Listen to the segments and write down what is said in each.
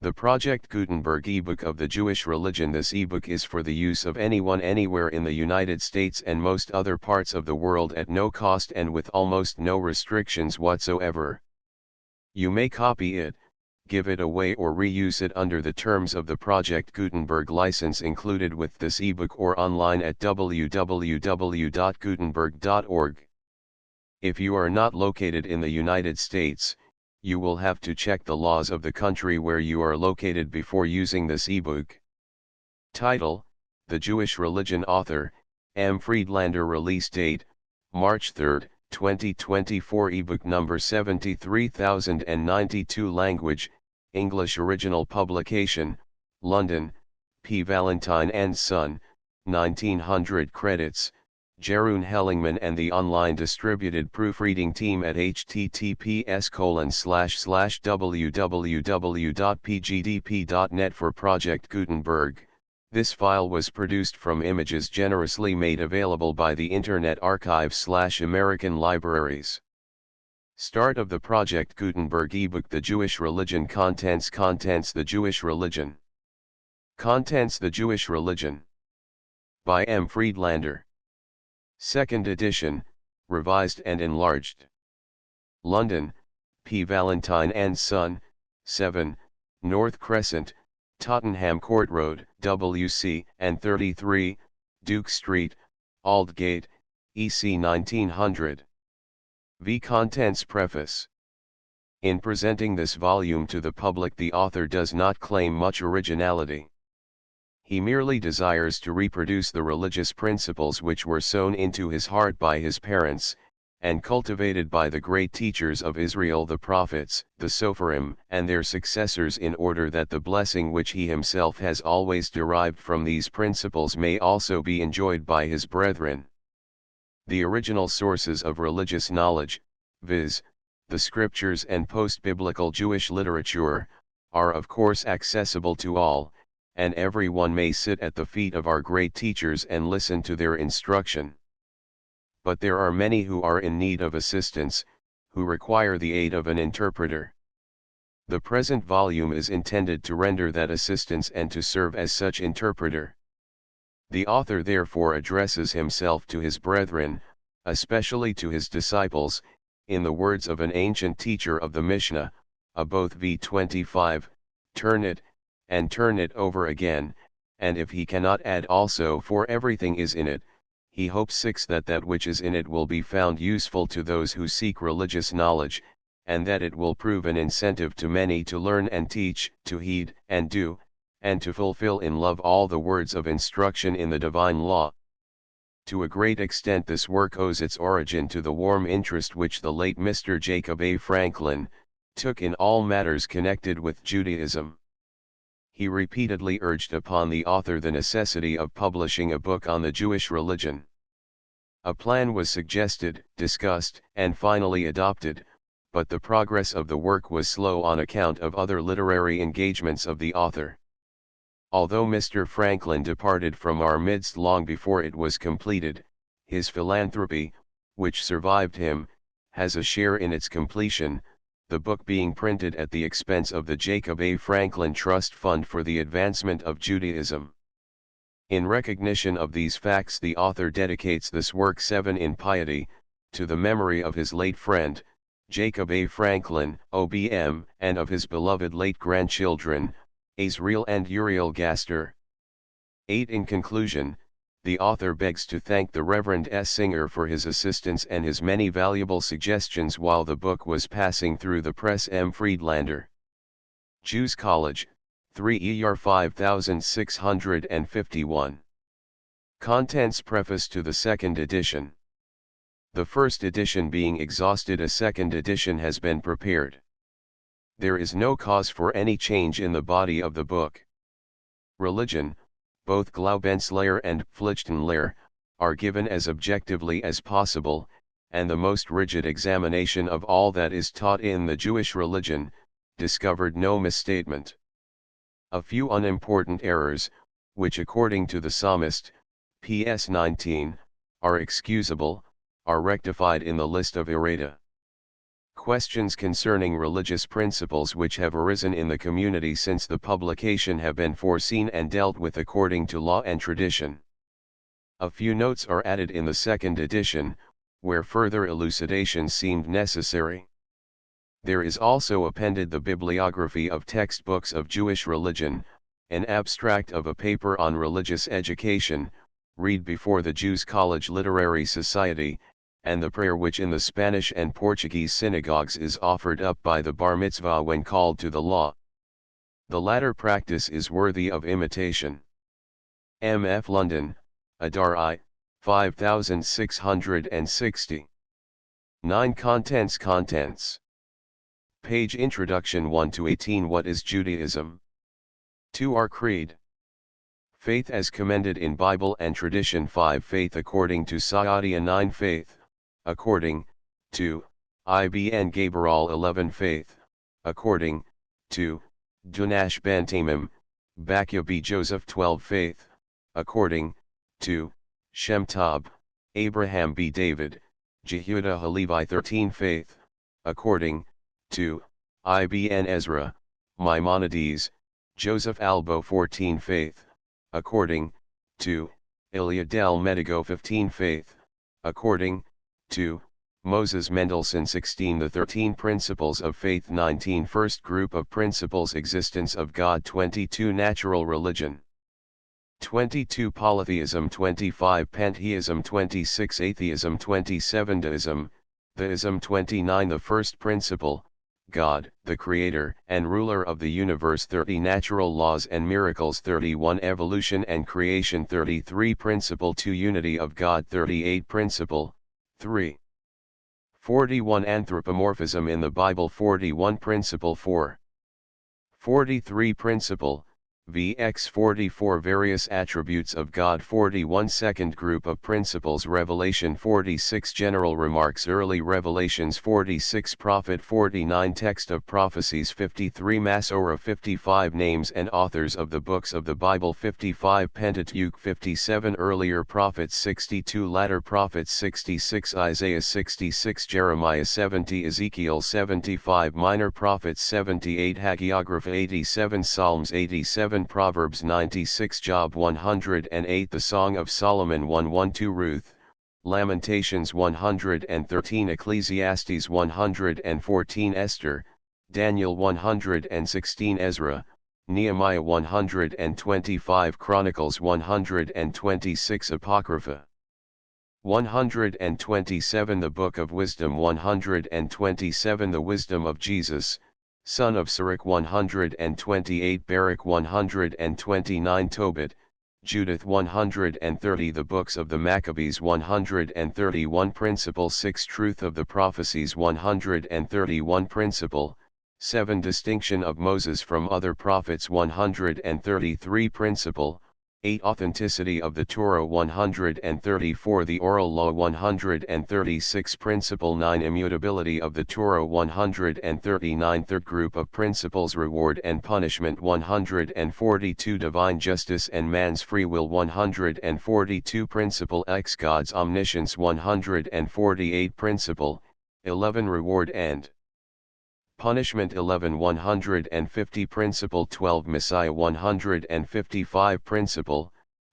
The Project Gutenberg ebook of the Jewish religion. This ebook is for the use of anyone anywhere in the United States and most other parts of the world at no cost and with almost no restrictions whatsoever. You may copy it, give it away or reuse it under the terms of the Project Gutenberg license included with this ebook or online at www.gutenberg.org. If you are not located in the United States, you will have to check the laws of the country where you are located before using this ebook. Title: The Jewish Religion. Author: M. Friedländer. Release date: March 3, 2024. Ebook number 73092. Language: English. Original publication: London, P. Valentine and Son, 1900. Credits: Jeroen Hellingman and the online distributed proofreading team at https://www.pgdp.net. For Project Gutenberg, this file was produced from images generously made available by the Internet Archive/American Libraries. Start of the Project Gutenberg ebook. The Jewish Religion. Contents: The Jewish Religion. Contents: The Jewish Religion. By M. Friedländer. Second edition, revised and enlarged. London, P. Valentine and Son, 7, North Crescent, Tottenham Court Road, WC, and 33, Duke Street, Aldgate, EC 1900. V. Contents. Preface. In presenting this volume to the public, the author does not claim much originality. He merely desires to reproduce the religious principles which were sown into his heart by his parents, and cultivated by the great teachers of Israel, the prophets, the Sopharim, and their successors, in order that the blessing which he himself has always derived from these principles may also be enjoyed by his brethren. The original sources of religious knowledge, viz., the scriptures and post-biblical Jewish literature, are of course accessible to all, and everyone may sit at the feet of our great teachers and listen to their instruction. But there are many who are in need of assistance, who require the aid of an interpreter. The present volume is intended to render that assistance and to serve as such interpreter. The author therefore addresses himself to his brethren, especially to his disciples, in the words of an ancient teacher of the Mishnah, both v25, turn it, and turn it over again, and if he cannot add also, for everything is in it, he hopes 6 that that which is in it will be found useful to those who seek religious knowledge, and that it will prove an incentive to many to learn and teach, to heed and do, and to fulfill in love all the words of instruction in the divine law. To a great extent this work owes its origin to the warm interest which the late Mr. Jacob A. Franklin took in all matters connected with Judaism. He repeatedly urged upon the author the necessity of publishing a book on the Jewish religion. A plan was suggested, discussed, and finally adopted, but the progress of the work was slow on account of other literary engagements of the author. Although Mr. Franklin departed from our midst long before it was completed, his philanthropy, which survived him, has a share in its completion, the book being printed at the expense of the Jacob A. Franklin Trust Fund for the Advancement of Judaism. In recognition of these facts, the author dedicates this work 7 in piety, to the memory of his late friend, Jacob A. Franklin, OBM, and of his beloved late grandchildren, Azriel and Uriel Gaster. 8. In conclusion, the author begs to thank the Reverend S. Singer for his assistance and his many valuable suggestions while the book was passing through the press. M. Friedländer. Jews College, 3 ER 5651. Contents. Preface to the second edition. The first edition being exhausted, a second edition has been prepared. There is no cause for any change in the body of the book. Religion, both Glaubenslehre and Pflichtenlehre, are given as objectively as possible, and the most rigid examination of all that is taught in the Jewish religion discovered no misstatement. A few unimportant errors, which according to the psalmist, PS 19, are excusable, are rectified in the list of errata. Questions concerning religious principles which have arisen in the community since the publication have been foreseen and dealt with according to law and tradition. A few notes are added in the second edition, where further elucidation seemed necessary. There is also appended the bibliography of textbooks of Jewish religion, an abstract of a paper on religious education, read before the Jews College Literary Society, and the prayer which in the Spanish and Portuguese synagogues is offered up by the bar mitzvah when called to the law. The latter practice is worthy of imitation. M.F. London, Adar I, 5660. 9 Contents. Page Introduction 1-18 What is Judaism? 2 Our Creed. Faith as commended in Bible and tradition. 5 Faith according to Saadia. 9 Faith, according to Ibn Gabriel. 11 Faith, according to Dunash ben Tamim, Bakya b. Joseph. 12 Faith, according to Shem Tab, Abraham b. David, Jehuda Halevi. 13 Faith, according to Ibn Ezra, Maimonides, Joseph Albo. 14 Faith, according to Ilya del Medigo. 15 Faith, according to Moses Mendelssohn. 16 The 13 Principles of Faith. 19 First Group of Principles. Existence of God. 22 Natural Religion. 22 Polytheism. 25 Pantheism. 26 Atheism. 27 Deism, Theism. 29 The First Principle, God, the Creator and Ruler of the Universe. 30 Natural Laws and Miracles. 31 Evolution and Creation. 33 Principle 2 Unity of God. 38 Principle 3. 41 Anthropomorphism in the Bible. 41 Principle 4. 43 Principle, vx 44 Various Attributes of God. 41 Second Group of Principles. Revelation. 46 General Remarks. Early Revelations. 46 Prophet. 49 Text of Prophecies. 53 Masorah. 55 Names and Authors of the Books of the Bible. 55 Pentateuch. 57 Earlier Prophets. 62 Latter Prophets. 66 Isaiah. 66 Jeremiah. 70 Ezekiel. 75 Minor Prophets. 78 Hagiography. 87 Psalms. 87 Proverbs. 96 Job. 108 The Song of Solomon. 112 Ruth, Lamentations. 113 Ecclesiastes. 114 Esther, Daniel. 116 Ezra, Nehemiah. 125 Chronicles. 126 Apocrypha. 127 The Book of Wisdom. 127 The Wisdom of Jesus, son of Sirach. 128 Barak. 129 Tobit, Judith. 130 The Books of the Maccabees. 131 Principle 6 Truth of the Prophecies. 131 Principle 7 Distinction of Moses from other prophets. 133 Principle 8 Authenticity of the Torah. 134 The Oral Law. 136 Principle 9 Immutability of the Torah. 139 Third Group of Principles. Reward and Punishment. 142 Divine Justice and Man's Free Will. 142 Principle X God's Omniscience. 148 Principle 11 Reward and Punishment. 11 150 Principle 12 Messiah. 155 Principle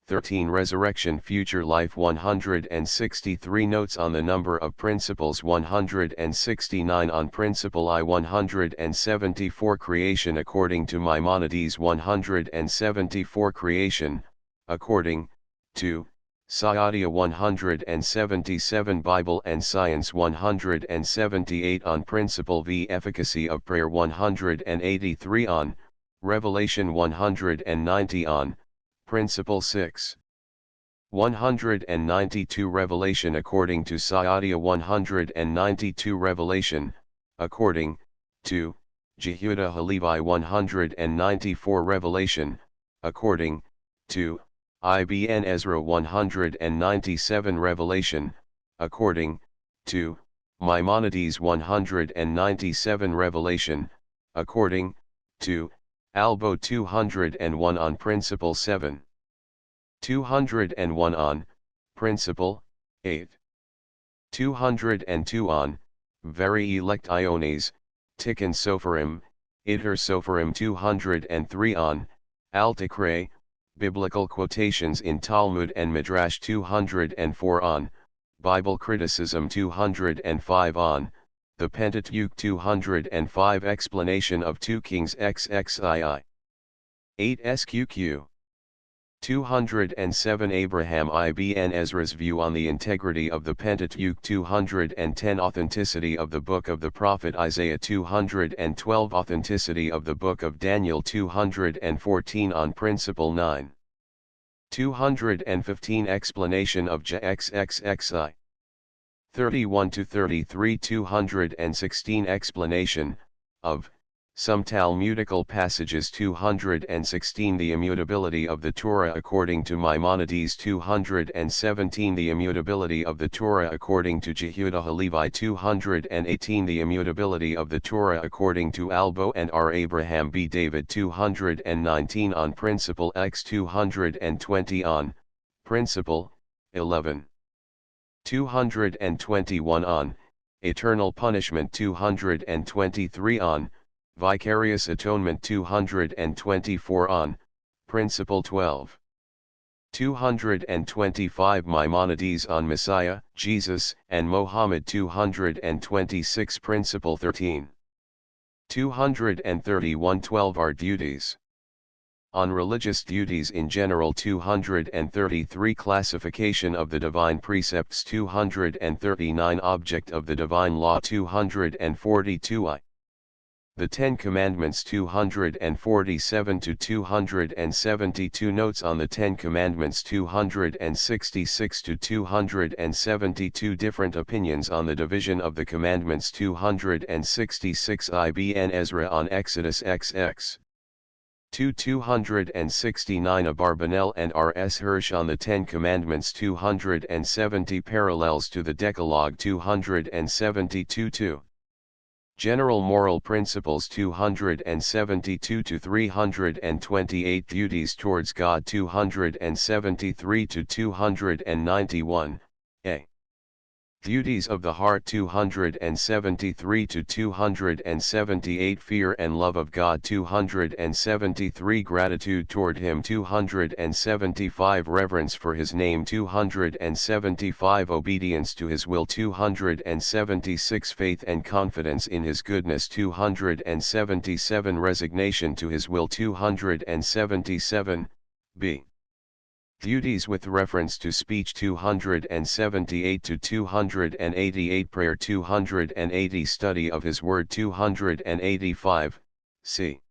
13 Resurrection Future Life. 163 Notes on the number of principles. 169 On Principle I. 174 Creation according to Maimonides. 174 Creation, according to Saadia. 177 Bible and Science. 178 On Principle V. Efficacy of Prayer. 183 On Revelation. 190 On Principle 6. 192 Revelation according to Saadia. 192 Revelation, according to Jehuda Halevi. 194 Revelation, according to Ibn Ezra. 197 Revelation, according to Maimonides. 197 Revelation, according to Albo. 201 On Principle 7. 201 On Principle 8. 202 On Veri electiones, Tikkun Sopharim, Idher Sopharim 203 on, Altikre, Biblical quotations in Talmud and Midrash 204 on, Bible criticism 205 on, the Pentateuch 205 explanation of 2 Kings XXII. 8 SQQ. 207 Abraham ibn Ezra's view on the integrity of the Pentateuch 210 Authenticity of the Book of the Prophet Isaiah 212 Authenticity of the Book of Daniel 214 On Principle 9 215 Explanation of JXXXI 31-33 216 Explanation, of, some Talmudical passages 216 The immutability of the Torah according to Maimonides 217 The immutability of the Torah according to Jehudah Halevi 218 The immutability of the Torah according to Albo and R. Abraham B. David 219 On Principle X 220 On, Principle, 11. 221 on, Eternal Punishment 223 on, Vicarious Atonement 224 on, Principle 12. 225 Maimonides on Messiah, Jesus, and Mohammed 226 Principle 13. 231 12 Our duties. On religious duties in general 233 Classification of the divine precepts 239 Object of the divine law 242 I. The Ten Commandments 247 to 272 Notes on the Ten Commandments 266 to 272 Different opinions on the division of the commandments 266 Ibn Ezra on Exodus XX 269 Abarbanel and R.S. Hirsch on the Ten Commandments 270 Parallels to the Decalogue 272 2. General Moral Principles 272 to 328 Duties towards God 273 to 291, a. Duties of the Heart 273 to 278 Fear and Love of God 273 Gratitude toward Him 275 Reverence for His name 275 Obedience to His will 276 Faith and confidence in His goodness 277 Resignation to His will 277, b. Duties with reference to speech 278 to 288 Prayer 280 Study of His Word 285, c.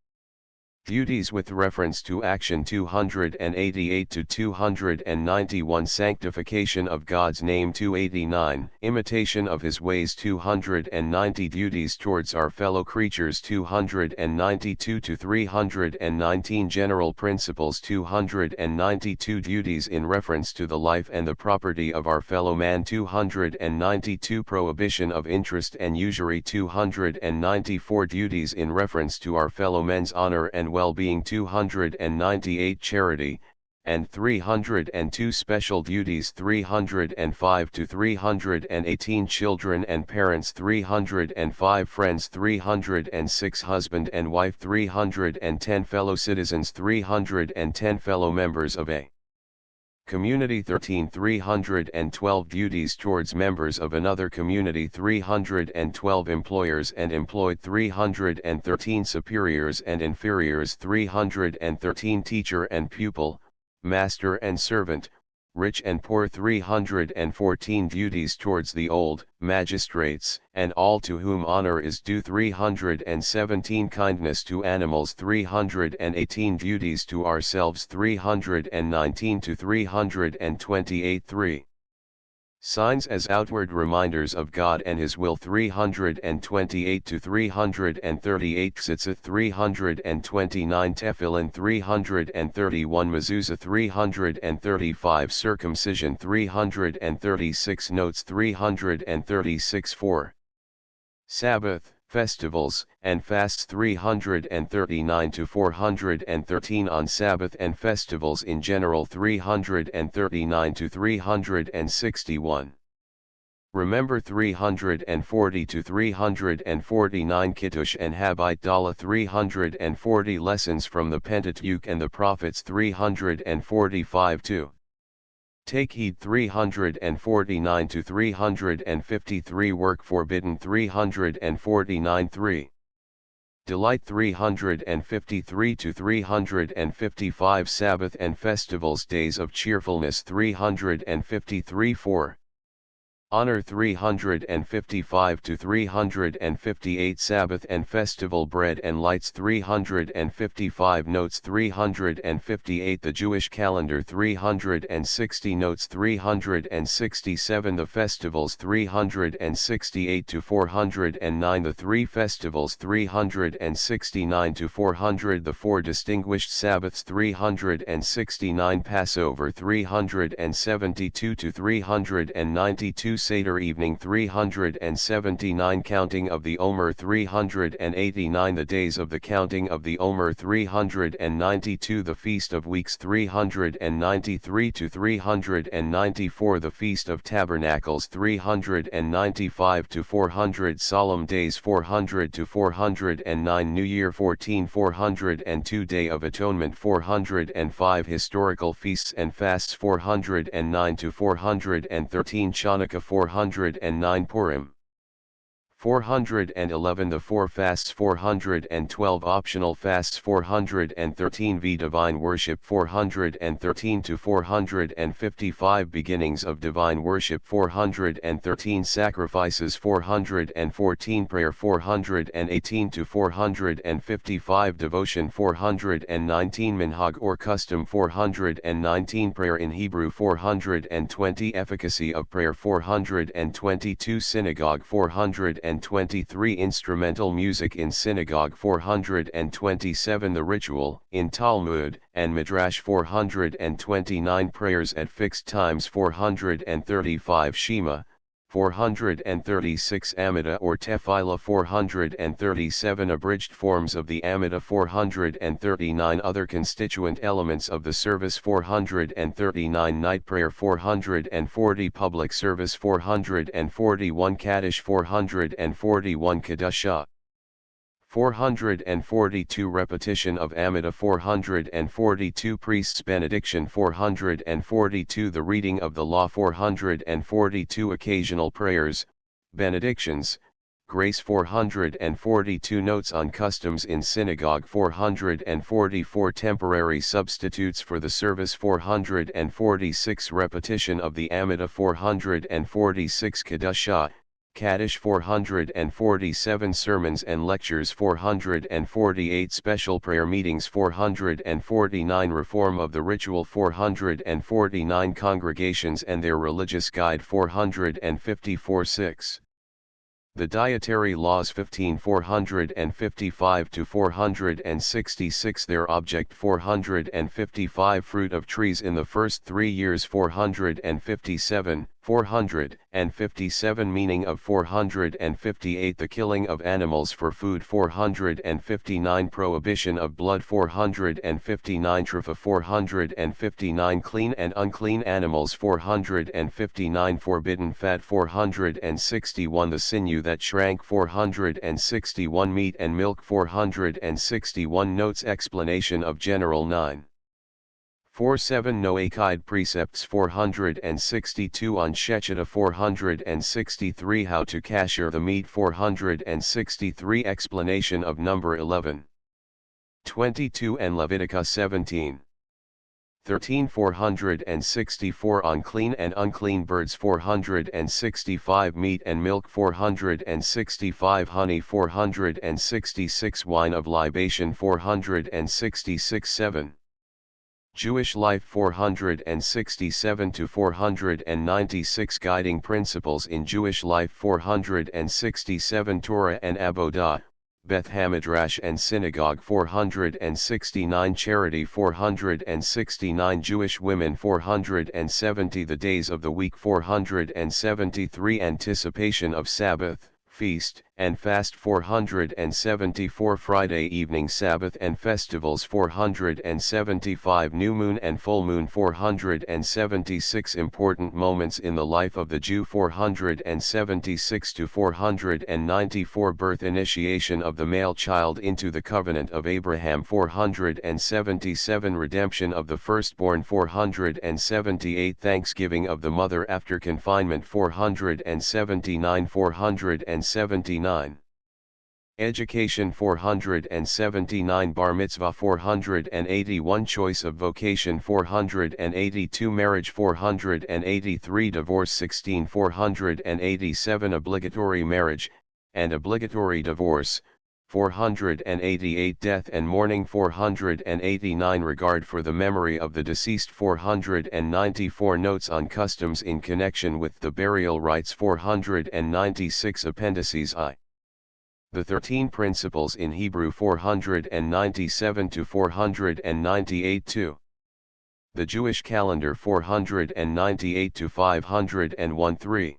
Duties with reference to action 288 to 291 Sanctification of God's name 289 Imitation of His ways 290 Duties towards our fellow creatures 292 to 319 General Principles 292 Duties in reference to the life and the property of our fellow man 292 Prohibition of interest and usury 294 Duties in reference to our fellow men's honor and well-being 298 Charity, and 302 Special Duties 305 to 318 Children and Parents 305 Friends 306 Husband and Wife 310 Fellow Citizens 310 Fellow Members of a Community 13 312 Duties towards members of another community 312 Employers and employed 313 Superiors and inferiors 313 Teacher and pupil, master and servant, rich and poor 314 Duties towards the old, magistrates, and all to whom honor is due 317 Kindness to animals 318 Duties to ourselves 319 to 328 3. Signs as outward reminders of God and His will 328 to 338 Tzitzit 329 Tefillin 331 Mezuzah 335 Circumcision 336 Notes 336 4. Sabbath, festivals, and fasts 339 to 413 On Sabbath and festivals in general 339 to 361. Remember 340 to 349 Kiddush and Habit 340 lessons from the Pentateuch and the Prophets 345 to Take heed 349 to 353 Work forbidden 349 3 Delight 353 to 355 Sabbath and festivals Days of cheerfulness 353 4 Honor 355 to 358 Sabbath and festival bread and lights 355 Notes 358 The Jewish calendar 360 Notes 367 The festivals 368 to 409 The three festivals 369 to 400 The four distinguished Sabbaths 369 Passover 372 to 392 Seder evening 379 Counting of the Omer 389 The days of the counting of the Omer 392 The Feast of Weeks 393 to 394 The Feast of Tabernacles 395 to 400 Solemn Days 400 to 409 New Year 14 402 Day of Atonement 405 Historical Feasts and Fasts 409 to 413 Chanukah 409 Purim 411 The four fasts 412 Optional fasts 413 V Divine worship 413 to 455 Beginnings of divine worship 413 Sacrifices 414 Prayer 418 to 455 Devotion 419 Minhag or custom 419 Prayer in Hebrew 420 Efficacy of prayer 422 Synagogue 423 Instrumental music in synagogue 427 The ritual in Talmud and Midrash 429 Prayers at fixed times 435 Shema 436 Amidah or Tefillah 437 Abridged forms of the Amidah 439 Other constituent elements of the service 439 Night prayer 440 Public service 441 Kaddish 441 Kedusha 442 Repetition of Amidah 442 Priests benediction 442 The reading of the law 442 Occasional prayers, benedictions, grace 442 Notes on customs in synagogue 444 Temporary substitutes for the service 446 Repetition of the Amidah 446 Kedusha Kaddish 447 Sermons and lectures 448 Special prayer meetings 449 Reform of the ritual 449 Congregations and their religious guide 454 6 The dietary laws 15 455 to 466 Their object 455 Fruit of trees in the first 3 years 457 457 Meaning of 458 The killing of animals for food 459 Prohibition of blood 459 Trifa 459 Clean and unclean animals 459 Forbidden fat 461 The sinew that shrank 461 Meat and milk 461 Notes Explanation of General 9 47 Noachide Precepts 462 On Shechita 463 How to kasher the meat 463 Explanation of number 11 22 and Leviticus 17 13 464 On clean and unclean birds 465 Meat and milk 465 Honey 466 Wine of libation 466 7 Jewish life 467 to 496 Guiding principles in Jewish life 467 Torah and Avodah, Beth Hamidrash and Synagogue 469 Charity 469 Jewish women 470 The days of the week 473 Anticipation of Sabbath, feast, and fast 474 Friday evening Sabbath and festivals 475 new moon and full moon 476 important moments in the life of the Jew 476 to 494 birth initiation of the male child into the covenant of Abraham 477 redemption of the firstborn 478 thanksgiving of the mother after confinement 479 479 Education 479 Bar Mitzvah 481 Choice of vocation 482 Marriage 483 Divorce 16 487 Obligatory marriage, and obligatory divorce, 488 Death and mourning 489 Regard for the memory of the deceased 494 Notes on customs in connection with the burial rites 496 Appendices I. The 13 Principles in Hebrew 497 to 498 2. The Jewish calendar 498 to 501 3.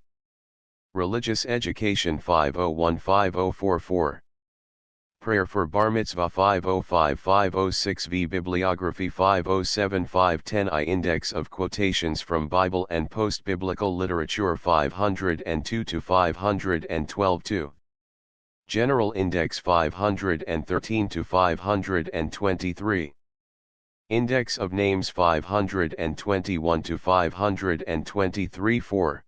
Religious education 501 5044. Prayer for Bar Mitzvah 505 506 V. Bibliography 507 510 I. Index of quotations from Bible and post-biblical literature 502 to 512 2. General Index 513 to 523. Index of Names 521 to 523 4.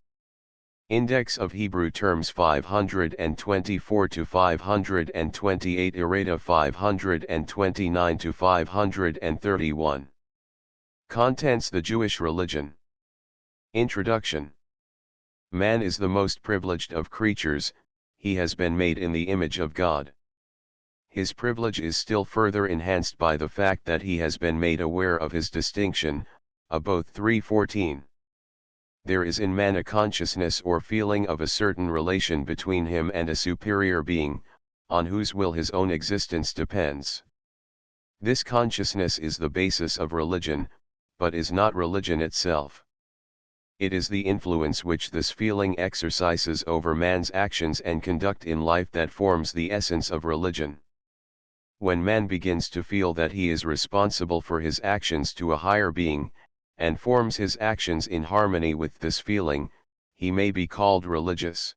Index of Hebrew Terms 524 to 528 Errata 529 to 531. Contents: The Jewish Religion. Introduction. Man is the most privileged of creatures. He has been made in the image of God. His privilege is still further enhanced by the fact that he has been made aware of his distinction, Aboth 3:14. There is in man a consciousness or feeling of a certain relation between him and a superior being, on whose will his own existence depends. This consciousness is the basis of religion, but is not religion itself. It is the influence which this feeling exercises over man's actions and conduct in life that forms the essence of religion. When man begins to feel that he is responsible for his actions to a higher being, and forms his actions in harmony with this feeling, he may be called religious.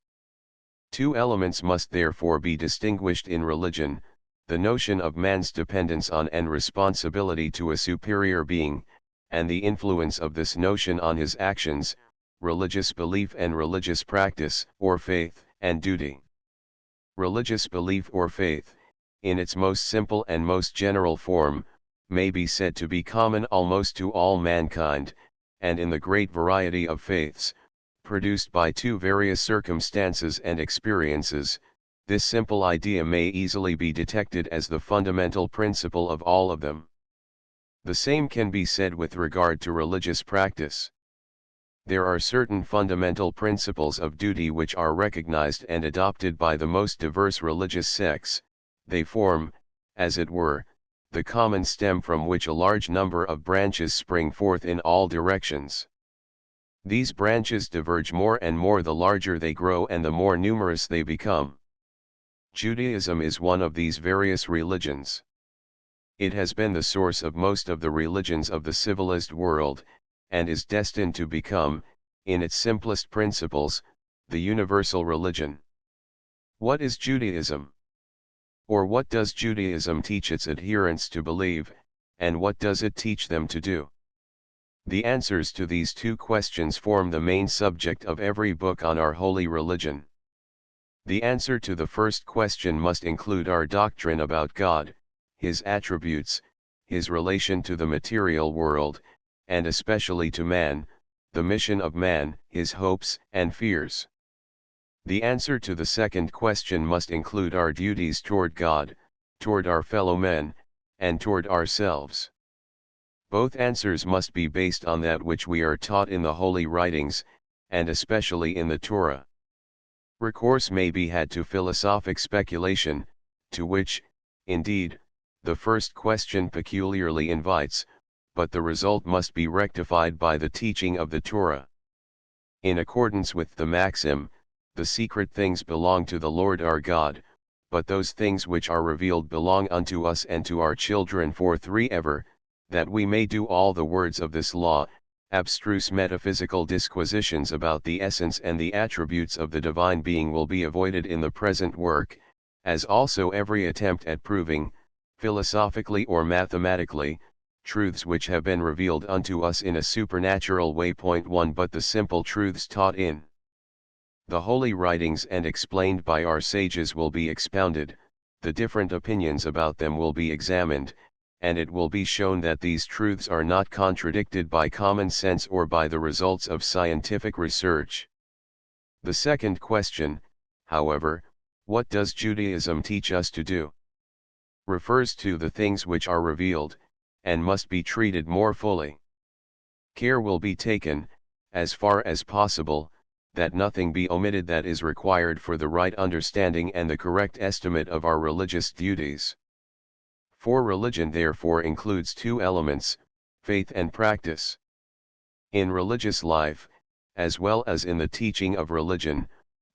Two elements must therefore be distinguished in religion: the notion of man's dependence on and responsibility to a superior being, and the influence of this notion on his actions, religious belief and religious practice, or faith and duty. Religious belief or faith, in its most simple and most general form, may be said to be common almost to all mankind, and in the great variety of faiths, produced by two various circumstances and experiences, this simple idea may easily be detected as the fundamental principle of all of them. The same can be said with regard to religious practice. There are certain fundamental principles of duty which are recognized and adopted by the most diverse religious sects. They form, as it were, the common stem from which a large number of branches spring forth in all directions. These branches diverge more and more the larger they grow and the more numerous they become. Judaism is one of these various religions. It has been the source of most of the religions of the civilized world, and is destined to become, in its simplest principles, the universal religion. What is Judaism? Or what does Judaism teach its adherents to believe, and what does it teach them to do? The answers to these two questions form the main subject of every book on our holy religion. The answer to the first question must include our doctrine about God, His attributes, His relation to the material world, and especially to man, the mission of man, his hopes and fears. The answer to the second question must include our duties toward God, toward our fellow men, and toward ourselves. Both answers must be based on that which we are taught in the holy writings, and especially in the Torah. Recourse may be had to philosophic speculation, to which, indeed, the first question peculiarly invites, but the result must be rectified by the teaching of the Torah. In accordance with the maxim, the secret things belong to the Lord our God, but those things which are revealed belong unto us and to our children for three ever, that we may do all the words of this law. Abstruse metaphysical disquisitions about the essence and the attributes of the divine being will be avoided in the present work, as also every attempt at proving, philosophically or mathematically, truths which have been revealed unto us in a supernatural way. 1 But the simple truths taught in the holy writings and explained by our sages will be expounded, the different opinions about them will be examined, and it will be shown that these truths are not contradicted by common sense or by the results of scientific research. The second question, however, what does Judaism teach us to do? Refers to the things which are revealed, and must be treated more fully. Care will be taken, as far as possible, that nothing be omitted that is required for the right understanding and the correct estimate of our religious duties. For religion therefore includes two elements, faith and practice. In religious life, as well as in the teaching of religion,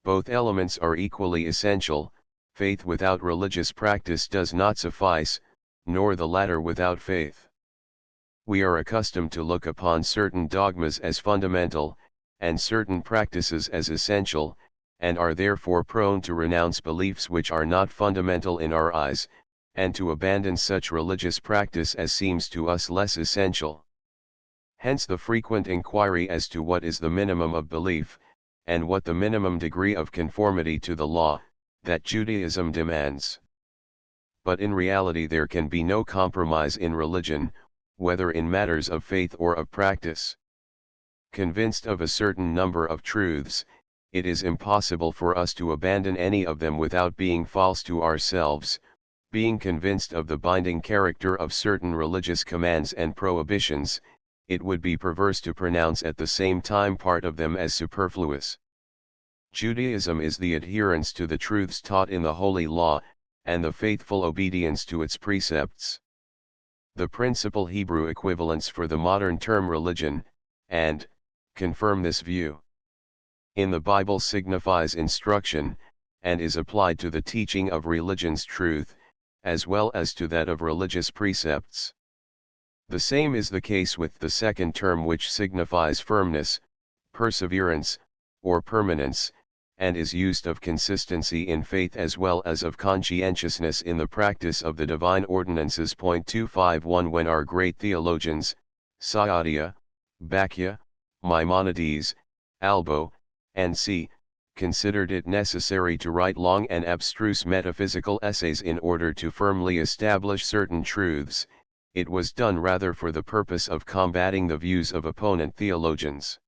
both elements are equally essential. Faith without religious practice does not suffice, nor the latter without faith. We are accustomed to look upon certain dogmas as fundamental, and certain practices as essential, and are therefore prone to renounce beliefs which are not fundamental in our eyes, and to abandon such religious practice as seems to us less essential. Hence the frequent inquiry as to what is the minimum of belief, and what the minimum degree of conformity to the law, that Judaism demands. But in reality there can be no compromise in religion, whether in matters of faith or of practice. Convinced of a certain number of truths, it is impossible for us to abandon any of them without being false to ourselves. Being convinced of the binding character of certain religious commands and prohibitions, it would be perverse to pronounce at the same time part of them as superfluous. Judaism is the adherence to the truths taught in the Holy Law, and the faithful obedience to its precepts. The principal Hebrew equivalents for the modern term religion, and confirm this view. In the Bible signifies instruction, and is applied to the teaching of religion's truth, as well as to that of religious precepts. The same is the case with the second term, which signifies firmness, perseverance, or permanence, and is used of consistency in faith as well as of conscientiousness in the practice of the divine ordinances. 251 When our great theologians, Saadia, Bacchia, Maimonides, Albo, and C., considered it necessary to write long and abstruse metaphysical essays in order to firmly establish certain truths, it was done rather for the purpose of combating the views of opponent theologians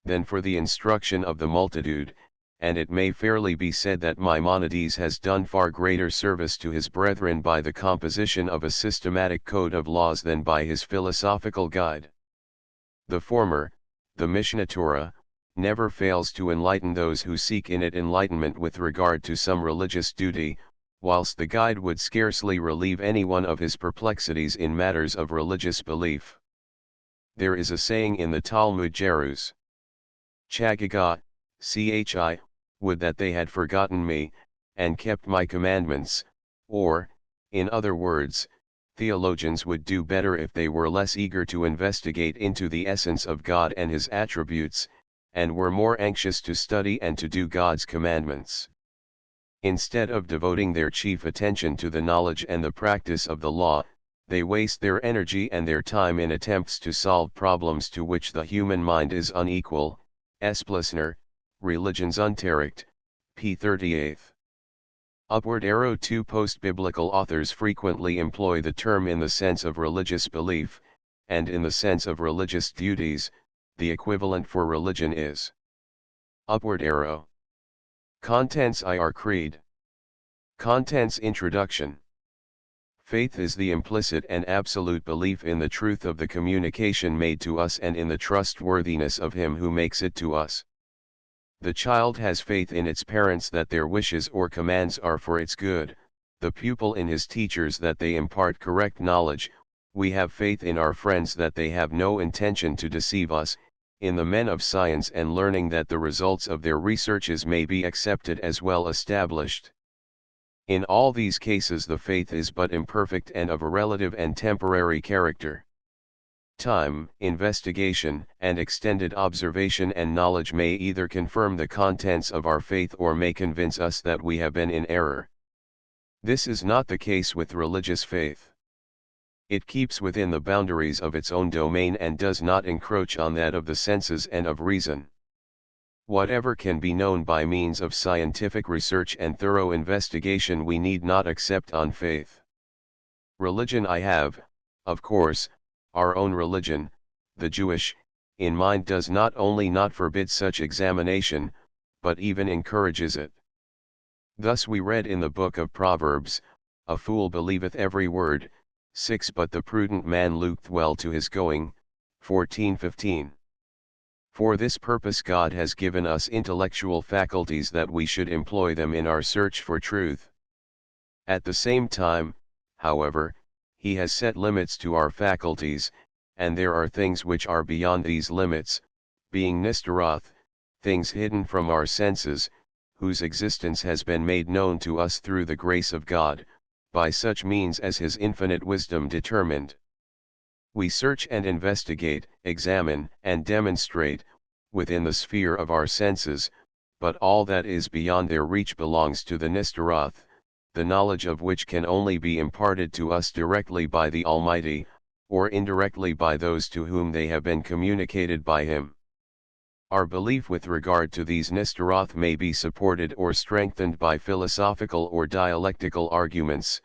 than for the instruction of the multitude, and it may fairly be said that Maimonides has done far greater service to his brethren by the composition of a systematic code of laws than by his philosophical guide. The former, the Mishneh Torah, never fails to enlighten those who seek in it enlightenment with regard to some religious duty, whilst the guide would scarcely relieve anyone of his perplexities in matters of religious belief. There is a saying in the Talmud Jerus, Chagaga, chi, would that they had forgotten me, and kept my commandments, or, in other words, theologians would do better if they were less eager to investigate into the essence of God and his attributes, and were more anxious to study and to do God's commandments. Instead of devoting their chief attention to the knowledge and the practice of the law, they waste their energy and their time in attempts to solve problems to which the human mind is unequal. Esplesner, Religionsunterricht, p. 38. Upward arrow 2 Post-biblical authors frequently employ the term in the sense of religious belief, and in the sense of religious duties. The equivalent for religion is upward arrow. Contents IR Creed. Contents Introduction. Faith is the implicit and absolute belief in the truth of the communication made to us and in the trustworthiness of him who makes it to us. The child has faith in its parents that their wishes or commands are for its good, the pupil in his teachers that they impart correct knowledge. We have faith in our friends that they have no intention to deceive us, in the men of science and learning that the results of their researches may be accepted as well established. In all these cases the faith is but imperfect and of a relative and temporary character. Time, investigation, and extended observation and knowledge may either confirm the contents of our faith or may convince us that we have been in error. This is not the case with religious faith. It keeps within the boundaries of its own domain and does not encroach on that of the senses and of reason. Whatever can be known by means of scientific research and thorough investigation we need not accept on faith. Religion I have, of course, our own religion, the Jewish, in mind does not only not forbid such examination, but even encourages it. Thus we read in the book of Proverbs, "A fool believeth every word, 6 But the prudent man looketh well to his going," 14:15. For this purpose God has given us intellectual faculties that we should employ them in our search for truth. At the same time, however, He has set limits to our faculties, and there are things which are beyond these limits, being nistaroth, things hidden from our senses, whose existence has been made known to us through the grace of God, by such means as His infinite wisdom determined. We search and investigate, examine and demonstrate, within the sphere of our senses, but all that is beyond their reach belongs to the nistaroth, the knowledge of which can only be imparted to us directly by the Almighty, or indirectly by those to whom they have been communicated by Him. Our belief with regard to these nistaroth may be supported or strengthened by philosophical or dialectical arguments,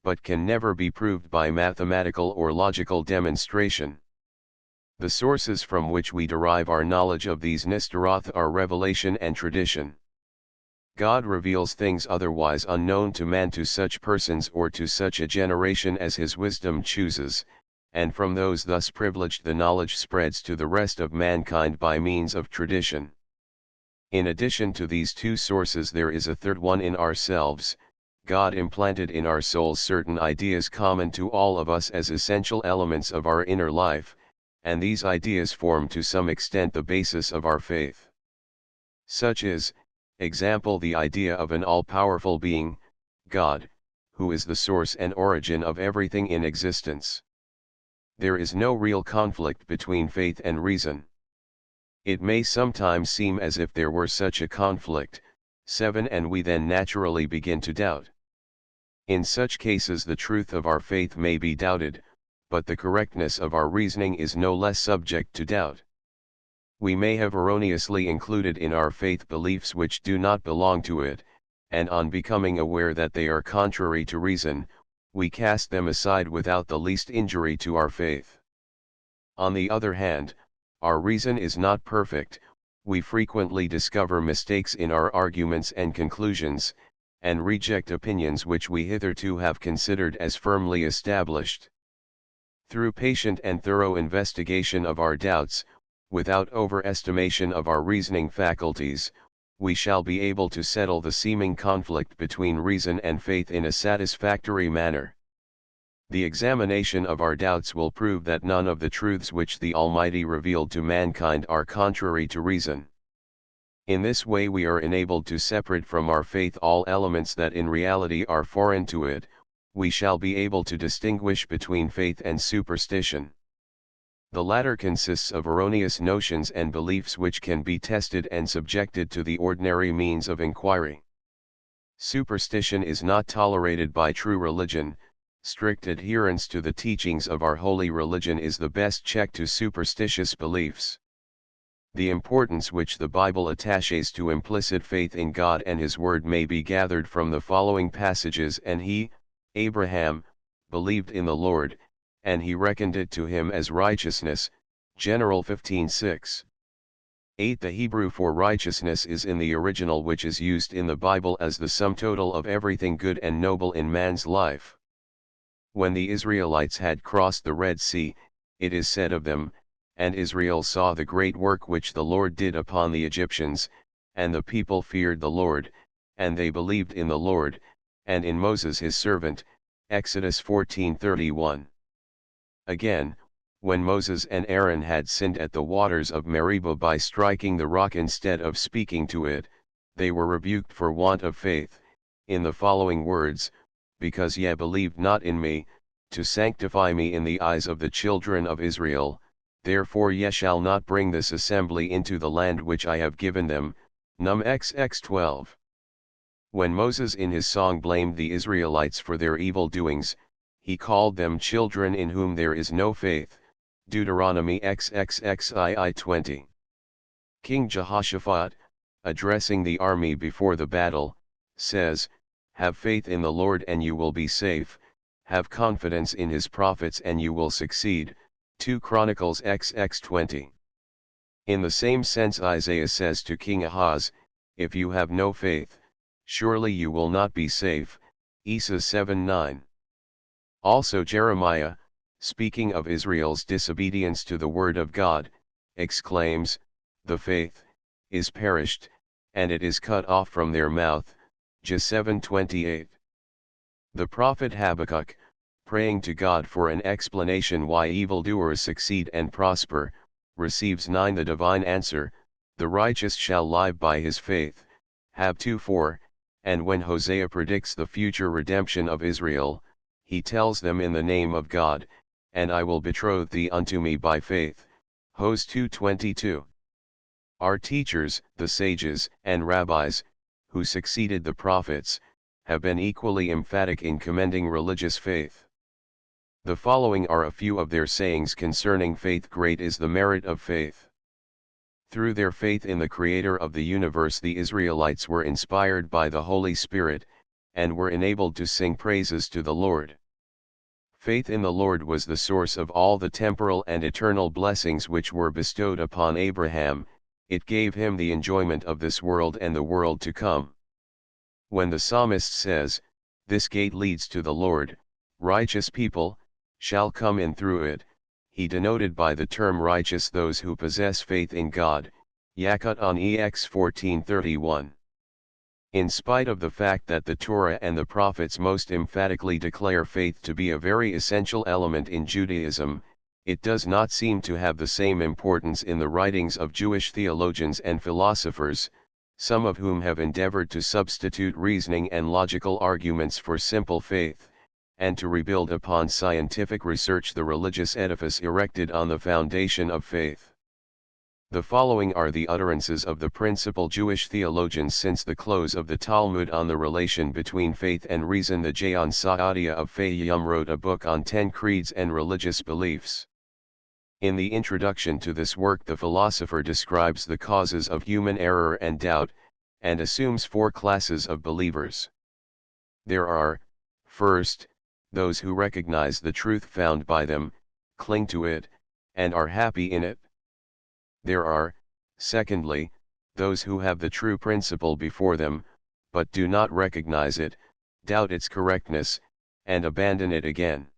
but can never be proved by mathematical or logical demonstration. The sources from which we derive our knowledge of these nistaroth are revelation and tradition. God reveals things otherwise unknown to man to such persons or to such a generation as His wisdom chooses, and from those thus privileged the knowledge spreads to the rest of mankind by means of tradition. In addition to these two sources there is a third one in ourselves. God implanted in our souls certain ideas common to all of us as essential elements of our inner life, and these ideas form to some extent the basis of our faith. Such is, example, the idea of an all-powerful being, God, who is the source and origin of everything in existence. There is no real conflict between faith and reason. It may sometimes seem as if there were such a conflict, 7, and we then naturally begin to doubt. In such cases the truth of our faith may be doubted, but the correctness of our reasoning is no less subject to doubt. We may have erroneously included in our faith beliefs which do not belong to it, and on becoming aware that they are contrary to reason, we cast them aside without the least injury to our faith. On the other hand, our reason is not perfect, we frequently discover mistakes in our arguments and conclusions, and reject opinions which we hitherto have considered as firmly established. Through patient and thorough investigation of our doubts, without overestimation of our reasoning faculties, we shall be able to settle the seeming conflict between reason and faith in a satisfactory manner. The examination of our doubts will prove that none of the truths which the Almighty revealed to mankind are contrary to reason. In this way we are enabled to separate from our faith all elements that in reality are foreign to it. We shall be able to distinguish between faith and superstition. The latter consists of erroneous notions and beliefs which can be tested and subjected to the ordinary means of inquiry. Superstition is not tolerated by true religion. Strict adherence to the teachings of our holy religion is the best check to superstitious beliefs. The importance which the Bible attaches to implicit faith in God and His Word may be gathered from the following passages. And he, Abraham, believed in the Lord, and He reckoned it to him as righteousness. General 15:6. 8. The Hebrew for righteousness is in the original, which is used in the Bible as the sum total of everything good and noble in man's life. When the Israelites had crossed the Red Sea, it is said of them, "And Israel saw the great work which the Lord did upon the Egyptians, and the people feared the Lord, and they believed in the Lord, and in Moses his servant." Exodus 14:31. Again, When Moses and Aaron had sinned at the waters of Meribah by striking the rock instead of speaking to it, they were rebuked for want of faith, in the following words, because ye believed not in me, to sanctify me in the eyes of the children of Israel, therefore ye shall not bring this assembly into the land which I have given them. Num XX 12. When Moses in his song blamed the Israelites for their evil doings, he called them children in whom there is no faith. Deuteronomy XXXII 20. King Jehoshaphat, addressing the army before the battle, says, "Have faith in the Lord and you will be safe, have confidence in his prophets and you will succeed." 2 Chronicles XX 20. In the same sense Isaiah says to King Ahaz, "If you have no faith, surely you will not be safe." Isa 7:9. Also Jeremiah, speaking of Israel's disobedience to the word of God, exclaims, "The faith is perished, and it is cut off from their mouth." Jah 7:28. The prophet Habakkuk, praying to God for an explanation why evildoers succeed and prosper, receives 9 the divine answer, "The righteous shall live by his faith." Hab 2:4, and when Hosea predicts the future redemption of Israel, he tells them in the name of God, "And I will betroth thee unto me by faith." Hos 2:22. Our teachers, the sages and rabbis, who succeeded the prophets, have been equally emphatic in commending religious faith. The following are a few of their sayings concerning faith. Great is the merit of faith. Through their faith in the Creator of the universe, the Israelites were inspired by the Holy Spirit, and were enabled to sing praises to the Lord. Faith in the Lord was the source of all the temporal and eternal blessings which were bestowed upon Abraham. It gave him the enjoyment of this world and the world to come. When the psalmist says, "This gate leads to the Lord, righteous people shall come in through it," he denoted by the term righteous those who possess faith in God. Yakut on Ex 14:31. In spite of the fact that the Torah and the prophets most emphatically declare faith to be a very essential element in Judaism, it does not seem to have the same importance in the writings of Jewish theologians and philosophers, some of whom have endeavored to substitute reasoning and logical arguments for simple faith, and to rebuild upon scientific research the religious edifice erected on the foundation of faith. The following are the utterances of the principal Jewish theologians since the close of the Talmud on the relation between faith and reason. The Jaon Saadia of Fayyum wrote a book on 10 creeds and religious beliefs. In the introduction to this work, the philosopher describes the causes of human error and doubt, and assumes 4 classes of believers. There are, first, those who recognize the truth found by them, cling to it, and are happy in it. There are, secondly, those who have the true principle before them, but do not recognize it, doubt its correctness, and abandon it again.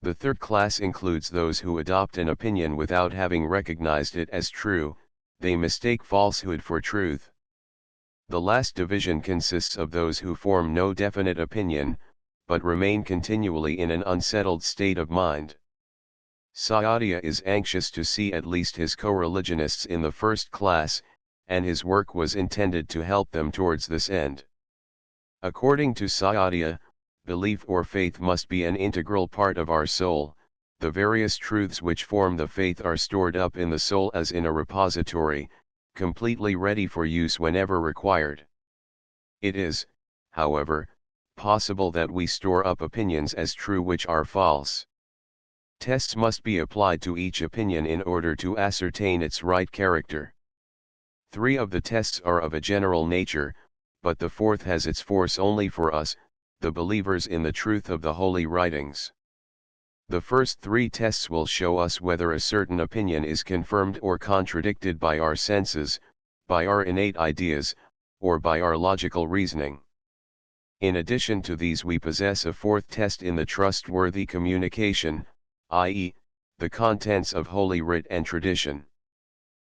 The third class includes those who adopt an opinion without having recognized it as true, they mistake falsehood for truth. The last division consists of those who form no definite opinion, but remain continually in an unsettled state of mind. Saadia is anxious to see at least his co-religionists in the first class, and his work was intended to help them towards this end. According to Saadia, belief or faith must be an integral part of our soul. The various truths which form the faith are stored up in the soul as in a repository, completely ready for use whenever required. It is, however, possible that we store up opinions as true which are false. Tests must be applied to each opinion in order to ascertain its right character. 3 of the tests are of a general nature, but the 4th has its force only for us, the believers in the truth of the Holy Writings. The first 3 tests will show us whether a certain opinion is confirmed or contradicted by our senses, by our innate ideas, or by our logical reasoning. In addition to these, we possess a 4th test in the trustworthy communication, i.e., the contents of Holy Writ and tradition.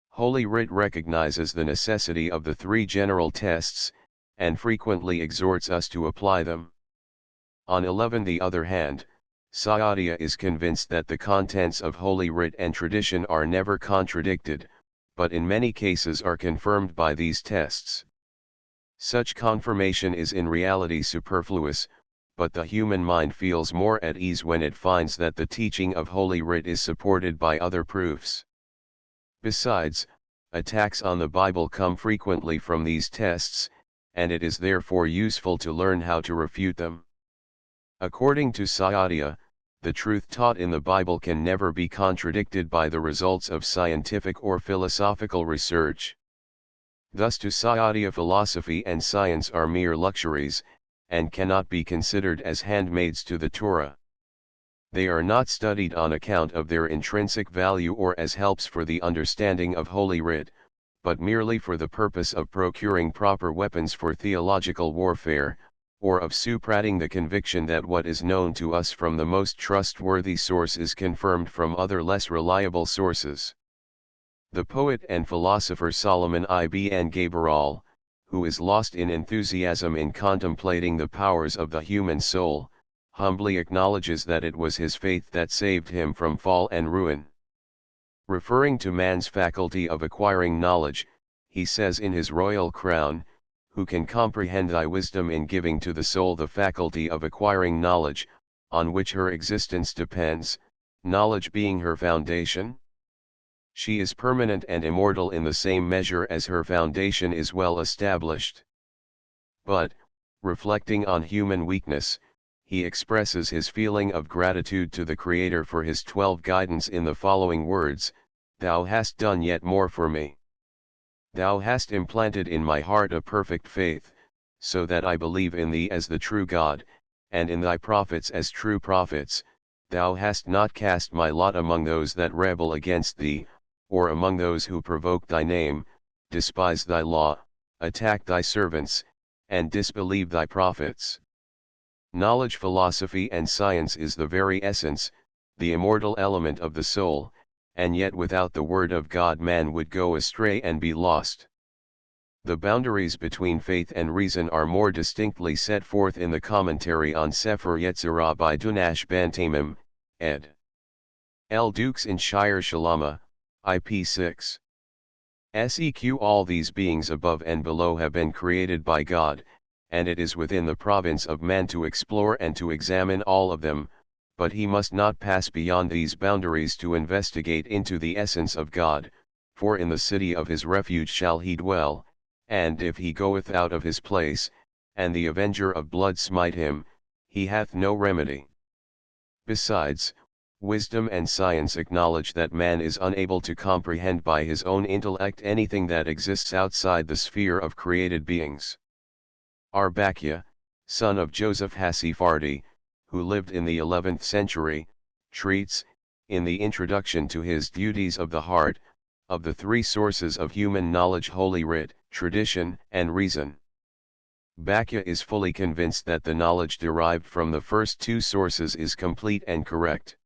Holy Writ recognizes the necessity of the 3 general tests, and frequently exhorts us to apply them. On 11 the other hand, Saadia is convinced that the contents of Holy Writ and tradition are never contradicted, but in many cases are confirmed by these tests. Such confirmation is in reality superfluous, but the human mind feels more at ease when it finds that the teaching of Holy Writ is supported by other proofs. Besides, attacks on the Bible come frequently from these tests, and it is therefore useful to learn how to refute them. According to Saadia, the truth taught in the Bible can never be contradicted by the results of scientific or philosophical research. Thus to Saadia philosophy and science are mere luxuries, and cannot be considered as handmaids to the Torah. They are not studied on account of their intrinsic value or as helps for the understanding of Holy Writ, but merely for the purpose of procuring proper weapons for theological warfare, or of superadding the conviction that what is known to us from the most trustworthy source is confirmed from other less reliable sources. The poet and philosopher Solomon ibn Gabriel, who is lost in enthusiasm in contemplating the powers of the human soul, humbly acknowledges that it was his faith that saved him from fall and ruin. Referring to man's faculty of acquiring knowledge, he says in his royal crown, "Who can comprehend thy wisdom in giving to the soul the faculty of acquiring knowledge, on which her existence depends, knowledge being her foundation? She is permanent and immortal in the same measure as her foundation is well established." But, reflecting on human weakness, he expresses his feeling of gratitude to the Creator for his 12 guidance in the following words: "Thou hast done yet more for me. Thou hast implanted in my heart a perfect faith, so that I believe in thee as the true God, and in thy prophets as true prophets. Thou hast not cast my lot among those that rebel against thee, or among those who provoke thy name, despise thy law, attack thy servants, and disbelieve thy prophets." Knowledge, philosophy and science is the very essence, the immortal element of the soul, and yet without the word of God man would go astray and be lost. The boundaries between faith and reason are more distinctly set forth in the commentary on Sefer Yetzirah by Dunash ben Tamim, ed. L. Dukes in Shire Shalama, IP 6. Seq. All these beings above and below have been created by God, and it is within the province of man to explore and to examine all of them, but he must not pass beyond these boundaries to investigate into the essence of God, for in the city of his refuge shall he dwell, and if he goeth out of his place, and the avenger of blood smite him, he hath no remedy. Besides, wisdom and science acknowledge that man is unable to comprehend by his own intellect anything that exists outside the sphere of created beings. Arbakia, son of Joseph Hasifardi, who lived in the 11th century, treats, in the introduction to his Duties of the Heart, of the three sources of human knowledge: Holy Writ, tradition, and reason. Bakia is fully convinced that the knowledge derived from the first two sources is complete and correct.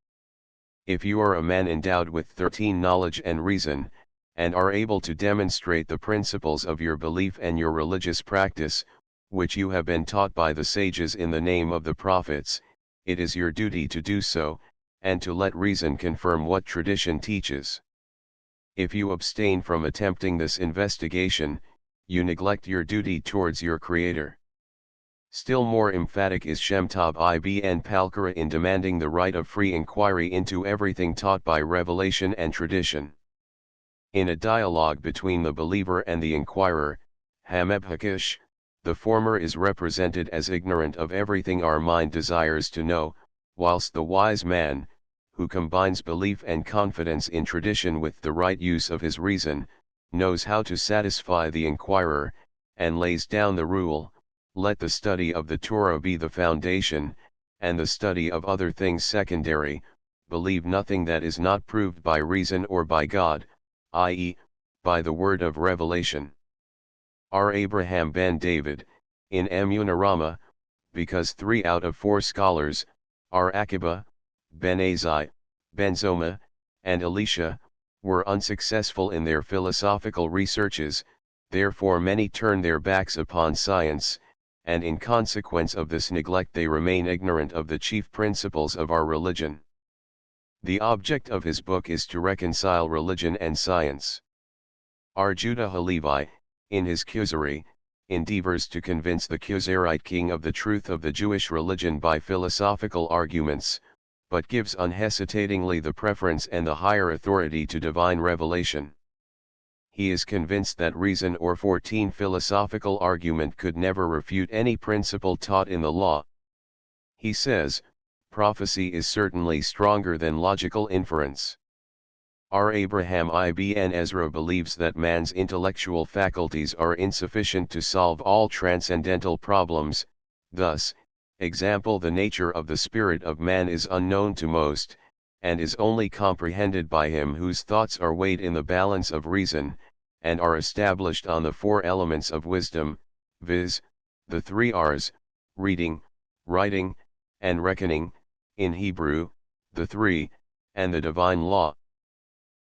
If you are a man endowed with 13 knowledge and reason, and are able to demonstrate the principles of your belief and your religious practice, which you have been taught by the sages in the name of the prophets, it is your duty to do so, and to let reason confirm what tradition teaches. If you abstain from attempting this investigation, you neglect your duty towards your Creator. Still more emphatic is Shemtab ibn Palkara in demanding the right of free inquiry into everything taught by revelation and tradition. In a dialogue between the believer and the inquirer, Hamebhakish, the former is represented as ignorant of everything our mind desires to know, whilst the wise man, who combines belief and confidence in tradition with the right use of his reason, knows how to satisfy the inquirer, and lays down the rule: let the study of the Torah be the foundation, and the study of other things secondary. Believe nothing that is not proved by reason or by God, i.e., by the word of revelation. R. Abraham ben David, in Emunarama, because 3 out of 4 scholars, R. Akiba, Ben Azai, Ben Zoma, and Elisha, were unsuccessful in their philosophical researches, therefore many turn their backs upon science, and in consequence of this neglect they remain ignorant of the chief principles of our religion. The object of his book is to reconcile religion and science. R. Judah Halevi, in his Kuzari, endeavors to convince the Khuzarite king of the truth of the Jewish religion by philosophical arguments, but gives unhesitatingly the preference and the higher authority to divine revelation. He is convinced that reason or 14 philosophical argument could never refute any principle taught in the law. He says, prophecy is certainly stronger than logical inference. R. Abraham ibn Ezra believes that man's intellectual faculties are insufficient to solve all transcendental problems, thus, example the nature of the spirit of man is unknown to most, and is only comprehended by him whose thoughts are weighed in the balance of reason, and are established on the 4 elements of wisdom, viz., the 3 R's, reading, writing, and reckoning, in Hebrew, the 3, and the divine law.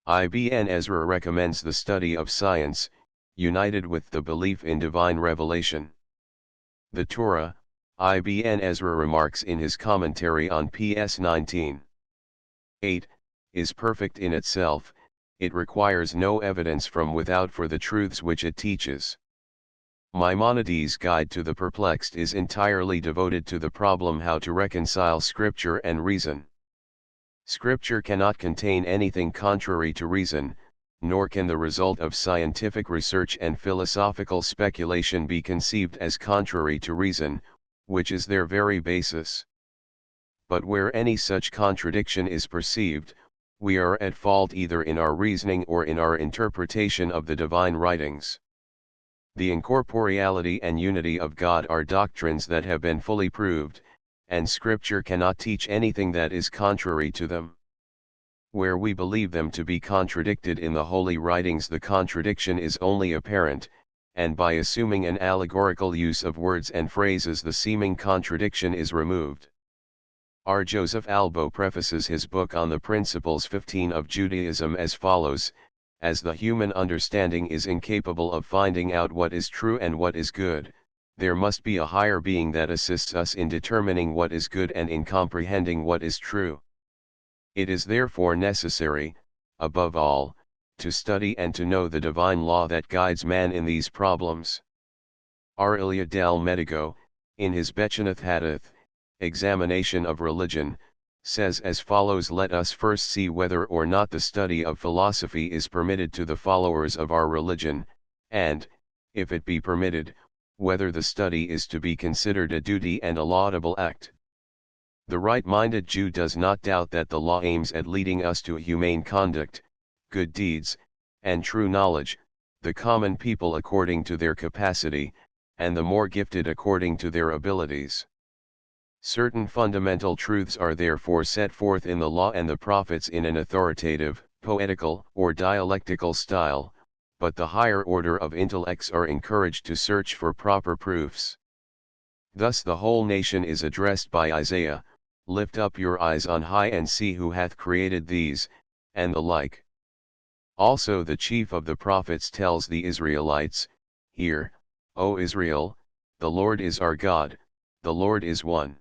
Ibn Ezra recommends the study of science, united with the belief in divine revelation. The Torah, Ibn Ezra remarks in his commentary on PS 19:8, is perfect in itself, it requires no evidence from without for the truths which it teaches. Maimonides' Guide to the Perplexed is entirely devoted to the problem how to reconcile scripture and reason. Scripture cannot contain anything contrary to reason, nor can the result of scientific research and philosophical speculation be conceived as contrary to reason, which is their very basis. But where any such contradiction is perceived, we are at fault either in our reasoning or in our interpretation of the divine writings. The incorporeality and unity of God are doctrines that have been fully proved, and Scripture cannot teach anything that is contrary to them. Where we believe them to be contradicted in the holy writings, the contradiction is only apparent, and by assuming an allegorical use of words and phrases the seeming contradiction is removed. R. Joseph Albo prefaces his book on the Principles 15 of Judaism as follows: as the human understanding is incapable of finding out what is true and what is good, there must be a higher being that assists us in determining what is good and in comprehending what is true. It is therefore necessary, above all, to study and to know the divine law that guides man in these problems. R. Ilya del Medigo, in his Bechaneth Hadith, Examination of Religion, says as follows: let us first see whether or not the study of philosophy is permitted to the followers of our religion, and, if it be permitted, whether the study is to be considered a duty and a laudable act. The right-minded Jew does not doubt that the law aims at leading us to humane conduct, good deeds, and true knowledge, the common people according to their capacity, and the more gifted according to their abilities. Certain fundamental truths are therefore set forth in the law and the prophets in an authoritative, poetical, or dialectical style, but the higher order of intellects are encouraged to search for proper proofs. Thus the whole nation is addressed by Isaiah, "Lift up your eyes on high and see who hath created these," and the like. Also the chief of the prophets tells the Israelites, "Hear, O Israel, the Lord is our God, the Lord is one."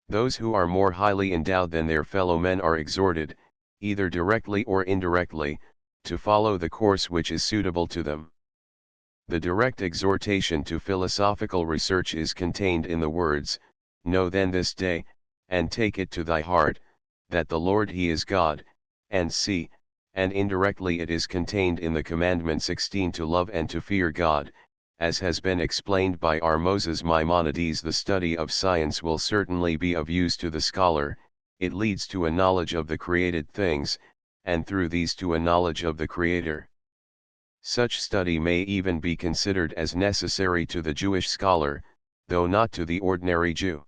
Those who are more highly endowed than their fellow men are exhorted, either directly or indirectly, to follow the course which is suitable to them. The direct exhortation to philosophical research is contained in the words, "Know then this day, and take it to thy heart, that the Lord He is God, and see," and indirectly it is contained in the commandment 16 to love and to fear God. As has been explained by R. Moses Maimonides, the study of science will certainly be of use to the scholar, it leads to a knowledge of the created things, and through these to a knowledge of the Creator. Such study may even be considered as necessary to the Jewish scholar, though not to the ordinary Jew.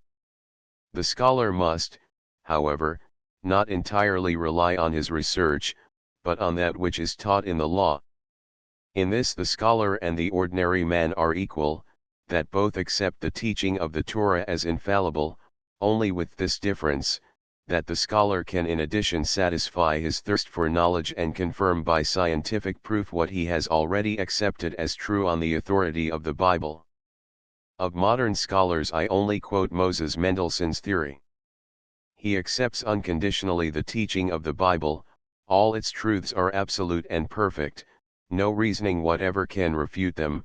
The scholar must, however, not entirely rely on his research, but on that which is taught in the law. In this the scholar and the ordinary man are equal, that both accept the teaching of the Torah as infallible, only with this difference, that the scholar can in addition satisfy his thirst for knowledge and confirm by scientific proof what he has already accepted as true on the authority of the Bible. Of modern scholars I only quote Moses Mendelssohn's theory. He accepts unconditionally the teaching of the Bible, all its truths are absolute and perfect, no reasoning whatever can refute them,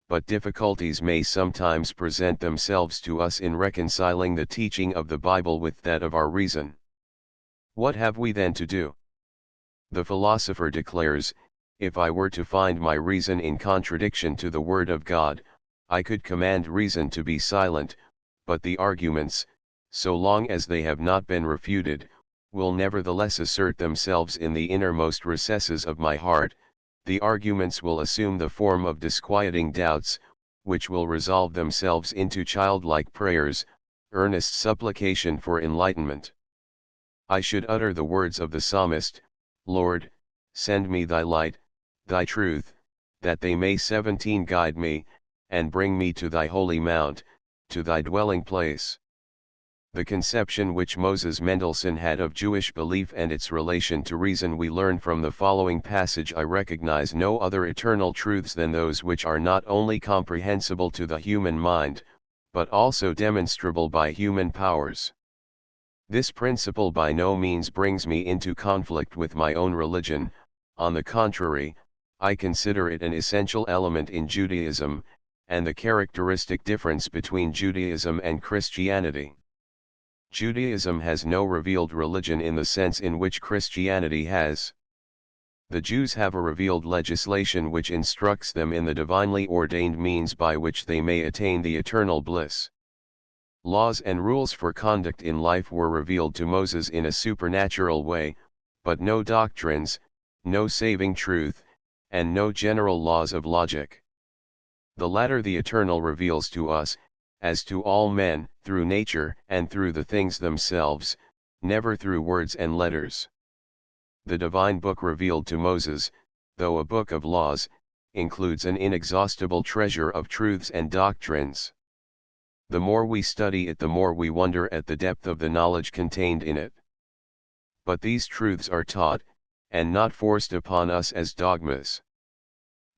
but difficulties may sometimes present themselves to us in reconciling the teaching of the Bible with that of our reason. What have we then to do? The philosopher declares, if I were to find my reason in contradiction to the Word of God, I could command reason to be silent, but the arguments, so long as they have not been refuted, will nevertheless assert themselves in the innermost recesses of my heart. The arguments will assume the form of disquieting doubts, which will resolve themselves into childlike prayers, earnest supplication for enlightenment. I should utter the words of the psalmist, Lord, send me thy light, thy truth, that they may 17 guide me, and bring me to thy holy mount, to thy dwelling place. The conception which Moses Mendelssohn had of Jewish belief and its relation to reason we learn from the following passage. I recognize no other eternal truths than those which are not only comprehensible to the human mind, but also demonstrable by human powers. This principle by no means brings me into conflict with my own religion, on the contrary, I consider it an essential element in Judaism, and the characteristic difference between Judaism and Christianity. Judaism has no revealed religion in the sense in which Christianity has. The Jews have a revealed legislation which instructs them in the divinely ordained means by which they may attain the eternal bliss. Laws and rules for conduct in life were revealed to Moses in a supernatural way, but no doctrines, no saving truth, and no general laws of logic. The latter the Eternal reveals to us, as to all men, through nature and through the things themselves, never through words and letters. The divine book revealed to Moses, though a book of laws, includes an inexhaustible treasure of truths and doctrines. The more we study it, the more we wonder at the depth of the knowledge contained in it. But these truths are taught, and not forced upon us as dogmas.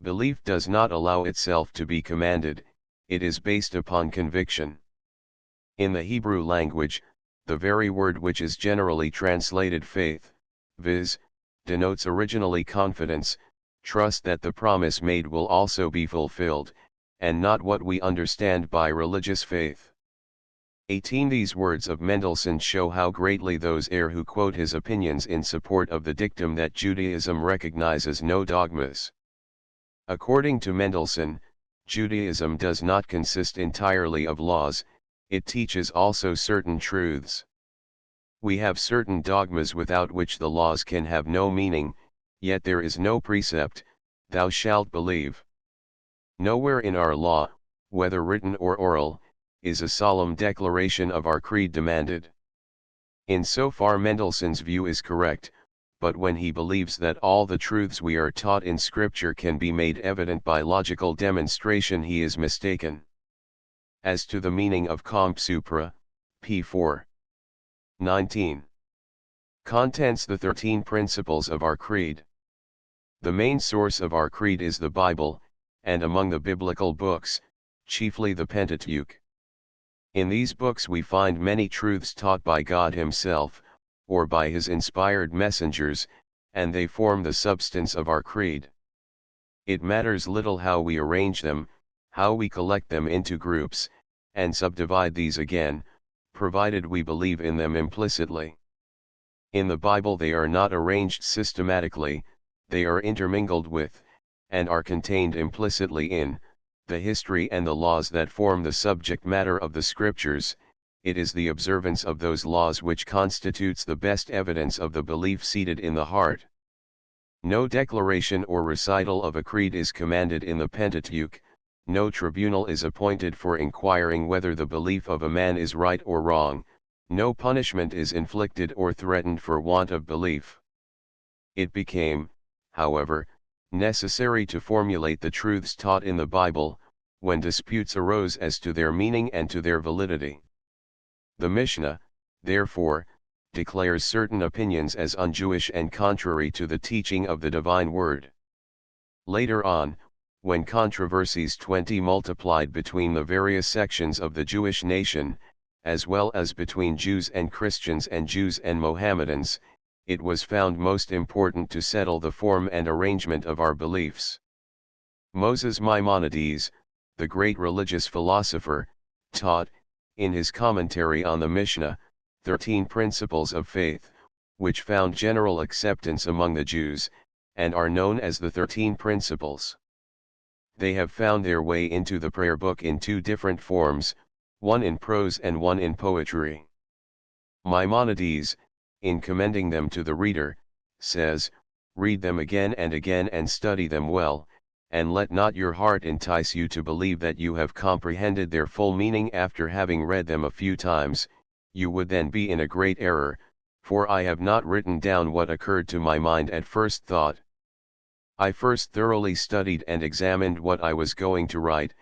Belief does not allow itself to be commanded, it is based upon conviction. In the Hebrew language, the very word which is generally translated faith, viz., denotes originally confidence, trust that the promise made will also be fulfilled, and not what we understand by religious faith. 18. These words of Mendelssohn show how greatly those err who quote his opinions in support of the dictum that Judaism recognizes no dogmas. According to Mendelssohn, Judaism does not consist entirely of laws, it teaches also certain truths. We have certain dogmas without which the laws can have no meaning, yet there is no precept, thou shalt believe. Nowhere in our law, whether written or oral, is a solemn declaration of our creed demanded. In so far Mendelssohn's view is correct, but when he believes that all the truths we are taught in Scripture can be made evident by logical demonstration, he is mistaken. As to the meaning of comp supra, p. 4. 19. Contents: the 13 principles of our creed. The main source of our creed is the Bible, and among the biblical books, chiefly the Pentateuch. In these books we find many truths taught by God Himself, or by His inspired messengers, and they form the substance of our creed. It matters little how we arrange them, how we collect them into groups, and subdivide these again, provided we believe in them implicitly. In the Bible they are not arranged systematically, they are intermingled with, and are contained implicitly in, the history and the laws that form the subject matter of the Scriptures. It is the observance of those laws which constitutes the best evidence of the belief seated in the heart. No declaration or recital of a creed is commanded in the Pentateuch, no tribunal is appointed for inquiring whether the belief of a man is right or wrong, no punishment is inflicted or threatened for want of belief. It became, however, necessary to formulate the truths taught in the Bible, when disputes arose as to their meaning and to their validity. The Mishnah, therefore, declares certain opinions as un-Jewish and contrary to the teaching of the divine word. Later on, when controversies 20 multiplied between the various sections of the Jewish nation, as well as between Jews and Christians and Jews and Mohammedans, it was found most important to settle the form and arrangement of our beliefs. Moses Maimonides, the great religious philosopher, taught, in his commentary on the Mishnah, 13 principles of faith, which found general acceptance among the Jews, and are known as the 13 principles. They have found their way into the prayer book in 2 different forms, one in prose and one in poetry. Maimonides, in commending them to the reader, says, "Read them again and study them well, and let not your heart entice you to believe that you have comprehended their full meaning after having read them a few times, you would then be in a great error, for I have not written down what occurred to my mind at first thought. I first thoroughly studied and examined what I was going to write,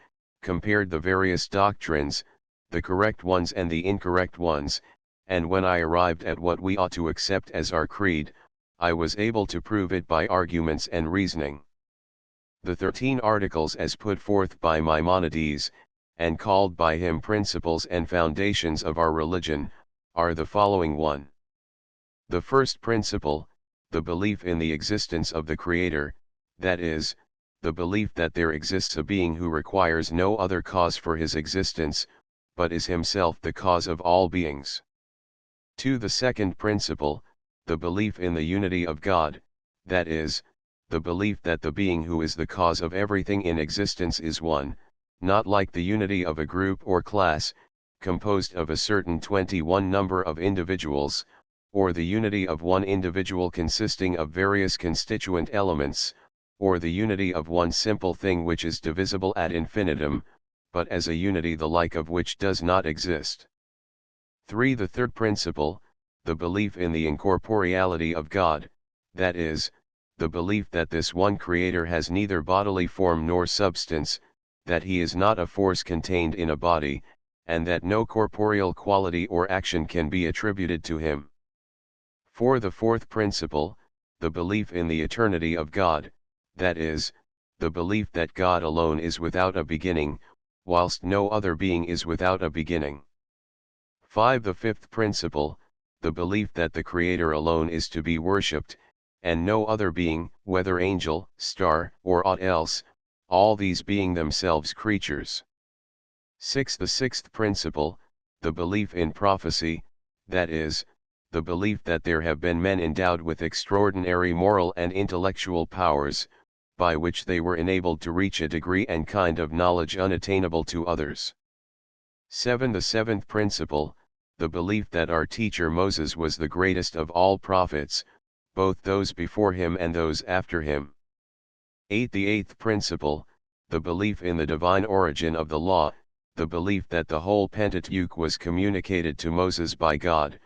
compared the various doctrines, the correct ones and the incorrect ones, and when I arrived at what we ought to accept as our creed, I was able to prove it by arguments and reasoning." The 13 articles as put forth by Maimonides, and called by him principles and foundations of our religion, are the following: 1. The first principle, the belief in the existence of the Creator, that is, the belief that there exists a being who requires no other cause for his existence, but is himself the cause of all beings. 2. The second principle, the belief in the unity of God, that is, the belief that the being who is the cause of everything in existence is one, not like the unity of a group or class, composed of a certain 21 number of individuals, or the unity of one individual consisting of various constituent elements, or the unity of one simple thing which is divisible ad infinitum, but as a unity the like of which does not exist. 3. The third principle, the belief in the incorporeality of God, that is, the belief that this one Creator has neither bodily form nor substance, that he is not a force contained in a body, and that no corporeal quality or action can be attributed to him. 4. The fourth principle, the belief in the eternity of God, that is, the belief that God alone is without a beginning, whilst no other being is without a beginning. 5. The fifth principle, the belief that the Creator alone is to be worshipped, and no other being, whether angel, star, or aught else, all these being themselves creatures. 6. The sixth principle, the belief in prophecy, that is, the belief that there have been men endowed with extraordinary moral and intellectual powers, by which they were enabled to reach a degree and kind of knowledge unattainable to others. 7. The seventh principle, the belief that our teacher Moses was the greatest of all prophets, both those before him and those after him. 8. The eighth principle, the belief in the divine origin of the law, the belief that the whole Pentateuch was communicated to Moses by God,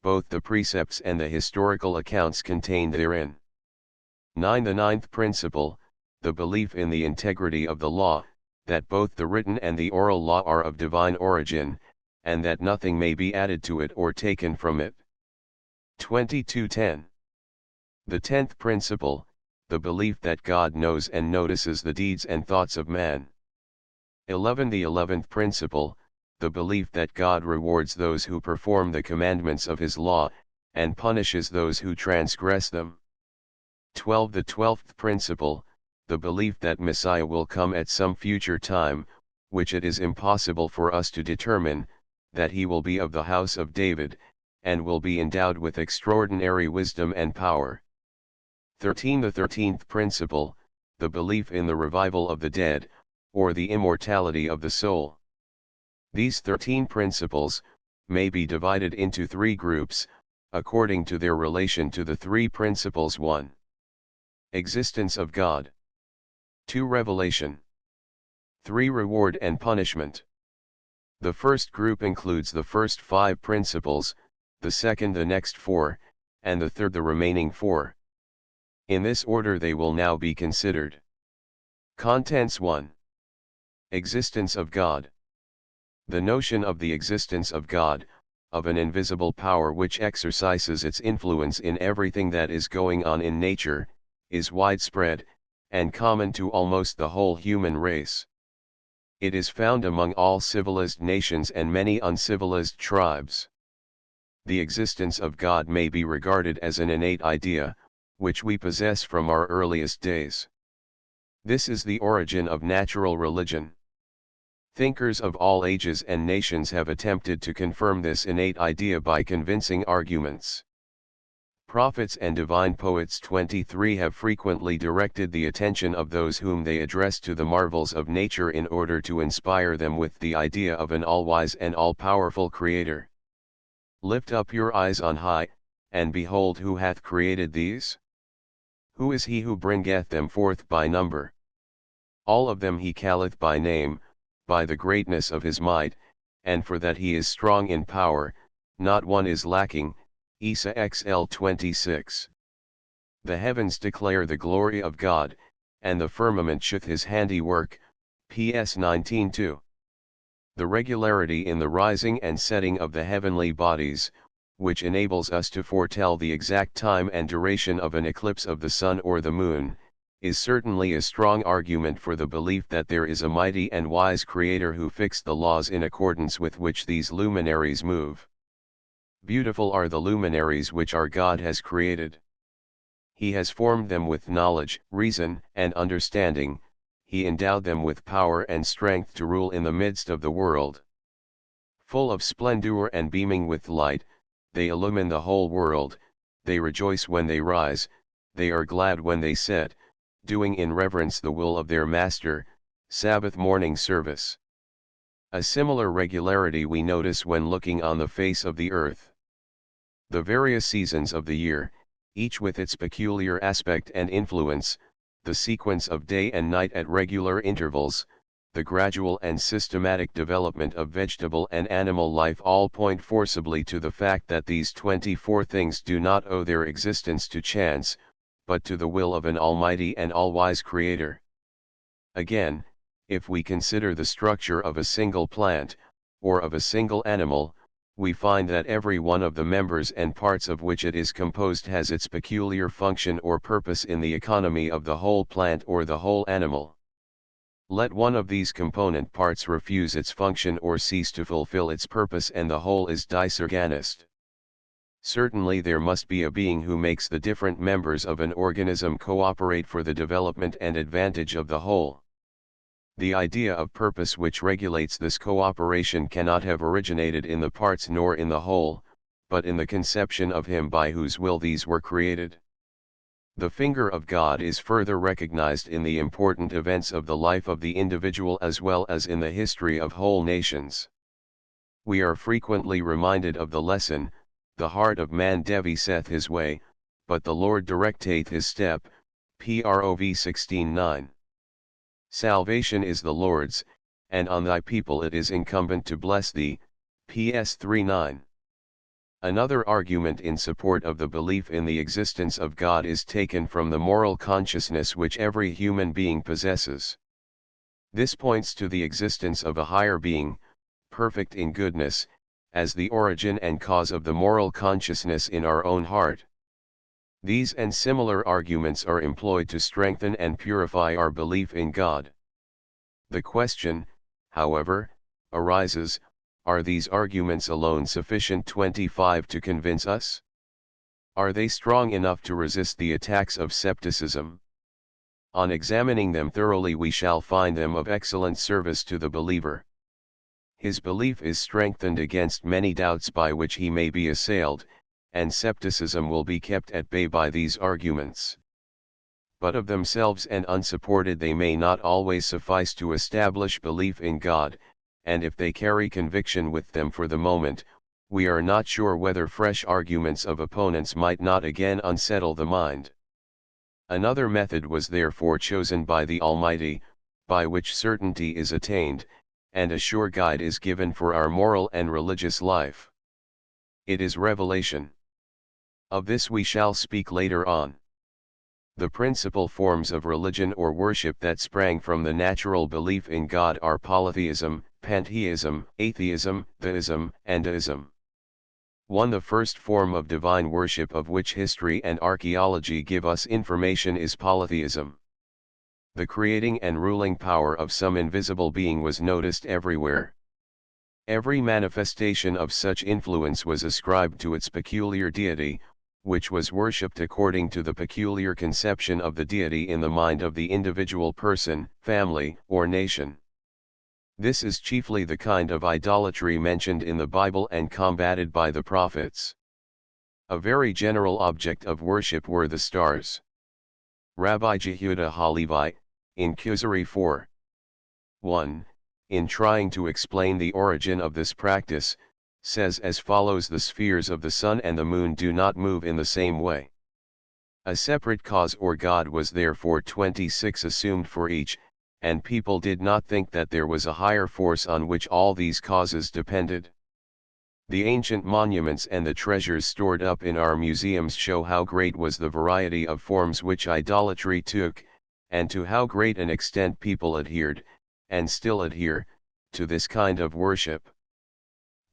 both the precepts and the historical accounts contained therein. 9. The ninth principle, the belief in the integrity of the law, that both the written and the oral law are of divine origin, and that nothing may be added to it or taken from it. 22.10. The 10th principle, the belief that God knows and notices the deeds and thoughts of man. 11. The 11th principle, the belief that God rewards those who perform the commandments of his law, and punishes those who transgress them. 12. The 12th principle, the belief that Messiah will come at some future time, which it is impossible for us to determine, that he will be of the house of David, and will be endowed with extraordinary wisdom and power. 13. The 13th principle, the belief in the revival of the dead, or the immortality of the soul. These 13 principles may be divided into 3 groups, according to their relation to the 3 principles. 1. Existence of God. 2. Revelation. 3. Reward and punishment. The first group includes the first 5 principles, the second the next 4, and the third the remaining 4. In this order they will now be considered. Contents. 1. Existence of God. The notion of the existence of God, of an invisible power which exercises its influence in everything that is going on in nature, is widespread, and common to almost the whole human race. It is found among all civilized nations and many uncivilized tribes. The existence of God may be regarded as an innate idea, which we possess from our earliest days. This is the origin of natural religion. Thinkers of all ages and nations have attempted to confirm this innate idea by convincing arguments. Prophets and divine poets 23 have frequently directed the attention of those whom they address to the marvels of nature in order to inspire them with the idea of an all-wise and all-powerful Creator. Lift up your eyes on high, and behold who hath created these? Who is he who bringeth them forth by number? All of them he calleth by name, by the greatness of his might, and for that he is strong in power, not one is lacking. Isa XL 26. The heavens declare the glory of God, and the firmament sheweth his handiwork. PS 19:2. The regularity in the rising and setting of the heavenly bodies, which enables us to foretell the exact time and duration of an eclipse of the sun or the moon, is certainly a strong argument for the belief that there is a mighty and wise Creator who fixed the laws in accordance with which these luminaries move. Beautiful are the luminaries which our God has created. He has formed them with knowledge, reason, and understanding. He endowed them with power and strength to rule in the midst of the world. Full of splendor and beaming with light, they illumine the whole world. They rejoice when they rise, they are glad when they set, doing in reverence the will of their Master. Sabbath morning service. A similar regularity we notice when looking on the face of the earth. The various seasons of the year, each with its peculiar aspect and influence, the sequence of day and night at regular intervals, the gradual and systematic development of vegetable and animal life all point forcibly to the fact that these 24 things do not owe their existence to chance, but to the will of an almighty and all-wise Creator. Again, if we consider the structure of a single plant, or of a single animal, we find that every one of the members and parts of which it is composed has its peculiar function or purpose in the economy of the whole plant or the whole animal. Let one of these component parts refuse its function or cease to fulfill its purpose and the whole is disorganized. Certainly there must be a being who makes the different members of an organism cooperate for the development and advantage of the whole. The idea of purpose which regulates this cooperation cannot have originated in the parts nor in the whole, but in the conception of him by whose will these were created. The finger of God is further recognized in the important events of the life of the individual as well as in the history of whole nations. We are frequently reminded of the lesson, the heart of man deviseth his way, but the Lord directeth his step. Prov 16:9. Salvation is the Lord's, and on thy people it is incumbent to bless thee. PS 3:9. Another argument in support of the belief in the existence of God is taken from the moral consciousness which every human being possesses. This points to the existence of a higher being, perfect in goodness, as the origin and cause of the moral consciousness in our own heart. These and similar arguments are employed to strengthen and purify our belief in God. The question, however, arises, are these arguments alone sufficient 25 to convince us? Are they strong enough to resist the attacks of skepticism? On examining them thoroughly we shall find them of excellent service to the believer. His belief is strengthened against many doubts by which he may be assailed, and skepticism will be kept at bay by these arguments. But of themselves and unsupported they may not always suffice to establish belief in God, and if they carry conviction with them for the moment, we are not sure whether fresh arguments of opponents might not again unsettle the mind. Another method was therefore chosen by the Almighty, by which certainty is attained, and a sure guide is given for our moral and religious life. It is revelation. Of this we shall speak later on. The principal forms of religion or worship that sprang from the natural belief in God are polytheism, pantheism, atheism, theism, and deism. The first form of divine worship of which history and archaeology give us information is polytheism. the creating and ruling power of some invisible being was noticed everywhere. Every manifestation of such influence was ascribed to its peculiar deity, which was worshipped according to the peculiar conception of the deity in the mind of the individual person, family, or nation. This is chiefly the kind of idolatry mentioned in the Bible and combated by the prophets. A very general object of worship were the stars. Rabbi Jehuda Halevi, in Kuzari 4:1, in trying to explain the origin of this practice, says as follows: the spheres of the sun and the moon do not move in the same way. A separate cause or God was therefore 26 assumed for each, and people did not think that there was a higher force on which all these causes depended. The ancient monuments and the treasures stored up in our museums show how great was the variety of forms which idolatry took, and to how great an extent people adhered, and still adhere, to this kind of worship.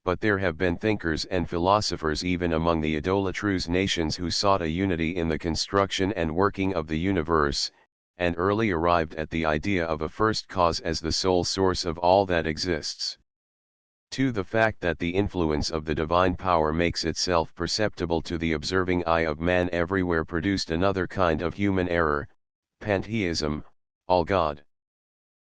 But there have been thinkers and philosophers even among the idolatrous nations who sought a unity in the construction and working of the universe, and early arrived at the idea of a first cause as the sole source of all that exists. 2. The fact that the influence of the divine power makes itself perceptible to the observing eye of man everywhere produced another kind of human error, pantheism, all God.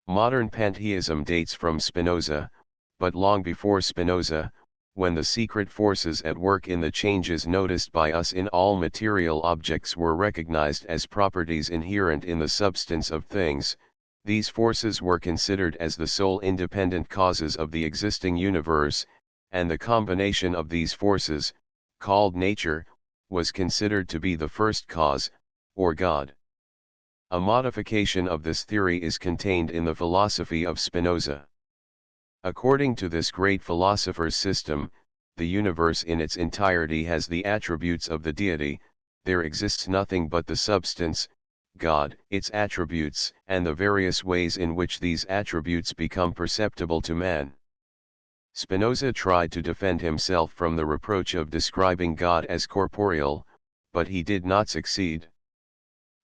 Modern pantheism dates from Spinoza, but long before Spinoza, when the secret forces at work in the changes noticed by us in all material objects were recognized as properties inherent in the substance of things, these forces were considered as the sole independent causes of the existing universe, and the combination of these forces, called nature, was considered to be the first cause, or God. A modification of this theory is contained in the philosophy of Spinoza. According to this great philosopher's system, the universe in its entirety has the attributes of the deity, there exists nothing but the substance, God, its attributes, and the various ways in which these attributes become perceptible to man. Spinoza tried to defend himself from the reproach of describing God as corporeal, but he did not succeed.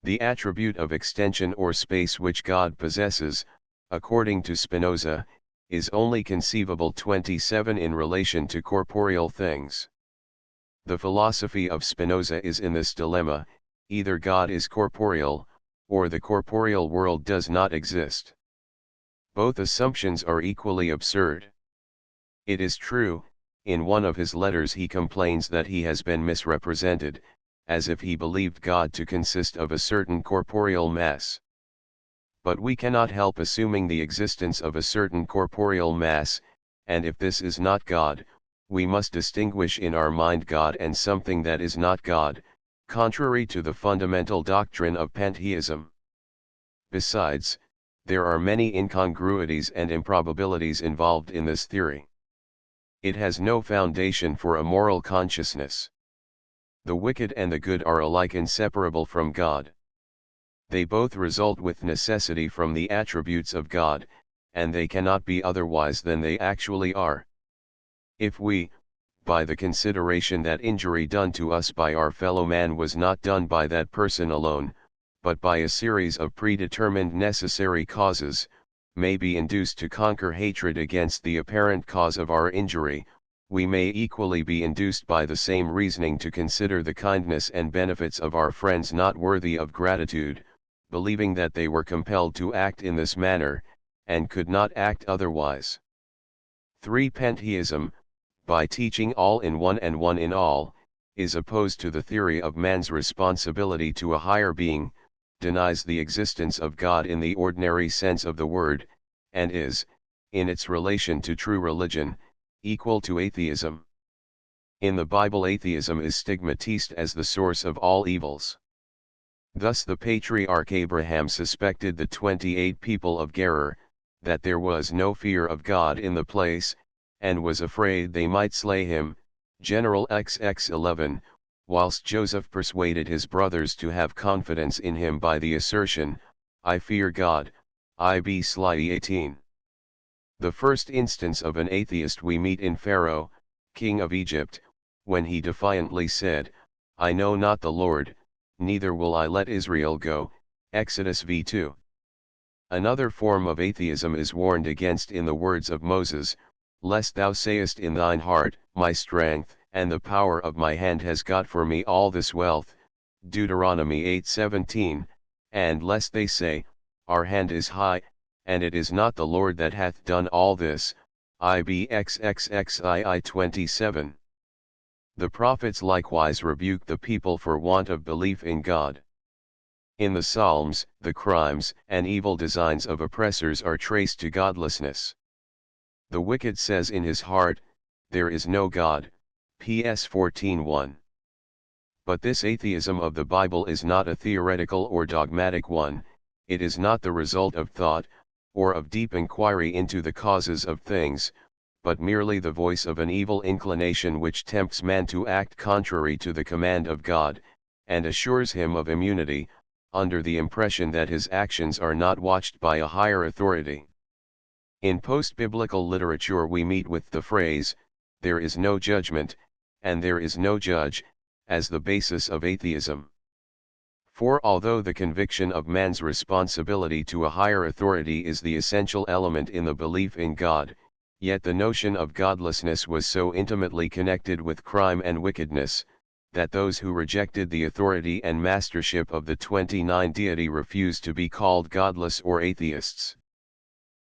The attribute of extension or space which God possesses, according to Spinoza, is only conceivable 27 in relation to corporeal things. The philosophy of Spinoza is in this dilemma: either God is corporeal, or the corporeal world does not exist. Both assumptions are equally absurd. It is true, in one of his letters he complains that he has been misrepresented, as if he believed God to consist of a certain corporeal mass. But we cannot help assuming the existence of a certain corporeal mass, and if this is not God, we must distinguish in our mind God and something that is not God, contrary to the fundamental doctrine of pantheism. Besides, there are many incongruities and improbabilities involved in this theory. It has no foundation for a moral consciousness. The wicked and the good are alike inseparable from God. They both result with necessity from the attributes of God, and they cannot be otherwise than they actually are. If we, by the consideration that injury done to us by our fellow man was not done by that person alone, but by a series of predetermined necessary causes, may be induced to conquer hatred against the apparent cause of our injury, we may equally be induced by the same reasoning to consider the kindness and benefits of our friends not worthy of gratitude, believing that they were compelled to act in this manner, and could not act otherwise. 3. Pantheism, by teaching all in one and one in all, is opposed to the theory of man's responsibility to a higher being, denies the existence of God in the ordinary sense of the word, and is, in its relation to true religion, equal to atheism. In the Bible, atheism is stigmatized as the source of all evils. Thus the patriarch Abraham suspected the 28 people of Gerar, that there was no fear of God in the place, and was afraid they might slay him, General XX 11, whilst Joseph persuaded his brothers to have confidence in him by the assertion, I fear God, IB Sly 18. The first instance of an atheist we meet in Pharaoh, king of Egypt, when he defiantly said, I know not the Lord, neither will I let Israel go, Exodus v. 2. Another form of atheism is warned against in the words of Moses, "Lest thou sayest in thine heart, my strength, and the power of my hand has got for me all this wealth," Deuteronomy 8:17, and lest they say, "Our hand is high, and it is not the Lord that hath done all this," IBXXXII 27. The prophets likewise rebuke the people for want of belief in God. In the Psalms, the crimes and evil designs of oppressors are traced to godlessness. The wicked says in his heart, "There is no God," PS 14:1. But this atheism of the Bible is not a theoretical or dogmatic one, it is not the result of thought, or of deep inquiry into the causes of things, but merely the voice of an evil inclination which tempts man to act contrary to the command of God, and assures him of immunity, under the impression that his actions are not watched by a higher authority. In post-biblical literature we meet with the phrase, "There is no judgment, and there is no judge," as the basis of atheism. For although the conviction of man's responsibility to a higher authority is the essential element in the belief in God, yet the notion of godlessness was so intimately connected with crime and wickedness, that those who rejected the authority and mastership of the 29 deity refused to be called godless or atheists.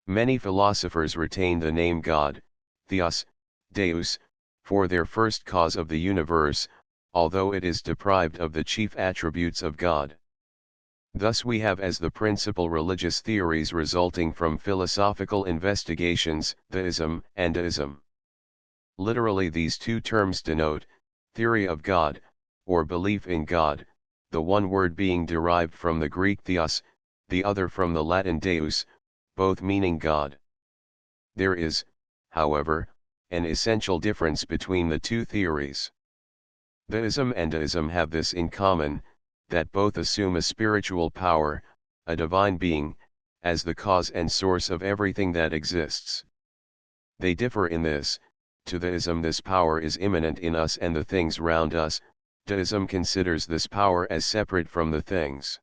Many philosophers retain the name God, Theos, Deus, for their first cause of the universe, although it is deprived of the chief attributes of God. Thus we have as the principal religious theories resulting from philosophical investigations, theism and deism. Literally these two terms denote, theory of God, or belief in God, the one word being derived from the Greek theos, the other from the Latin deus, both meaning God. There is, however, an essential difference between the two theories. Theism and deism have this in common, that both assume a spiritual power, a divine being, as the cause and source of everything that exists. They differ in this: to theism this power is immanent in us and the things round us, deism considers this power as separate from the things.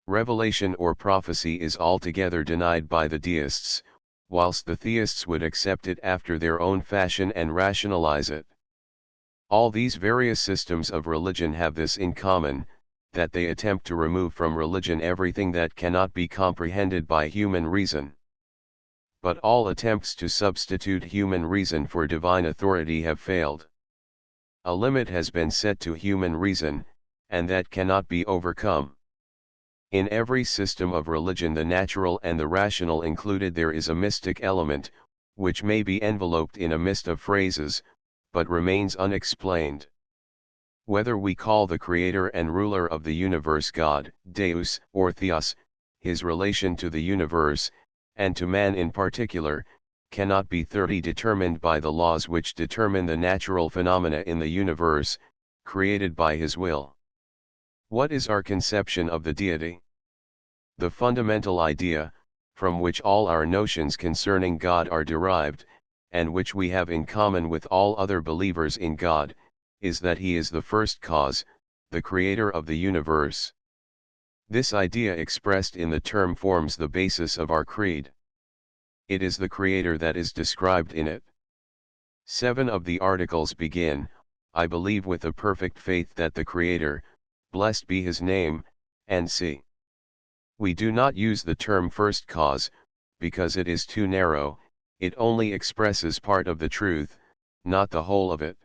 Revelation or prophecy is altogether denied by the deists, whilst the theists would accept it after their own fashion and rationalize it. All these various systems of religion have this in common, that they attempt to remove from religion everything that cannot be comprehended by human reason. But all attempts to substitute human reason for divine authority have failed. A limit has been set to human reason, and that cannot be overcome. In every system of religion, the natural and the rational included, there is a mystic element, which may be enveloped in a mist of phrases, but remains unexplained. Whether we call the creator and ruler of the universe God, Deus, or Theos, his relation to the universe, and to man in particular, cannot be thoroughly determined by the laws which determine the natural phenomena in the universe, created by his will. What is our conception of the deity? The fundamental idea, from which all our notions concerning God are derived, and which we have in common with all other believers in God, is that he is the first cause, the creator of the universe. This idea expressed in the term forms the basis of our creed. It is the creator that is described in it. 7 of the articles begin, "I believe with a perfect faith that the creator, blessed be his name, and c." We do not use the term first cause, because it is too narrow, it only expresses part of the truth, not the whole of it.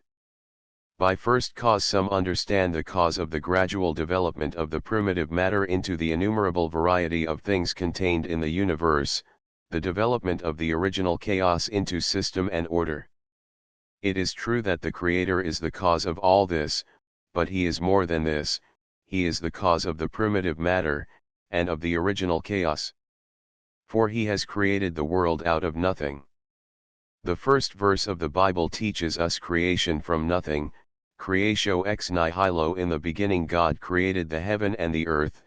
By first cause some understand the cause of the gradual development of the primitive matter into the innumerable variety of things contained in the universe, the development of the original chaos into system and order. It is true that the Creator is the cause of all this, but he is more than this, he is the cause of the primitive matter, and of the original chaos. For he has created the world out of nothing. The first verse of the Bible teaches us creation from nothing, creatio ex nihilo. In the beginning God created the heaven and the earth,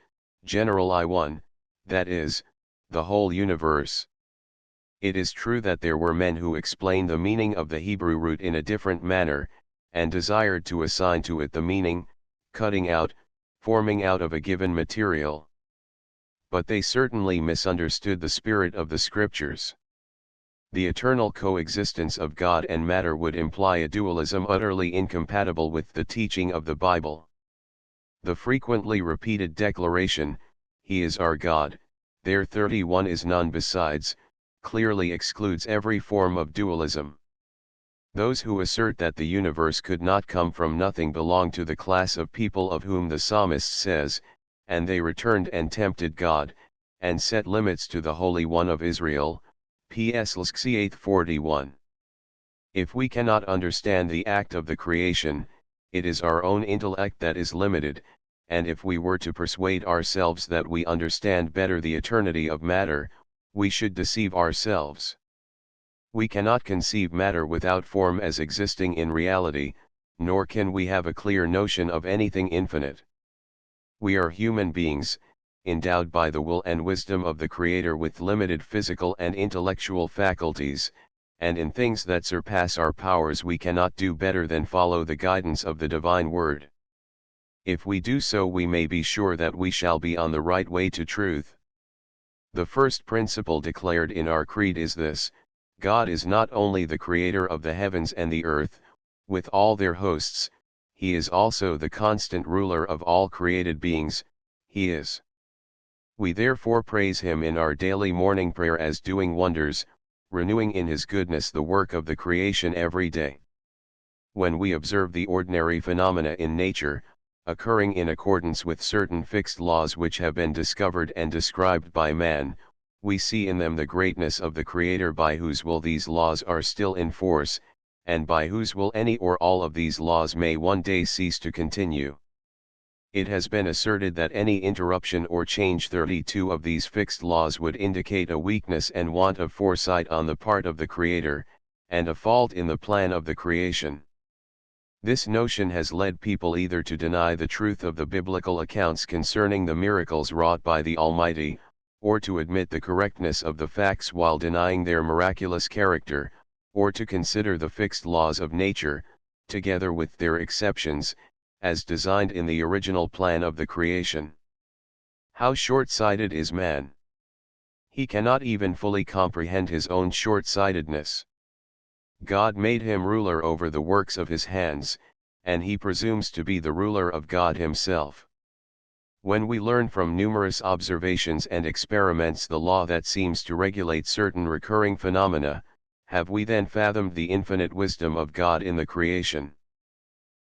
general I1, that is, the whole universe. It is true that there were men who explained the meaning of the Hebrew root in a different manner, and desired to assign to it the meaning, cutting out, forming out of a given material. but they certainly misunderstood the spirit of the scriptures. The eternal coexistence of God and matter would imply a dualism utterly incompatible with the teaching of the Bible. The frequently repeated declaration, "He is our God, there 31 is none besides," clearly excludes every form of dualism. Those who assert that the universe could not come from nothing belong to the class of people of whom the psalmist says, "And they returned and tempted God, and set limits to the Holy One of Israel." Ps. Lxi 8:41. If we cannot understand the act of the creation, it is our own intellect that is limited, and if we were to persuade ourselves that we understand better the eternity of matter, we should deceive ourselves. We cannot conceive matter without form as existing in reality, nor can we have a clear notion of anything infinite. We are human beings, endowed by the will and wisdom of the Creator with limited physical and intellectual faculties, and in things that surpass our powers we cannot do better than follow the guidance of the divine word. If we do so, we may be sure that we shall be on the right way to truth. The first principle declared in our creed is this: God is not only the Creator of the heavens and the earth, with all their hosts, He is also the constant ruler of all created beings. He is. We therefore praise Him in our daily morning prayer as doing wonders, renewing in His goodness the work of the creation every day. When we observe the ordinary phenomena in nature, occurring in accordance with certain fixed laws which have been discovered and described by man, we see in them the greatness of the Creator by whose will these laws are still in force, and by whose will any or all of these laws may one day cease to continue. It has been asserted that any interruption or change 32 of these fixed laws would indicate a weakness and want of foresight on the part of the Creator, and a fault in the plan of the creation. This notion has led people either to deny the truth of the biblical accounts concerning the miracles wrought by the Almighty, or to admit the correctness of the facts while denying their miraculous character, or to consider the fixed laws of nature, together with their exceptions, as designed in the original plan of the creation. How short-sighted is man! He cannot even fully comprehend his own short-sightedness. God made him ruler over the works of his hands, and he presumes to be the ruler of God himself. When we learn from numerous observations and experiments the law that seems to regulate certain recurring phenomena, have we then fathomed the infinite wisdom of God in the creation?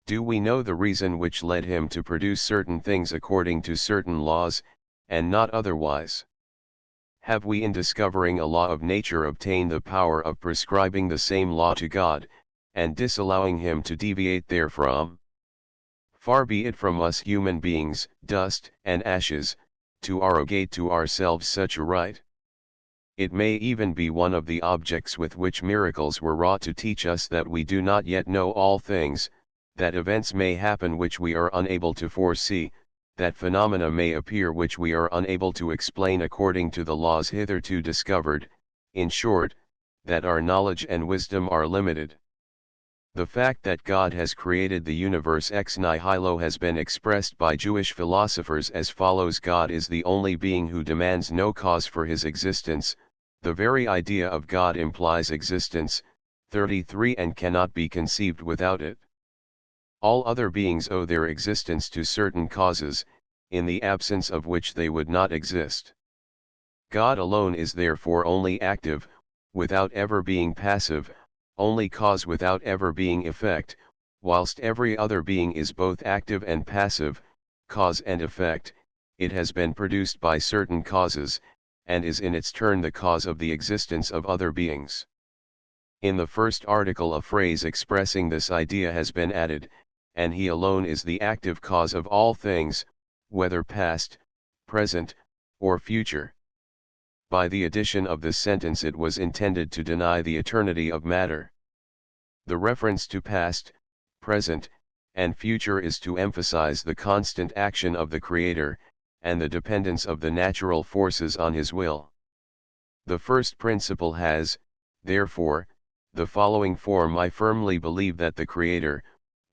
Do we know the reason which led him to produce certain things according to certain laws, and not otherwise? Have we in discovering a law of nature obtained the power of prescribing the same law to God, and disallowing him to deviate therefrom? Far be it from us human beings, dust and ashes, to arrogate to ourselves such a right. It may even be one of the objects with which miracles were wrought to teach us that we do not yet know all things, that events may happen which we are unable to foresee, that phenomena may appear which we are unable to explain according to the laws hitherto discovered, in short, that our knowledge and wisdom are limited. The fact that God has created the universe ex nihilo has been expressed by Jewish philosophers as follows: God is the only being who demands no cause for his existence. The very idea of God implies existence, 33, and cannot be conceived without it. All other beings owe their existence to certain causes, in the absence of which they would not exist. God alone is therefore only active, without ever being passive, only cause without ever being effect, whilst every other being is both active and passive, cause and effect. It has been produced by certain causes, and is in its turn the cause of the existence of other beings. In the first article a phrase expressing this idea has been added, and he alone is the active cause of all things, whether past, present, or future. By the addition of this sentence it was intended to deny the eternity of matter. The reference to past, present, and future is to emphasize the constant action of the Creator, and the dependence of the natural forces on His will. The first principle has, therefore, the following form: I firmly believe that the Creator,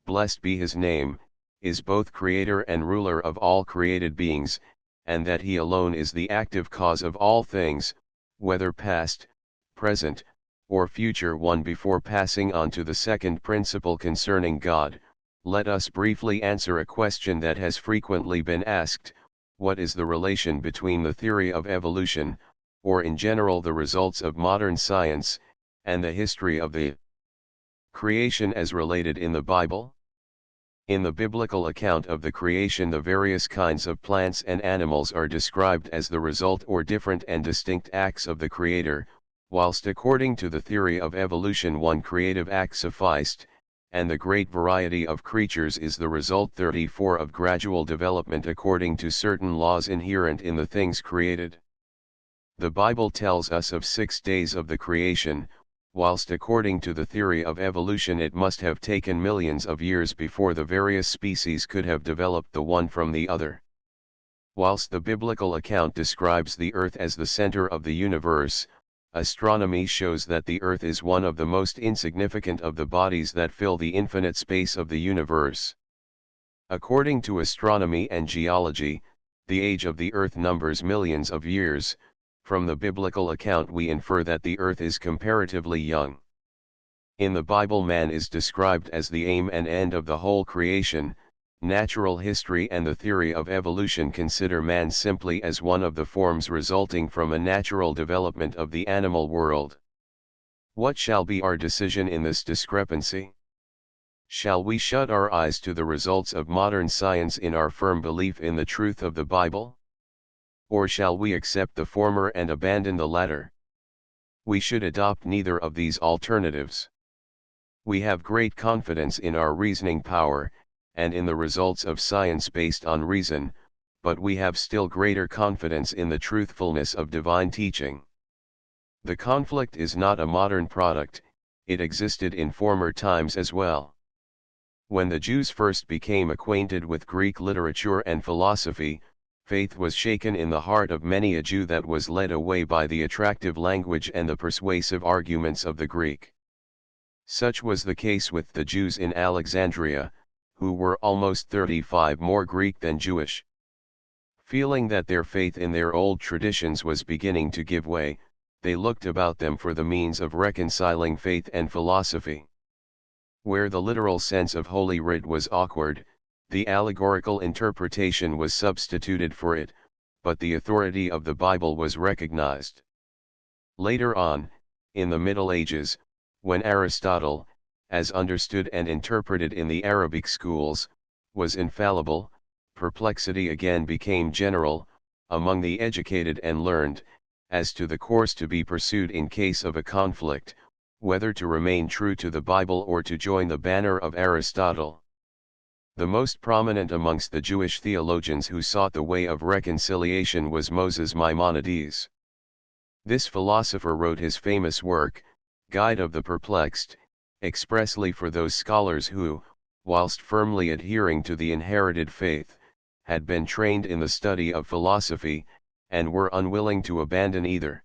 blessed be His name, is both Creator and ruler of all created beings, and that he alone is the active cause of all things, whether past, present, or future. One. Before passing on to the second principle concerning God, let us briefly answer a question that has frequently been asked: what is the relation between the theory of evolution, or in general the results of modern science, and the history of the creation as related in the Bible? In the biblical account of the creation, the various kinds of plants and animals are described as the result or different and distinct acts of the Creator, whilst according to the theory of evolution one creative act sufficed, and the great variety of creatures is the result 34 of gradual development according to certain laws inherent in the things created. The Bible tells us of 6 days of the creation, whilst according to the theory of evolution it must have taken millions of years before the various species could have developed the one from the other. Whilst the biblical account describes the earth as the center of the universe, astronomy shows that the earth is one of the most insignificant of the bodies that fill the infinite space of the universe. According to astronomy and geology, the age of the earth numbers millions of years. From the biblical account we infer that the earth is comparatively young. In the Bible man is described as the aim and end of the whole creation. Natural history and the theory of evolution consider man simply as one of the forms resulting from a natural development of the animal world. What shall be our decision in this discrepancy? Shall we shut our eyes to the results of modern science in our firm belief in the truth of the Bible? Or shall we accept the former and abandon the latter? We should adopt neither of these alternatives. We have great confidence in our reasoning power, and in the results of science based on reason, but we have still greater confidence in the truthfulness of divine teaching. The conflict is not a modern product, it existed in former times as well. When the Jews first became acquainted with Greek literature and philosophy, faith was shaken in the heart of many a Jew that was led away by the attractive language and the persuasive arguments of the Greek. Such was the case with the Jews in Alexandria, who were almost 35 more Greek than Jewish. Feeling that their faith in their old traditions was beginning to give way, they looked about them for the means of reconciling faith and philosophy. Where the literal sense of Holy Writ was awkward, the allegorical interpretation was substituted for it, but the authority of the Bible was recognized. Later on, in the Middle Ages, when Aristotle, as understood and interpreted in the Arabic schools, was infallible, perplexity again became general, among the educated and learned, as to the course to be pursued in case of a conflict, whether to remain true to the Bible or to join the banner of Aristotle. The most prominent amongst the Jewish theologians who sought the way of reconciliation was Moses Maimonides. This philosopher wrote his famous work, Guide of the Perplexed, expressly for those scholars who, whilst firmly adhering to the inherited faith, had been trained in the study of philosophy, and were unwilling to abandon either.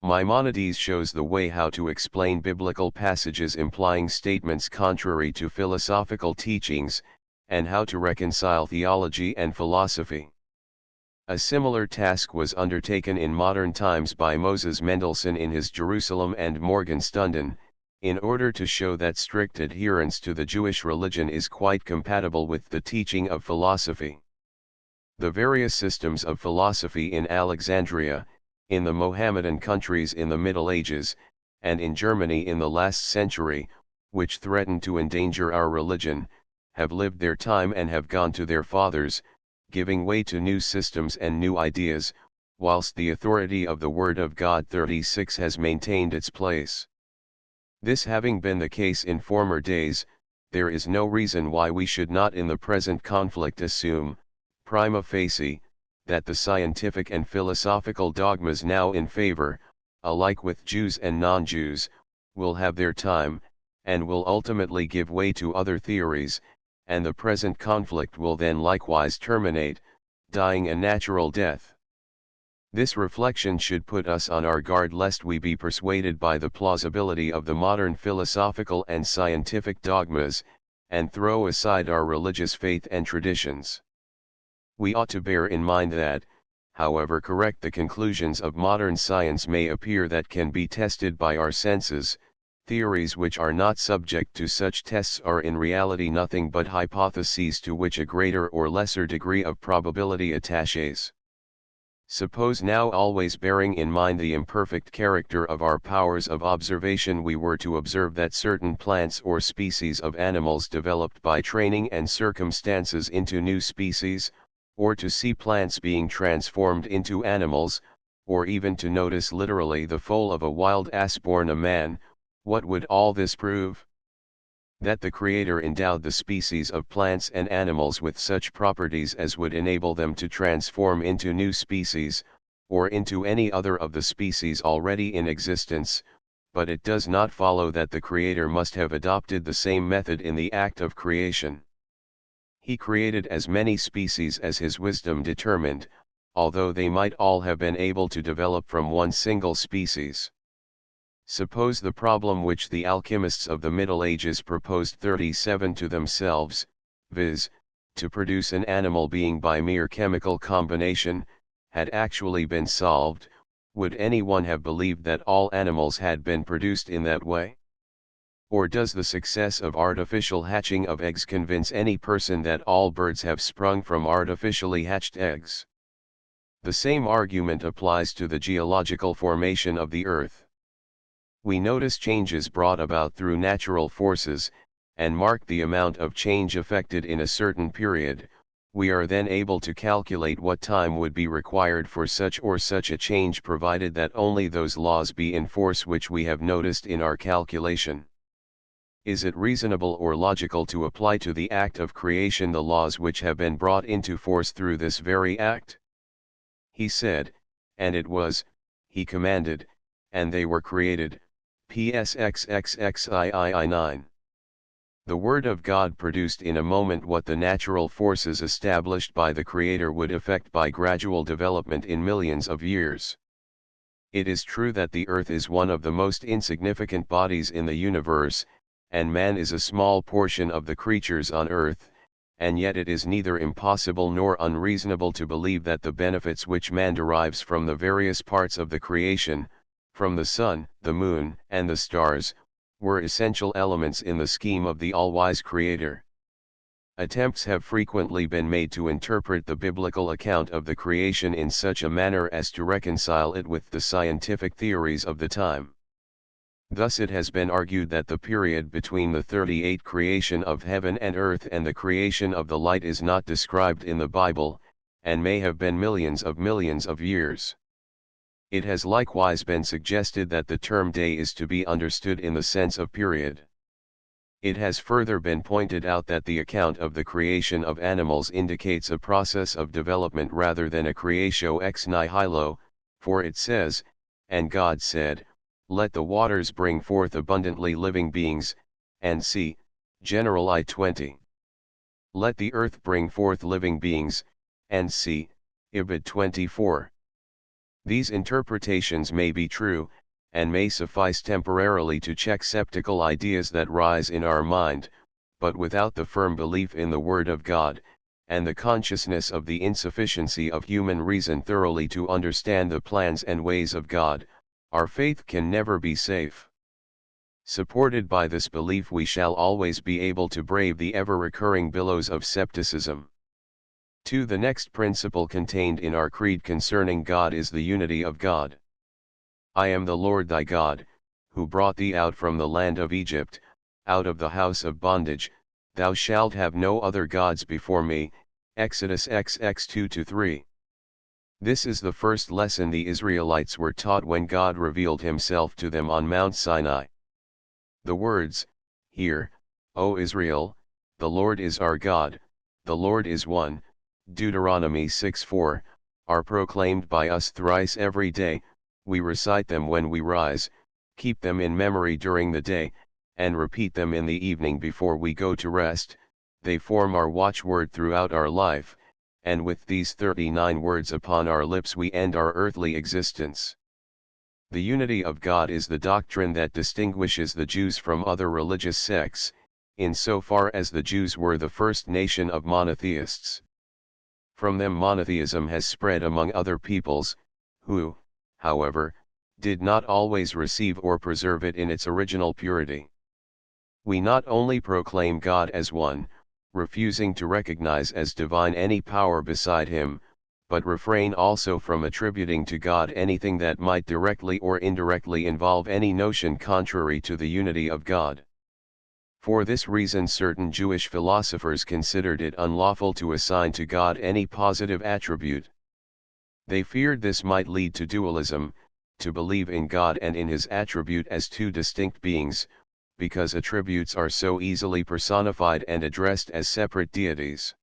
Maimonides shows the way how to explain biblical passages implying statements contrary to philosophical teachings, and how to reconcile theology and philosophy. A similar task was undertaken in modern times by Moses Mendelssohn in his Jerusalem and Morgenstunden, in order to show that strict adherence to the Jewish religion is quite compatible with the teaching of philosophy. The various systems of philosophy in Alexandria, in the Mohammedan countries in the Middle Ages, and in Germany in the last century, which threaten to endanger our religion, have lived their time and have gone to their fathers, giving way to new systems and new ideas, whilst the authority of the Word of God 36 has maintained its place. This having been the case in former days, there is no reason why we should not in the present conflict assume, prima facie, that the scientific and philosophical dogmas now in favor, alike with Jews and non-Jews, will have their time, and will ultimately give way to other theories, and the present conflict will then likewise terminate, dying a natural death. This reflection should put us on our guard lest we be persuaded by the plausibility of the modern philosophical and scientific dogmas, and throw aside our religious faith and traditions. We ought to bear in mind that, however correct the conclusions of modern science may appear that can be tested by our senses, theories which are not subject to such tests are in reality nothing but hypotheses to which a greater or lesser degree of probability attaches. Suppose now, always bearing in mind the imperfect character of our powers of observation, we were to observe that certain plants or species of animals developed by training and circumstances into new species, or to see plants being transformed into animals, or even to notice literally the foal of a wild ass born a man, what would all this prove? That the Creator endowed the species of plants and animals with such properties as would enable them to transform into new species, or into any other of the species already in existence, but it does not follow that the Creator must have adopted the same method in the act of creation. He created as many species as his wisdom determined, although they might all have been able to develop from one single species. Suppose the problem which the alchemists of the Middle Ages proposed 37 to themselves, viz., to produce an animal being by mere chemical combination, had actually been solved, would anyone have believed that all animals had been produced in that way? Or does the success of artificial hatching of eggs convince any person that all birds have sprung from artificially hatched eggs? The same argument applies to the geological formation of the earth. We notice changes brought about through natural forces, and mark the amount of change effected in a certain period. We are then able to calculate what time would be required for such or such a change, provided that only those laws be in force which we have noticed in our calculation. Is it reasonable or logical to apply to the act of creation the laws which have been brought into force through this very act? He said, and it was, he commanded, and they were created. PSXXXIII 9. The Word of God produced in a moment what the natural forces established by the Creator would effect by gradual development in millions of years. It is true that the earth is one of the most insignificant bodies in the universe, and man is a small portion of the creatures on earth, and yet it is neither impossible nor unreasonable to believe that the benefits which man derives from the various parts of the creation, from the sun, the moon, and the stars, were essential elements in the scheme of the all-wise Creator. Attempts have frequently been made to interpret the biblical account of the creation in such a manner as to reconcile it with the scientific theories of the time. Thus it has been argued that the period between the 38 creation of heaven and earth and the creation of the light is not described in the Bible, and may have been millions of years. It has likewise been suggested that the term day is to be understood in the sense of period. It has further been pointed out that the account of the creation of animals indicates a process of development rather than a creatio ex nihilo, for it says, "And God said, Let the waters bring forth abundantly living beings, and see, General I 20. Let the earth bring forth living beings, and see, Ibid 24. These interpretations may be true, and may suffice temporarily to check skeptical ideas that rise in our mind, but without the firm belief in the Word of God, and the consciousness of the insufficiency of human reason thoroughly to understand the plans and ways of God, our faith can never be safe. Supported by this belief, we shall always be able to brave the ever-recurring billows of skepticism. 2. The next principle contained in our creed concerning God is the unity of God. I am the Lord thy God, who brought thee out from the land of Egypt, out of the house of bondage. Thou shalt have no other gods before me. Exodus XX 2-3. This is the first lesson the Israelites were taught when God revealed himself to them on Mount Sinai. The words, "Hear, O Israel, the Lord is our God, the Lord is one," Deuteronomy 6:4, are proclaimed by us thrice every day. We recite them when we rise, keep them in memory during the day, and repeat them in the evening before we go to rest. They form our watchword throughout our life, and with these 39 words upon our lips we end our earthly existence. The unity of God is the doctrine that distinguishes the Jews from other religious sects, in so far as the Jews were the first nation of monotheists. From them monotheism has spread among other peoples, who, however, did not always receive or preserve it in its original purity. We not only proclaim God as one, refusing to recognize as divine any power beside him, but refrain also from attributing to God anything that might directly or indirectly involve any notion contrary to the unity of God. For this reason certain Jewish philosophers considered it unlawful to assign to God any positive attribute. They feared this might lead to dualism, to believe in God and in his attribute as two distinct beings, because attributes are so easily personified and addressed as separate deities.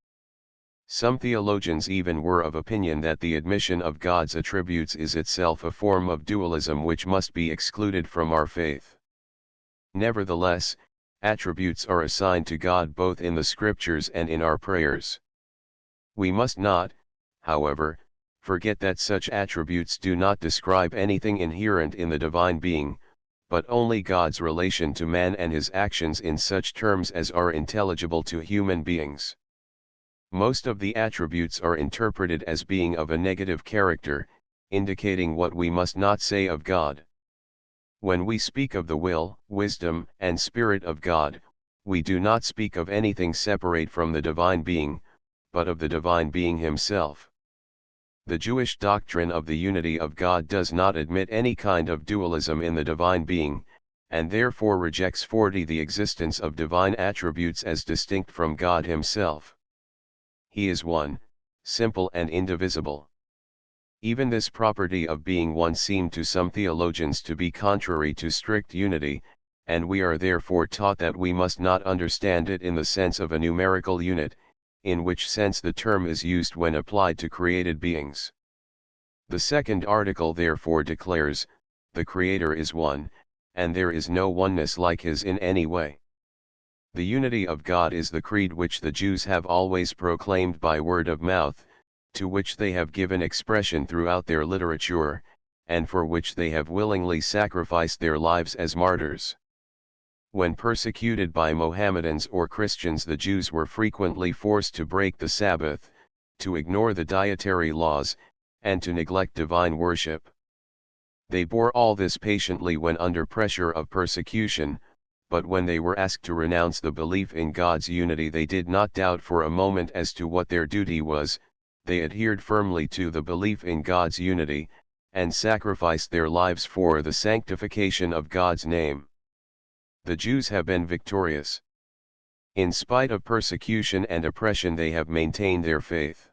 Some theologians even were of opinion that the admission of God's attributes is itself a form of dualism which must be excluded from our faith. Nevertheless, attributes are assigned to God both in the scriptures and in our prayers. We must not, however, forget that such attributes do not describe anything inherent in the divine being, but only God's relation to man and his actions in such terms as are intelligible to human beings. Most of the attributes are interpreted as being of a negative character, indicating what we must not say of God. When we speak of the will, wisdom, and spirit of God, we do not speak of anything separate from the divine being, but of the divine being himself. The Jewish doctrine of the unity of God does not admit any kind of dualism in the divine being, and therefore rejects the existence of divine attributes as distinct from God himself. He is one, simple and indivisible. Even this property of being one seemed to some theologians to be contrary to strict unity, and we are therefore taught that we must not understand it in the sense of a numerical unit, in which sense the term is used when applied to created beings. The second article therefore declares, the Creator is one, and there is no oneness like his in any way. The unity of God is the creed which the Jews have always proclaimed by word of mouth, to which they have given expression throughout their literature, and for which they have willingly sacrificed their lives as martyrs. When persecuted by Mohammedans or Christians, the Jews were frequently forced to break the Sabbath, to ignore the dietary laws, and to neglect divine worship. They bore all this patiently when under pressure of persecution, but when they were asked to renounce the belief in God's unity, they did not doubt for a moment as to what their duty was. They adhered firmly to the belief in God's unity, and sacrificed their lives for the sanctification of God's name. The Jews have been victorious. In spite of persecution and oppression, they have maintained their faith.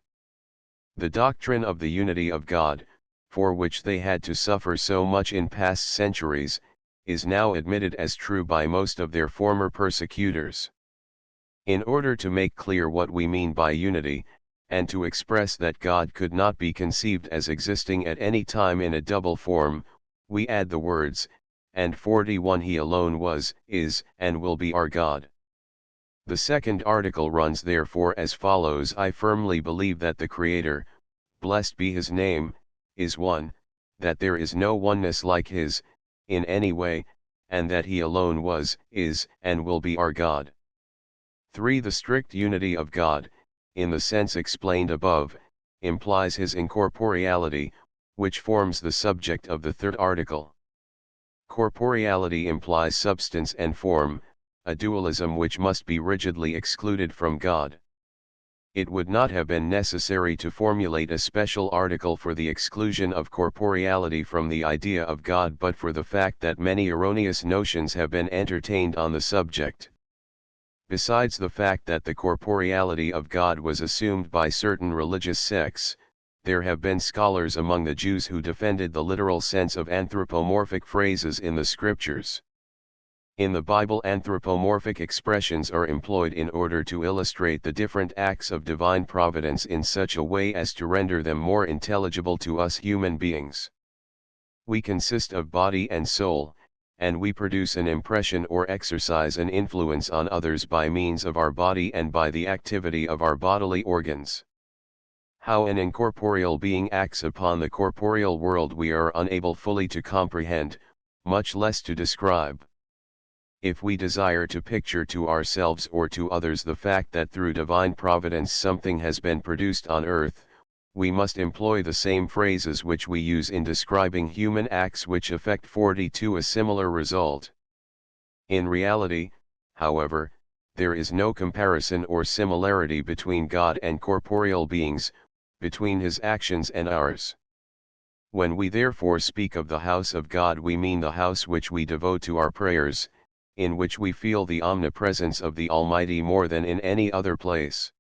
The doctrine of the unity of God, for which they had to suffer so much in past centuries, is now admitted as true by most of their former persecutors. In order to make clear what we mean by unity, and to express that God could not be conceived as existing at any time in a double form, we add the words, and 41 he alone was, is, and will be our God. The second article runs therefore as follows: I firmly believe that the Creator, blessed be his name, is one, that there is no oneness like his, in any way, and that he alone was, is, and will be our God. 3. The strict unity of God, in the sense explained above, implies his incorporeality, which forms the subject of the third article. Corporeality implies substance and form, a dualism which must be rigidly excluded from God. It would not have been necessary to formulate a special article for the exclusion of corporeality from the idea of God but for the fact that many erroneous notions have been entertained on the subject. Besides the fact that the corporeality of God was assumed by certain religious sects, there have been scholars among the Jews who defended the literal sense of anthropomorphic phrases in the scriptures. In the Bible, anthropomorphic expressions are employed in order to illustrate the different acts of divine providence in such a way as to render them more intelligible to us human beings. We consist of body and soul, and we produce an impression or exercise an influence on others by means of our body and by the activity of our bodily organs. How an incorporeal being acts upon the corporeal world we are unable fully to comprehend, much less to describe. If we desire to picture to ourselves or to others the fact that through divine providence something has been produced on earth, we must employ the same phrases which we use in describing human acts which affect 42 a similar result. In reality, however, there is no comparison or similarity between God and corporeal beings, between his actions and ours. When we therefore speak of the house of God, we mean the house which we devote to our prayers, in which we feel the omnipresence of the Almighty more than in any other place.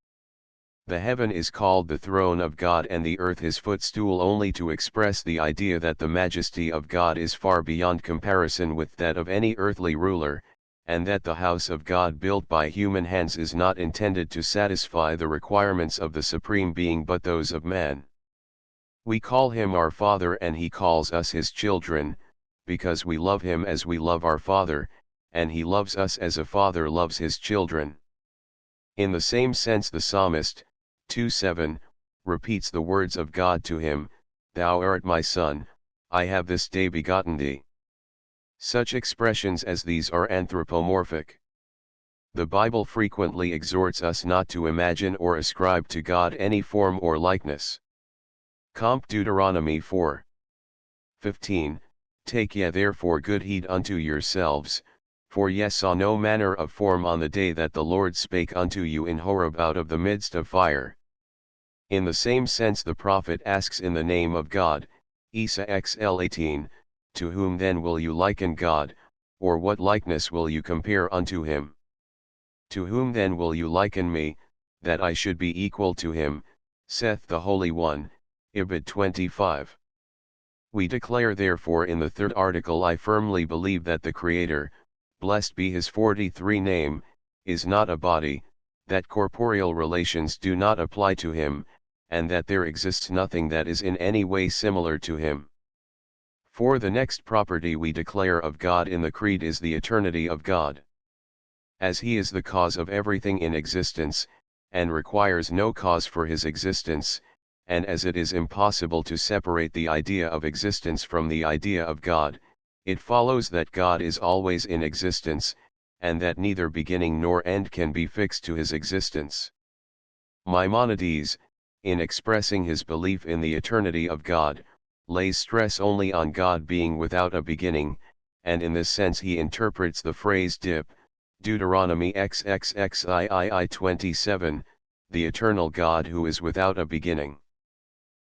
The heaven is called the throne of God and the earth his footstool only to express the idea that the majesty of God is far beyond comparison with that of any earthly ruler, and that the house of God built by human hands is not intended to satisfy the requirements of the Supreme Being but those of man. We call him our Father and he calls us his children, because we love him as we love our Father, and he loves us as a father loves his children. In the same sense the psalmist, 2:7, repeats the words of God to him, "Thou art my son, I have this day begotten thee." Such expressions as these are anthropomorphic. The Bible frequently exhorts us not to imagine or ascribe to God any form or likeness. Comp. Deuteronomy 4:15, "Take ye therefore good heed unto yourselves, for ye saw no manner of form on the day that the Lord spake unto you in Horeb out of the midst of fire." In the same sense the prophet asks in the name of God, Isa XL18, "To whom then will you liken God, or what likeness will you compare unto him? To whom then will you liken me, that I should be equal to him, saith the Holy One?" Ibid 25. We declare therefore in the third article, I firmly believe that the Creator, blessed be his 43 name, is not a body, that corporeal relations do not apply to him, and that there exists nothing that is in any way similar to him. For the next property we declare of God in the Creed is the eternity of God. As he is the cause of everything in existence, and requires no cause for his existence, and as it is impossible to separate the idea of existence from the idea of God, it follows that God is always in existence, and that neither beginning nor end can be fixed to his existence. Maimonides, in expressing his belief in the eternity of God, lays stress only on God being without a beginning, and in this sense he interprets the phrase dip, Deuteronomy XXXII 27, the eternal God who is without a beginning.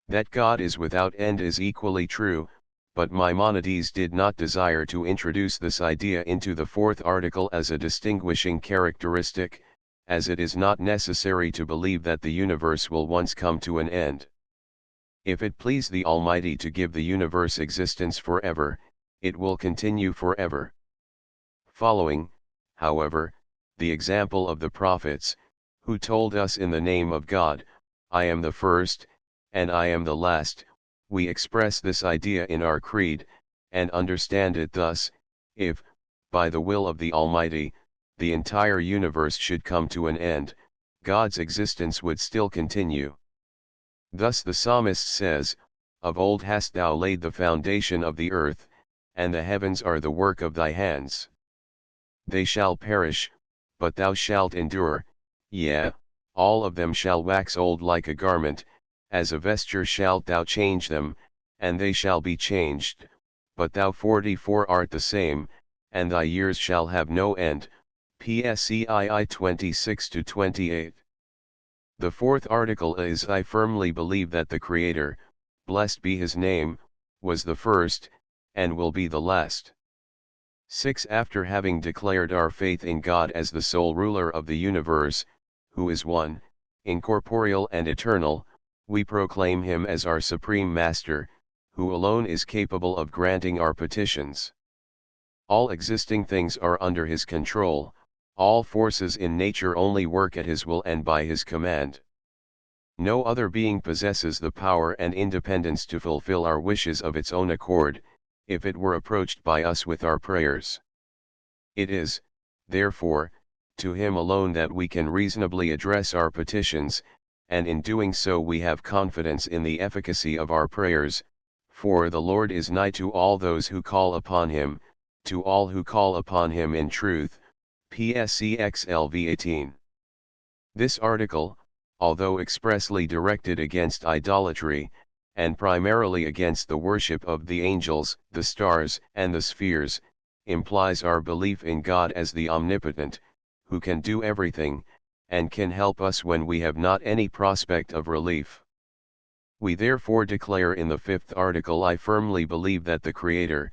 That God is without end is equally true, but Maimonides did not desire to introduce this idea into the fourth article as a distinguishing characteristic, as it is not necessary to believe that the universe will once come to an end. If it please the Almighty to give the universe existence forever, it will continue forever. Following, however, the example of the prophets, who told us in the name of God, I am the first, and I am the last, we express this idea in our creed, and understand it thus: if, by the will of the Almighty, the entire universe should come to an end, God's existence would still continue. Thus the psalmist says, "Of old hast thou laid the foundation of the earth, and the heavens are the work of thy hands. They shall perish, but thou shalt endure, yea, all of them shall wax old like a garment, as a vesture shalt thou change them, and they shall be changed, but thou 44 art the same, and thy years shall have no end." PSEII 26-28. The fourth article is, I firmly believe that the Creator, blessed be his name, was the first, and will be the last. 6. After having declared our faith in God as the sole ruler of the universe, who is one, incorporeal and eternal, we proclaim him as our supreme master, who alone is capable of granting our petitions. All existing things are under his control, all forces in nature only work at his will and by his command. No other being possesses the power and independence to fulfill our wishes of its own accord, if it were approached by us with our prayers. It is, therefore, to him alone that we can reasonably address our petitions, and in doing so we have confidence in the efficacy of our prayers, for the Lord is nigh to all those who call upon him, to all who call upon him in truth, PSCXLV 18. This article, although expressly directed against idolatry, and primarily against the worship of the angels, the stars, and the spheres, implies our belief in God as the omnipotent, who can do everything, and can help us when we have not any prospect of relief. We therefore declare in the fifth article, I firmly believe that the Creator,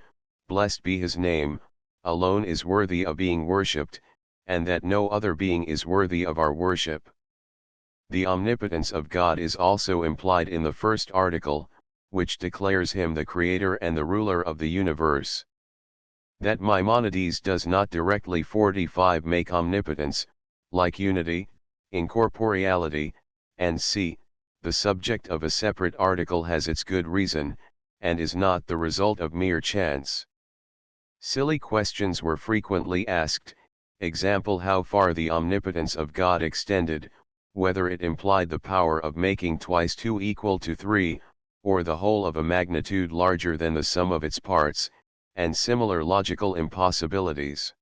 blessed be his name, alone is worthy of being worshipped, and that no other being is worthy of our worship. The omnipotence of God is also implied in the first article, which declares him the Creator and the ruler of the universe. That Maimonides does not directly 45 make omnipotence, like unity, incorporeality, and the subject of a separate article has its good reason, and is not the result of mere chance. Silly questions were frequently asked, example how far the omnipotence of God extended, whether it implied the power of making twice 2 equal to 3, or the whole of a magnitude larger than the sum of its parts, and similar logical impossibilities.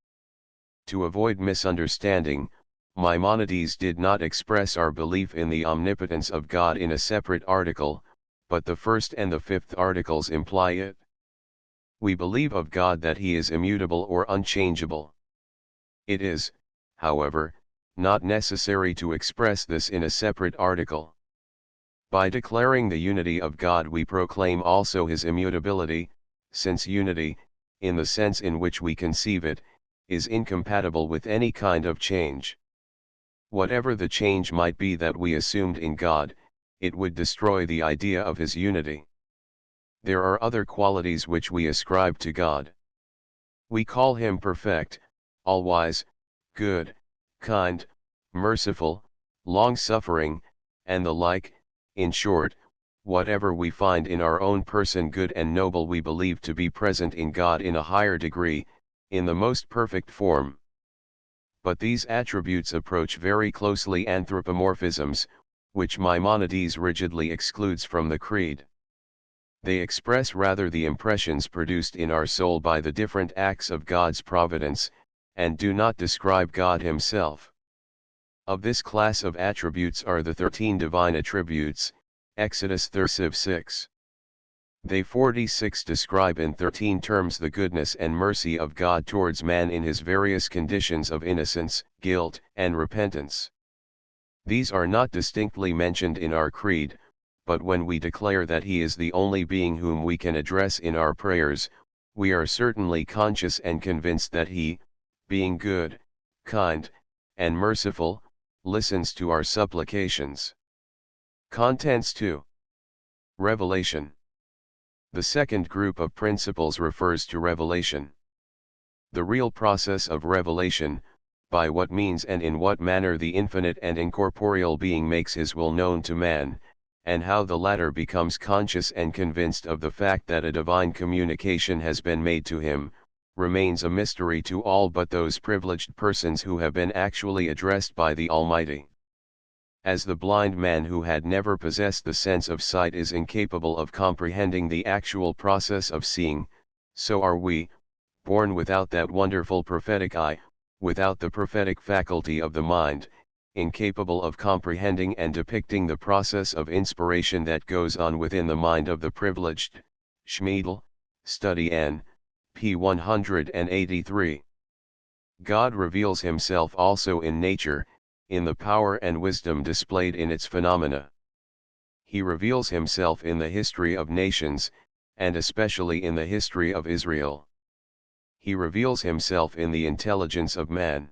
To avoid misunderstanding, Maimonides did not express our belief in the omnipotence of God in a separate article, but the first and the fifth articles imply it. We believe of God that he is immutable or unchangeable. It is, however, not necessary to express this in a separate article. By declaring the unity of God we proclaim also his immutability, since unity, in the sense in which we conceive it, is incompatible with any kind of change. Whatever the change might be that we assumed in God, it would destroy the idea of his unity. There are other qualities which we ascribe to God. We call him perfect, all-wise, good, kind, merciful, long-suffering, and the like. In short, whatever we find in our own person good and noble we believe to be present in God in a higher degree, in the most perfect form. But these attributes approach very closely anthropomorphisms, which Maimonides rigidly excludes from the creed. They express rather the impressions produced in our soul by the different acts of God's providence, and do not describe God himself. Of this class of attributes are the 13 divine attributes, Exodus 36. They 46 describe in 13 terms the goodness and mercy of God towards man in his various conditions of innocence, guilt, and repentance. These are not distinctly mentioned in our creed, but when we declare that he is the only being whom we can address in our prayers, we are certainly conscious and convinced that he, being good, kind, and merciful, listens to our supplications. Contents 2. Revelation. The second group of principles refers to revelation. The real process of revelation, by what means and in what manner the infinite and incorporeal being makes his will known to man, and how the latter becomes conscious and convinced of the fact that a divine communication has been made to him, remains a mystery to all but those privileged persons who have been actually addressed by the Almighty. As the blind man who had never possessed the sense of sight is incapable of comprehending the actual process of seeing, so are we, born without that wonderful prophetic eye, without the prophetic faculty of the mind, incapable of comprehending and depicting the process of inspiration that goes on within the mind of the privileged. Schmiedel, Study N. p. 183. God reveals himself also in nature, in the power and wisdom displayed in its phenomena. He reveals himself in the history of nations, and especially in the history of Israel. He reveals himself in the intelligence of man.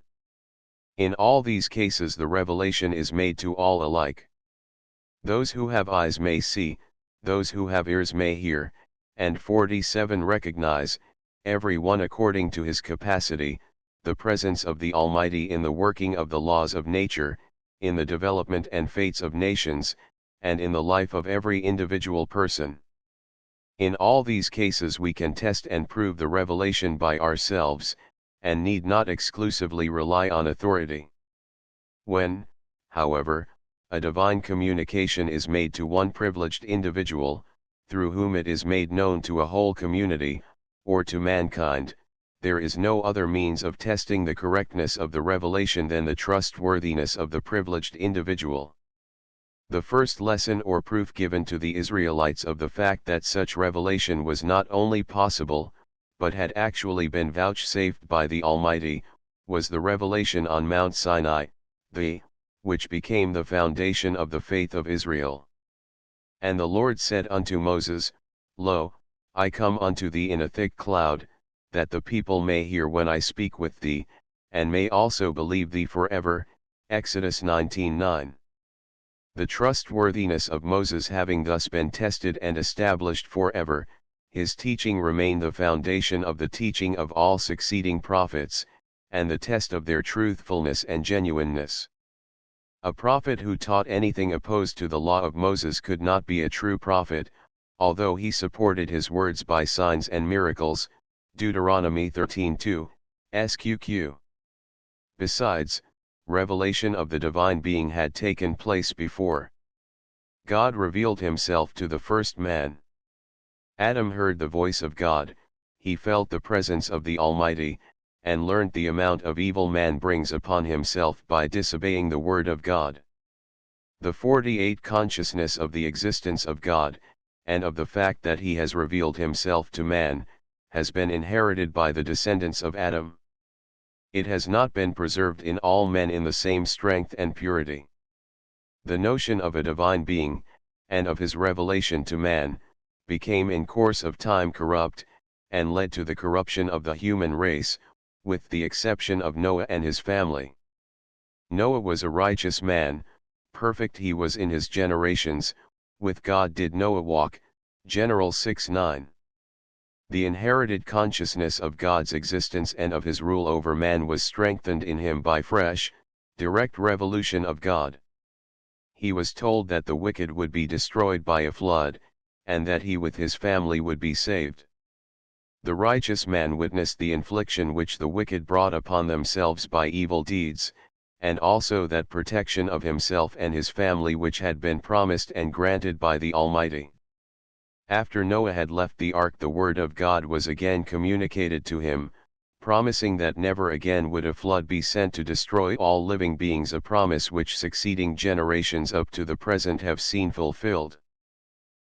In all these cases the revelation is made to all alike. Those who have eyes may see, those who have ears may hear, and 47 recognize, every one according to his capacity, the presence of the Almighty in the working of the laws of nature, in the development and fates of nations, and in the life of every individual person. In all these cases we can test and prove the revelation by ourselves, and need not exclusively rely on authority. When, however, a divine communication is made to one privileged individual, through whom it is made known to a whole community, or to mankind, there is no other means of testing the correctness of the revelation than the trustworthiness of the privileged individual. The first lesson or proof given to the Israelites of the fact that such revelation was not only possible, but had actually been vouchsafed by the Almighty, was the revelation on Mount Sinai, which became the foundation of the faith of Israel. And the Lord said unto Moses, Lo, I come unto thee in a thick cloud, that the people may hear when I speak with thee, and may also believe thee forever. Exodus 19:9. The trustworthiness of Moses having thus been tested and established forever, his teaching remained the foundation of the teaching of all succeeding prophets, and the test of their truthfulness and genuineness. A prophet who taught anything opposed to the law of Moses could not be a true prophet, although he supported his words by signs and miracles. Deuteronomy 13:2, SQQ. Besides, revelation of the divine being had taken place before. God revealed himself to the first man. Adam heard the voice of God, he felt the presence of the Almighty, and learned the amount of evil man brings upon himself by disobeying the word of God. The 48 consciousness of the existence of God, and of the fact that he has revealed himself to man, has been inherited by the descendants of Adam. It has not been preserved in all men in the same strength and purity. The notion of a divine being, and of his revelation to man, became in course of time corrupt, and led to the corruption of the human race, with the exception of Noah and his family. Noah was a righteous man, perfect he was in his generations, with God did Noah walk, General 6:9. The inherited consciousness of God's existence and of his rule over man was strengthened in him by fresh, direct revelation of God. He was told that the wicked would be destroyed by a flood, and that he with his family would be saved. The righteous man witnessed the infliction which the wicked brought upon themselves by evil deeds, and also that protection of himself and his family which had been promised and granted by the Almighty. After Noah had left the ark, the word of God was again communicated to him, promising that never again would a flood be sent to destroy all living beings, a promise which succeeding generations up to the present have seen fulfilled.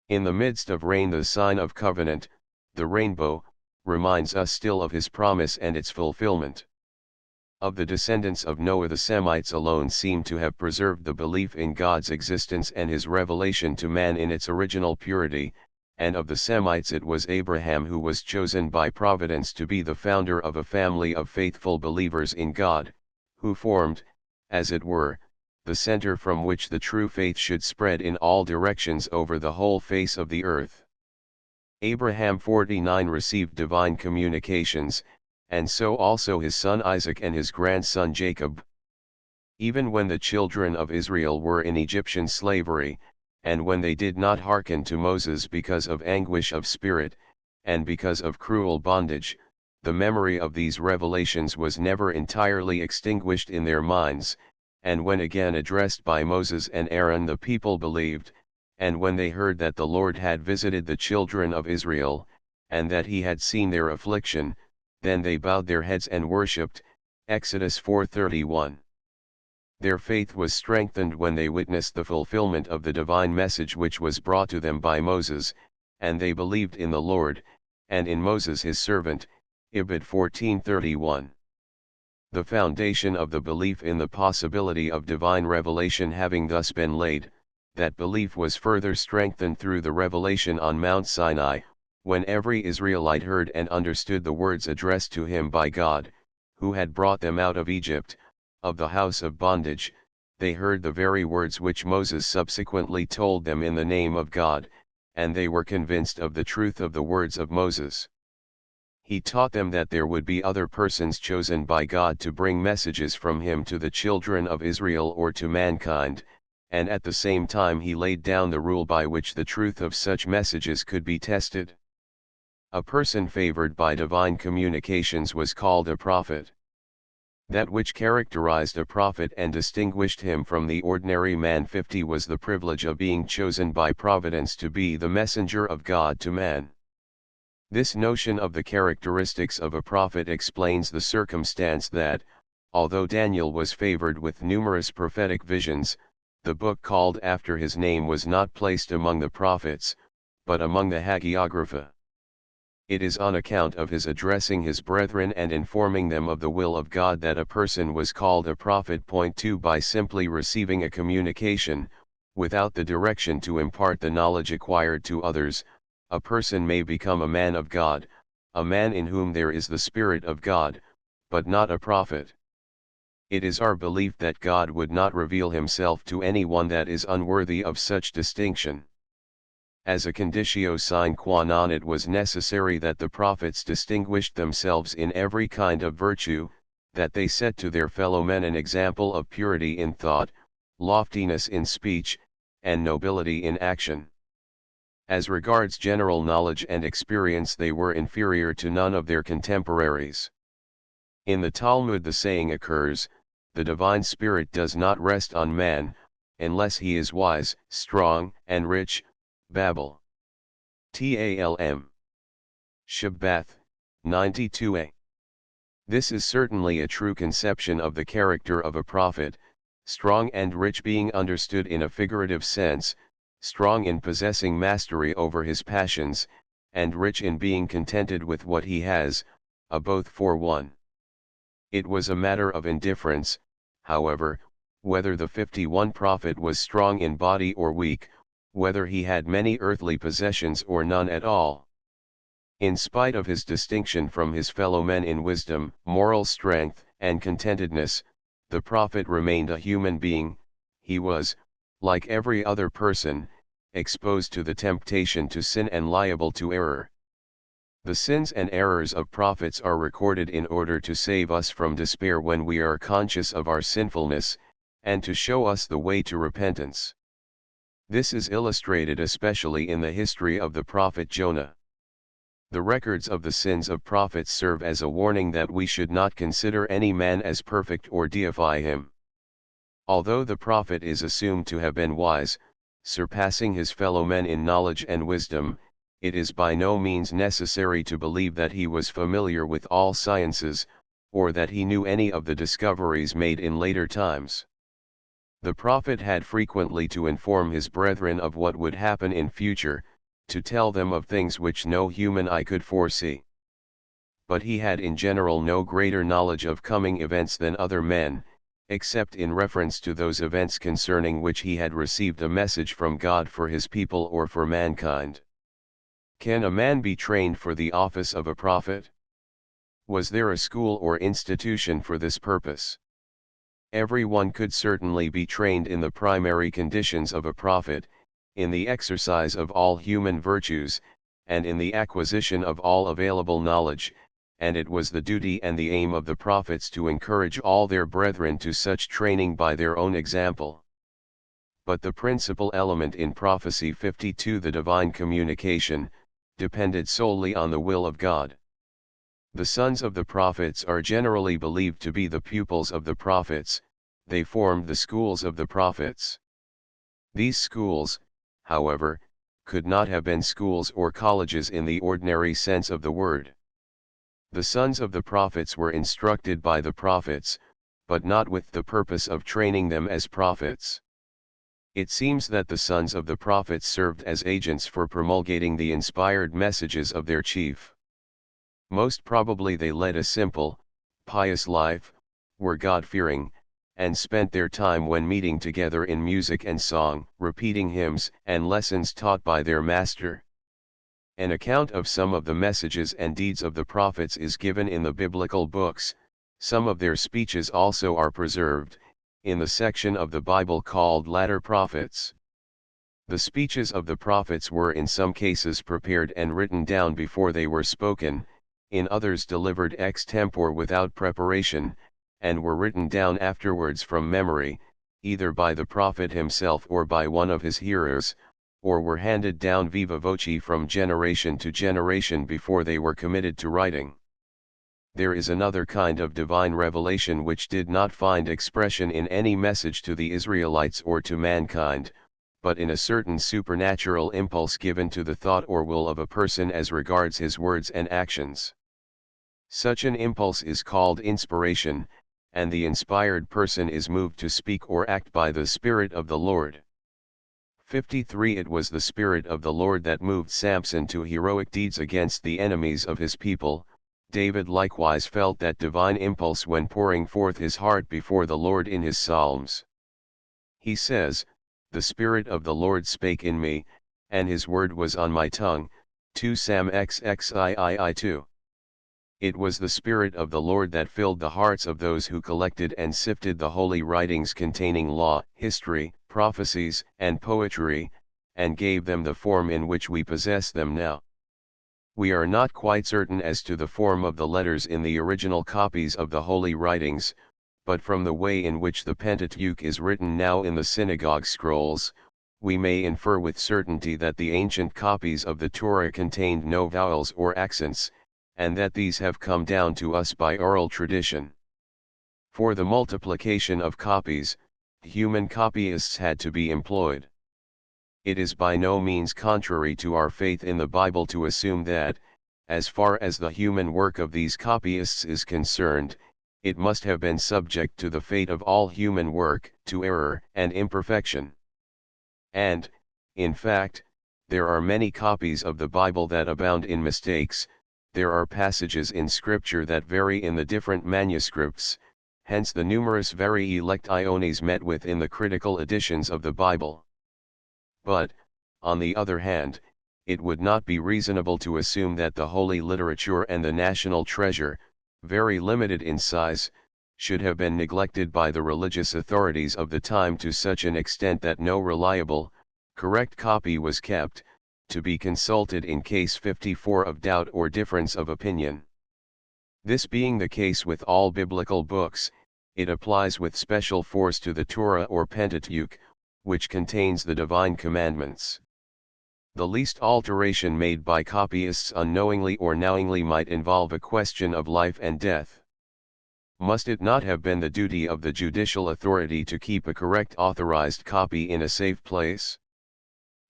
In the midst of rain, the sign of covenant, the rainbow, reminds us still of his promise and its fulfillment. Of the descendants of Noah, the Semites alone seem to have preserved the belief in God's existence and his revelation to man in its original purity, and of the Semites it was Abraham who was chosen by providence to be the founder of a family of faithful believers in God, who formed, as it were, the center from which the true faith should spread in all directions over the whole face of the earth. Abraham 49 received divine communications, and so also his son Isaac and his grandson Jacob. Even when the children of Israel were in Egyptian slavery, and when they did not hearken to Moses because of anguish of spirit, and because of cruel bondage, the memory of these revelations was never entirely extinguished in their minds, and when again addressed by Moses and Aaron the people believed, and when they heard that the Lord had visited the children of Israel, and that he had seen their affliction, then they bowed their heads and worshipped. Exodus 4:31. Their faith was strengthened when they witnessed the fulfillment of the divine message which was brought to them by Moses, and they believed in the Lord, and in Moses his servant. Ibid 14:31. The foundation of the belief in the possibility of divine revelation having thus been laid, that belief was further strengthened through the revelation on Mount Sinai, when every Israelite heard and understood the words addressed to him by God, who had brought them out of Egypt, of the house of bondage. They heard the very words which Moses subsequently told them in the name of God, and they were convinced of the truth of the words of Moses. He taught them that there would be other persons chosen by God to bring messages from him to the children of Israel or to mankind, and at the same time he laid down the rule by which the truth of such messages could be tested. A person favored by divine communications was called a prophet. That which characterized a prophet and distinguished him from the ordinary man 50 was the privilege of being chosen by providence to be the messenger of God to man. This notion of the characteristics of a prophet explains the circumstance that, although Daniel was favored with numerous prophetic visions, the book called after his name was not placed among the prophets, but among the hagiographa. It is on account of his addressing his brethren and informing them of the will of God that a person was called a prophet. Point 2 By simply receiving a communication, without the direction to impart the knowledge acquired to others, a person may become a man of God, a man in whom there is the Spirit of God, but not a prophet. It is our belief that God would not reveal himself to anyone that is unworthy of such distinction. As a conditio sine qua non, it was necessary that the prophets distinguished themselves in every kind of virtue, that they set to their fellow men an example of purity in thought, loftiness in speech, and nobility in action. As regards general knowledge and experience, they were inferior to none of their contemporaries. In the Talmud the saying occurs, "The divine spirit does not rest on man, unless he is wise, strong, and rich." Babel. Talm. Shabbath, 92a. This is certainly a true conception of the character of a prophet, strong and rich being understood in a figurative sense, strong in possessing mastery over his passions, and rich in being contented with what he has, a both for one. It was a matter of indifference, however, whether the 51 prophet was strong in body or weak, whether he had many earthly possessions or none at all. In spite of his distinction from his fellow men in wisdom, moral strength, and contentedness, the prophet remained a human being. He was, like every other person, exposed to the temptation to sin and liable to error. The sins and errors of prophets are recorded in order to save us from despair when we are conscious of our sinfulness, and to show us the way to repentance. This is illustrated especially in the history of the prophet Jonah. The records of the sins of prophets serve as a warning that we should not consider any man as perfect or deify him. Although the prophet is assumed to have been wise, surpassing his fellow men in knowledge and wisdom, it is by no means necessary to believe that he was familiar with all sciences, or that he knew any of the discoveries made in later times. The prophet had frequently to inform his brethren of what would happen in future, to tell them of things which no human eye could foresee. But he had in general no greater knowledge of coming events than other men, except in reference to those events concerning which he had received a message from God for his people or for mankind. Can a man be trained for the office of a prophet? Was there a school or institution for this purpose? Everyone could certainly be trained in the primary conditions of a prophet, in the exercise of all human virtues, and in the acquisition of all available knowledge, and it was the duty and the aim of the prophets to encourage all their brethren to such training by their own example. But the principal element in prophecy 52, the divine communication, depended solely on the will of God. The sons of the prophets are generally believed to be the pupils of the prophets. They formed the schools of the prophets. These schools, however, could not have been schools or colleges in the ordinary sense of the word. The sons of the prophets were instructed by the prophets, but not with the purpose of training them as prophets. It seems that the sons of the prophets served as agents for promulgating the inspired messages of their chief. Most probably they led a simple, pious life, were God-fearing, and spent their time when meeting together in music and song, repeating hymns and lessons taught by their master. An account of some of the messages and deeds of the prophets is given in the biblical books. Some of their speeches also are preserved, in the section of the Bible called Latter Prophets. The speeches of the prophets were in some cases prepared and written down before they were spoken, in others delivered ex-tempore without preparation, and were written down afterwards from memory, either by the prophet himself or by one of his hearers, or were handed down viva voce from generation to generation before they were committed to writing. There is another kind of divine revelation which did not find expression in any message to the Israelites or to mankind, but in a certain supernatural impulse given to the thought or will of a person as regards his words and actions. Such an impulse is called inspiration, and the inspired person is moved to speak or act by the Spirit of the Lord. 53 It was the Spirit of the Lord that moved Samson to heroic deeds against the enemies of his people. David likewise felt that divine impulse when pouring forth his heart before the Lord in his psalms. He says, "The Spirit of the Lord spake in me, and his word was on my tongue." 2 Sam XXII 2. It was the Spirit of the Lord that filled the hearts of those who collected and sifted the holy writings containing law, history, prophecies, and poetry, and gave them the form in which we possess them now. We are not quite certain as to the form of the letters in the original copies of the holy writings, but from the way in which the Pentateuch is written now in the synagogue scrolls, we may infer with certainty that the ancient copies of the Torah contained no vowels or accents, and that these have come down to us by oral tradition. For the multiplication of copies, human copyists had to be employed. It is by no means contrary to our faith in the Bible to assume that, as far as the human work of these copyists is concerned, it must have been subject to the fate of all human work, to error and imperfection. And, in fact, there are many copies of the Bible that abound in mistakes. There are passages in Scripture that vary in the different manuscripts, hence the numerous very elections met with in the critical editions of the Bible. But, on the other hand, it would not be reasonable to assume that the holy literature and the national treasure, very limited in size, should have been neglected by the religious authorities of the time to such an extent that no reliable, correct copy was kept, to be consulted in case 54 of doubt or difference of opinion. This being the case with all biblical books, it applies with special force to the Torah or Pentateuch, which contains the divine commandments. The least alteration made by copyists unknowingly or knowingly might involve a question of life and death. Must it not have been the duty of the judicial authority to keep a correct authorized copy in a safe place?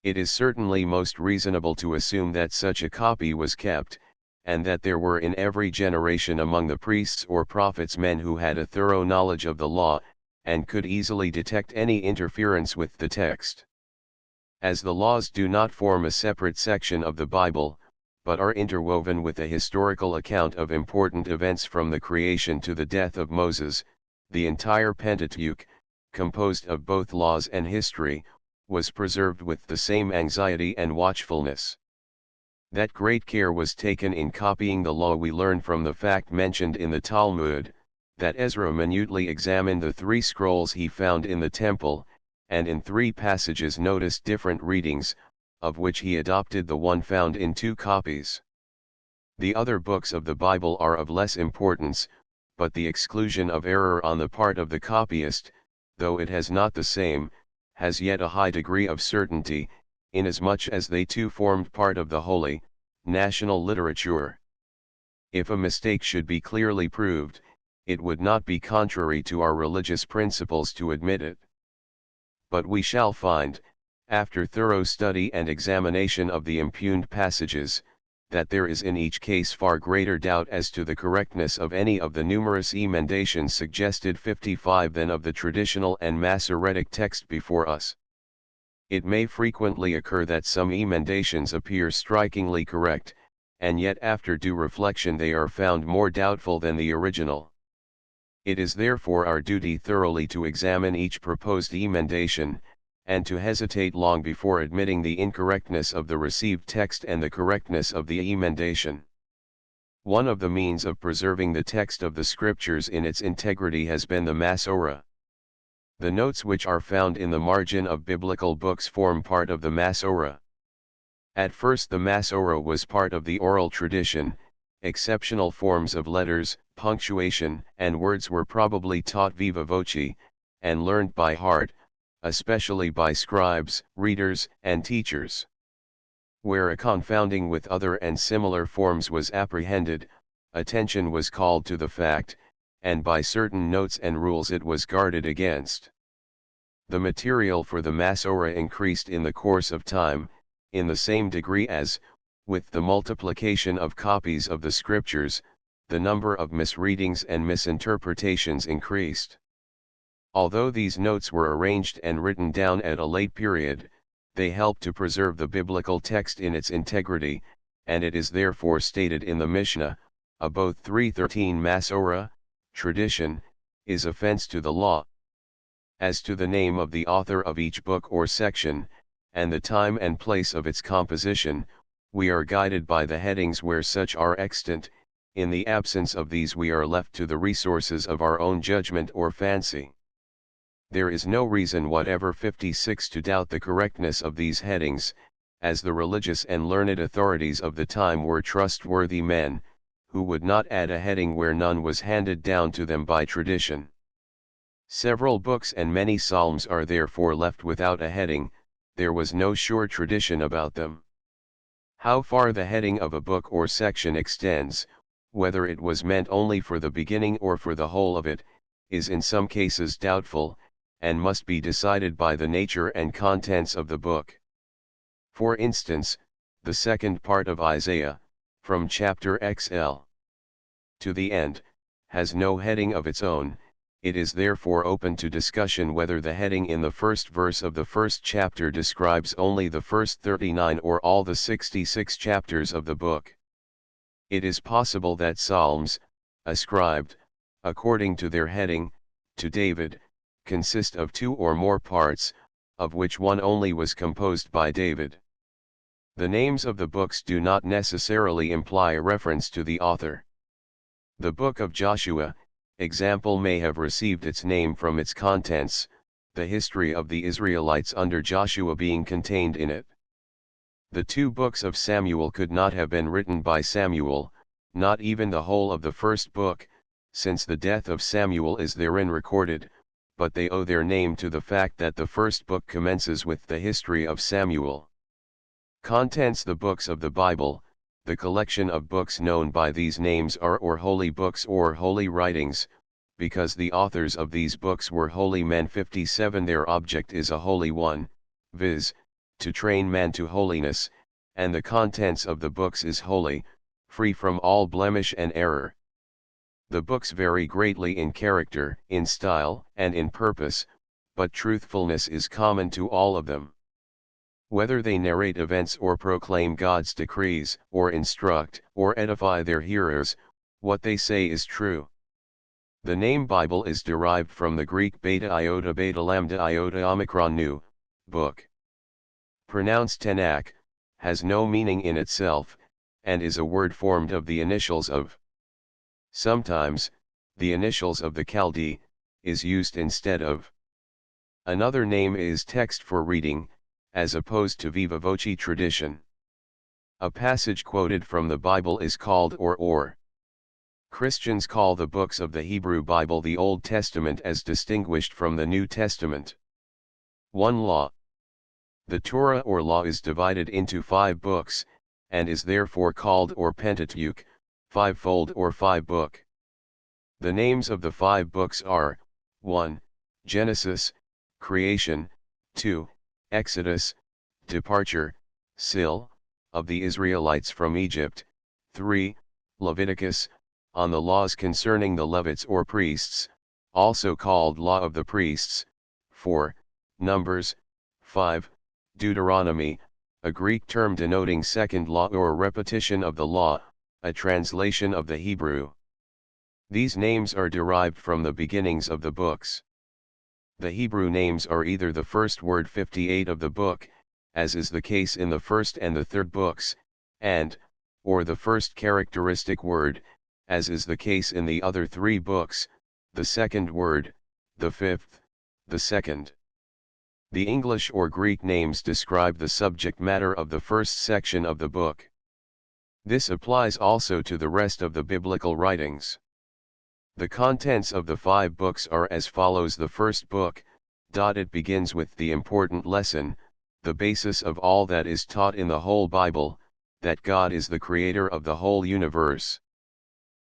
It is certainly most reasonable to assume that such a copy was kept, and that there were in every generation among the priests or prophets men who had a thorough knowledge of the law, and could easily detect any interference with the text. As the laws do not form a separate section of the Bible, but are interwoven with a historical account of important events from the creation to the death of Moses, the entire Pentateuch, composed of both laws and history, was preserved with the same anxiety and watchfulness. That great care was taken in copying the law we learn from the fact mentioned in the Talmud, that Ezra minutely examined the 3 scrolls he found in the temple, and in 3 passages noticed different readings, of which he adopted the one found in 2 copies. The other books of the Bible are of less importance, but the exclusion of error on the part of the copyist, though it has not the same, has yet a high degree of certainty, inasmuch as they too formed part of the holy, national literature. If a mistake should be clearly proved, it would not be contrary to our religious principles to admit it. But we shall find, after thorough study and examination of the impugned passages, that there is in each case far greater doubt as to the correctness of any of the numerous emendations suggested 55 than of the traditional and Masoretic text before us. It may frequently occur that some emendations appear strikingly correct, and yet after due reflection they are found more doubtful than the original. It is therefore our duty thoroughly to examine each proposed emendation, and to hesitate long before admitting the incorrectness of the received text and the correctness of the emendation. One of the means of preserving the text of the Scriptures in its integrity has been the Masorah. The notes which are found in the margin of biblical books form part of the Masorah. At first the Masorah was part of the oral tradition. Exceptional forms of letters, punctuation, and words were probably taught viva voce, and learned by heart, especially by scribes, readers, and teachers. Where a confounding with other and similar forms was apprehended, attention was called to the fact, and by certain notes and rules it was guarded against. The material for the Masorah increased in the course of time, in the same degree as, with the multiplication of copies of the scriptures, the number of misreadings and misinterpretations increased. Although these notes were arranged and written down at a late period, they helped to preserve the biblical text in its integrity, and it is therefore stated in the Mishnah, Abot 3:13 Masorah, tradition, is offense to the law. As to the name of the author of each book or section, and the time and place of its composition, we are guided by the headings where such are extant. In the absence of these we are left to the resources of our own judgment or fancy. There is no reason whatever 56 to doubt the correctness of these headings, as the religious and learned authorities of the time were trustworthy men, who would not add a heading where none was handed down to them by tradition. Several books and many psalms are therefore left without a heading. There was no sure tradition about them. How far the heading of a book or section extends, whether it was meant only for the beginning or for the whole of it, is in some cases doubtful, and must be decided by the nature and contents of the book. For instance, the second part of Isaiah, from chapter XL to the end, has no heading of its own. It is therefore open to discussion whether the heading in the first verse of the first chapter describes only the first 39 or all the 66 chapters of the book. It is possible that psalms, ascribed, according to their heading, to David, consist of 2 or more parts, of which one only was composed by David. The names of the books do not necessarily imply a reference to the author. The book of Joshua, example, may have received its name from its contents, the history of the Israelites under Joshua being contained in it. The 2 books of Samuel could not have been written by Samuel, not even the whole of the first book, since the death of Samuel is therein recorded, but they owe their name to the fact that the first book commences with the history of Samuel. Contents: the books of the Bible. The collection of books known by these names are or holy books or holy writings, because the authors of these books were holy men. 57 Their object is a holy one, viz., to train man to holiness, and the contents of the books is holy, free from all blemish and error. The books vary greatly in character, in style, and in purpose, but truthfulness is common to all of them. Whether they narrate events or proclaim God's decrees, or instruct, or edify their hearers, what they say is true. The name Bible is derived from the Greek beta iota beta lambda iota omicron nu, book. Pronounced Tanakh, has no meaning in itself, and is a word formed of the initials of. Sometimes, the initials of the Chaldee is used instead of. Another name is text for reading, as opposed to viva voce tradition. A passage quoted from the Bible is called or. Christians call the books of the Hebrew Bible the Old Testament as distinguished from the New Testament. 1 Law. The Torah or Law is divided into 5 books, and is therefore called or Pentateuch, fivefold or 5 book. The names of the 5 books are, 1. Genesis, creation, 2. Exodus, departure, Sil, of the Israelites from Egypt, 3. Leviticus, on the laws concerning the Levites or priests, also called Law of the Priests, 4. Numbers, 5. Deuteronomy, a Greek term denoting second law or repetition of the law, a translation of the Hebrew. These names are derived from the beginnings of the books. The Hebrew names are either the first word 58 of the book, as is the case in the first and the third books, or the first characteristic word, as is the case in the other 3 books, the second word, the fifth, the second. The English or Greek names describe the subject matter of the first section of the book. This applies also to the rest of the biblical writings. The contents of the 5 books are as follows. The first book, it begins with the important lesson, the basis of all that is taught in the whole Bible, that God is the creator of the whole universe.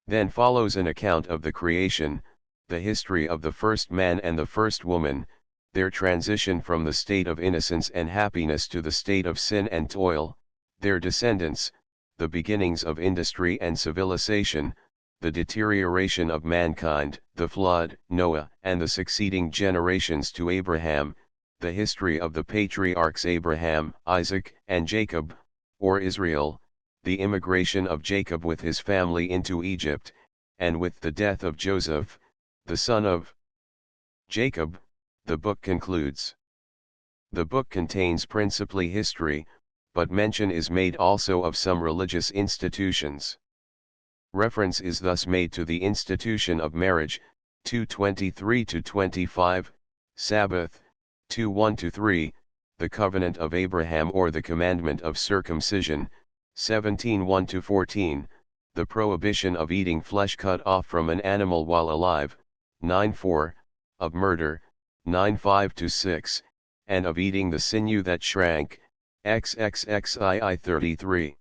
Then follows an account of the creation, the history of the first man and the first woman, their transition from the state of innocence and happiness to the state of sin and toil, their descendants, the beginnings of industry and civilization, the deterioration of mankind, the flood, Noah, and the succeeding generations to Abraham, the history of the patriarchs Abraham, Isaac, and Jacob, or Israel, the immigration of Jacob with his family into Egypt, and with the death of Joseph, the son of Jacob, the book concludes. The book contains principally history, but mention is made also of some religious institutions. Reference is thus made to the institution of marriage, 2:23-25, Sabbath, 2:1-3, the covenant of Abraham or the commandment of circumcision, 17:1-14, the prohibition of eating flesh cut off from an animal while alive, 9:4, of murder, 9:5-6, and of eating the sinew that shrank, XXXII 33.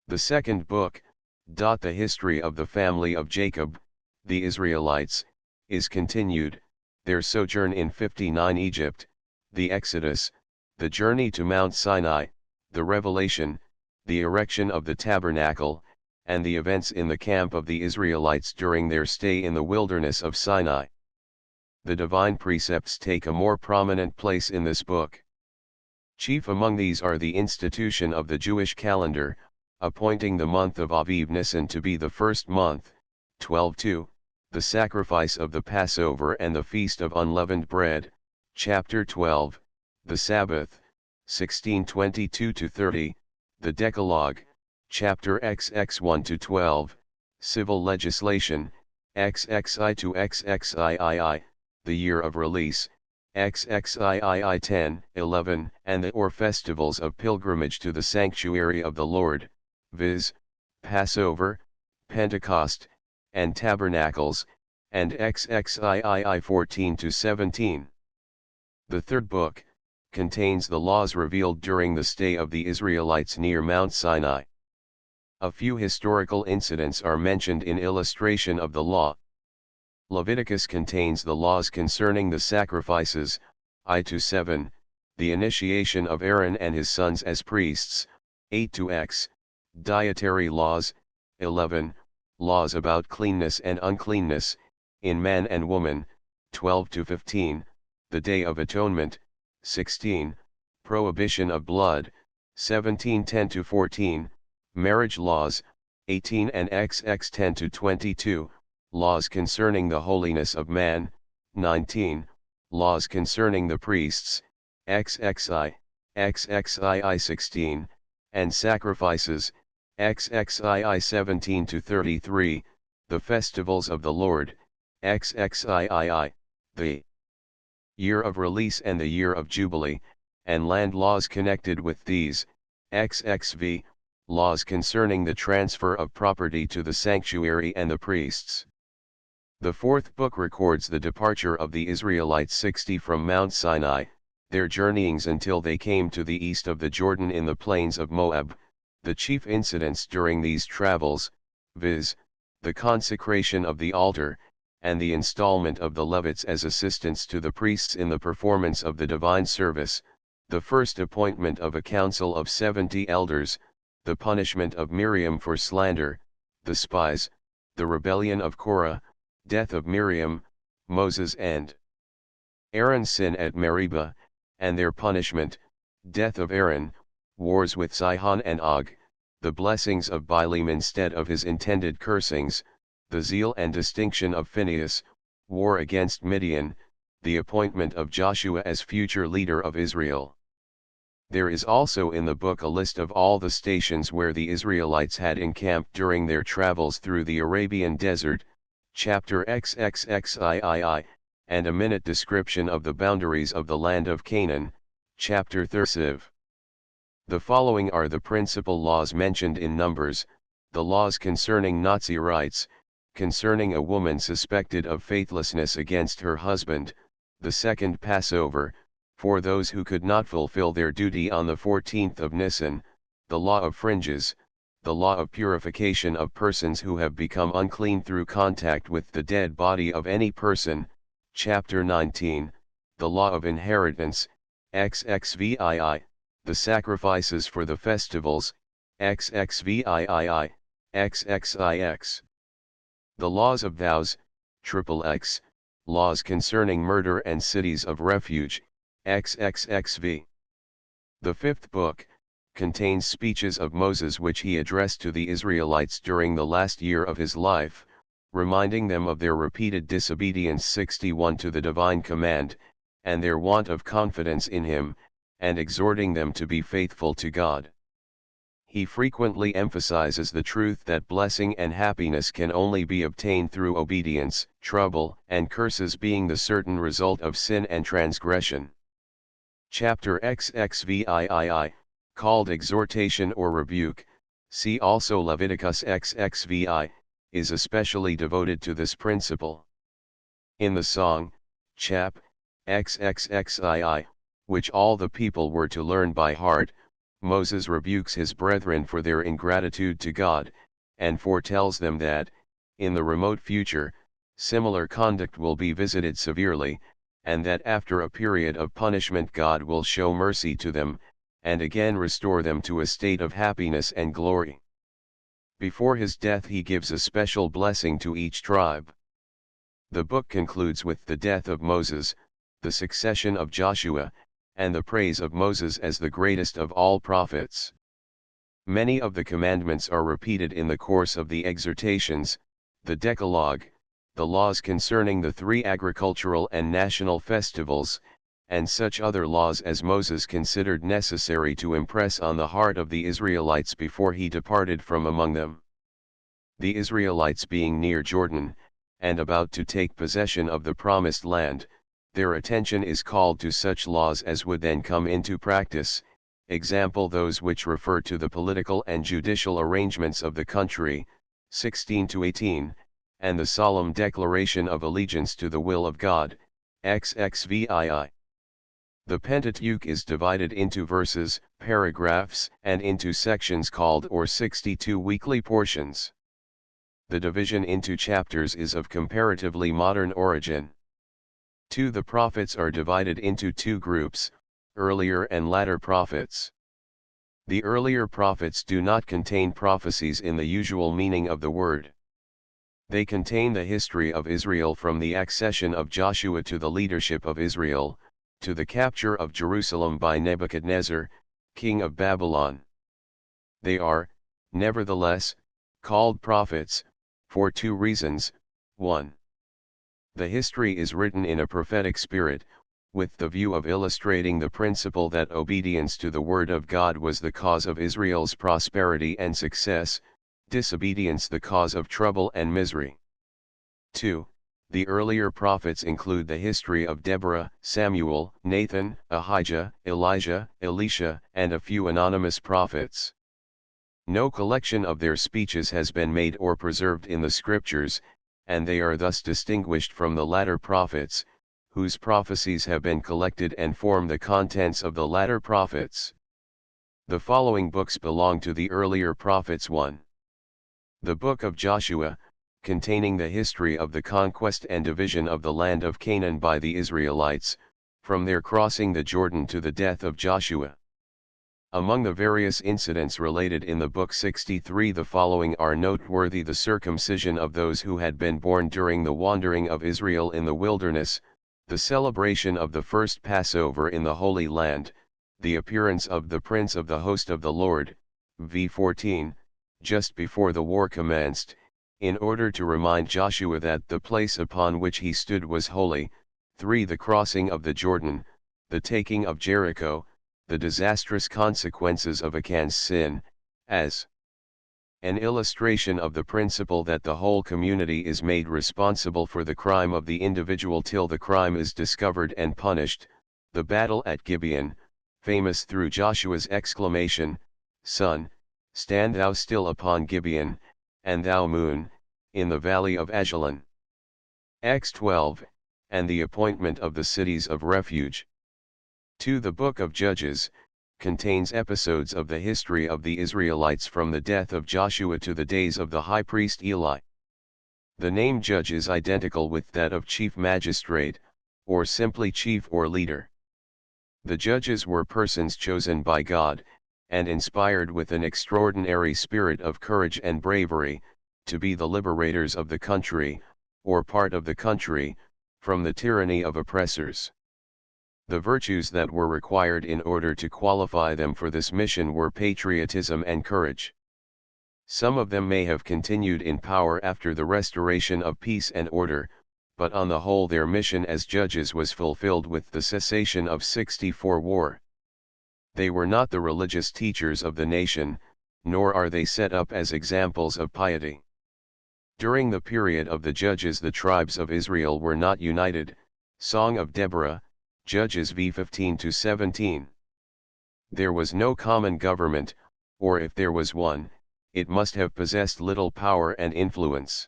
The second book, the history of the family of Jacob, the Israelites, is continued, their sojourn in 59 Egypt, the Exodus, the journey to Mount Sinai, the Revelation, the erection of the tabernacle, and the events in the camp of the Israelites during their stay in the wilderness of Sinai. The divine precepts take a more prominent place in this book. Chief among these are the institution of the Jewish calendar, appointing the month of Aviv Nisan to be the first month, 12:2, the sacrifice of the Passover and the Feast of Unleavened Bread, chapter 12, the Sabbath, 16:22-30, the Decalogue, chapter XX 1-12, civil legislation, XXI-XXIII, the year of release, XXIII 10-11, and the festivals of pilgrimage to the sanctuary of the Lord, viz., Passover, Pentecost, and Tabernacles, and XXIII 14-17. The third book contains the laws revealed during the stay of the Israelites near Mount Sinai. A few historical incidents are mentioned in illustration of the law. Leviticus contains the laws concerning the sacrifices, I-7, the initiation of Aaron and his sons as priests, 8-X, dietary laws, 11, laws about cleanness and uncleanness, in man and woman, 12-15, the Day of Atonement, 16, prohibition of blood, 17:10-14, marriage laws, 18 and XX 10-22, laws concerning the holiness of man, 19, laws concerning the priests, XXI 16, and sacrifices, XXII 17-33, the festivals of the Lord, XXIII, the year of release and the year of jubilee, and land laws connected with these, XXV, laws concerning the transfer of property to the sanctuary and the priests. The fourth book records the departure of the Israelites 60 from Mount Sinai, their journeyings until they came to the east of the Jordan in the plains of Moab, the chief incidents during these travels, viz., the consecration of the altar, and the installment of the Levites as assistants to the priests in the performance of the divine service, the first appointment of a council of 70 elders, the punishment of Miriam for slander, the spies, the rebellion of Korah, death of Miriam, Moses and Aaron's sin at Meribah, and their punishment, death of Aaron, wars with Sihon and Og, the blessings of Balaam instead of his intended cursings, the zeal and distinction of Phinehas, war against Midian, the appointment of Joshua as future leader of Israel. There is also in the book a list of all the stations where the Israelites had encamped during their travels through the Arabian desert, chapter XXXIII, and a minute description of the boundaries of the land of Canaan, chapter 30. The following are the principal laws mentioned in Numbers, the laws concerning Nazi rights, concerning a woman suspected of faithlessness against her husband, the second Passover, for those who could not fulfill their duty on the 14th of Nisan, the law of fringes, the law of purification of persons who have become unclean through contact with the dead body of any person, chapter 19, the law of inheritance, XXVII, the sacrifices for the festivals, XXVIII, XXIX. The laws of vows, XXX, laws concerning murder and cities of refuge, XXXV. The fifth book contains speeches of Moses which he addressed to the Israelites during the last year of his life, reminding them of their repeated disobedience 61 to the divine command, and their want of confidence in him, and exhorting them to be faithful to God. He frequently emphasizes the truth that blessing and happiness can only be obtained through obedience, trouble and curses being the certain result of sin and transgression. Chapter XXVIII, called Exhortation or Rebuke, see also Leviticus XXVI, is especially devoted to this principle. In the song, chap. XXXII, which all the people were to learn by heart, Moses rebukes his brethren for their ingratitude to God, and foretells them that, in the remote future, similar conduct will be visited severely, and that after a period of punishment God will show mercy to them, and again restore them to a state of happiness and glory. Before his death he gives a special blessing to each tribe. The book concludes with the death of Moses, the succession of Joshua, and the praise of Moses as the greatest of all prophets. Many of the commandments are repeated in the course of the exhortations, the Decalogue, the laws concerning the 3 agricultural and national festivals, and such other laws as Moses considered necessary to impress on the heart of the Israelites before he departed from among them. The Israelites being near Jordan, and about to take possession of the promised land, their attention is called to such laws as would then come into practice, example those which refer to the political and judicial arrangements of the country, 16-18, and the solemn declaration of allegiance to the will of God, XXVII. The Pentateuch is divided into verses, paragraphs, and into sections called or 62 weekly portions. The division into chapters is of comparatively modern origin. The prophets are divided into 2 groups, earlier and latter prophets. The earlier prophets do not contain prophecies in the usual meaning of the word. They contain the history of Israel from the accession of Joshua to the leadership of Israel, to the capture of Jerusalem by Nebuchadnezzar, king of Babylon. They are, nevertheless, called prophets, for 2 reasons. 1. The history is written in a prophetic spirit, with the view of illustrating the principle that obedience to the word of God was the cause of Israel's prosperity and success, disobedience the cause of trouble and misery. 2. The earlier prophets include the history of Deborah, Samuel, Nathan, Ahijah, Elijah, Elisha, and a few anonymous prophets. No collection of their speeches has been made or preserved in the scriptures, and they are thus distinguished from the latter prophets, whose prophecies have been collected and form the contents of the latter prophets. The following books belong to the earlier prophets. 1. The Book of Joshua, containing the history of the conquest and division of the land of Canaan by the Israelites, from their crossing the Jordan to the death of Joshua. Among the various incidents related in the book 63, the following are noteworthy: the circumcision of those who had been born during the wandering of Israel in the wilderness, the celebration of the first Passover in the Holy Land, the appearance of the Prince of the Host of the Lord, v. 14, just before the war commenced, in order to remind Joshua that the place upon which he stood was holy. 3. The crossing of the Jordan, the taking of Jericho, the disastrous consequences of Achan's sin, as an illustration of the principle that the whole community is made responsible for the crime of the individual till the crime is discovered and punished. The battle at Gibeon, famous through Joshua's exclamation, "Sun, stand thou still upon Gibeon, and thou moon, in the valley of Ajalon." Acts 12, and the appointment of the cities of refuge. 2. The Book of Judges, contains episodes of the history of the Israelites from the death of Joshua to the days of the high priest Eli. The name judge is identical with that of chief magistrate, or simply chief or leader. The judges were persons chosen by God, and inspired with an extraordinary spirit of courage and bravery, to be the liberators of the country, or part of the country, from the tyranny of oppressors. The virtues that were required in order to qualify them for this mission were patriotism and courage. Some of them may have continued in power after the restoration of peace and order, but on the whole their mission as judges was fulfilled with the cessation of '64 war. They were not the religious teachers of the nation, nor are they set up as examples of piety. During the period of the judges the tribes of Israel were not united. Song of Deborah, Judges v 15-17. There was no common government, or if there was one, it must have possessed little power and influence.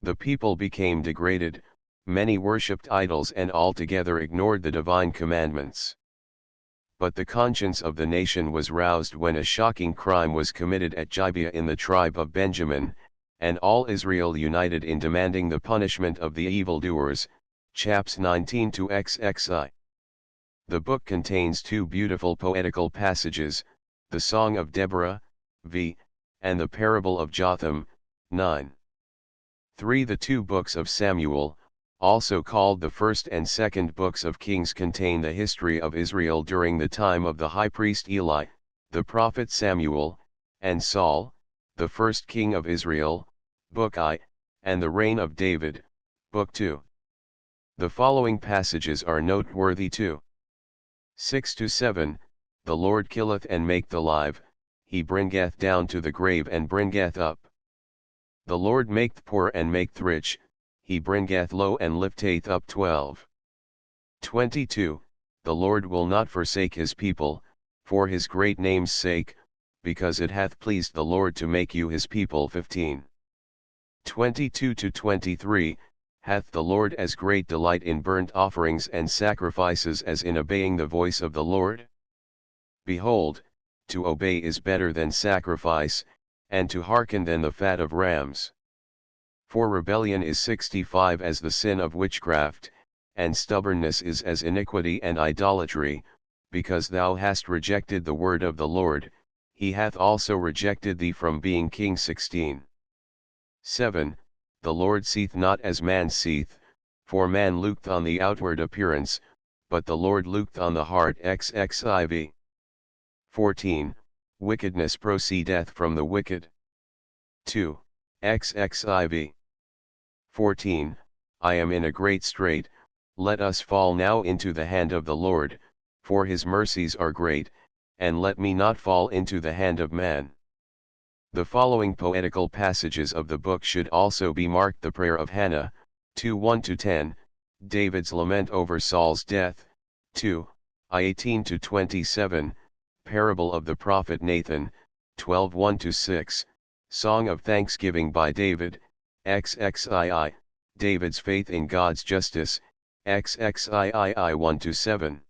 The people became degraded, many worshipped idols and altogether ignored the divine commandments. But the conscience of the nation was roused when a shocking crime was committed at Gibeah in the tribe of Benjamin, and all Israel united in demanding the punishment of the evildoers. Chaps 19-XXI. The book contains two beautiful poetical passages, the Song of Deborah, v. and the Parable of Jotham, 9. 3. The two books of Samuel, also called the first and second books of Kings, contain the history of Israel during the time of the high priest Eli, the prophet Samuel, and Saul, the first king of Israel, Book I, and the reign of David, Book II. The following passages are noteworthy too. 6-7, The Lord killeth and maketh alive, he bringeth down to the grave and bringeth up. The Lord maketh poor and maketh rich, he bringeth low and lifteth up. 12. 22, The Lord will not forsake his people, for his great name's sake, because it hath pleased the Lord to make you his people. 15. 22-23, Hath the Lord as great delight in burnt offerings and sacrifices as in obeying the voice of the Lord? Behold, to obey is better than sacrifice, and to hearken than the fat of rams. For rebellion is 65 as the sin of witchcraft, and stubbornness is as iniquity and idolatry, because thou hast rejected the word of the Lord, he hath also rejected thee from being king. 16. 7. The Lord seeth not as man seeth, for man looketh on the outward appearance, but the Lord looketh on the heart. XXIV. 14. Wickedness proceedeth from the wicked. 2. XXIV. 14. I am in a great strait, let us fall now into the hand of the Lord, for his mercies are great, and let me not fall into the hand of man. The following poetical passages of the book should also be marked: the prayer of Hannah, 2:1-10, David's lament over Saul's death, 2, 18-27, parable of the prophet Nathan, 12:1-6, Song of Thanksgiving by David, XXII, David's faith in God's justice, XXII 1-7.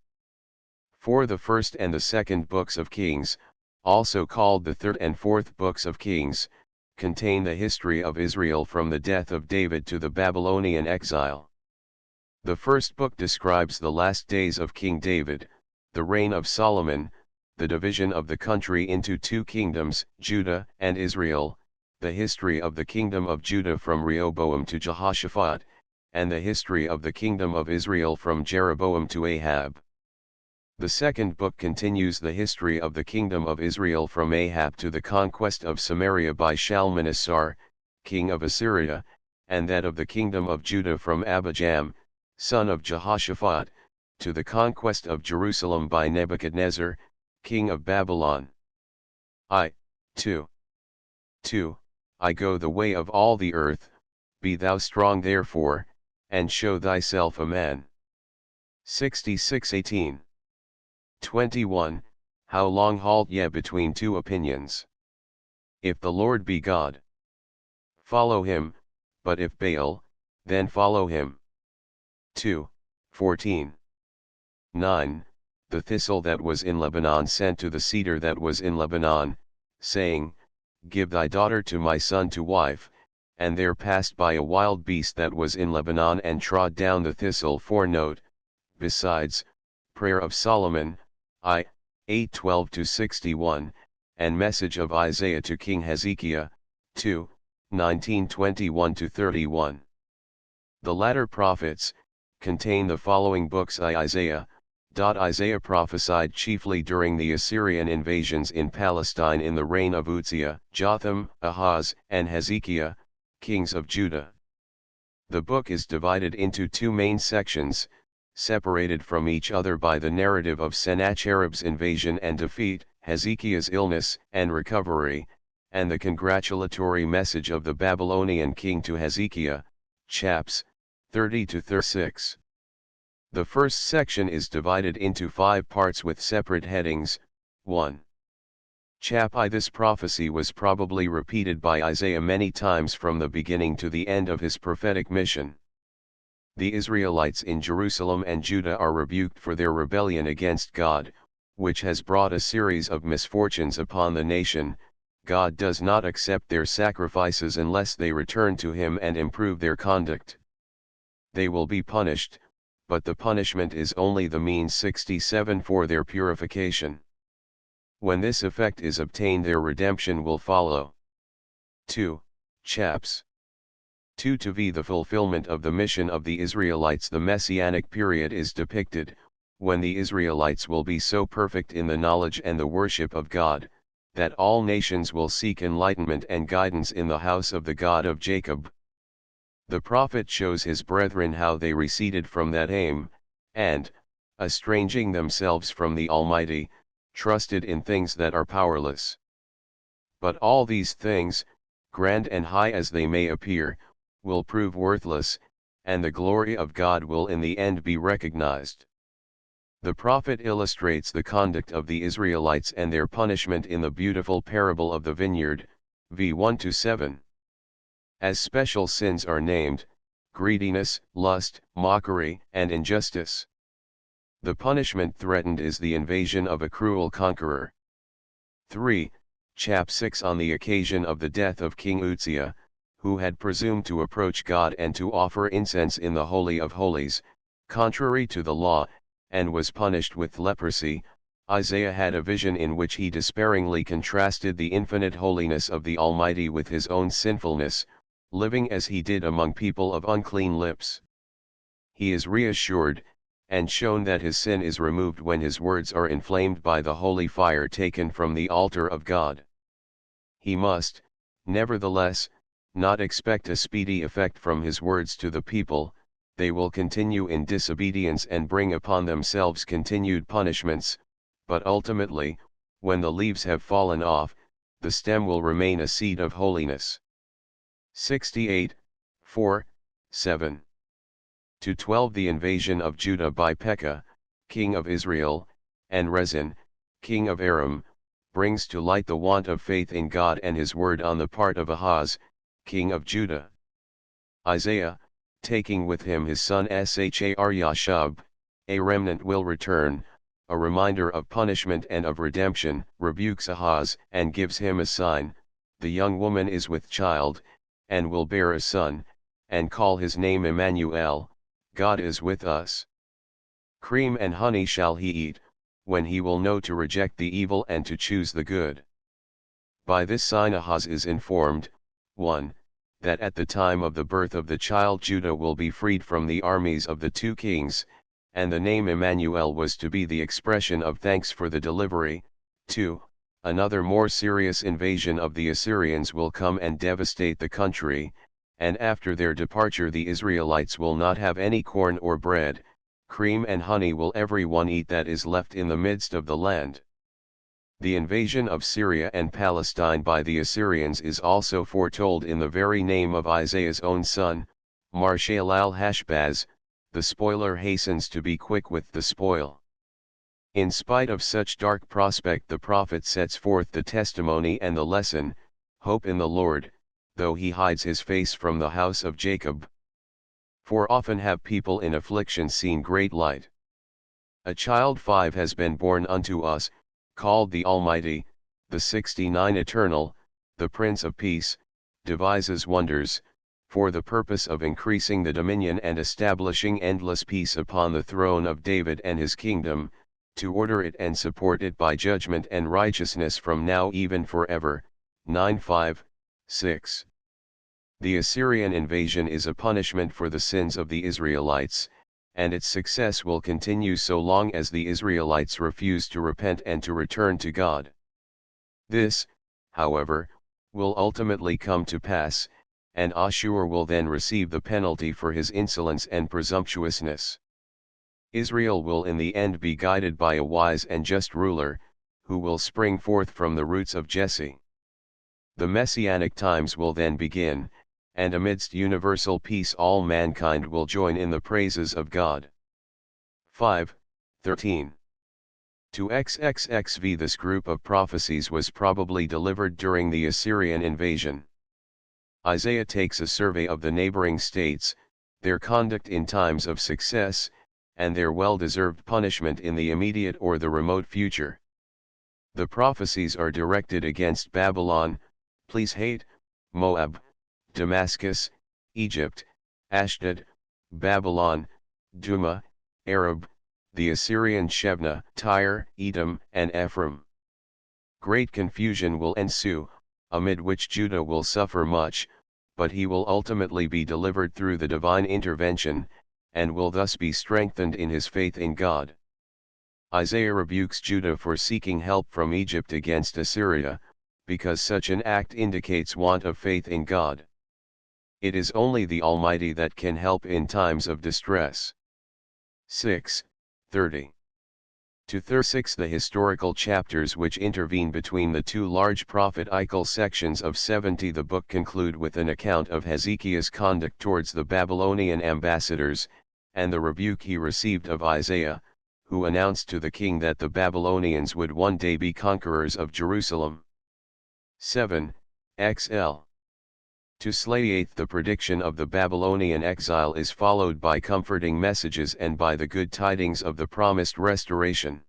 For the first and the second books of Kings, also called the third and fourth books of Kings, contain the history of Israel from the death of David to the Babylonian exile. The first book describes the last days of King David, the reign of Solomon, the division of the country into two kingdoms, Judah and Israel, the history of the kingdom of Judah from Rehoboam to Jehoshaphat, and the history of the kingdom of Israel from Jeroboam to Ahab. The second book continues the history of the kingdom of Israel from Ahab to the conquest of Samaria by Shalmaneser, king of Assyria, and that of the kingdom of Judah from Abijam, son of Jehoshaphat, to the conquest of Jerusalem by Nebuchadnezzar, king of Babylon. 2. I go the way of all the earth, be thou strong therefore, and show thyself a man. 66:18. 21. How long halt ye between two opinions? If the Lord be God, follow him, but if Baal, then follow him. 2. 14. 9. The thistle that was in Lebanon sent to the cedar that was in Lebanon, saying, Give thy daughter to my son to wife, and there passed by a wild beast that was in Lebanon and trod down the thistle. 4 Note, besides, Prayer of Solomon, I. 8:12-61, and Message of Isaiah to King Hezekiah, 2. 19:21-31. The latter prophets contain the following books. Isaiah. Isaiah prophesied chiefly during the Assyrian invasions in Palestine in the reign of Uzziah, Jotham, Ahaz, and Hezekiah, kings of Judah. The book is divided into two main sections, separated from each other by the narrative of Sennacherib's invasion and defeat, Hezekiah's illness and recovery, and the congratulatory message of the Babylonian king to Hezekiah, chaps 30-36. The first section is divided into 5 parts with separate headings. 1. Chap I. This prophecy was probably repeated by Isaiah many times from the beginning to the end of his prophetic mission. The Israelites in Jerusalem and Judah are rebuked for their rebellion against God, which has brought a series of misfortunes upon the nation. God does not accept their sacrifices unless they return to Him and improve their conduct. They will be punished, but the punishment is only the means 67 for their purification. When this effect is obtained, their redemption will follow. 2. Chaps 2. To be the fulfillment of the mission of the Israelites, the Messianic period is depicted, when the Israelites will be so perfect in the knowledge and the worship of God, that all nations will seek enlightenment and guidance in the house of the God of Jacob. The prophet shows his brethren how they receded from that aim, and, estranging themselves from the Almighty, trusted in things that are powerless. But all these things, grand and high as they may appear, will prove worthless, and the glory of God will in the end be recognized. The prophet illustrates the conduct of the Israelites and their punishment in the beautiful parable of the vineyard, v. 1-7. As special sins are named, greediness, lust, mockery, and injustice. The punishment threatened is the invasion of a cruel conqueror. 3. Chap 6. On the occasion of the death of King Uzziah, who had presumed to approach God and to offer incense in the Holy of Holies, contrary to the law, and was punished with leprosy, Isaiah had a vision in which he despairingly contrasted the infinite holiness of the Almighty with his own sinfulness, living as he did among people of unclean lips. He is reassured, and shown that his sin is removed when his words are inflamed by the holy fire taken from the altar of God. He must, nevertheless, not expect a speedy effect from his words to the people. They will continue in disobedience and bring upon themselves continued punishments, but ultimately, when the leaves have fallen off, the stem will remain a seed of holiness. 68, 4, 7. 12. The invasion of Judah by Pekah, king of Israel, and Rezin, king of Aram, brings to light the want of faith in God and His word on the part of Ahaz, king of Judah. Isaiah, taking with him his son Shar-Yashub, a remnant will return, a reminder of punishment and of redemption, rebukes Ahaz and gives him a sign: the young woman is with child, and will bear a son, and call his name Emmanuel, God is with us. Cream and honey shall he eat, when he will know to reject the evil and to choose the good. By this sign Ahaz is informed, 1. That at the time of the birth of the child Judah will be freed from the armies of the two kings, and the name Emmanuel was to be the expression of thanks for the delivery. 2. Another more serious invasion of the Assyrians will come and devastate the country, and after their departure the Israelites will not have any corn or bread, cream and honey will every one eat that is left in the midst of the land. The invasion of Syria and Palestine by the Assyrians is also foretold in the very name of Isaiah's own son, Marshal-al-Hashbaz. The spoiler hastens to be quick with the spoil. In spite of such dark prospect, the prophet sets forth the testimony and the lesson: hope in the Lord, though he hides his face from the house of Jacob. For often have people in affliction seen great light. A child 5 has been born unto us, called the Almighty, the 69 Eternal, the Prince of Peace, devises wonders, for the purpose of increasing the dominion and establishing endless peace upon the throne of David and his kingdom, to order it and support it by judgment and righteousness from now even forever. 9:5, 6. The Assyrian invasion is a punishment for the sins of the Israelites, and its success will continue so long as the Israelites refuse to repent and to return to God. This, however, will ultimately come to pass, and Ashur will then receive the penalty for his insolence and presumptuousness. Israel will in the end be guided by a wise and just ruler, who will spring forth from the roots of Jesse. The Messianic times will then begin, and amidst universal peace all mankind will join in the praises of God. 5:13. To XXXV. This group of prophecies was probably delivered during the Assyrian invasion. Isaiah takes a survey of the neighboring states, their conduct in times of success, and their well-deserved punishment in the immediate or the remote future. The prophecies are directed against Babylon, Please hate, Moab, Damascus, Egypt, Ashdod, Babylon, Duma, Arab, the Assyrian Shebna, Tyre, Edom, and Ephraim. Great confusion will ensue, amid which Judah will suffer much, but he will ultimately be delivered through the divine intervention, and will thus be strengthened in his faith in God. Isaiah rebukes Judah for seeking help from Egypt against Assyria, because such an act indicates want of faith in God. It is only the Almighty that can help in times of distress. 6:30. To 36. The historical chapters which intervene between the two large prophetical sections of 70 the book conclude with an account of Hezekiah's conduct towards the Babylonian ambassadors, and the rebuke he received of Isaiah, who announced to the king that the Babylonians would one day be conquerors of Jerusalem. 7:XL. To Slayeth. The prediction of the Babylonian exile is followed by comforting messages and by the good tidings of the promised restoration.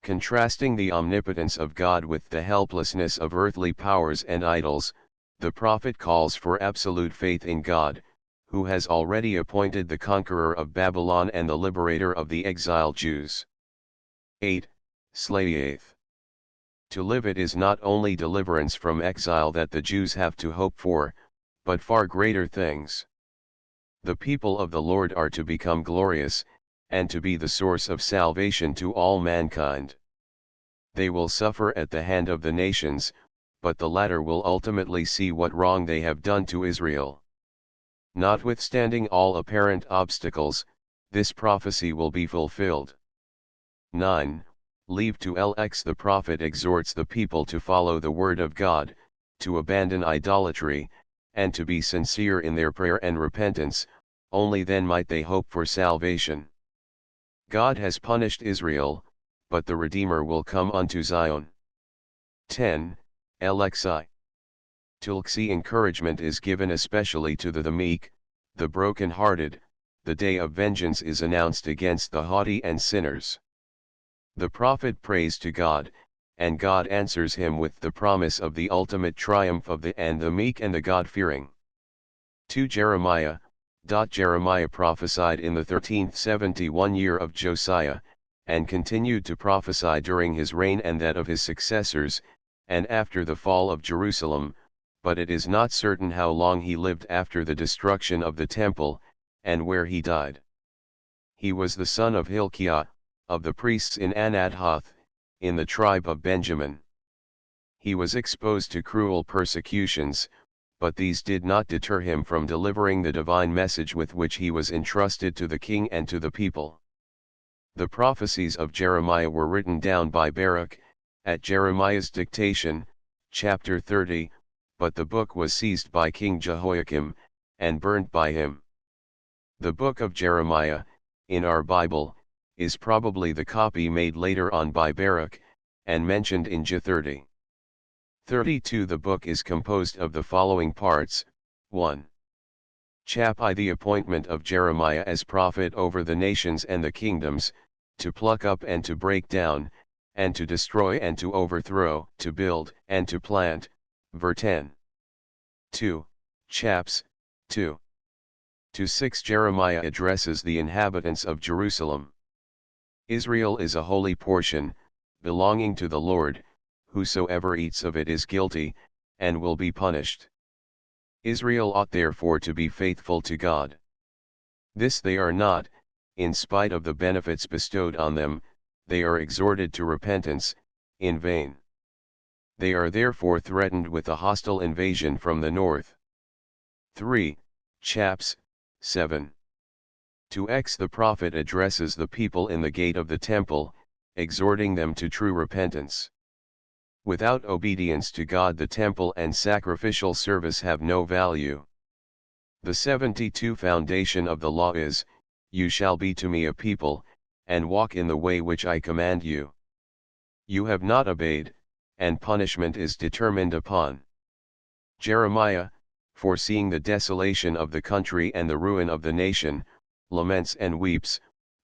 Contrasting the omnipotence of God with the helplessness of earthly powers and idols, the prophet calls for absolute faith in God, who has already appointed the conqueror of Babylon and the liberator of the exiled Jews. 8. Slayeth. To live it is not only deliverance from exile that the Jews have to hope for, but far greater things. The people of the Lord are to become glorious, and to be the source of salvation to all mankind. They will suffer at the hand of the nations, but the latter will ultimately see what wrong they have done to Israel. Notwithstanding all apparent obstacles, this prophecy will be fulfilled. 9. Leave to LX. The prophet exhorts the people to follow the word of God, to abandon idolatry, and to be sincere in their prayer and repentance, only then might they hope for salvation. God has punished Israel, but the Redeemer will come unto Zion. 10. LXI. Tulksi. Encouragement is given especially to the meek, the broken-hearted. The day of vengeance is announced against the haughty and sinners. The prophet prays to God, and God answers him with the promise of the ultimate triumph of the meek and the God-fearing. 2. Jeremiah. Jeremiah prophesied in the 13th 71 year of Josiah, and continued to prophesy during his reign and that of his successors, and after the fall of Jerusalem, but it is not certain how long he lived after the destruction of the temple, and where he died. He was the son of Hilkiah, of the priests in Anathoth, in the tribe of Benjamin. He was exposed to cruel persecutions, but these did not deter him from delivering the divine message with which he was entrusted to the king and to the people. The prophecies of Jeremiah were written down by Baruch, at Jeremiah's dictation, chapter 30, but the book was seized by King Jehoiakim, and burnt by him. The book of Jeremiah, in our Bible, is probably the copy made later on by Baruch, and mentioned in J 30. 32. The book is composed of the following parts. 1. Chap I. The appointment of Jeremiah as prophet over the nations and the kingdoms, to pluck up and to break down, and to destroy and to overthrow, to build and to plant. Ver 10. 2. Chaps, 2. To 6 Jeremiah addresses the inhabitants of Jerusalem. Israel is a holy portion, belonging to the Lord. Whosoever eats of it is guilty, and will be punished. Israel ought therefore to be faithful to God. This they are not. In spite of the benefits bestowed on them, they are exhorted to repentance, in vain. They are therefore threatened with a hostile invasion from the north. 3. Chaps. 7. To X the prophet addresses the people in the gate of the temple, exhorting them to true repentance. Without obedience to God, the temple and sacrificial service have no value. The 72 foundation of the law is, "You shall be to me a people, and walk in the way which I command you." You have not obeyed, and punishment is determined upon. Jeremiah, foreseeing the desolation of the country and the ruin of the nation, laments and weeps,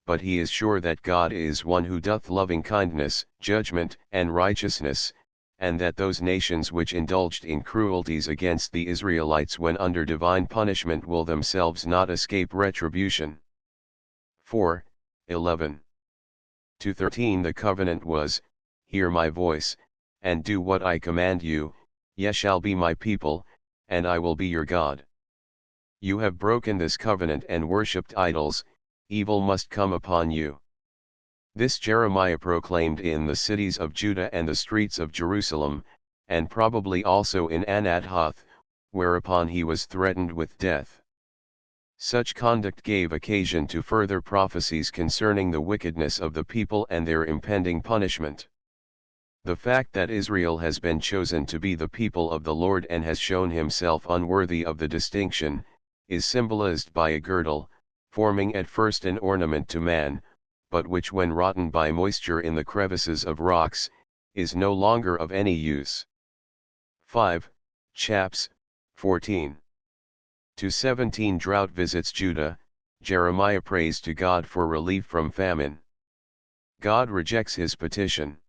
but he is sure that God is one who doth loving kindness, judgment, and righteousness, and that those nations which indulged in cruelties against the Israelites when under divine punishment will themselves not escape retribution. 4. 11. To 13 the covenant was, "Hear my voice, and do what I command you, ye shall be my people, and I will be your God." You have broken this covenant and worshipped idols, evil must come upon you. This Jeremiah proclaimed in the cities of Judah and the streets of Jerusalem, and probably also in Anathoth, whereupon he was threatened with death. Such conduct gave occasion to further prophecies concerning the wickedness of the people and their impending punishment. The fact that Israel has been chosen to be the people of the Lord and has shown himself unworthy of the distinction, is symbolized by a girdle, forming at first an ornament to man, but which when rotten by moisture in the crevices of rocks, is no longer of any use. 5. Chaps. 14. To 17 drought visits Judah, Jeremiah prays to God for relief from famine. God rejects his petition.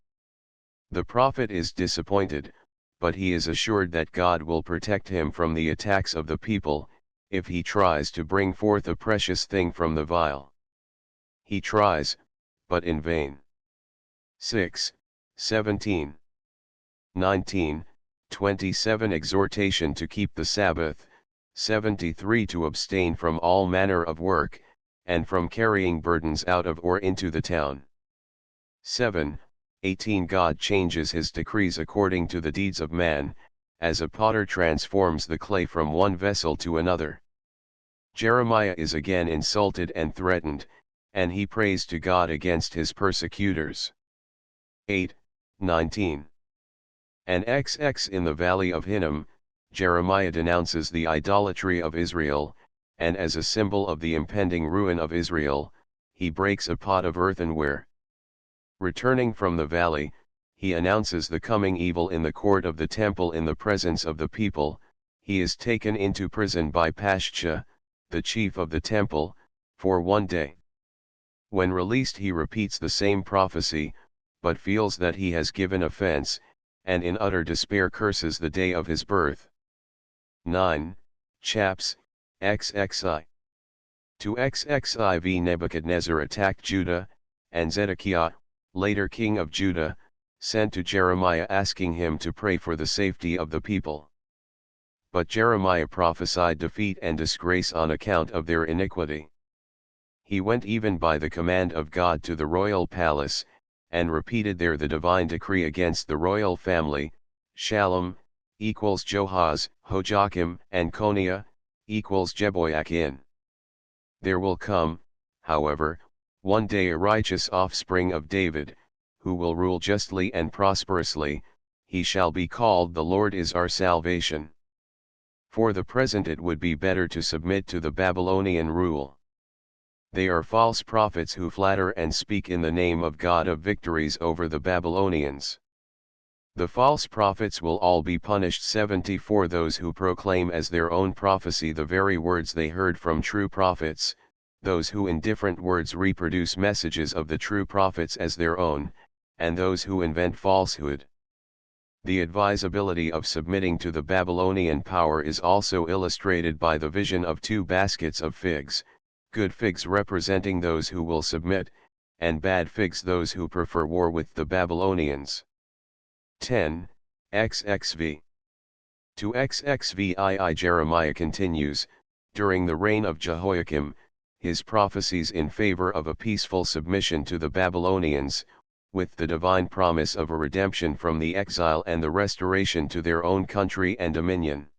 The prophet is disappointed, but he is assured that God will protect him from the attacks of the people, if he tries to bring forth a precious thing from the vial. He tries, but in vain. 6, 17, 19, 27 Exhortation to keep the Sabbath, 73 To abstain from all manner of work, and from carrying burdens out of or into the town. 7, 18 God changes his decrees according to the deeds of man, as a potter transforms the clay from one vessel to another. Jeremiah is again insulted and threatened, and he prays to God against his persecutors. 8, 19. And XX in the valley of Hinnom, Jeremiah denounces the idolatry of Israel, and as a symbol of the impending ruin of Israel, he breaks a pot of earthenware. Returning from the valley, he announces the coming evil in the court of the temple in the presence of the people. He is taken into prison by Pashcha, the chief of the temple, for 1 day. When released he repeats the same prophecy, but feels that he has given offense, and in utter despair curses the day of his birth. 9. Chaps. XXI. To XXIV Nebuchadnezzar attacked Judah, and Zedekiah, later king of Judah, sent to Jeremiah asking him to pray for the safety of the people. But Jeremiah prophesied defeat and disgrace on account of their iniquity. He went even by the command of God to the royal palace, and repeated there the divine decree against the royal family. Shallum equals Johaz, Hojakim, and Coniah equals Jehoiakim. There will come, however, one day a righteous offspring of David, who will rule justly and prosperously. He shall be called the Lord is our salvation. For the present it would be better to submit to the Babylonian rule. They are false prophets who flatter and speak in the name of God of victories over the Babylonians. The false prophets will all be punished 74 Those who proclaim as their own prophecy the very words they heard from true prophets, those who in different words reproduce messages of the true prophets as their own, and those who invent falsehood. The advisability of submitting to the Babylonian power is also illustrated by the vision of two baskets of figs, good figs representing those who will submit, and bad figs those who prefer war with the Babylonians. 10. XXV. To XXVII Jeremiah continues, during the reign of Jehoiakim, his prophecies in favor of a peaceful submission to the Babylonians, with the divine promise of a redemption from the exile and the restoration to their own country and dominion.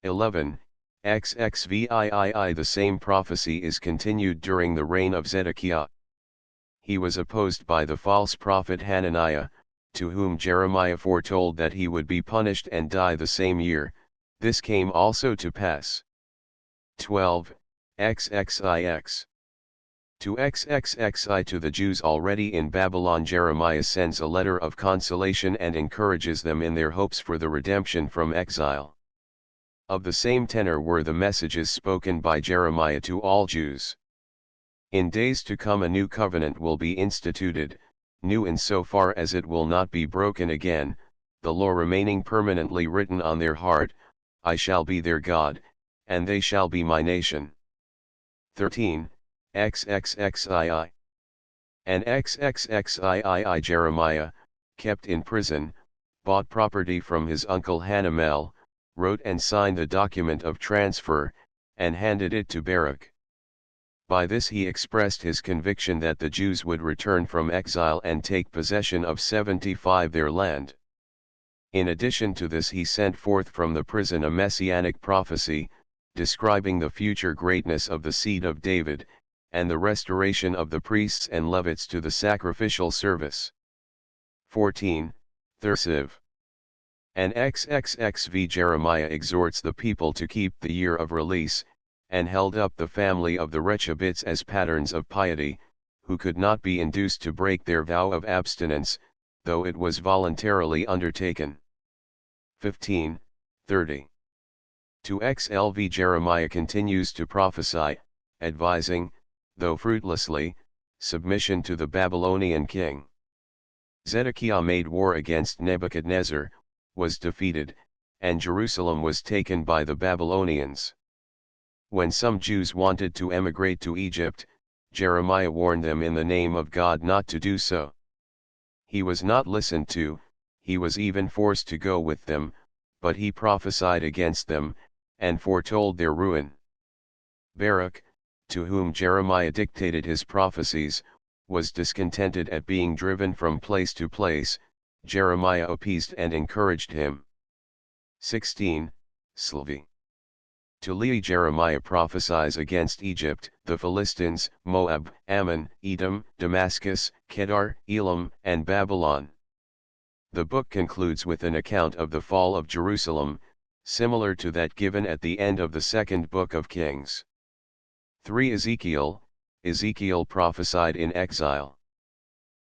11. XXVII The same prophecy is continued during the reign of Zedekiah. He was opposed by the false prophet Hananiah, to whom Jeremiah foretold that he would be punished and die the same year. This came also to pass. 12. XXIX. To XXXI to the Jews already in Babylon Jeremiah sends a letter of consolation and encourages them in their hopes for the redemption from exile. Of the same tenor were the messages spoken by Jeremiah to all Jews. In days to come a new covenant will be instituted, new insofar as it will not be broken again, the law remaining permanently written on their heart. I shall be their God, and they shall be my nation. 13. XXXII. And XXXII Jeremiah, kept in prison, bought property from his uncle Hanamel, wrote and signed the document of transfer, and handed it to Baruch. By this he expressed his conviction that the Jews would return from exile and take possession of 75 their land. In addition to this he sent forth from the prison a messianic prophecy, describing the future greatness of the seed of David, and the restoration of the priests and Levites to the sacrificial service. 14. Thirsiv. And XXXV Jeremiah exhorts the people to keep the year of release, and held up the family of the Rechabites as patterns of piety, who could not be induced to break their vow of abstinence, though it was voluntarily undertaken. 15. 30. To XLV Jeremiah continues to prophesy, advising, though fruitlessly, submission to the Babylonian king. Zedekiah made war against Nebuchadnezzar, was defeated, and Jerusalem was taken by the Babylonians. When some Jews wanted to emigrate to Egypt, Jeremiah warned them in the name of God not to do so. He was not listened to, he was even forced to go with them, but he prophesied against them, and foretold their ruin. Baruch, to whom Jeremiah dictated his prophecies, was discontented at being driven from place to place. Jeremiah appeased and encouraged him. 16. Slavy. To Lehi Jeremiah prophesies against Egypt, the Philistines, Moab, Ammon, Edom, Damascus, Kedar, Elam, and Babylon. The book concludes with an account of the fall of Jerusalem, similar to that given at the end of the second book of Kings. 3. Ezekiel prophesied in exile.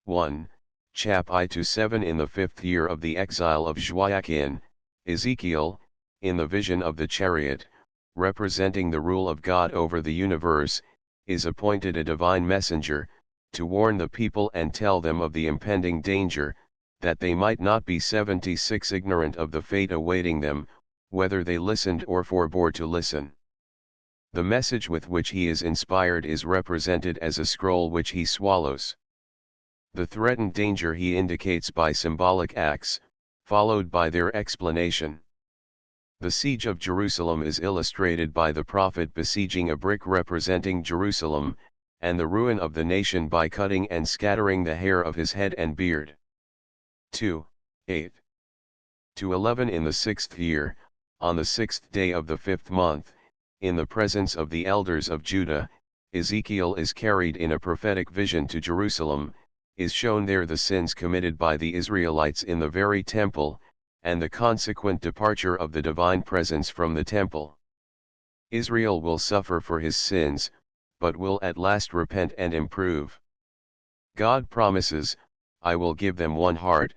1. Chap I-7 In the 5th year of the exile of Joachim, Ezekiel, in the vision of the chariot, representing the rule of God over the universe, is appointed a divine messenger, to warn the people and tell them of the impending danger, that they might not be 76 ignorant of the fate awaiting them, whether they listened or forbore to listen. The message with which he is inspired is represented as a scroll which he swallows. The threatened danger he indicates by symbolic acts, followed by their explanation. The siege of Jerusalem is illustrated by the prophet besieging a brick representing Jerusalem, and the ruin of the nation by cutting and scattering the hair of his head and beard. 2. 8. To 11 In the 6th year, on the 6th day of the 5th month, in the presence of the elders of Judah, Ezekiel is carried in a prophetic vision to Jerusalem, is shown there the sins committed by the Israelites in the very temple, and the consequent departure of the divine presence from the temple. Israel will suffer for his sins, but will at last repent and improve. God promises, I will give them one heart,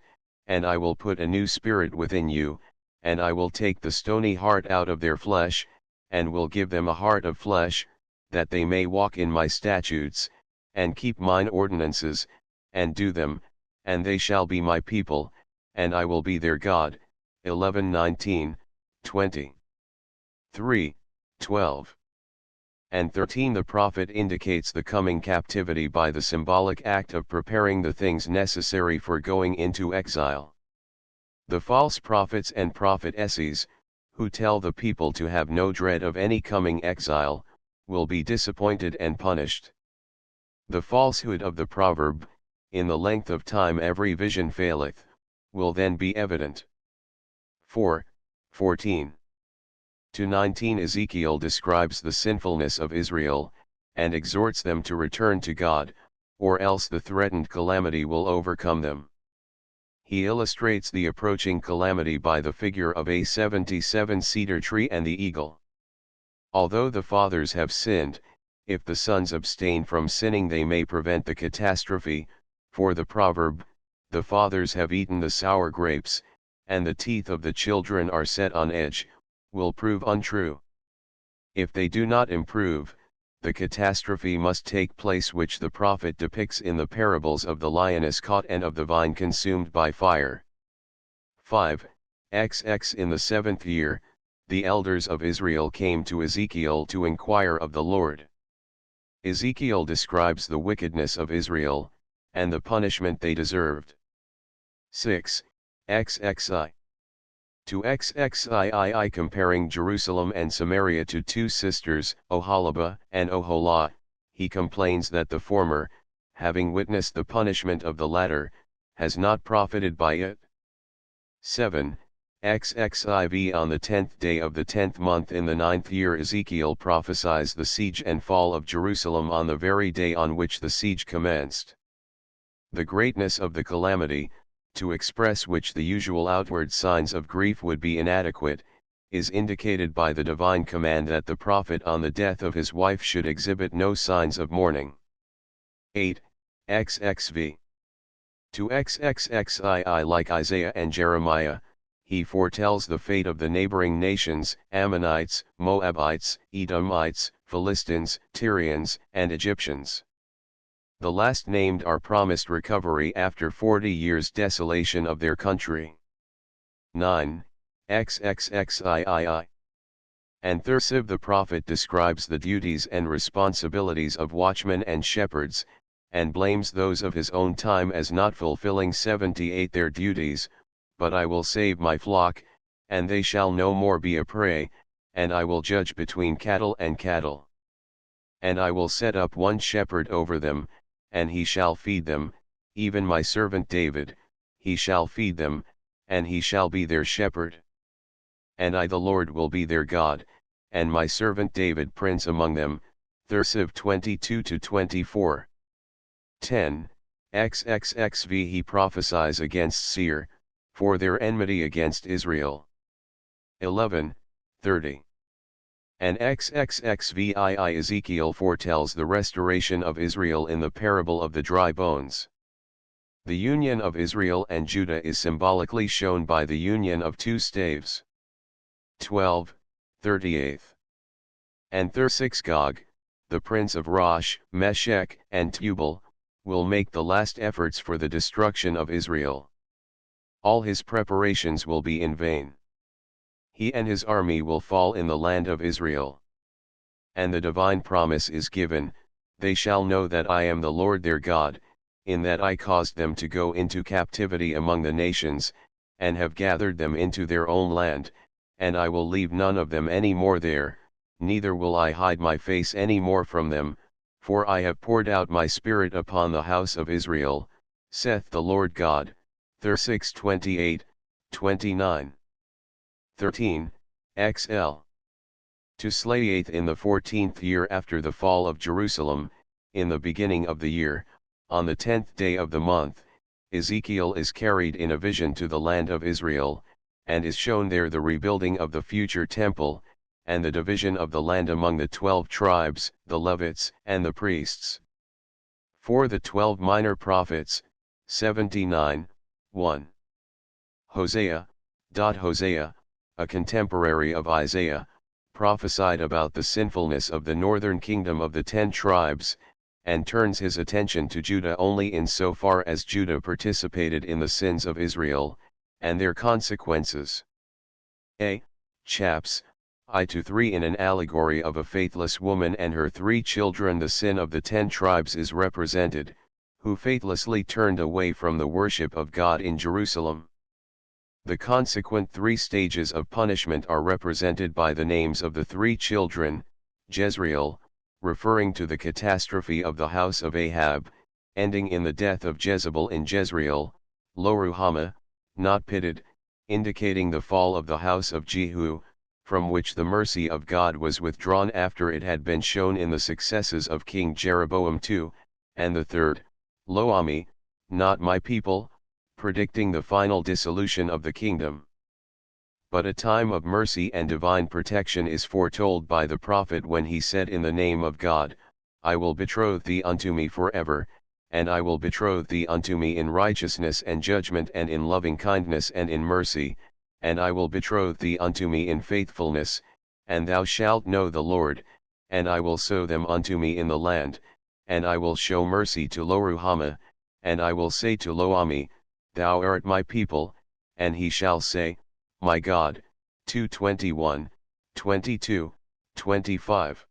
and I will put a new spirit within you, and I will take the stony heart out of their flesh, and will give them a heart of flesh, that they may walk in my statutes, and keep mine ordinances, and do them, and they shall be my people, and I will be their God, 11:19, 20. 3, 12. And 13. The prophet indicates the coming captivity by the symbolic act of preparing the things necessary for going into exile. The false prophets and prophetesses, who tell the people to have no dread of any coming exile, will be disappointed and punished. The falsehood of the proverb, "In the length of time every vision faileth," will then be evident. 4, 14. To 19. Ezekiel describes the sinfulness of Israel, and exhorts them to return to God, or else the threatened calamity will overcome them. He illustrates the approaching calamity by the figure of a 77 cedar tree and the eagle. Although the fathers have sinned, if the sons abstain from sinning they may prevent the catastrophe, for the proverb, "The fathers have eaten the sour grapes, and the teeth of the children are set on edge," will prove untrue. If they do not improve, the catastrophe must take place which the prophet depicts in the parables of the lioness caught and of the vine consumed by fire. 5. In the 7th year, the elders of Israel came to Ezekiel to inquire of the Lord. Ezekiel describes the wickedness of Israel, and the punishment they deserved. 6. To XXII comparing Jerusalem and Samaria to two sisters, Oholibah and Oholah, he complains that the former, having witnessed the punishment of the latter, has not profited by it. 7. XXIV On the 10th day of the 10th month in the 9th year Ezekiel prophesies the siege and fall of Jerusalem on the very day on which the siege commenced. The greatness of the calamity, to express which the usual outward signs of grief would be inadequate, is indicated by the divine command that the prophet on the death of his wife should exhibit no signs of mourning. 8. XXV To XXXII like Isaiah and Jeremiah, he foretells the fate of the neighboring nations, Ammonites, Moabites, Edomites, Philistines, Tyrians, and Egyptians. The last named are promised recovery after 40 years' desolation of their country. 9. XXXIII And Thursiv the prophet describes the duties and responsibilities of watchmen and shepherds, and blames those of his own time as not fulfilling 78 their duties, "But I will save my flock, and they shall no more be a prey, and I will judge between cattle and cattle. And I will set up one shepherd over them, and he shall feed them, even my servant David, he shall feed them, and he shall be their shepherd. And I the Lord will be their God, and my servant David prince among them." Thursiv 22-24. 10. XXXV He prophesies against Seir, for their enmity against Israel. 11, 30. And XXXVII Ezekiel foretells the restoration of Israel in the parable of the dry bones. The union of Israel and Judah is symbolically shown by the union of two staves. 12, 38. And Gog, the prince of Rosh, Meshech, and Tubal, will make the last efforts for the destruction of Israel. All his preparations will be in vain. He and his army will fall in the land of Israel. And the divine promise is given, "They shall know that I am the Lord their God, in that I caused them to go into captivity among the nations, and have gathered them into their own land, and I will leave none of them any more there, neither will I hide my face any more from them, for I have poured out my spirit upon the house of Israel, saith the Lord God." 6:28, 29. 13. XL To Slayeth in the 14th year after the fall of Jerusalem, in the beginning of the year, on the 10th day of the month, Ezekiel is carried in a vision to the land of Israel, and is shown there the rebuilding of the future temple, and the division of the land among the 12 tribes, the Levites, and the priests. For the 12 minor prophets, 79, 1. Hosea, a contemporary of Isaiah, prophesied about the sinfulness of the northern kingdom of the 10 tribes, and turns his attention to Judah only in so far as Judah participated in the sins of Israel, and their consequences. A. Chaps, I-3 In an allegory of a faithless woman and her 3 children, the sin of the 10 tribes is represented, who faithlessly turned away from the worship of God in Jerusalem. The consequent 3 stages of punishment are represented by the names of the 3 children: Jezreel, referring to the catastrophe of the house of Ahab, ending in the death of Jezebel in Jezreel; Lo-ruhamah, not pitied, indicating the fall of the house of Jehu, from which the mercy of God was withdrawn after it had been shown in the successes of King Jeroboam II, and the third, Lo-ammi, not my people, predicting the final dissolution of the kingdom. But a time of mercy and divine protection is foretold by the prophet when he said, in the name of God, I will betroth thee unto me forever, and I will betroth thee unto me in righteousness and judgment and in loving kindness and in mercy, and I will betroth thee unto me in faithfulness, and thou shalt know the Lord, and I will sow them unto me in the land, and I will show mercy to Lo-ruhamah, and I will say to Lo-ammi, Thou art my people, and he shall say, My God. 2:21, 22, 25.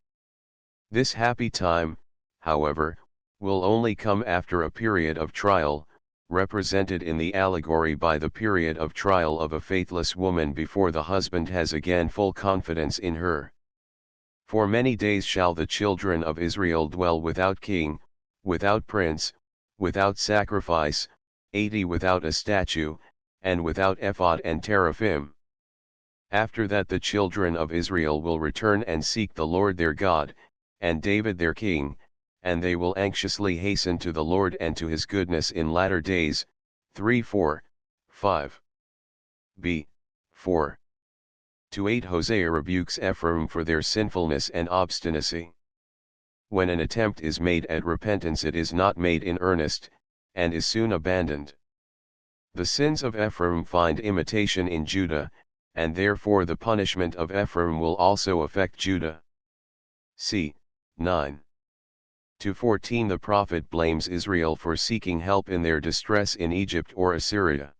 This happy time, however, will only come after a period of trial, represented in the allegory by the period of trial of a faithless woman before the husband has again full confidence in her. For many days shall the children of Israel dwell without king, without prince, without sacrifice, 80 without a statue, and without ephod and teraphim. After that the children of Israel will return and seek the Lord their God, and David their king, and they will anxiously hasten to the Lord and to his goodness in latter days. 3-4, 5. b. 4-8 Hosea rebukes Ephraim for their sinfulness and obstinacy. When an attempt is made at repentance, it is not made in earnest, and is soon abandoned. The sins of Ephraim find imitation in Judah, and therefore the punishment of Ephraim will also affect Judah. c. 9-14 The prophet blames Israel for seeking help in their distress in Egypt or Assyria.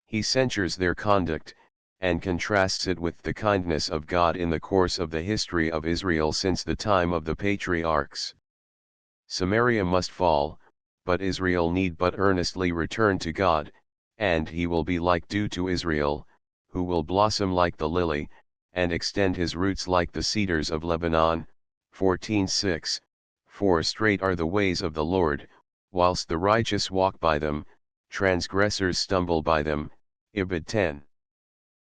He censures their conduct, and contrasts it with the kindness of God in the course of the history of Israel since the time of the patriarchs. Samaria must fall, but Israel need but earnestly return to God, and he will be like dew to Israel, who will blossom like the lily, and extend his roots like the cedars of Lebanon. 14:6. For straight are the ways of the Lord, whilst the righteous walk by them, transgressors stumble by them. Ibid 10.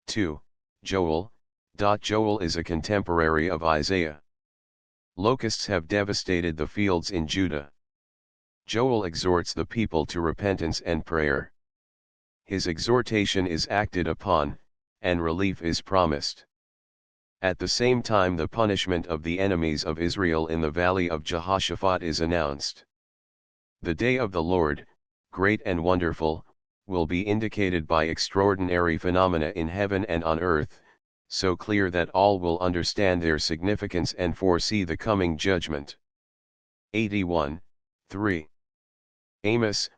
2. Joel. Joel is a contemporary of Isaiah. Locusts have devastated the fields in Judah. Joel exhorts the people to repentance and prayer. His exhortation is acted upon, and relief is promised. At the same time, the punishment of the enemies of Israel in the valley of Jehoshaphat is announced. The day of the Lord, great and wonderful, will be indicated by extraordinary phenomena in heaven and on earth, so clear that all will understand their significance and foresee the coming judgment. 81:3. Amos,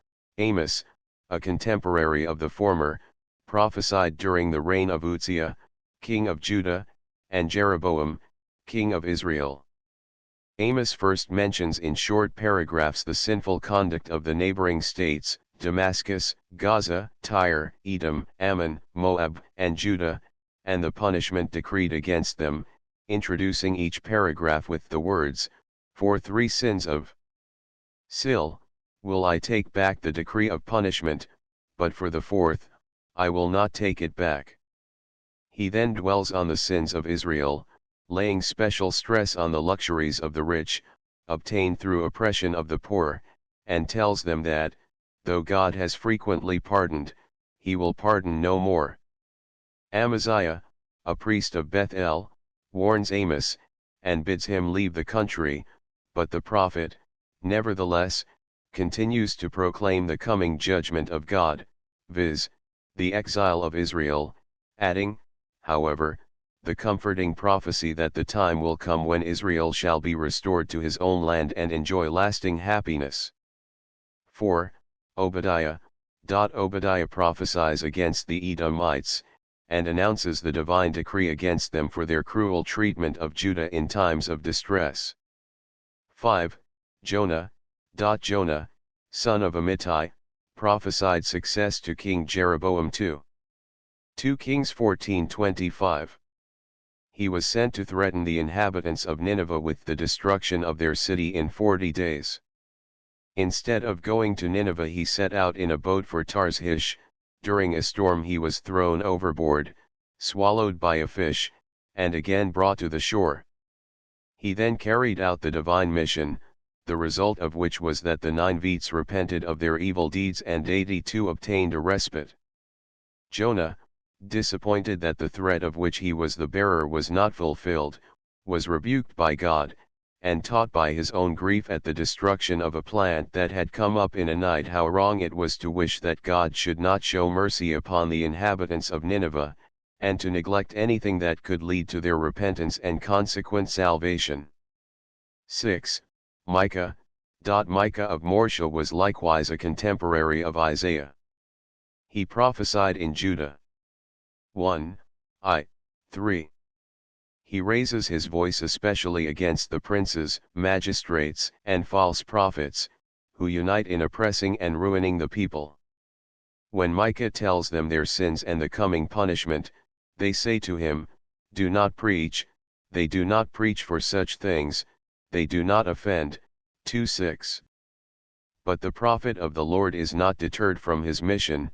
a contemporary of the former, prophesied during the reign of Uzziah, king of Judah, and Jeroboam, king of Israel. Amos first mentions in short paragraphs the sinful conduct of the neighboring states, Damascus, Gaza, Tyre, Edom, Ammon, Moab, and Judah, and the punishment decreed against them, introducing each paragraph with the words, "For 3 sins of Sil, will I take back the decree of punishment, but for the 4th, I will not take it back." He then dwells on the sins of Israel, laying special stress on the luxuries of the rich, obtained through oppression of the poor, and tells them that, though God has frequently pardoned, he will pardon no more. Amaziah, a priest of Bethel, warns Amos, and bids him leave the country, but the prophet, nevertheless, continues to proclaim the coming judgment of God, viz., the exile of Israel, adding, however, the comforting prophecy that the time will come when Israel shall be restored to his own land and enjoy lasting happiness. 4. Obadiah, Obadiah prophesies against the Edomites, and announces the divine decree against them for their cruel treatment of Judah in times of distress. 5. Jonah. Jonah, son of Amittai, prophesied success to King Jeroboam 2. 2 Kings 14:25. He was sent to threaten the inhabitants of Nineveh with the destruction of their city in 40 days. Instead of going to Nineveh, he set out in a boat for Tarshish. During a storm he was thrown overboard, swallowed by a fish, and again brought to the shore. He then carried out the divine mission, the result of which was that the Ninevites repented of their evil deeds and 82 obtained a respite. Jonah, disappointed that the threat of which he was the bearer was not fulfilled, was rebuked by God, and taught by his own grief at the destruction of a plant that had come up in a night how wrong it was to wish that God should not show mercy upon the inhabitants of Nineveh, and to neglect anything that could lead to their repentance and consequent salvation. 6. Micah. Micah of Morsha was likewise a contemporary of Isaiah. He prophesied in Judah. 1. 3. He raises his voice especially against the princes, magistrates, and false prophets, who unite in oppressing and ruining the people. When Micah tells them their sins and the coming punishment, they say to him, "Do not preach," they do not preach for such things, they do not offend. 2:6. But the prophet of the Lord is not deterred from his mission,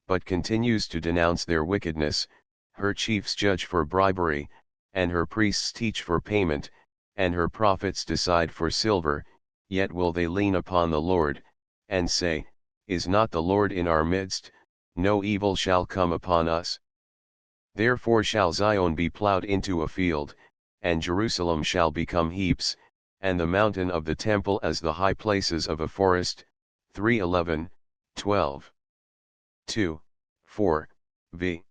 but continues to denounce their wickedness. Her chiefs judge for bribery, and her priests teach for payment, and her prophets decide for silver, yet will they lean upon the Lord, and say, "Is not the Lord in our midst? No evil shall come upon us." Therefore shall Zion be plowed into a field, and Jerusalem shall become heaps, and the mountain of the temple as the high places of a forest. 3:11, 12. 2, 4, v.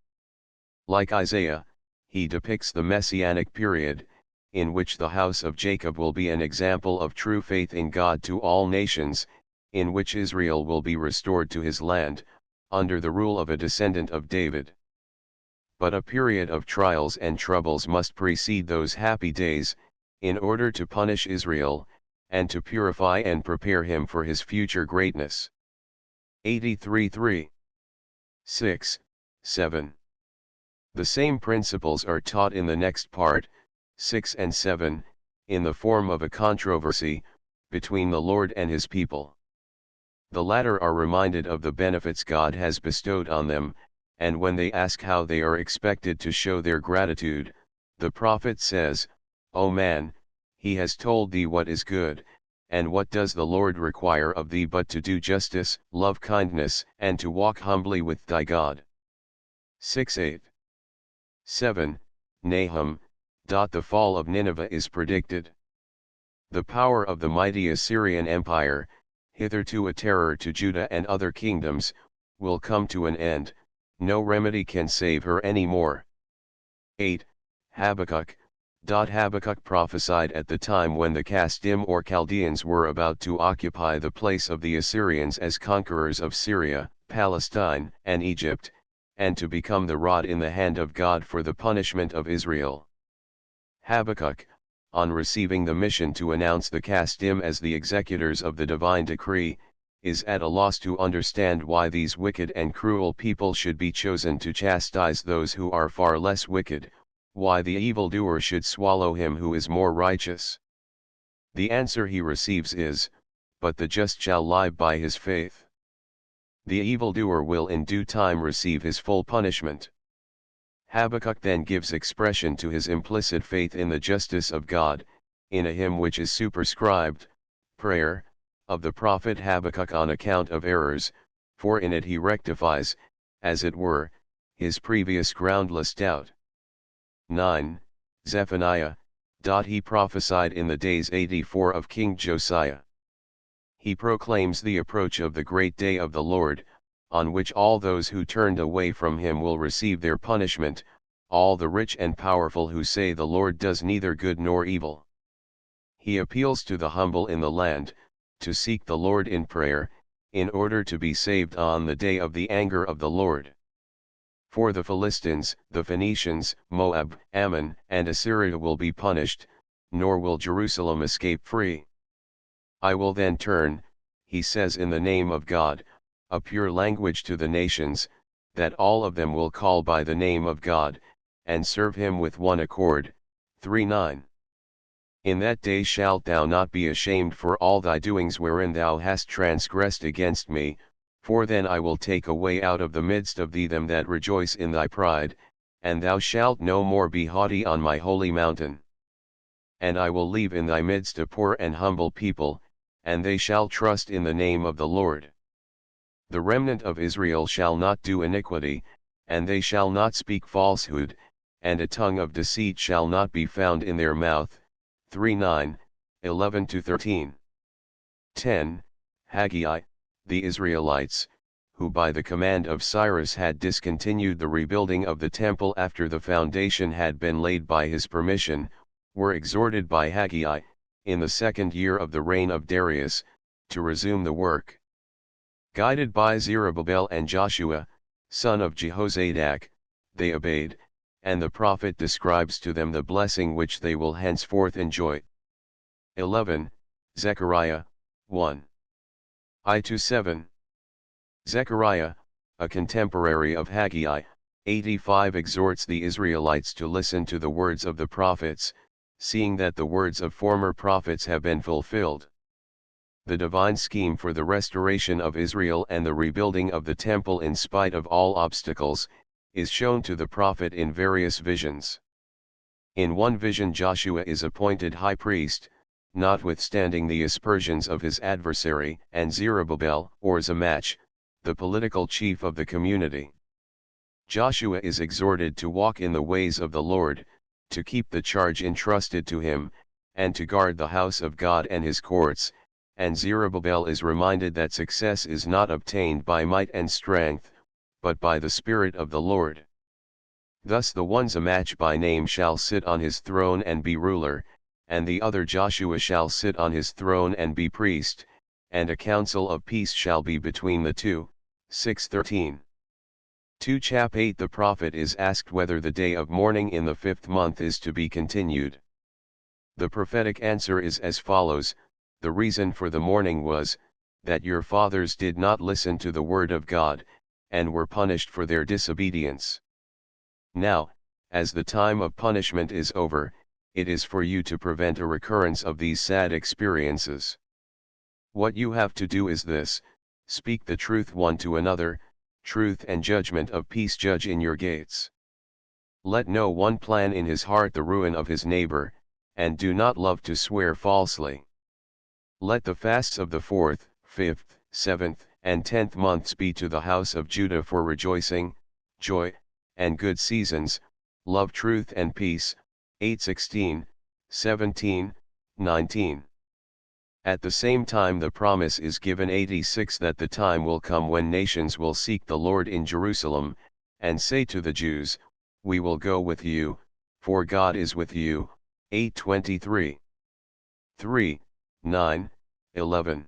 Like Isaiah, he depicts the messianic period, in which the house of Jacob will be an example of true faith in God to all nations, in which Israel will be restored to his land, under the rule of a descendant of David. But a period of trials and troubles must precede those happy days, in order to punish Israel, and to purify and prepare him for his future greatness. 83:3. 6, 7. The same principles are taught in the next part, 6 and 7, in the form of a controversy, between the Lord and his people. The latter are reminded of the benefits God has bestowed on them, and when they ask how they are expected to show their gratitude, the prophet says, "O man, he has told thee what is good, and what does the Lord require of thee but to do justice, love kindness, and to walk humbly with thy God." 6:8. 7. Nahum. The fall of Nineveh is predicted. The power of the mighty Assyrian Empire, hitherto a terror to Judah and other kingdoms, will come to an end. No remedy can save her any more. 8. Habakkuk. Habakkuk prophesied at the time when the Kasdim or Chaldeans were about to occupy the place of the Assyrians as conquerors of Syria, Palestine, and Egypt, and to become the rod in the hand of God for the punishment of Israel. Habakkuk, on receiving the mission to announce the Kasdim as the executors of the divine decree, is at a loss to understand why these wicked and cruel people should be chosen to chastise those who are far less wicked, why the evildoer should swallow him who is more righteous. The answer he receives is, "But the just shall live by his faith." The evildoer will in due time receive his full punishment. Habakkuk then gives expression to his implicit faith in the justice of God, in a hymn which is superscribed, "Prayer," of the prophet Habakkuk on account of errors, for in it he rectifies, as it were, his previous groundless doubt. 9. Zephaniah. He prophesied in the days 84 of King Josiah. He proclaims the approach of the great day of the Lord, on which all those who turned away from him will receive their punishment, all the rich and powerful who say the Lord does neither good nor evil. He appeals to the humble in the land, to seek the Lord in prayer, in order to be saved on the day of the anger of the Lord. For the Philistines, the Phoenicians, Moab, Ammon, and Assyria will be punished, nor will Jerusalem escape free. I will then turn, he says in the name of God, a pure language to the nations, that all of them will call by the name of God, and serve him with one accord. 3:9. In that day shalt thou not be ashamed for all thy doings wherein thou hast transgressed against me, for then I will take away out of the midst of thee them that rejoice in thy pride, and thou shalt no more be haughty on my holy mountain. And I will leave in thy midst a poor and humble people, and they shall trust in the name of the Lord. The remnant of Israel shall not do iniquity, and they shall not speak falsehood, and a tongue of deceit shall not be found in their mouth. 3:9, 11-13. 10. Haggai, the Israelites, who by the command of Cyrus had discontinued the rebuilding of the temple after the foundation had been laid by his permission, were exhorted by Haggai, in the 2nd year of the reign of Darius, to resume the work. Guided by Zerubbabel and Joshua, son of Jehozadak, they obeyed, and the prophet describes to them the blessing which they will henceforth enjoy. 11. Zechariah, 1. I-7. Zechariah, a contemporary of Haggai, 85 exhorts the Israelites to listen to the words of the prophets, seeing that the words of former prophets have been fulfilled. The divine scheme for the restoration of Israel and the rebuilding of the temple in spite of all obstacles, is shown to the prophet in various visions. In one vision Joshua is appointed high priest, notwithstanding the aspersions of his adversary, and Zerubbabel, or Zamach, the political chief of the community. Joshua is exhorted to walk in the ways of the Lord, to keep the charge entrusted to him, and to guard the house of God and his courts, and Zerubbabel is reminded that success is not obtained by might and strength, but by the Spirit of the Lord. Thus the one Zamach by name shall sit on his throne and be ruler, and the other Joshua shall sit on his throne and be priest, and a council of peace shall be between the two. 6:13. 2 Chap 8 The prophet is asked whether the day of mourning in the 5th month is to be continued. The prophetic answer is as follows: the reason for the mourning was, that your fathers did not listen to the word of God, and were punished for their disobedience. Now, as the time of punishment is over, it is for you to prevent a recurrence of these sad experiences. What you have to do is this: speak the truth one to another, truth and judgment of peace judge in your gates. Let no one plan in his heart the ruin of his neighbor, and do not love to swear falsely. Let the fasts of the 4th, 5th, 7th, and 10th months be to the house of Judah for rejoicing, joy, and good seasons, love truth and peace. 8:16, 17, 19. At the same time the promise is given 86 that the time will come when nations will seek the Lord in Jerusalem, and say to the Jews, we will go with you, for God is with you. 8:23. 3, 9, 11.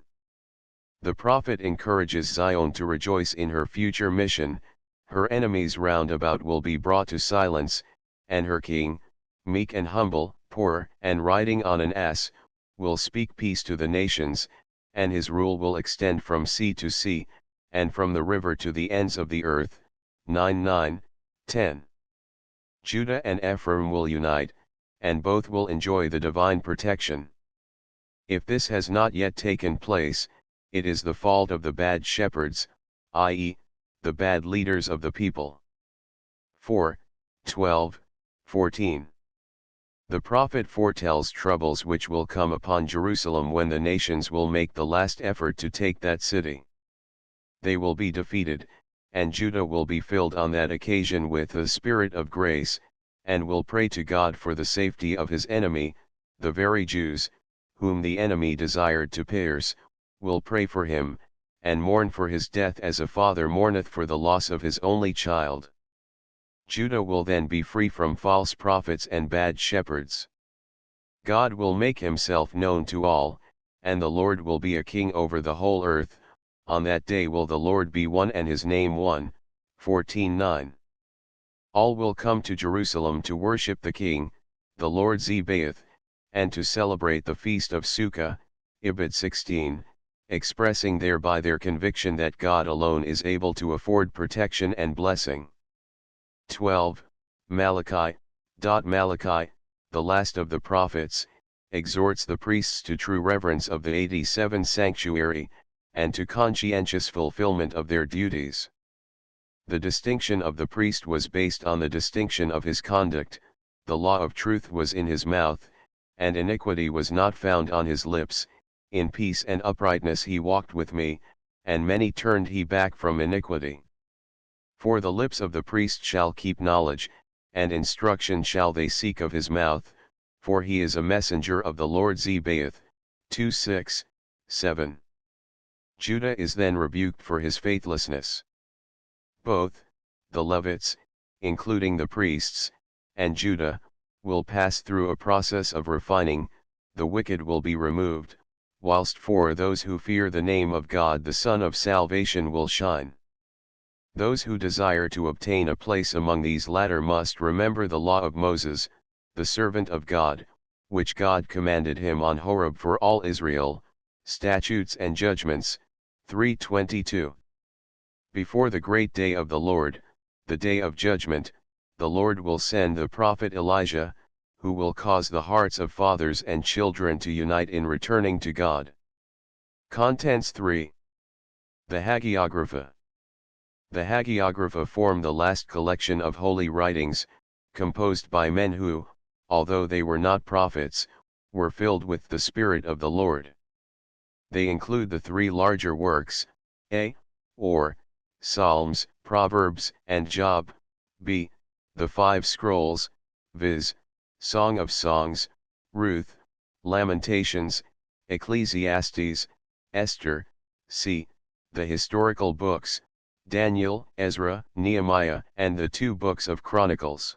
The prophet encourages Zion to rejoice in her future mission. Her enemies round about will be brought to silence, and her king, meek and humble, poor and riding on an ass, will speak peace to the nations, and his rule will extend from sea to sea, and from the river to the ends of the earth. 9:9, 10. Judah and Ephraim will unite, and both will enjoy the divine protection. If this has not yet taken place, it is the fault of the bad shepherds, i.e., the bad leaders of the people. 4, 12, 14. The prophet foretells troubles which will come upon Jerusalem when the nations will make the last effort to take that city. They will be defeated, and Judah will be filled on that occasion with the Spirit of grace, and will pray to God for the safety of his enemy, the very Jews, whom the enemy desired to pierce, will pray for him, and mourn for his death as a father mourneth for the loss of his only child. Judah will then be free from false prophets and bad shepherds. God will make himself known to all, and the Lord will be a king over the whole earth. on that day will the Lord be one and his name one, 14:9. All will come to Jerusalem to worship the King, the Lord Zebaoth, and to celebrate the feast of Sukkah, Ibid 16, expressing thereby their conviction that God alone is able to afford protection and blessing. 12. Malachi. Malachi, the last of the prophets, exhorts the priests to true reverence of the 87th sanctuary, and to conscientious fulfillment of their duties. The distinction of the priest was based on the distinction of his conduct, the law of truth was in his mouth, and iniquity was not found on his lips, in peace and uprightness he walked with me, and many turned he back from iniquity. For the lips of the priest shall keep knowledge, and instruction shall they seek of his mouth, for he is a messenger of the Lord Zebaoth, 2:6, 7. Judah is then rebuked for his faithlessness. Both, the Levites, including the priests, and Judah, will pass through a process of refining, the wicked will be removed, whilst for those who fear the name of God the Son of Salvation will shine. Those who desire to obtain a place among these latter must remember the law of Moses, the servant of God, which God commanded him on Horeb for all Israel, statutes and judgments, 3:22. Before the great day of the Lord, the day of judgment, the Lord will send the prophet Elijah, who will cause the hearts of fathers and children to unite in returning to God. Contents 3. The Hagiographa. The Hagiographa form the last collection of holy writings, composed by men who, although they were not prophets, were filled with the Spirit of the Lord. They include the three larger works, a. or Psalms, Proverbs, and Job, b. the 5 scrolls, viz., Song of Songs, Ruth, Lamentations, Ecclesiastes, Esther, c. the historical books, Daniel, Ezra, Nehemiah, and the 2 books of Chronicles.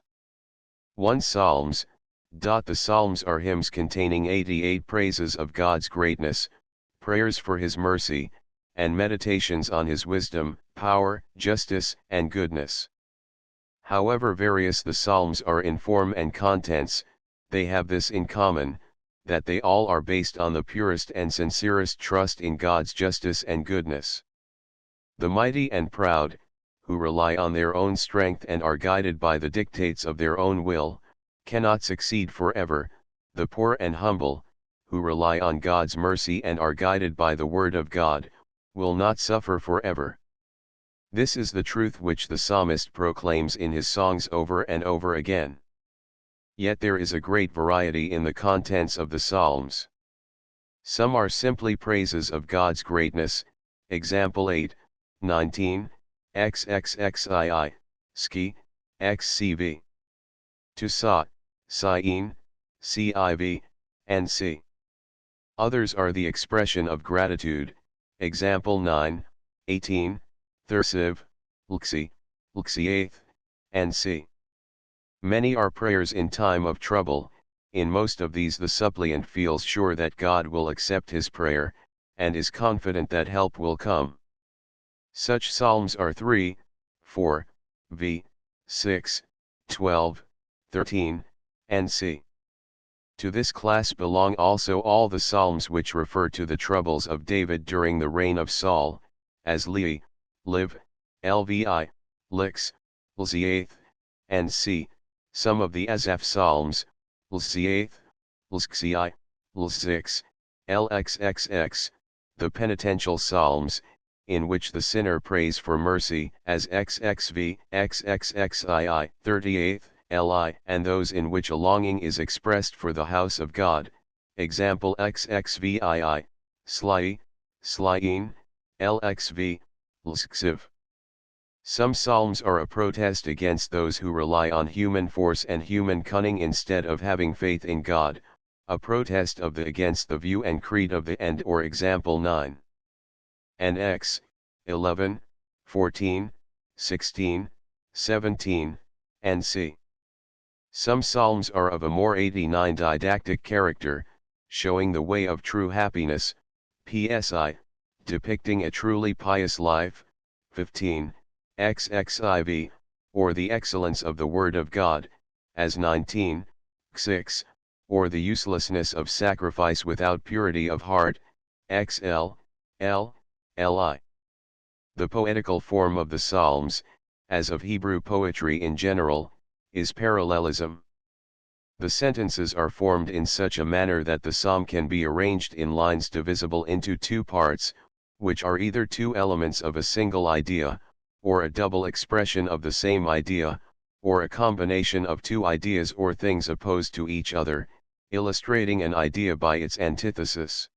1 Psalms. The Psalms are hymns containing 88 praises of God's greatness, prayers for his mercy, and meditations on his wisdom, power, justice, and goodness. However various the Psalms are in form and contents, they have this in common, that they all are based on the purest and sincerest trust in God's justice and goodness. The mighty and proud, who rely on their own strength and are guided by the dictates of their own will, cannot succeed forever. The poor and humble, who rely on God's mercy and are guided by the word of God, will not suffer forever. This is the truth which the psalmist proclaims in his songs over and over again. Yet there is a great variety in the contents of the Psalms. Some are simply praises of God's greatness, example 8:19, XXXII, Ski, XCV. To Sa, Sien, CIV, and C. Others are the expression of gratitude, example 9:18, Thursiv, Lxi, Lxiath, and C. Many are prayers in time of trouble. In most of these the suppliant feels sure that God will accept his prayer, and is confident that help will come. Such psalms are 3, 4, v. 6, 12, 13, and c. To this class belong also all the psalms which refer to the troubles of David during the reign of Saul, as Li, Liv, Lvi, Lix, Lziath, and c. Some of the Asaph psalms, Lziath, Lxi, Lzix, Lxxx, the penitential psalms, in which the sinner prays for mercy, as XXV, XXXII, 38th, Li, and those in which a longing is expressed for the house of God, example XXVII, Sli, Slien, Lxv, Lxiv. Some psalms are a protest against those who rely on human force and human cunning instead of having faith in God, a protest against the view and creed of the end, or example 9. And X, 11, 14, 16, 17, and c. Some psalms are of a more 89 didactic character, showing the way of true happiness, psi, depicting a truly pious life, 15, XXIV, or the excellence of the Word of God, as 19, 6, or the uselessness of sacrifice without purity of heart, XL, Li. The poetical form of the Psalms, as of Hebrew poetry in general, is parallelism. The sentences are formed in such a manner that the psalm can be arranged in lines divisible into two parts, which are either two elements of a single idea, or a double expression of the same idea, or a combination of two ideas or things opposed to each other, illustrating an idea by its antithesis.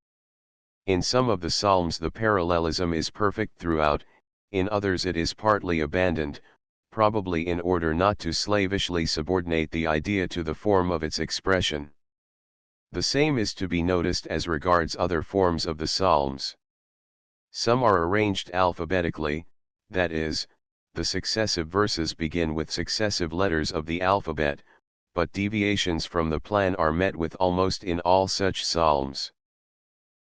In some of the psalms the parallelism is perfect throughout, in others it is partly abandoned, probably in order not to slavishly subordinate the idea to the form of its expression. The same is to be noticed as regards other forms of the psalms. Some are arranged alphabetically, that is, the successive verses begin with successive letters of the alphabet, but deviations from the plan are met with almost in all such psalms.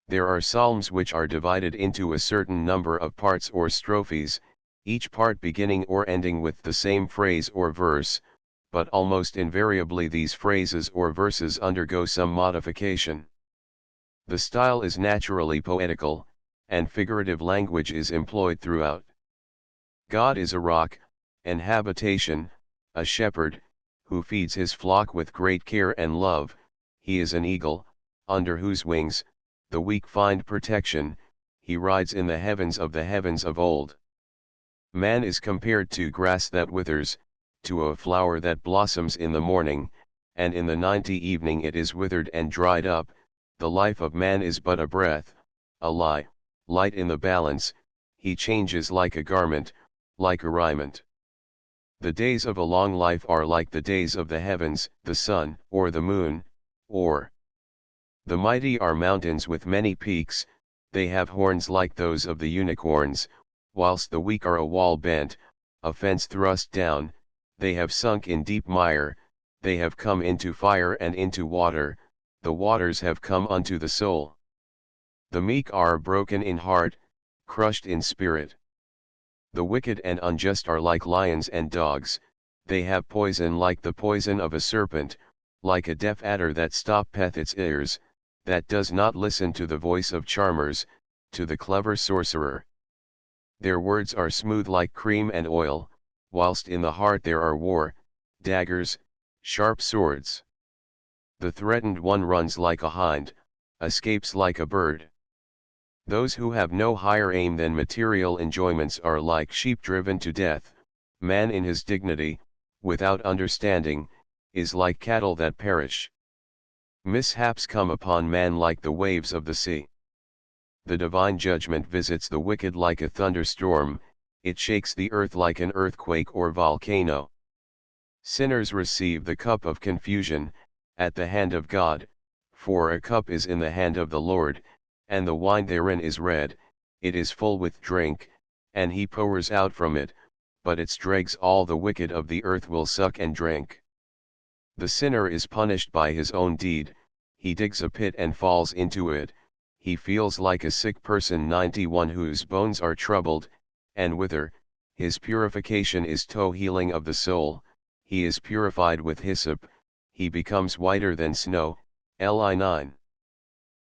There are psalms which are divided into a certain number of parts or strophes, each part beginning or ending with the same phrase or verse, but almost invariably these phrases or verses undergo some modification. The style is naturally poetical, and figurative language is employed throughout. God is a rock, an habitation, a shepherd, who feeds his flock with great care and love. He is an eagle, under whose wings the weak find protection. He rides in the heavens of old. Man is compared to grass that withers, to a flower that blossoms in the morning, and in the 90 evening it is withered and dried up. The life of man is but a breath, a lie, light in the balance. He changes like a garment, like a raiment. The days of a long life are like the days of the heavens, the sun, or the moon, or the mighty are mountains with many peaks, they have horns like those of the unicorns, whilst the weak are a wall bent, a fence thrust down. They have sunk in deep mire, they have come into fire and into water, the waters have come unto the soul. The meek are broken in heart, crushed in spirit. The wicked and unjust are like lions and dogs, they have poison like the poison of a serpent, like a deaf adder that stoppeth its ears, that does not listen to the voice of charmers, to the clever sorcerer. Their words are smooth like cream and oil, whilst in the heart there are war, daggers, sharp swords. The threatened one runs like a hind, escapes like a bird. Those who have no higher aim than material enjoyments are like sheep driven to death. Man in his dignity, without understanding, is like cattle that perish. Mishaps come upon man like the waves of the sea. The divine judgment visits the wicked like a thunderstorm, it shakes the earth like an earthquake or volcano. Sinners receive the cup of confusion, at the hand of God, for a cup is in the hand of the Lord, and the wine therein is red, it is full with drink, and he pours out from it, but its dregs all the wicked of the earth will suck and drink. The sinner is punished by his own deed, he digs a pit and falls into it, he feels like a sick person 91 whose bones are troubled, and wither, his purification is healing of the soul, he is purified with hyssop, he becomes whiter than snow, Li 9.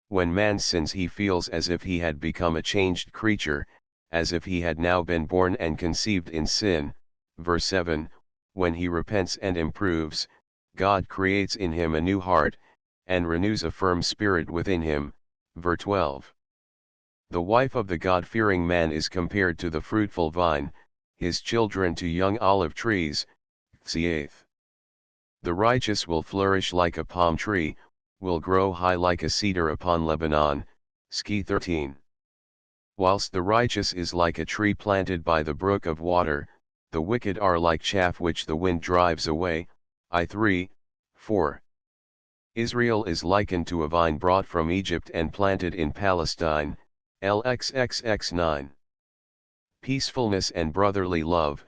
When man sins he feels as if he had become a changed creature, as if he had now been born and conceived in sin, verse 7, when he repents and improves, God creates in him a new heart, and renews a firm spirit within him, verse 12. The wife of the God-fearing man is compared to the fruitful vine, his children to young olive trees, Th. The righteous will flourish like a palm tree, will grow high like a cedar upon Lebanon, Ski 13. Whilst the righteous is like a tree planted by the brook of water, the wicked are like chaff which the wind drives away, I 3, 4. Israel is likened to a vine brought from Egypt and planted in Palestine, LXXX 9. Peacefulness and brotherly love,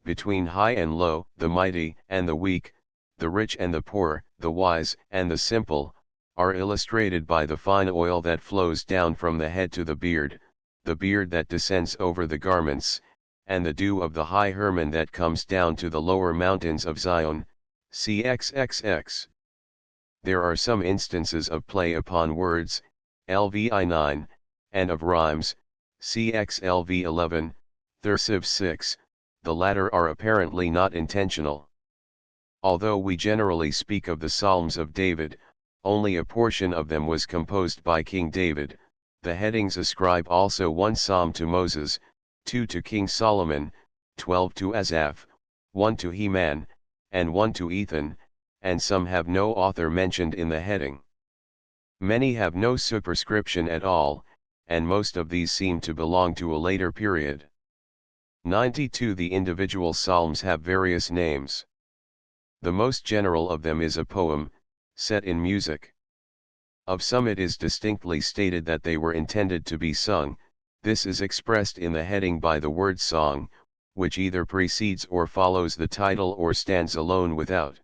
between high and low, the mighty and the weak, the rich and the poor, the wise and the simple, are illustrated by the fine oil that flows down from the head to the beard, the beard that descends over the garments, and the dew of the high Hermon that comes down to the lower mountains of Zion, cxxx. There are some instances of play upon words, LVI 9, and of rhymes, cxLV 11, Thursiv 6, the latter are apparently not intentional. Although we generally speak of the Psalms of David, only a portion of them was composed by King David. The headings ascribe also one psalm to Moses, 2 to King Solomon, 12 to Asaph, 1 to Heman, and 1 to Ethan, and some have no author mentioned in the heading. Many have no superscription at all, and most of these seem to belong to a later period. 92. The individual psalms have various names. The most general of them is a poem, set in music. Of some it is distinctly stated that they were intended to be sung. This is expressed in the heading by the word song, which either precedes or follows the title or stands alone without.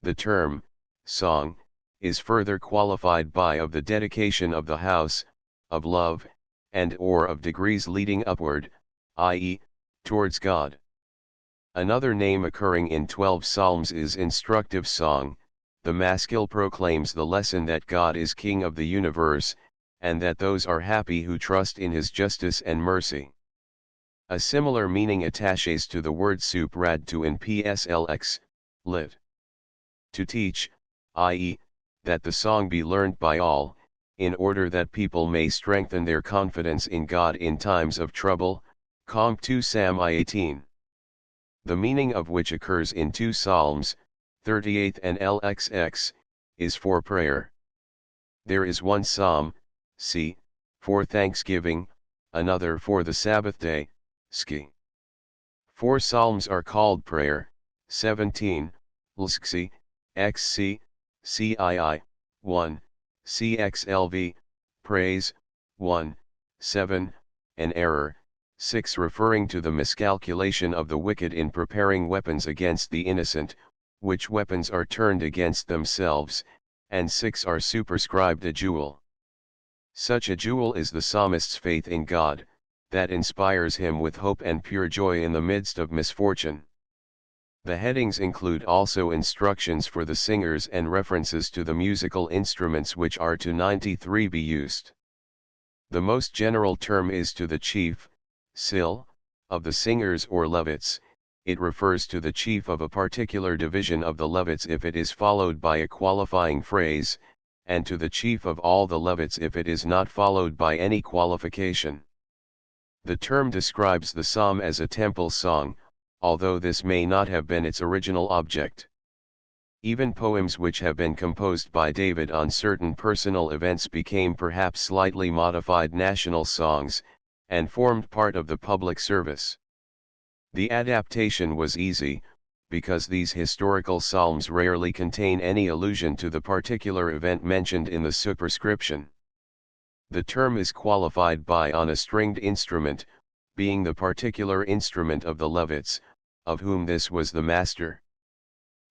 The term, song, is further qualified by of the dedication of the house, of love, and or of degrees leading upward, i.e., towards God. Another name occurring in 12 psalms is instructive song. The maskil proclaims the lesson that God is King of the universe, and that those are happy who trust in his justice and mercy. A similar meaning attaches to the word suprad to in pslx, lit. To teach, i.e., that the song be learned by all, in order that people may strengthen their confidence in God in times of trouble, Comp 2 Sam I 18. The meaning of which occurs in 2 Psalms, 38 and LXX, is for prayer. There is one psalm, c. for thanksgiving, another for the Sabbath day, ski. 4 psalms are called prayer, 17, lxc, xc, cii, 1, cxlv, praise, 1, 7, and error, 6 referring to the miscalculation of the wicked in preparing weapons against the innocent, which weapons are turned against themselves, and 6 are superscribed a jewel. Such a jewel is the psalmist's faith in God, that inspires him with hope and pure joy in the midst of misfortune. The headings include also instructions for the singers and references to the musical instruments which are to 93 be used. The most general term is to the chief, sil, of the singers or Levites. It refers to the chief of a particular division of the Levites if it is followed by a qualifying phrase, and to the chief of all the Levites if it is not followed by any qualification. The term describes the psalm as a temple song, although this may not have been its original object. Even poems which have been composed by David on certain personal events became perhaps slightly modified national songs, and formed part of the public service. The adaptation was easy, because these historical psalms rarely contain any allusion to the particular event mentioned in the superscription. The term is qualified by on a stringed instrument, being the particular instrument of the Levites, of whom this was the master.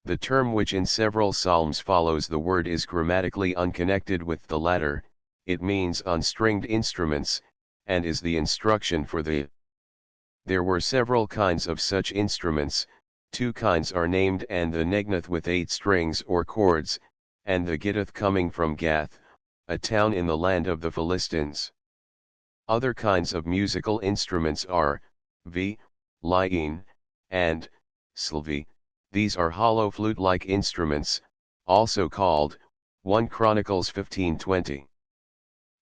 The term which in several psalms follows the word is grammatically unconnected with the latter. It means on stringed instruments, and is the instruction for the. There were several kinds of such instruments. 2 kinds are named, and the negnath with 8 strings or chords, and the gittith coming from Gath, a town in the land of the Philistines. Other kinds of musical instruments are, v, lyene, and, slvi. These are hollow flute-like instruments, also called, 1 Chronicles 15:20.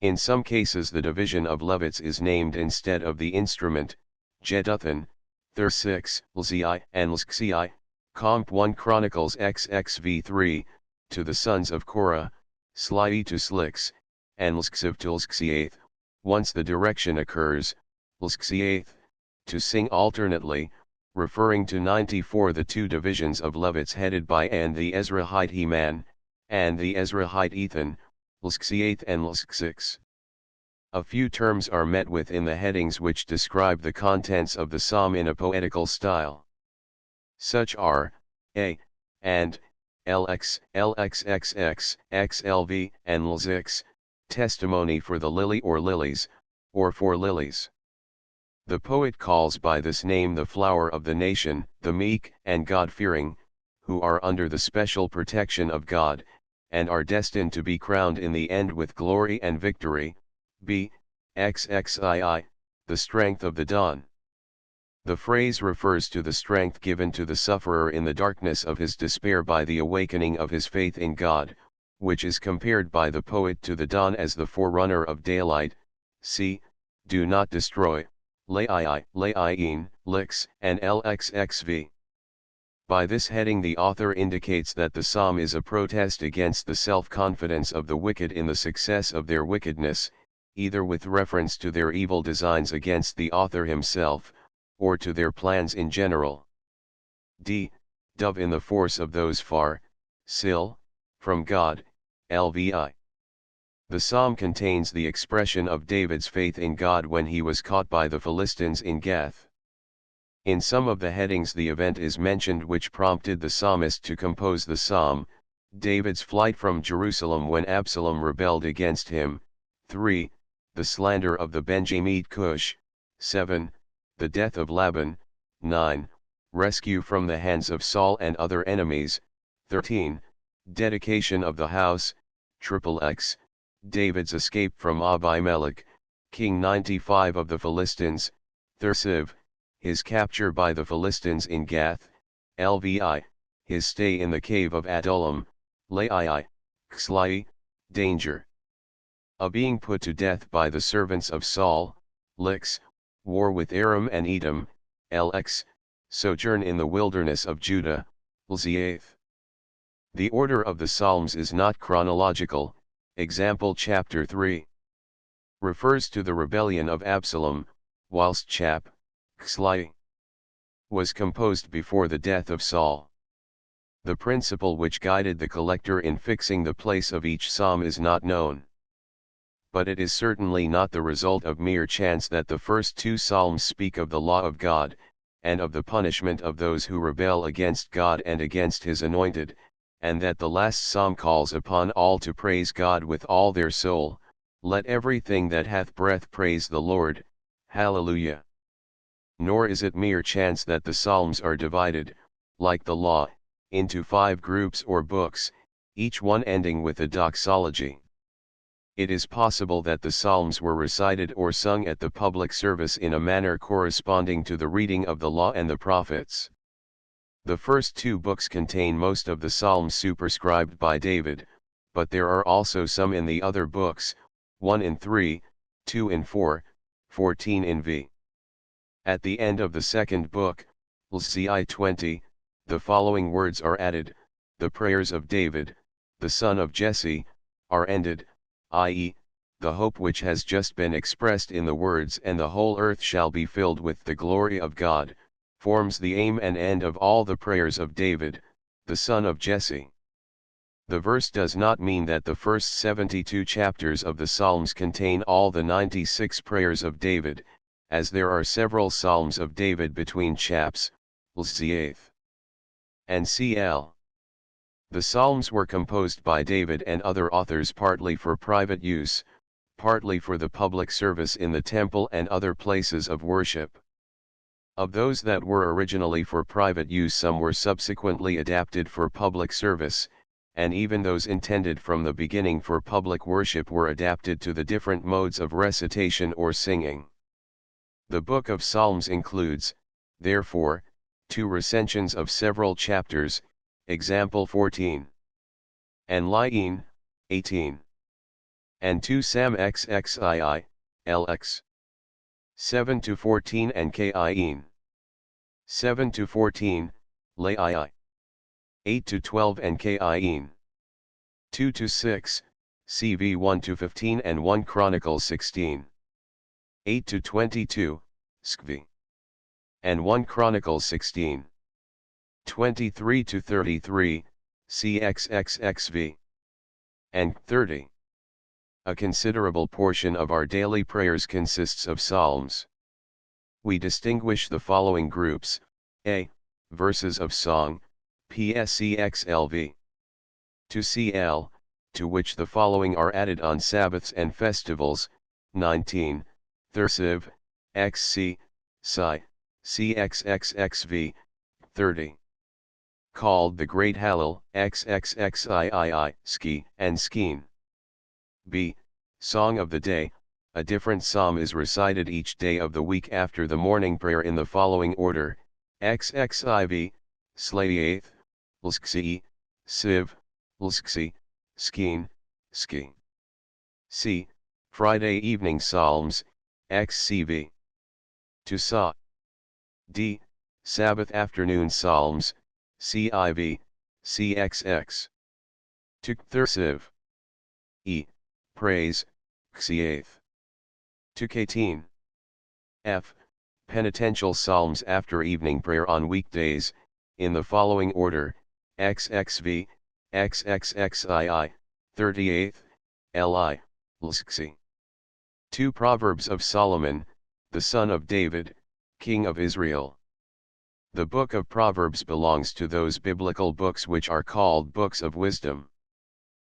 In some cases the division of Levites is named instead of the instrument, Jeduthun, Thur 6, Lzi and Lxi, Comp 1 Chronicles XXV3, to the sons of Korah, Slii to Slix, and Lxiv to Lxiath. Once the direction occurs, Lxiath, to sing alternately, referring to 94 the 2 divisions of Levites headed by and the Ezrahite Heman, and the Ezrahite Ethan, Lxiath and Lxix. A few terms are met with in the headings which describe the contents of the psalm in a poetical style. Such are, a, and, lx, lxxx, xlv, and lzix, testimony for the lily or lilies, or for lilies. The poet calls by this name the flower of the nation, the meek and God-fearing, who are under the special protection of God, and are destined to be crowned in the end with glory and victory. B. XXII, the strength of the dawn. The phrase refers to the strength given to the sufferer in the darkness of his despair by the awakening of his faith in God, which is compared by the poet to the dawn as the forerunner of daylight. C. Do not destroy, Lain, Lix, and Lxxv. By this heading the author indicates that the psalm is a protest against the self-confidence of the wicked in the success of their wickedness, either with reference to their evil designs against the author himself, or to their plans in general. D. Dove in the force of those far, Sil, from God, Lvi. The psalm contains the expression of David's faith in God when he was caught by the Philistines in Gath. In some of the headings the event is mentioned which prompted the psalmist to compose the psalm: David's flight from Jerusalem when Absalom rebelled against him, 3. The slander of the Benjamite Cush, 7. The death of Laban, 9. Rescue from the hands of Saul and other enemies, 13. Dedication of the house, XXX. David's escape from Abimelech, king 95 of the Philistines, Thirsiv. His capture by the Philistines in Gath, Lvi. His stay in the cave of Adullam, Lai, Xli. Danger. A being put to death by the servants of Saul, Lix. War with Aram and Edom, Lx. Sojourn in the wilderness of Judah, Lzath. The order of the Psalms is not chronological. Example chapter 3 refers to the rebellion of Absalom, whilst chap. Xli was composed before the death of Saul. The principle which guided the collector in fixing the place of each psalm is not known. But it is certainly not the result of mere chance that the first two psalms speak of the law of God, and of the punishment of those who rebel against God and against his anointed, and that the last psalm calls upon all to praise God with all their soul. Let everything that hath breath praise the Lord, hallelujah. Nor is it mere chance that the psalms are divided, like the law, into 5 groups or books, each one ending with a doxology. It is possible that the psalms were recited or sung at the public service in a manner corresponding to the reading of the law and the prophets. The first 2 books contain most of the psalms superscribed by David, but there are also some in the other books, 1 in 3, 2 in 4, 14 in v. At the end of the second book, Lci 20, the following words are added: the prayers of David, the son of Jesse, are ended, i.e., the hope which has just been expressed in the words "and the whole earth shall be filled with the glory of God," forms the aim and end of all the prayers of David, the son of Jesse. The verse does not mean that the first 72 chapters of the Psalms contain all the 96 prayers of David, as there are several Psalms of David between chaps, Lzath and cl. The Psalms were composed by David and other authors partly for private use, partly for the public service in the temple and other places of worship. Of those that were originally for private use, some were subsequently adapted for public service, and even those intended from the beginning for public worship were adapted to the different modes of recitation or singing. The Book of Psalms includes, therefore, 2 recensions of several chapters, example 14. And Lain, 18. And 2 Sam XXII, LX. 7 to 14 and Kain. 7 to 14, Lai. 8 to 12 and Kain. 2 to 6, CV 1 to 15 and 1 Chronicles 16. 8 to 22, Skvi. And 1 Chronicles 16. 23 to 33, CXXXV. And 30. A considerable portion of our daily prayers consists of psalms. We distinguish the following groups: A. Verses of song, PSCXLV. To CL, to which the following are added on Sabbaths and festivals, 19, Thursiv, XC, Psi, CXXXV, 30. Called the Great Hallel, XXXIII, Ski and Skeen. B. Song of the Day. A different psalm is recited each day of the week after the morning prayer in the following order: XXIV, Slayath, Lsksi, Siv, Lsksi, Skeen, Ski. C. Friday Evening Psalms, XCV. To Sa. D. Sabbath Afternoon Psalms, CIV, CXX. To Thursiv. E. Praise, Xiath. To 18. F. Penitential Psalms after evening prayer on weekdays, in the following order: XXV, XXXII, 38th, Li, Lsksi. 2 Proverbs of Solomon, the son of David, king of Israel. The book of Proverbs belongs to those biblical books which are called books of wisdom.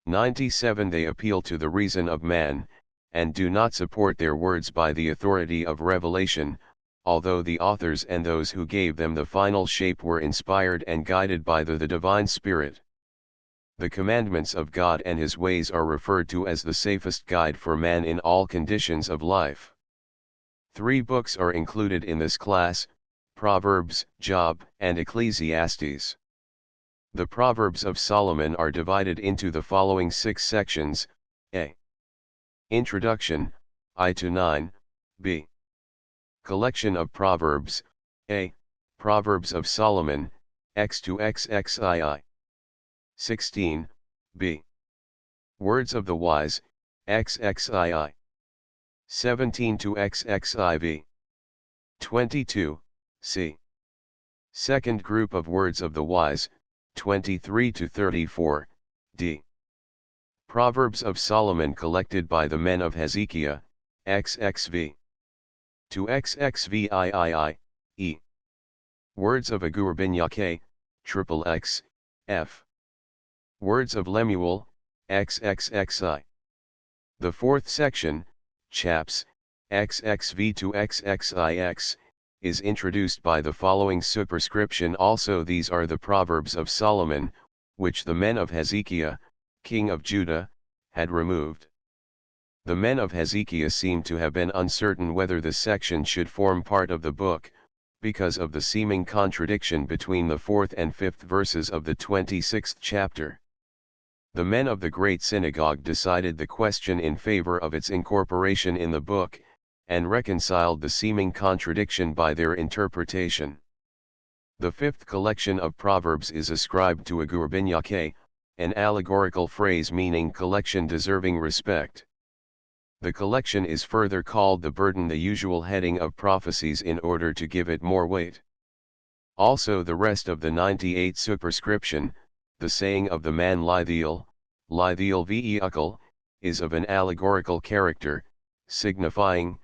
97 They appeal to the reason of man, and do not support their words by the authority of revelation, although the authors and those who gave them the final shape were inspired and guided by the divine Spirit. The commandments of God and His ways are referred to as the safest guide for man in all conditions of life. 3 books are included in this class: Proverbs, Job, and Ecclesiastes. The Proverbs of Solomon are divided into the following 6 sections: A. Introduction, I-9, B. Collection of Proverbs, A. Proverbs of Solomon, X-XXII. 16, B. Words of the Wise, XXII. 17 to XXIV. 22, C. Second group of Words of the Wise, 23 to 34, D. Proverbs of Solomon collected by the men of Hezekiah, XXV. To XXVIII, E. Words of Agur bin Yaqe, XXX, F. Words of Lemuel, XXXI. The 4th section, Chaps, XXV to XXIX, is introduced by the following superscription: also these are the Proverbs of Solomon, which the men of Hezekiah, king of Judah, had removed. The men of Hezekiah seem to have been uncertain whether the section should form part of the book, because of the seeming contradiction between the 4th and 5th verses of the 26th chapter. The men of the great synagogue decided the question in favor of its incorporation in the book, and reconciled the seeming contradiction by their interpretation. The 5th collection of Proverbs is ascribed to Agur bin Yaqe, an allegorical phrase meaning collection deserving respect. The collection is further called the burden, the usual heading of prophecies, in order to give it more weight. Also the rest of the 98 superscription, the saying of the man Lithiel vehicle, is of an allegorical character, signifying,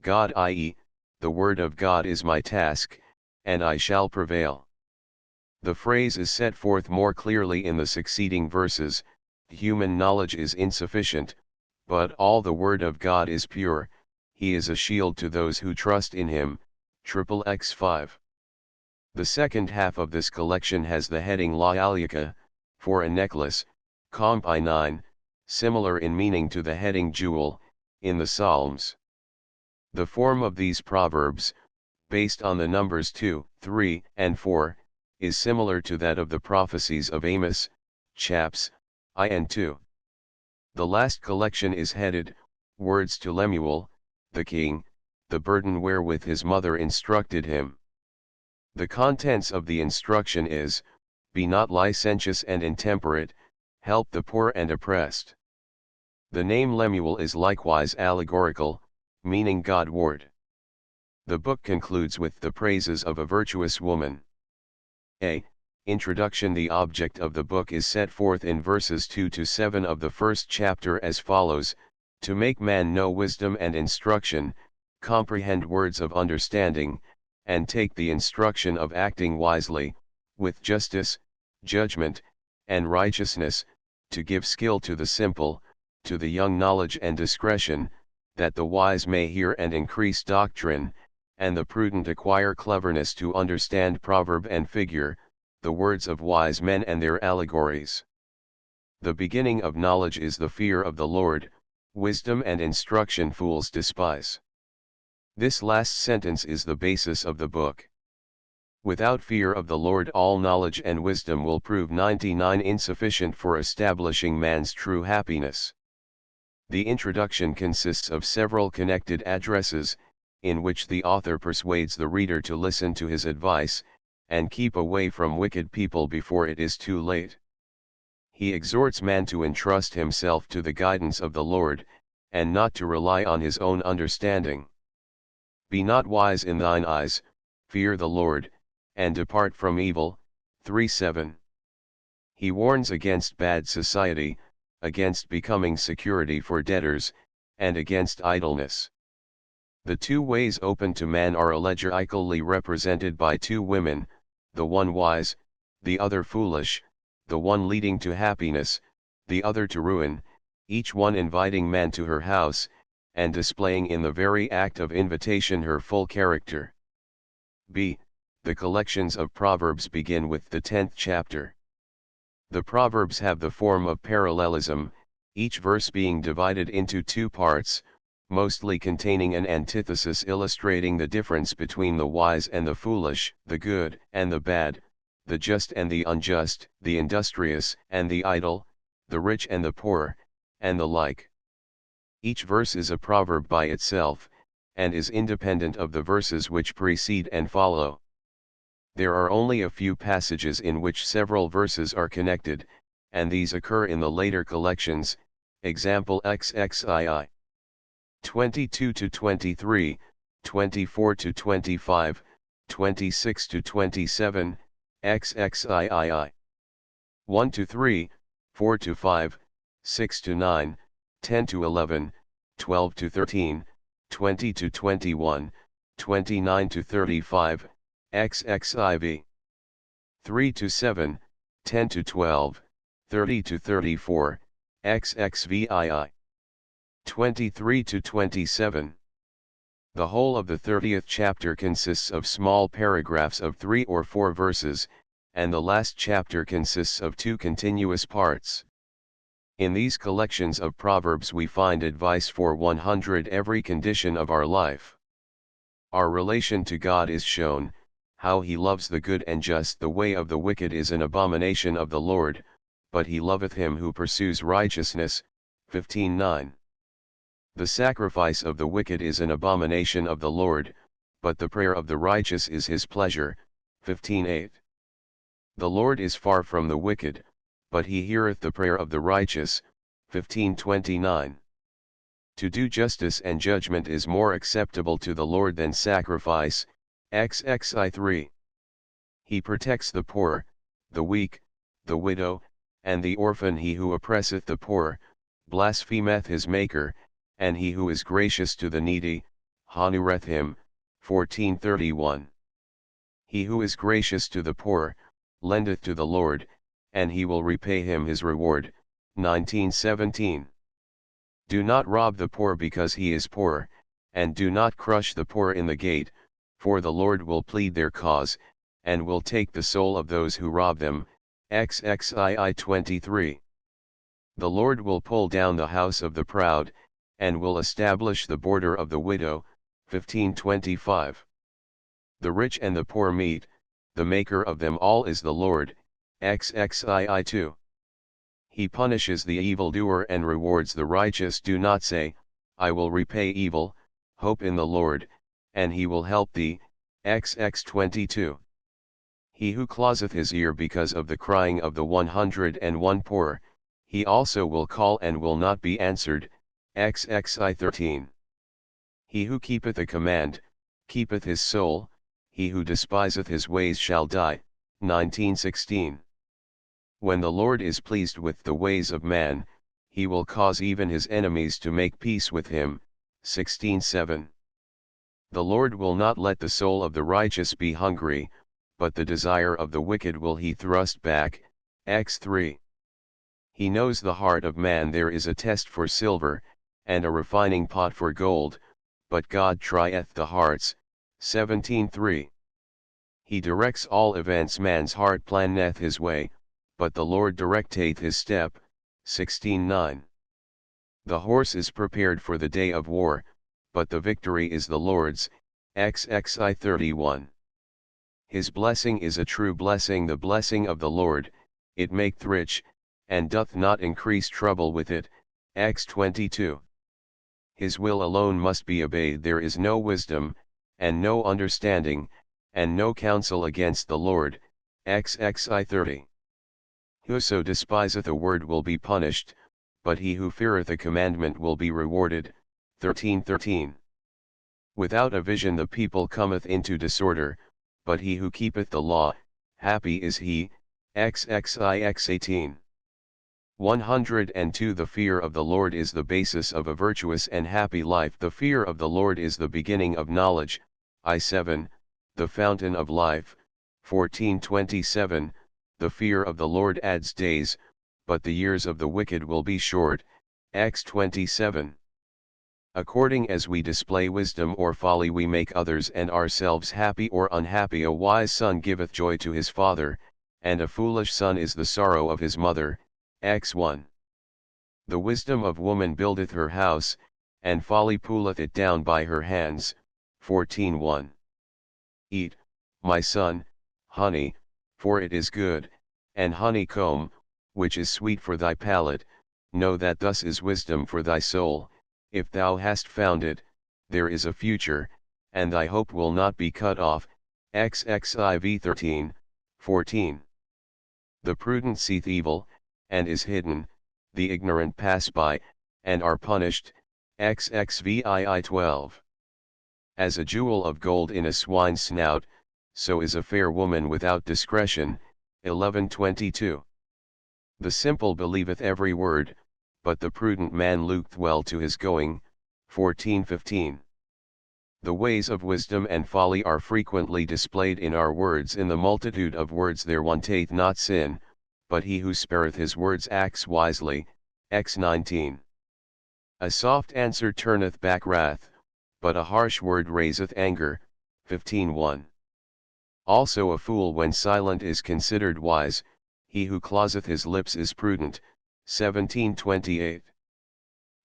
God, i.e., the word of God is my task, and I shall prevail. The phrase is set forth more clearly in the succeeding verses: human knowledge is insufficient, but all the word of God is pure, He is a shield to those who trust in Him, XXX 5. The second half of this collection has the heading La Aliaka, for a necklace, Comp I 9, similar in meaning to the heading Jewel, in the Psalms. The form of these proverbs, based on the numbers 2, 3, and 4, is similar to that of the prophecies of Amos, Chaps, I and 2. The last collection is headed, Words to Lemuel, the king, the burden wherewith his mother instructed him. The contents of the instruction is, be not licentious and intemperate, help the poor and oppressed. The name Lemuel is likewise allegorical, meaning God-ward. The book concludes with the praises of a virtuous woman. A. Introduction. The object of the book is set forth in verses 2 to 7 of the first chapter as follows: to make man know wisdom and instruction, comprehend words of understanding, and take the instruction of acting wisely, with justice, judgment, and righteousness, to give skill to the simple, to the young knowledge and discretion, that the wise may hear and increase doctrine, and the prudent acquire cleverness to understand proverb and figure, the words of wise men and their allegories. The beginning of knowledge is the fear of the Lord, wisdom and instruction fools despise. This last sentence is the basis of the book. Without fear of the Lord all knowledge and wisdom will prove 99 insufficient for establishing man's true happiness. The introduction consists of several connected addresses, in which the author persuades the reader to listen to his advice, and keep away from wicked people before it is too late. He exhorts man to entrust himself to the guidance of the Lord, and not to rely on his own understanding. Be not wise in thine eyes, fear the Lord, and depart from evil. 3:7. He warns against bad society, against becoming security for debtors, and against idleness. The two ways open to man are allegorically represented by two women, the one wise, the other foolish, the one leading to happiness, the other to ruin, each one inviting man to her house, and displaying in the very act of invitation her full character. b. The collections of Proverbs begin with the 10th chapter. The Proverbs have the form of parallelism, each verse being divided into two parts, mostly containing an antithesis illustrating the difference between the wise and the foolish, the good and the bad, the just and the unjust, the industrious and the idle, the rich and the poor, and the like. Each verse is a proverb by itself, and is independent of the verses which precede and follow. There are only a few passages in which several verses are connected, and these occur in the later collections, example XXII. 22 to 23, 24 to 25, 26 to 27, XXIII. 1 to 3, 4 to 5, 6 to 9, 10 to 11, 12 to 13, 20 to 21, 29 to 35, XXIV. 3 to 7, 10 to 12, 30 to 34, XXVII. 23 to 27. The whole of the 30th chapter consists of small paragraphs of 3 or 4 verses, and the last chapter consists of 2 continuous parts. In these collections of Proverbs we find advice for 100 every condition of our life. Our relation to God is shown, how he loves the good and just. The way of the wicked is an abomination of the Lord, but he loveth him who pursues righteousness. 15:9. The sacrifice of the wicked is an abomination of the Lord, but the prayer of the righteous is his pleasure. 15:8. The Lord is far from the wicked, but he heareth the prayer of the righteous. 15:29. To do justice and judgment is more acceptable to the Lord than sacrifice. XXI3. He protects the poor, the weak, the widow, and the orphan. He who oppresseth the poor, blasphemeth his Maker, and he who is gracious to the needy, honoureth him. 14:31. He who is gracious to the poor, lendeth to the Lord, and he will repay him his reward. 19:17. Do not rob the poor because he is poor, and do not crush the poor in the gate, for the Lord will plead their cause, and will take the soul of those who rob them. XXII 23. The Lord will pull down the house of the proud, and will establish the border of the widow. 15:25. The rich and the poor meet, the maker of them all is the Lord. XXII 2. He punishes the evildoer and rewards the righteous. Do not say, I will repay evil. Hope in the Lord, and he will help thee. XX 22. He who closeth his ear because of the crying of the 101 poor, he also will call and will not be answered. XXI 13. He who keepeth a command, keepeth his soul, he who despiseth his ways shall die. 19:16. When the Lord is pleased with the ways of man, he will cause even his enemies to make peace with him. 16:7. The Lord will not let the soul of the righteous be hungry, but the desire of the wicked will he thrust back. X 3. He knows the heart of man. There is a test for silver, and a refining pot for gold, but God trieth the hearts, 17:3. He directs all events, man's heart planneth his way, but the Lord directeth his step, 16:9. The horse is prepared for the day of war, but the victory is the Lord's, XXI 31. His blessing is a true blessing, the blessing of the Lord, it maketh rich, and doth not increase trouble with it, Acts 22. His will alone must be obeyed. There is no wisdom, and no understanding, and no counsel against the Lord, XXI 30. Whoso despiseth a word will be punished, but he who feareth a commandment will be rewarded, 13:13. Without a vision the people cometh into disorder, but he who keepeth the law, happy is he, XXIX 18. 102. The fear of the Lord is the basis of a virtuous and happy life. The fear of the Lord is the beginning of knowledge, I7, the fountain of life, 14:27. The fear of the Lord adds days, but the years of the wicked will be short, Acts 27. According as we display wisdom or folly we make others and ourselves happy or unhappy. A wise son giveth joy to his father, and a foolish son is the sorrow of his mother, Acts 1. The wisdom of woman buildeth her house, and folly pulleth it down by her hands, 14:1. Eat, my son, honey, for it is good, and honeycomb, which is sweet for thy palate. Know that thus is wisdom for thy soul. If thou hast found it, there is a future, and thy hope will not be cut off, XXIV 13:14. The prudent seeth evil, and is hidden, the ignorant pass by, and are punished, XXVII 12. As a jewel of gold in a swine's snout, so is a fair woman without discretion, 11:22. The simple believeth every word, but the prudent man looketh well to his going, 14:15. The ways of wisdom and folly are frequently displayed in our words. In the multitude of words there wanteth not sin, but he who spareth his words acts wisely, X19. A soft answer turneth back wrath, but a harsh word raiseth anger, 15:1. Also a fool when silent is considered wise, he who closeth his lips is prudent, 17:28.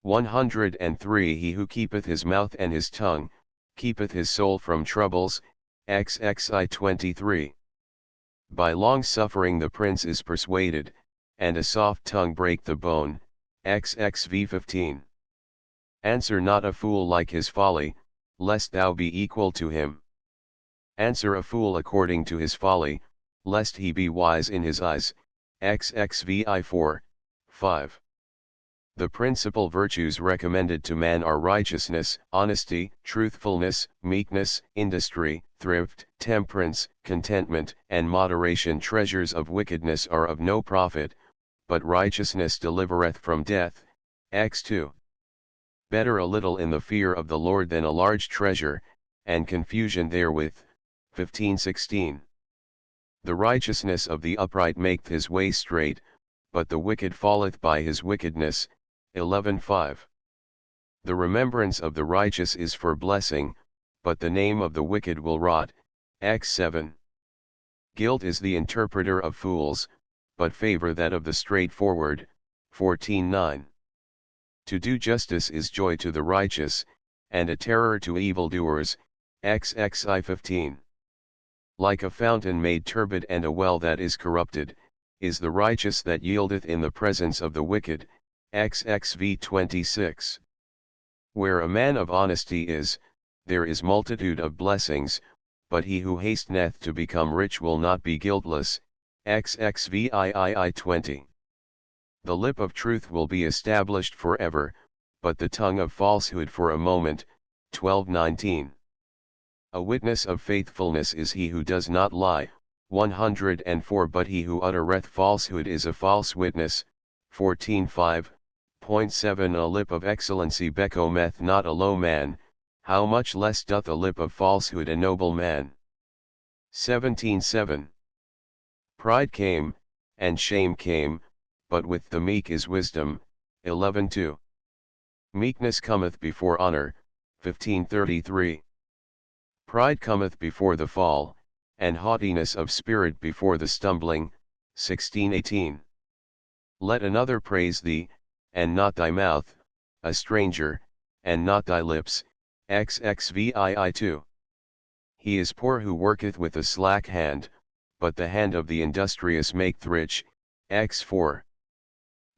103. He who keepeth his mouth and his tongue, keepeth his soul from troubles, XXI 23. By long suffering the prince is persuaded, and a soft tongue break the bone, XXV 15. Answer not a fool like his folly, lest thou be equal to him. Answer a fool according to his folly, lest he be wise in his eyes, XXVI 4:5. The principal virtues recommended to man are righteousness, honesty, truthfulness, meekness, industry, thrift, temperance, contentment, and moderation. Treasures of wickedness are of no profit, but righteousness delivereth from death, Acts 2. Better a little in the fear of the Lord than a large treasure, and confusion therewith, 15:16. The righteousness of the upright maketh his way straight, but the wicked falleth by his wickedness, 11:5. The remembrance of the righteous is for blessing, but the name of the wicked will rot, Acts 7. Guilt is the interpreter of fools, but favor that of the straightforward, 14:9. To do justice is joy to the righteous, and a terror to evildoers, XXI 15. Like a fountain made turbid and a well that is corrupted, is the righteous that yieldeth in the presence of the wicked, XXV 26. Where a man of honesty is, there is multitude of blessings, but he who hasteneth to become rich will not be guiltless, XXVII 20. The lip of truth will be established forever, but the tongue of falsehood for a moment, 12:19. A witness of faithfulness is he who does not lie, 104. But he who uttereth falsehood is a false witness, 14:5.7. A lip of excellency becometh not a low man, how much less doth a lip of falsehood a noble man. 17:7. Pride came, and shame came, but with the meek is wisdom, 11:2. Meekness cometh before honor, 1533. Pride cometh before the fall, and haughtiness of spirit before the stumbling, 1618. Let another praise thee, and not thy mouth, a stranger, and not thy lips, XXVII 2. He is poor who worketh with a slack hand, but the hand of the industrious maketh rich, X4.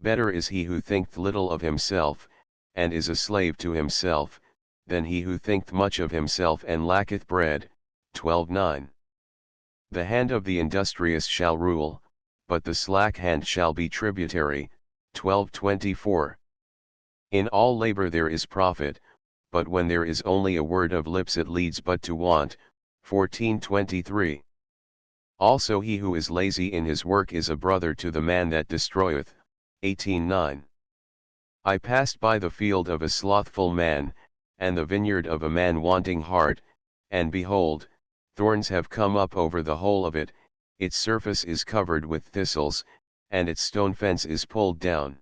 Better is he who thinketh little of himself, and is a slave to himself, than he who thinketh much of himself and lacketh bread, 12:9. The hand of the industrious shall rule, but the slack hand shall be tributary, 12:24. In all labor there is profit, but when there is only a word of lips it leads but to want, 14:23. Also he who is lazy in his work is a brother to the man that destroyeth, 18:9. I passed by the field of a slothful man, and the vineyard of a man wanting heart, and behold, thorns have come up over the whole of it, its surface is covered with thistles, and its stone fence is pulled down.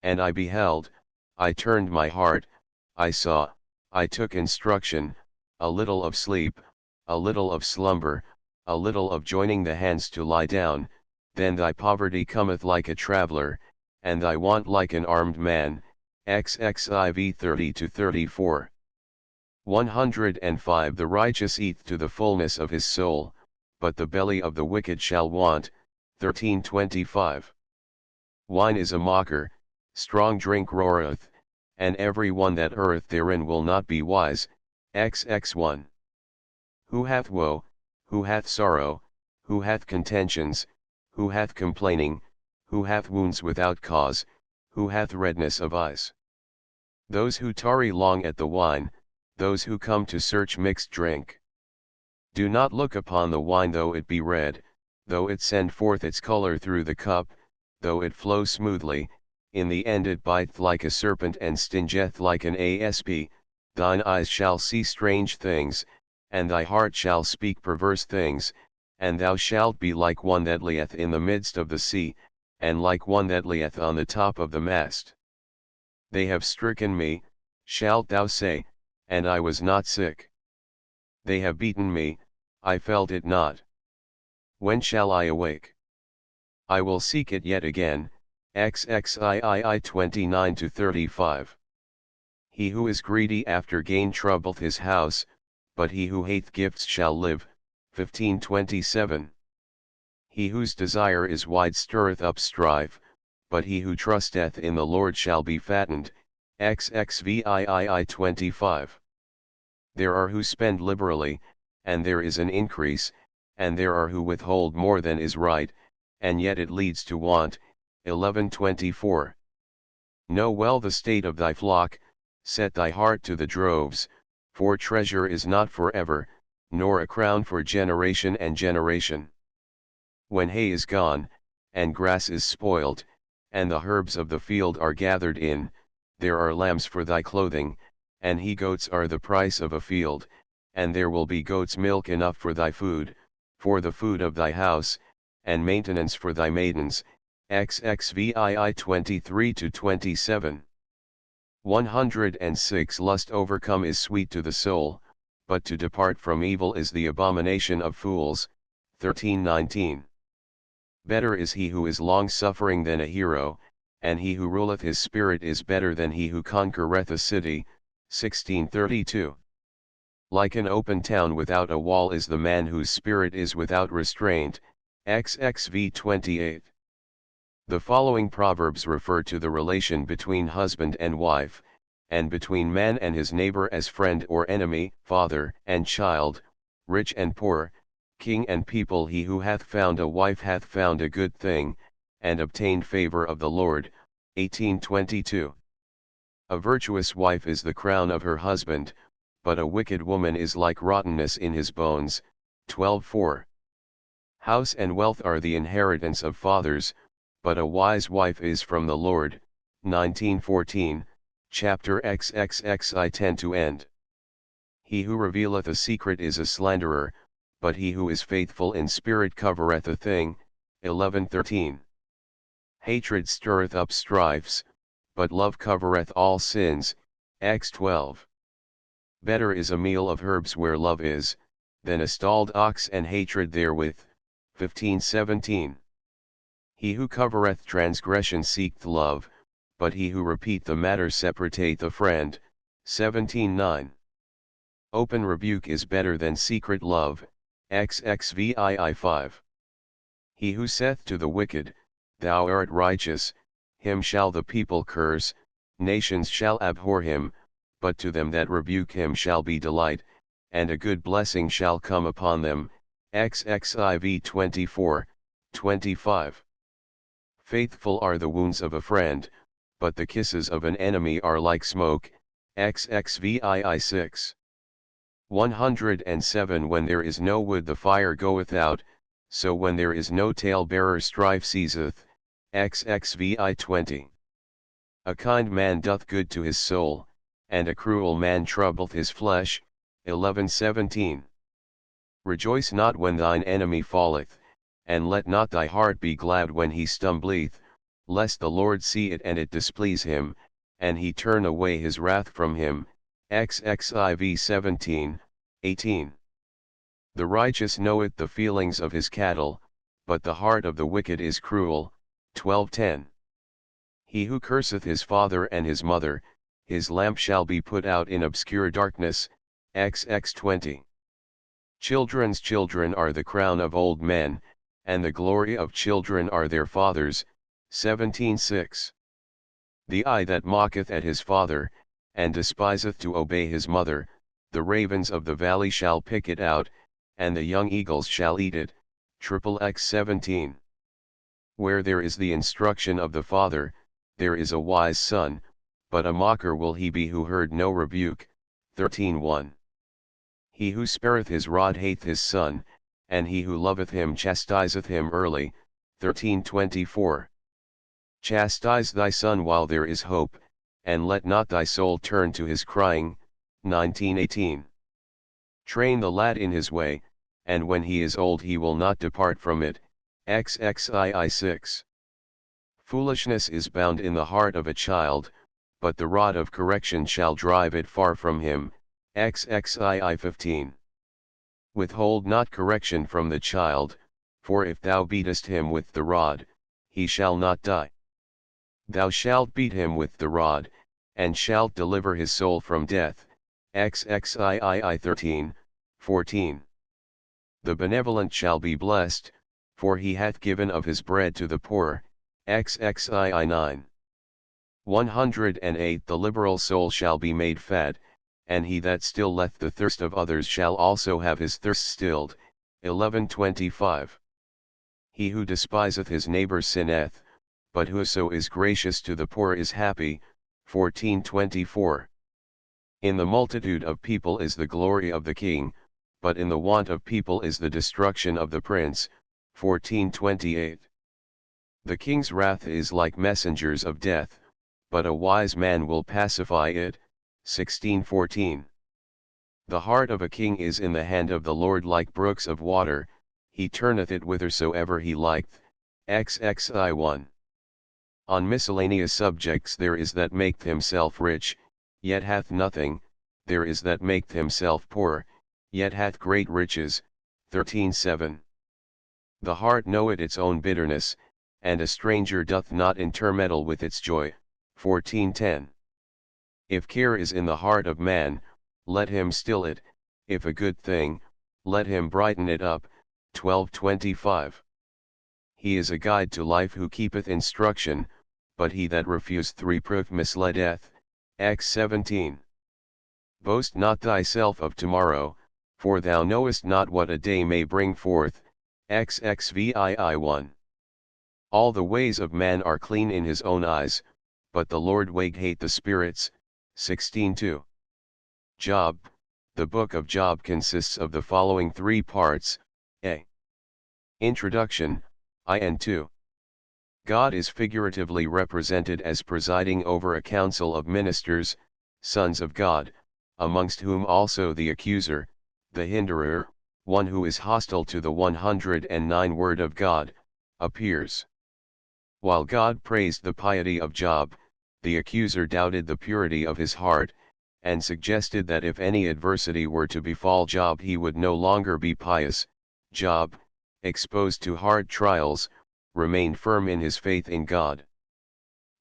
And I beheld, I turned my heart, I saw, I took instruction, a little of sleep, a little of slumber, a little of joining the hands to lie down, then thy poverty cometh like a traveler, and thy want like an armed man, XXIV 30-34. 105. The righteous eateth to the fullness of his soul, but the belly of the wicked shall want, 13:25. Wine is a mocker, strong drink roareth, and every one that erreth therein will not be wise, XX1. Who hath woe, who hath sorrow, who hath contentions, who hath complaining, who hath wounds without cause, who hath redness of eyes? Those who tarry long at the wine, those who come to search mixed drink. Do not look upon the wine though it be red, though it send forth its color through the cup, though it flow smoothly, in the end it biteth like a serpent and stingeth like an asp, thine eyes shall see strange things, and thy heart shall speak perverse things, and thou shalt be like one that lieth in the midst of the sea, and like one that lieth on the top of the mast. They have stricken me, shalt thou say, and I was not sick. They have beaten me, I felt it not. When shall I awake? I will seek it yet again, XXIII 29-35. He who is greedy after gain troubleth his house, but he who hateth gifts shall live, 15:27. He whose desire is wide stirreth up strife, but he who trusteth in the Lord shall be fattened, XXVII 25. There are who spend liberally, and there is an increase, and there are who withhold more than is right, and yet it leads to want, 11:24. Know well the state of thy flock, set thy heart to the droves, for treasure is not forever, nor a crown for generation and generation. When hay is gone, and grass is spoiled, and the herbs of the field are gathered in, there are lambs for thy clothing, and he-goats are the price of a field, and there will be goats' milk enough for thy food, for the food of thy house, and maintenance for thy maidens, XXVII 23-27. 106. Lust overcome is sweet to the soul, but to depart from evil is the abomination of fools, 13:19. Better is he who is long-suffering than a hero, and he who ruleth his spirit is better than he who conquereth a city, 16:32. Like an open town without a wall is the man whose spirit is without restraint, XXV 28. The following proverbs refer to the relation between husband and wife, and between man and his neighbor as friend or enemy, father and child, rich and poor, king and people. He who hath found a wife hath found a good thing, and obtained favor of the Lord, 18:22. A virtuous wife is the crown of her husband, but a wicked woman is like rottenness in his bones, 12:4. House and wealth are the inheritance of fathers, but a wise wife is from the Lord, 19:14, chapter XXXI 10 to end. He who revealeth a secret is a slanderer, but he who is faithful in spirit covereth a thing, 11:13. Hatred stirreth up strifes, but love covereth all sins, X 12. Better is a meal of herbs where love is, than a stalled ox and hatred therewith, 15:17. He who covereth transgression seeketh love, but he who repeat the matter separateth a friend, 17:9. Open rebuke is better than secret love, XXVII 5. He who saith to the wicked, Thou art righteous, him shall the people curse, nations shall abhor him, but to them that rebuke him shall be delight, and a good blessing shall come upon them, XXIV 24:25. Faithful are the wounds of a friend, but the kisses of an enemy are like smoke, XXVII 6. 107. When there is no wood the fire goeth out, so when there is no tale-bearer strife ceaseth, XXVI 20. A kind man doth good to his soul, and a cruel man troubleth his flesh, 11:17. Rejoice not when thine enemy falleth, and let not thy heart be glad when he stumbleth, lest the Lord see it and it displease him, and he turn away his wrath from him, XXIV 17:18. The righteous knoweth the feelings of his cattle, but the heart of the wicked is cruel, 12:10. He who curseth his father and his mother, his lamp shall be put out in obscure darkness, XX 20. Children's children are the crown of old men, and the glory of children are their fathers, 17:6. The eye that mocketh at his father, and despiseth to obey his mother, the ravens of the valley shall pick it out, and the young eagles shall eat it, XXX 17. Where there is the instruction of the father, there is a wise son, but a mocker will he be who heard no rebuke, 13:1. He who spareth his rod hateth his son, and he who loveth him chastiseth him early, 13:24. Chastise thy son while there is hope, and let not thy soul turn to his crying, 19:18. Train the lad in his way, and when he is old he will not depart from it, XXII 6. Foolishness is bound in the heart of a child, but the rod of correction shall drive it far from him, XXII 15. Withhold not correction from the child, for if thou beatest him with the rod, he shall not die. Thou shalt beat him with the rod, and shalt deliver his soul from death, XXII 13:14. The benevolent shall be blessed, for he hath given of his bread to the poor, XXII 9. 108. The liberal soul shall be made fat, and he that stilleth the thirst of others shall also have his thirst stilled, 11:25. He who despiseth his neighbor sinneth, but whoso is gracious to the poor is happy, 14:24. In the multitude of people is the glory of the king, but in the want of people is the destruction of the prince, 14:28. The king's wrath is like messengers of death, but a wise man will pacify it, 16:14. The heart of a king is in the hand of the Lord like brooks of water, he turneth it whithersoever he liketh, XXI 1. On miscellaneous subjects there is that maketh himself rich, yet hath nothing, there is that maketh himself poor, yet hath great riches, 13:7. The heart knoweth its own bitterness, and a stranger doth not intermeddle with its joy, 14:10. If care is in the heart of man, let him still it, if a good thing, let him brighten it up, 12:25. He is a guide to life who keepeth instruction, but he that refuseth reproof misleadeth, Acts 17. Boast not thyself of tomorrow, for thou knowest not what a day may bring forth, XXVII 1. All the ways of man are clean in his own eyes, but the Lord hate the spirits, 16:2. Job. The book of Job consists of the following three parts, a. Introduction, I and 2. God is figuratively represented as presiding over a council of ministers, sons of God, amongst whom also the accuser, the hinderer, one who is hostile to the 109 word of God, appears. While God praised the piety of Job, the accuser doubted the purity of his heart, and suggested that if any adversity were to befall Job he would no longer be pious. Job, exposed to hard trials, remained firm in his faith in God.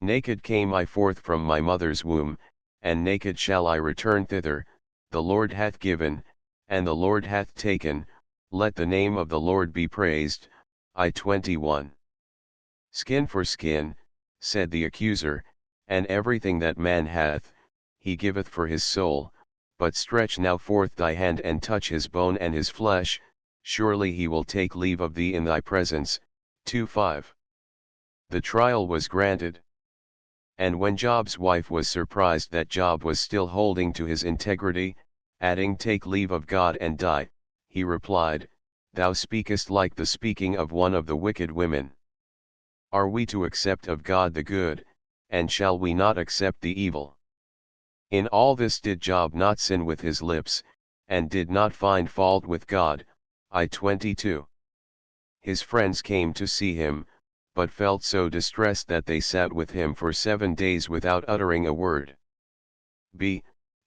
Naked came I forth from my mother's womb, and naked shall I return thither. The Lord hath given, and the Lord hath taken, let the name of the Lord be praised. I 21. Skin for skin, said the accuser, and everything that man hath, he giveth for his soul, but stretch now forth thy hand and touch his bone and his flesh, surely he will take leave of thee in thy presence. 2:5. The trial was granted. And when Job's wife was surprised that Job was still holding to his integrity, adding take leave of God and die, he replied, Thou speakest like the speaking of one of the wicked women. Are we to accept of God the good, and shall we not accept the evil? In all this did Job not sin with his lips, and did not find fault with God. I 22. His friends came to see him, but felt so distressed that they sat with him for 7 days without uttering a word. B.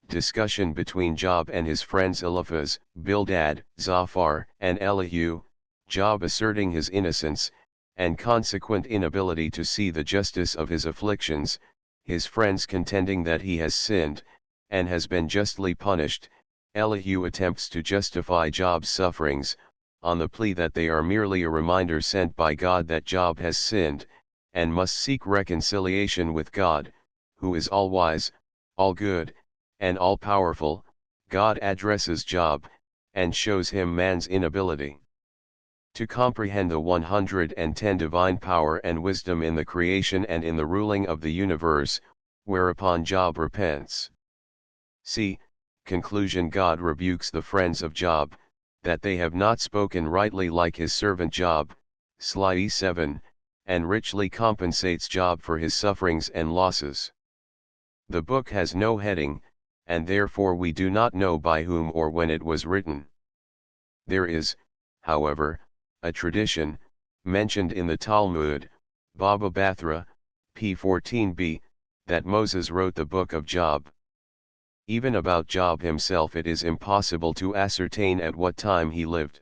Discussion between Job and his friends Eliphaz, Bildad, Zophar, and Elihu, Job asserting his innocence, and consequent inability to see the justice of his afflictions, his friends contending that he has sinned, and has been justly punished. Elihu attempts to justify Job's sufferings, on the plea that they are merely a reminder sent by God that Job has sinned, and must seek reconciliation with God, who is all-wise, all-good, and all-powerful. God addresses Job, and shows him man's inability to comprehend the 110 divine power and wisdom in the creation and in the ruling of the universe, whereupon Job repents. C. Conclusion. God rebukes the friends of Job, that they have not spoken rightly like his servant Job, Sli 7, and richly compensates Job for his sufferings and losses. The book has no heading, and therefore we do not know by whom or when it was written. There is, however, a tradition, mentioned in the Talmud, Baba Bathra, p. 14b, that Moses wrote the book of Job. Even about Job himself it is impossible to ascertain at what time he lived.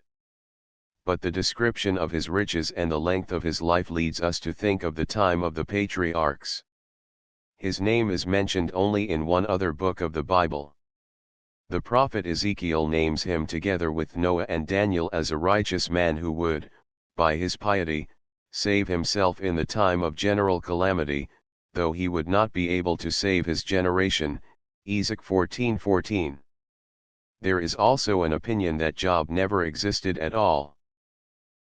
But the description of his riches and the length of his life leads us to think of the time of the patriarchs. His name is mentioned only in one other book of the Bible. The prophet Ezekiel names him together with Noah and Daniel as a righteous man who would, by his piety, save himself in the time of general calamity, though he would not be able to save his generation. Ezek 14:14. There is also an opinion that Job never existed at all.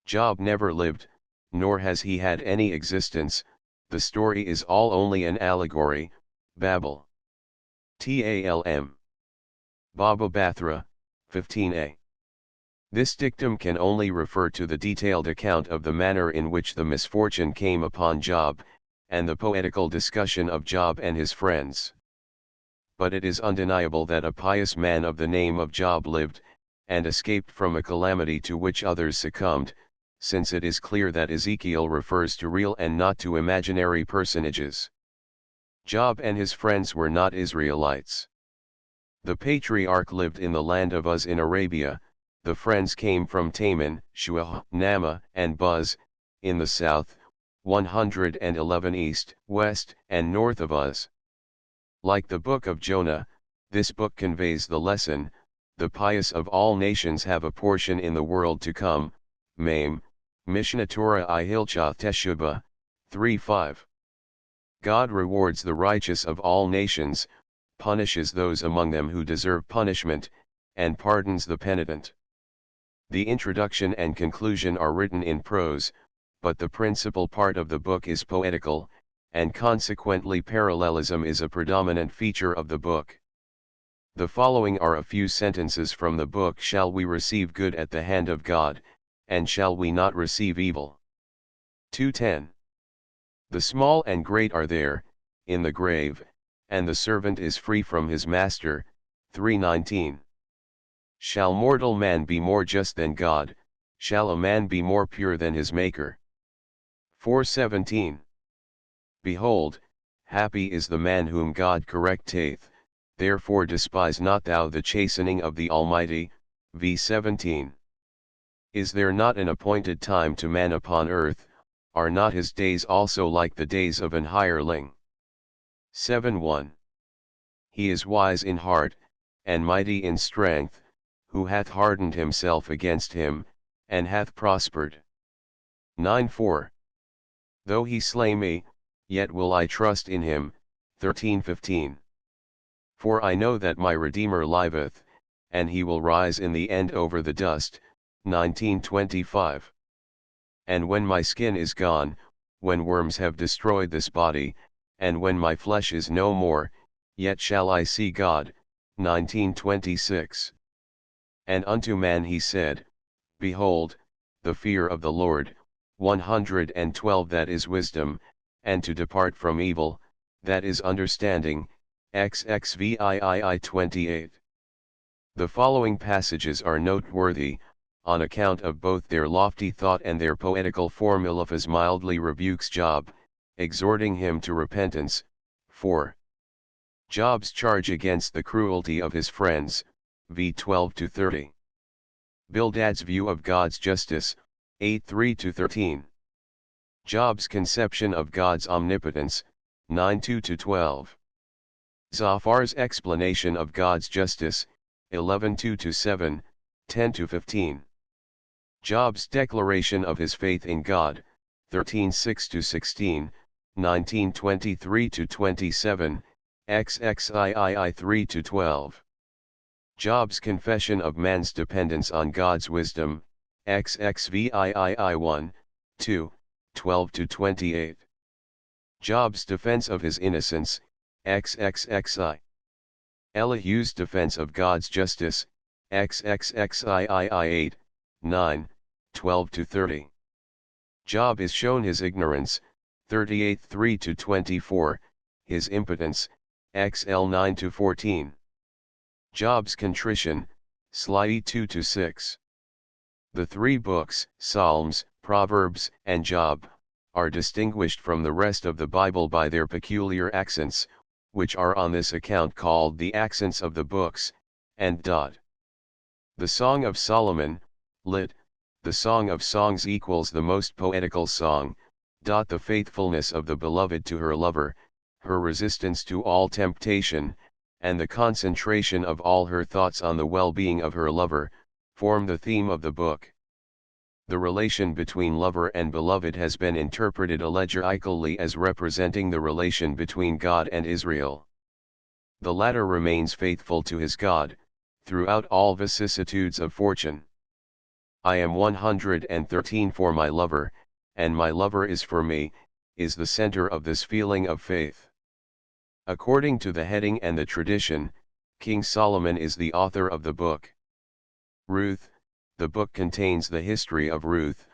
Job never lived, nor has he had any existence. The story is all only an allegory. Babel. Talm. Baba Bathra, 15a. This dictum can only refer to the detailed account of the manner in which the misfortune came upon Job, and the poetical discussion of Job and his friends. But it is undeniable that a pious man of the name of Job lived, and escaped from a calamity to which others succumbed, since it is clear that Ezekiel refers to real and not to imaginary personages. Job and his friends were not Israelites. The patriarch lived in the land of Uz in Arabia, the friends came from Taman, Shuah, Nama, and Buz, in the south, 111 east, west, and north of Uz. Like the book of Jonah, this book conveys the lesson, the pious of all nations have a portion in the world to come. Mame, Mishnah Torah I Hilchah Teshubah, 3:5. God rewards the righteous of all nations, punishes those among them who deserve punishment, and pardons the penitent. The introduction and conclusion are written in prose, but the principal part of the book is poetical, and consequently parallelism is a predominant feature of the book. The following are a few sentences from the book. Shall we receive good at the hand of God, and shall we not receive evil? 2:10. The small and great are there, in the grave, and the servant is free from his master. 3:19. Shall mortal man be more just than God, shall a man be more pure than his Maker? 4:17. Behold, Happy is the man whom God correcteth, therefore despise not thou the chastening of the Almighty. V 17. Is there not an appointed time to man upon earth, are not his days also like the days of an hireling? 7:1. He is wise in heart, and mighty in strength, who hath hardened himself against him, and hath prospered. 9:4. Though he slay me, yet will I trust in him. 13:15. For I know that my Redeemer liveth, and he will rise in the end over the dust. 19:25. And when my skin is gone, when worms have destroyed this body, and when my flesh is no more, yet shall I see God. 19:26. And unto man he said, Behold, the fear of the Lord, 112 that is wisdom, and to depart from evil, that is understanding. XXVII 28. The following passages are noteworthy, on account of both their lofty thought and their poetical form. Eliphaz mildly rebukes Job, exhorting him to repentance. 4. Job's charge against the cruelty of his friends, v 12-30. Bildad's view of God's justice, 8:3-13. Job's conception of God's omnipotence, 9:2-12. Zophar's explanation of God's justice, 11:2-7, 10-15. Job's declaration of his faith in God, 13:6-16, 19:23-27, XXIII 3-12. Job's confession of man's dependence on God's wisdom, XXVII 1, 2, 12-28. Job's defense of his innocence, XXXI. Elihu's defense of God's justice, XXXII 8, 9, 12-30. Job is shown his ignorance, 38 3-24, his impotence, XL 9-14. Job's contrition, Sli 2-6. The three books, Psalms, Proverbs, and Job, are distinguished from the rest of the Bible by their peculiar accents, which are on this account called the accents of the books, and dot. The Song of Solomon, lit. The Song of Songs equals the most poetical song, dot. The faithfulness of the beloved to her lover, her resistance to all temptation, and the concentration of all her thoughts on the well-being of her lover, form the theme of the book. The relation between lover and beloved has been interpreted allegorically as representing the relation between God and Israel. The latter remains faithful to his God, throughout all vicissitudes of fortune. I am 113 for my lover, and my lover is for me, is the center of this feeling of faith. According to the heading and the tradition, King Solomon is the author of the book. Ruth, the book contains the history of Ruth,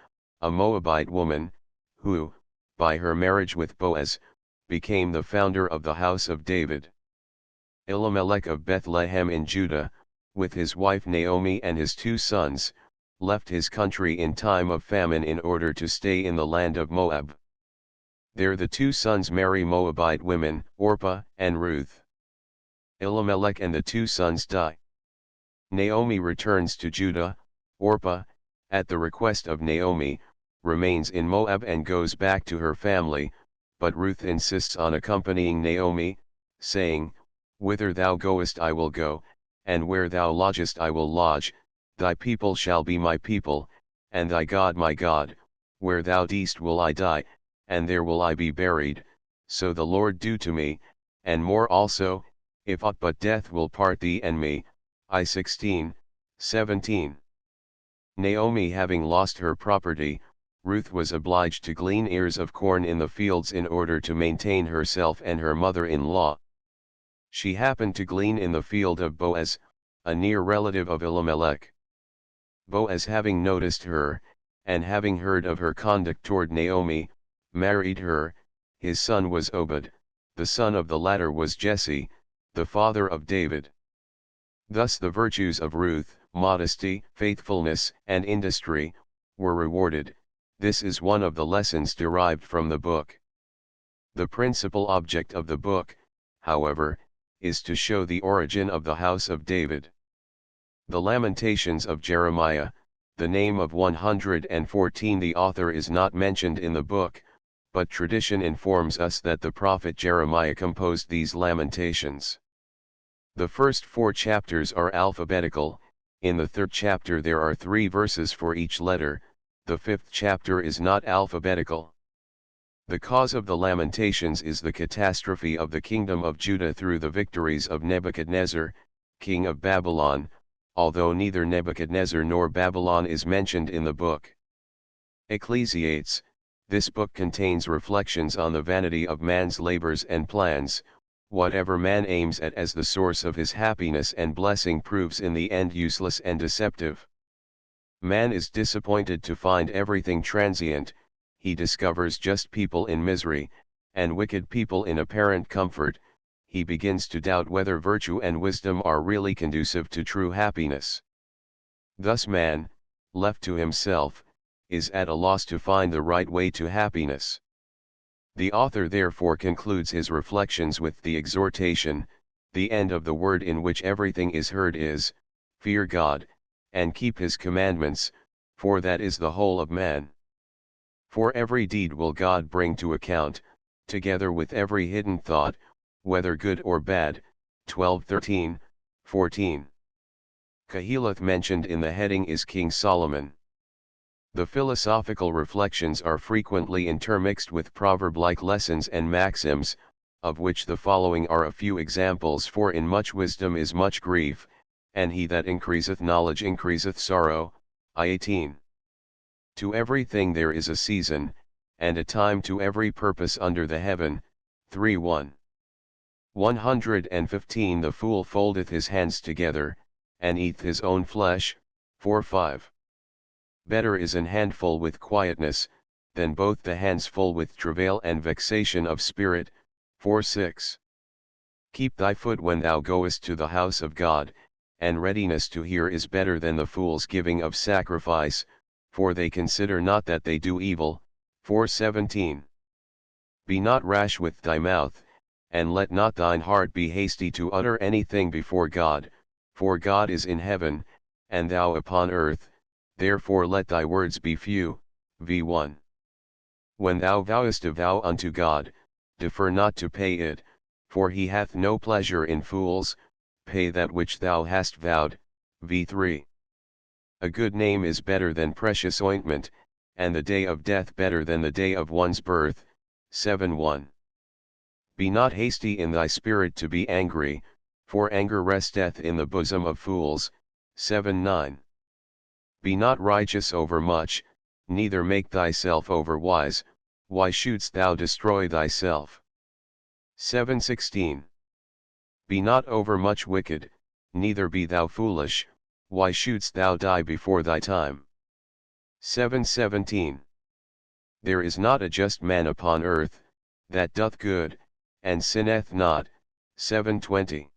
a Moabite woman, who, by her marriage with Boaz, became the founder of the house of David. Elimelech of Bethlehem in Judah, with his wife Naomi and his 2 sons, left his country in time of famine in order to stay in the land of Moab. There the 2 sons marry Moabite women, Orpah and Ruth. Elimelech and the 2 sons die. Naomi returns to Judah. Orpah, at the request of Naomi, remains in Moab and goes back to her family, but Ruth insists on accompanying Naomi, saying, Whither thou goest I will go, and where thou lodgest I will lodge, thy people shall be my people, and thy God my God, where thou deest will I die, and there will I be buried, so the Lord do to me, and more also, if aught but death will part thee and me. I 16, 17. Naomi having lost her property, Ruth was obliged to glean ears of corn in the fields in order to maintain herself and her mother-in-law. She happened to glean in the field of Boaz, a near relative of Elimelech. Boaz having noticed her, and having heard of her conduct toward Naomi, married her. His son was Obed, the son of the latter was Jesse, the father of David. Thus the virtues of Ruth, modesty, faithfulness, and industry, were rewarded. This is one of the lessons derived from the book. The principal object of the book, however, is to show the origin of the house of David. The Lamentations of Jeremiah, the name of 114. The author is not mentioned in the book, but tradition informs us that the prophet Jeremiah composed these lamentations. The first 4 chapters are alphabetical. In the 3rd chapter there are 3 verses for each letter. The 5th chapter is not alphabetical. The cause of the Lamentations is the catastrophe of the kingdom of Judah through the victories of Nebuchadnezzar, king of Babylon, although neither Nebuchadnezzar nor Babylon is mentioned in the book. Ecclesiastes, this book contains reflections on the vanity of man's labors and plans. Whatever man aims at as the source of his happiness and blessing proves in the end useless and deceptive. Man is disappointed to find everything transient. He discovers just people in misery, and wicked people in apparent comfort. He begins to doubt whether virtue and wisdom are really conducive to true happiness. Thus man, left to himself, is at a loss to find the right way to happiness. The author therefore concludes his reflections with the exhortation, the end of the word in which everything is heard is, fear God, and keep his commandments, for that is the whole of man. For every deed will God bring to account, together with every hidden thought, whether good or bad. 12:13, 14. Kahileth mentioned in the heading is King Solomon. The philosophical reflections are frequently intermixed with proverb-like lessons and maxims, of which the following are a few examples. For in much wisdom is much grief, and he that increaseth knowledge increaseth sorrow. I-18. To everything there is a season, and a time to every purpose under the heaven. 3:1. 115. The fool foldeth his hands together, and eateth his own flesh. 4:5. Better is an handful with quietness, than both the hands full with travail and vexation of spirit. 4:6. Keep thy foot when thou goest to the house of God, and readiness to hear is better than the fool's giving of sacrifice, for they consider not that they do evil. 4:17. Be not rash with thy mouth, and let not thine heart be hasty to utter anything before God, for God is in heaven, and thou upon earth. Therefore let thy words be few. V1. When thou vowest a vow unto God, defer not to pay it, for he hath no pleasure in fools. Pay that which thou hast vowed. V3. A good name is better than precious ointment, and the day of death better than the day of one's birth. 7:1. Be not hasty in thy spirit to be angry, for anger resteth in the bosom of fools. 7:9. Be not righteous over much, neither make thyself over wise. Why shouldst thou destroy thyself? 7:16. Be not over much wicked, neither be thou foolish. Why shouldst thou die before thy time? 7:17. There is not a just man upon earth, that doth good, and sinneth not. 7:20.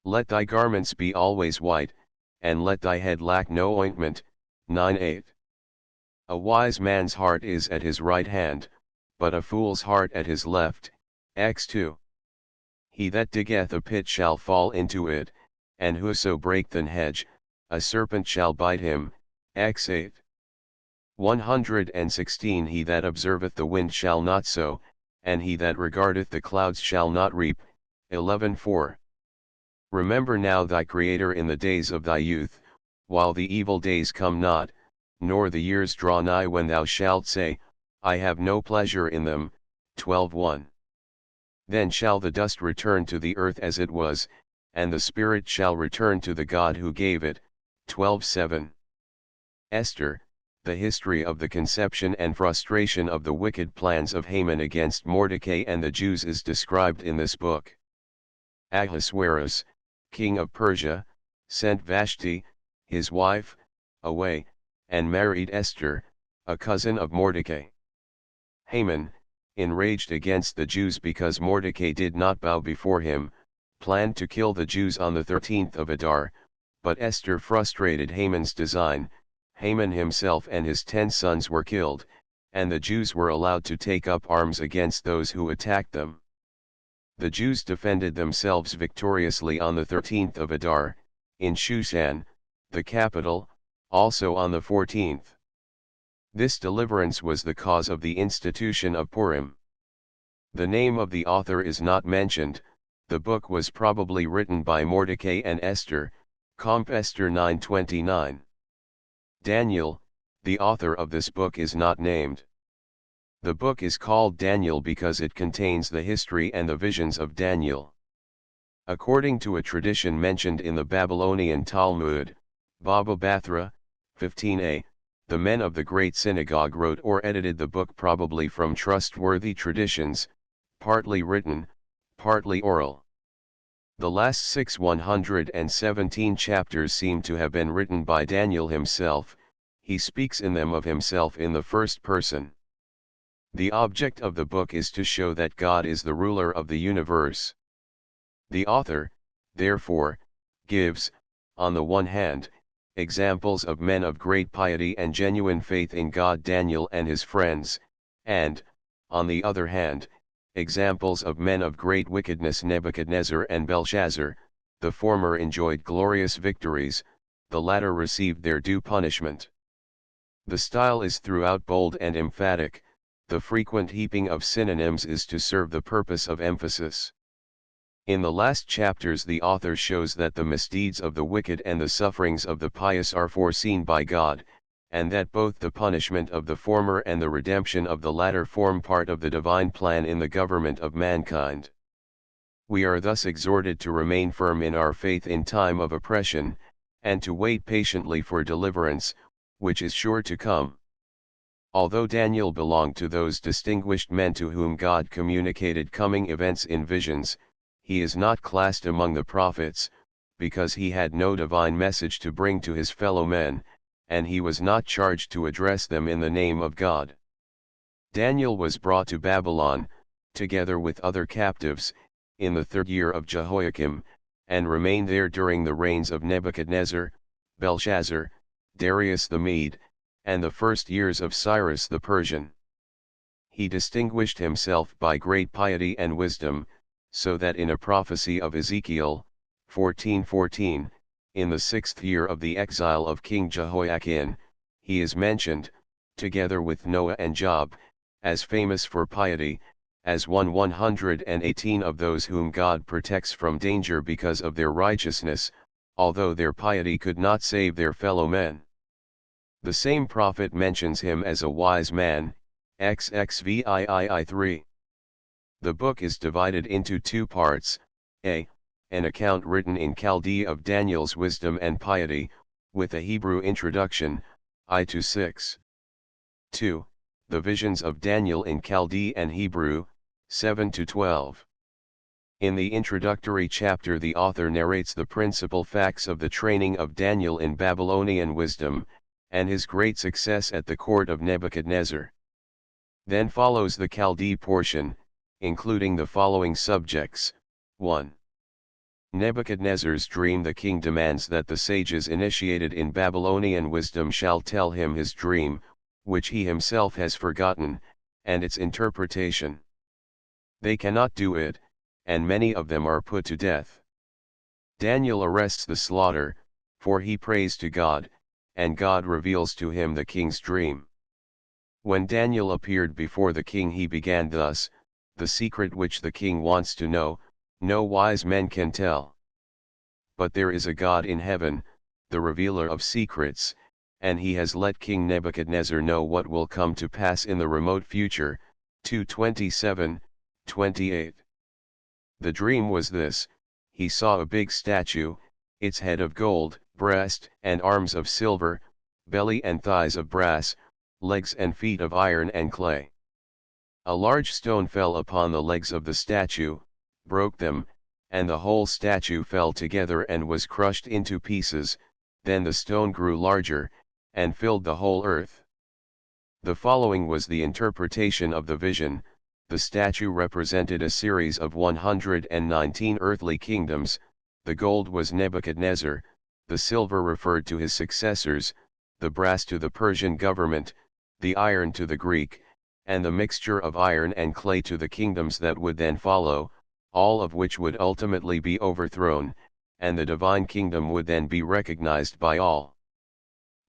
Let thy garments be always white, and let thy head lack no ointment. 9:8. A wise man's heart is at his right hand, but a fool's heart at his left. X2. He that diggeth a pit shall fall into it, and whoso breaketh an hedge, a serpent shall bite him. X8. 116. He that observeth the wind shall not sow, and he that regardeth the clouds shall not reap. 11:4. Remember now thy Creator in the days of thy youth, while the evil days come not, nor the years draw nigh when thou shalt say, I have no pleasure in them. 12:1. Then shall the dust return to the earth as it was, and the spirit shall return to the God who gave it. 12:7. Esther, the history of the conception and frustration of the wicked plans of Haman against Mordecai and the Jews is described in this book. Ahasuerus, king of Persia, sent Vashti, his wife, away, and married Esther, a cousin of Mordecai. Haman, enraged against the Jews because Mordecai did not bow before him, planned to kill the Jews on the 13th of Adar, but Esther frustrated Haman's design. Haman himself and his 10 sons were killed, and the Jews were allowed to take up arms against those who attacked them. The Jews defended themselves victoriously on the 13th of Adar, in Shushan, the capital, also on the 14th. This deliverance was the cause of the institution of Purim. The name of the author is not mentioned. The book was probably written by Mordecai and Esther, Comp. Esther 9:29. Daniel, the author of this book, is not named. The book is called Daniel because it contains the history and the visions of Daniel. According to a tradition mentioned in the Babylonian Talmud, Baba Bathra, 15a, the men of the Great Synagogue wrote or edited the book probably from trustworthy traditions, partly written, partly oral. The last 117 chapters seem to have been written by Daniel himself. He speaks in them of himself in the first person. The object of the book is to show that God is the ruler of the universe. The author, therefore, gives, on the one hand, examples of men of great piety and genuine faith in God, Daniel and his friends, and, on the other hand, examples of men of great wickedness, Nebuchadnezzar and Belshazzar. The former enjoyed glorious victories, the latter received their due punishment. The style is throughout bold and emphatic. The frequent heaping of synonyms is to serve the purpose of emphasis. In the last chapters the author shows that the misdeeds of the wicked and the sufferings of the pious are foreseen by God, and that both the punishment of the former and the redemption of the latter form part of the divine plan in the government of mankind. We are thus exhorted to remain firm in our faith in time of oppression, and to wait patiently for deliverance, which is sure to come. Although Daniel belonged to those distinguished men to whom God communicated coming events in visions, he is not classed among the prophets, because he had no divine message to bring to his fellow men, and he was not charged to address them in the name of God. Daniel was brought to Babylon, together with other captives, in the 3rd year of Jehoiakim, and remained there during the reigns of Nebuchadnezzar, Belshazzar, Darius the Mede, and the 1st years of Cyrus the Persian. He distinguished himself by great piety and wisdom, so that in a prophecy of Ezekiel, 14:14, in the 6th year of the exile of King Jehoiakim, he is mentioned, together with Noah and Job, as famous for piety, as 118 of those whom God protects from danger because of their righteousness, although their piety could not save their fellow men. The same prophet mentions him as a wise man, XXVII 3. The book is divided into 2 parts, a. An account written in Chaldee of Daniel's wisdom and piety, with a Hebrew introduction, I-6. 2. The visions of Daniel in Chaldee and Hebrew, 7-12. In the introductory chapter the author narrates the principal facts of the training of Daniel in Babylonian wisdom, and his great success at the court of Nebuchadnezzar. Then follows the Chaldee portion, including the following subjects. 1. Nebuchadnezzar's dream. The king demands that the sages initiated in Babylonian wisdom shall tell him his dream, which he himself has forgotten, and its interpretation. They cannot do it, and many of them are put to death. Daniel arrests the slaughter, for he prays to God, and God reveals to him the king's dream. When Daniel appeared before the king he began thus: the secret which the king wants to know, no wise men can tell. But there is a God in heaven, the revealer of secrets, and he has let King Nebuchadnezzar know what will come to pass in the remote future. 2:27-28. The dream was this: he saw a big statue, its head of gold, breast and arms of silver, belly and thighs of brass, legs and feet of iron and clay. A large stone fell upon the legs of the statue, broke them, and the whole statue fell together and was crushed into pieces. Then the stone grew larger, and filled the whole earth. The following was the interpretation of the vision. The statue represented a series of 119 earthly kingdoms. The gold was Nebuchadnezzar, the silver referred to his successors, the brass to the Persian government, the iron to the Greek, and the mixture of iron and clay to the kingdoms that would then follow, all of which would ultimately be overthrown, and the divine kingdom would then be recognized by all.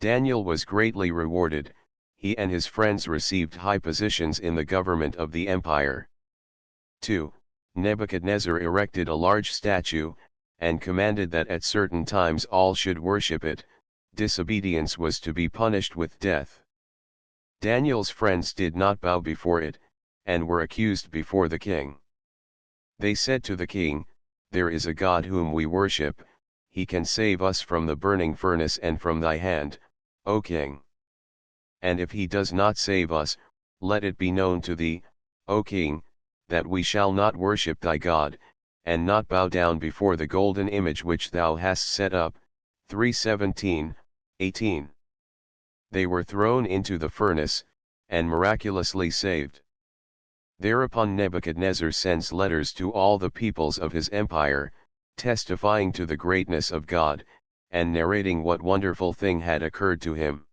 Daniel was greatly rewarded. He and his friends received high positions in the government of the empire. 2. Nebuchadnezzar erected a large statue, and commanded that at certain times all should worship it. Disobedience was to be punished with death. Daniel's friends did not bow before it, and were accused before the king. They said to the king, "There is a God whom we worship, he can save us from the burning furnace and from thy hand, O king. And if he does not save us, let it be known to thee, O king, that we shall not worship thy God, and not bow down before the golden image which thou hast set up." 3:17, 18. They were thrown into the furnace, and miraculously saved. Thereupon Nebuchadnezzar sends letters to all the peoples of his empire, testifying to the greatness of God, and narrating what wonderful thing had occurred to him.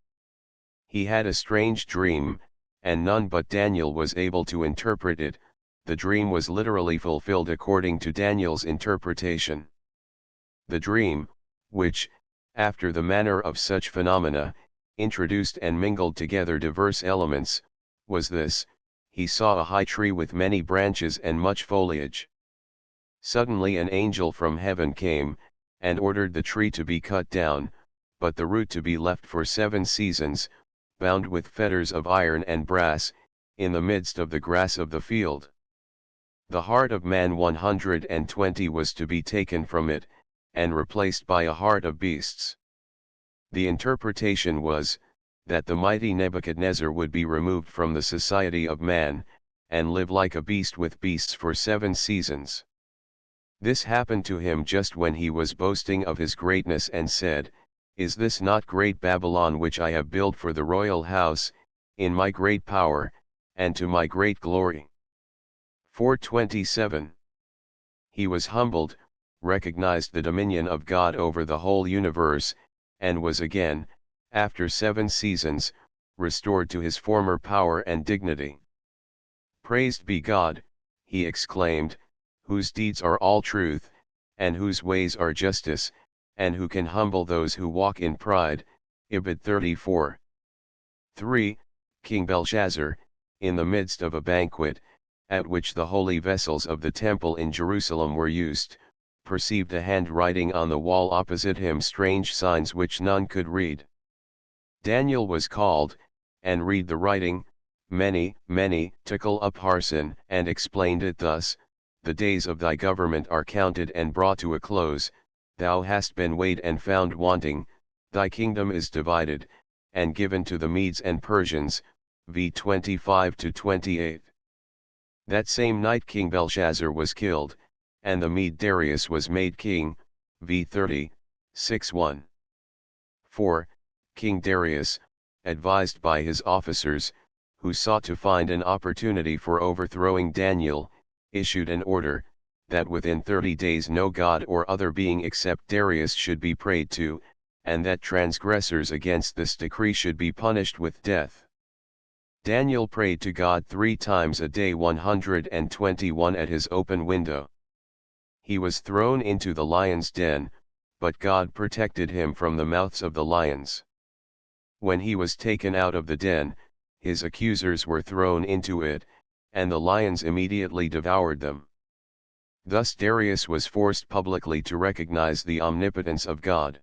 He had a strange dream, and none but Daniel was able to interpret it. The dream was literally fulfilled according to Daniel's interpretation. The dream, which, after the manner of such phenomena, introduced and mingled together diverse elements, was this: he saw a high tree with many branches and much foliage. Suddenly an angel from heaven came, and ordered the tree to be cut down, but the root to be left for 7 seasons, bound with fetters of iron and brass, in the midst of the grass of the field. The heart of man 120 was to be taken from it, and replaced by a heart of beasts. The interpretation was, that the mighty Nebuchadnezzar would be removed from the society of man, and live like a beast with beasts for 7 seasons. This happened to him just when he was boasting of his greatness and said, "Is this not great Babylon which I have built for the royal house, in my great power, and to my great glory?" 4:27. He was humbled, recognized the dominion of God over the whole universe, and was again, after 7 seasons, restored to his former power and dignity. "Praised be God," he exclaimed, "whose deeds are all truth, and whose ways are justice, and who can humble those who walk in pride." Ibid 34. 3. King Belshazzar, in the midst of a banquet, at which the holy vessels of the temple in Jerusalem were used, perceived a hand writing on the wall opposite him strange signs which none could read. Daniel was called, and read the writing, many, tekel upharsin, and explained it thus: "The days of thy government are counted and brought to a close, thou hast been weighed and found wanting, thy kingdom is divided, and given to the Medes and Persians." v. 25-28. That same night King Belshazzar was killed, and the Mede Darius was made king, v. 30, 6:1. 4. King Darius, advised by his officers, who sought to find an opportunity for overthrowing Daniel, issued an order, that within 30 days no god or other being except Darius should be prayed to, and that transgressors against this decree should be punished with death. Daniel prayed to God 3 times a day 121 at his open window. He was thrown into the lion's den, but God protected him from the mouths of the lions. When he was taken out of the den, his accusers were thrown into it, and the lions immediately devoured them. Thus Darius was forced publicly to recognize the omnipotence of God.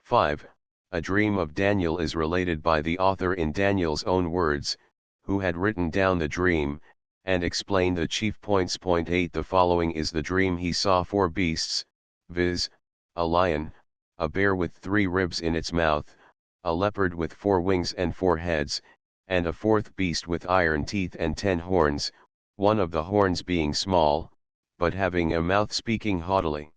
5. A dream of Daniel is related by the author in Daniel's own words, who had written down the dream, and explained the chief points. 8. The following is the dream: he saw 4 beasts, viz., a lion, a bear with 3 ribs in its mouth, a leopard with 4 wings and 4 heads, and a 4th beast with iron teeth and 10 horns, one of the horns being small, but having a mouth speaking haughtily.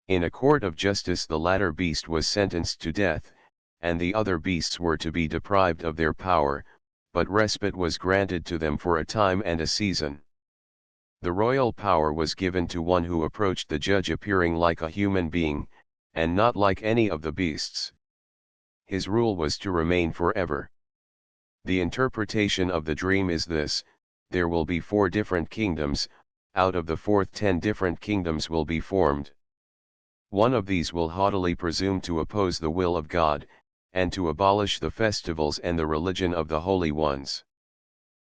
In a court of justice the latter beast was sentenced to death, and the other beasts were to be deprived of their power, but respite was granted to them for a time and a season. The royal power was given to one who approached the judge appearing like a human being, and not like any of the beasts. His rule was to remain forever. The interpretation of the dream is this: there will be 4 different kingdoms, out of the fourth 10 different kingdoms will be formed. One of these will haughtily presume to oppose the will of God, and to abolish the festivals and the religion of the holy ones.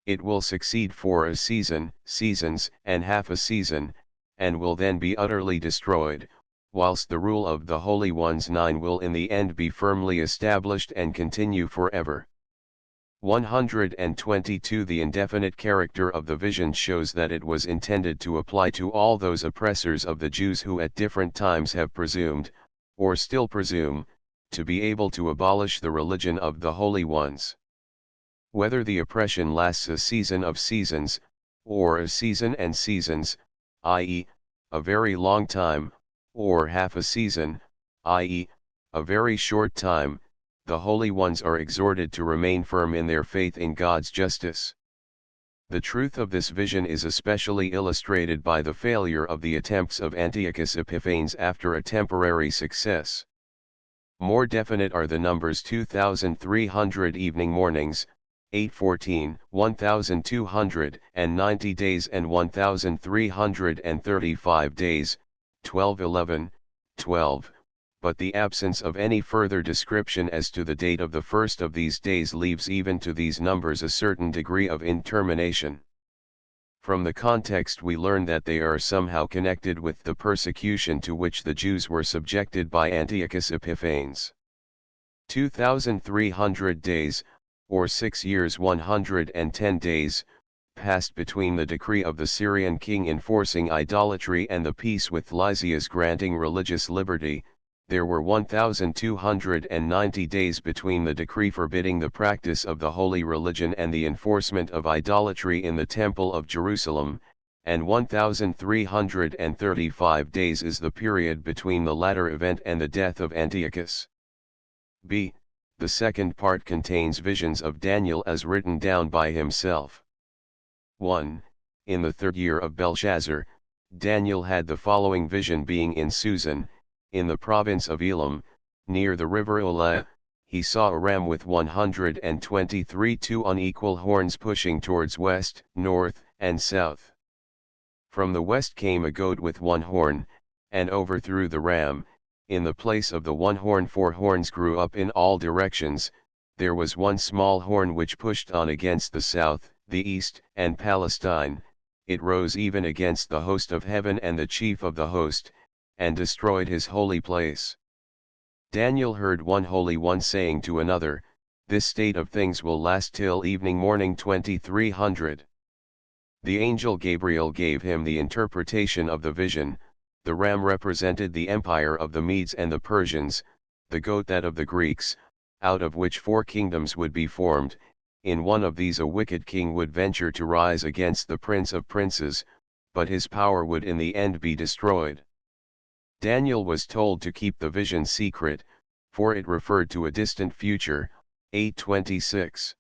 It will succeed for a season, seasons, and half a season, and will then be utterly destroyed, whilst the rule of the holy ones 9 will in the end be firmly established and continue forever. 122. The indefinite character of the vision shows that it was intended to apply to all those oppressors of the Jews who at different times have presumed, or still presume, to be able to abolish the religion of the holy ones. Whether the oppression lasts a season of seasons, or a season and seasons, i.e., a very long time, or half a season, i.e., a very short time, the holy ones are exhorted to remain firm in their faith in God's justice. The truth of this vision is especially illustrated by the failure of the attempts of Antiochus Epiphanes after a temporary success. More definite are the numbers 2300 evening mornings, 814, 1290 days and 1335 days, 1211, 12. But the absence of any further description as to the date of the first of these days leaves even to these numbers a certain degree of indetermination. From the context we learn that they are somehow connected with the persecution to which the Jews were subjected by Antiochus Epiphanes. 2300 days, or 6 years 110 days, passed between the decree of the Syrian king enforcing idolatry and the peace with Lysias granting religious liberty. There were 1290 days between the decree forbidding the practice of the holy religion and the enforcement of idolatry in the Temple of Jerusalem, and 1335 days is the period between the latter event and the death of Antiochus. b. The second part contains visions of Daniel as written down by himself. 1. In the 3rd year of Belshazzar, Daniel had the following vision: being in Susan, in the province of Elam, near the river Ola, he saw a ram with 123 two unequal horns pushing towards west, north, and south. From the west came a goat with 1 horn, and overthrew the ram. In the place of the 1 horn 4 horns grew up in all directions. There was 1 small horn which pushed on against the south, the east, and Palestine. It rose even against the host of heaven and the chief of the host, and destroyed his holy place. Daniel heard one holy one saying to another, "This state of things will last till evening morning 2300. The angel Gabriel gave him the interpretation of the vision. The ram represented the empire of the Medes and the Persians, the goat that of the Greeks, out of which 4 kingdoms would be formed. In one of these a wicked king would venture to rise against the prince of princes, but his power would in the end be destroyed. Daniel was told to keep the vision secret, for it referred to a distant future. 826.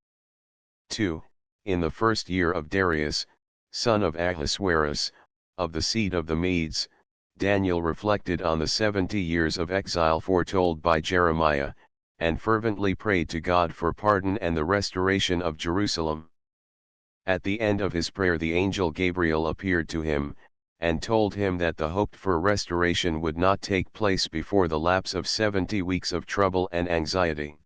2. In the 1st year of Darius, son of Ahasuerus, of the seed of the Medes, Daniel reflected on the 70 years of exile foretold by Jeremiah, and fervently prayed to God for pardon and the restoration of Jerusalem. At the end of his prayer the angel Gabriel appeared to him, and told him that the hoped-for restoration would not take place before the lapse of 70 weeks of trouble and anxiety.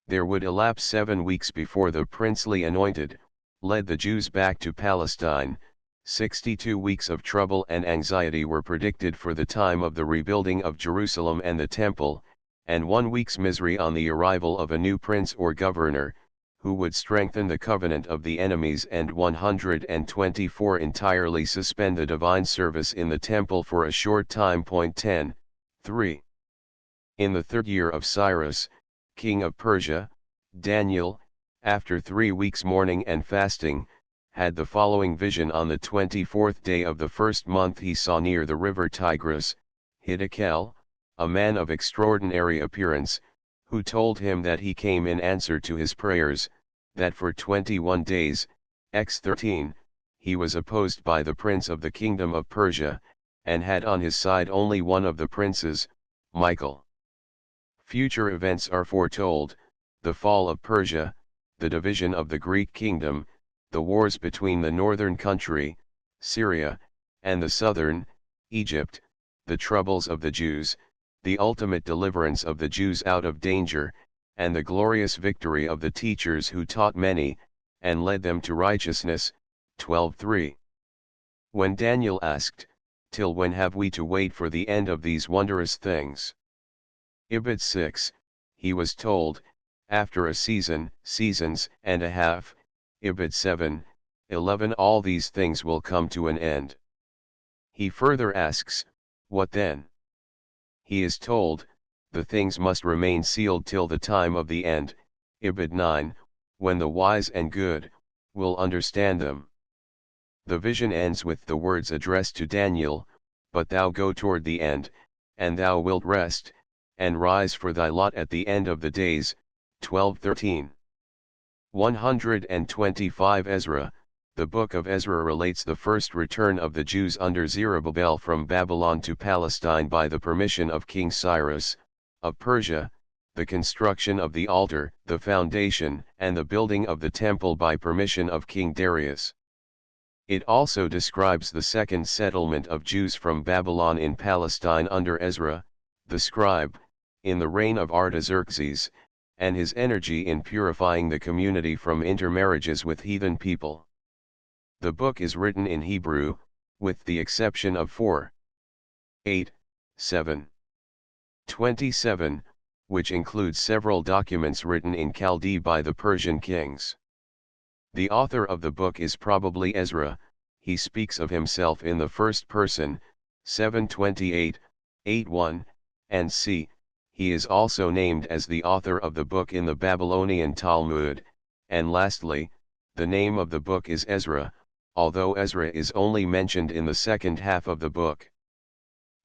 There would elapse 7 weeks before the princely anointed led the Jews back to Palestine. 62 weeks of trouble and anxiety were predicted for the time of the rebuilding of Jerusalem and the temple, and 1 week's misery on the arrival of a new prince or governor, who would strengthen the covenant of the enemies, and 124 entirely suspend the divine service in the temple for a short time. 10. 3. In the 3rd year of Cyrus, king of Persia, Daniel, after 3 weeks mourning and fasting, had the following vision. On the 24th day of the 1st month he saw near the river Tigris, Hiddekel, a man of extraordinary appearance, who told him that he came in answer to his prayers, that for 21 days, x 13, he was opposed by the prince of the kingdom of Persia, and had on his side only one of the princes, Michael. Future events are foretold: the fall of Persia, the division of the Greek kingdom, the wars between the northern country, Syria, and the southern, Egypt, the troubles of the Jews, the ultimate deliverance of the Jews out of danger, and the glorious victory of the teachers who taught many, and led them to righteousness. 12:3. When Daniel asked, "Till when have we to wait for the end of these wondrous things?" Ibid 6, he was told, "After a season, seasons and a half." Ibid 7:11, all these things will come to an end. He further asks, "What then?" He is told, "The things must remain sealed till the time of the end." Ibid 9, when the wise and good will understand them. The vision ends with the words addressed to Daniel, "But thou go toward the end, and thou wilt rest, and rise for thy lot at the end of the days." 12:13. 125 Ezra. The book of Ezra relates the first return of the Jews under Zerubbabel from Babylon to Palestine by the permission of King Cyrus of Persia, the construction of the altar, the foundation, and the building of the temple by permission of King Darius. It also describes the second settlement of Jews from Babylon in Palestine under Ezra, the scribe, in the reign of Artaxerxes, and his energy in purifying the community from intermarriages with heathen people. The book is written in Hebrew, with the exception of 4, 8, 7, 27, which includes several documents written in Chaldee by the Persian kings. The author of the book is probably Ezra. He speaks of himself in the first person, 7:28, 8:1, and c. He is also named as the author of the book in the Babylonian Talmud, and lastly, the name of the book is Ezra, although Ezra is only mentioned in the second half of the book.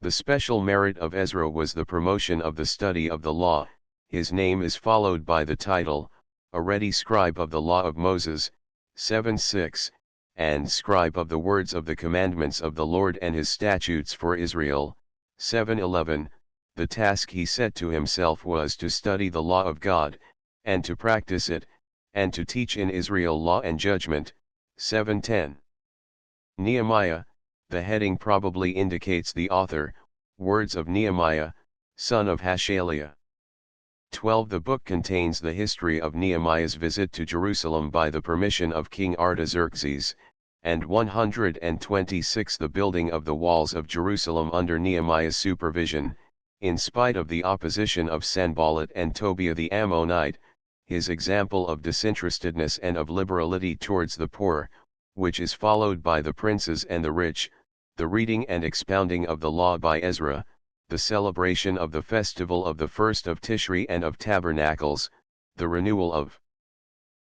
The special merit of Ezra was the promotion of the study of the law. His name is followed by the title, a ready scribe of the law of Moses, 7:6, and scribe of the words of the commandments of the Lord and his statutes for Israel, 7:11. The task he set to himself was to study the law of God, and to practice it, and to teach in Israel law and judgment, 7:10. Nehemiah, the heading probably indicates the author, words of Nehemiah, son of Hashaliah. 12. The book contains the history of Nehemiah's visit to Jerusalem by the permission of King Artaxerxes, and 126. The building of the walls of Jerusalem under Nehemiah's supervision, in spite of the opposition of Sanballat and Tobiah the Ammonite, his example of disinterestedness and of liberality towards the poor, which is followed by the princes and the rich, the reading and expounding of the law by Ezra, the celebration of the festival of the first of Tishri and of Tabernacles, the renewal of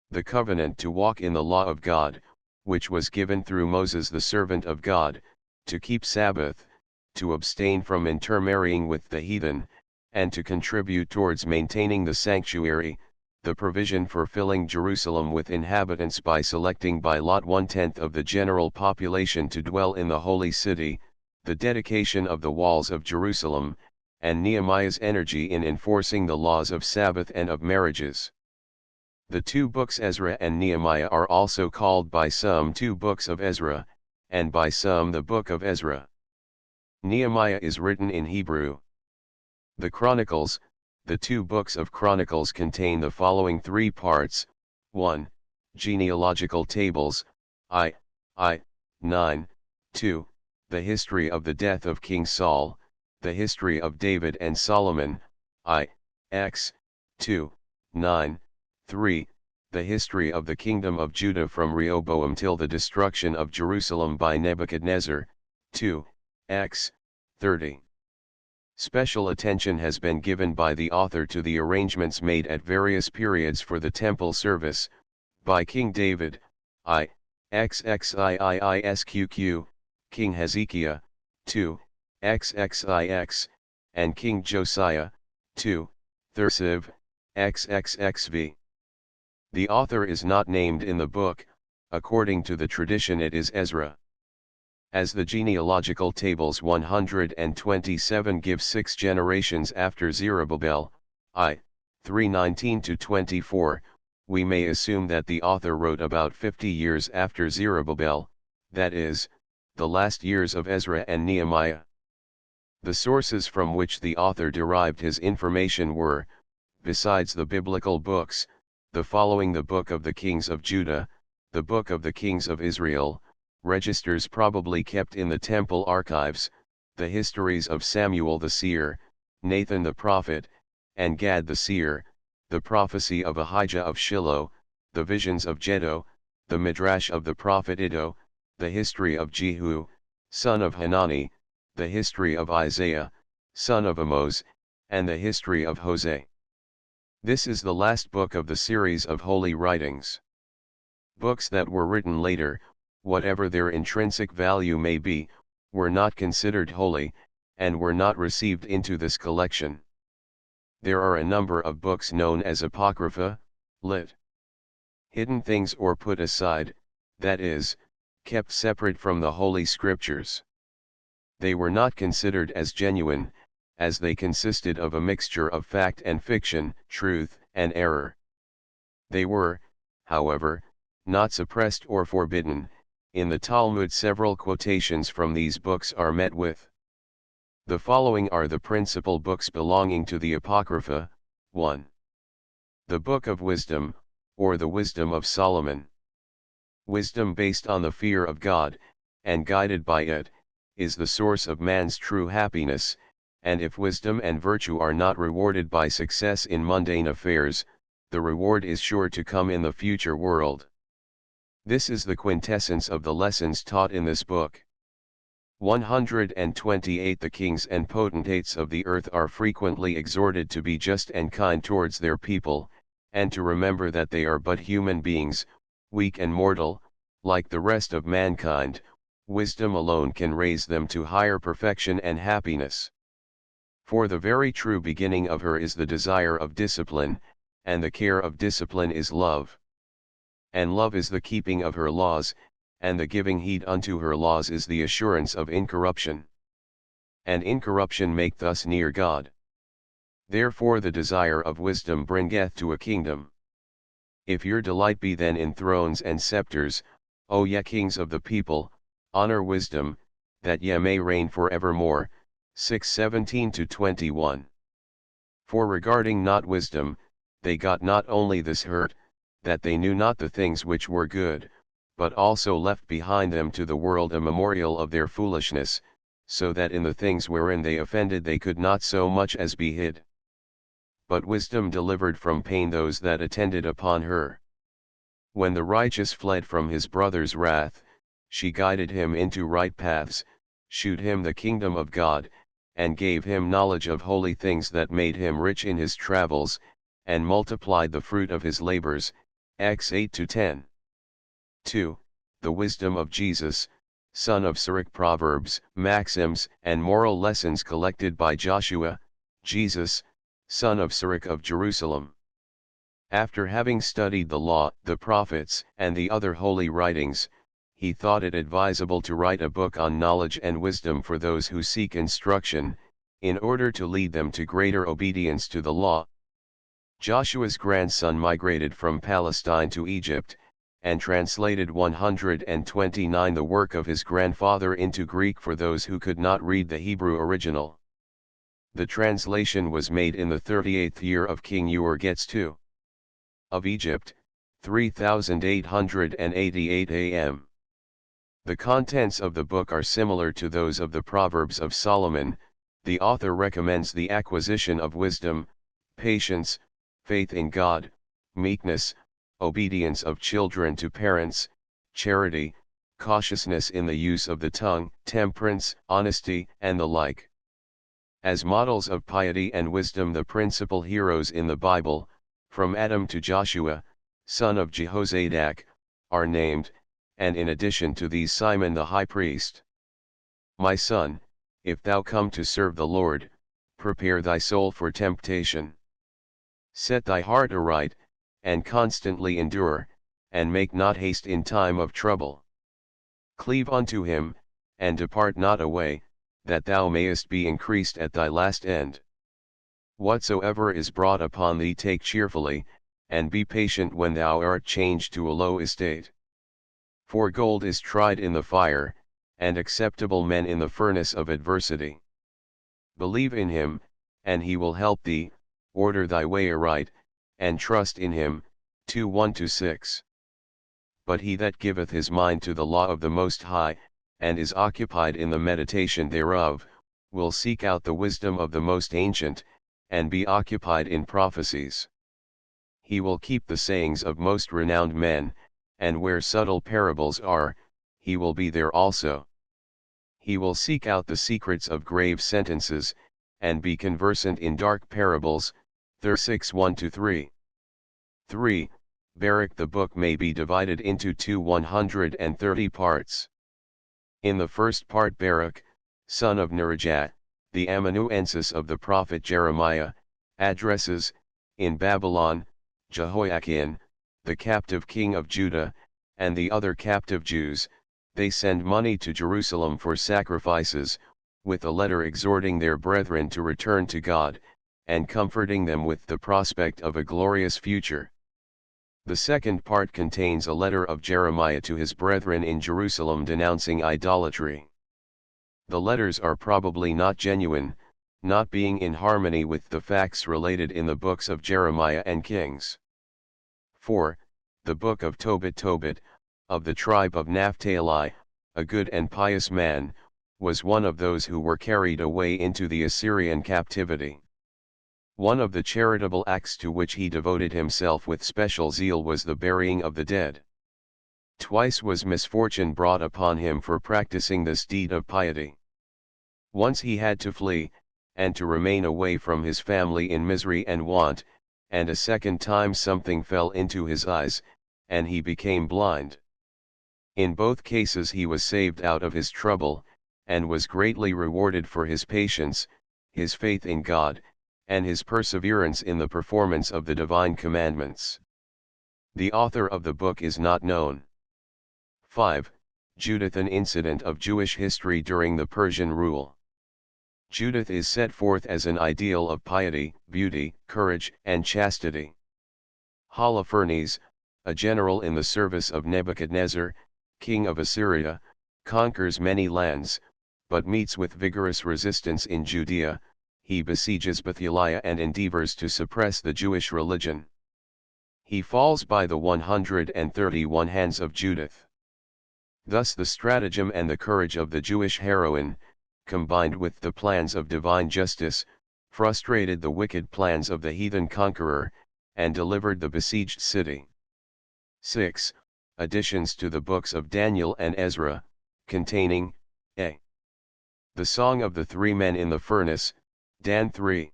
the covenant to walk in the law of God, which was given through Moses the servant of God, to keep Sabbath, to abstain from intermarrying with the heathen, and to contribute towards maintaining the sanctuary, the provision for filling Jerusalem with inhabitants by selecting by lot 1/10 of the general population to dwell in the holy city, the dedication of the walls of Jerusalem, and Nehemiah's energy in enforcing the laws of Sabbath and of marriages. The two books Ezra and Nehemiah are also called by some two books of Ezra, and by some the book of Ezra. Nehemiah is written in Hebrew. The Chronicles, the two books of Chronicles contain the following three parts: 1. Genealogical tables, I, 9, 2. The history of the death of King Saul, the history of David and Solomon, X, 2, 9, 3. The history of the kingdom of Judah from Rehoboam till the destruction of Jerusalem by Nebuchadnezzar, 2, X, 30. Special attention has been given by the author to the arrangements made at various periods for the temple service, by King David, XXIIISQQ, King Hezekiah, 2, XXIX, and King Josiah, 2, Thursiv, XXXV. The author is not named in the book. According to the tradition it is Ezra. As the genealogical tables 127 give 6 generations after Zerubbabel, 319 to 24, we may assume that the author wrote about 50 years after Zerubbabel, that is, the last years of Ezra and Nehemiah. The sources from which the author derived his information were, besides the biblical books, the following: the Book of the Kings of Judah, the Book of the Kings of Israel, registers probably kept in the temple archives, the histories of Samuel the seer, Nathan the prophet, and Gad the seer, the prophecy of Ahijah of Shiloh, the visions of Jeddo, the midrash of the prophet Iddo, the history of Jehu, son of Hanani, the history of Isaiah, son of Amoz, and the history of Hosea. This is the last book of the series of holy writings. Books that were written later, whatever their intrinsic value may be, were not considered holy, and were not received into this collection. There are a number of books known as Apocrypha, lit. Hidden things or put aside, that is, kept separate from the Holy Scriptures. They were not considered as genuine, as they consisted of a mixture of fact and fiction, truth and error. They were, however, not suppressed or forbidden. In the Talmud several quotations from these books are met with. The following are the principal books belonging to the Apocrypha. 1. The Book of Wisdom, or the Wisdom of Solomon. Wisdom based on the fear of God, and guided by it, is the source of man's true happiness, and if wisdom and virtue are not rewarded by success in mundane affairs, the reward is sure to come in the future world. This is the quintessence of the lessons taught in this book. 128 The kings and potentates of the earth are frequently exhorted to be just and kind towards their people, and to remember that they are but human beings, weak and mortal, like the rest of mankind. Wisdom alone can raise them to higher perfection and happiness. For the very true beginning of her is the desire of discipline, and the care of discipline is love. And love is the keeping of her laws, and the giving heed unto her laws is the assurance of incorruption. And incorruption maketh us near God. Therefore the desire of wisdom bringeth to a kingdom. If your delight be then in thrones and scepters, O ye kings of the people, honor wisdom, that ye may reign for evermore. 6:17-21. For regarding not wisdom, they got not only this hurt, that they knew not the things which were good, but also left behind them to the world a memorial of their foolishness, so that in the things wherein they offended they could not so much as be hid. But wisdom delivered from pain those that attended upon her. When the righteous fled from his brother's wrath, she guided him into right paths, shewed him the kingdom of God, and gave him knowledge of holy things that made him rich in his travels, and multiplied the fruit of his labors. Acts 8-10. 2. The wisdom of Jesus, son of Sirach. Proverbs, maxims, and moral lessons collected by Joshua, Jesus, son of Sirach of Jerusalem. After having studied the law, the prophets, and the other holy writings, he thought it advisable to write a book on knowledge and wisdom for those who seek instruction, in order to lead them to greater obedience to the law. Joshua's grandson migrated from Palestine to Egypt, and translated 129 the work of his grandfather into Greek for those who could not read the Hebrew original. The translation was made in the 38th year of King Urget's II of Egypt, 3888 AM. The contents of the book are similar to those of the Proverbs of Solomon. The author recommends the acquisition of wisdom, patience, faith in God, meekness, obedience of children to parents, charity, cautiousness in the use of the tongue, temperance, honesty, and the like. As models of piety and wisdom, the principal heroes in the Bible, from Adam to Joshua, son of Jehozadak, are named, and in addition to these Simon the high priest. My son, if thou come to serve the Lord, prepare thy soul for temptation. Set thy heart aright, and constantly endure, and make not haste in time of trouble. Cleave unto him, and depart not away, that thou mayest be increased at thy last end. Whatsoever is brought upon thee take cheerfully, and be patient when thou art changed to a low estate. For gold is tried in the fire, and acceptable men in the furnace of adversity. Believe in him, and he will help thee, order thy way aright, and trust in him. 2:1-6. But he that giveth his mind to the law of the Most High, and is occupied in the meditation thereof, will seek out the wisdom of the Most Ancient, and be occupied in prophecies. He will keep the sayings of most renowned men, and where subtle parables are, he will be there also. He will seek out the secrets of grave sentences, and be conversant in dark parables. 6:1-3. 3. Baruch. The book may be divided into 130 parts. In the first part Baruch, son of Nerijah, the amanuensis of the prophet Jeremiah, addresses, in Babylon, Jehoiakim, the captive king of Judah, and the other captive Jews. They send money to Jerusalem for sacrifices, with a letter exhorting their brethren to return to God, and comforting them with the prospect of a glorious future. The second part contains a letter of Jeremiah to his brethren in Jerusalem denouncing idolatry. The letters are probably not genuine, not being in harmony with the facts related in the books of Jeremiah and Kings. 4. The book of Tobit, of the tribe of Naphtali, a good and pious man, was one of those who were carried away into the Assyrian captivity. One of the charitable acts to which he devoted himself with special zeal was the burying of the dead. Twice was misfortune brought upon him for practicing this deed of piety. Once he had to flee, and to remain away from his family in misery and want, and a second time something fell into his eyes, and he became blind. In both cases he was saved out of his trouble, and was greatly rewarded for his patience, his faith in God, and his perseverance in the performance of the divine commandments. The author of the book is not known. 5. Judith. An incident of Jewish history during the Persian rule. Judith is set forth as an ideal of piety, beauty, courage, and chastity. Holofernes, a general in the service of Nebuchadnezzar, king of Assyria, conquers many lands, but meets with vigorous resistance in Judea. He besieges Bethulia and endeavors to suppress the Jewish religion. He falls by the 131 hands of Judith. Thus the stratagem and the courage of the Jewish heroine, combined with the plans of divine justice, frustrated the wicked plans of the heathen conqueror, and delivered the besieged city. 6. Additions to the books of Daniel and Ezra, containing, a. The Song of the Three Men in the Furnace, Dan 3.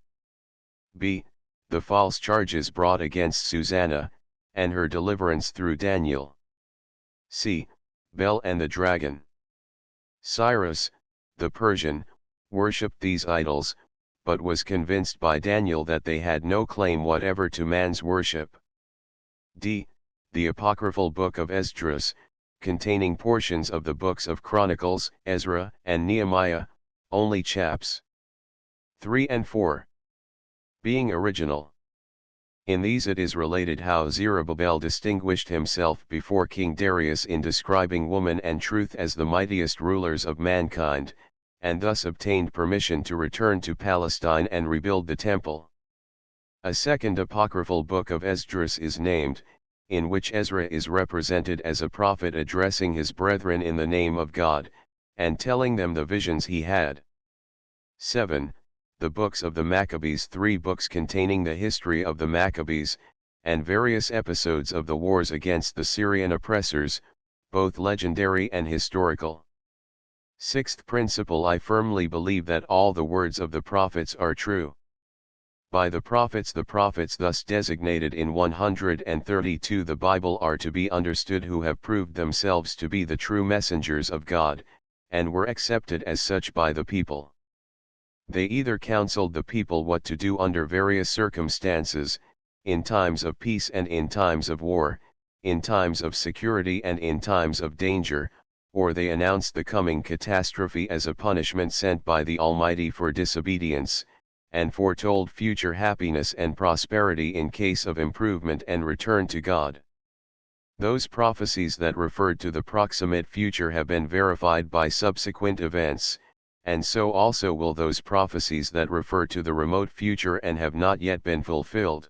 b. The false charges brought against Susanna, and her deliverance through Daniel. c. Bel and the Dragon. Cyrus, the Persian, worshipped these idols, but was convinced by Daniel that they had no claim whatever to man's worship. d. The apocryphal book of Esdras, containing portions of the books of Chronicles, Ezra, and Nehemiah, only chaps. 3 and 4. Being original. In these it is related how Zerubbabel distinguished himself before King Darius in describing woman and truth as the mightiest rulers of mankind, and thus obtained permission to return to Palestine and rebuild the temple. A second apocryphal book of Esdras is named, in which Ezra is represented as a prophet addressing his brethren in the name of God, and telling them the visions he had. 7. The books of the Maccabees. 3 books containing the history of the Maccabees, and various episodes of the wars against the Syrian oppressors, both legendary and historical. 6th principle. I firmly believe that all the words of the prophets are true. By the prophets thus designated in 132 the Bible are to be understood who have proved themselves to be the true messengers of God, and were accepted as such by the people. They either counseled the people what to do under various circumstances, in times of peace and in times of war, in times of security and in times of danger, or they announced the coming catastrophe as a punishment sent by the Almighty for disobedience, and foretold future happiness and prosperity in case of improvement and return to God. Those prophecies that referred to the proximate future have been verified by subsequent events, and so also will those prophecies that refer to the remote future and have not yet been fulfilled.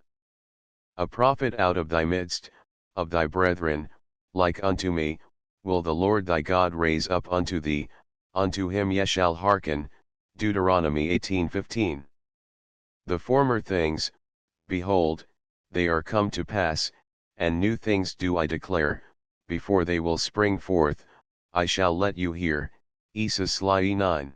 A prophet out of thy midst, of thy brethren, like unto me, will the Lord thy God raise up unto thee, unto him ye shall hearken. Deuteronomy 18:15. The former things, behold, they are come to pass, and new things do I declare, before they will spring forth, I shall let you hear. Esai 9.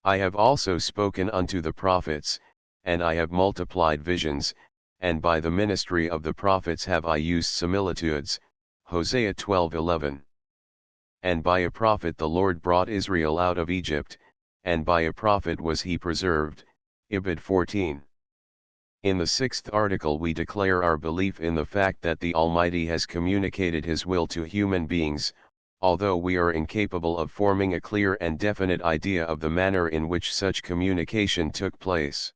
I have also spoken unto the prophets, and I have multiplied visions, and by the ministry of the prophets have I used similitudes. Hosea 12:11. And by a prophet the Lord brought Israel out of Egypt, and by a prophet was he preserved. Ibid 14. In the sixth article we declare our belief in the fact that the Almighty has communicated His will to human beings, although we are incapable of forming a clear and definite idea of the manner in which such communication took place.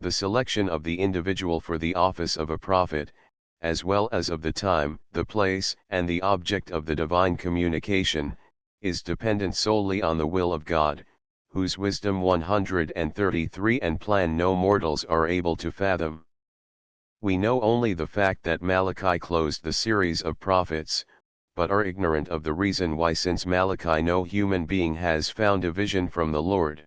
The selection of the individual for the office of a prophet, as well as of the time, the place, and the object of the divine communication, is dependent solely on the will of God, whose wisdom 133 and plan no mortals are able to fathom. We know only the fact that Malachi closed the series of prophets, but are ignorant of the reason why since Malachi no human being has found a vision from the Lord.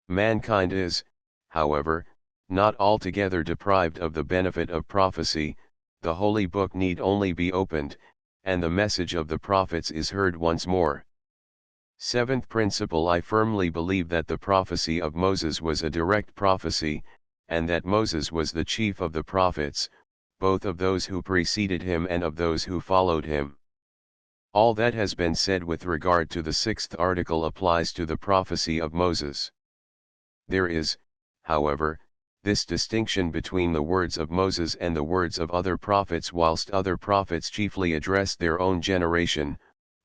Mankind is, however, not altogether deprived of the benefit of prophecy. The holy book need only be opened, and the message of the prophets is heard once more. Seventh principle: I firmly believe that the prophecy of Moses was a direct prophecy, and that Moses was the chief of the prophets, both of those who preceded him and of those who followed him. All that has been said with regard to the sixth article applies to the prophecy of Moses. There is, however, this distinction between the words of Moses and the words of other prophets. Whilst other prophets chiefly addressed their own generation,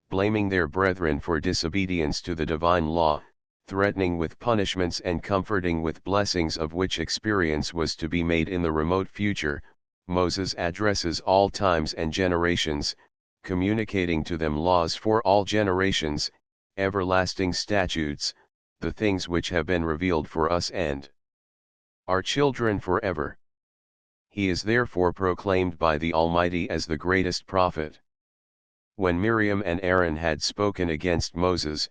blaming their brethren for disobedience to the divine law, threatening with punishments and comforting with blessings of which experience was to be made in the remote future, Moses addresses all times and generations, communicating to them laws for all generations, everlasting statutes, the things which have been revealed for us and our children forever. He is therefore proclaimed by the Almighty as the greatest prophet. When Miriam and Aaron had spoken against Moses,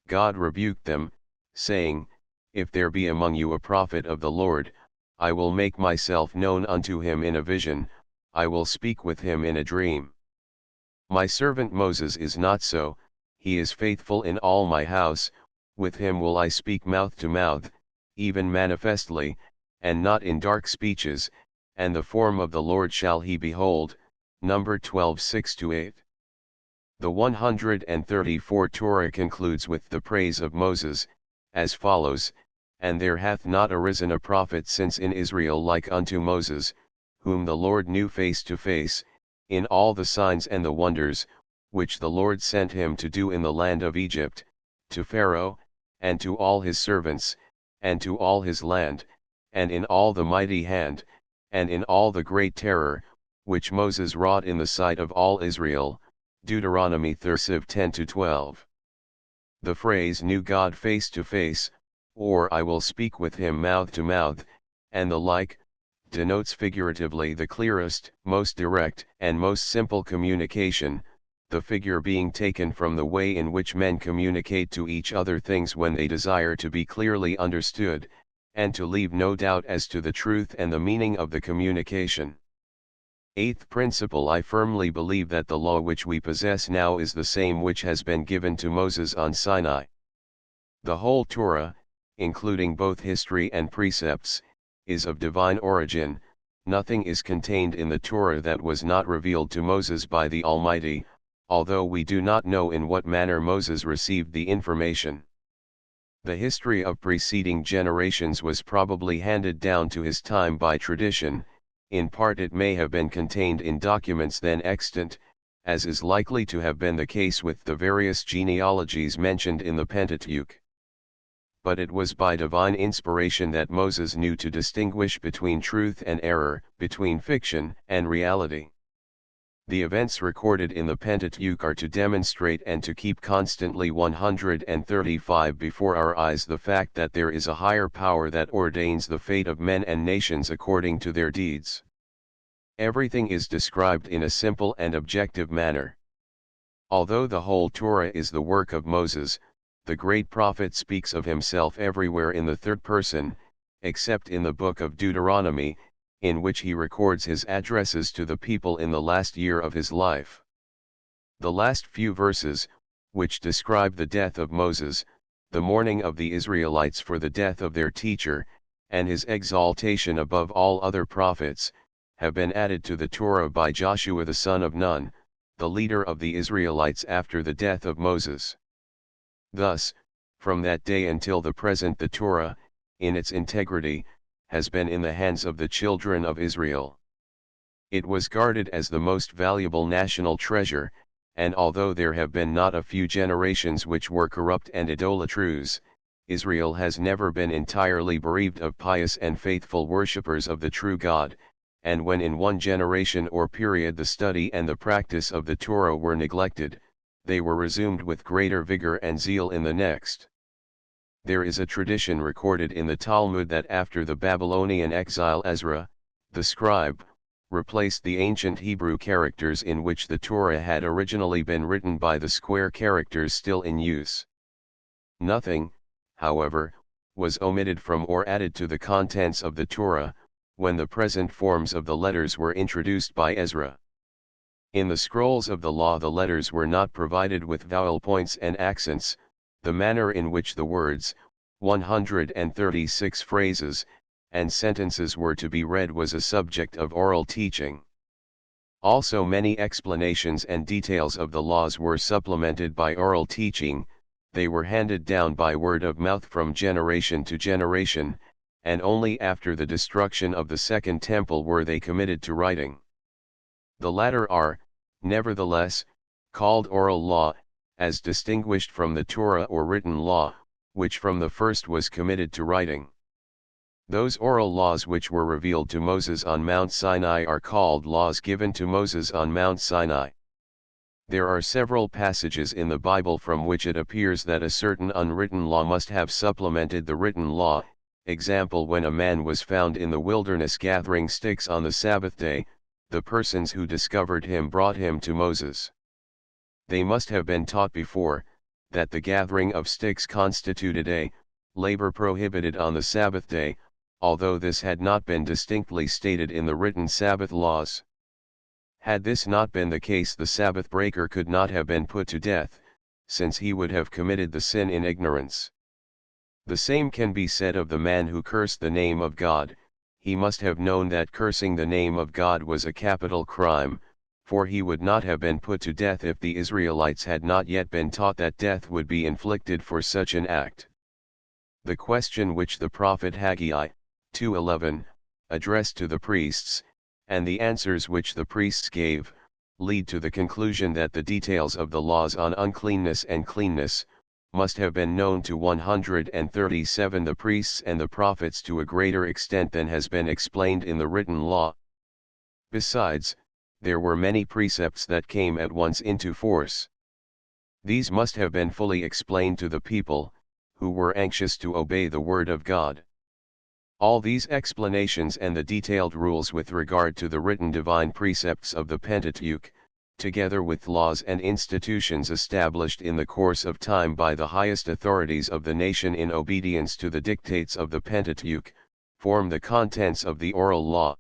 God rebuked them, saying, If there be among you a prophet of the Lord, I will make myself known unto him in a vision, I will speak with him in a dream. My servant Moses is not so, he is faithful in all my house, with him will I speak mouth to mouth, even manifestly, and not in dark speeches, and the form of the Lord shall he behold. Number 12:6-8. The 134 Torah concludes with the praise of Moses, as follows: And there hath not arisen a prophet since in Israel like unto Moses, whom the Lord knew face to face, in all the signs and the wonders, which the Lord sent him to do in the land of Egypt, to Pharaoh, and to all his servants, and to all his land, and in all the mighty hand, and in all the great terror, which Moses wrought in the sight of all Israel. Deuteronomy 30:10-12. The phrase knew God face to face, or I will speak with him mouth to mouth, and the like, denotes figuratively the clearest, most direct, and most simple communication, the figure being taken from the way in which men communicate to each other things when they desire to be clearly understood, and to leave no doubt as to the truth and the meaning of the communication. Eighth principle: I firmly believe that the law which we possess now is the same which has been given to Moses on Sinai. The whole Torah, including both history and precepts, is of divine origin. Nothing is contained in the Torah that was not revealed to Moses by the Almighty, although we do not know in what manner Moses received the information. The history of preceding generations was probably handed down to his time by tradition. In part it may have been contained in documents then extant, as is likely to have been the case with the various genealogies mentioned in the Pentateuch. but it was by divine inspiration that Moses knew to distinguish between truth and error, between fiction and reality. The events recorded in the Pentateuch are to demonstrate and to keep constantly 135 before our eyes the fact that there is a higher power that ordains the fate of men and nations according to their deeds. Everything is described in a simple and objective manner. Although the whole Torah is the work of Moses, the great prophet speaks of himself everywhere in the third person, except in the book of Deuteronomy, in which he records his addresses to the people in the last year of his life. The last few verses, which describe the death of Moses, the mourning of the Israelites for the death of their teacher, and his exaltation above all other prophets, have been added to the Torah by Joshua the son of Nun, the leader of the Israelites after the death of Moses. Thus, from that day until the present the Torah, in its integrity, has been in the hands of the children of Israel. It was guarded as the most valuable national treasure, and although there have been not a few generations which were corrupt and idolatrous, Israel has never been entirely bereaved of pious and faithful worshippers of the true God, and when in one generation or period the study and the practice of the Torah were neglected, they were resumed with greater vigor and zeal in the next. There is a tradition recorded in the Talmud that after the Babylonian exile Ezra, the scribe, replaced the ancient Hebrew characters in which the Torah had originally been written by the square characters still in use. Nothing, however, was omitted from or added to the contents of the Torah, when the present forms of the letters were introduced by Ezra. In the scrolls of the law the letters were not provided with vowel points and accents. The manner in which the words, 136 phrases, and sentences were to be read was a subject of oral teaching. Also many explanations and details of the laws were supplemented by oral teaching. They were handed down by word of mouth from generation to generation, and only after the destruction of the Second Temple were they committed to writing. The latter are, nevertheless, called oral law, as distinguished from the Torah or written law, which from the first was committed to writing. Those oral laws which were revealed to Moses on Mount Sinai are called laws given to Moses on Mount Sinai. There are several passages in the Bible from which it appears that a certain unwritten law must have supplemented the written law. Example: when a man was found in the wilderness gathering sticks on the Sabbath day, the persons who discovered him brought him to Moses. They must have been taught before, that the gathering of sticks constituted a labor prohibited on the Sabbath day, although this had not been distinctly stated in the written Sabbath laws. Had this not been the case, the Sabbath breaker could not have been put to death, since he would have committed the sin in ignorance. The same can be said of the man who cursed the name of God. He must have known that cursing the name of God was a capital crime, for he would not have been put to death if the Israelites had not yet been taught that death would be inflicted for such an act. The question which the prophet Haggai, 2:11, addressed to the priests, and the answers which the priests gave, lead to the conclusion that the details of the laws on uncleanness and cleanness, must have been known to 137 the priests and the prophets to a greater extent than has been explained in the written law. Besides, there were many precepts that came at once into force. These must have been fully explained to the people, who were anxious to obey the word of God. All these explanations and the detailed rules with regard to the written divine precepts of the Pentateuch, together with laws and institutions established in the course of time by the highest authorities of the nation in obedience to the dictates of the Pentateuch, form the contents of the oral law.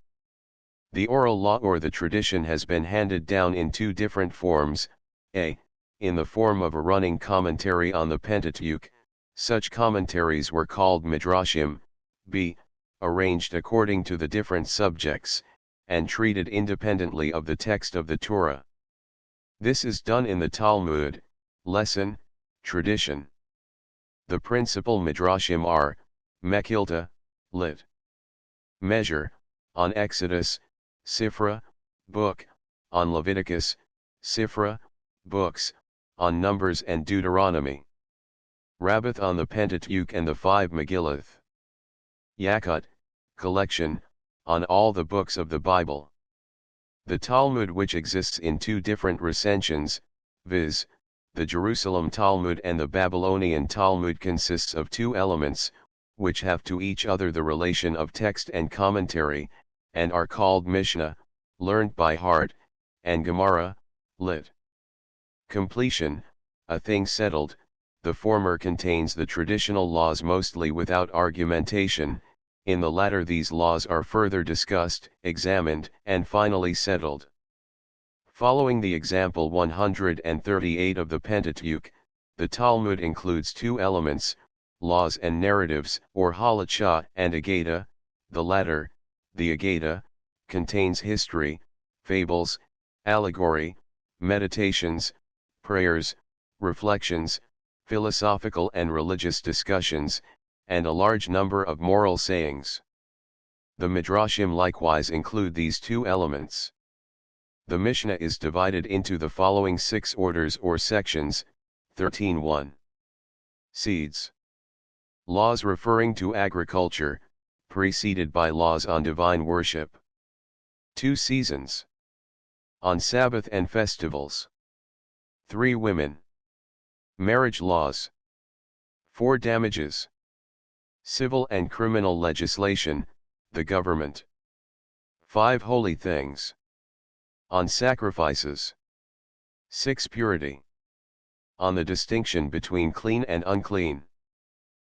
The oral law or the tradition has been handed down in two different forms: a. in the form of a running commentary on the Pentateuch. Such commentaries were called midrashim; b. arranged according to the different subjects, and treated independently of the text of the Torah. This is done in the Talmud, lesson, tradition. The principal midrashim are, Mechilta, lit. Measure, on Exodus; Sifra, book, on Leviticus; Sifra, books, on Numbers and Deuteronomy. Rabbath on the Pentateuch and the 5 Megilloth. Yakut, collection, on all the books of the Bible. The Talmud, which exists in 2 different recensions, viz., the Jerusalem Talmud and the Babylonian Talmud, consists of 2 elements, which have to each other the relation of text and commentary, and are called Mishnah, learned by heart, and Gemara, lit. Completion, a thing settled. The former contains the traditional laws mostly without argumentation, in the latter these laws are further discussed, examined, and finally settled. Following the example 138 of the Pentateuch, the Talmud includes 2 elements, laws and narratives, or halachah and agada. The latter, the agada, contains history, fables, allegory, meditations, prayers, reflections, philosophical and religious discussions, and a large number of moral sayings. The Midrashim likewise include these 2 elements. The Mishnah is divided into the following 6 orders or sections. 13.1. Seeds. Laws referring to agriculture, preceded by laws on divine worship. 2 seasons. On Sabbath and festivals. 3 women. Marriage laws. 4 damages. Civil and criminal legislation, the government. 5 holy things. On sacrifices. 6 purity. On the distinction between clean and unclean.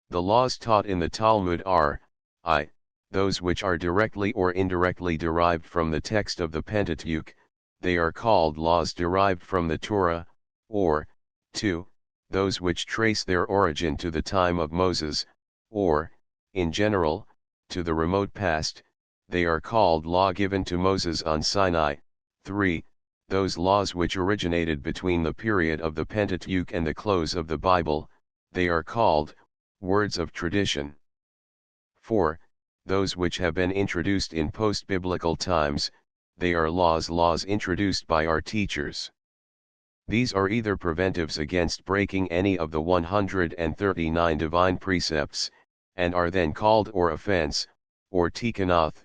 The laws taught in the Talmud are, I, those which are directly or indirectly derived from the text of the Pentateuch, they are called laws derived from the Torah, or, 2, those which trace their origin to the time of Moses, or, in general, to the remote past, they are called law given to Moses on Sinai. 3, those laws which originated between the period of the Pentateuch and the close of the Bible, they are called words of tradition. 4, those which have been introduced in post-biblical times, they are laws introduced by our teachers. These are either preventives against breaking any of the 139 divine precepts, and are then called or offense, or tikkanoth,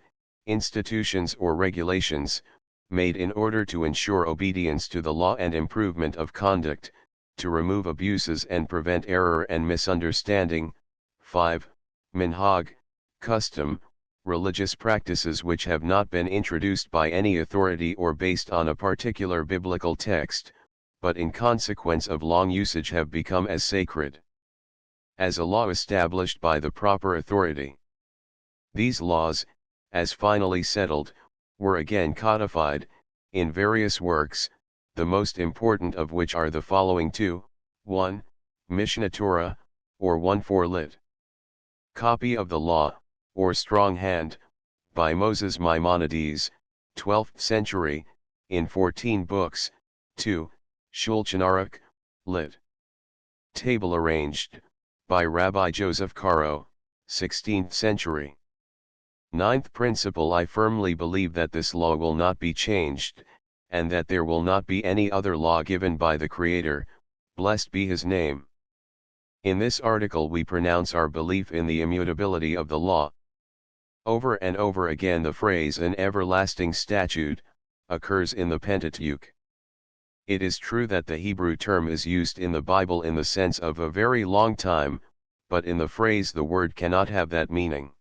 institutions or regulations, made in order to ensure obedience to the law and improvement of conduct, to remove abuses and prevent error and misunderstanding. 5. Minhag, custom, religious practices which have not been introduced by any authority or based on a particular biblical text, but in consequence of long usage have become as sacred as a law established by the proper authority. These laws, as finally settled, were again codified, in various works, the most important of which are the following 2, 1. Mishneh Torah, or 1:4 lit. Copy of the Law, or Strong Hand, by Moses Maimonides, 12th century, in 14 books. 2. Shulchan Aruch, lit. Table arranged, by Rabbi Joseph Caro, 16th century. 9th principle: I firmly believe that this law will not be changed, and that there will not be any other law given by the Creator, blessed be His name. In this article we pronounce our belief in the immutability of the law. Over and over again the phrase "an everlasting statute" occurs in the Pentateuch. It is true that the Hebrew term is used in the Bible in the sense of a very long time, but in the phrase the word cannot have that meaning.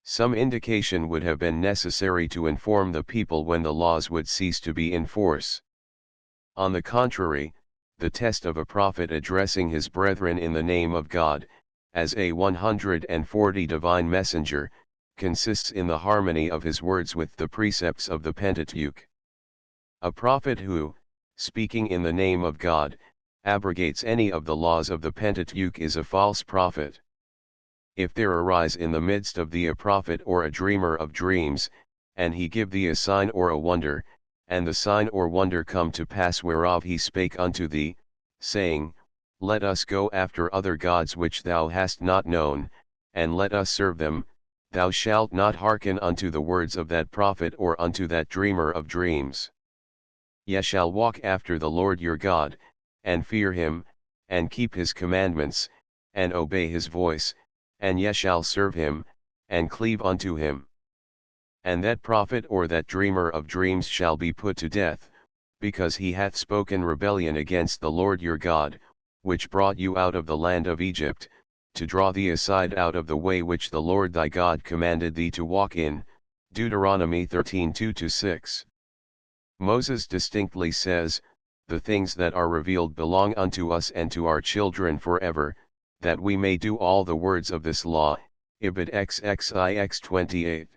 Some indication would have been necessary to inform the people when the laws would cease to be in force. On the contrary, the test of a prophet addressing his brethren in the name of God, as a 140 divine messenger, consists in the harmony of his words with the precepts of the Pentateuch. A prophet who, speaking in the name of God, abrogates any of the laws of the Pentateuch is a false prophet. If there arise in the midst of thee a prophet or a dreamer of dreams, and he give thee a sign or a wonder, and the sign or wonder come to pass whereof he spake unto thee, saying, Let us go after other gods which thou hast not known, and let us serve them, thou shalt not hearken unto the words of that prophet or unto that dreamer of dreams. Ye shall walk after the Lord your God, and fear him, and keep his commandments, and obey his voice, and ye shall serve him, and cleave unto him. And that prophet or that dreamer of dreams shall be put to death, because he hath spoken rebellion against the Lord your God, which brought you out of the land of Egypt, to draw thee aside out of the way which the Lord thy God commanded thee to walk in. Deuteronomy 13:2-6. Moses distinctly says, the things that are revealed belong unto us and to our children forever, that we may do all the words of this law. Ibid XXIX 28.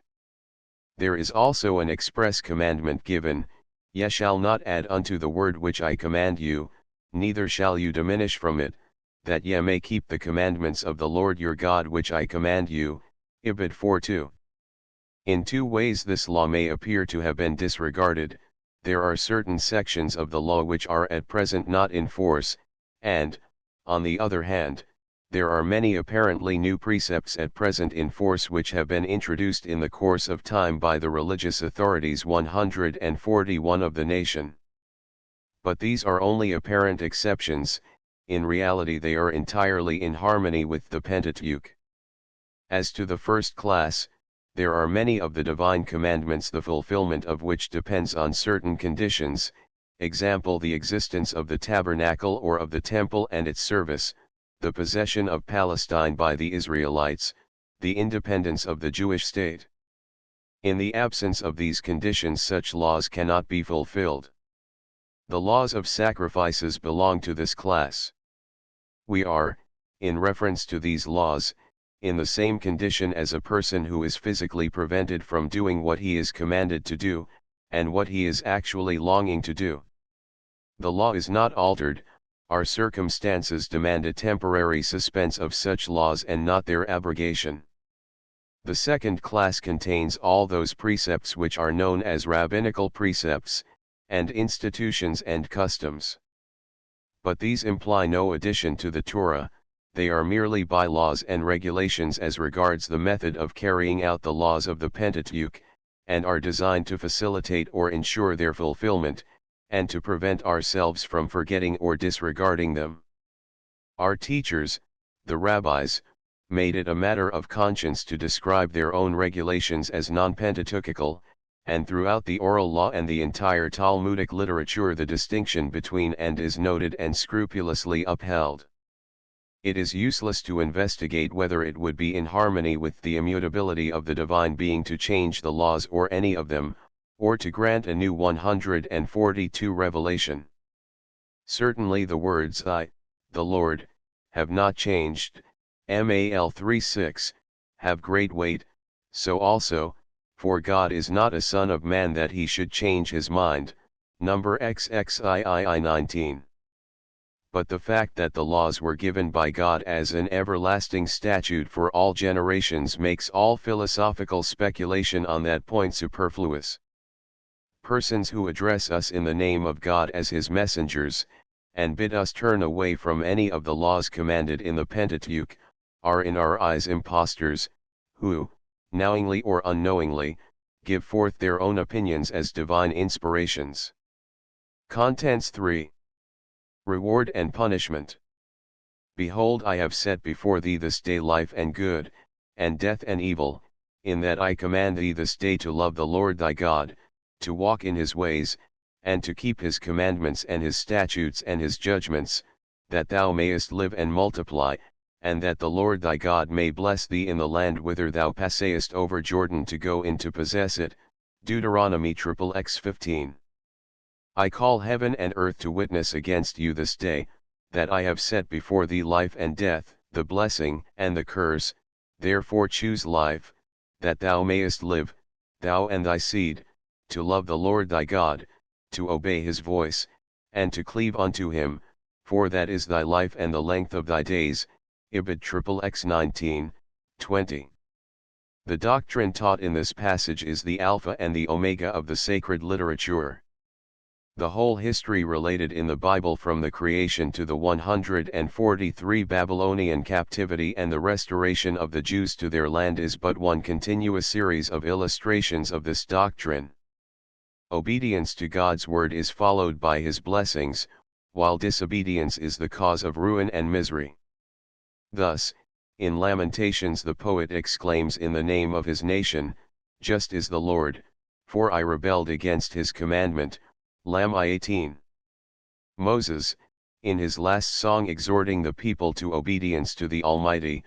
There is also an express commandment given, ye shall not add unto the word which I command you, neither shall you diminish from it, that ye may keep the commandments of the Lord your God which I command you. Ibid 4:2. In two ways this law may appear to have been disregarded. There are certain sections of the law which are at present not in force, and, on the other hand, there are many apparently new precepts at present in force which have been introduced in the course of time by the religious authorities 141 of the nation. But these are only apparent exceptions, in reality they are entirely in harmony with the Pentateuch. As to the first class, there are many of the divine commandments the fulfillment of which depends on certain conditions, example the existence of the tabernacle or of the temple and its service, the possession of Palestine by the Israelites, the independence of the Jewish state. In the absence of these conditions such laws cannot be fulfilled. The laws of sacrifices belong to this class. We are, in reference to these laws, in the same condition as a person who is physically prevented from doing what he is commanded to do, and what he is actually longing to do. The law is not altered, our circumstances demand a temporary suspense of such laws and not their abrogation. The second class contains all those precepts which are known as rabbinical precepts, and institutions and customs. But these imply no addition to the Torah, they are merely bylaws and regulations as regards the method of carrying out the laws of the Pentateuch, and are designed to facilitate or ensure their fulfillment, and to prevent ourselves from forgetting or disregarding them. Our teachers, the rabbis, made it a matter of conscience to describe their own regulations as non-pentateuchical, and throughout the oral law and the entire Talmudic literature the distinction between and is noted and scrupulously upheld. It is useless to investigate whether it would be in harmony with the immutability of the divine being to change the laws or any of them, or to grant a new 142 revelation. Certainly the words I, the Lord, have not changed, Mal 3:6, have great weight, so also, for God is not a son of man that he should change his mind, number XXIII 19. But the fact that the laws were given by God as an everlasting statute for all generations makes all philosophical speculation on that point superfluous. Persons who address us in the name of God as his messengers, and bid us turn away from any of the laws commanded in the Pentateuch, are in our eyes impostors, who, knowingly or unknowingly, give forth their own opinions as divine inspirations. Contents 3. Reward and punishment. Behold, I have set before thee this day life and good, and death and evil, in that I command thee this day to love the Lord thy God, to walk in his ways, and to keep his commandments and his statutes and his judgments, that thou mayest live and multiply, and that the Lord thy God may bless thee in the land whither thou passest over Jordan to go in to possess it. Deuteronomy XXX 15. I call heaven and earth to witness against you this day, that I have set before thee life and death, the blessing and the curse, therefore choose life, that thou mayest live, thou and thy seed, to love the Lord thy God, to obey his voice, and to cleave unto him, for that is thy life and the length of thy days. Ibid XXX 19, 20. The doctrine taught in this passage is the Alpha and the Omega of the sacred literature. The whole history related in the Bible from the creation to the 143 Babylonian captivity and the restoration of the Jews to their land is but one continuous series of illustrations of this doctrine. Obedience to God's word is followed by his blessings, while disobedience is the cause of ruin and misery. Thus, in Lamentations the poet exclaims in the name of his nation, just is the Lord, for I rebelled against his commandment, Lam 18. Moses, in his last song exhorting the people to obedience to the Almighty,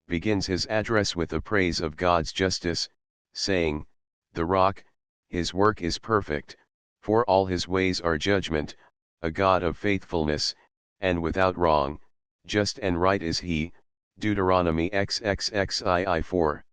begins his address with the praise of God's justice, saying, "The rock, his work is perfect, for all his ways are judgment, a God of faithfulness, and without wrong, just and right is he." Deuteronomy XXXII 4.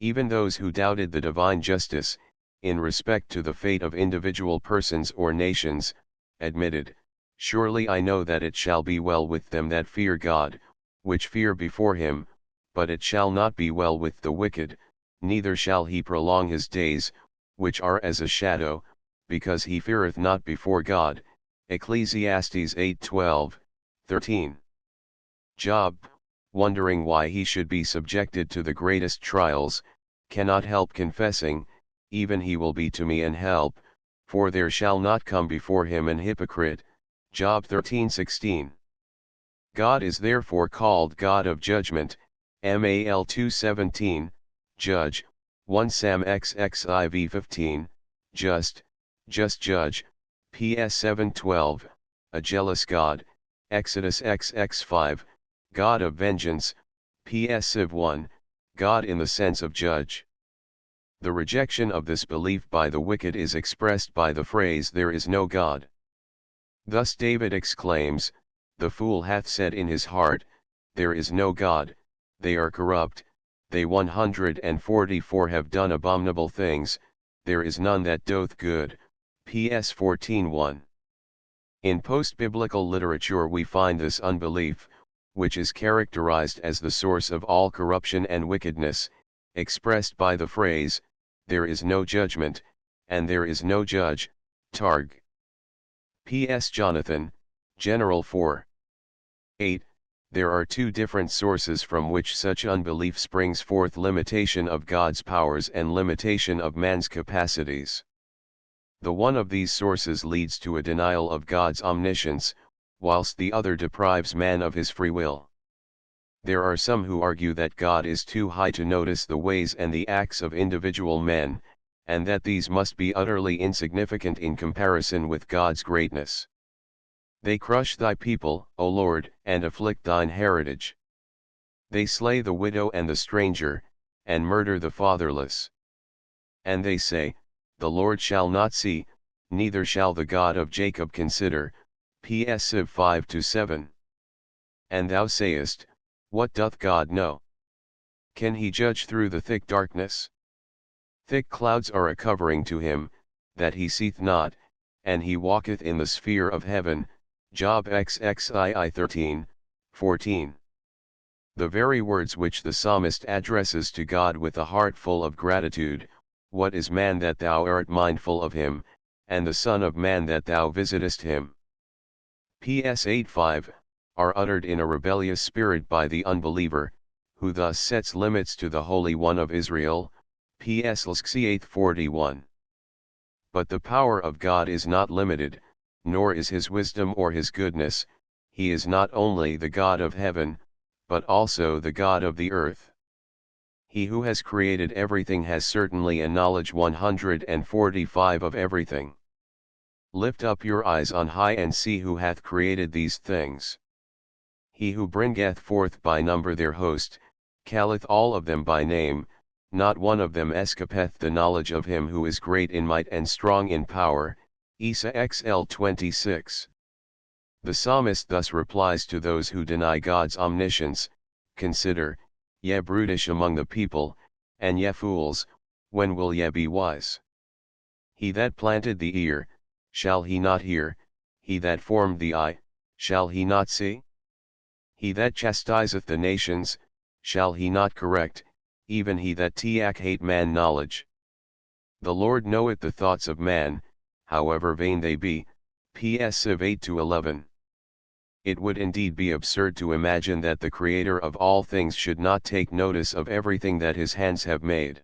Even those who doubted the divine justice, in respect to the fate of individual persons or nations, admitted, "Surely I know that it shall be well with them that fear God, which fear before him, but it shall not be well with the wicked, neither shall he prolong his days, which are as a shadow, because he feareth not before God." Ecclesiastes 8:12, 13. Job, wondering why he should be subjected to the greatest trials, cannot help confessing, "Even he will be to me an help, for there shall not come before him an hypocrite." Job 13:16. God is therefore called God of judgment, Mal 2:17, Judge, 1 Sam XXIV 15, just judge, PS 7:12, a jealous God, Exodus XX 5, God of vengeance, PS Civ 1, God in the sense of judge. The rejection of this belief by the wicked is expressed by the phrase "there is no God." Thus David exclaims, "The fool hath said in his heart, there is no God, they are corrupt, they 144 have done abominable things, there is none that doth good." PS 14:1. In post-biblical literature we find this unbelief, which is characterized as the source of all corruption and wickedness, expressed by the phrase, "There is no judgment, and there is no judge." Targ. P.S. Jonathan, General 4. 8. There are two different sources from which such unbelief springs forth: limitation of God's powers and limitation of man's capacities. The one of these sources leads to a denial of God's omniscience, whilst the other deprives man of his free will. There are some who argue that God is too high to notice the ways and the acts of individual men, and that these must be utterly insignificant in comparison with God's greatness. They crush thy people, O Lord, and afflict thine heritage. They slay the widow and the stranger, and murder the fatherless. And they say, the Lord shall not see, neither shall the God of Jacob consider. PS Civ 5-7. And thou sayest, what doth God know? Can he judge through the thick darkness? Thick clouds are a covering to him, that he seeth not, and he walketh in the sphere of heaven. Job XXII 13:14. The very words which the psalmist addresses to God with a heart full of gratitude, "What is man that thou art mindful of him, and the son of man that thou visitest him?" PS 8:5, are uttered in a rebellious spirit by the unbeliever, who thus sets limits to the Holy One of Israel. PS Lxi 8:41. But the power of God is not limited, nor is his wisdom or his goodness. He is not only the God of heaven, but also the God of the earth. He who has created everything has certainly a knowledge 145 of everything. Lift up your eyes on high and see who hath created these things. He who bringeth forth by number their host, calleth all of them by name, not one of them escapeth the knowledge of him who is great in might and strong in power. Isa XL 26. The psalmist thus replies to those who deny God's omniscience, "Consider, ye brutish among the people, and ye fools, when will ye be wise? He that planted the ear, shall he not hear? He that formed the eye, shall he not see? He that chastiseth the nations, shall he not correct, even he that hate man knowledge? The Lord knoweth the thoughts of man, however vain they be." PS Civ 8-11. It would indeed be absurd to imagine that the Creator of all things should not take notice of everything that his hands have made.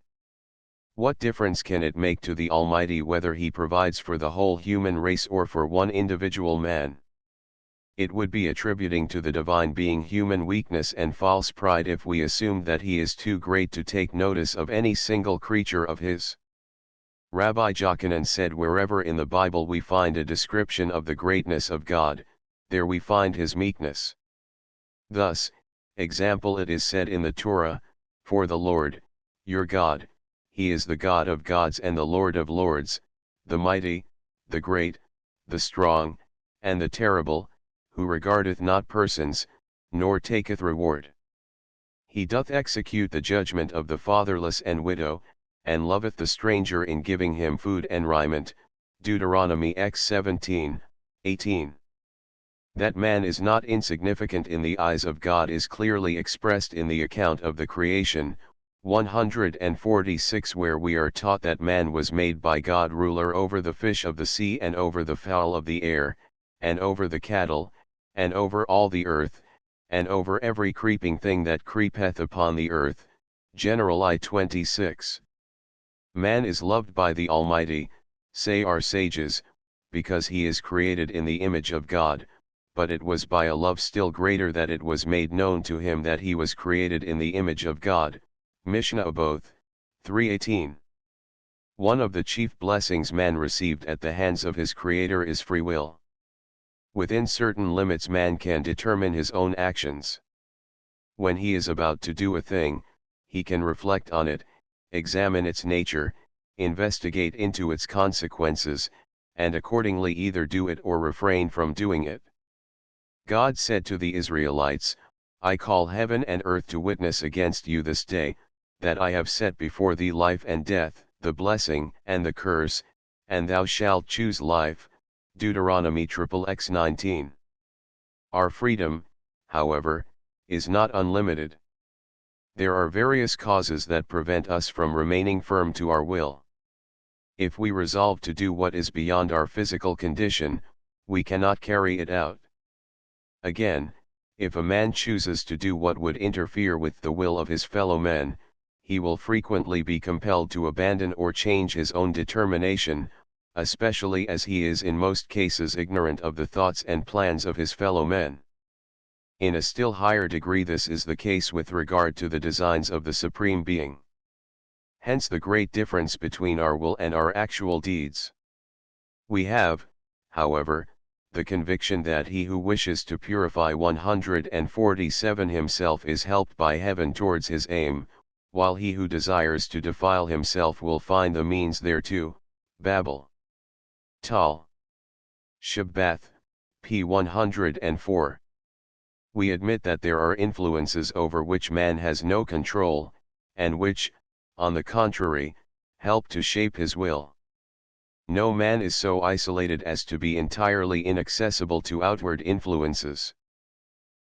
What difference can it make to the Almighty whether he provides for the whole human race or for one individual man? It would be attributing to the divine being human weakness and false pride if we assumed that he is too great to take notice of any single creature of his. Rabbi Jochanan said, wherever in the Bible we find a description of the greatness of God, there we find his meekness. Thus, example, it is said in the Torah, "For the Lord, your God, he is the God of gods and the Lord of lords, the mighty, the great, the strong, and the terrible, who regardeth not persons, nor taketh reward. He doth execute the judgment of the fatherless and widow, and loveth the stranger in giving him food and raiment." Deuteronomy x 17:18. That man is not insignificant in the eyes of God is clearly expressed in the account of the creation, 146, where we are taught that man was made by God ruler over the fish of the sea and over the fowl of the air, and over the cattle, and over all the earth, and over every creeping thing that creepeth upon the earth. General I 26. Man is loved by the Almighty, say our sages, because he is created in the image of God, but it was by a love still greater that it was made known to him that he was created in the image of God. Mishnah Oboth, 3:18. One of the chief blessings man received at the hands of his Creator is free will. Within certain limits man can determine his own actions. When he is about to do a thing, he can reflect on it, examine its nature, investigate into its consequences, and accordingly either do it or refrain from doing it. God said to the Israelites, "I call heaven and earth to witness against you this day, that I have set before thee life and death, the blessing and the curse, and thou shalt choose life." Deuteronomy XXX 19. Our freedom, however, is not unlimited. There are various causes that prevent us from remaining firm to our will. If we resolve to do what is beyond our physical condition, we cannot carry it out. Again, if a man chooses to do what would interfere with the will of his fellow men, he will frequently be compelled to abandon or change his own determination, especially as he is in most cases ignorant of the thoughts and plans of his fellow men. In a still higher degree this is the case with regard to the designs of the Supreme Being. Hence the great difference between our will and our actual deeds. We have, however, the conviction that he who wishes to purify 147 himself is helped by heaven towards his aim, while he who desires to defile himself will find the means thereto. Babel. Tal. Shabbath, p. 104. We admit that there are influences over which man has no control, and which, on the contrary, help to shape his will. No man is so isolated as to be entirely inaccessible to outward influences.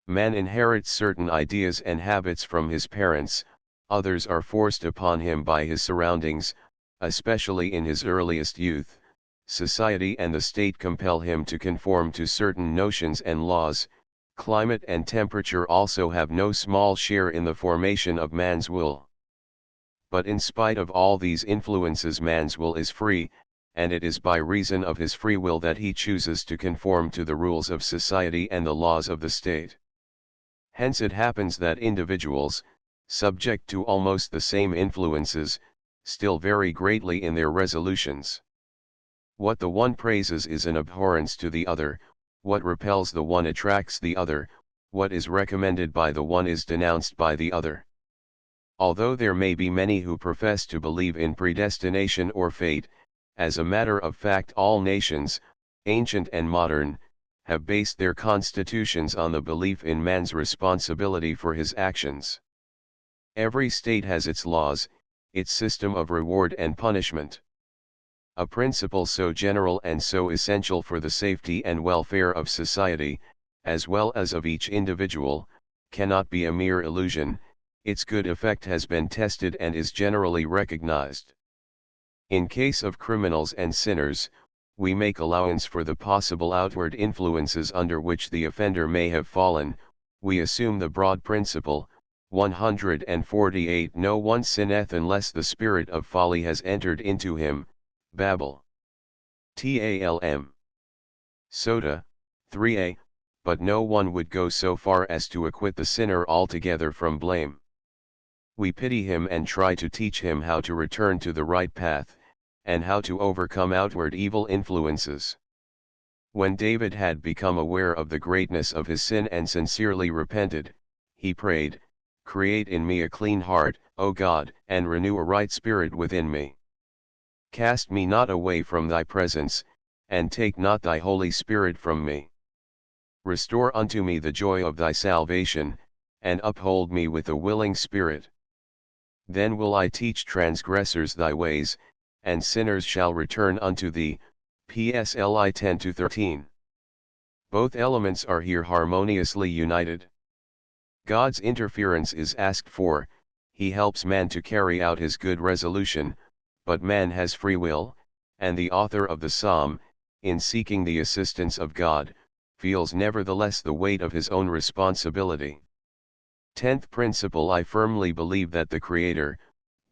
Man inherits certain ideas and habits from his parents, others are forced upon him by his surroundings, especially in his earliest youth. Society and the state compel him to conform to certain notions and laws. Climate and temperature also have no small share in the formation of man's will. But in spite of all these influences, man's will is free, and it is by reason of his free will that he chooses to conform to the rules of society and the laws of the state. Hence it happens that individuals, subject to almost the same influences, still vary greatly in their resolutions. What the one praises is an abhorrence to the other, what repels the one attracts the other, what is recommended by the one is denounced by the other. Although there may be many who profess to believe in predestination or fate, as a matter of fact all nations, ancient and modern, have based their constitutions on the belief in man's responsibility for his actions. Every state has its laws, its system of reward and punishment. A principle so general and so essential for the safety and welfare of society, as well as of each individual, cannot be a mere illusion. Its good effect has been tested and is generally recognized. In case of criminals and sinners, we make allowance for the possible outward influences under which the offender may have fallen. We assume the broad principle, 148, no one sinneth unless the spirit of folly has entered into him. Babel. Talm. Sota, 3a, but no one would go so far as to acquit the sinner altogether from blame. We pity him and try to teach him how to return to the right path, and how to overcome outward evil influences. When David had become aware of the greatness of his sin and sincerely repented, he prayed, "Create in me a clean heart, O God, and renew a right spirit within me. Cast me not away from thy presence, and take not thy Holy Spirit from me. Restore unto me the joy of thy salvation, and uphold me with a willing spirit. Then will I teach transgressors thy ways, and sinners shall return unto thee." PSLI 10-13. Both elements are here harmoniously united. God's interference is asked for, he helps man to carry out his good resolution, but man has free will, and the author of the psalm, in seeking the assistance of God, feels nevertheless the weight of his own responsibility. 10th principle: I firmly believe that the Creator,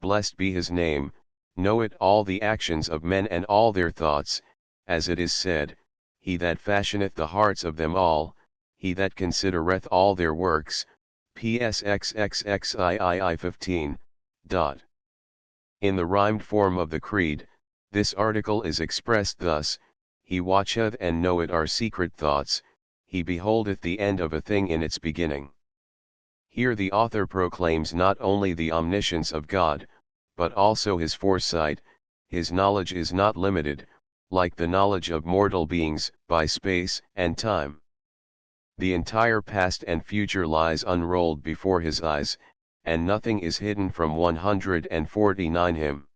blessed be his name, knoweth all the actions of men and all their thoughts, as it is said, he that fashioneth the hearts of them all, he that considereth all their works. PSXXXIII 15. In the rhymed form of the creed, this article is expressed thus: he watcheth and knoweth our secret thoughts, he beholdeth the end of a thing in its beginning. Here the author proclaims not only the omniscience of God, but also his foresight. His knowledge is not limited, like the knowledge of mortal beings, by space and time. The entire past and future lies unrolled before his eyes, and nothing is hidden from 149 him.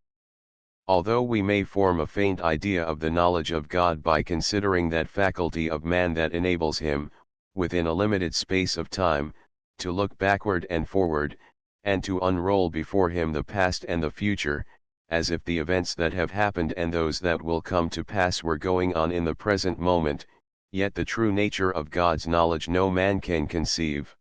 Although we may form a faint idea of the knowledge of God by considering that faculty of man that enables him, within a limited space of time, to look backward and forward, and to unroll before him the past and the future, as if the events that have happened and those that will come to pass were going on in the present moment, yet the true nature of God's knowledge no man can conceive.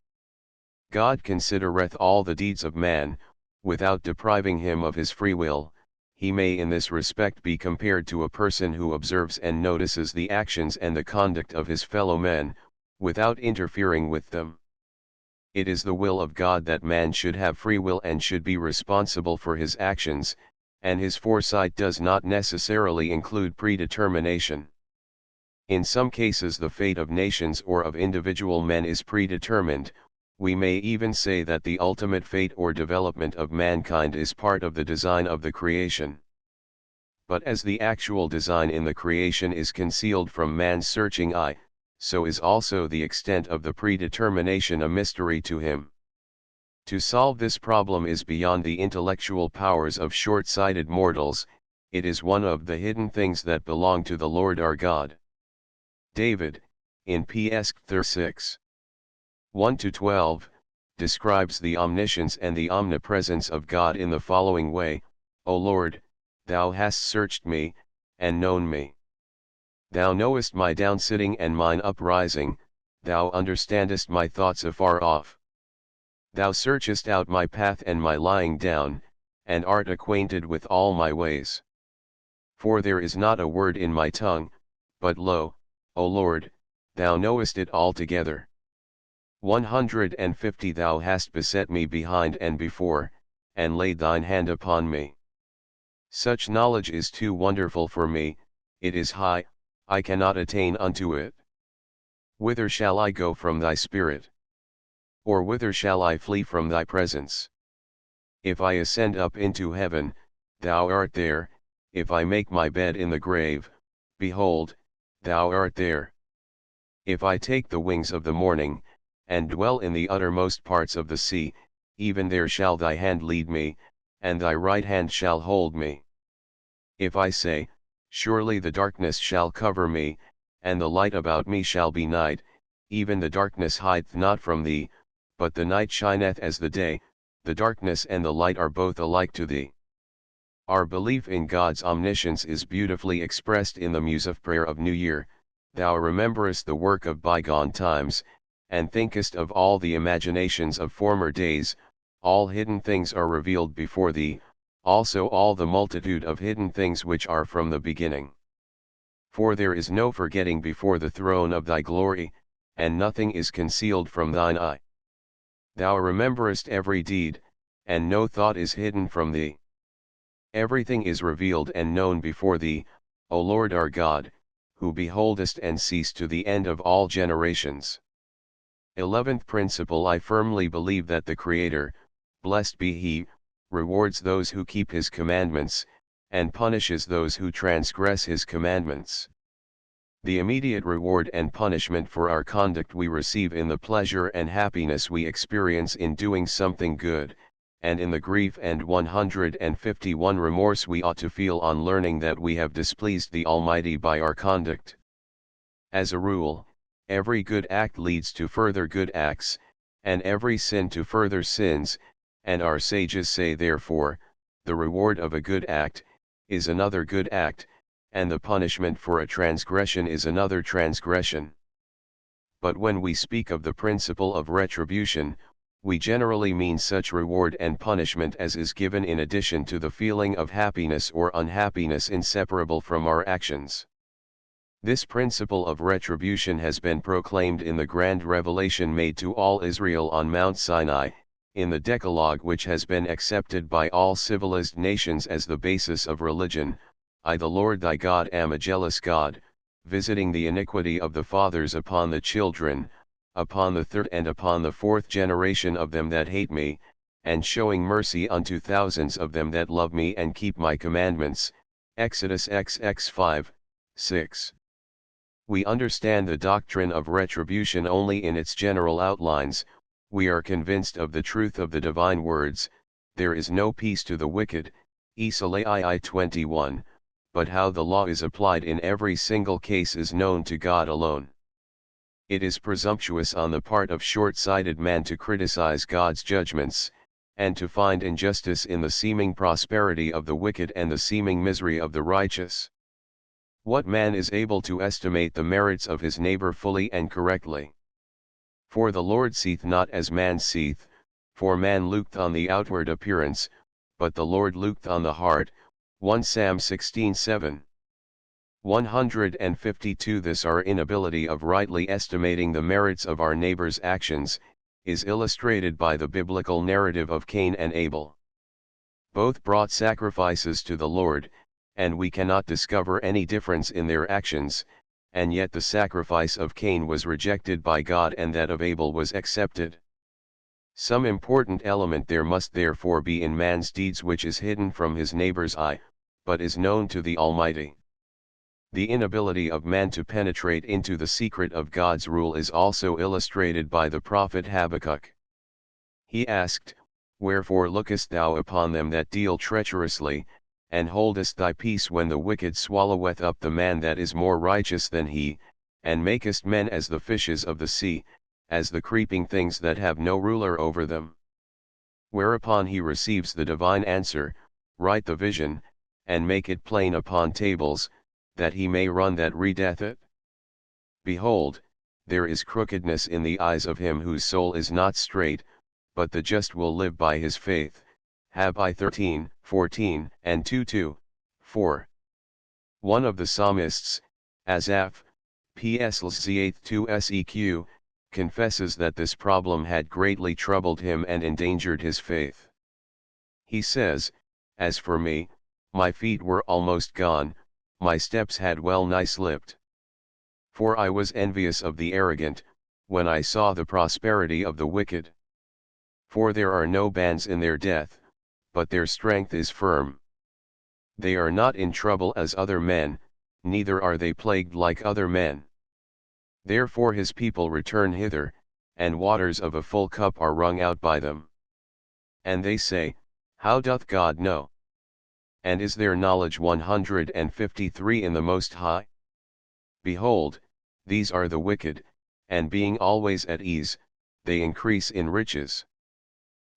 God considereth all the deeds of man, without depriving him of his free will. He may in this respect be compared to a person who observes and notices the actions and the conduct of his fellow men, without interfering with them. It is the will of God that man should have free will and should be responsible for his actions, and his foresight does not necessarily include predetermination. In some cases the fate of nations or of individual men is predetermined. We may even say that the ultimate fate or development of mankind is part of the design of the creation. But as the actual design in the creation is concealed from man's searching eye, so is also the extent of the predetermination a mystery to him. To solve this problem is beyond the intellectual powers of short-sighted mortals. It is one of the hidden things that belong to the Lord our God. David, in Ps. 6. 1-12, describes the omniscience and the omnipresence of God in the following way: O Lord, thou hast searched me, and known me. Thou knowest my downsitting and mine uprising, thou understandest my thoughts afar off. Thou searchest out my path and my lying down, and art acquainted with all my ways. For there is not a word in my tongue, but lo, O Lord, thou knowest it altogether. 150 Thou hast beset me behind and before, and laid thine hand upon me. Such knowledge is too wonderful for me, it is high, I cannot attain unto it. Whither shall I go from thy spirit? Or whither shall I flee from thy presence? If I ascend up into heaven, thou art there. If I make my bed in the grave, behold, thou art there. If I take the wings of the morning, and dwell in the uttermost parts of the sea, even there shall thy hand lead me, and thy right hand shall hold me. If I say, surely the darkness shall cover me, and the light about me shall be night, even the darkness hideth not from thee, but the night shineth as the day, the darkness and the light are both alike to thee. Our belief in God's omniscience is beautifully expressed in the Muse of Prayer of New Year: Thou rememberest the work of bygone times, and thinkest of all the imaginations of former days. All hidden things are revealed before thee, also all the multitude of hidden things which are from the beginning. For there is no forgetting before the throne of thy glory, and nothing is concealed from thine eye. Thou rememberest every deed, and no thought is hidden from thee. Everything is revealed and known before thee, O Lord our God, who beholdest and seest to the end of all generations. 11th principle. I firmly believe that the Creator, blessed be He, rewards those who keep His commandments, and punishes those who transgress His commandments. The immediate reward and punishment for our conduct we receive in the pleasure and happiness we experience in doing something good, and in the grief and 151 remorse we ought to feel on learning that we have displeased the Almighty by our conduct. As a rule, every good act leads to further good acts, and every sin to further sins, and our sages say therefore, the reward of a good act, is another good act, and the punishment for a transgression is another transgression. But when we speak of the principle of retribution, we generally mean such reward and punishment as is given in addition to the feeling of happiness or unhappiness inseparable from our actions. This principle of retribution has been proclaimed in the grand revelation made to all Israel on Mount Sinai, in the Decalogue which has been accepted by all civilized nations as the basis of religion. I the Lord thy God am a jealous God, visiting the iniquity of the fathers upon the children, upon the third and upon the fourth generation of them that hate me, and showing mercy unto thousands of them that love me and keep my commandments. Exodus XX 5, 6. We understand the doctrine of retribution only in its general outlines. We are convinced of the truth of the divine words, there is no peace to the wicked, Esaiah 21, but how the law is applied in every single case is known to God alone. It is presumptuous on the part of short-sighted man to criticize God's judgments, and to find injustice in the seeming prosperity of the wicked and the seeming misery of the righteous. What man is able to estimate the merits of his neighbor fully and correctly? For the Lord seeth not as man seeth, for man looketh on the outward appearance, but the Lord looketh on the heart. 1 Sam 16:7. 152. This our inability of rightly estimating the merits of our neighbor's actions, is illustrated by the biblical narrative of Cain and Abel. Both brought sacrifices to the Lord, and we cannot discover any difference in their actions, and yet the sacrifice of Cain was rejected by God and that of Abel was accepted. Some important element there must therefore be in man's deeds which is hidden from his neighbor's eye, but is known to the Almighty. The inability of man to penetrate into the secret of God's rule is also illustrated by the prophet Habakkuk. He asked, Wherefore lookest thou upon them that deal treacherously, and holdest thy peace when the wicked swalloweth up the man that is more righteous than he, and makest men as the fishes of the sea, as the creeping things that have no ruler over them? Whereupon he receives the divine answer, Write the vision, and make it plain upon tables, that he may run that readeth it. Behold, there is crookedness in the eyes of him whose soul is not straight, but the just will live by his faith. Hab 13:14 and 2:2-4. One of the psalmists, Asaph, Psalm 2 seq, confesses that this problem had greatly troubled him and endangered his faith. He says, As for me, my feet were almost gone, my steps had well nigh slipped. For I was envious of the arrogant, when I saw the prosperity of the wicked. For there are no bands in their death, but their strength is firm. They are not in trouble as other men, neither are they plagued like other men. Therefore his people return hither, and waters of a full cup are wrung out by them. And they say, How doth God know? And is there knowledge 153 in the Most High? Behold, these are the wicked, and being always at ease, they increase in riches.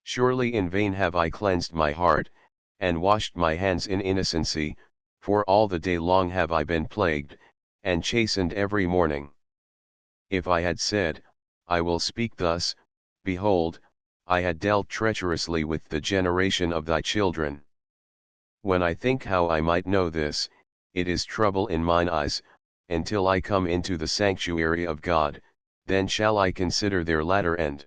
Surely in vain have I cleansed my heart, and washed my hands in innocency, for all the day long have I been plagued, and chastened every morning. If I had said, I will speak thus, behold, I had dealt treacherously with the generation of thy children. When I think how I might know this, it is trouble in mine eyes, until I come into the sanctuary of God, then shall I consider their latter end.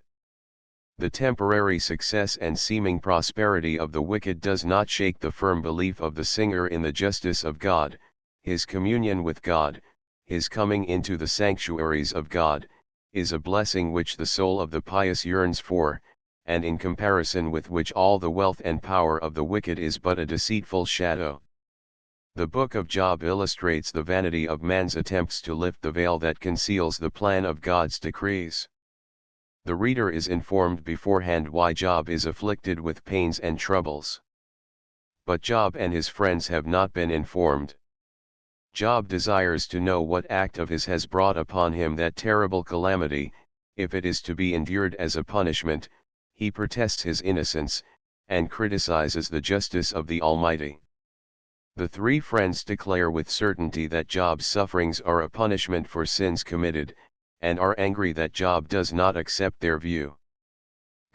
The temporary success and seeming prosperity of the wicked does not shake the firm belief of the singer in the justice of God, his communion with God, his coming into the sanctuaries of God, is a blessing which the soul of the pious yearns for, and in comparison with which all the wealth and power of the wicked is but a deceitful shadow. The book of Job illustrates the vanity of man's attempts to lift the veil that conceals the plan of God's decrees. The reader is informed beforehand why Job is afflicted with pains and troubles. But Job and his friends have not been informed. Job desires to know what act of his has brought upon him that terrible calamity. If it is to be endured as a punishment, he protests his innocence, and criticizes the justice of the Almighty. The three friends declare with certainty that Job's sufferings are a punishment for sins committed, and are angry that Job does not accept their view.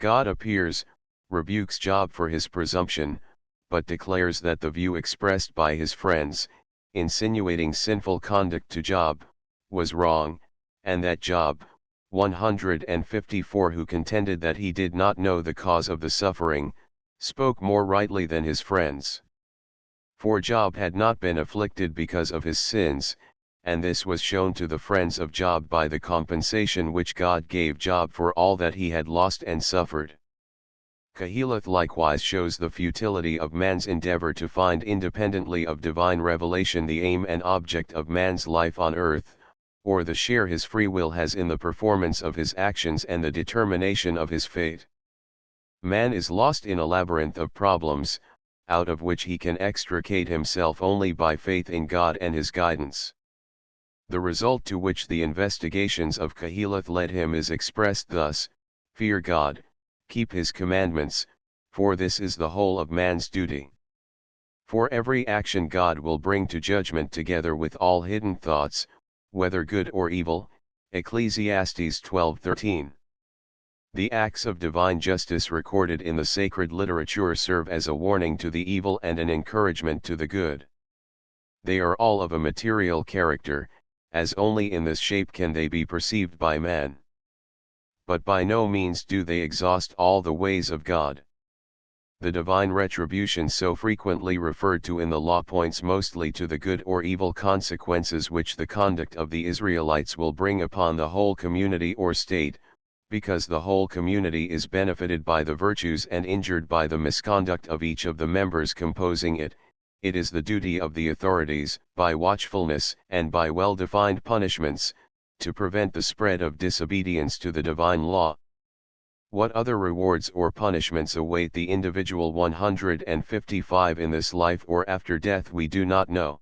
God appears, rebukes Job for his presumption, but declares that the view expressed by his friends, insinuating sinful conduct to Job, was wrong, and that Job, 154, who contended that he did not know the cause of the suffering, spoke more rightly than his friends. For Job had not been afflicted because of his sins, and this was shown to the friends of Job by the compensation which God gave Job for all that he had lost and suffered. Koheleth likewise shows the futility of man's endeavor to find independently of divine revelation the aim and object of man's life on earth, or the share his free will has in the performance of his actions and the determination of his fate. Man is lost in a labyrinth of problems, out of which he can extricate himself only by faith in God and his guidance. The result to which the investigations of Koheleth led him is expressed thus: fear God, keep his commandments, for this is the whole of man's duty. For every action God will bring to judgment together with all hidden thoughts, whether good or evil. Ecclesiastes 12:13. The acts of divine justice recorded in the sacred literature serve as a warning to the evil and an encouragement to the good. They are all of a material character, as only in this shape can they be perceived by man. But by no means do they exhaust all the ways of God. The divine retribution so frequently referred to in the law points mostly to the good or evil consequences which the conduct of the Israelites will bring upon the whole community or state, because the whole community is benefited by the virtues and injured by the misconduct of each of the members composing it. It is the duty of the authorities, by watchfulness and by well-defined punishments, to prevent the spread of disobedience to the divine law. What other rewards or punishments await the individual 155 in this life or after death we do not know.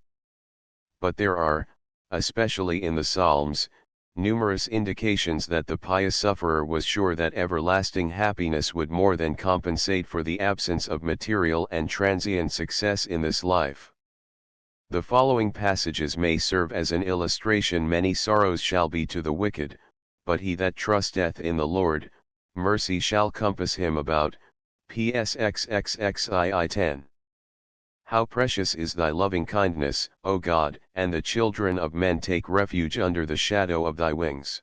But there are, especially in the Psalms, numerous indications that the pious sufferer was sure that everlasting happiness would more than compensate for the absence of material and transient success in this life. The following passages may serve as an illustration: many sorrows shall be to the wicked, but he that trusteth in the Lord, mercy shall compass him about. PSXXXII 10. How precious is thy loving kindness, O God, and the children of men take refuge under the shadow of thy wings.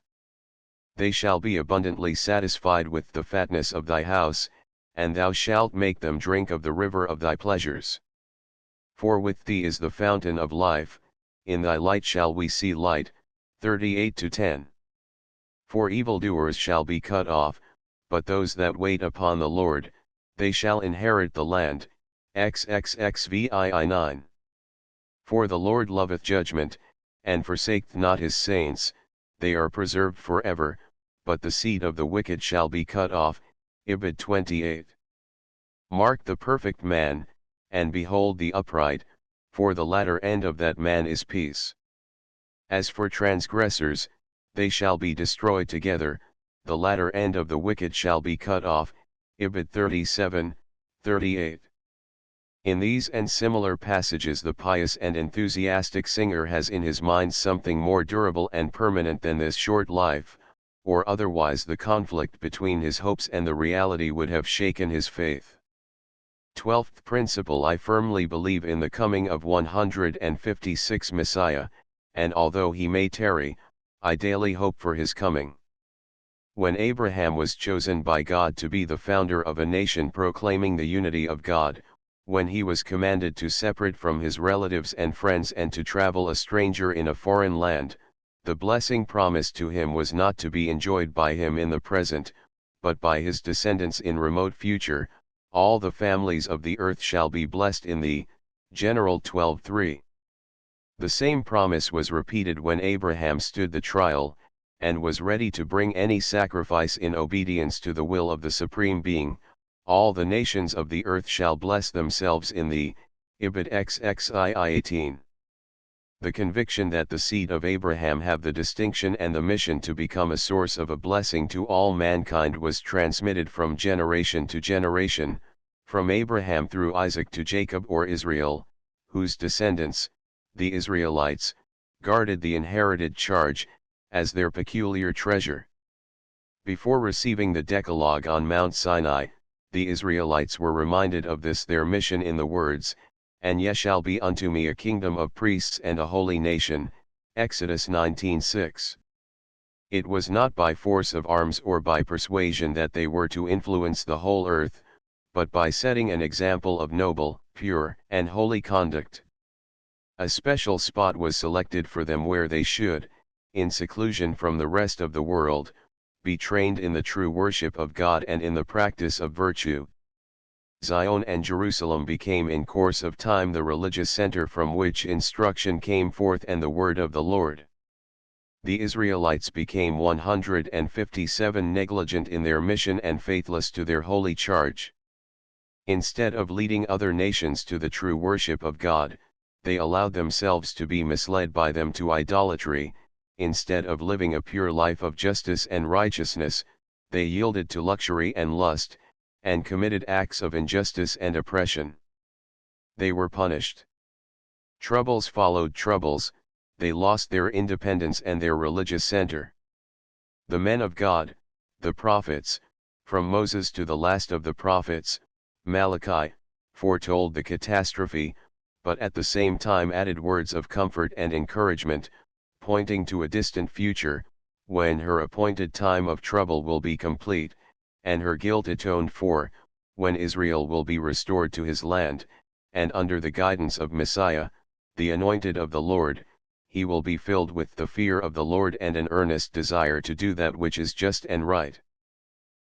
They shall be abundantly satisfied with the fatness of thy house, and thou shalt make them drink of the river of thy pleasures. For with thee is the fountain of life, in thy light shall we see light. 38-10. For evildoers shall be cut off, but those that wait upon the Lord, they shall inherit the land. XXXVII 9. For the Lord loveth judgment, and forsaketh not his saints. They are preserved forever, but the seed of the wicked shall be cut off. Ibid 28. Mark the perfect man, and behold the upright, for the latter end of that man is peace. As for transgressors, they shall be destroyed together, the latter end of the wicked shall be cut off. Ibid 37-38. In these and similar passages the pious and enthusiastic singer has in his mind something more durable and permanent than this short life, or otherwise the conflict between his hopes and the reality would have shaken his faith. 12th principle: I firmly believe in the coming of 156 Messiah, and although he may tarry, I daily hope for his coming. When Abraham was chosen by God to be the founder of a nation proclaiming the unity of God, when he was commanded to separate from his relatives and friends and to travel a stranger in a foreign land, the blessing promised to him was not to be enjoyed by him in the present, but by his descendants in remote future. All the families of the earth shall be blessed in thee. General 12:3. The same promise was repeated when Abraham stood the trial, and was ready to bring any sacrifice in obedience to the will of the Supreme Being. All the nations of the earth shall bless themselves in thee. Ibid XXII 18. The conviction that the seed of Abraham have the distinction and the mission to become a source of a blessing to all mankind was transmitted from generation to generation, from Abraham through Isaac to Jacob or Israel, whose descendants, the Israelites, guarded the inherited charge, as their peculiar treasure. Before receiving the Decalogue on Mount Sinai, the Israelites were reminded of this their mission in the words, "And ye shall be unto me a kingdom of priests and a holy nation." Exodus 19:6. It was not by force of arms or by persuasion that they were to influence the whole earth, but by setting an example of noble, pure, and holy conduct. A special spot was selected for them where they should, in seclusion from the rest of the world, be trained in the true worship of God and in the practice of virtue. Zion and Jerusalem became in course of time the religious center from which instruction came forth and the word of the Lord. The Israelites became 157 negligent in their mission and faithless to their holy charge. Instead of leading other nations to the true worship of God, they allowed themselves to be misled by them to idolatry. Instead of living a pure life of justice and righteousness, they yielded to luxury and lust, and committed acts of injustice and oppression. They were punished. Troubles followed troubles, they lost their independence and their religious center. The men of God, the prophets, from Moses to the last of the prophets, Malachi, foretold the catastrophe, but at the same time added words of comfort and encouragement, pointing to a distant future, when her appointed time of trouble will be complete, and her guilt atoned for, when Israel will be restored to his land, and under the guidance of Messiah, the anointed of the Lord, he will be filled with the fear of the Lord and an earnest desire to do that which is just and right.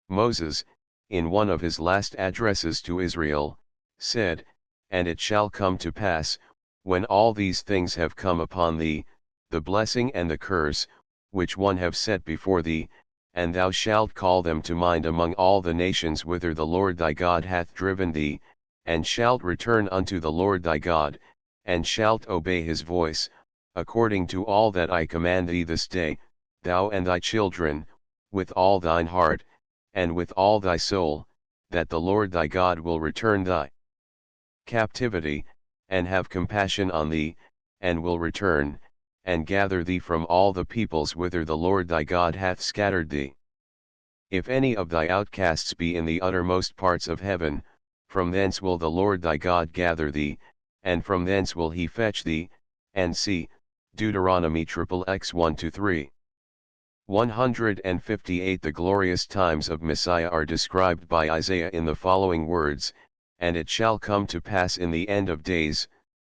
Moses, in one of his last addresses to Israel, said, "And it shall come to pass, when all these things have come upon thee, the blessing and the curse, which one have set before thee, and thou shalt call them to mind among all the nations whither the Lord thy God hath driven thee, and shalt return unto the Lord thy God, and shalt obey his voice, according to all that I command thee this day, thou and thy children, with all thine heart, and with all thy soul, that the Lord thy God will return thy captivity, and have compassion on thee, and will return, and gather thee from all the peoples whither the Lord thy God hath scattered thee. If any of thy outcasts be in the uttermost parts of heaven, from thence will the Lord thy God gather thee, and from thence will he fetch thee, and see." Deuteronomy XXX 1-3. 158. The glorious times of Messiah are described by Isaiah in the following words, "And it shall come to pass in the end of days,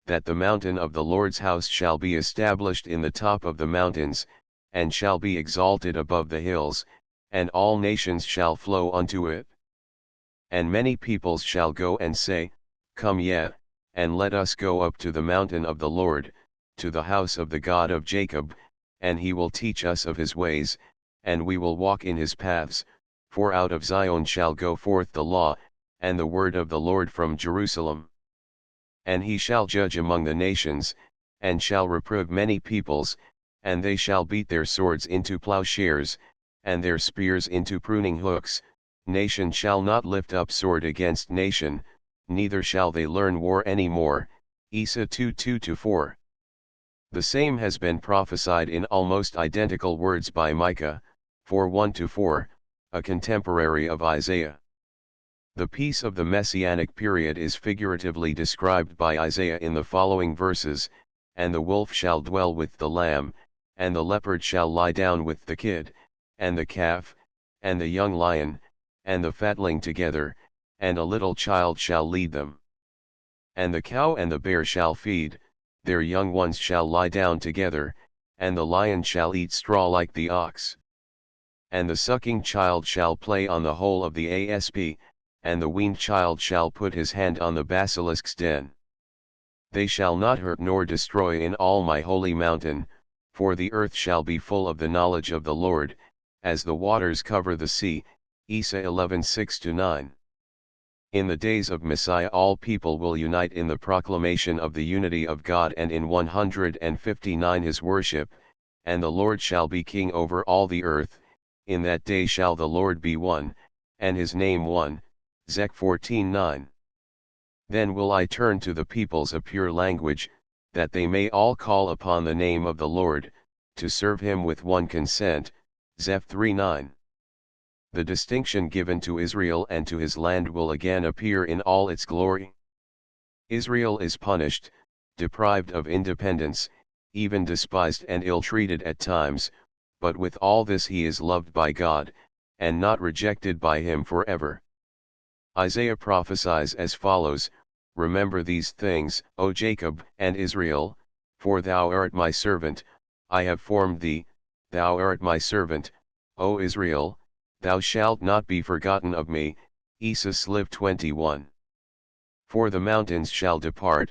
that the mountain of the Lord's house shall be established in the top of the mountains, and shall be exalted above the hills, and all nations shall flow unto it. And many peoples shall go and say, Come ye, and let us go up to the mountain of the Lord, to the house of the God of Jacob, and he will teach us of his ways, and we will walk in his paths, for out of Zion shall go forth the law, and the word of the Lord from Jerusalem. And he shall judge among the nations, and shall reprove many peoples, and they shall beat their swords into plowshares, and their spears into pruning hooks. Nation shall not lift up sword against nation, neither shall they learn war any more." Isa 2:2-4. The same has been prophesied in almost identical words by Micah 4:1-4, a contemporary of Isaiah. The peace of the Messianic period is figuratively described by Isaiah in the following verses, "And the wolf shall dwell with the lamb, and the leopard shall lie down with the kid, and the calf, and the young lion, and the fatling together, and a little child shall lead them. And the cow and the bear shall feed, their young ones shall lie down together, and the lion shall eat straw like the ox. And the sucking child shall play on the hole of the asp, and the weaned child shall put his hand on the basilisk's den. They shall not hurt nor destroy in all my holy mountain, for the earth shall be full of the knowledge of the Lord, as the waters cover the sea. Isa 11:6-9. In the days of Messiah all people will unite in the proclamation of the unity of God and in 159 his worship, and the Lord shall be king over all the earth. In that day shall the Lord be one, and his name one. Zech 14:9. Then will I turn to the peoples a pure language, that they may all call upon the name of the Lord, to serve him with one consent. Zeph 3:9. The distinction given to Israel and to his land will again appear in all its glory. Israel is punished, deprived of independence, even despised and ill-treated at times, but with all this he is loved by God, and not rejected by him forever. Isaiah prophesies as follows: Remember these things, O Jacob and Israel, for thou art my servant, I have formed thee, thou art my servant, O Israel, thou shalt not be forgotten of me. Isa Sliv 21. For the mountains shall depart,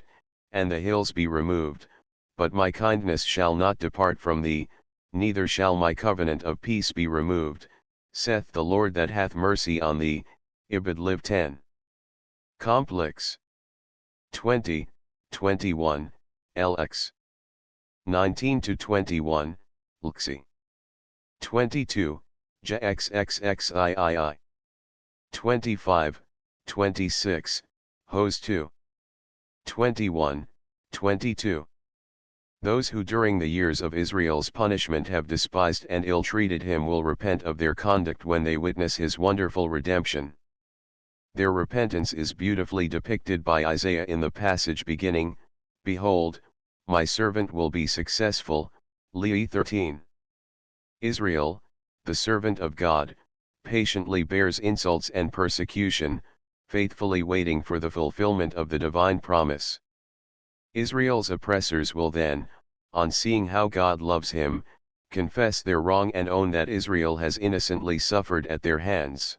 and the hills be removed, but my kindness shall not depart from thee, neither shall my covenant of peace be removed, saith the Lord that hath mercy on thee. Ibid Liv 10. Complex 20, 21, LX 19-21, LXI 22, JXXXIII 25, 26, Hos 2 21, 22. Those who during the years of Israel's punishment have despised and ill-treated him will repent of their conduct when they witness his wonderful redemption. Their repentance is beautifully depicted by Isaiah in the passage beginning, Behold, my servant will be successful, Lehi 13. Israel, the servant of God, patiently bears insults and persecution, faithfully waiting for the fulfillment of the divine promise. Israel's oppressors will then, on seeing how God loves him, confess their wrong and own that Israel has innocently suffered at their hands.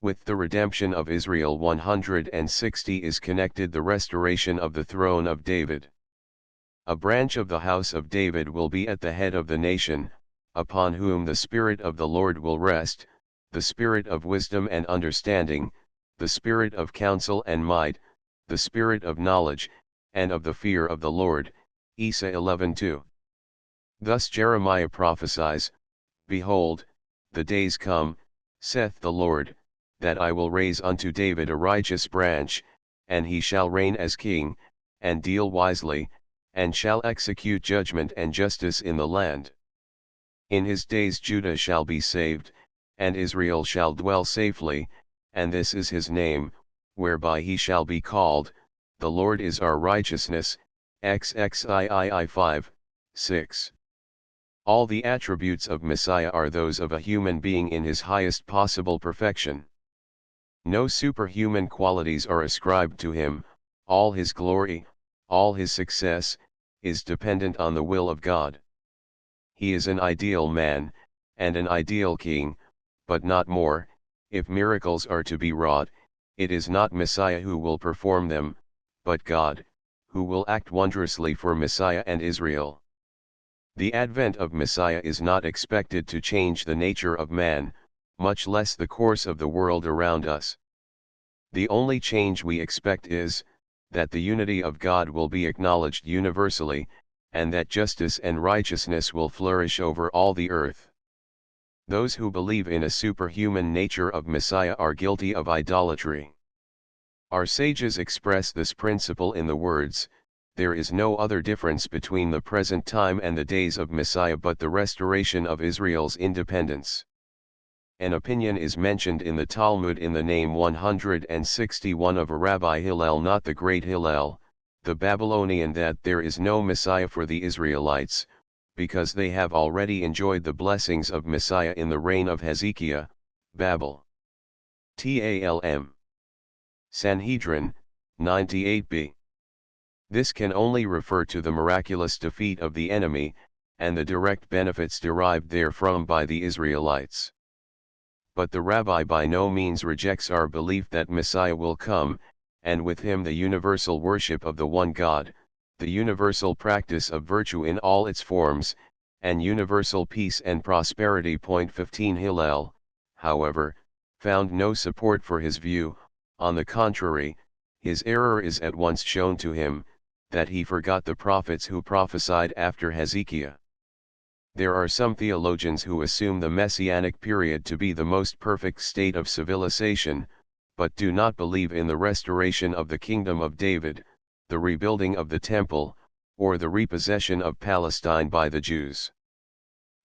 With the redemption of Israel 160 is connected the restoration of the throne of David. A branch of the house of David will be at the head of the nation, upon whom the Spirit of the Lord will rest, the Spirit of wisdom and understanding, the Spirit of counsel and might, the Spirit of knowledge, and of the fear of the Lord. Isa 11:2. Thus Jeremiah prophesies, Behold, the days come, saith the Lord, that I will raise unto David a righteous branch, and he shall reign as king, and deal wisely, and shall execute judgment and justice in the land. In his days Judah shall be saved, and Israel shall dwell safely, and this is his name, whereby he shall be called, the Lord is our righteousness. XXIII 5, 6. All the attributes of Messiah are those of a human being in his highest possible perfection. No superhuman qualities are ascribed to him, all his glory, all his success, is dependent on the will of God. He is an ideal man, and an ideal king, but not more. If miracles are to be wrought, it is not Messiah who will perform them, but God, who will act wondrously for Messiah and Israel. The advent of Messiah is not expected to change the nature of man, much less the course of the world around us. The only change we expect is, that the unity of God will be acknowledged universally, and that justice and righteousness will flourish over all the earth. Those who believe in a superhuman nature of Messiah are guilty of idolatry. Our sages express this principle in the words, there is no other difference between the present time and the days of Messiah but the restoration of Israel's independence. An opinion is mentioned in the Talmud in the name 161 of a Rabbi Hillel, not the great Hillel, the Babylonian, that there is no Messiah for the Israelites, because they have already enjoyed the blessings of Messiah in the reign of Hezekiah, Babel. Talm. Sanhedrin, 98b. This can only refer to the miraculous defeat of the enemy, and the direct benefits derived therefrom by the Israelites. But the Rabbi by no means rejects our belief that Messiah will come, and with him the universal worship of the one God, the universal practice of virtue in all its forms, and universal peace and prosperity. 15 Hillel, however, found no support for his view. On the contrary, his error is at once shown to him, that he forgot the prophets who prophesied after Hezekiah. There are some theologians who assume the Messianic period to be the most perfect state of civilization, but do not believe in the restoration of the kingdom of David, the rebuilding of the temple, or the repossession of Palestine by the Jews.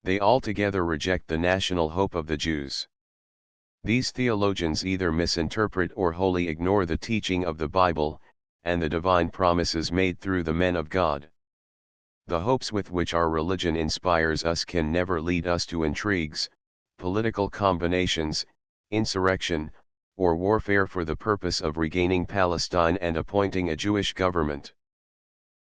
They altogether reject the national hope of the Jews. These theologians either misinterpret or wholly ignore the teaching of the Bible, and the divine promises made through the men of God. The hopes with which our religion inspires us can never lead us to intrigues, political combinations, insurrection, or warfare for the purpose of regaining Palestine and appointing a Jewish government.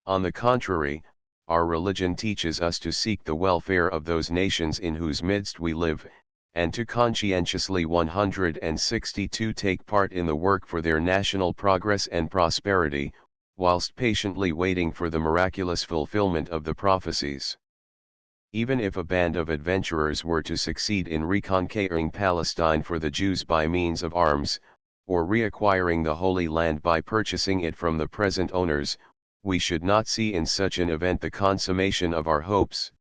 On the contrary, our religion teaches us to seek the welfare of those nations in whose midst we live, and to conscientiously 162 take part in the work for their national progress and prosperity, whilst patiently waiting for the miraculous fulfillment of the prophecies. Even if a band of adventurers were to succeed in reconquering Palestine for the Jews by means of arms, or reacquiring the Holy Land by purchasing it from the present owners, we should not see in such an event the consummation of our hopes.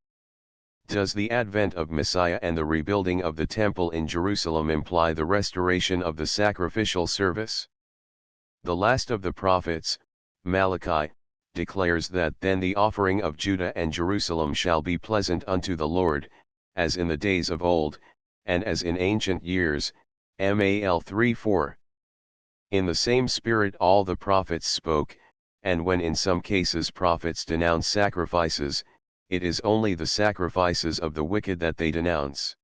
Does the advent of Messiah and the rebuilding of the temple in Jerusalem imply the restoration of the sacrificial service? The last of the prophets, Malachi, declares that then the offering of Judah and Jerusalem shall be pleasant unto the Lord, as in the days of old, and as in ancient years, Mal 3:4. In the same spirit all the prophets spoke, and when in some cases prophets denounce sacrifices, it is only the sacrifices of the wicked that they denounce.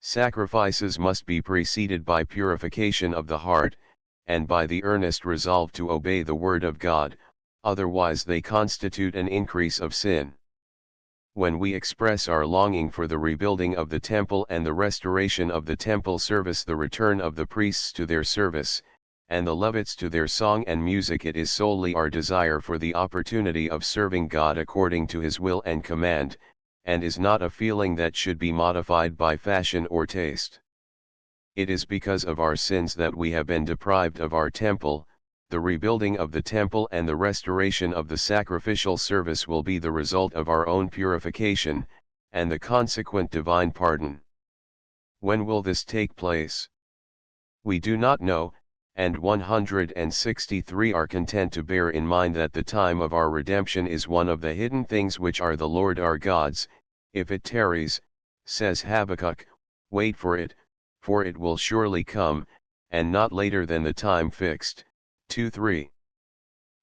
Sacrifices must be preceded by purification of the heart, and by the earnest resolve to obey the word of God, otherwise they constitute an increase of sin. When we express our longing for the rebuilding of the temple and the restoration of the temple service, the return of the priests to their service, and the Levites to their song and music, it is solely our desire for the opportunity of serving God according to His will and command, and is not a feeling that should be modified by fashion or taste. It is because of our sins that we have been deprived of our temple. The rebuilding of the temple and the restoration of the sacrificial service will be the result of our own purification, and the consequent divine pardon. When will this take place? We do not know, and 163 are content to bear in mind that the time of our redemption is one of the hidden things which are the Lord our God's. If it tarries, says Habakkuk, wait for it will surely come, and not later than the time fixed. 2:3.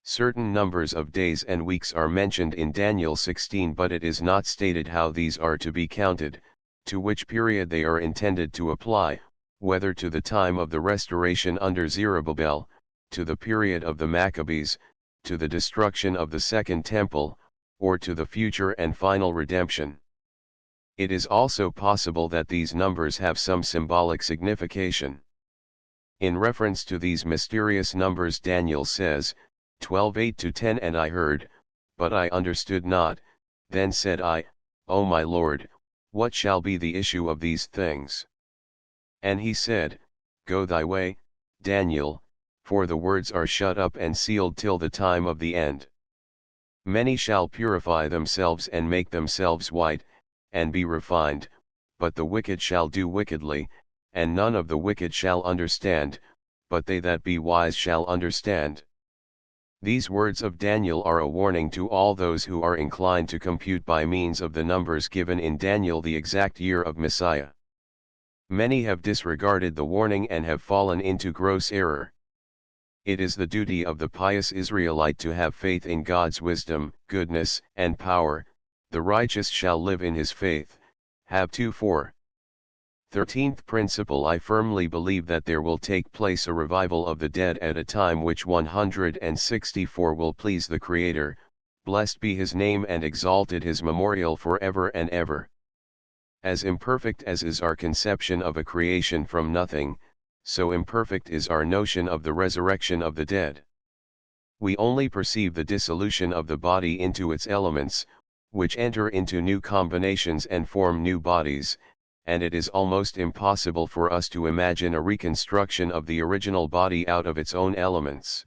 Certain numbers of days and weeks are mentioned in Daniel 16, but it is not stated how these are to be counted, to which period they are intended to apply, whether to the time of the restoration under Zerubbabel, to the period of the Maccabees, to the destruction of the Second Temple, or to the future and final redemption. It is also possible that these numbers have some symbolic signification. In reference to these mysterious numbers, Daniel says, 12:8-10, and I heard, but I understood not. Then said I, O my Lord, what shall be the issue of these things? And he said, Go thy way, Daniel, for the words are shut up and sealed till the time of the end. Many shall purify themselves and make themselves white, and be refined, but the wicked shall do wickedly, and none of the wicked shall understand, but they that be wise shall understand. These words of Daniel are a warning to all those who are inclined to compute by means of the numbers given in Daniel the exact year of Messiah. Many have disregarded the warning and have fallen into gross error. It is the duty of the pious Israelite to have faith in God's wisdom, goodness, and power, The righteous shall live in his faith. Hab 2:4. 13th principle. I firmly believe that there will take place a revival of the dead at a time which 164 will please the Creator, blessed be his name and exalted his memorial forever and ever. As imperfect as is our conception of a creation from nothing, so imperfect is our notion of the resurrection of the dead. We only perceive the dissolution of the body into its elements, which enter into new combinations and form new bodies, and it is almost impossible for us to imagine a reconstruction of the original body out of its own elements.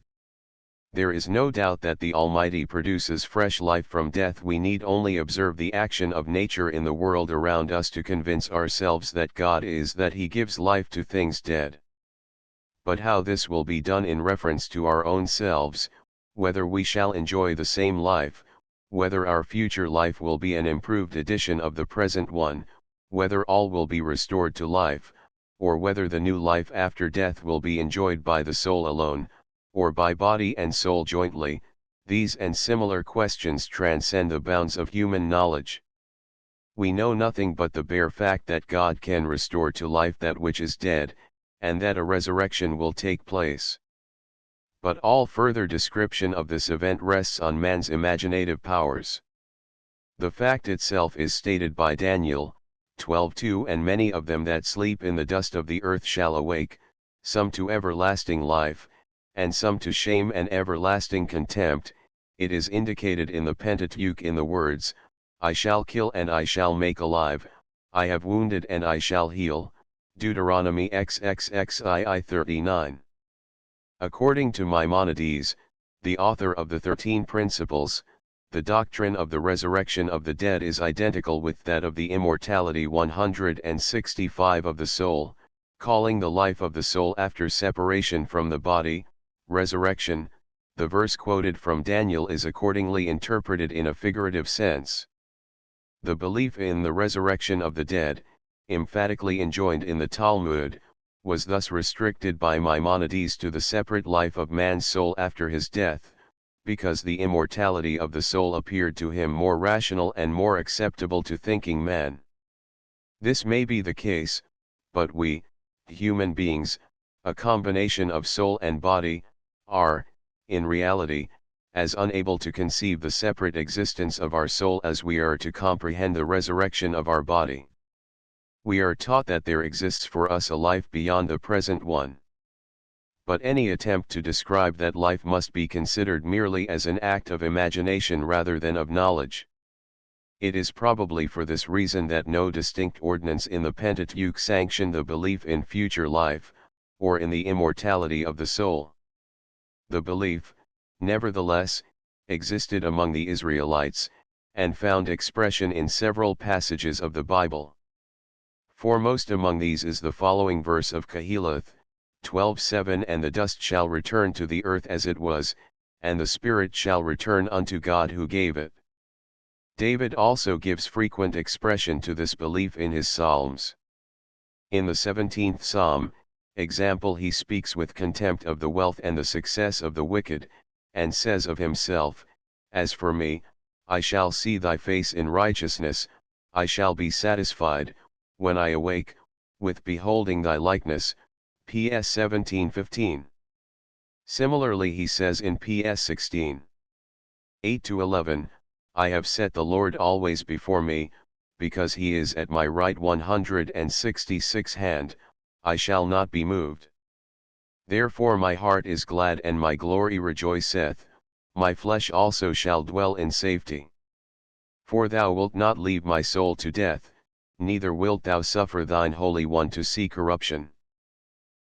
There is no doubt that the Almighty produces fresh life from death. We need only observe the action of nature in the world around us to convince ourselves that God is, that He gives life to things dead. But how this will be done in reference to our own selves, whether we shall enjoy the same life, whether our future life will be an improved edition of the present one, whether all will be restored to life, or whether the new life after death will be enjoyed by the soul alone, or by body and soul jointly, these and similar questions transcend the bounds of human knowledge. We know nothing but the bare fact that God can restore to life that which is dead, and that a resurrection will take place. But all further description of this event rests on man's imaginative powers. The fact itself is stated by Daniel 12:2, and many of them that sleep in the dust of the earth shall awake, some to everlasting life, and some to shame and everlasting contempt. It is indicated in the Pentateuch in the words, I shall kill and I shall make alive, I have wounded and I shall heal, Deuteronomy XXXII 39. According to Maimonides, the author of the 13 Principles, the doctrine of the resurrection of the dead is identical with that of the immortality 165 of the soul, calling the life of the soul after separation from the body, resurrection. The verse quoted from Daniel is accordingly interpreted in a figurative sense. The belief in the resurrection of the dead, emphatically enjoined in the Talmud, was thus restricted by Maimonides to the separate life of man's soul after his death, because the immortality of the soul appeared to him more rational and more acceptable to thinking man. This may be the case, but we, human beings, a combination of soul and body, are, in reality, as unable to conceive the separate existence of our soul as we are to comprehend the resurrection of our body. We are taught that there exists for us a life beyond the present one. But any attempt to describe that life must be considered merely as an act of imagination rather than of knowledge. It is probably for this reason that no distinct ordinance in the Pentateuch sanctioned the belief in future life, or in the immortality of the soul. The belief, nevertheless, existed among the Israelites, and found expression in several passages of the Bible. Foremost among these is the following verse of Kahileth 12:7, and the dust shall return to the earth as it was, and the spirit shall return unto God who gave it. David also gives frequent expression to this belief in his Psalms. In the 17th Psalm, example, he speaks with contempt of the wealth and the success of the wicked, and says of himself, As for me, I shall see thy face in righteousness, I shall be satisfied, when I awake, with beholding thy likeness. PS 17:15. Similarly he says in PS 16:8-11, I have set the Lord always before me, because he is at my right 166 hand, I shall not be moved. Therefore my heart is glad and my glory rejoiceth, my flesh also shall dwell in safety. For thou wilt not leave my soul to death, neither wilt thou suffer thine Holy One to see corruption.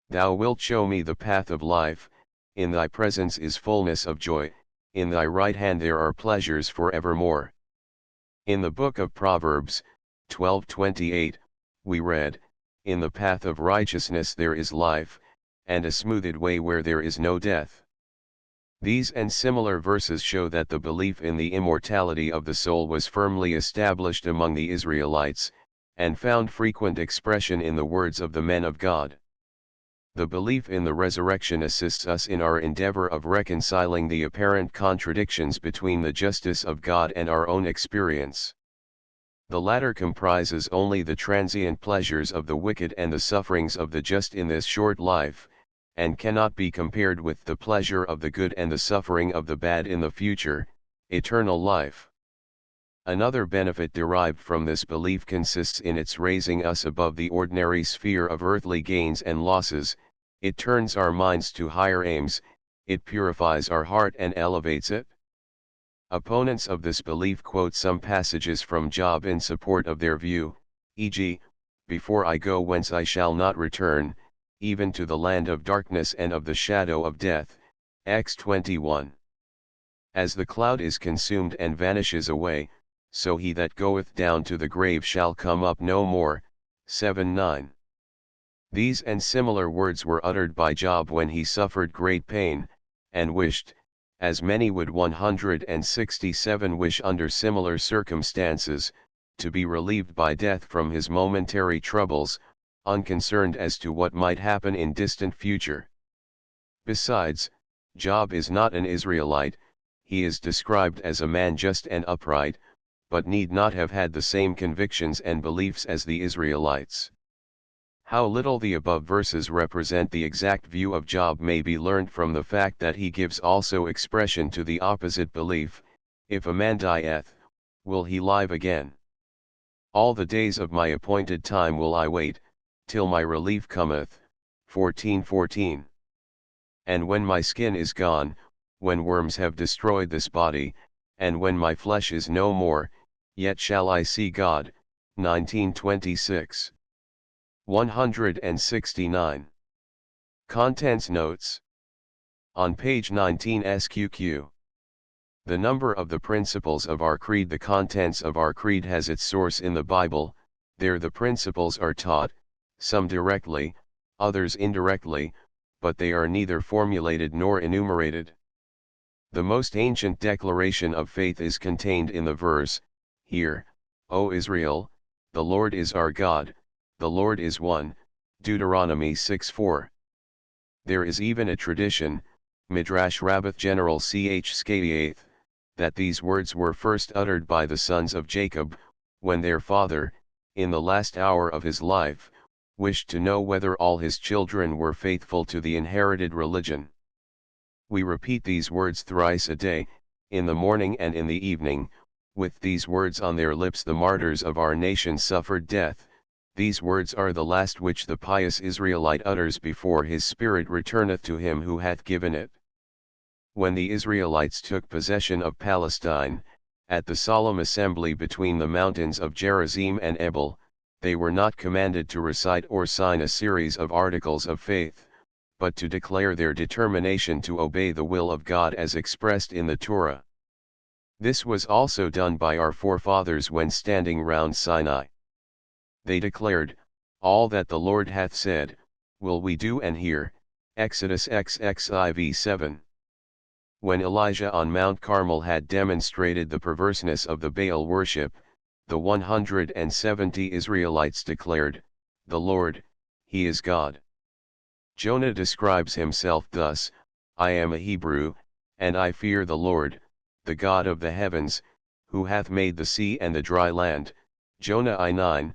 Thou wilt show me the path of life, in thy presence is fullness of joy, in thy right hand there are pleasures for evermore. In the book of Proverbs, 12:28, we read, In the path of righteousness there is life, and a smoothed way where there is no death. These and similar verses show that the belief in the immortality of the soul was firmly established among the Israelites, and found frequent expression in the words of the men of God. The belief in the resurrection assists us in our endeavor of reconciling the apparent contradictions between the justice of God and our own experience. The latter comprises only the transient pleasures of the wicked and the sufferings of the just in this short life, and cannot be compared with the pleasure of the good and the suffering of the bad in the future, eternal life. Another benefit derived from this belief consists in its raising us above the ordinary sphere of earthly gains and losses. It turns our minds to higher aims, it purifies our heart and elevates it. Opponents of this belief quote some passages from Job in support of their view, e.g., "Before I go whence I shall not return, even to the land of darkness and of the shadow of death," Acts 21. "As the cloud is consumed and vanishes away, so he that goeth down to the grave shall come up no more," 7:9. These and similar words were uttered by Job when he suffered great pain, and wished, as many would 167 wish under similar circumstances, to be relieved by death from his momentary troubles, unconcerned as to what might happen in distant future. Besides, Job is not an Israelite, he is described as a man just and upright, but need not have had the same convictions and beliefs as the Israelites. How little the above verses represent the exact view of Job may be learned from the fact that he gives also expression to the opposite belief: "If a man dieth, will he live again? All the days of my appointed time will I wait, till my relief cometh," 14:14. "And when my skin is gone, when worms have destroyed this body, and when my flesh is no more, yet shall I see God," 19:26. 169. Contents Notes. On page 19 SQQ. The number of the principles of our creed. The contents of our creed has its source in the Bible. There the principles are taught, some directly, others indirectly, but they are neither formulated nor enumerated. The most ancient declaration of faith is contained in the verse, "Hear, O Israel, the Lord is our God, the Lord is one," Deuteronomy 6:4. There is even a tradition, Midrash Rabbath General Ch. Skayath, that these words were first uttered by the sons of Jacob, when their father, in the last hour of his life, wished to know whether all his children were faithful to the inherited religion. We repeat these words thrice a day, in the morning and in the evening. With these words on their lips the martyrs of our nation suffered death. These words are the last which the pious Israelite utters before his spirit returneth to him who hath given it. When the Israelites took possession of Palestine, at the solemn assembly between the mountains of Gerizim and Ebal, they were not commanded to recite or sign a series of articles of faith, but to declare their determination to obey the will of God as expressed in the Torah. This was also done by our forefathers when standing round Sinai. They declared, "All that the Lord hath said, will we do and hear," Exodus XXIV 7. When Elijah on Mount Carmel had demonstrated the perverseness of the Baal worship, the 170 Israelites declared, "The Lord, He is God." Jonah describes himself thus, "I am a Hebrew, and I fear the Lord, the God of the heavens, who hath made the sea and the dry land," Jonah I9.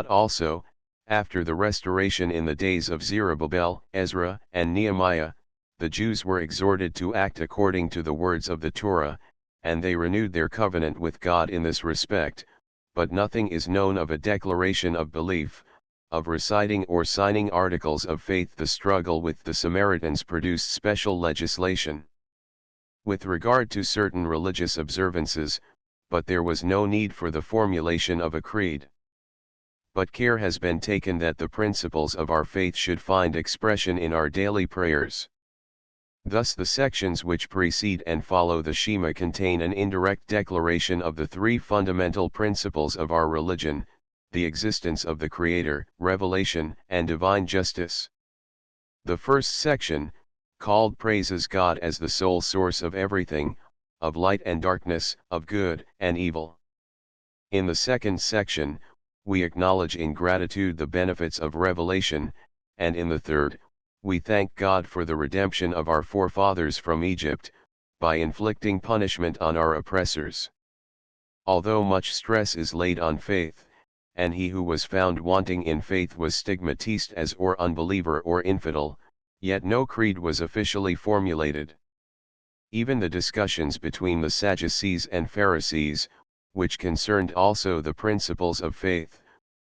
Also, after the restoration in the days of Zerubbabel, Ezra, and Nehemiah, the Jews were exhorted to act according to the words of the Torah, and they renewed their covenant with God in this respect, but nothing is known of a declaration of belief, of reciting or signing articles of faith. The struggle with the Samaritans produced special legislation with regard to certain religious observances, but there was no need for the formulation of a creed. But care has been taken that the principles of our faith should find expression in our daily prayers. Thus the sections which precede and follow the Shema contain an indirect declaration of the three fundamental principles of our religion: the existence of the Creator, revelation, and divine justice. The first section, called praises God as the sole source of everything, of light and darkness, of good and evil. In the second section, we acknowledge in gratitude the benefits of revelation, and in the third, we thank God for the redemption of our forefathers from Egypt, by inflicting punishment on our oppressors. Although much stress is laid on faith, and he who was found wanting in faith was stigmatized as or unbeliever or infidel, yet no creed was officially formulated. Even the discussions between the Sadducees and Pharisees, which concerned also the principles of faith,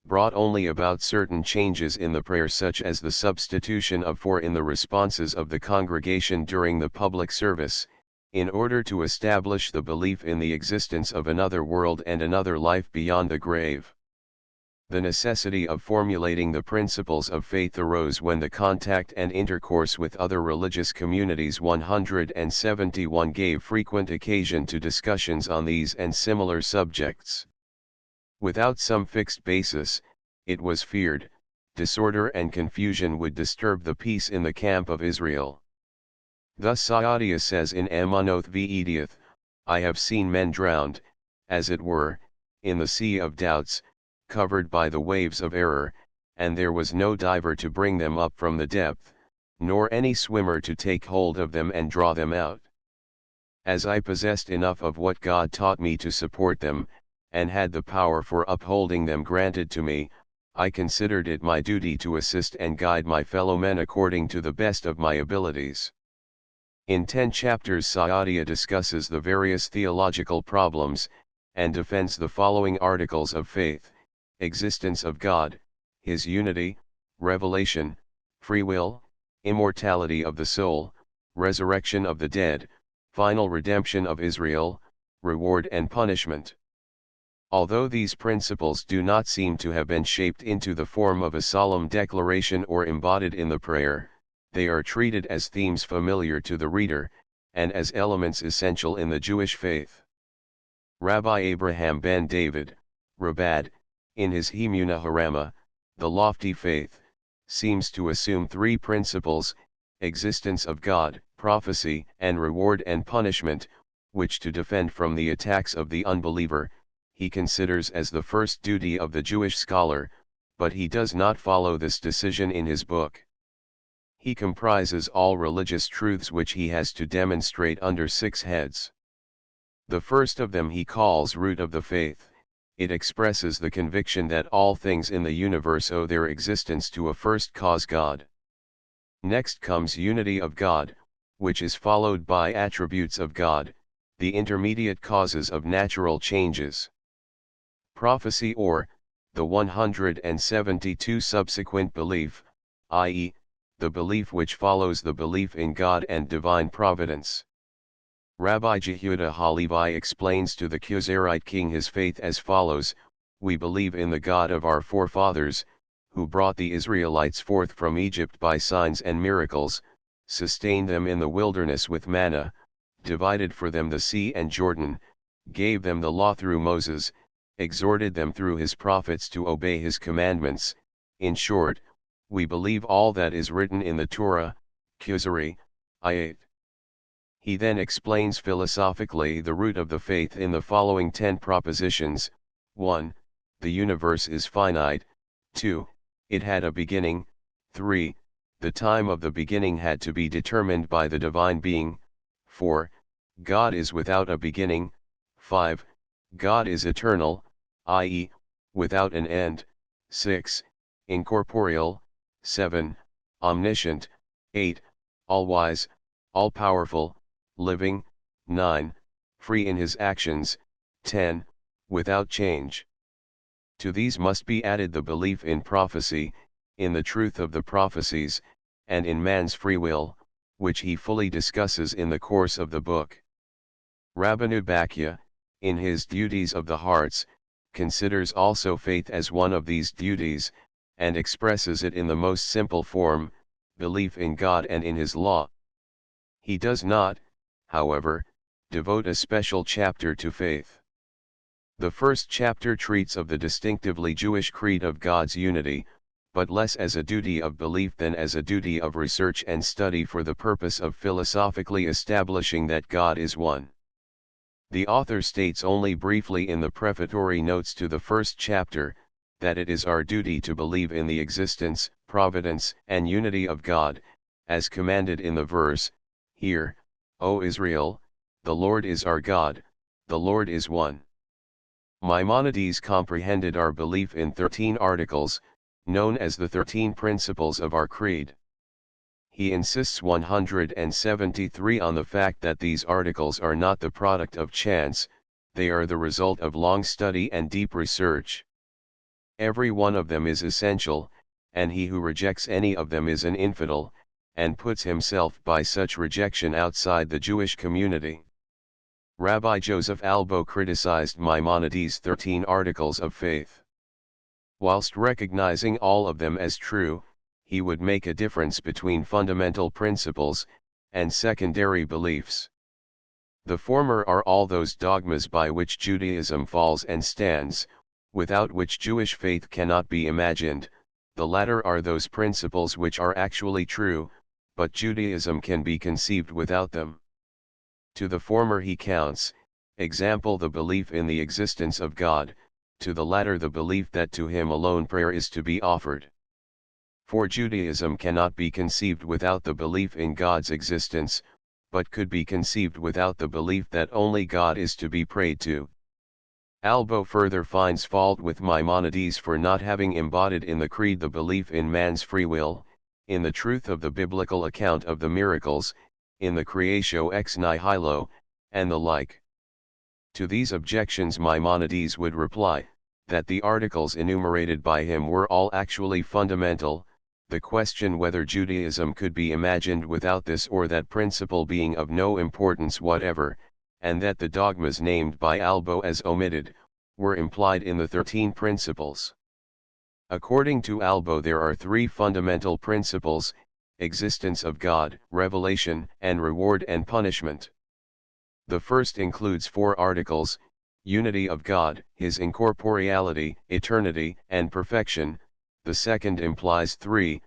brought only about certain changes in the prayer, such as the substitution of for in the responses of the congregation during the public service, in order to establish the belief in the existence of another world and another life beyond the grave. The necessity of formulating the principles of faith arose when the contact and intercourse with other religious communities 171 gave frequent occasion to discussions on these and similar subjects. Without some fixed basis, it was feared, disorder and confusion would disturb the peace in the camp of Israel. Thus Saadia says in Amonoth v. Edioth, I have seen men drowned, as it were, in the sea of doubts, covered by the waves of error, and there was no diver to bring them up from the depth, nor any swimmer to take hold of them and draw them out. As I possessed enough of what God taught me to support them, and had the power for upholding them granted to me, I considered it my duty to assist and guide my fellow men according to the best of my abilities. In 10 chapters Saadia discusses the various theological problems, and defends the following articles of faith: existence of God, His unity, revelation, free will, immortality of the soul, resurrection of the dead, final redemption of Israel, reward and punishment. Although these principles do not seem to have been shaped into the form of a solemn declaration or embodied in the prayer, they are treated as themes familiar to the reader, and as elements essential in the Jewish faith. Rabbi Abraham ben David, Rabad, in his Himuna Harama, The Lofty Faith, seems to assume three principles: existence of God, prophecy, and reward and punishment, which to defend from the attacks of the unbeliever, he considers as the first duty of the Jewish scholar, but he does not follow this decision in his book. He comprises all religious truths which he has to demonstrate under 6 heads. The first of them he calls root of the faith. It expresses the conviction that all things in the universe owe their existence to a first cause, God. Next comes unity of God, which is followed by attributes of God, the intermediate causes of natural changes. Prophecy, or the 172 subsequent belief, i.e., the belief which follows the belief in God and divine providence. Rabbi Jehuda Halevi explains to the Khuzarite king his faith as follows: we believe in the God of our forefathers, who brought the Israelites forth from Egypt by signs and miracles, sustained them in the wilderness with manna, divided for them the sea and Jordan, gave them the law through Moses, exhorted them through his prophets to obey his commandments. In short, we believe all that is written in the Torah, Khuzari, ayat. He then explains philosophically the root of the faith in the following 10 propositions: 1. The universe is finite. 2. It had a beginning. 3. The time of the beginning had to be determined by the divine being. 4. God is without a beginning. 5. God is eternal, i.e., without an end. 6. Incorporeal. 7. Omniscient. 8. All-wise, all-powerful, living. 9. Free in his actions. 10. Without change. To these must be added the belief in prophecy, in the truth of the prophecies, and in man's free will, which he fully discusses in the course of the book. Rabbanu Bakya, in his Duties of the Hearts, considers also faith as one of these duties, and expresses it in the most simple form: belief in God and in his law. He does not, however, devote a special chapter to faith. The first chapter treats of the distinctively Jewish creed of God's unity, but less as a duty of belief than as a duty of research and study for the purpose of philosophically establishing that God is one. The author states only briefly in the prefatory notes to the first chapter, that it is our duty to believe in the existence, providence, and unity of God, as commanded in the verse, Hear, O Israel, the Lord is our God, the Lord is one. Maimonides comprehended our belief in 13 articles, known as the 13 principles of our creed. He insists 173 on the fact that these articles are not the product of chance, they are the result of long study and deep research. Every one of them is essential, and he who rejects any of them is an infidel, and puts himself by such rejection outside the Jewish community. Rabbi Joseph Albo criticized Maimonides' 13 articles of faith. Whilst recognizing all of them as true, he would make a difference between fundamental principles and secondary beliefs. The former are all those dogmas by which Judaism falls and stands, without which Jewish faith cannot be imagined. The latter are those principles which are actually true, but Judaism can be conceived without them. To the former he counts, example, the belief in the existence of God, to the latter the belief that to him alone prayer is to be offered. For Judaism cannot be conceived without the belief in God's existence, but could be conceived without the belief that only God is to be prayed to. Albo further finds fault with Maimonides for not having embodied in the creed the belief in man's free will, in the truth of the biblical account of the miracles, in the creatio ex nihilo, and the like. To these objections Maimonides would reply, that the articles enumerated by him were all actually fundamental, the question whether Judaism could be imagined without this or that principle being of no importance whatever, and that the dogmas named by Albo as omitted, were implied in the 13 principles. According to Albo there are 3 fundamental principles: existence of God, revelation, and reward and punishment. The first includes 4 articles: unity of God, his incorporeality, eternity, and perfection. The second implies 3,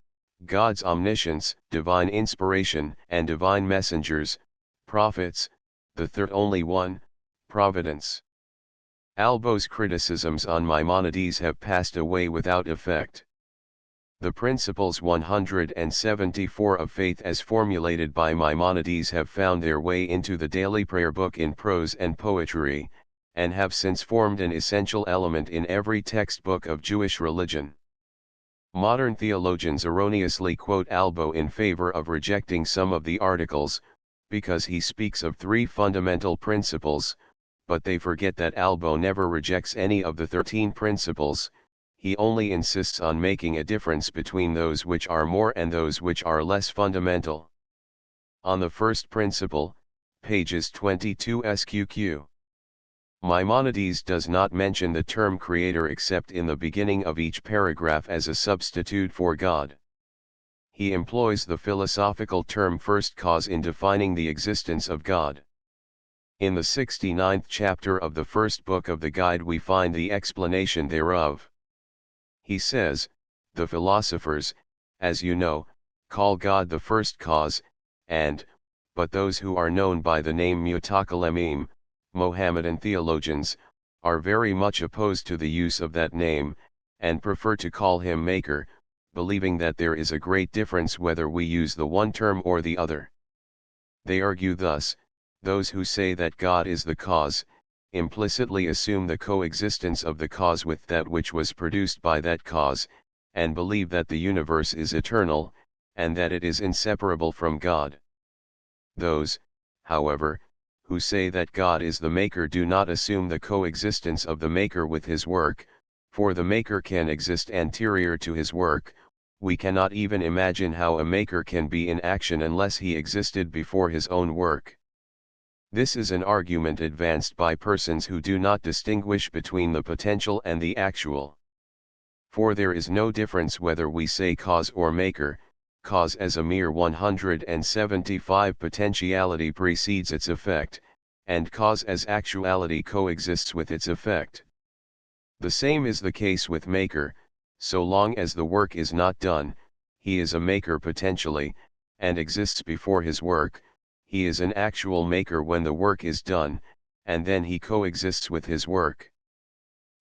God's omniscience, divine inspiration, and divine messengers, prophets. The third only 1, providence. Albo's criticisms on Maimonides have passed away without effect. The principles 174 of faith as formulated by Maimonides have found their way into the daily prayer book in prose and poetry, and have since formed an essential element in every textbook of Jewish religion. Modern theologians erroneously quote Albo in favor of rejecting some of the articles, because he speaks of 3 fundamental principles, but they forget that Albo never rejects any of the 13 principles, he only insists on making a difference between those which are more and those which are less fundamental. On the first principle, pages 22 SQQ. Maimonides does not mention the term creator except in the beginning of each paragraph as a substitute for God. He employs the philosophical term first cause in defining the existence of God. In the 69th chapter of the first book of the Guide we find the explanation thereof. He says, "The philosophers, as you know, call God the first cause, but those who are known by the name Mutakalemim, Mohammedan theologians, are very much opposed to the use of that name, and prefer to call him Maker, believing that there is a great difference whether we use the one term or the other. They argue thus: those who say that God is the cause, implicitly assume the coexistence of the cause with that which was produced by that cause, and believe that the universe is eternal, and that it is inseparable from God. Those, however, who say that God is the Maker do not assume the coexistence of the Maker with his work, for the Maker can exist anterior to his work. We cannot even imagine how a Maker can be in action unless he existed before his own work. This is an argument advanced by persons who do not distinguish between the potential and the actual. For there is no difference whether we say cause or Maker. Cause as a mere 175 potentiality precedes its effect, and cause as actuality coexists with its effect. The same is the case with Maker. So long as the work is not done, he is a Maker potentially, and exists before his work. He is an actual Maker when the work is done, and then he coexists with his work.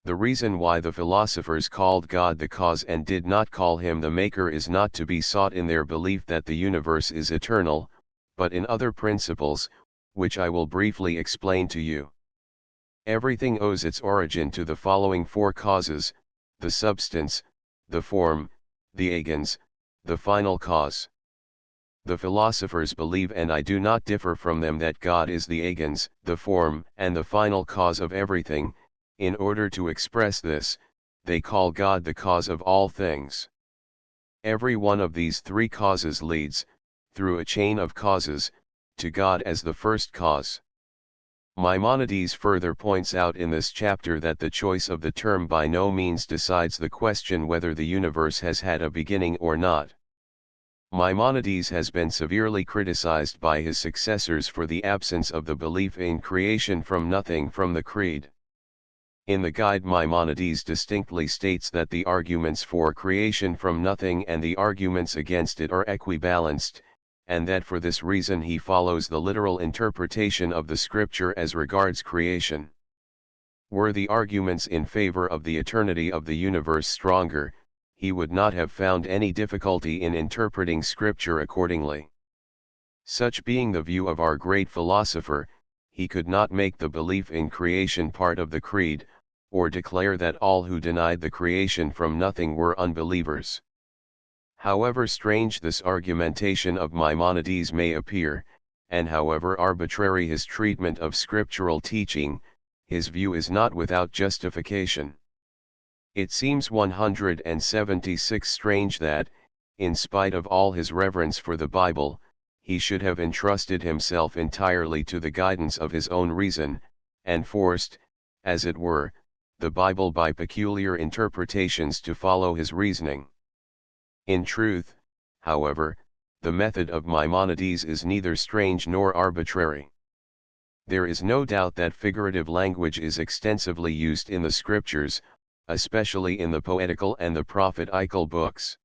The reason why the philosophers called God the cause and did not call him the Maker is not to be sought in their belief that the universe is eternal, but in other principles, which I will briefly explain to you. Everything owes its origin to the following four causes: the substance, the form, the agens, the final cause. The philosophers believe, and I do not differ from them, that God is the agens, the form, and the final cause of everything. In order to express this, they call God the cause of all things. Every one of these three causes leads, through a chain of causes, to God as the first cause. Maimonides further points out in this chapter that the choice of the term by no means decides the question whether the universe has had a beginning or not. Maimonides has been severely criticized by his successors for the absence of the belief in creation from nothing from the creed. In the guide, Maimonides distinctly states that the arguments for creation from nothing and the arguments against it are equibalanced, and that for this reason he follows the literal interpretation of the scripture as regards creation. Were the arguments in favor of the eternity of the universe stronger, he would not have found any difficulty in interpreting scripture accordingly. Such being the view of our great philosopher, he could not make the belief in creation part of the creed, or declare that all who denied the creation from nothing were unbelievers. However strange this argumentation of Maimonides may appear, and however arbitrary his treatment of scriptural teaching, his view is not without justification. It seems 176 strange that, in spite of all his reverence for the Bible, he should have entrusted himself entirely to the guidance of his own reason, and forced, as it were, the Bible by peculiar interpretations to follow his reasoning. In truth, however, the method of Maimonides is neither strange nor arbitrary. There is no doubt that figurative language is extensively used in the scriptures, especially in the poetical and the prophetical books.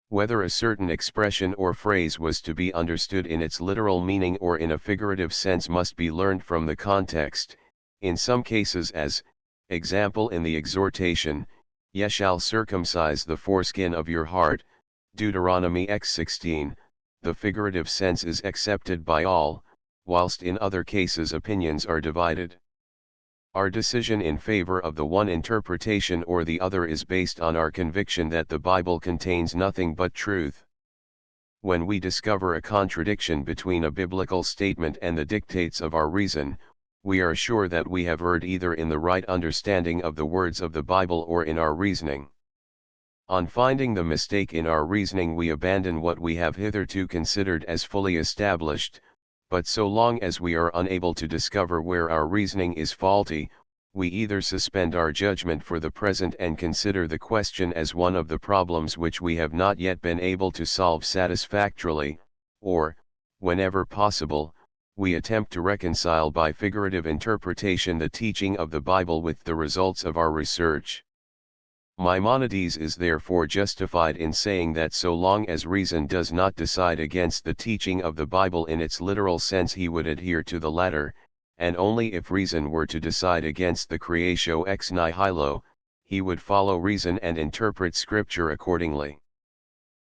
Whether a certain expression or phrase was to be understood in its literal meaning or in a figurative sense must be learned from the context. In some cases, as example in the exhortation, "Ye shall circumcise the foreskin of your heart," Deuteronomy x:16, the figurative sense is accepted by all, whilst in other cases opinions are divided. Our decision in favor of the one interpretation or the other is based on our conviction that the Bible contains nothing but truth. When we discover a contradiction between a biblical statement and the dictates of our reason, we are sure that we have erred either in the right understanding of the words of the Bible or in our reasoning. On finding the mistake in our reasoning, we abandon what we have hitherto considered as fully established, but so long as we are unable to discover where our reasoning is faulty, we either suspend our judgment for the present and consider the question as one of the problems which we have not yet been able to solve satisfactorily, or, whenever possible, we attempt to reconcile by figurative interpretation the teaching of the Bible with the results of our research. Maimonides is therefore justified in saying that so long as reason does not decide against the teaching of the Bible in its literal sense, he would adhere to the latter, and only if reason were to decide against the creatio ex nihilo, he would follow reason and interpret scripture accordingly.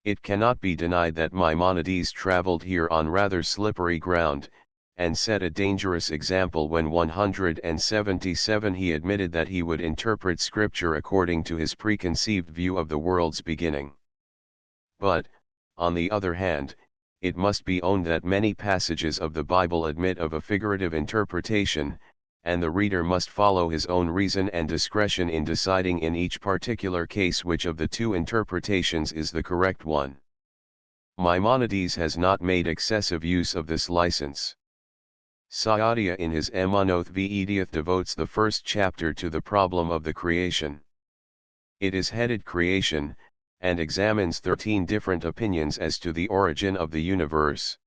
It cannot be denied that Maimonides traveled here on rather slippery ground, and set a dangerous example when 177 he admitted that he would interpret scripture according to his preconceived view of the world's beginning. But, on the other hand, it must be owned that many passages of the Bible admit of a figurative interpretation, and the reader must follow his own reason and discretion in deciding in each particular case which of the two interpretations is the correct one. Maimonides has not made excessive use of this license. Saadia in his Emonoth Ve'ediath devotes the first chapter to the problem of the creation. It is headed Creation, and examines 13 different opinions as to the origin of the universe.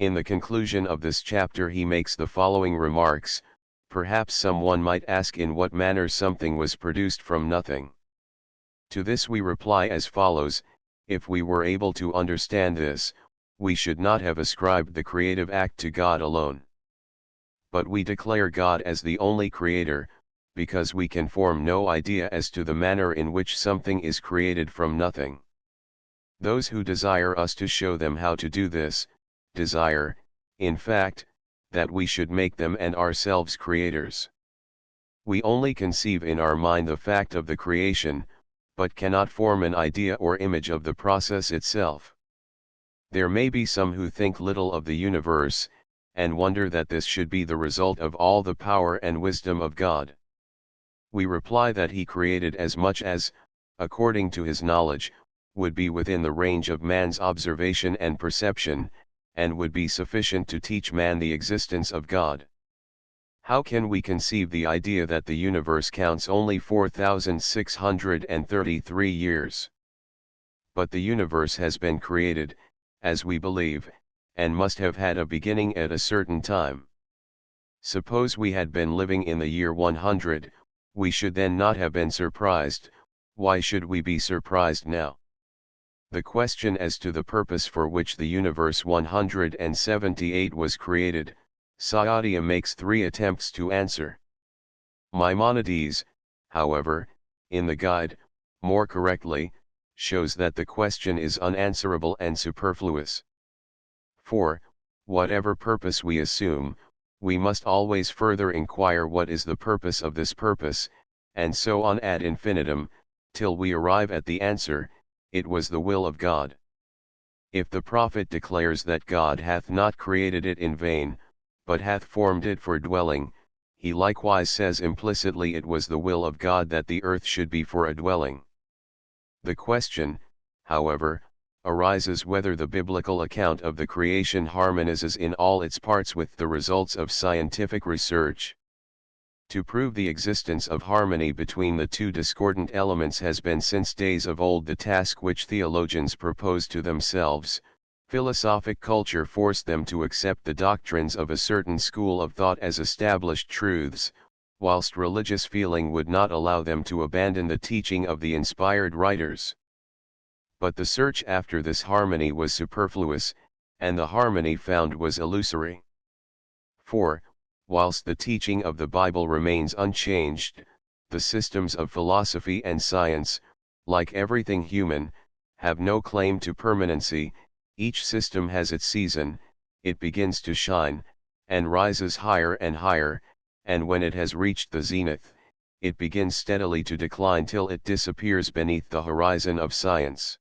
In the conclusion of this chapter he makes the following remarks: perhaps someone might ask in what manner something was produced from nothing. To this we reply as follows: if we were able to understand this, we should not have ascribed the creative act to God alone. But we declare God as the only creator, because we can form no idea as to the manner in which something is created from nothing. Those who desire us to show them how to do this, desire, in fact, that we should make them and ourselves creators. We only conceive in our mind the fact of the creation, but cannot form an idea or image of the process itself. There may be some who think little of the universe, and wonder that this should be the result of all the power and wisdom of God. We reply that He created as much as, according to His knowledge, would be within the range of man's observation and perception, and would be sufficient to teach man the existence of God. How can we conceive the idea that the universe counts only 4,633 years? But the universe has been created, as we believe, and must have had a beginning at a certain time. Suppose we had been living in the year 100, we should then not have been surprised. Why should we be surprised now? The question as to the purpose for which the universe 178 was created, Saadia makes 3 attempts to answer. Maimonides, however, in the guide, more correctly, shows that the question is unanswerable and superfluous. For, whatever purpose we assume, we must always further inquire what is the purpose of this purpose, and so on ad infinitum, till we arrive at the answer, it was the will of God. If the prophet declares that God hath not created it in vain, but hath formed it for dwelling, he likewise says implicitly it was the will of God that the earth should be for a dwelling. The question, however, arises whether the biblical account of the creation harmonizes in all its parts with the results of scientific research. To prove the existence of harmony between the two discordant elements has been since days of old the task which theologians propose to themselves. Philosophic culture forced them to accept the doctrines of a certain school of thought as established truths, whilst religious feeling would not allow them to abandon the teaching of the inspired writers. But the search after this harmony was superfluous, and the harmony found was illusory. For, whilst the teaching of the Bible remains unchanged, the systems of philosophy and science, like everything human, have no claim to permanency. Each system has its season, it begins to shine, and rises higher and higher, and when it has reached the zenith, it begins steadily to decline till it disappears beneath the horizon of science.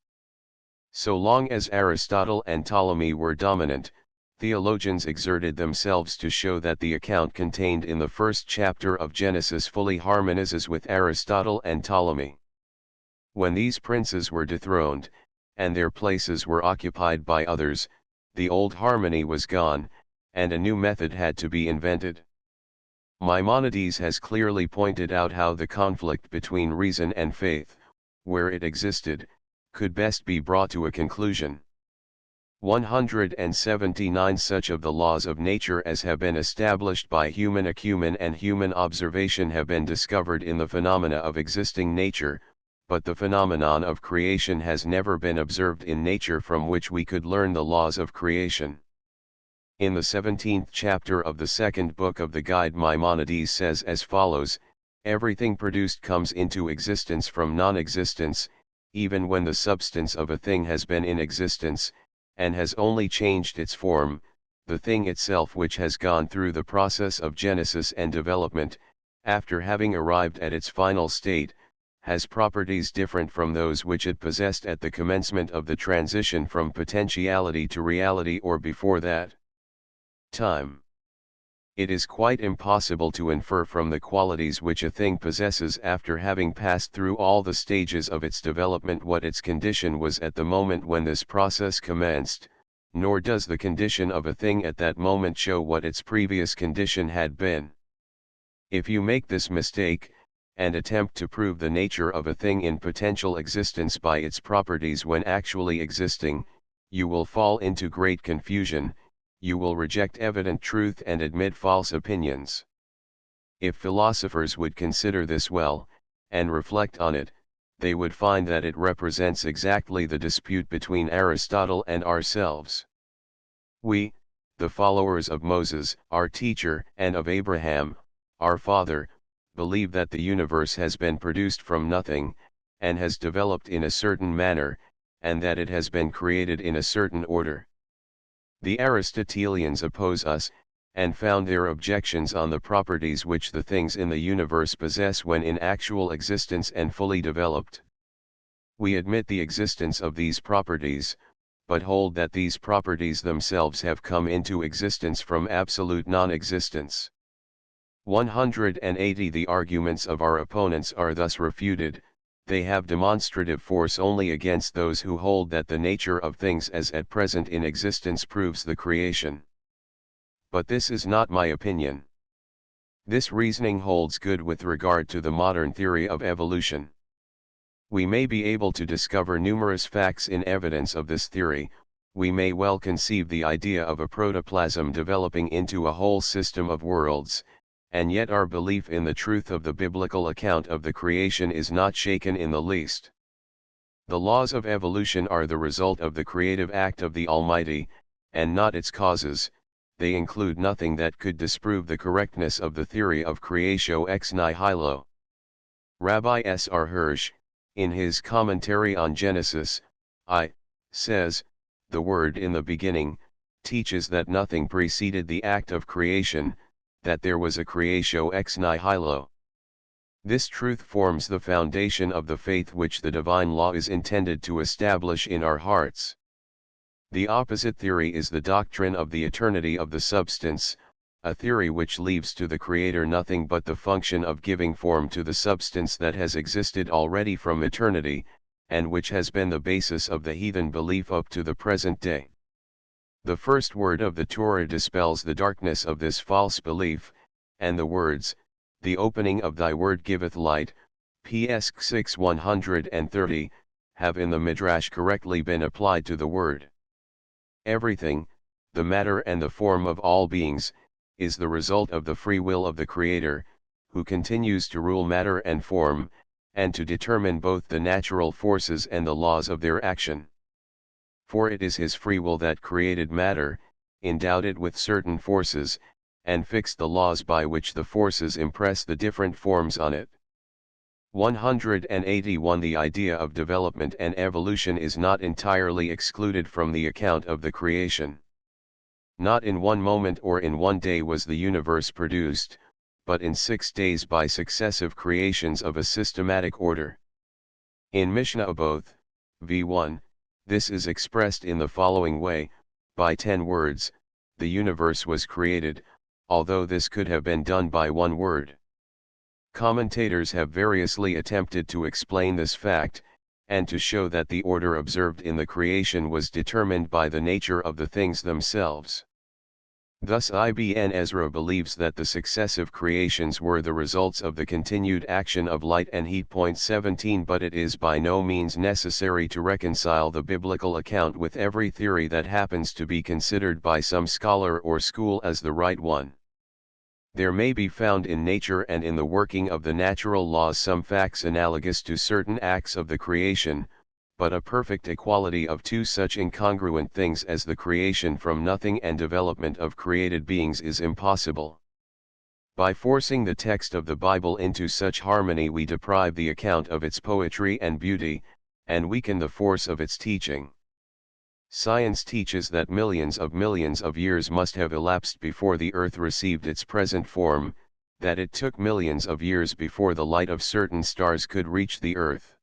So long as Aristotle and Ptolemy were dominant, theologians exerted themselves to show that the account contained in the first chapter of Genesis fully harmonizes with Aristotle and Ptolemy. When these princes were dethroned, and their places were occupied by others, the old harmony was gone, and a new method had to be invented. Maimonides has clearly pointed out how the conflict between reason and faith, where it existed, could best be brought to a conclusion. 179 Such of the laws of nature as have been established by human acumen and human observation have been discovered in the phenomena of existing nature, but the phenomenon of creation has never been observed in nature from which we could learn the laws of creation. In the 17th chapter of the second book of the Guide, Maimonides says as follows: everything produced comes into existence from non-existence, even when the substance of a thing has been in existence, and has only changed its form. The thing itself, which has gone through the process of genesis and development, after having arrived at its final state, has properties different from those which it possessed at the commencement of the transition from potentiality to reality or before that time. It is quite impossible to infer from the qualities which a thing possesses after having passed through all the stages of its development what its condition was at the moment when this process commenced, nor does the condition of a thing at that moment show what its previous condition had been. If you make this mistake, and attempt to prove the nature of a thing in potential existence by its properties when actually existing, you will fall into great confusion. You will reject evident truth and admit false opinions. If philosophers would consider this well, and reflect on it, they would find that it represents exactly the dispute between Aristotle and ourselves. We, the followers of Moses, our teacher, and of Abraham, our father, believe that the universe has been produced from nothing, and has developed in a certain manner, and that it has been created in a certain order. The Aristotelians oppose us, and found their objections on the properties which the things in the universe possess when in actual existence and fully developed. We admit the existence of these properties, but hold that these properties themselves have come into existence from absolute non-existence. 180 The arguments of our opponents are thus refuted. They have demonstrative force only against those who hold that the nature of things as at present in existence proves the creation. But this is not my opinion. This reasoning holds good with regard to the modern theory of evolution. We may be able to discover numerous facts in evidence of this theory. We may well conceive the idea of a protoplasm developing into a whole system of worlds, and yet our belief in the truth of the biblical account of the creation is not shaken in the least. The laws of evolution are the result of the creative act of the Almighty, and not its causes. They include nothing that could disprove the correctness of the theory of creatio ex nihilo. Rabbi S. R. Hirsch, in his commentary on Genesis, says, "The word in the beginning," teaches that nothing preceded the act of creation, that there was a creatio ex nihilo. This truth forms the foundation of the faith which the divine law is intended to establish in our hearts. The opposite theory is the doctrine of the eternity of the substance, a theory which leaves to the Creator nothing but the function of giving form to the substance that has existed already from eternity, and which has been the basis of the heathen belief up to the present day. The first word of the Torah dispels the darkness of this false belief, and the words, "The opening of thy word giveth light," PS 6:130, have in the Midrash correctly been applied to the word. Everything, the matter and the form of all beings, is the result of the free will of the Creator, who continues to rule matter and form, and to determine both the natural forces and the laws of their action. For it is his free will that created matter, endowed it with certain forces, and fixed the laws by which the forces impress the different forms on it. 181 The idea of development and evolution is not entirely excluded from the account of the creation. Not in one moment or in one day was the universe produced, but in 6 days by successive creations of a systematic order. In Mishnah Oboth, v1, this is expressed in the following way: by 10 words, the universe was created, although this could have been done by 1 word. Commentators have variously attempted to explain this fact, and to show that the order observed in the creation was determined by the nature of the things themselves. Thus Ibn Ezra believes that the successive creations were the results of the continued action of light and heat. 17 But it is by no means necessary to reconcile the biblical account with every theory that happens to be considered by some scholar or school as the right one. There may be found in nature and in the working of the natural laws some facts analogous to certain acts of the creation, but a perfect equality of two such incongruent things as the creation from nothing and development of created beings is impossible. By forcing the text of the Bible into such harmony we deprive the account of its poetry and beauty, and weaken the force of its teaching. Science teaches that millions of years must have elapsed before the earth received its present form, that it took millions of years before the light of certain stars could reach the earth.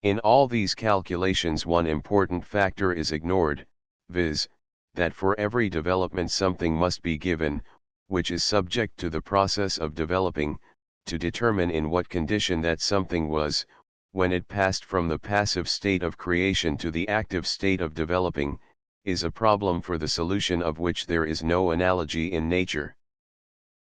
In all these calculations one important factor is ignored, viz., that for every development something must be given, which is subject to the process of developing. To determine in what condition that something was, when it passed from the passive state of creation to the active state of developing, is a problem for the solution of which there is no analogy in nature.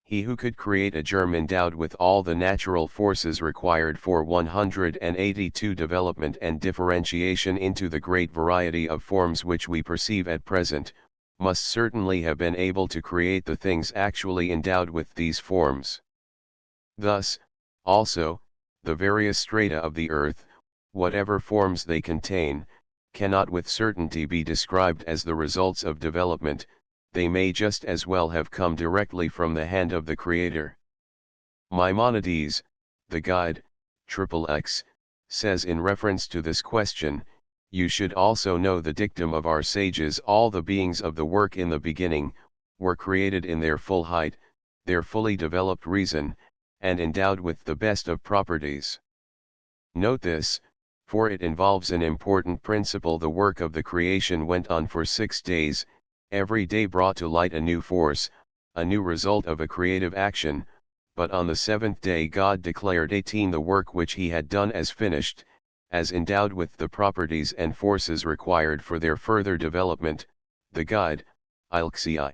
He who could create a germ endowed with all the natural forces required for 182 development and differentiation into the great variety of forms which we perceive at present, must certainly have been able to create the things actually endowed with these forms. Thus, also, the various strata of the earth, whatever forms they contain, cannot with certainty be described as the results of development. They may just as well have come directly from the hand of the Creator. Maimonides, the guide, XXX, says in reference to this question, "You should also know the dictum of our sages: all the beings of the work in the beginning, were created in their full height, their fully developed reason, and endowed with the best of properties. Note this, for it involves an important principle. The work of the creation went on for 6 days, every day brought to light a new force, a new result of a creative action, but on the 7th day God declared 18 the work which he had done as finished, as endowed with the properties and forces required for their further development. The guide, Ilxi.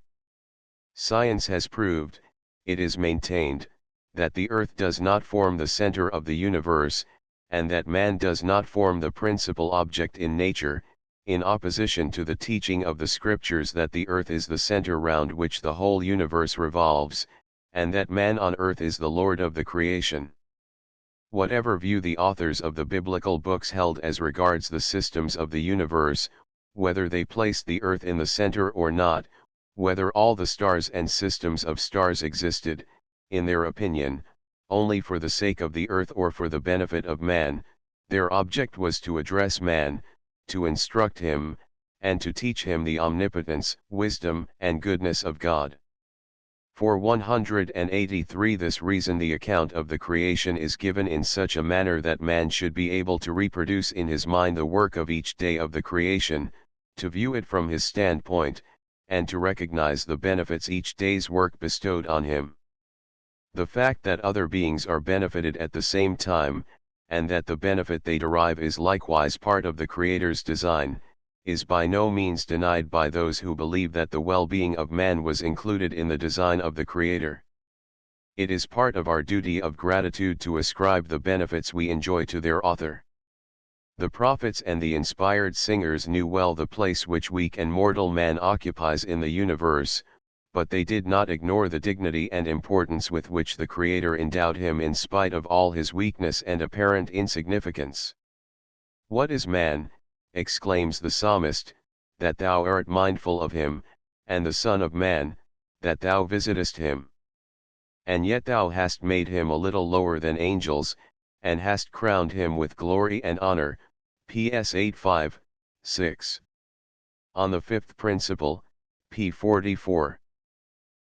Science has proved, it is maintained, that the earth does not form the center of the universe, and that man does not form the principal object in nature, in opposition to the teaching of the scriptures that the earth is the center round which the whole universe revolves, and that man on earth is the Lord of the creation. Whatever view the authors of the biblical books held as regards the systems of the universe, whether they placed the earth in the center or not, whether all the stars and systems of stars existed, in their opinion, only for the sake of the earth or for the benefit of man, their object was to address man, to instruct him, and to teach him the omnipotence, wisdom, and goodness of God. For 183 this reason the account of the creation is given in such a manner that man should be able to reproduce in his mind the work of each day of the creation, to view it from his standpoint, and to recognize the benefits each day's work bestowed on him. The fact that other beings are benefited at the same time, and that the benefit they derive is likewise part of the Creator's design, is by no means denied by those who believe that the well-being of man was included in the design of the Creator. It is part of our duty of gratitude to ascribe the benefits we enjoy to their author. The prophets and the inspired singers knew well the place which weak and mortal man occupies in the universe, but they did not ignore the dignity and importance with which the Creator endowed him in spite of all his weakness and apparent insignificance. "What is man," exclaims the psalmist, "that thou art mindful of him, and the Son of Man, that thou visitest him? And yet thou hast made him a little lower than angels, and hast crowned him with glory and honor." PS 8:5, 6. On the fifth principle, p. 44.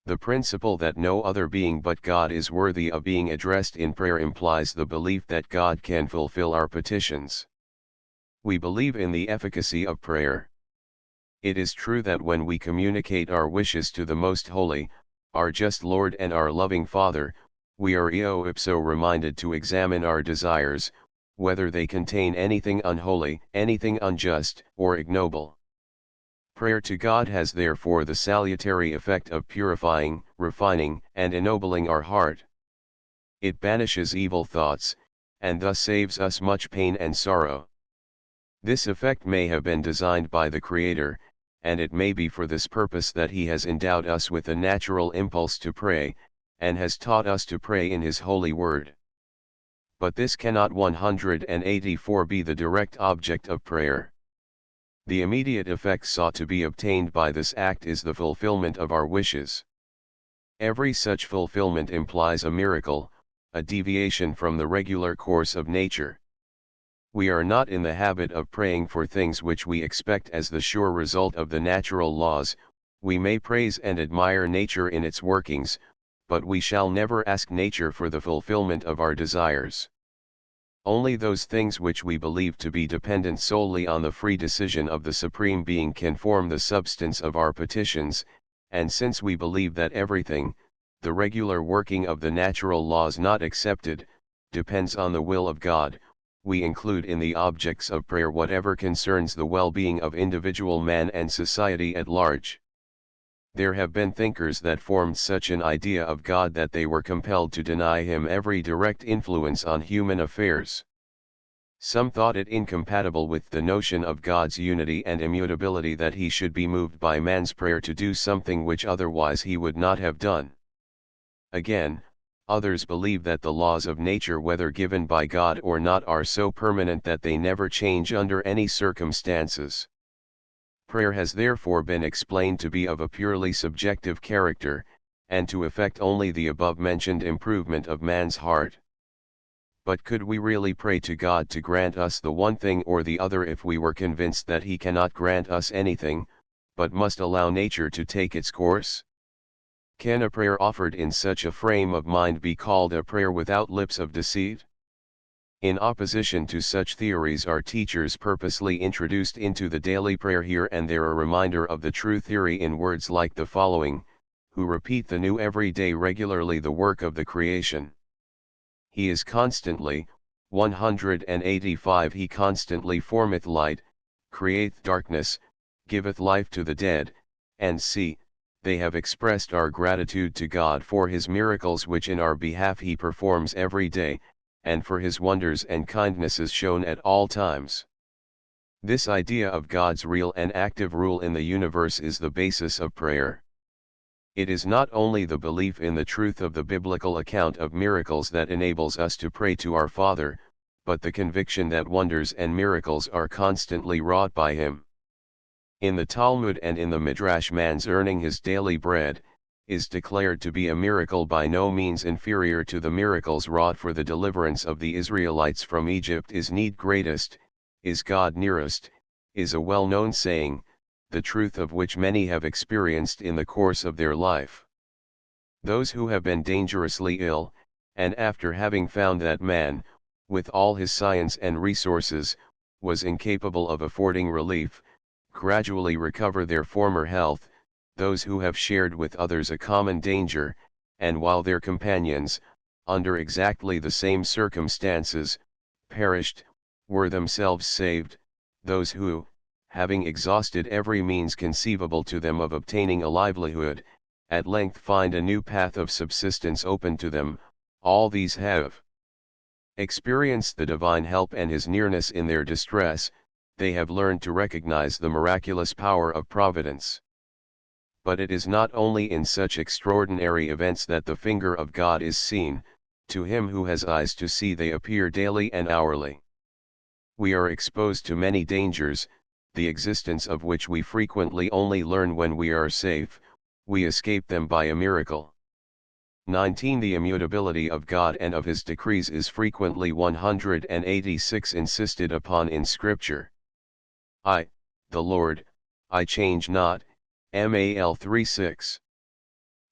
The principle that no other being but God is worthy of being addressed in prayer implies the belief that God can fulfill our petitions. We believe in the efficacy of prayer. It is true that when we communicate our wishes to the Most Holy, our just Lord and our loving Father, we are eo ipso reminded to examine our desires, whether they contain anything unholy, anything unjust, or ignoble. Prayer to God has therefore the salutary effect of purifying, refining, and ennobling our heart. It banishes evil thoughts, and thus saves us much pain and sorrow. This effect may have been designed by the Creator, and it may be for this purpose that He has endowed us with a natural impulse to pray, and has taught us to pray in His holy word. But this cannot 184 be the direct object of prayer. The immediate effect sought to be obtained by this act is the fulfillment of our wishes. Every such fulfillment implies a miracle, a deviation from the regular course of nature. We are not in the habit of praying for things which we expect as the sure result of the natural laws. We may praise and admire nature in its workings, but we shall never ask nature for the fulfillment of our desires. Only those things which we believe to be dependent solely on the free decision of the Supreme Being can form the substance of our petitions, and since we believe that everything, the regular working of the natural laws not excepted, depends on the will of God, we include in the objects of prayer whatever concerns the well-being of individual man and society at large. There have been thinkers that formed such an idea of God that they were compelled to deny Him every direct influence on human affairs. Some thought it incompatible with the notion of God's unity and immutability that He should be moved by man's prayer to do something which otherwise He would not have done. Again, others believe that the laws of nature, whether given by God or not, are so permanent that they never change under any circumstances. Prayer has therefore been explained to be of a purely subjective character, and to effect only the above-mentioned improvement of man's heart. But could we really pray to God to grant us the one thing or the other if we were convinced that He cannot grant us anything, but must allow nature to take its course? Can a prayer offered in such a frame of mind be called a prayer without lips of deceit? In opposition to such theories are teachers purposely introduced into the daily prayer here and there a reminder of the true theory in words like the following, who repeat the new every day regularly the work of the creation. He is constantly, 185 He constantly formeth light, createth darkness, giveth life to the dead, and see, they have expressed our gratitude to God for His miracles which in our behalf He performs every day, and for His wonders and kindnesses shown at all times. This idea of God's real and active rule in the universe is the basis of prayer. It is not only the belief in the truth of the biblical account of miracles that enables us to pray to our Father, but the conviction that wonders and miracles are constantly wrought by Him. In the Talmud and in the Midrash, man's earning his daily bread is declared to be a miracle by no means inferior to the miracles wrought for the deliverance of the Israelites from Egypt. Is need greatest, is God nearest, is a well-known saying, the truth of which many have experienced in the course of their life. Those who have been dangerously ill, and after having found that man, with all his science and resources, was incapable of affording relief, gradually recover their former health. Those who have shared with others a common danger, and while their companions, under exactly the same circumstances, perished, were themselves saved. Those who, having exhausted every means conceivable to them of obtaining a livelihood, at length find a new path of subsistence open to them, all these have experienced the divine help and His nearness in their distress. They have learned to recognize the miraculous power of providence. But it is not only in such extraordinary events that the finger of God is seen. To him who has eyes to see they appear daily and hourly. We are exposed to many dangers, the existence of which we frequently only learn when we are safe. We escape them by a miracle. 19. The immutability of God and of His decrees is frequently 186 insisted upon in Scripture. I, the Lord, I change not, Mal 3:6.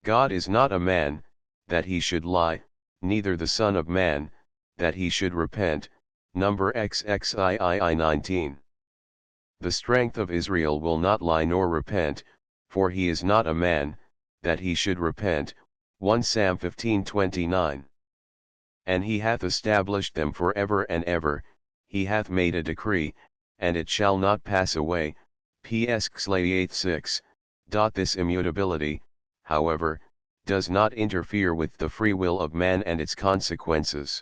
God is not a man, that He should lie, neither the Son of Man, that He should repent, Number XXIII 19. The strength of Israel will not lie nor repent, for He is not a man, that He should repent, 1 Sam 15:29. And He hath established them for ever and ever, He hath made a decree, and it shall not pass away, PS Xlay 8:6. This immutability, however, does not interfere with the free will of man and its consequences.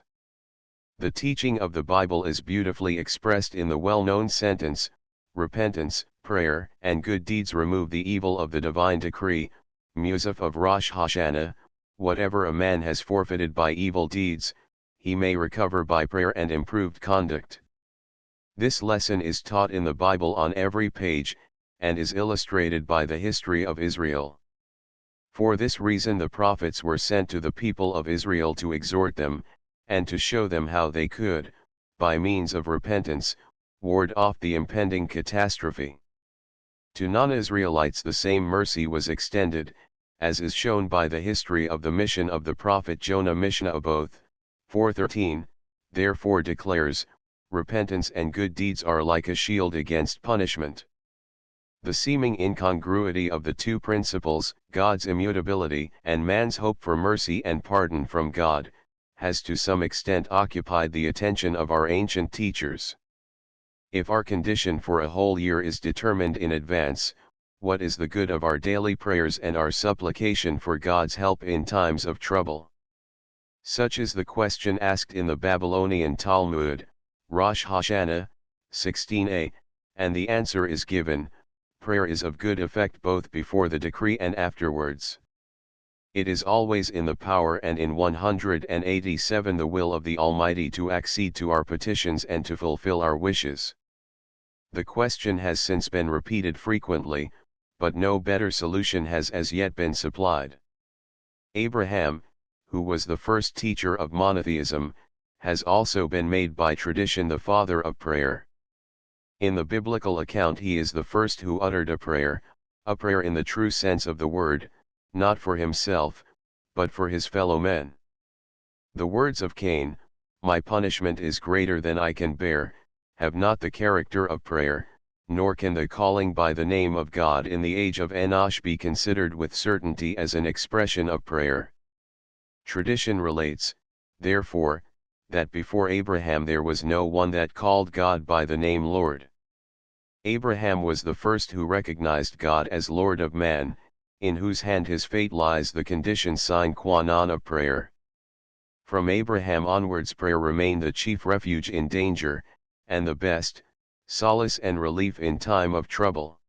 The teaching of the Bible is beautifully expressed in the well-known sentence, repentance, prayer, and good deeds remove the evil of the divine decree. Musaf of Rosh Hashanah, whatever a man has forfeited by evil deeds, he may recover by prayer and improved conduct. This lesson is taught in the Bible on every page, and is illustrated by the history of Israel. For this reason the prophets were sent to the people of Israel to exhort them, and to show them how they could, by means of repentance, ward off the impending catastrophe. To non-Israelites the same mercy was extended, as is shown by the history of the mission of the prophet Jonah. Mishnah Oboth, 4:13, therefore declares, repentance and good deeds are like a shield against punishment. The seeming incongruity of the two principles, God's immutability and man's hope for mercy and pardon from God, has to some extent occupied the attention of our ancient teachers. If our condition for a whole year is determined in advance, what is the good of our daily prayers and our supplication for God's help in times of trouble? Such is the question asked in the Babylonian Talmud, Rosh Hashanah, 16a, and the answer is given, prayer is of good effect both before the decree and afterwards. It is always in the power and in 187 the will of the Almighty to accede to our petitions and to fulfill our wishes. The question has since been repeated frequently, but no better solution has as yet been supplied. Abraham, who was the first teacher of monotheism, has also been made by tradition the father of prayer. In the biblical account he is the first who uttered a prayer in the true sense of the word, not for himself, but for his fellow men. The words of Cain, "My punishment is greater than I can bear," have not the character of prayer, nor can the calling by the name of God in the age of Enosh be considered with certainty as an expression of prayer. Tradition relates, therefore, that before Abraham there was no one that called God by the name Lord. Abraham was the first who recognized God as Lord of man, in whose hand his fate lies, the condition sine qua non of prayer. From Abraham onwards prayer remained the chief refuge in danger, and the best solace and relief in time of trouble.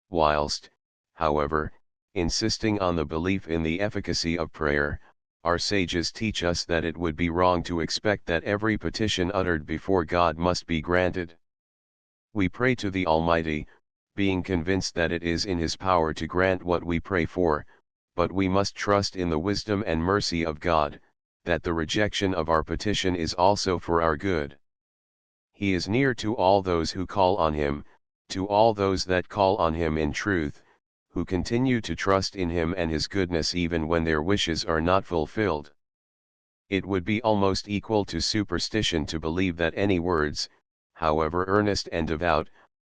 Whilst, however, insisting on the belief in the efficacy of prayer, our sages teach us that it would be wrong to expect that every petition uttered before God must be granted. We pray to the Almighty, being convinced that it is in His power to grant what we pray for, but we must trust in the wisdom and mercy of God, that the rejection of our petition is also for our good. He is near to all those who call on Him, to all those that call on Him in truth, who continue to trust in Him and His goodness even when their wishes are not fulfilled. It would be almost equal to superstition to believe that any words, however earnest and devout,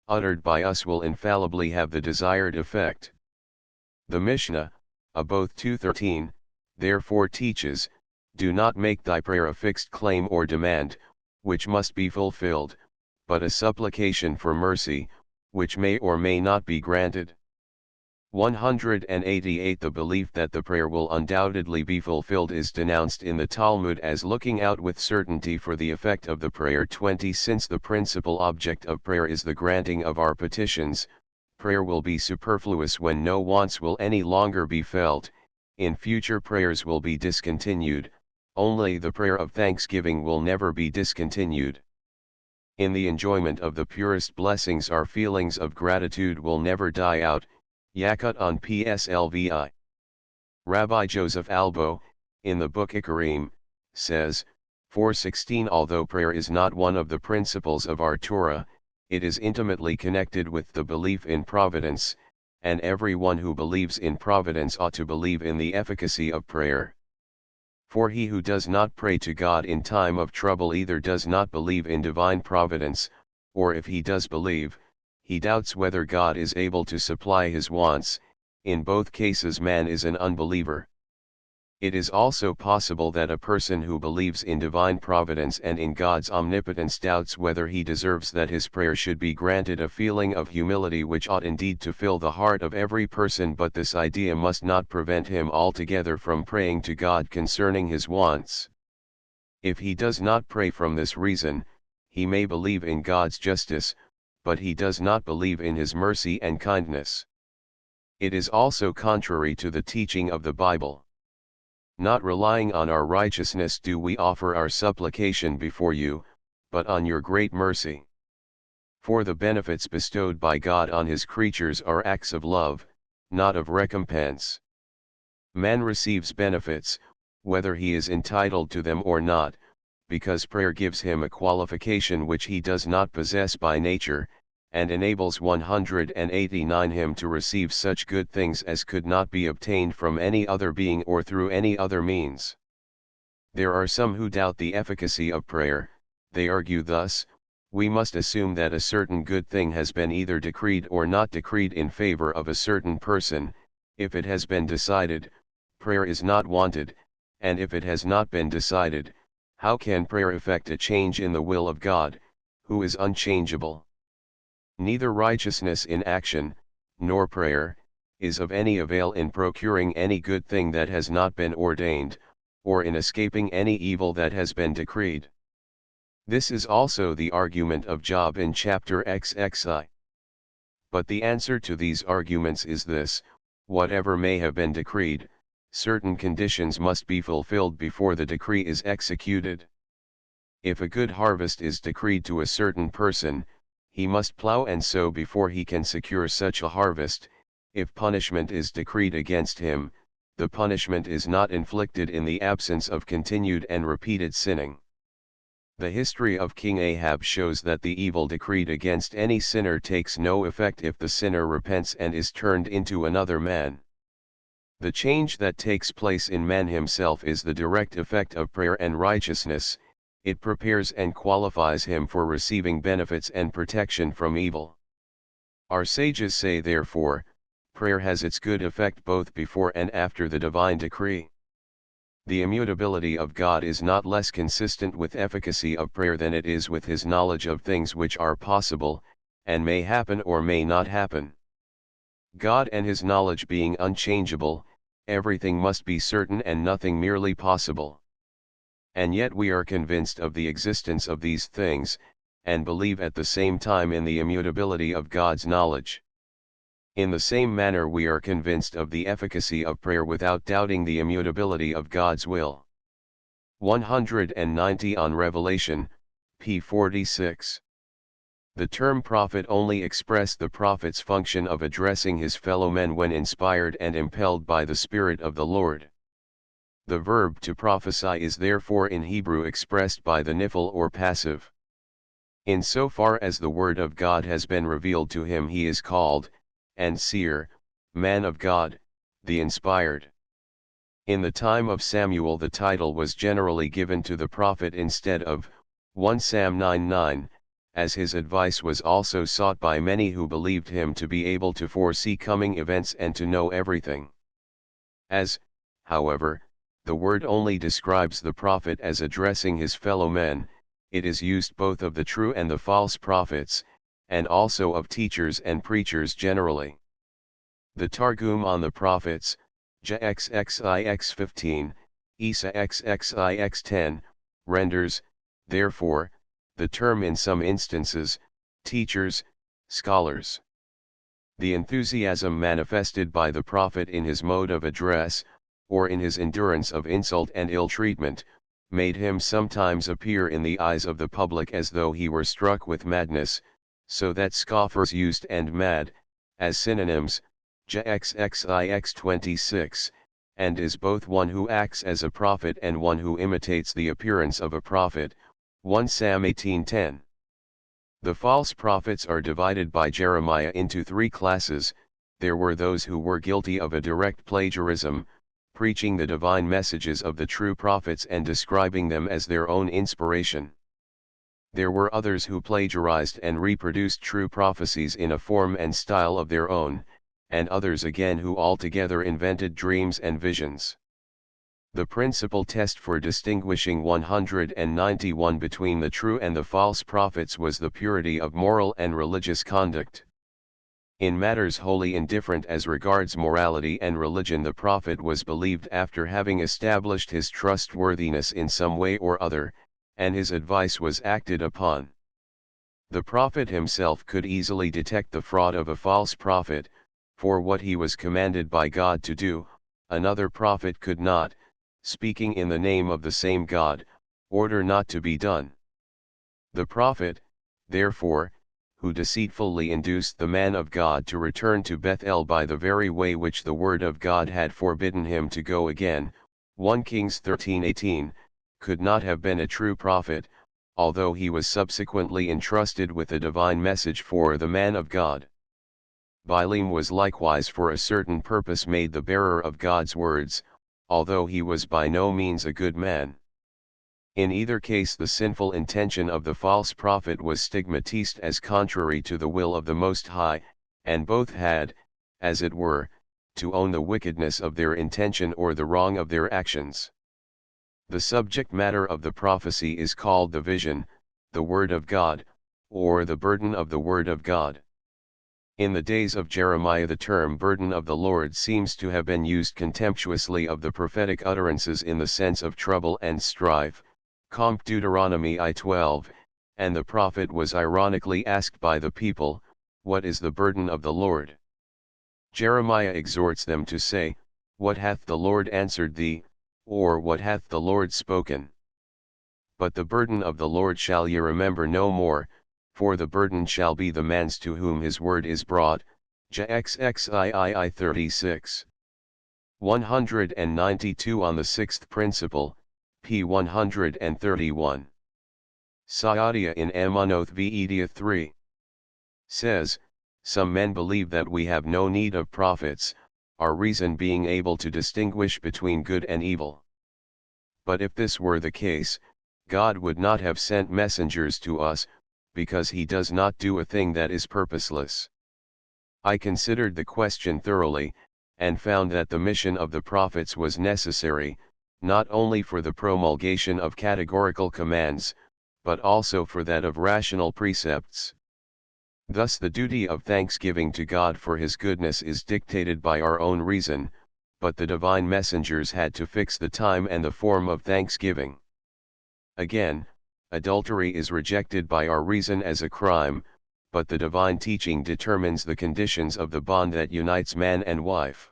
uttered by us will infallibly have the desired effect. The Mishnah, Aboth 2:13, therefore teaches, "Do not make thy prayer a fixed claim or demand, which must be fulfilled, but a supplication for mercy, which may or may not be granted." 188. The belief that the prayer will undoubtedly be fulfilled is denounced in the Talmud as looking out with certainty for the effect of the prayer. 20. Since the principal object of prayer is the granting of our petitions, prayer will be superfluous when no wants will any longer be felt, in future prayers will be discontinued, only the prayer of thanksgiving will never be discontinued. In the enjoyment of the purest blessings our feelings of gratitude will never die out. Yakut on Pslvi. Rabbi Joseph Albo, in the book Ikarim, says, 4:16 Although prayer is not one of the principles of our Torah, it is intimately connected with the belief in providence, and everyone who believes in providence ought to believe in the efficacy of prayer. For he who does not pray to God in time of trouble either does not believe in divine providence, or if he does believe, he doubts whether God is able to supply his wants. In both cases man is an unbeliever. It is also possible that a person who believes in divine providence and in God's omnipotence doubts whether he deserves that his prayer should be granted, a feeling of humility which ought indeed to fill the heart of every person, but this idea must not prevent him altogether from praying to God concerning his wants. If he does not pray from this reason, he may believe in God's justice, but he does not believe in His mercy and kindness. It is also contrary to the teaching of the Bible. Not relying on our righteousness do we offer our supplication before you, but on your great mercy. For the benefits bestowed by God on His creatures are acts of love, not of recompense. Man receives benefits, whether he is entitled to them or not, because prayer gives him a qualification which he does not possess by nature, and enables 189 him to receive such good things as could not be obtained from any other being or through any other means. There are some who doubt the efficacy of prayer. They argue thus: we must assume that a certain good thing has been either decreed or not decreed in favor of a certain person. If it has been decided, prayer is not wanted, and if it has not been decided, how can prayer effect a change in the will of God, who is unchangeable? Neither righteousness in action, nor prayer, is of any avail in procuring any good thing that has not been ordained, or in escaping any evil that has been decreed. This is also the argument of Job in chapter XXI. But the answer to these arguments is this: whatever may have been decreed, certain conditions must be fulfilled before the decree is executed. If a good harvest is decreed to a certain person, he must plow and sow before he can secure such a harvest. If punishment is decreed against him, the punishment is not inflicted in the absence of continued and repeated sinning. The history of King Ahab shows that the evil decreed against any sinner takes no effect if the sinner repents and is turned into another man. The change that takes place in man himself is the direct effect of prayer and righteousness. It prepares and qualifies him for receiving benefits and protection from evil. Our sages say therefore, prayer has its good effect both before and after the divine decree. The immutability of God is not less consistent with efficacy of prayer than it is with his knowledge of things which are possible, and may happen or may not happen. God and his knowledge being unchangeable, everything must be certain and nothing merely possible. And yet we are convinced of the existence of these things, and believe at the same time in the immutability of God's knowledge. In the same manner we are convinced of the efficacy of prayer without doubting the immutability of God's will. 190 on Revelation, p. 46. The term prophet only expressed the prophet's function of addressing his fellow men when inspired and impelled by the Spirit of the Lord. The verb to prophesy is therefore in Hebrew expressed by the nifl or passive. In so far as the word of God has been revealed to him he is called, and seer, man of God, the inspired. In the time of Samuel the title was generally given to the prophet instead of 1 Sam 9:9, as his advice was also sought by many who believed him to be able to foresee coming events and to know everything. As, however, the word only describes the prophet as addressing his fellow men, it is used both of the true and the false prophets, and also of teachers and preachers generally. The Targum on the prophets, JXXIX 15, Isa XXIX 10, renders, therefore, the term in some instances, teachers, scholars. The enthusiasm manifested by the prophet in his mode of address, or in his endurance of insult and ill treatment, made him sometimes appear in the eyes of the public as though he were struck with madness, so that scoffers used and mad, as synonyms, JXXIX 26, and is both one who acts as a prophet and one who imitates the appearance of a prophet, 1 Sam 18:10. The false prophets are divided by Jeremiah into three classes. There were those who were guilty of a direct plagiarism, preaching the divine messages of the true prophets and describing them as their own inspiration. There were others who plagiarized and reproduced true prophecies in a form and style of their own, and others again who altogether invented dreams and visions. The principal test for distinguishing 191 between the true and the false prophets was the purity of moral and religious conduct. In matters wholly indifferent as regards morality and religion, the prophet was believed after having established his trustworthiness in some way or other, and his advice was acted upon. The prophet himself could easily detect the fraud of a false prophet, for what he was commanded by God to do, another prophet could not, speaking in the name of the same God, order not to be done. The prophet, therefore, who deceitfully induced the man of God to return to Bethel by the very way which the word of God had forbidden him to go again, 1 Kings 13:18, could not have been a true prophet, although he was subsequently entrusted with a divine message for the man of God. Balaam was likewise for a certain purpose made the bearer of God's words, although he was by no means a good man. In either case the sinful intention of the false prophet was stigmatized as contrary to the will of the Most High, and both had, as it were, to own the wickedness of their intention or the wrong of their actions. The subject matter of the prophecy is called the vision, the word of God, or the burden of the word of God. In the days of Jeremiah the term burden of the Lord seems to have been used contemptuously of the prophetic utterances in the sense of trouble and strife, comp Deuteronomy I:12, and the prophet was ironically asked by the people, "What is the burden of the Lord?" Jeremiah exhorts them to say, "What hath the Lord answered thee, or what hath the Lord spoken? But the burden of the Lord shall ye remember no more, for the burden shall be the man's to whom his word is brought." JXXII 36. 192 on the sixth principle, p. 131. Saadia in Ammonoth Veedia 3. Says, "Some men believe that we have no need of prophets, our reason being able to distinguish between good and evil. But if this were the case, God would not have sent messengers to us, because he does not do a thing that is purposeless. I considered the question thoroughly, and found that the mission of the prophets was necessary, not only for the promulgation of categorical commands, but also for that of rational precepts. Thus the duty of thanksgiving to God for his goodness is dictated by our own reason, but the divine messengers had to fix the time and the form of thanksgiving. Again, adultery is rejected by our reason as a crime, but the divine teaching determines the conditions of the bond that unites man and wife.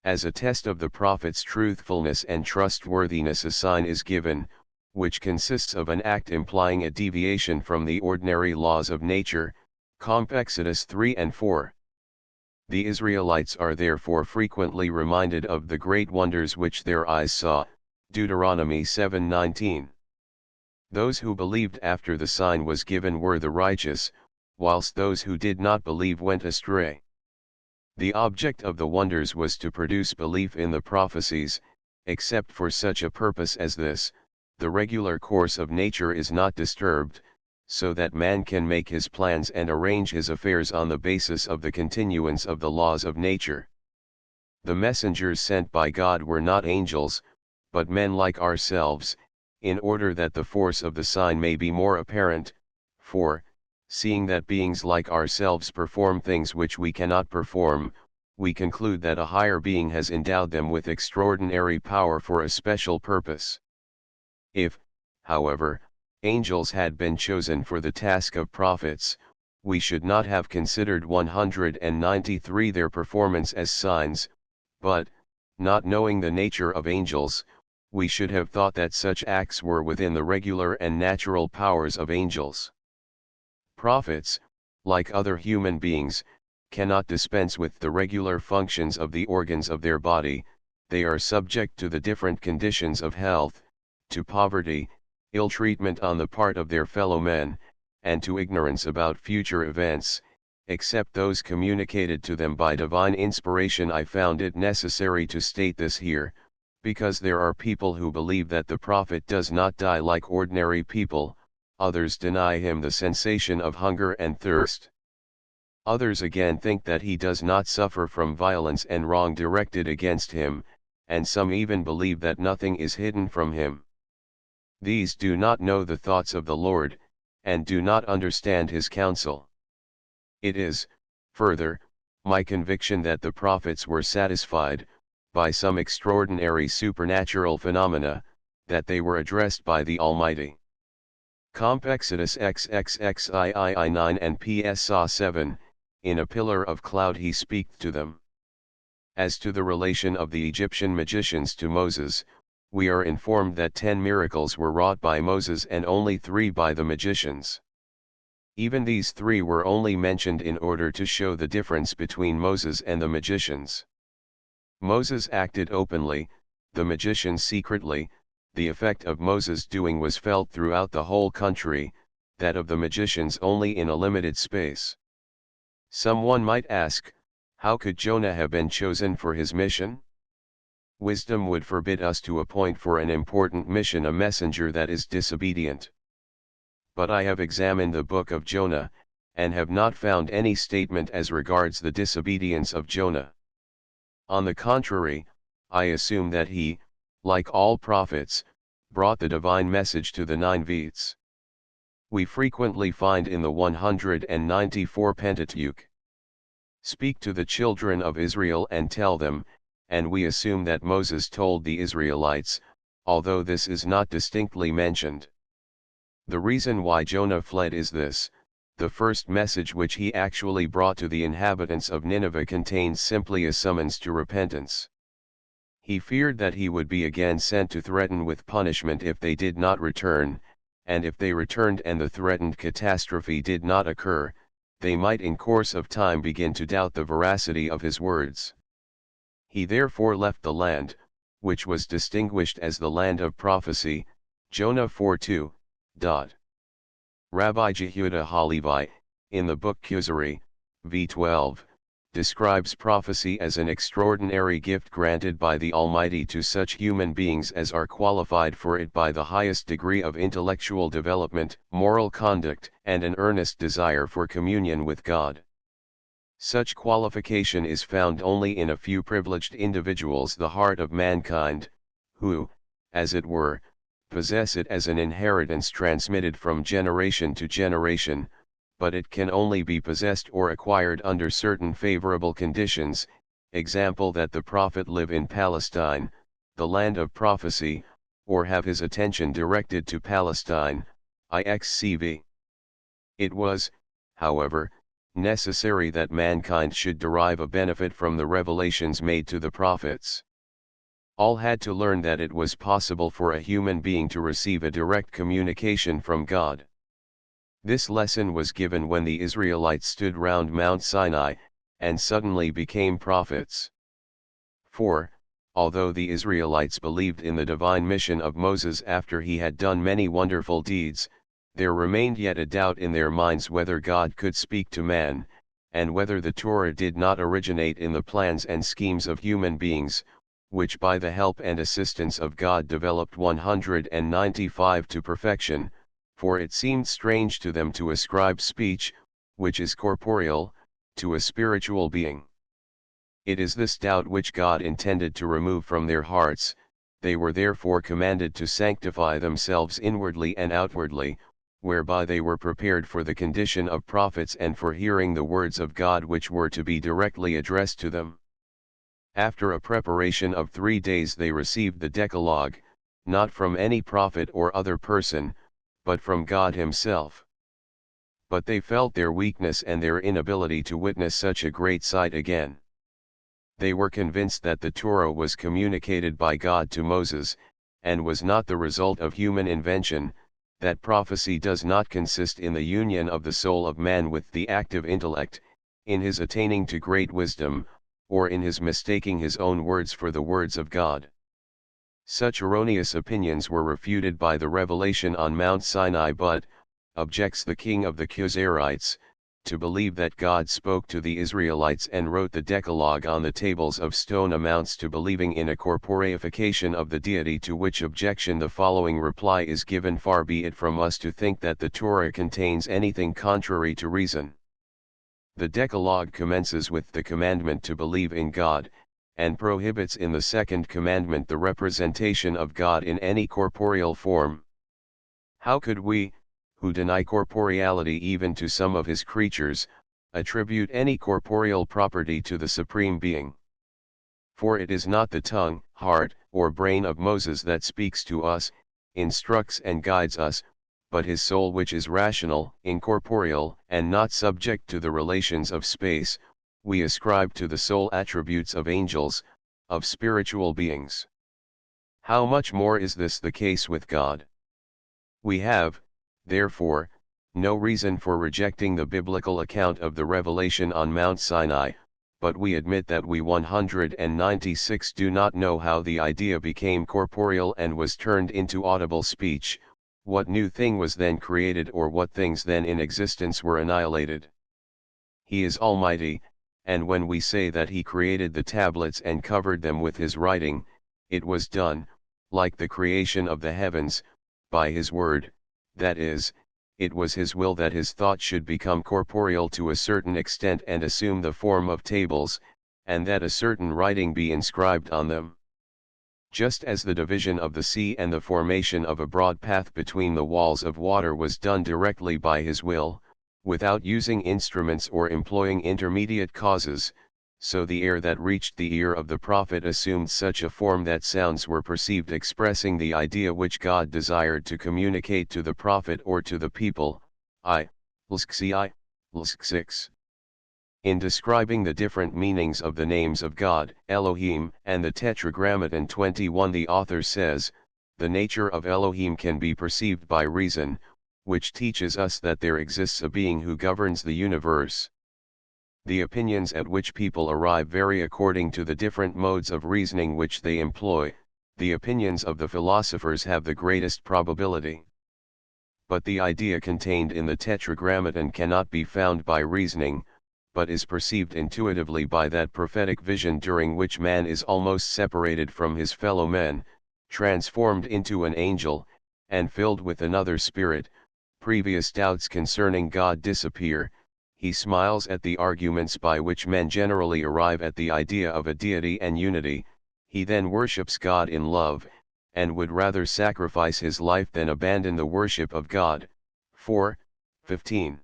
As a test of the prophet's truthfulness and trustworthiness, a sign is given, which consists of an act implying a deviation from the ordinary laws of nature, comp. Exodus 3 and 4. The Israelites are therefore frequently reminded of the great wonders which their eyes saw, Deuteronomy 7:19. Those who believed after the sign was given were the righteous, whilst those who did not believe went astray. The object of the wonders was to produce belief in the prophecies. Except for such a purpose as this, the regular course of nature is not disturbed, so that man can make his plans and arrange his affairs on the basis of the continuance of the laws of nature. The messengers sent by God were not angels, but men like ourselves, in order that the force of the sign may be more apparent, for, seeing that beings like ourselves perform things which we cannot perform, we conclude that a higher being has endowed them with extraordinary power for a special purpose. If, however, angels had been chosen for the task of prophets, we should not have considered 193 their performance as signs, but, not knowing the nature of angels, we should have thought that such acts were within the regular and natural powers of angels. Prophets, like other human beings, cannot dispense with the regular functions of the organs of their body. They are subject to the different conditions of health, to poverty, ill treatment on the part of their fellow men, and to ignorance about future events, except those communicated to them by divine inspiration. I found it necessary to state this here, because there are people who believe that the prophet does not die like ordinary people. Others deny him the sensation of hunger and thirst. Others again think that he does not suffer from violence and wrong directed against him, and some even believe that nothing is hidden from him. These do not know the thoughts of the Lord, and do not understand his counsel. It is, further, my conviction that the prophets were satisfied, by some extraordinary supernatural phenomena, that they were addressed by the Almighty. Comp. Exodus XXXII 9 and PSA 7, in a pillar of cloud he speaked to them. As to the relation of the Egyptian magicians to Moses, we are informed that 10 miracles were wrought by Moses and only 3 by the magicians. Even these 3 were only mentioned in order to show the difference between Moses and the magicians. Moses acted openly, the magicians secretly. The effect of Moses' doing was felt throughout the whole country, that of the magicians only in a limited space. Someone might ask, how could Jonah have been chosen for his mission? Wisdom would forbid us to appoint for an important mission a messenger that is disobedient. But I have examined the book of Jonah, and have not found any statement as regards the disobedience of Jonah. On the contrary, I assume that he, like all prophets, brought the divine message to the Ninevites. We frequently find in the 194 Pentateuch, "Speak to the children of Israel and tell them," and we assume that Moses told the Israelites, although this is not distinctly mentioned. The reason why Jonah fled is this: the first message which he actually brought to the inhabitants of Nineveh contains simply a summons to repentance. He feared that he would be again sent to threaten with punishment if they did not return, and if they returned and the threatened catastrophe did not occur, they might in course of time begin to doubt the veracity of his words. He therefore left the land, which was distinguished as the land of prophecy, Jonah 4:2. Rabbi Jehuda Halevi, in the book Kuzari, v. 12, describes prophecy as an extraordinary gift granted by the Almighty to such human beings as are qualified for it by the highest degree of intellectual development, moral conduct, and an earnest desire for communion with God. Such qualification is found only in a few privileged individuals, the heart of mankind, who, as it were, possess it as an inheritance transmitted from generation to generation, but it can only be possessed or acquired under certain favorable conditions, example that the prophet live in Palestine, the land of prophecy, or have his attention directed to Palestine, IXCV. It was, however, necessary that mankind should derive a benefit from the revelations made to the prophets. All had to learn that it was possible for a human being to receive a direct communication from God. This lesson was given when the Israelites stood round Mount Sinai, and suddenly became prophets. For, although the Israelites believed in the divine mission of Moses after he had done many wonderful deeds, there remained yet a doubt in their minds whether God could speak to man, and whether the Torah did not originate in the plans and schemes of human beings, which by the help and assistance of God developed 195 to perfection, for it seemed strange to them to ascribe speech, which is corporeal, to a spiritual being. It is this doubt which God intended to remove from their hearts. They were therefore commanded to sanctify themselves inwardly and outwardly, whereby they were prepared for the condition of prophets and for hearing the words of God which were to be directly addressed to them. After a preparation of 3 days they received the Decalogue, not from any prophet or other person, but from God Himself. But they felt their weakness and their inability to witness such a great sight again. They were convinced that the Torah was communicated by God to Moses, and was not the result of human invention, that prophecy does not consist in the union of the soul of man with the active intellect, in his attaining to great wisdom, or in his mistaking his own words for the words of God. Such erroneous opinions were refuted by the revelation on Mount Sinai, but, objects the king of the Khazarites, to believe that God spoke to the Israelites and wrote the Decalogue on the tables of stone amounts to believing in a corporeification of the deity, to which objection the following reply is given: far be it from us to think that the Torah contains anything contrary to reason. The Decalogue commences with the commandment to believe in God, and prohibits in the second commandment the representation of God in any corporeal form. How could we, who deny corporeality even to some of His creatures, attribute any corporeal property to the Supreme Being? For it is not the tongue, heart, or brain of Moses that speaks to us, instructs and guides us, but his soul, which is rational, incorporeal, and not subject to the relations of space. We ascribe to the soul attributes of angels, of spiritual beings. How much more is this the case with God? We have, therefore, no reason for rejecting the biblical account of the revelation on Mount Sinai, but we admit that we 196 do not know how the idea became corporeal and was turned into audible speech, what new thing was then created, or what things then in existence were annihilated. He is Almighty, and when we say that He created the tablets and covered them with His writing, it was done, like the creation of the heavens, by His word, that is, it was His will that His thought should become corporeal to a certain extent and assume the form of tables, and that a certain writing be inscribed on them. Just as the division of the sea and the formation of a broad path between the walls of water was done directly by His will, without using instruments or employing intermediate causes, so the air that reached the ear of the prophet assumed such a form that sounds were perceived expressing the idea which God desired to communicate to the prophet or to the people. Lsk 6. In describing the different meanings of the names of God, Elohim, and the Tetragrammaton 21, the author says, the nature of Elohim can be perceived by reason, which teaches us that there exists a being who governs the universe. The opinions at which people arrive vary according to the different modes of reasoning which they employ. The opinions of the philosophers have the greatest probability. But the idea contained in the Tetragrammaton cannot be found by reasoning, but is perceived intuitively by that prophetic vision during which man is almost separated from his fellow men, transformed into an angel, and filled with another spirit. Previous doubts concerning God disappear. He smiles at the arguments by which men generally arrive at the idea of a deity and unity. He then worships God in love, and would rather sacrifice his life than abandon the worship of God. 4, 15.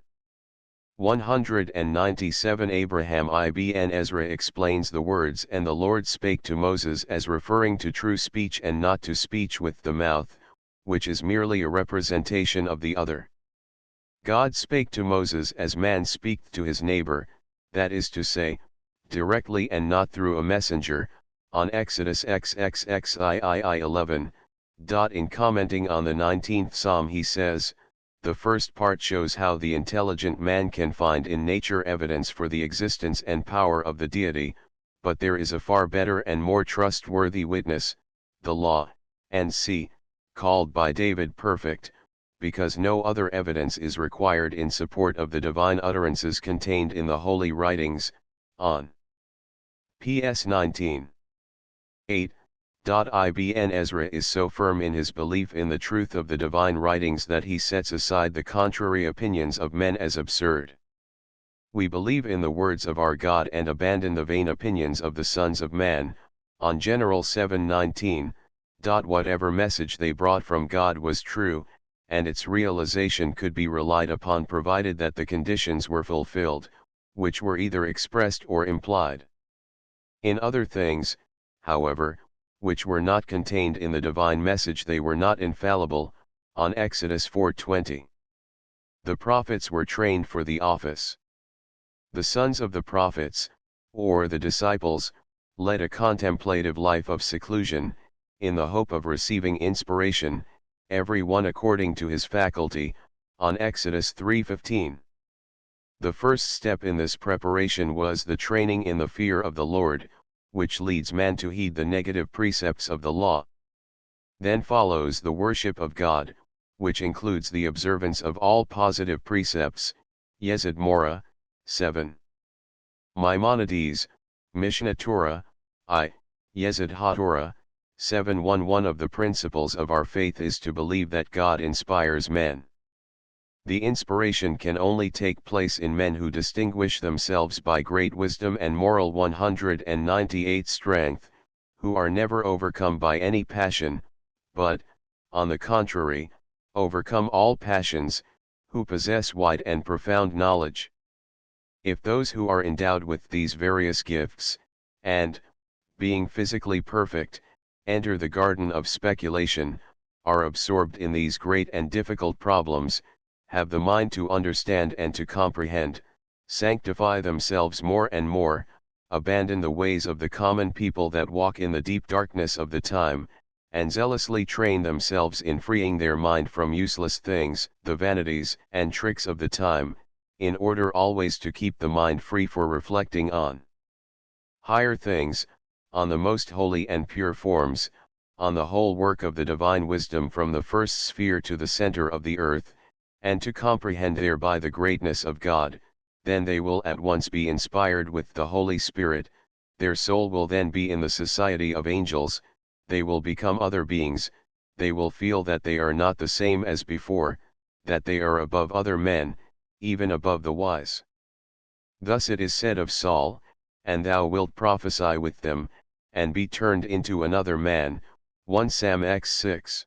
197 Abraham ibn Ezra explains the words "and the Lord spake to Moses" as referring to true speech and not to speech with the mouth, which is merely a representation of the other. God spake to Moses as man speaketh to his neighbor, that is to say, directly and not through a messenger, on Exodus XXXII 11. In commenting on the 19th Psalm he says, the first part shows how the intelligent man can find in nature evidence for the existence and power of the deity, but there is a far better and more trustworthy witness, the law, and c. called by David perfect, because no other evidence is required in support of the divine utterances contained in the holy writings, on PS 19. 8. Ibn Ezra is so firm in his belief in the truth of the divine writings that he sets aside the contrary opinions of men as absurd. We believe in the words of our God and abandon the vain opinions of the sons of man, on General 7:19. Whatever message they brought from God was true, and its realization could be relied upon provided that the conditions were fulfilled, which were either expressed or implied. In other things, however, which were not contained in the divine message they were not infallible, on Exodus 4:20. The prophets were trained for the office. The sons of the prophets, or the disciples, led a contemplative life of seclusion, in the hope of receiving inspiration, every one according to his faculty, on Exodus 3:15. The first step in this preparation was the training in the fear of the Lord, which leads man to heed the negative precepts of the law. Then follows the worship of God, which includes the observance of all positive precepts, Yesod Morah, 7. Maimonides, Mishnah Torah, Yesod HaTorah, 7:1. One of the principles of our faith is to believe that God inspires men. The inspiration can only take place in men who distinguish themselves by great wisdom and moral 198 strength, who are never overcome by any passion, but, on the contrary, overcome all passions, who possess wide and profound knowledge. If those who are endowed with these various gifts, and, being physically perfect, enter the garden of speculation, are absorbed in these great and difficult problems, have the mind to understand and to comprehend, sanctify themselves more and more, abandon the ways of the common people that walk in the deep darkness of the time, and zealously train themselves in freeing their mind from useless things, the vanities and tricks of the time, in order always to keep the mind free for reflecting on higher things, on the most holy and pure forms, on the whole work of the divine wisdom from the first sphere to the center of the earth, and to comprehend thereby the greatness of God, then they will at once be inspired with the Holy Spirit, their soul will then be in the society of angels, they will become other beings, they will feel that they are not the same as before, that they are above other men, even above the wise. Thus it is said of Saul, "And thou wilt prophesy with them, and be turned into another man," 1 Sam x 6.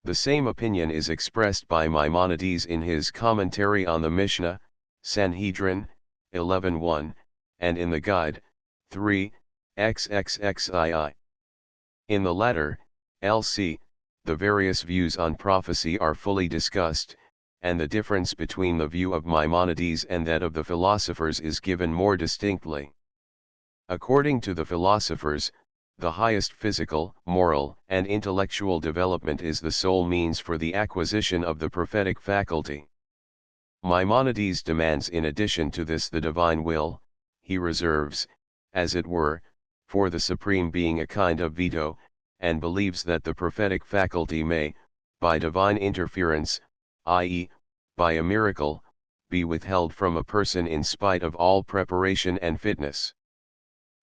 The same opinion is expressed by Maimonides in his commentary on the Mishnah, Sanhedrin, 11:1, and in the Guide, 3, XXXII. In the latter, LC, the various views on prophecy are fully discussed, and the difference between the view of Maimonides and that of the philosophers is given more distinctly. According to the philosophers, the highest physical, moral, and intellectual development is the sole means for the acquisition of the prophetic faculty. Maimonides demands in addition to this the divine will. He reserves, as it were, for the Supreme Being a kind of veto, and believes that the prophetic faculty may, by divine interference, i.e., by a miracle, be withheld from a person in spite of all preparation and fitness.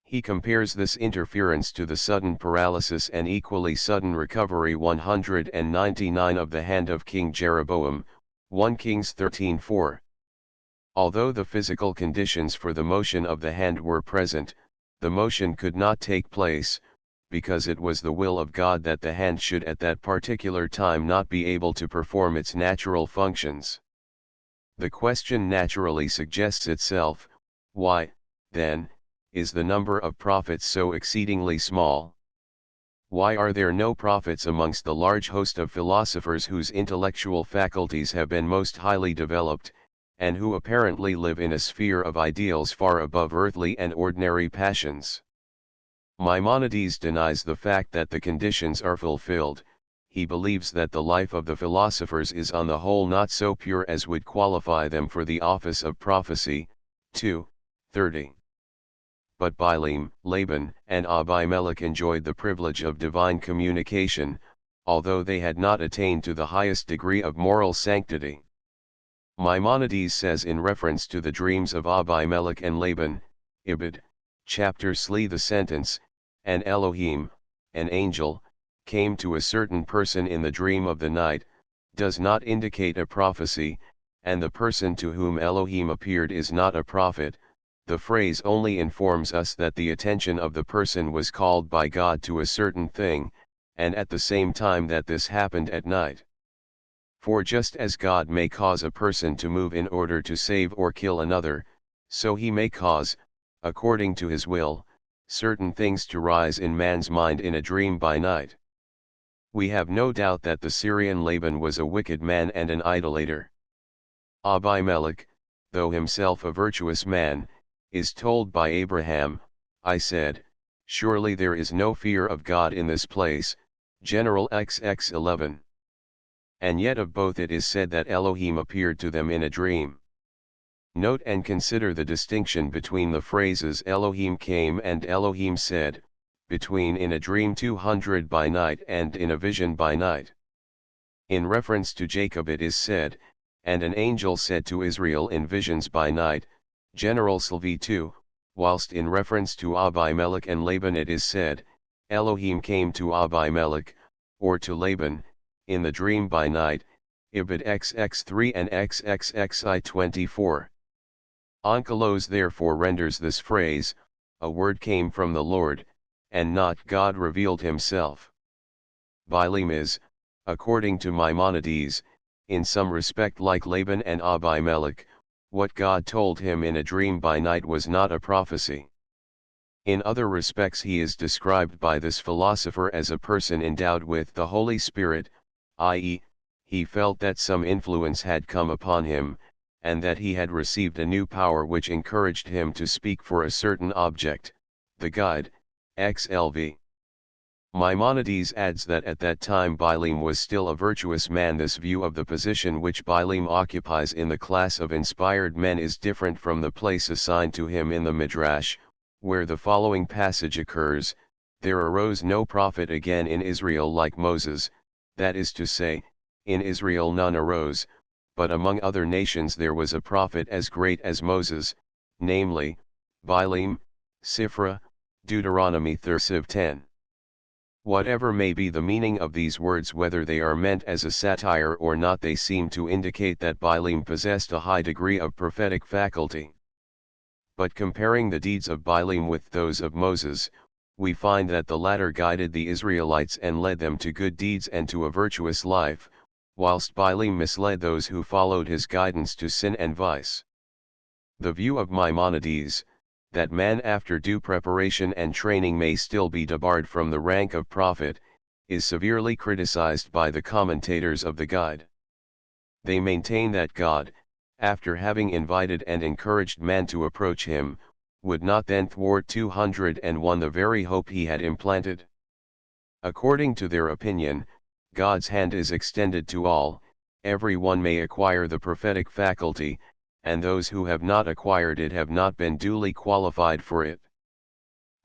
He compares this interference to the sudden paralysis and equally sudden recovery 199 of the hand of King Jeroboam, 1 Kings 13:4. Although the physical conditions for the motion of the hand were present, the motion could not take place, because it was the will of God that the hand should at that particular time not be able to perform its natural functions. The question naturally suggests itself, why, then, is the number of prophets so exceedingly small? Why are there no prophets amongst the large host of philosophers whose intellectual faculties have been most highly developed, and who apparently live in a sphere of ideals far above earthly and ordinary passions? Maimonides denies the fact that the conditions are fulfilled. He believes that the life of the philosophers is on the whole not so pure as would qualify them for the office of prophecy. 2:30. But Bileam, Laban, and Abimelech enjoyed the privilege of divine communication, although they had not attained to the highest degree of moral sanctity. Maimonides says in reference to the dreams of Abimelech and Laban, Ibid, chapter Sli the sentence, and Elohim, an angel, came to a certain person in the dream of the night, does not indicate a prophecy, and the person to whom Elohim appeared is not a prophet. The phrase only informs us that the attention of the person was called by God to a certain thing, and at the same time that this happened at night. For just as God may cause a person to move in order to save or kill another, so he may cause, according to his will, certain things to rise in man's mind in a dream by night. We have no doubt that the Syrian Laban was a wicked man and an idolater. Abimelech, though himself a virtuous man, is told by Abraham, I said, surely there is no fear of God in this place, General XX 11. And yet of both it is said that Elohim appeared to them in a dream. Note and consider the distinction between the phrases Elohim came and Elohim said, between in a dream 200 by night and in a vision by night. In reference to Jacob it is said, and an angel said to Israel in visions by night, General Sylvie 2, whilst in reference to Abimelech and Laban it is said, Elohim came to Abimelech, or to Laban, in the dream by night, Ibid XX3 and XXXI 24. Onkelos therefore renders this phrase, a word came from the Lord, and not God revealed himself. Bileam is, according to Maimonides, in some respect like Laban and Abimelech. What God told him in a dream by night was not a prophecy. In other respects he is described by this philosopher as a person endowed with the Holy Spirit, i.e., he felt that some influence had come upon him, and that he had received a new power which encouraged him to speak for a certain object, the guide, XLV. Maimonides adds that at that time Bileam was still a virtuous man. This view of the position which Bileam occupies in the class of inspired men is different from the place assigned to him in the Midrash, where the following passage occurs, there arose no prophet again in Israel like Moses, that is to say, in Israel none arose, but among other nations there was a prophet as great as Moses, namely, Bileam, Sifra, Deuteronomy 30:10. Whatever may be the meaning of these words, whether they are meant as a satire or not, they seem to indicate that Bileam possessed a high degree of prophetic faculty. But comparing the deeds of Bileam with those of Moses, we find that the latter guided the Israelites and led them to good deeds and to a virtuous life, whilst Bileam misled those who followed his guidance to sin and vice. The view of Maimonides, that man after due preparation and training may still be debarred from the rank of prophet, is severely criticized by the commentators of the Guide. They maintain that God, after having invited and encouraged man to approach him, would not then thwart 201 the very hope he had implanted. According to their opinion, God's hand is extended to all, every one may acquire the prophetic faculty, and those who have not acquired it have not been duly qualified for it.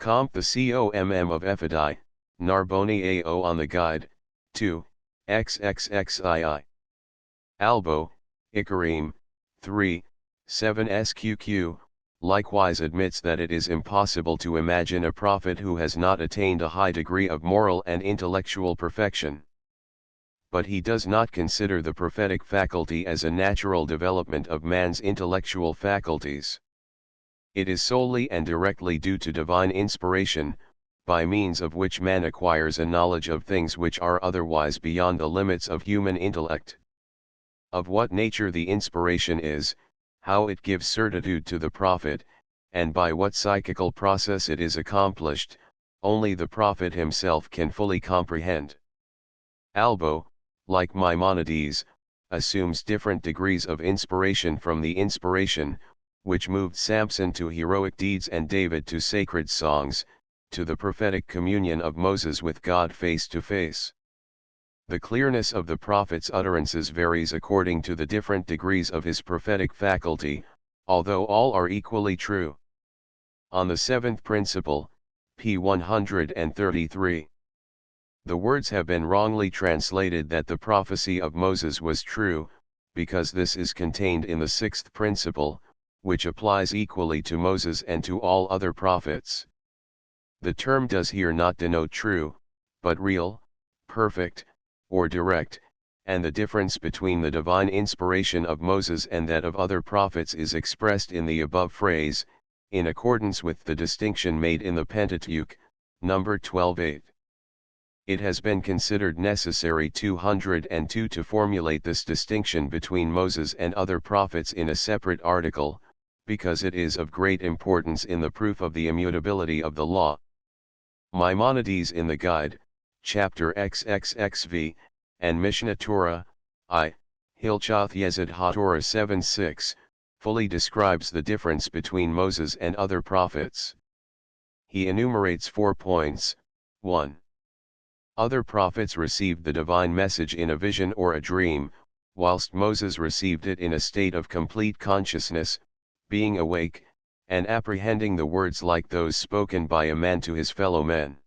Comp the COMM of Ephodi, Narboni AO on the Guide, 2, XXXII. Albo, Ikarim, 3, 7 SQQ, likewise admits that it is impossible to imagine a prophet who has not attained a high degree of moral and intellectual perfection. But he does not consider the prophetic faculty as a natural development of man's intellectual faculties. It is solely and directly due to divine inspiration, by means of which man acquires a knowledge of things which are otherwise beyond the limits of human intellect. Of what nature the inspiration is, how it gives certitude to the prophet, and by what psychical process it is accomplished, only the prophet himself can fully comprehend. Albo, like Maimonides, assumes different degrees of inspiration from the inspiration, which moved Samson to heroic deeds and David to sacred songs, to the prophetic communion of Moses with God face to face. The clearness of the prophet's utterances varies according to the different degrees of his prophetic faculty, although all are equally true. On the seventh principle, p. 133. The words have been wrongly translated that the prophecy of Moses was true, because this is contained in the sixth principle, which applies equally to Moses and to all other prophets. The term does here not denote true, but real, perfect, or direct, and the difference between the divine inspiration of Moses and that of other prophets is expressed in the above phrase, in accordance with the distinction made in the Pentateuch, number 12:8. It has been considered necessary 202 to formulate this distinction between Moses and other prophets in a separate article, because it is of great importance in the proof of the immutability of the law. Maimonides in the Guide, chapter XXXV, and Mishnah Torah, I, Hilchoth Yesod HaTorah 7:6, fully describes the difference between Moses and other prophets. He enumerates 4 points. 1. Other prophets received the divine message in a vision or a dream, whilst Moses received it in a state of complete consciousness, being awake, and apprehending the words like those spoken by a man to his fellow men.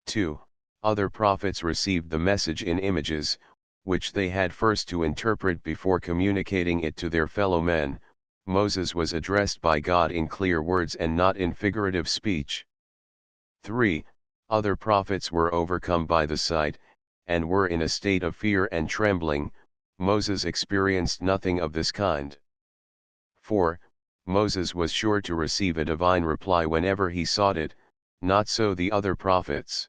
2. Other prophets received the message in images, which they had first to interpret before communicating it to their fellow men. Moses was addressed by God in clear words and not in figurative speech. 3. Other prophets were overcome by the sight, and were in a state of fear and trembling. Moses experienced nothing of this kind. 4. Moses was sure to receive a divine reply whenever he sought it, not so the other prophets.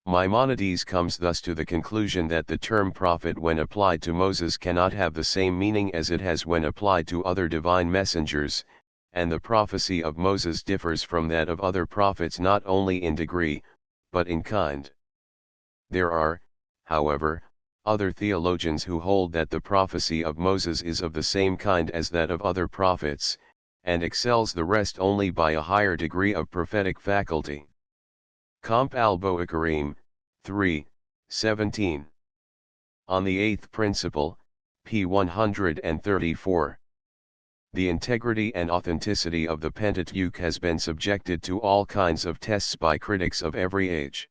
Maimonides comes thus to the conclusion that the term prophet when applied to Moses cannot have the same meaning as it has when applied to other divine messengers, and the prophecy of Moses differs from that of other prophets not only in degree, but in kind. There are, however, other theologians who hold that the prophecy of Moses is of the same kind as that of other prophets, and excels the rest only by a higher degree of prophetic faculty. Comp. Albo-Akarim, 3, 17. On the eighth principle, p. 134. The integrity and authenticity of the Pentateuch has been subjected to all kinds of tests by critics of every age.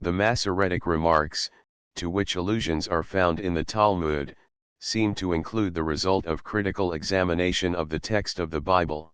The Masoretic remarks, to which allusions are found in the Talmud, seem to include the result of critical examination of the text of the Bible.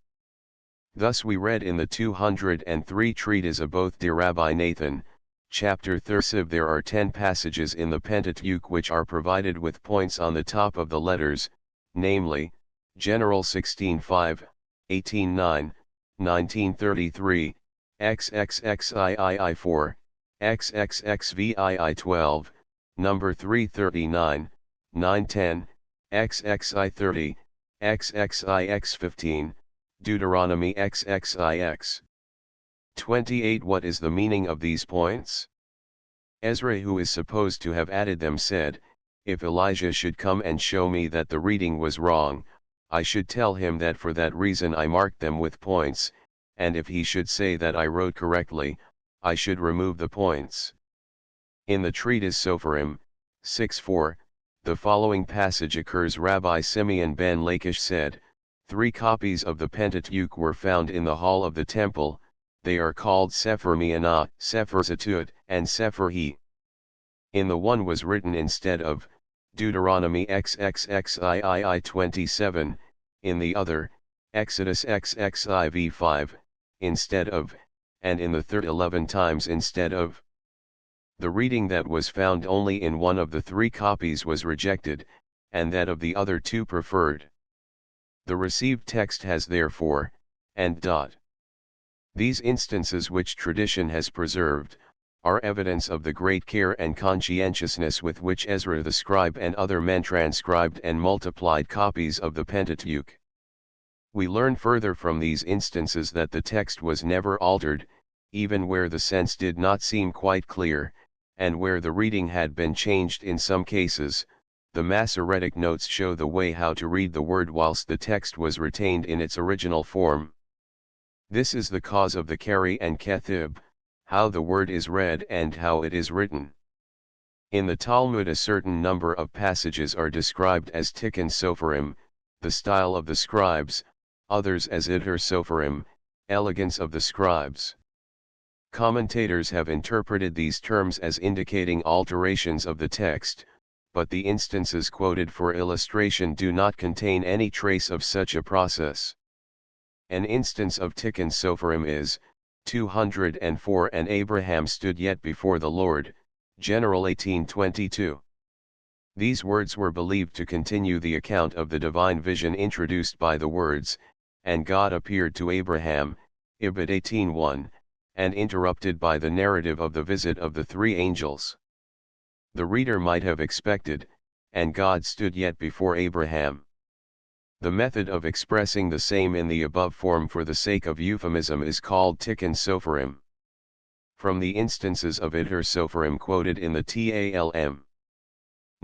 Thus we read in the 203 treatise of both de Rabbi Nathan, chapter 30, there are 10 passages in the Pentateuch which are provided with points on the top of the letters, namely, General 16:5, 18:9, 19:33, XXXII4, XXXVII12, number 339, 910, XXI30, XXIX15, Deuteronomy XXIX. 28. What is the meaning of these points? Ezra, who is supposed to have added them, said, "If Elijah should come and show me that the reading was wrong, I should tell him that for that reason I marked them with points, and if he should say that I wrote correctly, I should remove the points." In the treatise Sopharim, 6:4, the following passage occurs. Rabbi Simeon ben Lachish said, 3 copies of the Pentateuch were found in the hall of the temple. They are called Sefer Mianah, Sefer Zatut, and Sefer He. In the one was written instead of Deuteronomy XXXII 27, in the other, Exodus XXIV 5, instead of, and in the third 11 times instead of. The reading that was found only in one of the three copies was rejected, and that of the other two preferred. The received text has therefore, and. These instances which tradition has preserved, are evidence of the great care and conscientiousness with which Ezra the scribe and other men transcribed and multiplied copies of the Pentateuch. We learn further from these instances that the text was never altered, even where the sense did not seem quite clear, and where the reading had been changed in some cases. The Masoretic notes show the way how to read the word whilst the text was retained in its original form. This is the cause of the Kari and Kethib, how the word is read and how it is written. In the Talmud a certain number of passages are described as Tikkun Sopharim, the style of the scribes, others as Idher Sopharim, elegance of the scribes. Commentators have interpreted these terms as indicating alterations of the text, but the instances quoted for illustration do not contain any trace of such a process. An instance of Tikkun Sopharim is, 204 and Abraham stood yet before the Lord, General 18:22. These words were believed to continue the account of the divine vision introduced by the words, and God appeared to Abraham, Ibid 18:1, and interrupted by the narrative of the visit of the three angels. The reader might have expected, and God stood yet before Abraham. The method of expressing the same in the above form for the sake of euphemism is called Tikkun Sopharim. From the instances of Idher Sopharim quoted in the Talm.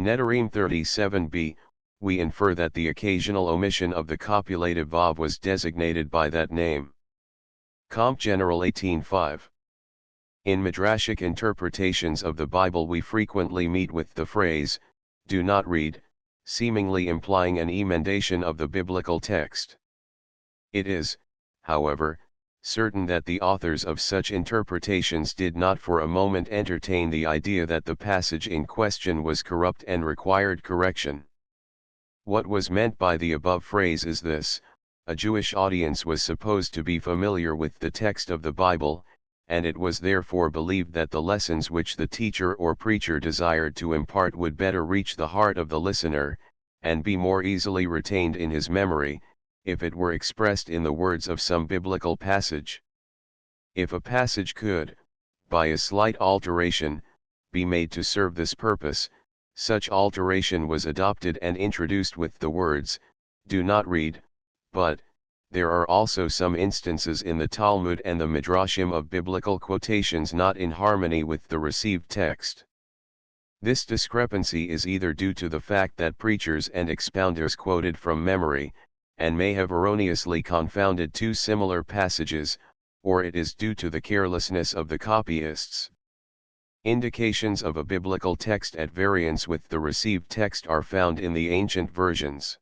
Nedarim 37b, we infer that the occasional omission of the copulative vav was designated by that name. Comp General 18:5. In midrashic interpretations of the Bible we frequently meet with the phrase, "do not read," seemingly implying an emendation of the biblical text. It is, however, certain that the authors of such interpretations did not for a moment entertain the idea that the passage in question was corrupt and required correction. What was meant by the above phrase is this: a Jewish audience was supposed to be familiar with the text of the Bible, and it was therefore believed that the lessons which the teacher or preacher desired to impart would better reach the heart of the listener, and be more easily retained in his memory, if it were expressed in the words of some biblical passage. If a passage could, by a slight alteration, be made to serve this purpose, such alteration was adopted and introduced with the words, "do not read," but, there are also some instances in the Talmud and the Midrashim of biblical quotations not in harmony with the received text. This discrepancy is either due to the fact that preachers and expounders quoted from memory, and may have erroneously confounded two similar passages, or it is due to the carelessness of the copyists. Indications of a biblical text at variance with the received text are found in the ancient versions.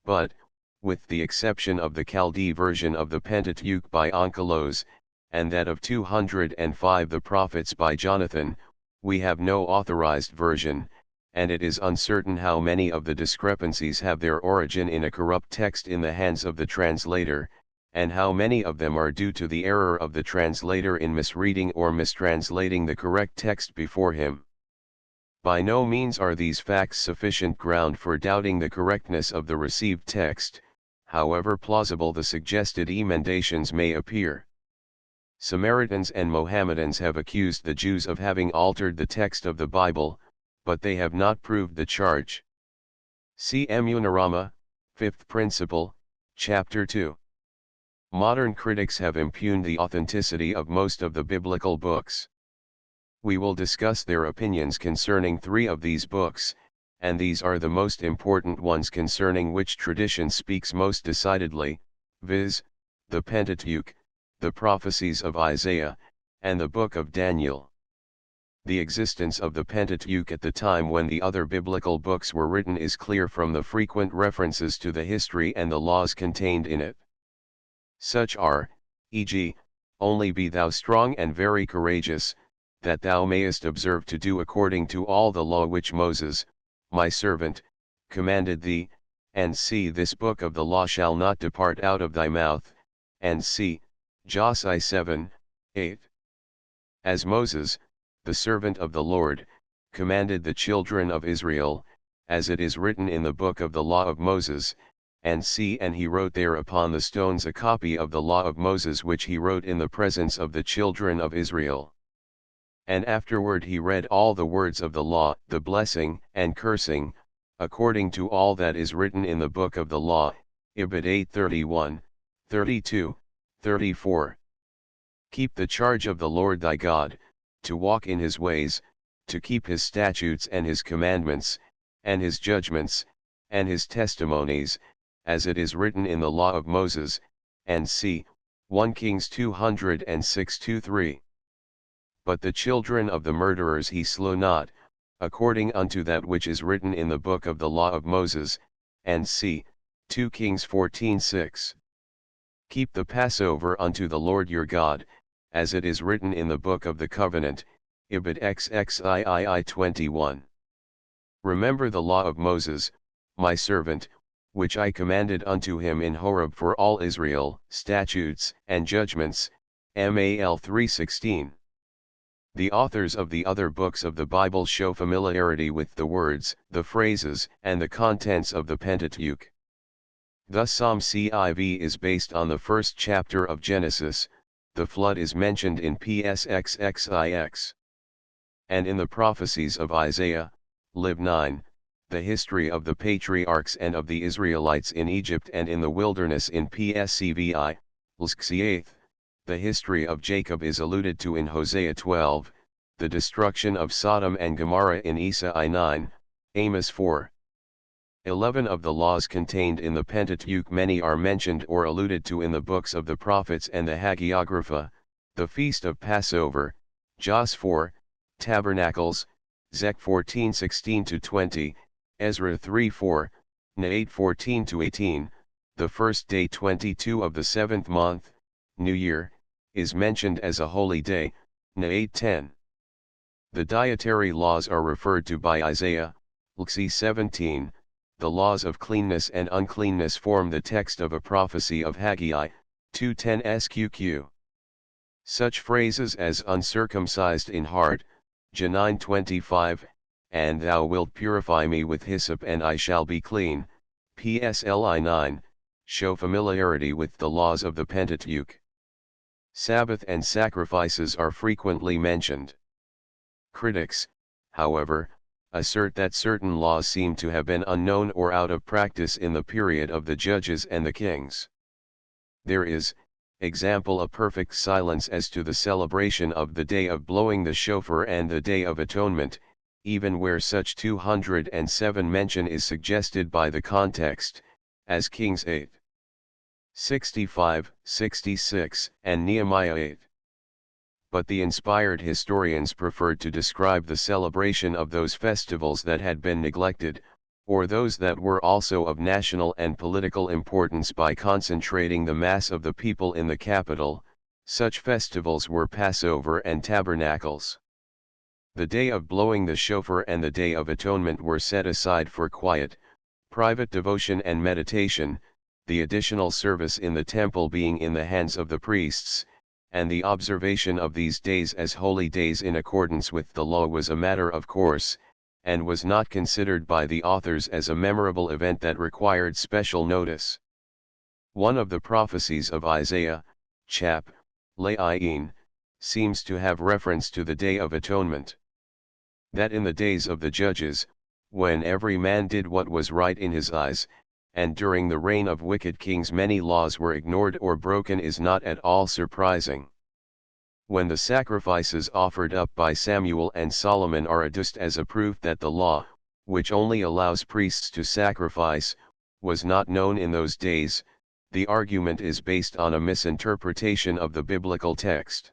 But, with the exception of the Chaldee version of the Pentateuch by Onkelos, and that of 205 the prophets by Jonathan, we have no authorized version, and it is uncertain how many of the discrepancies have their origin in a corrupt text in the hands of the translator, and how many of them are due to the error of the translator in misreading or mistranslating the correct text before him. By no means are these facts sufficient ground for doubting the correctness of the received text, however plausible the suggested emendations may appear. Samaritans and Mohammedans have accused the Jews of having altered the text of the Bible, but they have not proved the charge. See Emunarama, Fifth Principle, Chapter 2. Modern critics have impugned the authenticity of most of the biblical books. We will discuss their opinions concerning 3 of these books, and these are the most important ones concerning which tradition speaks most decidedly, viz., the Pentateuch, the prophecies of Isaiah, and the book of Daniel. The existence of the Pentateuch at the time when the other biblical books were written is clear from the frequent references to the history and the laws contained in it. Such are, e.g., "Only be thou strong and very courageous, that thou mayest observe to do according to all the law which Moses, my servant, commanded thee, and see, this book of the law shall not depart out of thy mouth, and see, Jos 7:8. As Moses, the servant of the Lord, commanded the children of Israel, as it is written in the book of the law of Moses, and see, and he wrote there upon the stones a copy of the law of Moses which he wrote in the presence of the children of Israel. And afterward he read all the words of the law, the blessing and cursing, according to all that is written in the book of the law, Ibid 8:31, 32, 34. Keep the charge of the Lord thy God, to walk in his ways, to keep his statutes and his commandments, and his judgments, and his testimonies, as it is written in the law of Moses, and see, 1 Kings 206:2-3. But the children of the murderers he slew not, according unto that which is written in the book of the law of Moses, and see, 2 Kings 14:6. Keep the Passover unto the Lord your God, as it is written in the book of the covenant, Ibid XXIII 21. Remember the law of Moses, my servant, which I commanded unto him in Horeb for all Israel, statutes and judgments, Mal 3:16. The authors of the other books of the Bible show familiarity with the words, the phrases, and the contents of the Pentateuch. Thus Psalm CIV is based on the first chapter of Genesis, the flood is mentioned in PSXXIX. And in the prophecies of Isaiah, Lib 9, the history of the patriarchs and of the Israelites in Egypt and in the wilderness in PSCVI, LSC8, the history of Jacob is alluded to in Hosea 12, the destruction of Sodom and Gomorrah in Isaiah 9, Amos 4. 11 of the laws contained in the Pentateuch, many are mentioned or alluded to in the books of the prophets and the Hagiographa, the feast of Passover, Jos 4, tabernacles, Zech 14:16-20, Ezra 3:4, Na 8:14-18, the first day 22 of the 7th month, New Year, is mentioned as a holy day, Na 8:10. The dietary laws are referred to by Isaiah, LC 17, the laws of cleanness and uncleanness form the text of a prophecy of Haggai, 2:10 SQQ. Such phrases as uncircumcised in heart, J 9:25, and thou wilt purify me with hyssop and I shall be clean, PSLI 9, show familiarity with the laws of the Pentateuch. Sabbath and sacrifices are frequently mentioned. Critics, however, assert that certain laws seem to have been unknown or out of practice in the period of the judges and the kings. There is, example, a perfect silence as to the celebration of the day of blowing the shofar and the day of atonement, even where such 207 mention is suggested by the context, as Kings 8, 65, 66, and Nehemiah 8. But the inspired historians preferred to describe the celebration of those festivals that had been neglected, or those that were also of national and political importance, by concentrating the mass of the people in the capital. Such festivals were Passover and Tabernacles. The day of blowing the shofar and the day of atonement were set aside for quiet, private devotion and meditation, the additional service in the temple being in the hands of the priests, and the observation of these days as holy days in accordance with the law was a matter of course, and was not considered by the authors as a memorable event that required special notice. One of the prophecies of Isaiah, chap. Le'ayin, seems to have reference to the Day of Atonement. That in the days of the judges, when every man did what was right in his eyes, and during the reign of wicked kings many laws were ignored or broken, is not at all surprising. When the sacrifices offered up by Samuel and Solomon are adduced as a proof that the law, which only allows priests to sacrifice, was not known in those days, the argument is based on a misinterpretation of the biblical text.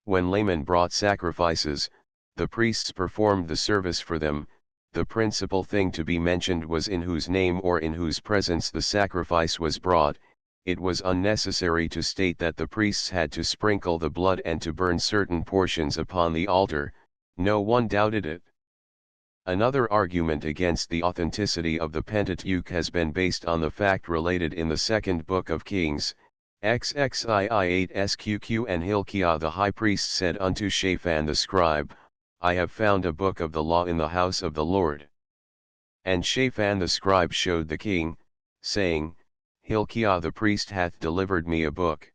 When laymen brought sacrifices, the priests performed the service for them. The principal thing to be mentioned was in whose name or in whose presence the sacrifice was brought. It was unnecessary to state that the priests had to sprinkle the blood and to burn certain portions upon the altar, no one doubted it. Another argument against the authenticity of the Pentateuch has been based on the fact related in the second book of Kings, XXII 8 and Hilkiah the high priest said unto Shaphan the scribe, I have found a book of the law in the house of the Lord. And Shaphan the scribe showed the king, saying, Hilkiah the priest hath delivered me a book.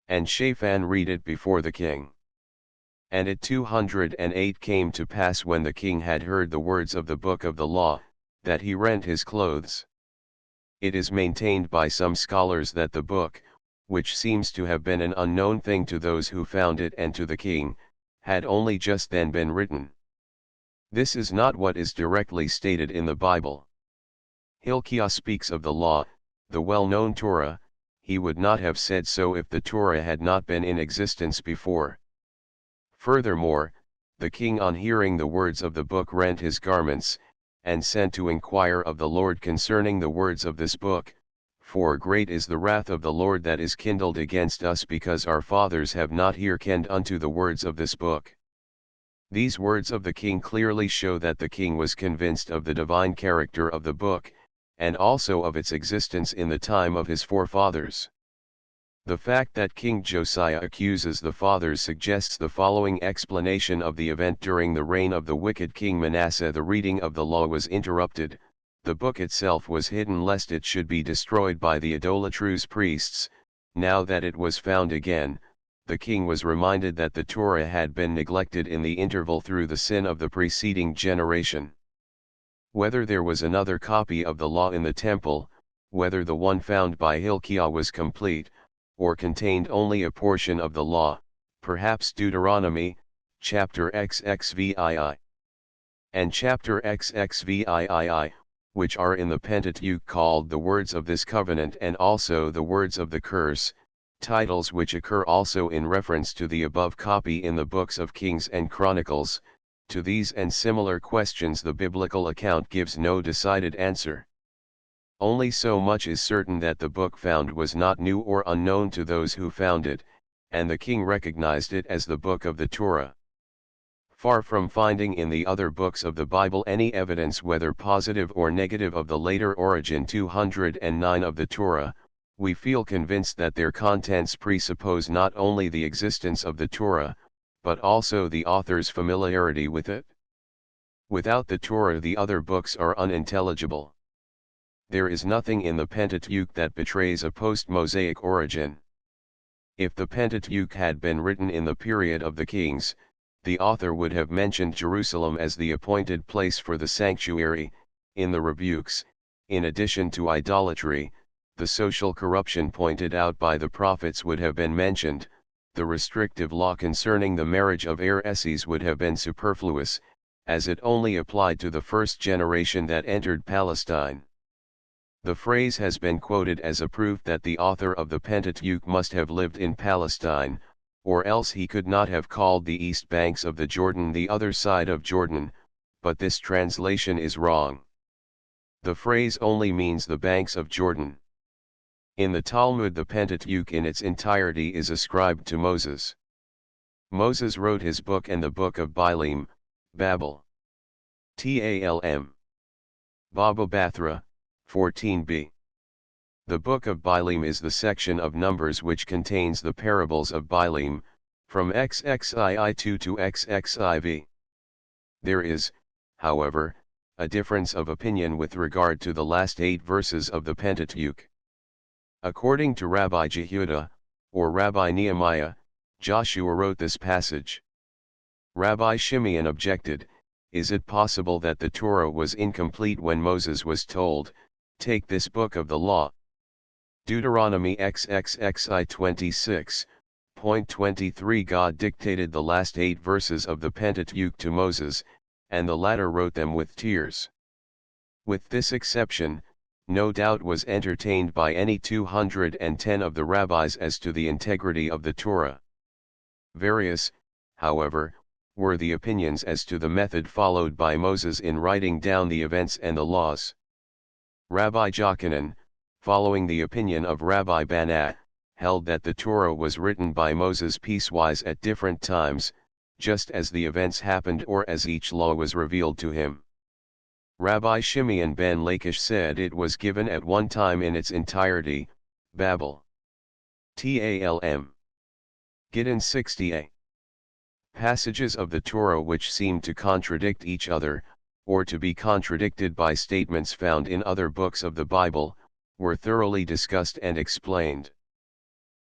And Shaphan read it before the king. And it 208 came to pass when the king had heard the words of the book of the law, that he rent his clothes. It is maintained by some scholars that the book, which seems to have been an unknown thing to those who found it and to the king, had only just then been written. This is not what is directly stated in the Bible. Hilkiah speaks of the law, the well-known Torah. He would not have said so if the Torah had not been in existence before. Furthermore, the king on hearing the words of the book rent his garments, and sent to inquire of the Lord concerning the words of this book, for great is the wrath of the Lord that is kindled against us because our fathers have not hearkened unto the words of this book. These words of the king clearly show that the king was convinced of the divine character of the book, and also of its existence in the time of his forefathers. The fact that King Josiah accuses the fathers suggests the following explanation of the event: during the reign of the wicked King Manasseh, the reading of the law was interrupted, the book itself was hidden lest it should be destroyed by the idolatrous priests. Now that it was found again, the king was reminded that the Torah had been neglected in the interval through the sin of the preceding generation. Whether there was another copy of the law in the temple, whether the one found by Hilkiah was complete, or contained only a portion of the law, perhaps Deuteronomy, chapter XXVII, and chapter XXVII, which are in the Pentateuch called the words of this covenant and also the words of the curse, titles which occur also in reference to the above copy in the books of Kings and Chronicles. To these and similar questions the biblical account gives no decided answer. Only so much is certain that the book found was not new or unknown to those who found it, and the king recognized it as the book of the Torah. Far from finding in the other books of the Bible any evidence whether positive or negative of the later origin 209 of the Torah, we feel convinced that their contents presuppose not only the existence of the Torah, but also the author's familiarity with it. Without the Torah the other books are unintelligible. There is nothing in the Pentateuch that betrays a post-Mosaic origin. If the Pentateuch had been written in the period of the kings, the author would have mentioned Jerusalem as the appointed place for the sanctuary. In the rebukes, in addition to idolatry, the social corruption pointed out by the prophets would have been mentioned. The restrictive law concerning the marriage of heiresses would have been superfluous, as it only applied to the first generation that entered Palestine. The phrase has been quoted as a proof that the author of the Pentateuch must have lived in Palestine, or else he could not have called the east banks of the Jordan the other side of Jordan, but this translation is wrong. The phrase only means the banks of Jordan. In the Talmud the Pentateuch in its entirety is ascribed to Moses. Moses wrote his book and the book of Balaam, Babel. Talm. Baba Bathra, 14b. The book of Balaam is the section of Numbers which contains the parables of Balaam, from XXII to XXIV. There is, however, a difference of opinion with regard to the last 8 verses of the Pentateuch. According to Rabbi Jehuda, or Rabbi Nehemiah, Joshua wrote this passage. Rabbi Shimeon objected, is it possible that the Torah was incomplete when Moses was told, take this book of the law? Deuteronomy XXXI 26.23 God dictated the last 8 verses of the Pentateuch to Moses, and the latter wrote them with tears. With this exception, no doubt was entertained by any 210 of the rabbis as to the integrity of the Torah. Various, however, were the opinions as to the method followed by Moses in writing down the events and the laws. Rabbi Jochanan, following the opinion of Rabbi Bana, held that the Torah was written by Moses piecewise at different times, just as the events happened or as each law was revealed to him. Rabbi Shimeon ben Lakish said it was given at one time in its entirety, Babel. Talm. Gittin 60a. Passages of the Torah which seem to contradict each other, or to be contradicted by statements found in other books of the Bible, were thoroughly discussed and explained.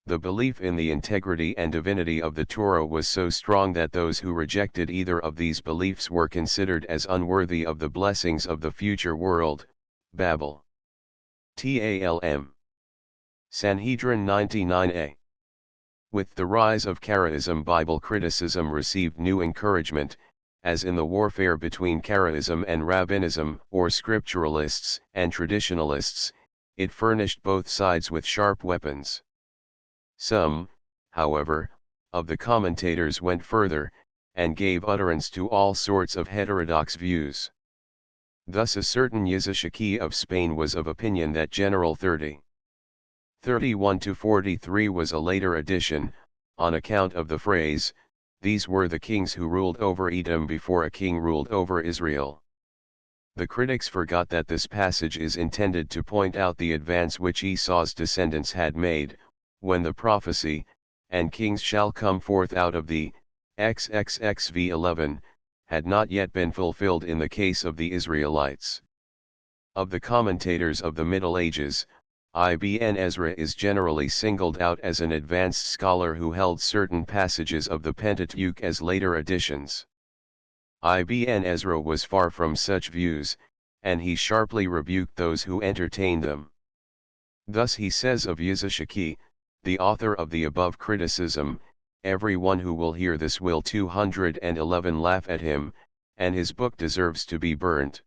The belief in the integrity and divinity of the Torah was so strong that those who rejected either of these beliefs were considered as unworthy of the blessings of the future world, Babel. Talm. Sanhedrin 99a. With the rise of Karaism, Bible criticism received new encouragement, as in the warfare between Karaism and Rabbinism, or scripturalists and traditionalists, it furnished both sides with sharp weapons. Some, however, of the commentators went further, and gave utterance to all sorts of heterodox views. Thus a certain Yizashaki of Spain was of opinion that General 31-43 was a later addition, on account of the phrase, "These were the kings who ruled over Edom before a king ruled over Israel." The critics forgot that this passage is intended to point out the advance which Esau's descendants had made, when the prophecy, "and kings shall come forth out of the XXXV 11, had not yet been fulfilled in the case of the Israelites. Of the commentators of the Middle Ages, Ibn Ezra is generally singled out as an advanced scholar who held certain passages of the Pentateuch as later additions. Ibn Ezra was far from such views, and he sharply rebuked those who entertained them. Thus he says of Yizashaki, the author of the above criticism, "Every one who will hear this will 211 laugh at him, and his book deserves to be burnt."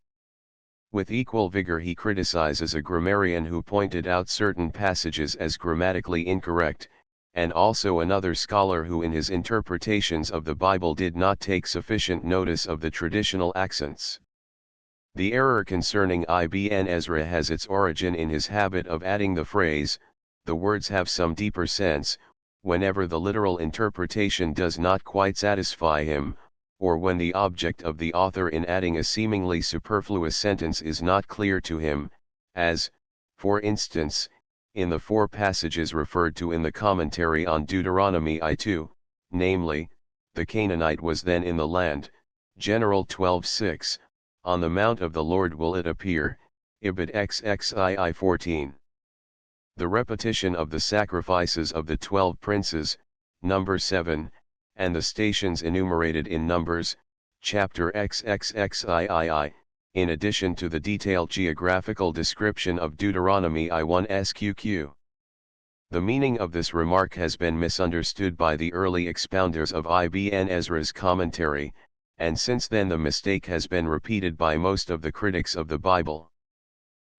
With equal vigor he criticizes a grammarian who pointed out certain passages as grammatically incorrect, and also another scholar who in his interpretations of the Bible did not take sufficient notice of the traditional accents. The error concerning Ibn Ezra has its origin in his habit of adding the phrase, "the words have some deeper sense," whenever the literal interpretation does not quite satisfy him, or when the object of the author in adding a seemingly superfluous sentence is not clear to him, as, for instance, in the 4 passages referred to in the commentary on Deuteronomy I2, namely, "The Canaanite was then in the land," General 12:6, "On the mount of the Lord will it appear," Ibid XXII 14. The repetition of the sacrifices of the 12 princes, number 7, and the stations enumerated in Numbers, chapter XXXIII, in addition to the detailed geographical description of Deuteronomy I1 SQQ. The meaning of this remark has been misunderstood by the early expounders of Ibn Ezra's commentary, and since then the mistake has been repeated by most of the critics of the Bible.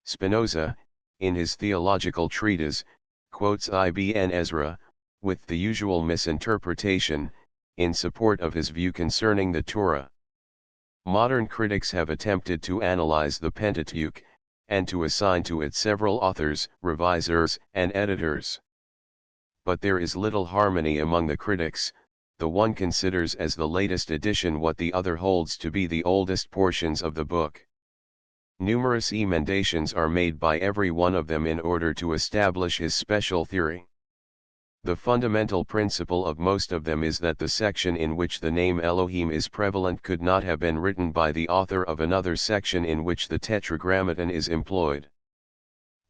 Spinoza, in his theological treatise, quotes Ibn Ezra, with the usual misinterpretation, in support of his view concerning the Torah. Modern critics have attempted to analyze the Pentateuch, and to assign to it several authors, revisers, and editors. But there is little harmony among the critics. The one considers as the latest edition what the other holds to be the oldest portions of the book. Numerous emendations are made by every one of them in order to establish his special theory. The fundamental principle of most of them is that the section in which the name Elohim is prevalent could not have been written by the author of another section in which the tetragrammaton is employed.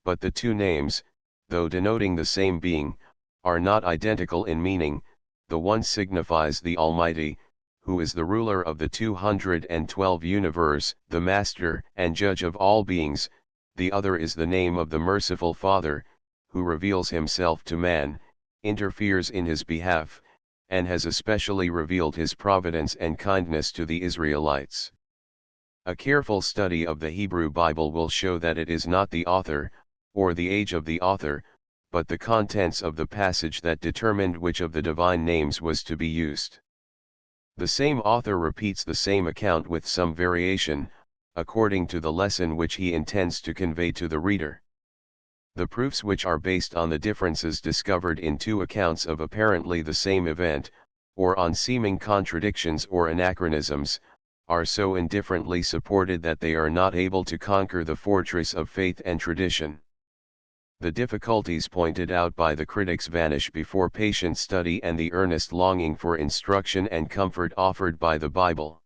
But the two names, though denoting the same being, are not identical in meaning. The one signifies the Almighty, who is the ruler of the 212 universe, the master and judge of all beings; the other is the name of the merciful Father, who reveals himself to man, interferes in his behalf, and has especially revealed his providence and kindness to the Israelites. A careful study of the Hebrew Bible will show that it is not the author, or the age of the author, but the contents of the passage that determined which of the divine names was to be used. The same author repeats the same account with some variation, according to the lesson which he intends to convey to the reader. The proofs which are based on the differences discovered in two accounts of apparently the same event, or on seeming contradictions or anachronisms, are so indifferently supported that they are not able to conquer the fortress of faith and tradition. The difficulties pointed out by the critics vanish before patient study and the earnest longing for instruction and comfort offered by the Bible.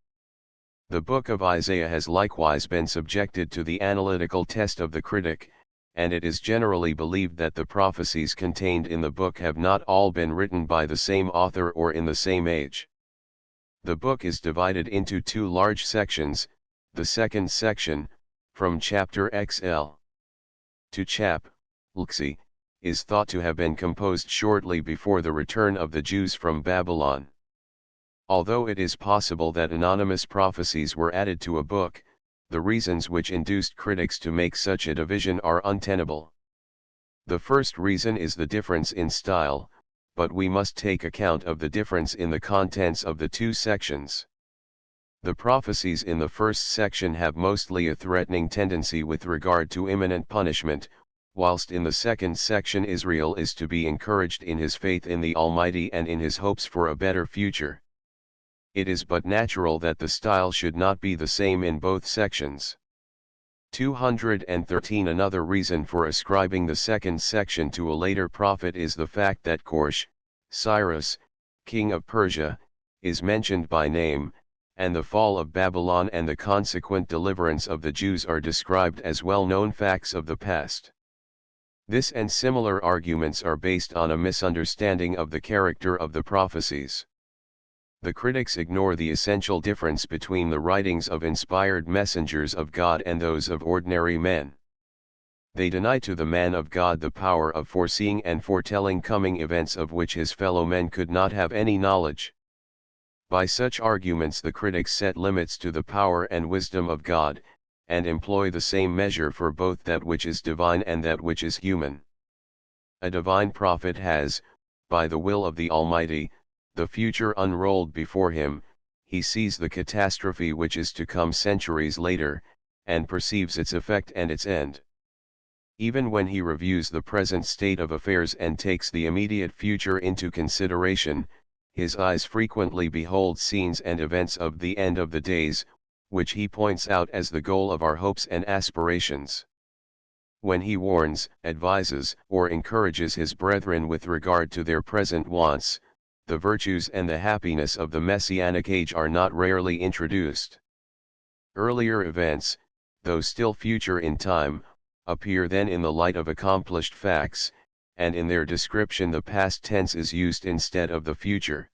The book of Isaiah has likewise been subjected to the analytical test of the critic, and it is generally believed that the prophecies contained in the book have not all been written by the same author or in the same age. The book is divided into two large sections. The second section, from chapter XL to chap. LXI, is thought to have been composed shortly before the return of the Jews from Babylon. Although it is possible that anonymous prophecies were added to a book, the reasons which induced critics to make such a division are untenable. The first reason is the difference in style, but we must take account of the difference in the contents of the two sections. The prophecies in the first section have mostly a threatening tendency with regard to imminent punishment, whilst in the second section Israel is to be encouraged in his faith in the Almighty and in his hopes for a better future. It is but natural that the style should not be the same in both sections. 213 Another reason for ascribing the second section to a later prophet is the fact that Koresh, Cyrus, king of Persia, is mentioned by name, and the fall of Babylon and the consequent deliverance of the Jews are described as well-known facts of the past. This and similar arguments are based on a misunderstanding of the character of the prophecies. The critics ignore the essential difference between the writings of inspired messengers of God and those of ordinary men. They deny to the man of God the power of foreseeing and foretelling coming events of which his fellow men could not have any knowledge. By such arguments the critics set limits to the power and wisdom of God, and employ the same measure for both that which is divine and that which is human. A divine prophet has, by the will of the Almighty, the future unrolled before him. He sees the catastrophe which is to come centuries later, and perceives its effect and its end. Even when he reviews the present state of affairs and takes the immediate future into consideration, his eyes frequently behold scenes and events of the end of the days, which he points out as the goal of our hopes and aspirations. When he warns, advises, or encourages his brethren with regard to their present wants, the virtues and the happiness of the Messianic age are not rarely introduced. Earlier events, though still future in time, appear then in the light of accomplished facts, and in their description the past tense is used instead of the future.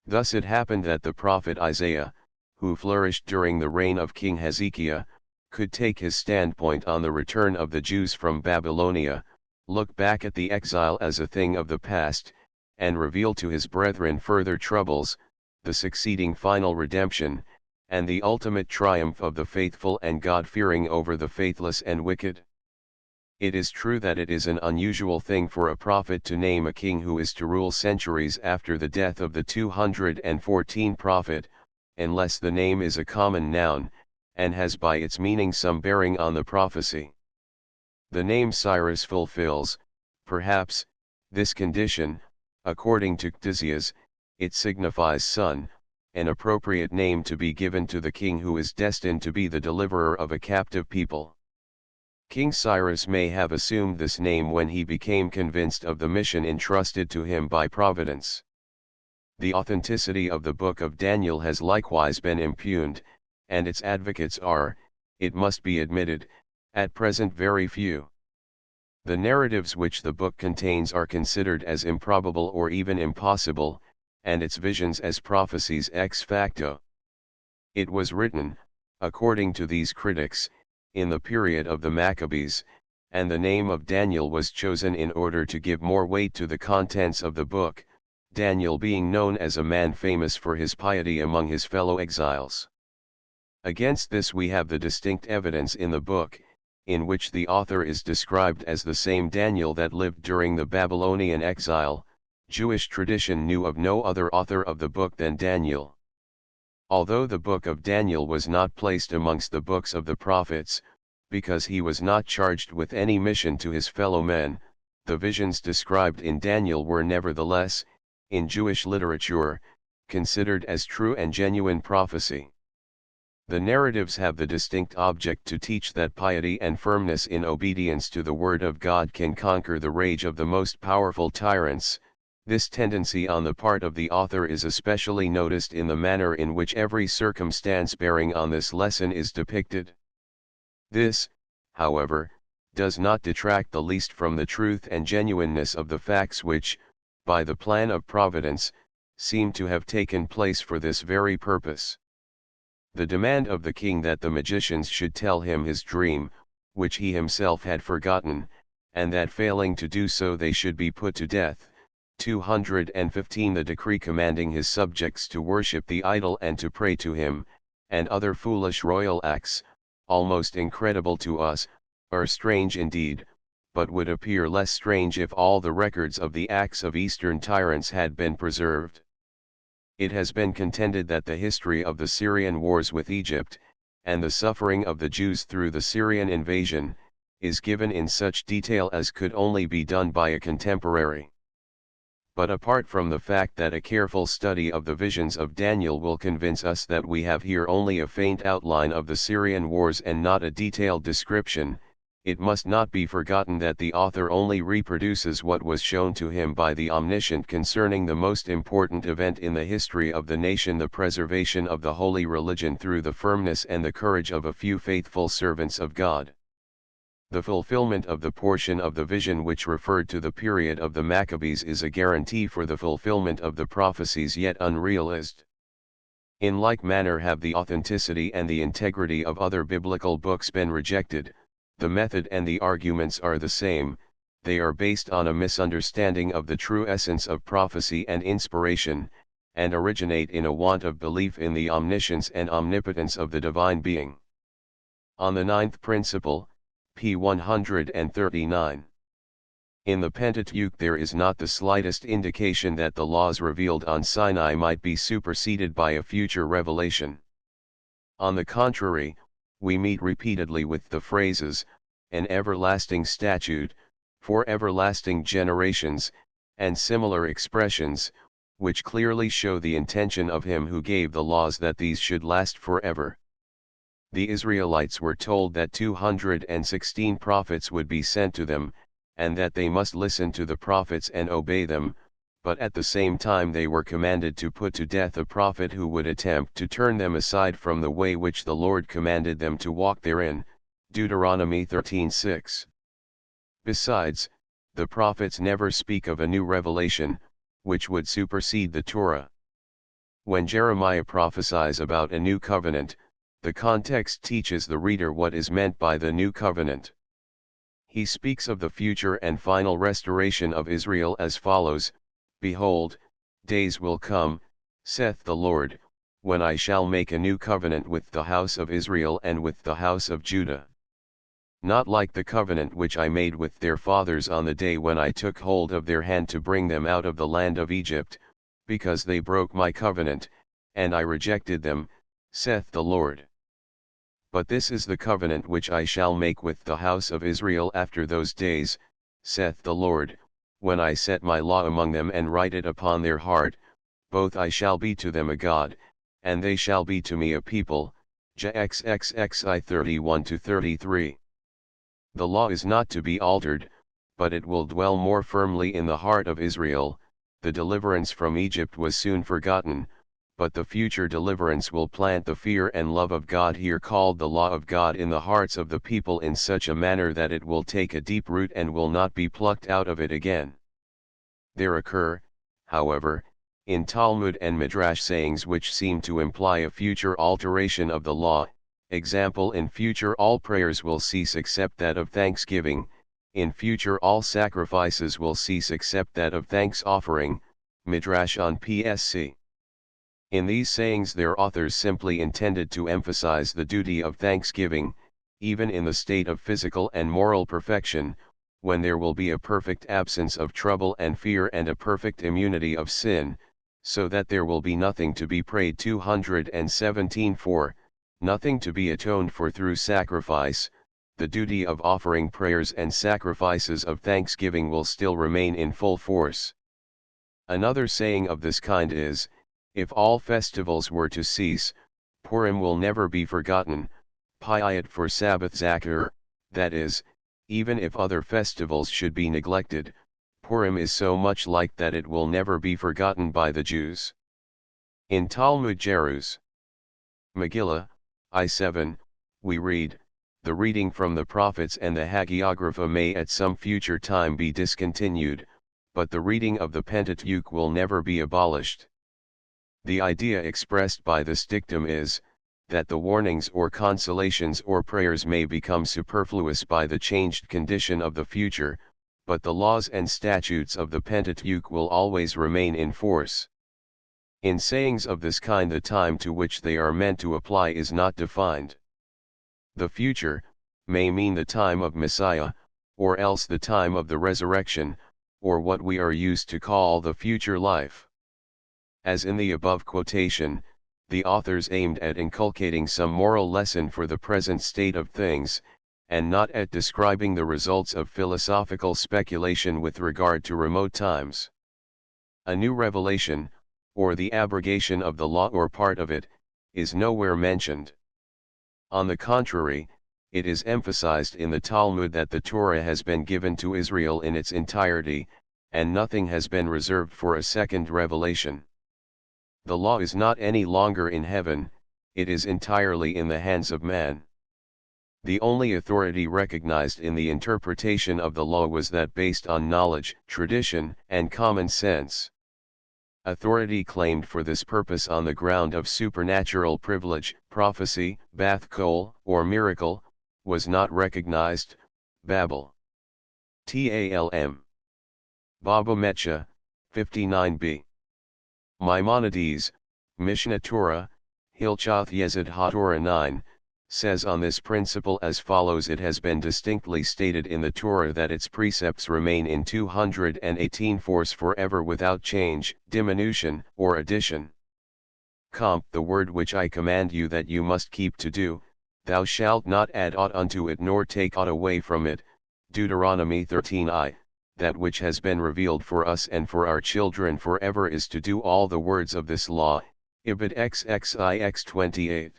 Thus it happened that the prophet Isaiah, who flourished during the reign of King Hezekiah, could take his standpoint on the return of the Jews from Babylonia, look back at the exile as a thing of the past, and reveal to his brethren further troubles, the succeeding final redemption, and the ultimate triumph of the faithful and God-fearing over the faithless and wicked. It is true that it is an unusual thing for a prophet to name a king who is to rule centuries after the death of the 214 prophet, unless the name is a common noun, and has by its meaning some bearing on the prophecy. The name Cyrus fulfills, perhaps, this condition. According to Ctesias, it signifies son, an appropriate name to be given to the king who is destined to be the deliverer of a captive people. King Cyrus may have assumed this name when he became convinced of the mission entrusted to him by Providence. The authenticity of the book of Daniel has likewise been impugned, and its advocates are, it must be admitted, at present very few. The narratives which the book contains are considered as improbable or even impossible, and its visions as prophecies ex facto. It was written, according to these critics, in the period of the Maccabees, and the name of Daniel was chosen in order to give more weight to the contents of the book, Daniel being known as a man famous for his piety among his fellow exiles. Against this we have the distinct evidence in the book, in which the author is described as the same Daniel that lived during the Babylonian exile. Jewish tradition knew of no other author of the book than Daniel. Although the book of Daniel was not placed amongst the books of the prophets, because he was not charged with any mission to his fellow men, the visions described in Daniel were nevertheless, in Jewish literature, considered as true and genuine prophecy. The narratives have the distinct object to teach that piety and firmness in obedience to the word of God can conquer the rage of the most powerful tyrants. This tendency on the part of the author is especially noticed in the manner in which every circumstance bearing on this lesson is depicted. This, however, does not detract the least from the truth and genuineness of the facts which, by the plan of Providence, seem to have taken place for this very purpose. The demand of the king that the magicians should tell him his dream, which he himself had forgotten, and that failing to do so they should be put to death. 215 The decree commanding his subjects to worship the idol and to pray to him, and other foolish royal acts, almost incredible to us, are strange indeed, but would appear less strange if all the records of the acts of Eastern tyrants had been preserved. It has been contended that the history of the Syrian wars with Egypt, and the suffering of the Jews through the Syrian invasion, is given in such detail as could only be done by a contemporary. But apart from the fact that a careful study of the visions of Daniel will convince us that we have here only a faint outline of the Syrian wars and not a detailed description, it must not be forgotten that the author only reproduces what was shown to him by the Omniscient concerning the most important event in the history of the nation, the preservation of the holy religion through the firmness and the courage of a few faithful servants of God. The fulfillment of the portion of the vision which referred to the period of the Maccabees is a guarantee for the fulfillment of the prophecies yet unrealized. In like manner have the authenticity and the integrity of other biblical books been rejected. The method and the arguments are the same, they are based on a misunderstanding of the true essence of prophecy and inspiration, and originate in a want of belief in the omniscience and omnipotence of the divine being. On the ninth principle, p. 139. In the Pentateuch there is not the slightest indication that the laws revealed on Sinai might be superseded by a future revelation. On the contrary, we meet repeatedly with the phrases, an everlasting statute, for everlasting generations, and similar expressions, which clearly show the intention of him who gave the laws that these should last forever. The Israelites were told that 216 prophets would be sent to them, and that they must listen to the prophets and obey them, but at the same time they were commanded to put to death a prophet who would attempt to turn them aside from the way which the Lord commanded them to walk therein. Deuteronomy 13:6. Besides, the prophets never speak of a new revelation, which would supersede the Torah. When Jeremiah prophesies about a new covenant, the context teaches the reader what is meant by the new covenant. He speaks of the future and final restoration of Israel as follows: Behold, days will come, saith the Lord, when I shall make a new covenant with the house of Israel and with the house of Judah. Not like the covenant which I made with their fathers on the day when I took hold of their hand to bring them out of the land of Egypt, because they broke my covenant, and I rejected them, saith the Lord. But this is the covenant which I shall make with the house of Israel after those days, saith the Lord, when I set my law among them and write it upon their heart, both I shall be to them a God, and they shall be to me a people. JXXXI 31-33. The law is not to be altered, but it will dwell more firmly in the heart of Israel. The deliverance from Egypt was soon forgotten, but the future deliverance will plant the fear and love of God here called the law of God in the hearts of the people in such a manner that it will take a deep root and will not be plucked out of it again. There occur, however, in Talmud and Midrash sayings which seem to imply a future alteration of the law. Example: in future all prayers will cease except that of thanksgiving, in future all sacrifices will cease except that of thanks offering. Midrash on PSC. In these sayings their authors simply intended to emphasize the duty of thanksgiving, even in the state of physical and moral perfection, when there will be a perfect absence of trouble and fear and a perfect immunity of sin, so that there will be nothing to be prayed 217 for, nothing to be atoned for through sacrifice. The duty of offering prayers and sacrifices of thanksgiving will still remain in full force. Another saying of this kind is, if all festivals were to cease, Purim will never be forgotten, Piyat for Sabbath Zakir, that is, even if other festivals should be neglected, Purim is so much liked that it will never be forgotten by the Jews. In Talmud Jerus Megillah, I7, we read, the reading from the prophets and the hagiographa may at some future time be discontinued, but the reading of the Pentateuch will never be abolished. The idea expressed by this dictum is, that the warnings or consolations or prayers may become superfluous by the changed condition of the future, but the laws and statutes of the Pentateuch will always remain in force. In sayings of this kind the time to which they are meant to apply is not defined. The future may mean the time of Messiah, or else the time of the resurrection, or what we are used to call the future life. As in the above quotation, the authors aimed at inculcating some moral lesson for the present state of things, and not at describing the results of philosophical speculation with regard to remote times. A new revelation, or the abrogation of the law or part of it, is nowhere mentioned. On the contrary, it is emphasized in the Talmud that the Torah has been given to Israel in its entirety, and nothing has been reserved for a second revelation. The law is not any longer in heaven, it is entirely in the hands of man. The only authority recognized in the interpretation of the law was that based on knowledge, tradition, and common sense. Authority claimed for this purpose on the ground of supernatural privilege, prophecy, bath kol, or miracle, was not recognized. Babel. Talm. Baba Metzia, 59b. Maimonides, Mishnah Torah, Hilchoth Yesod HaTorah 9, says on this principle as follows: it has been distinctly stated in the Torah that its precepts remain in 218 force forever without change, diminution, or addition. Comp. The word which I command you that you must keep to do, thou shalt not add aught unto it nor take aught away from it, Deuteronomy 13I, that which has been revealed for us and for our children forever is to do all the words of this law, Ibid XXIX 28.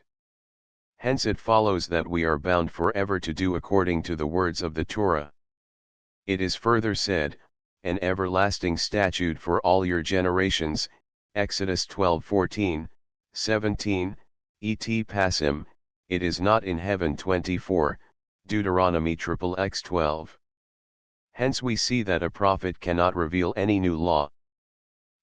Hence it follows that we are bound forever to do according to the words of the Torah. It is further said, an everlasting statute for all your generations, Exodus 12:14, 17, et passim, it is not in heaven 24, Deuteronomy XXX 12. Hence we see that a prophet cannot reveal any new law.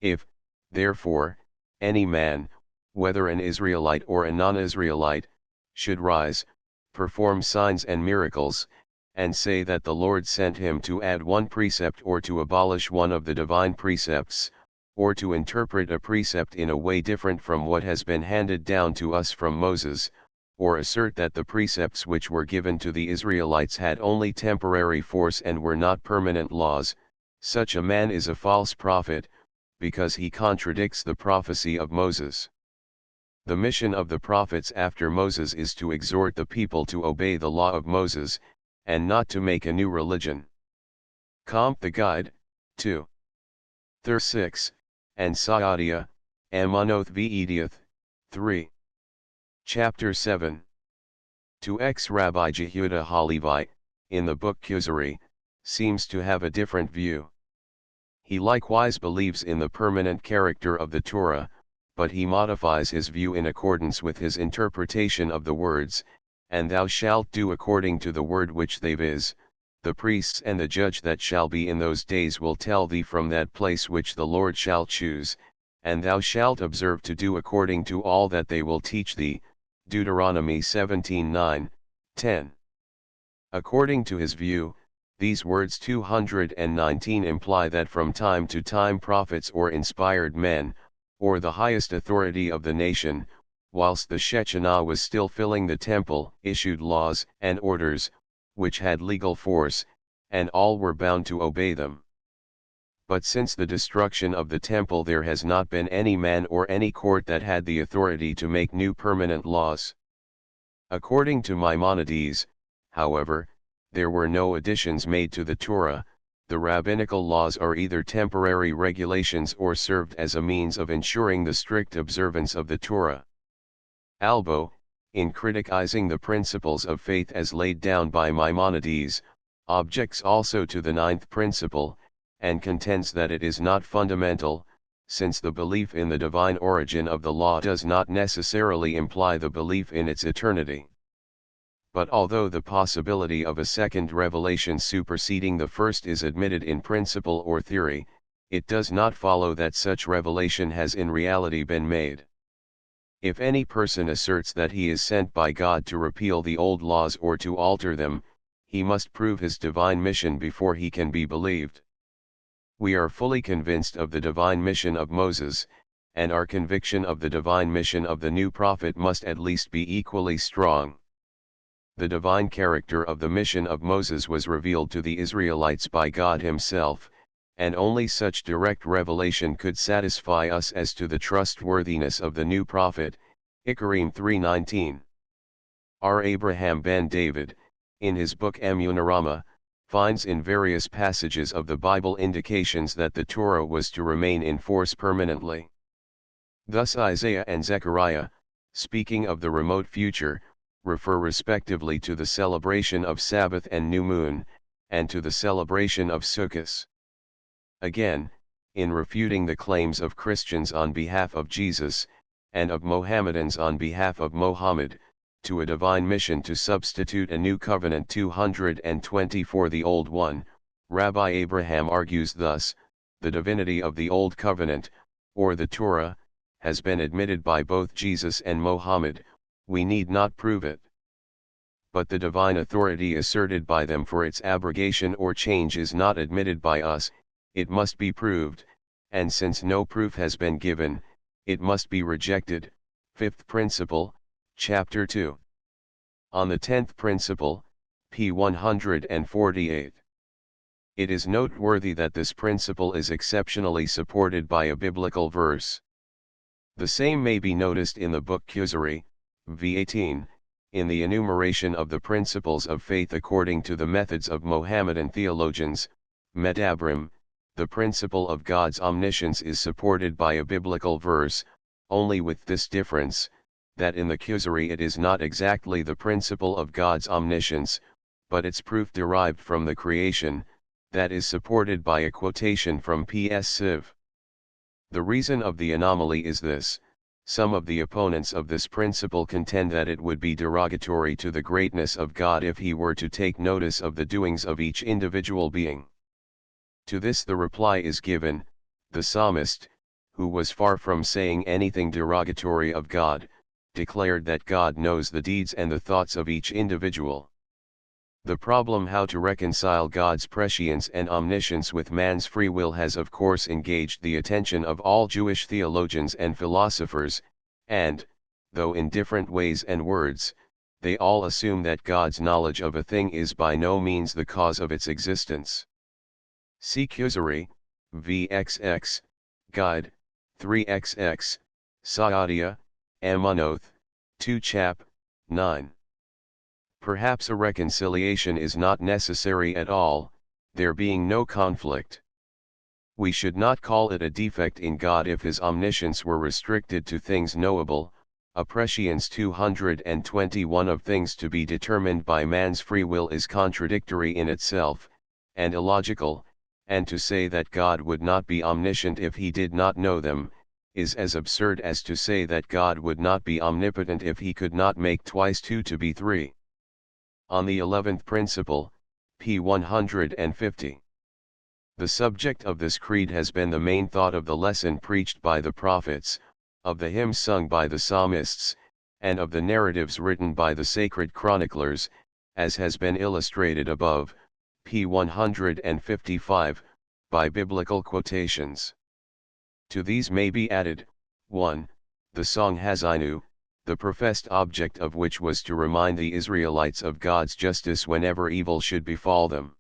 If, therefore, any man, whether an Israelite or a non-Israelite, should rise, perform signs and miracles, and say that the Lord sent him to add one precept or to abolish one of the divine precepts, or to interpret a precept in a way different from what has been handed down to us from Moses, or assert that the precepts which were given to the Israelites had only temporary force and were not permanent laws, such a man is a false prophet, because he contradicts the prophecy of Moses. The mission of the prophets after Moses is to exhort the people to obey the law of Moses, and not to make a new religion. Comp. The Guide, 2. 36, and Saadia, Amonoth Ve'edioth, 3. Chapter 7. To ex-Rabbi Jehuda Halevi, in the book Kuzari, seems to have a different view. He likewise believes in the permanent character of the Torah, but he modifies his view in accordance with his interpretation of the words, and thou shalt do according to the word which they viz, the priests and the judge that shall be in those days will tell thee from that place which the Lord shall choose, and thou shalt observe to do according to all that they will teach thee, Deuteronomy 17:9, 10. According to his view, these words 219 imply that from time to time prophets or inspired men, or the highest authority of the nation, whilst the Shechinah was still filling the temple, issued laws and orders, which had legal force, and all were bound to obey them. But since the destruction of the temple there has not been any man or any court that had the authority to make new permanent laws. According to Maimonides, however, there were no additions made to the Torah, the rabbinical laws are either temporary regulations or served as a means of ensuring the strict observance of the Torah. Albo, in criticizing the principles of faith as laid down by Maimonides, objects also to the ninth principle, and contends that it is not fundamental, since the belief in the divine origin of the law does not necessarily imply the belief in its eternity. But although the possibility of a second revelation superseding the first is admitted in principle or theory, it does not follow that such revelation has in reality been made. If any person asserts that he is sent by God to repeal the old laws or to alter them, he must prove his divine mission before he can be believed. We are fully convinced of the divine mission of Moses, and our conviction of the divine mission of the new prophet must at least be equally strong. The divine character of the mission of Moses was revealed to the Israelites by God himself, and only such direct revelation could satisfy us as to the trustworthiness of the new prophet. Ikarim 3:19. R. Abraham ben David, in his book Emunarama, finds in various passages of the Bible indications that the Torah was to remain in force permanently. Thus Isaiah and Zechariah, speaking of the remote future, refer respectively to the celebration of Sabbath and New Moon, and to the celebration of Sukkot. Again, in refuting the claims of Christians on behalf of Jesus, and of Mohammedans on behalf of Mohammed, to a divine mission to substitute a new covenant 220 for the old one, Rabbi Abraham argues thus: the divinity of the old covenant, or the Torah, has been admitted by both Jesus and Mohammed, we need not prove it. But the divine authority asserted by them for its abrogation or change is not admitted by us, it must be proved, and since no proof has been given, it must be rejected. Fifth principle, chapter 2. On the 10th principle, p. 148. It is noteworthy that this principle is exceptionally supported by a biblical verse. The same may be noticed in the book Kuzari, v18, in the enumeration of the principles of faith according to the methods of Mohammedan theologians. Medabrim, the principle of God's omniscience is supported by a biblical verse, only with this difference, that in the Kuzari it is not exactly the principle of God's omniscience, but its proof derived from the creation, that is supported by a quotation from P.S. Siv. The reason of the anomaly is this: some of the opponents of this principle contend that it would be derogatory to the greatness of God if he were to take notice of the doings of each individual being. To this the reply is given: the psalmist, who was far from saying anything derogatory of God, declared that God knows the deeds and the thoughts of each individual. The problem how to reconcile God's prescience and omniscience with man's free will has of course engaged the attention of all Jewish theologians and philosophers, and, though in different ways and words, they all assume that God's knowledge of a thing is by no means the cause of its existence. See Kuzari, VXX, Guide, 3XX, Saadia, Ammonoth, 2 Chap. 9. Perhaps a reconciliation is not necessary at all, there being no conflict. We should not call it a defect in God if his omniscience were restricted to things knowable, a prescience 221 of things to be determined by man's free will is contradictory in itself, and illogical, and to say that God would not be omniscient if he did not know them, is as absurd as to say that God would not be omnipotent if he could not make twice 2 to be 3. On the 11th principle, p. 150. The subject of this creed has been the main thought of the lesson preached by the prophets, of the hymns sung by the psalmists, and of the narratives written by the sacred chroniclers, as has been illustrated above, p. 155, by biblical quotations. To these may be added, 1. The song Hazinu, the professed object of which was to remind the Israelites of God's justice whenever evil should befall them.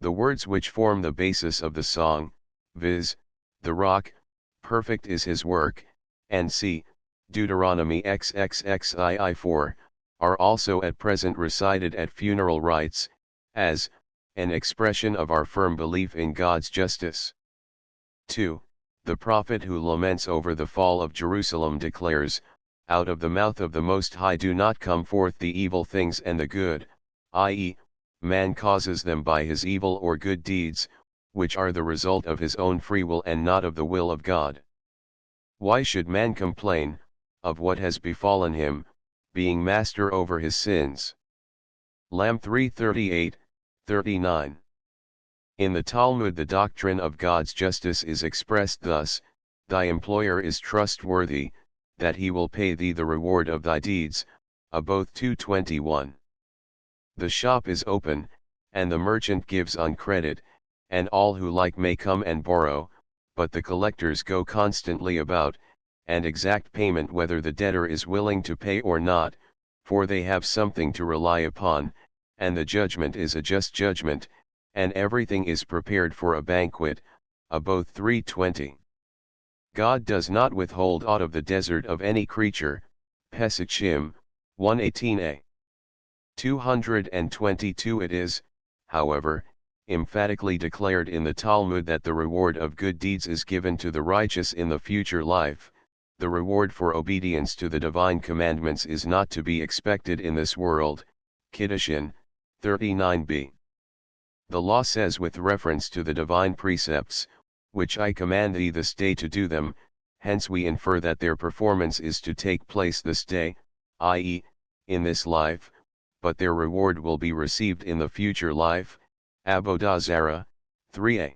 The words which form the basis of the song, viz., the rock, perfect is his work, and c. Deuteronomy XXXII 4, are also at present recited at funeral rites, as, an expression of our firm belief in God's justice. 2. The prophet who laments over the fall of Jerusalem declares, out of the mouth of the Most High do not come forth the evil things and the good, i.e., man causes them by his evil or good deeds, which are the result of his own free will and not of the will of God. Why should man complain of what has befallen him, being master over his sins? Lamb 3:38, 39. In the Talmud the doctrine of God's justice is expressed thus, thy employer is trustworthy, that he will pay thee the reward of thy deeds, Aboth 2:21. The shop is open, and the merchant gives on credit, and all who like may come and borrow, but the collectors go constantly about, and exact payment whether the debtor is willing to pay or not, for they have something to rely upon, and the judgment is a just judgment, and everything is prepared for a banquet, Aboth 3:20. God does not withhold aught of the desert of any creature, Pesachim, 1:18a. 222. It is, however, emphatically declared in the Talmud that the reward of good deeds is given to the righteous in the future life. The reward for obedience to the divine commandments is not to be expected in this world, Kiddushin, 39b. The law says with reference to the divine precepts, which I command thee this day to do them, hence we infer that their performance is to take place this day, i.e., in this life, but their reward will be received in the future life, Avodah Zarah, 3a.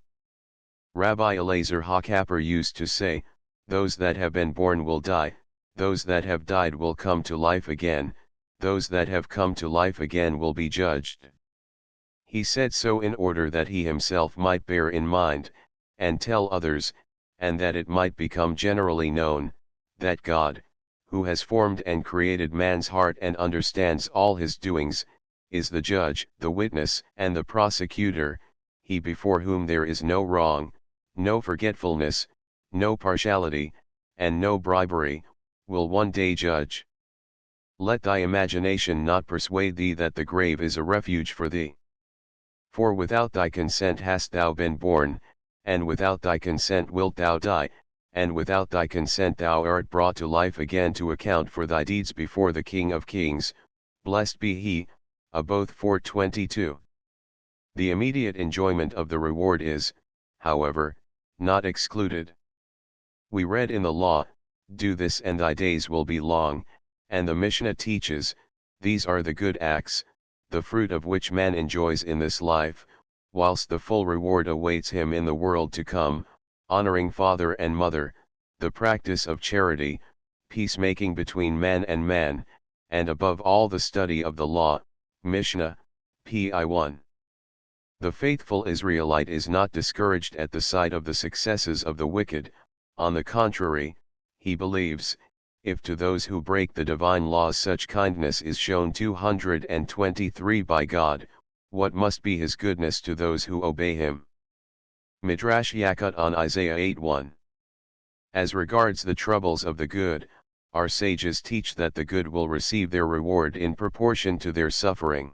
Rabbi Elazar HaKapper used to say, those that have been born will die, those that have died will come to life again, those that have come to life again will be judged. He said so in order that he himself might bear in mind, and tell others, and that it might become generally known, that God, who has formed and created man's heart and understands all his doings, is the judge, the witness, and the prosecutor, he before whom there is no wrong, no forgetfulness, no partiality, and no bribery, will one day judge. Let thy imagination not persuade thee that the grave is a refuge for thee. For without thy consent hast thou been born, and without thy consent wilt thou die, and without thy consent thou art brought to life again to account for thy deeds before the King of Kings, blessed be he, Aboth 4:22. The immediate enjoyment of the reward is, however, not excluded. We read in the law, do this and thy days will be long, and the Mishnah teaches, these are the good acts, the fruit of which man enjoys in this life, whilst the full reward awaits him in the world to come, honoring father and mother, the practice of charity, peacemaking between man, and above all the study of the law, Mishnah, Pi 1. The faithful Israelite is not discouraged at the sight of the successes of the wicked, on the contrary, he believes, if to those who break the divine laws such kindness is shown 223 by God, what must be his goodness to those who obey him? Midrash Yakut on Isaiah 8:1. As regards the troubles of the good, our sages teach that the good will receive their reward in proportion to their suffering.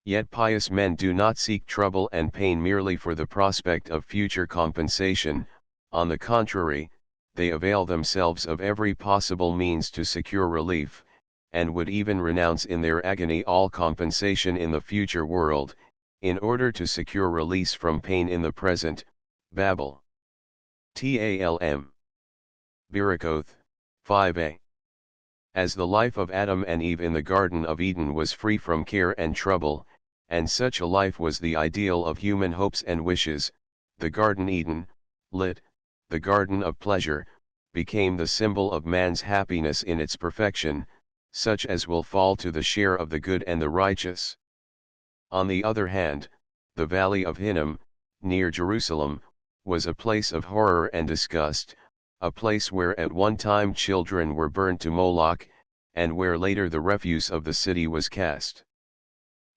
Yet pious men do not seek trouble and pain merely for the prospect of future compensation, on the contrary, they avail themselves of every possible means to secure relief, and would even renounce in their agony all compensation in the future world, in order to secure release from pain in the present. Babel. Talm. Birakoth, 5a. As the life of Adam and Eve in the Garden of Eden was free from care and trouble, and such a life was the ideal of human hopes and wishes, the Garden Eden, lit, the Garden of Pleasure, became the symbol of man's happiness in its perfection, such as will fall to the share of the good and the righteous. On the other hand, the Valley of Hinnom, near Jerusalem, was a place of horror and disgust, a place where at one time children were burned to Moloch, and where later the refuse of the city was cast.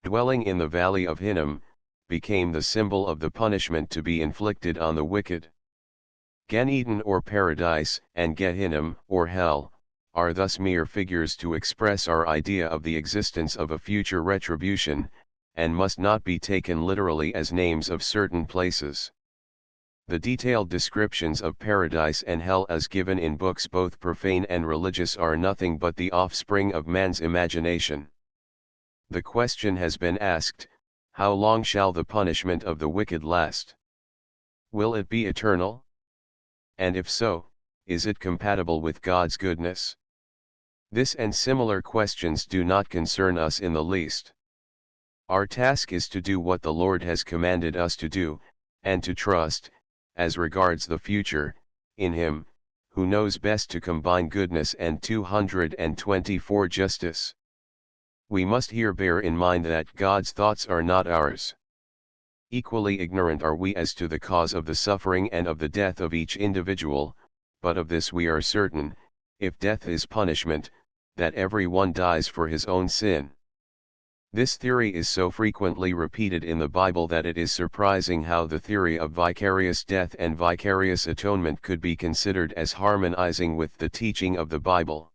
Dwelling in the Valley of Hinnom, became the symbol of the punishment to be inflicted on the wicked. Gan Eden or paradise, and Gehinnom, or hell, are thus mere figures to express our idea of the existence of a future retribution, and must not be taken literally as names of certain places. The detailed descriptions of paradise and hell as given in books both profane and religious are nothing but the offspring of man's imagination. The question has been asked, how long shall the punishment of the wicked last? Will it be eternal? And if so, is it compatible with God's goodness? This and similar questions do not concern us in the least. Our task is to do what the Lord has commanded us to do, and to trust, as regards the future, in Him, who knows best to combine goodness and 224 justice. We must here bear in mind that God's thoughts are not ours. Equally ignorant are we as to the cause of the suffering and of the death of each individual, but of this we are certain, if death is punishment, that every one dies for his own sin. This theory is so frequently repeated in the Bible that it is surprising how the theory of vicarious death and vicarious atonement could be considered as harmonizing with the teaching of the Bible.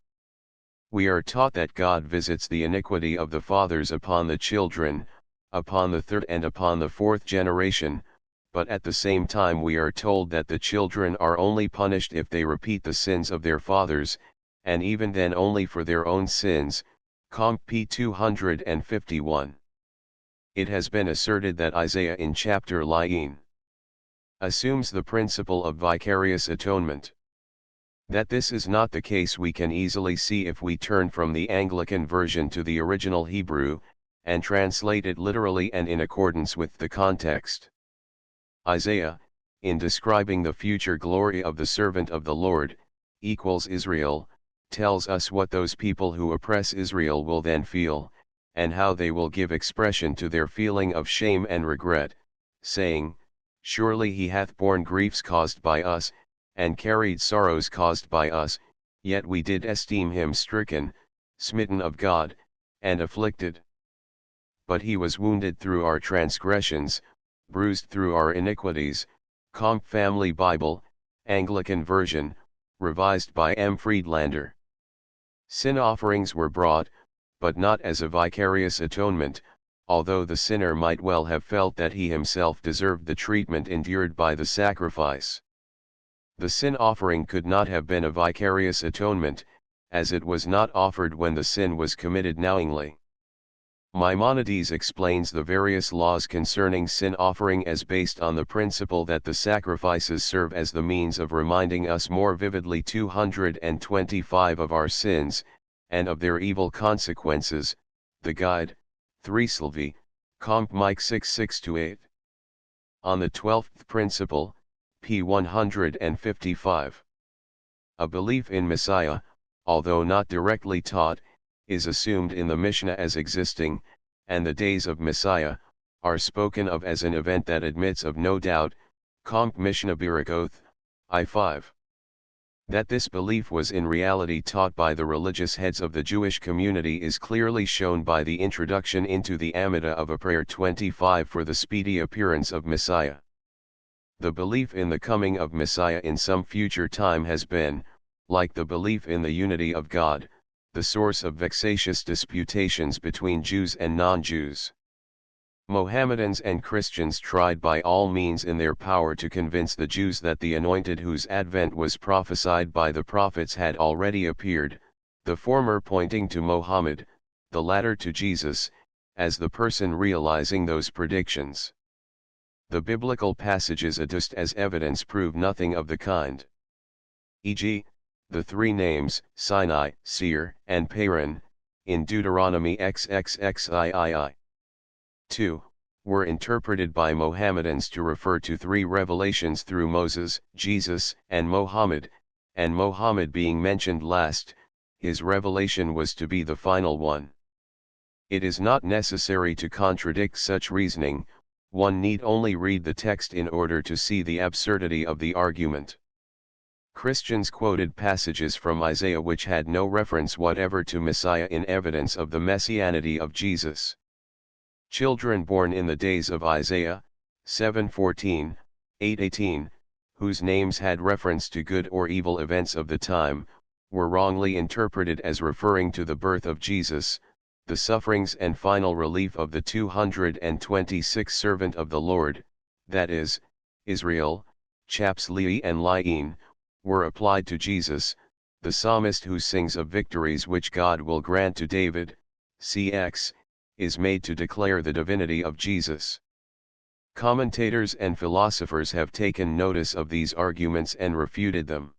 We are taught that God visits the iniquity of the fathers upon the children, upon the third and upon the fourth generation, but at the same time we are told that the children are only punished if they repeat the sins of their fathers, and even then only for their own sins. Comp. p. 251. It has been asserted that Isaiah in chapter 9 assumes the principle of vicarious atonement. That this is not the case we can easily see if we turn from the Anglican version to the original Hebrew, and translate it literally and in accordance with the context. Isaiah, in describing the future glory of the servant of the Lord, Israel, tells us what those people who oppress Israel will then feel, and how they will give expression to their feeling of shame and regret, saying, "Surely he hath borne griefs caused by us, and carried sorrows caused by us, yet we did esteem him stricken, smitten of God, and afflicted. But he was wounded through our transgressions, bruised through our iniquities." Comp. Family Bible, Anglican Version, revised by M. Friedländer. Sin offerings were brought, but not as a vicarious atonement, although the sinner might well have felt that he himself deserved the treatment endured by the sacrifice. The sin offering could not have been a vicarious atonement, as it was not offered when the sin was committed knowingly. Maimonides explains the various laws concerning sin offering as based on the principle that the sacrifices serve as the means of reminding us more vividly 225 of our sins, and of their evil consequences. The Guide, 3 Sylvie, Comp. Mike 6:6-8. On the 12th principle, p. 155. A belief in Messiah, although not directly taught, is assumed in the Mishnah as existing, and the days of Messiah are spoken of as an event that admits of no doubt. Comp. Mishnah Birakoth, I5. That this belief was in reality taught by the religious heads of the Jewish community is clearly shown by the introduction into the Amidah of a prayer 25 for the speedy appearance of Messiah. The belief in the coming of Messiah in some future time has been, like the belief in the unity of God, the source of vexatious disputations between Jews and non-Jews. Mohammedans and Christians tried by all means in their power to convince the Jews that the Anointed whose advent was prophesied by the prophets had already appeared, the former pointing to Mohammed, the latter to Jesus, as the person realizing those predictions. The biblical passages adduced as evidence prove nothing of the kind. E.g., the three names, Sinai, Seir, and Paran, in Deuteronomy XXXIII. 2, were interpreted by Mohammedans to refer to three revelations through Moses, Jesus, and Mohammed being mentioned last, his revelation was to be the final one. It is not necessary to contradict such reasoning, one need only read the text in order to see the absurdity of the argument. Christians quoted passages from Isaiah which had no reference whatever to Messiah in evidence of the messianity of Jesus. Children born in the days of Isaiah, 7:14, 8:18, whose names had reference to good or evil events of the time, were wrongly interpreted as referring to the birth of Jesus, the sufferings and final relief of the 226 servant of the Lord, that is, Israel, chaps Lei and Lain, were applied to Jesus, the psalmist who sings of victories which God will grant to David, cx, is made to declare the divinity of Jesus. Commentators and philosophers have taken notice of these arguments and refuted them.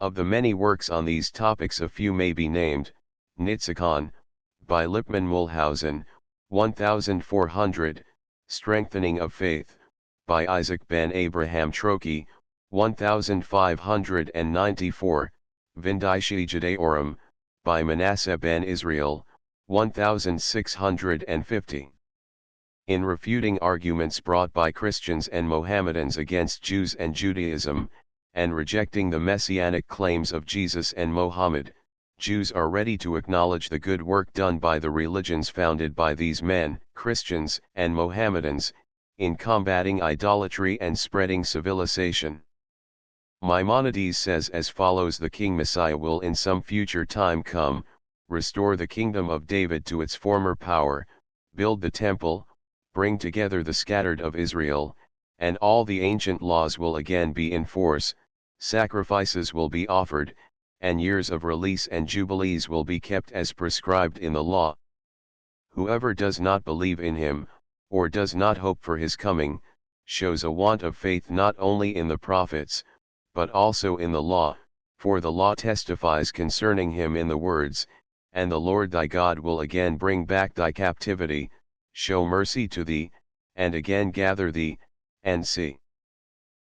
Of the many works on these topics a few may be named: Nitzikon, by Lippmann Mulhausen, 1400, Strengthening of Faith, by Isaac ben Abraham Troche, 1594, Vindicii Judaeorum, by Manasseh ben Israel, 1650. In refuting arguments brought by Christians and Mohammedans against Jews and Judaism, and rejecting the messianic claims of Jesus and Mohammed, Jews are ready to acknowledge the good work done by the religions founded by these men, Christians and Mohammedans, in combating idolatry and spreading civilization. Maimonides says as follows: the King Messiah will in some future time come, restore the kingdom of David to its former power, build the temple, bring together the scattered of Israel, and all the ancient laws will again be in force, sacrifices will be offered, and years of release and jubilees will be kept as prescribed in the law. Whoever does not believe in him, or does not hope for his coming, shows a want of faith not only in the prophets, but also in the law, for the law testifies concerning him in the words, "And the Lord thy God will again bring back thy captivity, show mercy to thee, and again gather thee, and see.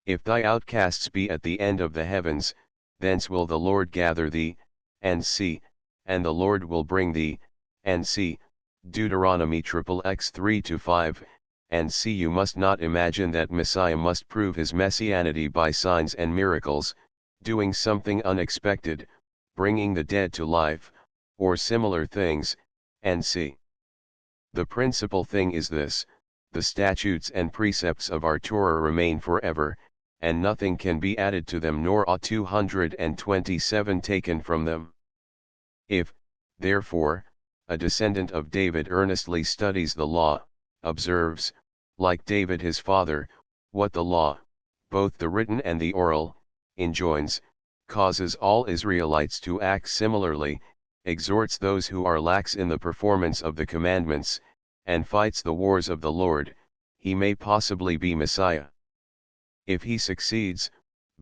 If thy outcasts be at the end of the heavens, thence will the Lord gather thee, and see, and the Lord will bring thee, and see." Deuteronomy XXX 3-5, and see. You must not imagine that Messiah must prove his messianity by signs and miracles, doing something unexpected, bringing the dead to life, or similar things, and see. The principal thing is this: the statutes and precepts of our Torah remain forever, and nothing can be added to them nor ought 227 taken from them. If, therefore, a descendant of David earnestly studies the law, observes, like David his father, what the law, both the written and the oral, enjoins, causes all Israelites to act similarly, exhorts those who are lax in the performance of the commandments, and fights the wars of the Lord, he may possibly be Messiah. If he succeeds,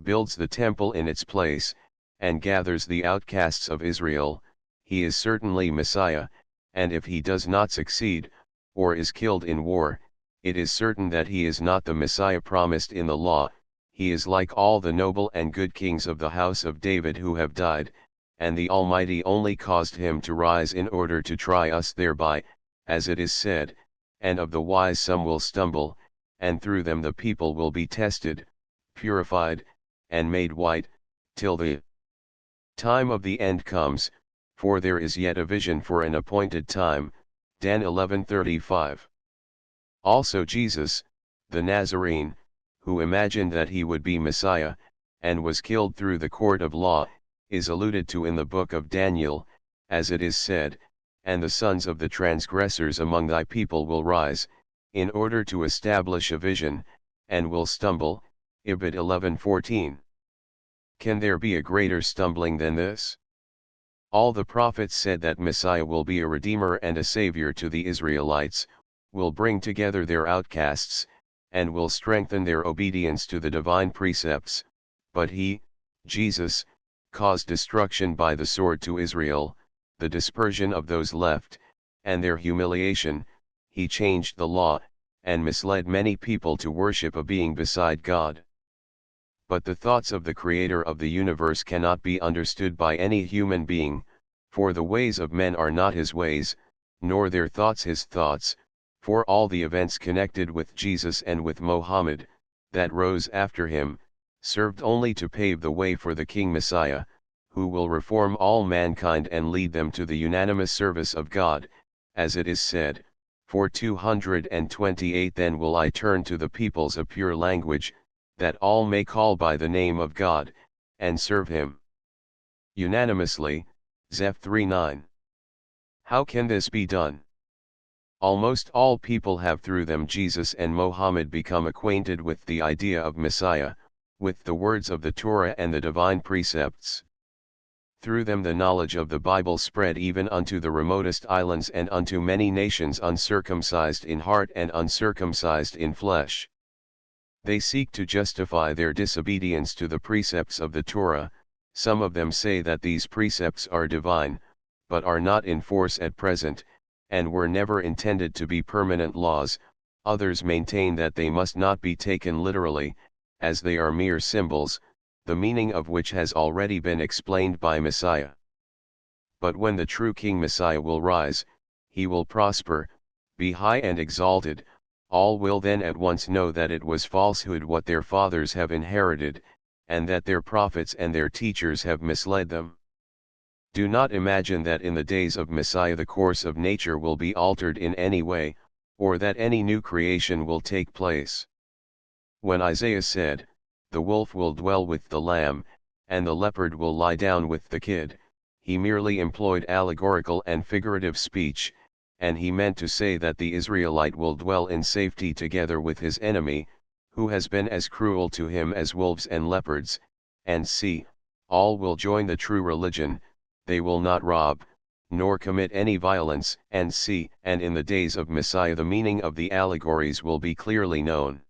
builds the temple in its place, and gathers the outcasts of Israel, he is certainly Messiah, and if he does not succeed, or is killed in war, it is certain that he is not the Messiah promised in the law. He is like all the noble and good kings of the house of David who have died, and the Almighty only caused him to rise in order to try us thereby, as it is said, "And of the wise some will stumble, and through them the people will be tested, purified, and made white, till the time of the end comes, for there is yet a vision for an appointed time." Dan 11:35. Also Jesus, the Nazarene, who imagined that he would be Messiah, and was killed through the court of law, is alluded to in the book of Daniel, as it is said, "And the sons of the transgressors among thy people will rise, in order to establish a vision, and will stumble." Ibid 11:14. Can there be a greater stumbling than this? All the prophets said that Messiah will be a redeemer and a savior to the Israelites, will bring together their outcasts, and will strengthen their obedience to the divine precepts, but he, Jesus, caused destruction by the sword to Israel, the dispersion of those left, and their humiliation. He changed the law, and misled many people to worship a being beside God. But the thoughts of the Creator of the universe cannot be understood by any human being, for the ways of men are not his ways, nor their thoughts his thoughts, for all the events connected with Jesus and with Mohammed, that rose after him, served only to pave the way for the King Messiah, who will reform all mankind and lead them to the unanimous service of God, as it is said, 428. Then will I turn to the peoples a pure language, that all may call by the name of God, and serve him unanimously. Zeph 3:9. How can this be done? Almost all people have through them Jesus and Mohammed become acquainted with the idea of Messiah, with the words of the Torah and the divine precepts. Through them the knowledge of the Bible spread even unto the remotest islands and unto many nations uncircumcised in heart and uncircumcised in flesh. They seek to justify their disobedience to the precepts of the Torah. Some of them say that these precepts are divine, but are not in force at present, and were never intended to be permanent laws. Others maintain that they must not be taken literally, as they are mere symbols, the meaning of which has already been explained by Messiah. But when the true King Messiah will rise, he will prosper, be high and exalted. All will then at once know that it was falsehood what their fathers have inherited, and that their prophets and their teachers have misled them. Do not imagine that in the days of Messiah the course of nature will be altered in any way, or that any new creation will take place. When Isaiah said, "The wolf will dwell with the lamb, and the leopard will lie down with the kid," he merely employed allegorical and figurative speech, and he meant to say that the Israelite will dwell in safety together with his enemy, who has been as cruel to him as wolves and leopards, and see, all will join the true religion. They will not rob, nor commit any violence, and see, and in the days of Messiah the meaning of the allegories will be clearly known.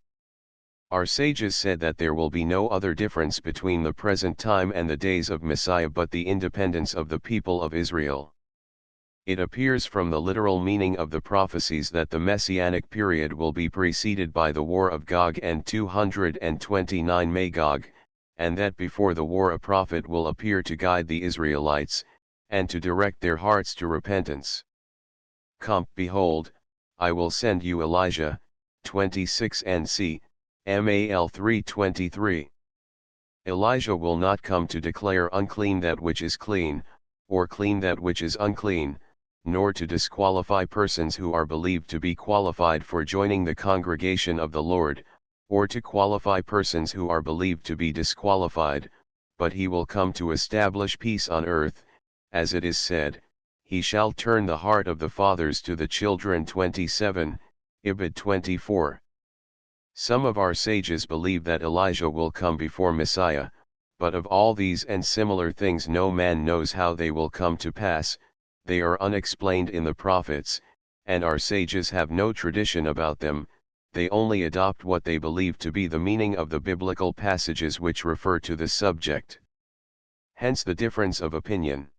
Our sages said that there will be no other difference between the present time and the days of Messiah but the independence of the people of Israel. It appears from the literal meaning of the prophecies that the Messianic period will be preceded by the war of Gog and 229 Magog, and that before the war a prophet will appear to guide the Israelites, and to direct their hearts to repentance. Behold, I will send you Elijah, 26 and c. Mal 3:23. Elijah will not come to declare unclean that which is clean, or clean that which is unclean, nor to disqualify persons who are believed to be qualified for joining the congregation of the Lord, or to qualify persons who are believed to be disqualified, but he will come to establish peace on earth, as it is said, "He shall turn the heart of the fathers to the children." 27, Ibid 24. Some of our sages believe that Elijah will come before Messiah, but of all these and similar things no man knows how they will come to pass. They are unexplained in the prophets, and our sages have no tradition about them. They only adopt what they believe to be the meaning of the biblical passages which refer to the subject. Hence the difference of opinion.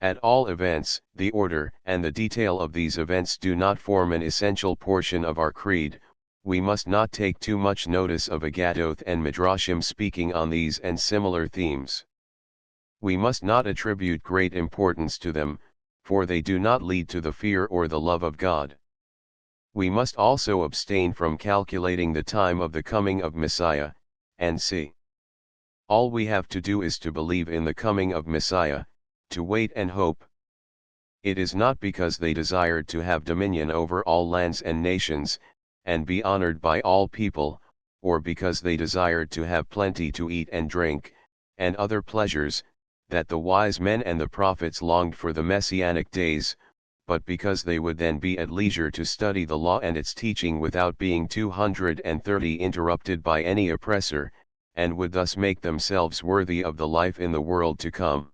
At all events, the order and the detail of these events do not form an essential portion of our creed. We must not take too much notice of Agadoth and Midrashim speaking on these and similar themes. We must not attribute great importance to them, for they do not lead to the fear or the love of God. We must also abstain from calculating the time of the coming of Messiah, and see. All we have to do is to believe in the coming of Messiah, to wait and hope. It is not because they desired to have dominion over all lands and nations, and be honored by all people, or because they desired to have plenty to eat and drink, and other pleasures, that the wise men and the prophets longed for the messianic days, but because they would then be at leisure to study the law and its teaching without being 230 interrupted by any oppressor, and would thus make themselves worthy of the life in the world to come.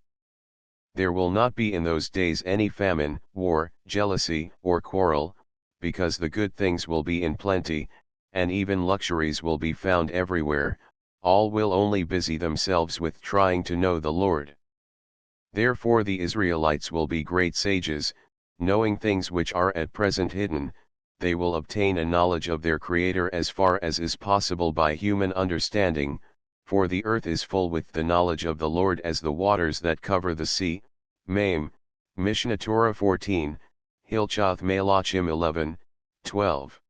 There will not be in those days any famine, war, jealousy, or quarrel, because the good things will be in plenty, and even luxuries will be found everywhere. All will only busy themselves with trying to know the Lord. Therefore the Israelites will be great sages, knowing things which are at present hidden. They will obtain a knowledge of their Creator as far as is possible by human understanding, for the earth is full with the knowledge of the Lord as the waters that cover the sea. Maim, Mishnah Torah 14, Hilchoth Malachim 11, 12.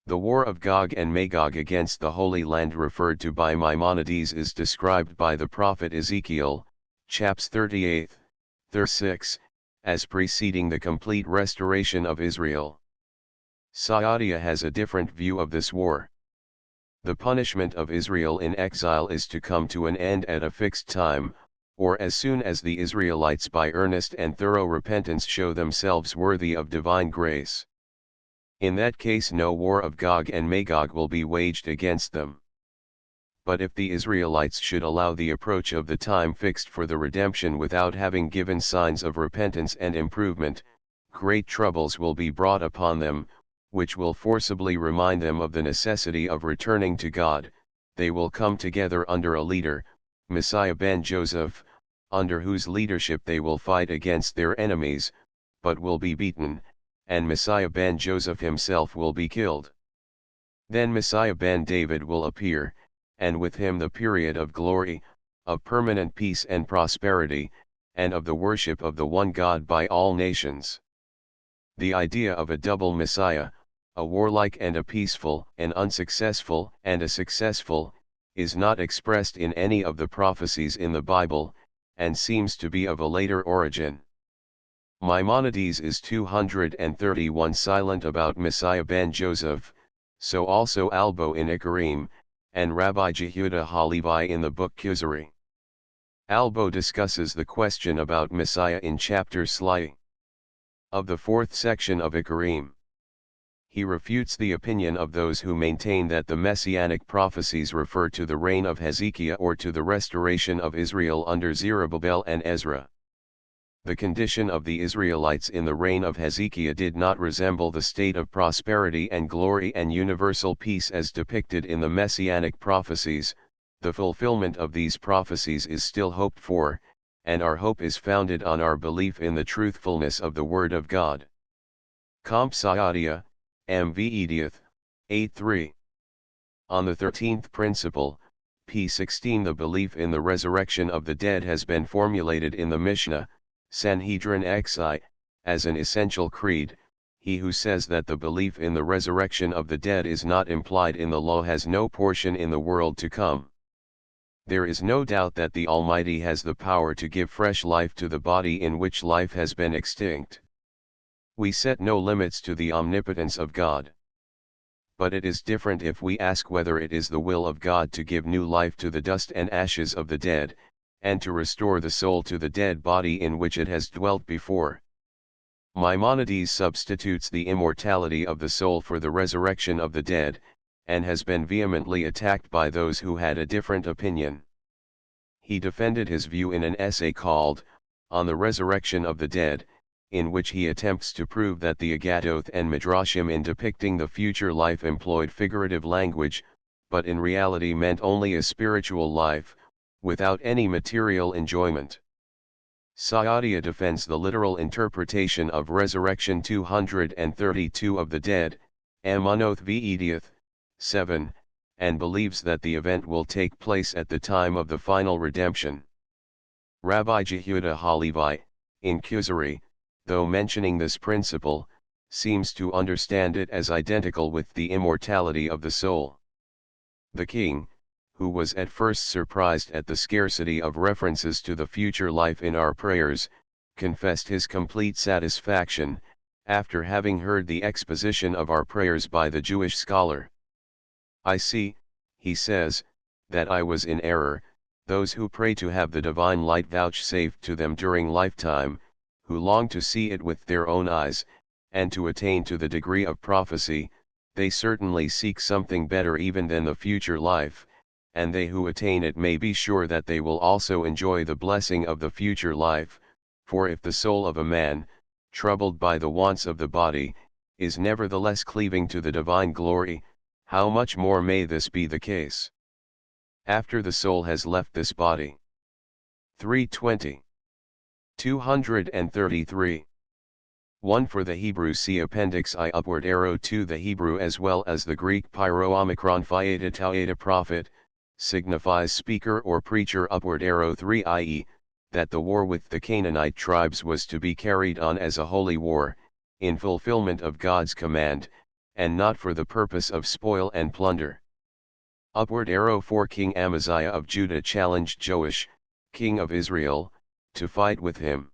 The war of Gog and Magog against the Holy Land referred to by Maimonides is described by the prophet Ezekiel, chaps 38, 36, as preceding the complete restoration of Israel. Saadia has a different view of this war. The punishment of Israel in exile is to come to an end at a fixed time, or as soon as the Israelites by earnest and thorough repentance show themselves worthy of divine grace. In that case no war of Gog and Magog will be waged against them. But if the Israelites should allow the approach of the time fixed for the redemption without having given signs of repentance and improvement, great troubles will be brought upon them, which will forcibly remind them of the necessity of returning to God. They will come together under a leader, Messiah ben Joseph, under whose leadership they will fight against their enemies, but will be beaten, and Messiah ben Joseph himself will be killed. Then Messiah ben David will appear, and with him the period of glory, of permanent peace and prosperity, and of the worship of the one God by all nations. The idea of a double Messiah, a warlike and a peaceful, an unsuccessful and a successful, is not expressed in any of the prophecies in the Bible, and seems to be of a later origin. Maimonides is 231 silent about Messiah ben Joseph, so also Albo in Ikarim, and Rabbi Jehuda Halevi in the book Kuzari. Albo discusses the question about Messiah in chapter Sli of the 4th section of Ikarim. He refutes the opinion of those who maintain that the messianic prophecies refer to the reign of Hezekiah or to the restoration of Israel under Zerubbabel and Ezra. The condition of the Israelites in the reign of Hezekiah did not resemble the state of prosperity and glory and universal peace as depicted in the messianic prophecies. The fulfillment of these prophecies is still hoped for, and our hope is founded on our belief in the truthfulness of the Word of God. Comp Saadia, M.V. Edioth, 8.3. On the 13th principle, p. 16, the belief in the resurrection of the dead has been formulated in the Mishnah, Sanhedrin XI, as an essential creed. He who says that the belief in the resurrection of the dead is not implied in the law has no portion in the world to come. There is no doubt that the Almighty has the power to give fresh life to the body in which life has been extinct. We set no limits to the omnipotence of God. But it is different if we ask whether it is the will of God to give new life to the dust and ashes of the dead, and to restore the soul to the dead body in which it has dwelt before. Maimonides substitutes the immortality of the soul for the resurrection of the dead, and has been vehemently attacked by those who had a different opinion. He defended his view in an essay called, On the Resurrection of the Dead, in which he attempts to prove that the Agadoth and Midrashim in depicting the future life employed figurative language, but in reality meant only a spiritual life, without any material enjoyment. Saadia defends the literal interpretation of Resurrection 232 of the dead, Amonoth v. Edioth, 7, and believes that the event will take place at the time of the final redemption. Rabbi Jehuda Halevi, in Kuzari, though mentioning this principle, seems to understand it as identical with the immortality of the soul. The king, who was at first surprised at the scarcity of references to the future life in our prayers, confessed his complete satisfaction, after having heard the exposition of our prayers by the Jewish scholar. I see, he says, that I was in error. Those who pray to have the divine light vouchsafed to them during lifetime, who long to see it with their own eyes, and to attain to the degree of prophecy, they certainly seek something better even than the future life, and they who attain it may be sure that they will also enjoy the blessing of the future life, for if the soul of a man, troubled by the wants of the body, is nevertheless cleaving to the divine glory, how much more may this be the case after the soul has left this body. 320. 233. 1 For the Hebrew see Appendix I. Upward arrow to the Hebrew as well as the Greek pyro omicron phi tau eta prophet, signifies speaker or preacher. Upward arrow 3 i.e., that the war with the Canaanite tribes was to be carried on as a holy war, in fulfillment of God's command, and not for the purpose of spoil and plunder. Upward arrow 4 King Amaziah of Judah challenged Joash, king of Israel, to fight with him.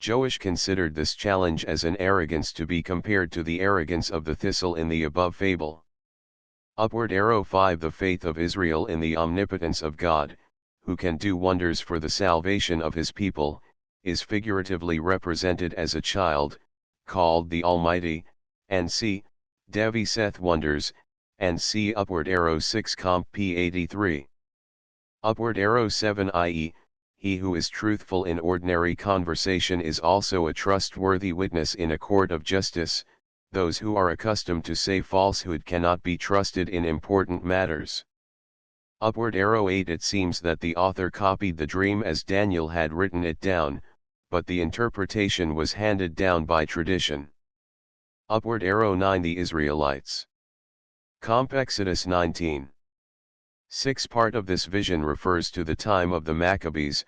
Joash considered this challenge as an arrogance to be compared to the arrogance of the thistle in the above fable. Upward arrow 5 The faith of Israel in the omnipotence of God, who can do wonders for the salvation of his people, is figuratively represented as a child, called the Almighty, and c. Devi saith wonders, and c. Upward arrow 6 comp p83. Upward arrow 7 i.e., he who is truthful in ordinary conversation is also a trustworthy witness in a court of justice. Those who are accustomed to say falsehood cannot be trusted in important matters. Upward arrow 8. It seems that the author copied the dream as Daniel had written it down, but the interpretation was handed down by tradition. Upward arrow 9. The Israelites. Comp Exodus 19. 6. Part of this vision refers to the time of the Maccabees,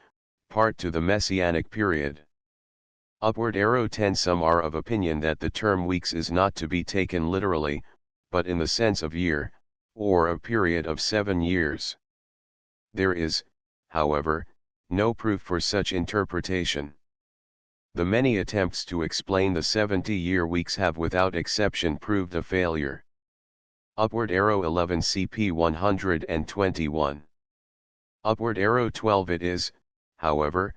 part to the Messianic period. Upward arrow 10. Some are of opinion that the term weeks is not to be taken literally, but in the sense of year, or a period of 7 years. There is, however, no proof for such interpretation. The many attempts to explain the 70-year weeks have without exception proved a failure. Upward arrow 11. CP 121. Upward arrow 12. It is, however,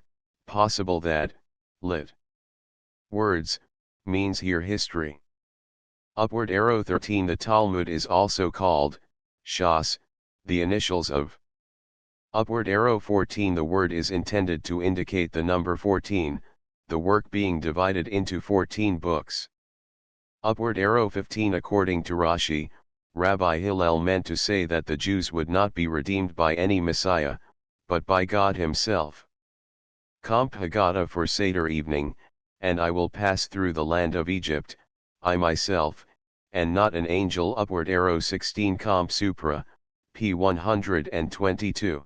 possible that, lit. Words, means here history. Upward arrow 13. The Talmud is also called, Shas, the initials of. Upward arrow 14. The word is intended to indicate the number 14, the work being divided into 14 books. Upward arrow 15. According to Rashi, Rabbi Hillel meant to say that the Jews would not be redeemed by any Messiah, but by God himself. Comp Haggadah for Seder evening, and I will pass through the land of Egypt, I myself, and not an angel. Upward arrow 16. Comp Supra, p. 122.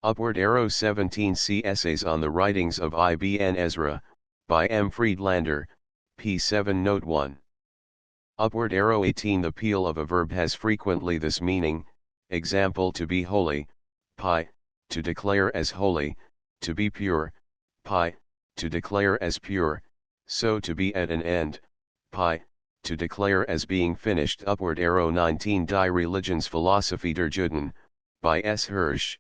Upward arrow 17. See Essays on the Writings of Ibn Ezra, by M. Friedländer, p. 7 note 1. Upward arrow 18. The peal of a verb has frequently this meaning, example to be holy, pi, to declare as holy, to be pure, pi, to declare as pure, so to be at an end, pi, to declare as being finished. Upward arrow 19. Die Religionsphilosophie der Juden, by S. Hirsch.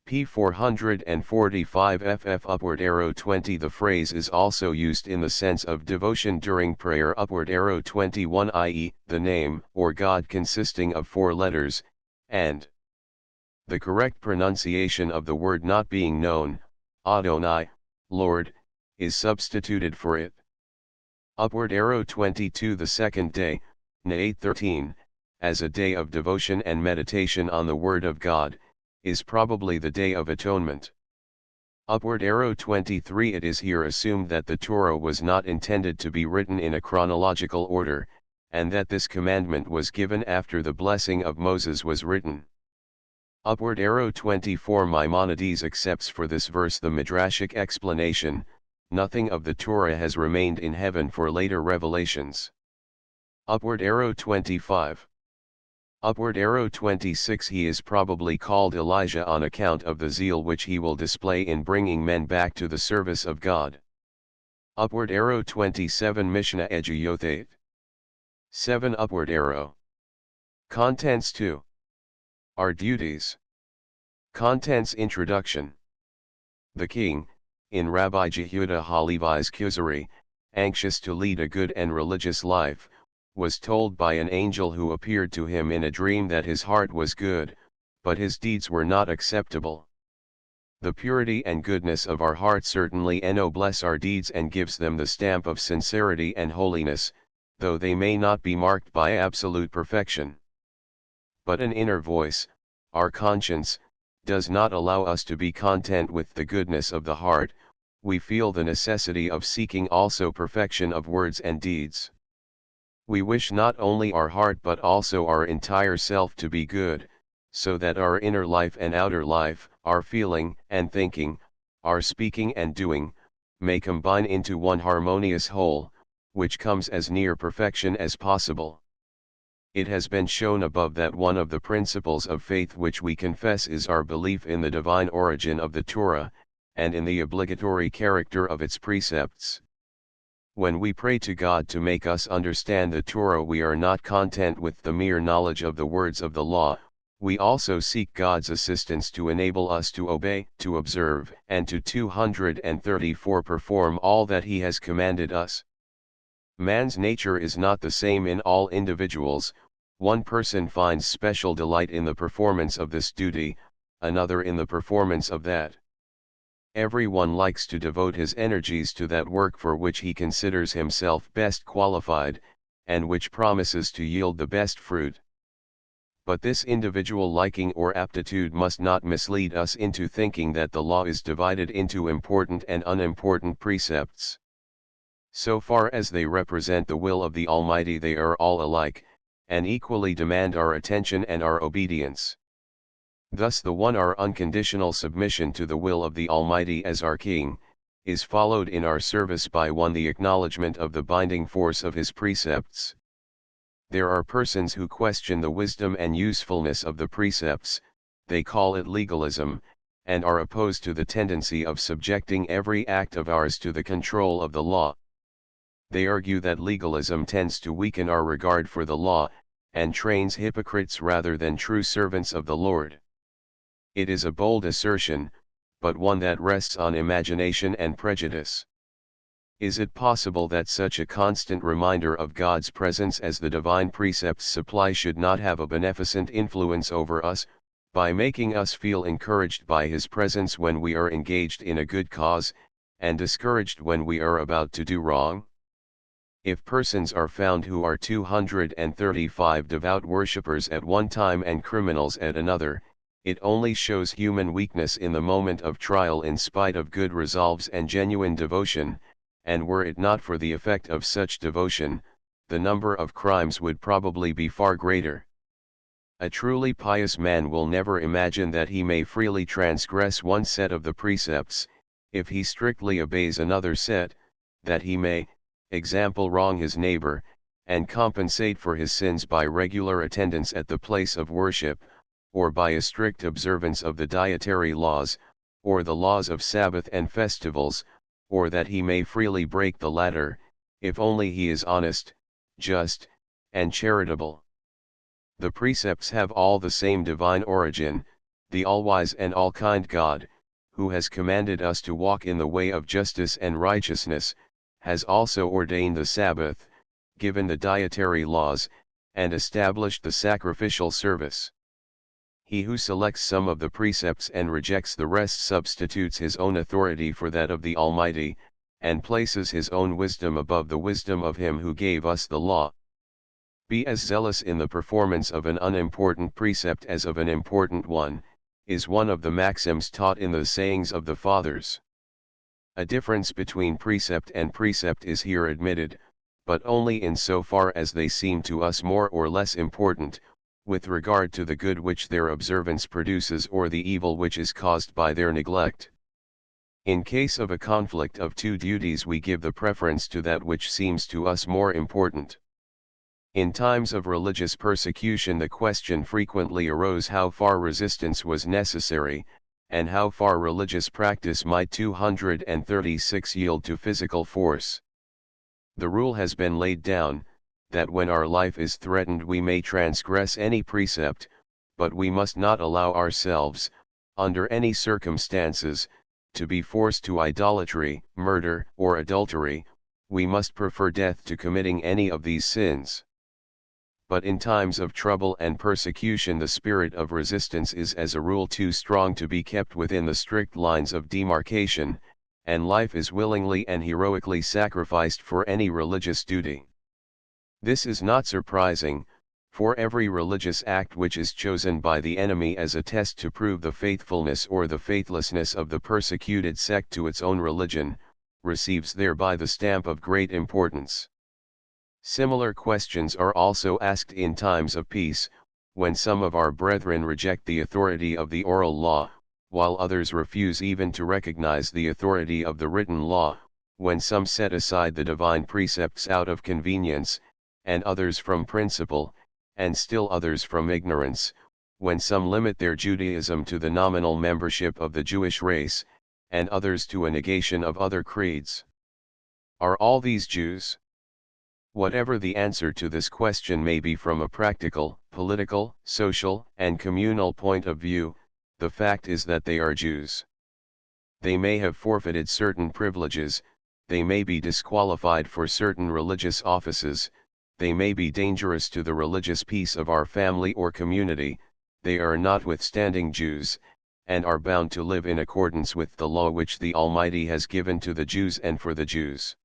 p. 445 ff. Upward arrow 20. The phrase is also used in the sense of devotion during prayer. Upward arrow 21. i.e., the name or God consisting of 4 letters, and the correct pronunciation of the word not being known, Adonai, Lord, is substituted for it. Upward arrow 22. The second day, Na 13, as a day of devotion and meditation on the Word of God, is probably the Day of Atonement. Upward arrow 23. It is here assumed that the Torah was not intended to be written in a chronological order, and that this commandment was given after the blessing of Moses was written. Upward arrow 24. Maimonides accepts for this verse the Midrashic explanation, nothing of the Torah has remained in heaven for later revelations. Upward arrow 25. Upward arrow 26. He is probably called Elijah on account of the zeal which he will display in bringing men back to the service of God. Upward arrow 27. Mishnah Ejuyothate. 7. Upward arrow. Contents 2. Our duties. Contents. Introduction. The king, in Rabbi Jehuda Halevi's Kuzari, anxious to lead a good and religious life, was told by an angel who appeared to him in a dream that his heart was good, but his deeds were not acceptable. The purity and goodness of our heart certainly ennobles our deeds and gives them the stamp of sincerity and holiness, though they may not be marked by absolute perfection. But an inner voice, our conscience, does not allow us to be content with the goodness of the heart. We feel the necessity of seeking also perfection of words and deeds. We wish not only our heart but also our entire self to be good, so that our inner life and outer life, our feeling and thinking, our speaking and doing, may combine into one harmonious whole, which comes as near perfection as possible. It has been shown above that one of the principles of faith which we confess is our belief in the divine origin of the Torah, and in the obligatory character of its precepts. When we pray to God to make us understand the Torah, we are not content with the mere knowledge of the words of the law. We also seek God's assistance to enable us to obey, to observe, and to 234 perform all that He has commanded us. Man's nature is not the same in all individuals. One person finds special delight in the performance of this duty, another in the performance of that. Everyone likes to devote his energies to that work for which he considers himself best qualified, and which promises to yield the best fruit. But this individual liking or aptitude must not mislead us into thinking that the law is divided into important and unimportant precepts. So far as they represent the will of the Almighty, they are all alike, and equally demand our attention and our obedience. Thus our unconditional submission to the will of the Almighty as our King, is followed in our service by the acknowledgement of the binding force of His precepts. There are persons who question the wisdom and usefulness of the precepts, they call it legalism, and are opposed to the tendency of subjecting every act of ours to the control of the law. They argue that legalism tends to weaken our regard for the law, and trains hypocrites rather than true servants of the Lord. It is a bold assertion, but one that rests on imagination and prejudice. Is it possible that such a constant reminder of God's presence as the divine precepts supply should not have a beneficent influence over us, by making us feel encouraged by His presence when we are engaged in a good cause, and discouraged when we are about to do wrong? If persons are found who are 235 devout worshippers at one time and criminals at another, it only shows human weakness in the moment of trial in spite of good resolves and genuine devotion, and were it not for the effect of such devotion, the number of crimes would probably be far greater. A truly pious man will never imagine that he may freely transgress one set of the precepts, if he strictly obeys another set, that he may, example, wrong his neighbor, and compensate for his sins by regular attendance at the place of worship, or by a strict observance of the dietary laws, or the laws of Sabbath and festivals, or that he may freely break the latter, if only he is honest, just, and charitable. The precepts have all the same divine origin. The all-wise and all-kind God, who has commanded us to walk in the way of justice and righteousness, has also ordained the Sabbath, given the dietary laws, and established the sacrificial service. He who selects some of the precepts and rejects the rest substitutes his own authority for that of the Almighty, and places his own wisdom above the wisdom of Him who gave us the law. Be as zealous in the performance of an unimportant precept as of an important one, is one of the maxims taught in the sayings of the Fathers. A difference between precept and precept is here admitted, but only in so far as they seem to us more or less important, with regard to the good which their observance produces or the evil which is caused by their neglect. In case of a conflict of two duties, we give the preference to that which seems to us more important. In times of religious persecution, the question frequently arose how far resistance was necessary, and how far religious practice might 236 yield to physical force. The rule has been laid down, that when our life is threatened we may transgress any precept, but we must not allow ourselves, under any circumstances, to be forced to idolatry, murder, or adultery. We must prefer death to committing any of these sins. But in times of trouble and persecution the spirit of resistance is as a rule too strong to be kept within the strict lines of demarcation, and life is willingly and heroically sacrificed for any religious duty. This is not surprising, for every religious act which is chosen by the enemy as a test to prove the faithfulness or the faithlessness of the persecuted sect to its own religion, receives thereby the stamp of great importance. Similar questions are also asked in times of peace, when some of our brethren reject the authority of the oral law, while others refuse even to recognize the authority of the written law, when some set aside the divine precepts out of convenience, and others from principle, and still others from ignorance, when some limit their Judaism to the nominal membership of the Jewish race, and others to a negation of other creeds. Are all these Jews? Whatever the answer to this question may be from a practical, political, social, and communal point of view, the fact is that they are Jews. They may have forfeited certain privileges, they may be disqualified for certain religious offices, they may be dangerous to the religious peace of our family or community, they are notwithstanding Jews, and are bound to live in accordance with the law which the Almighty has given to the Jews and for the Jews.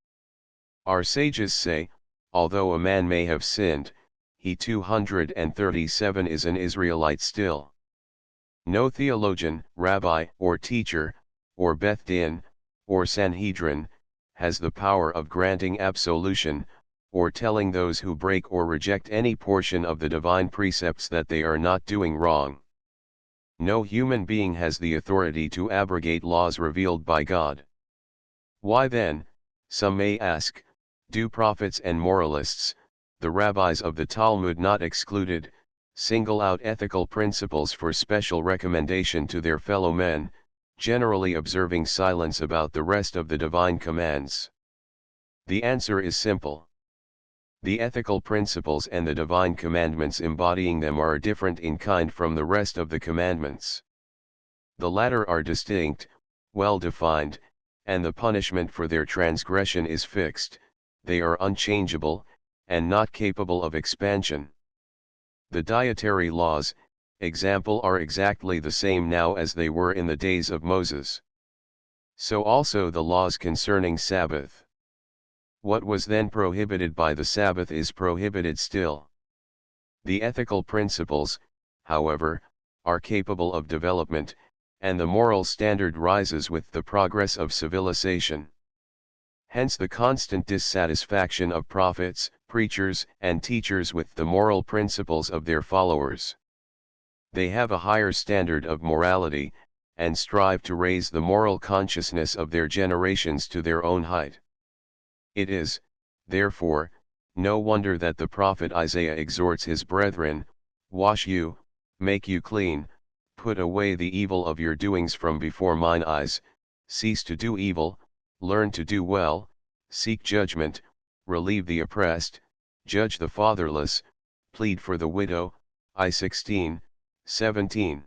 Our sages say, although a man may have sinned, he 237 is an Israelite still. No theologian, rabbi, or teacher, or Beth Din, or Sanhedrin, has the power of granting absolution, or telling those who break or reject any portion of the divine precepts that they are not doing wrong. No human being has the authority to abrogate laws revealed by God. Why then, some may ask, do prophets and moralists, the rabbis of the Talmud not excluded, single out ethical principles for special recommendation to their fellow men, generally observing silence about the rest of the divine commands? The answer is simple. The ethical principles and the divine commandments embodying them are different in kind from the rest of the commandments. The latter are distinct, well defined, and the punishment for their transgression is fixed, they are unchangeable, and not capable of expansion. The dietary laws, example, are exactly the same now as they were in the days of Moses. So also the laws concerning Sabbath. What was then prohibited by the Sabbath is prohibited still. The ethical principles, however, are capable of development, and the moral standard rises with the progress of civilization. Hence the constant dissatisfaction of prophets, preachers, and teachers with the moral principles of their followers. They have a higher standard of morality, and strive to raise the moral consciousness of their generations to their own height. It is, therefore, no wonder that the prophet Isaiah exhorts his brethren, wash you, make you clean, put away the evil of your doings from before mine eyes, cease to do evil, learn to do well, seek judgment, relieve the oppressed, judge the fatherless, plead for the widow. I 16:17.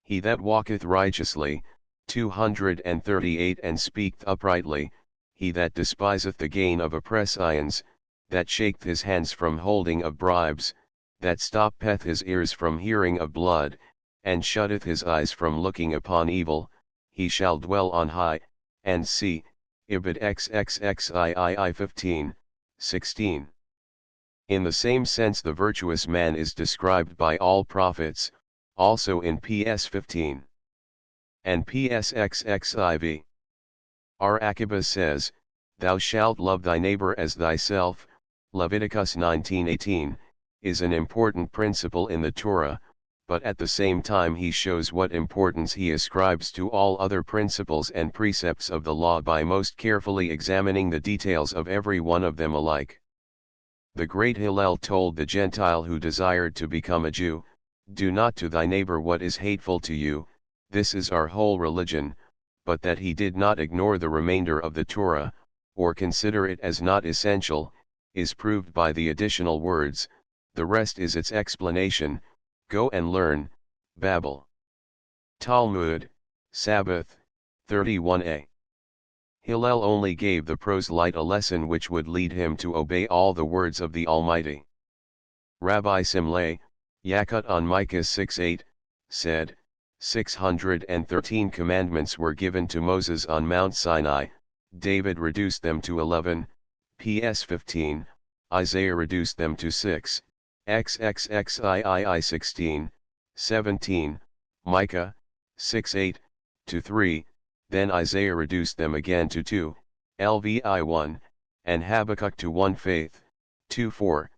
He that walketh righteously, 238, and speaketh uprightly, he that despiseth the gain of oppressians, that shaketh his hands from holding of bribes, that stoppeth his ears from hearing of blood, and shutteth his eyes from looking upon evil, he shall dwell on high, and see, Ibid XXXII 15:16. In the same sense the virtuous man is described by all prophets, also in PS 15. And PSXXIV. R. Akiba says, Thou shalt love thy neighbor as thyself, Leviticus 19:18, is an important principle in the Torah, but at the same time he shows what importance he ascribes to all other principles and precepts of the law by most carefully examining the details of every one of them alike. The great Hillel told the Gentile who desired to become a Jew, do not to thy neighbor what is hateful to you, this is our whole religion, but that he did not ignore the remainder of the Torah, or consider it as not essential, is proved by the additional words, the rest is its explanation, go and learn, Babel. Talmud, Sabbath, 31a. Hillel only gave the proselyte a lesson which would lead him to obey all the words of the Almighty. Rabbi Simlai, Yakut on Micah 6:8, said, 613 commandments were given to Moses on Mount Sinai, David reduced them to 11, PS 15, Isaiah reduced them to 6, XXXII 16:17, Micah 6:8 to 3, then Isaiah reduced them again to 2, LVI 1, and Habakkuk to 1 faith, 2:4.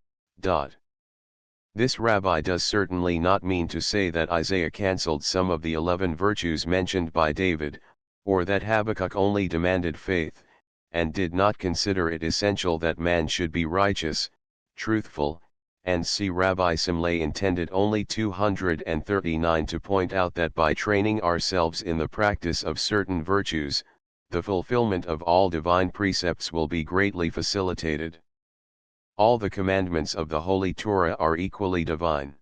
This rabbi does certainly not mean to say that Isaiah cancelled some of the 11 virtues mentioned by David, or that Habakkuk only demanded faith, and did not consider it essential that man should be righteous, truthful, and see Rabbi Simlai intended only 239 to point out that by training ourselves in the practice of certain virtues, the fulfillment of all divine precepts will be greatly facilitated. All the commandments of the Holy Torah are equally divine.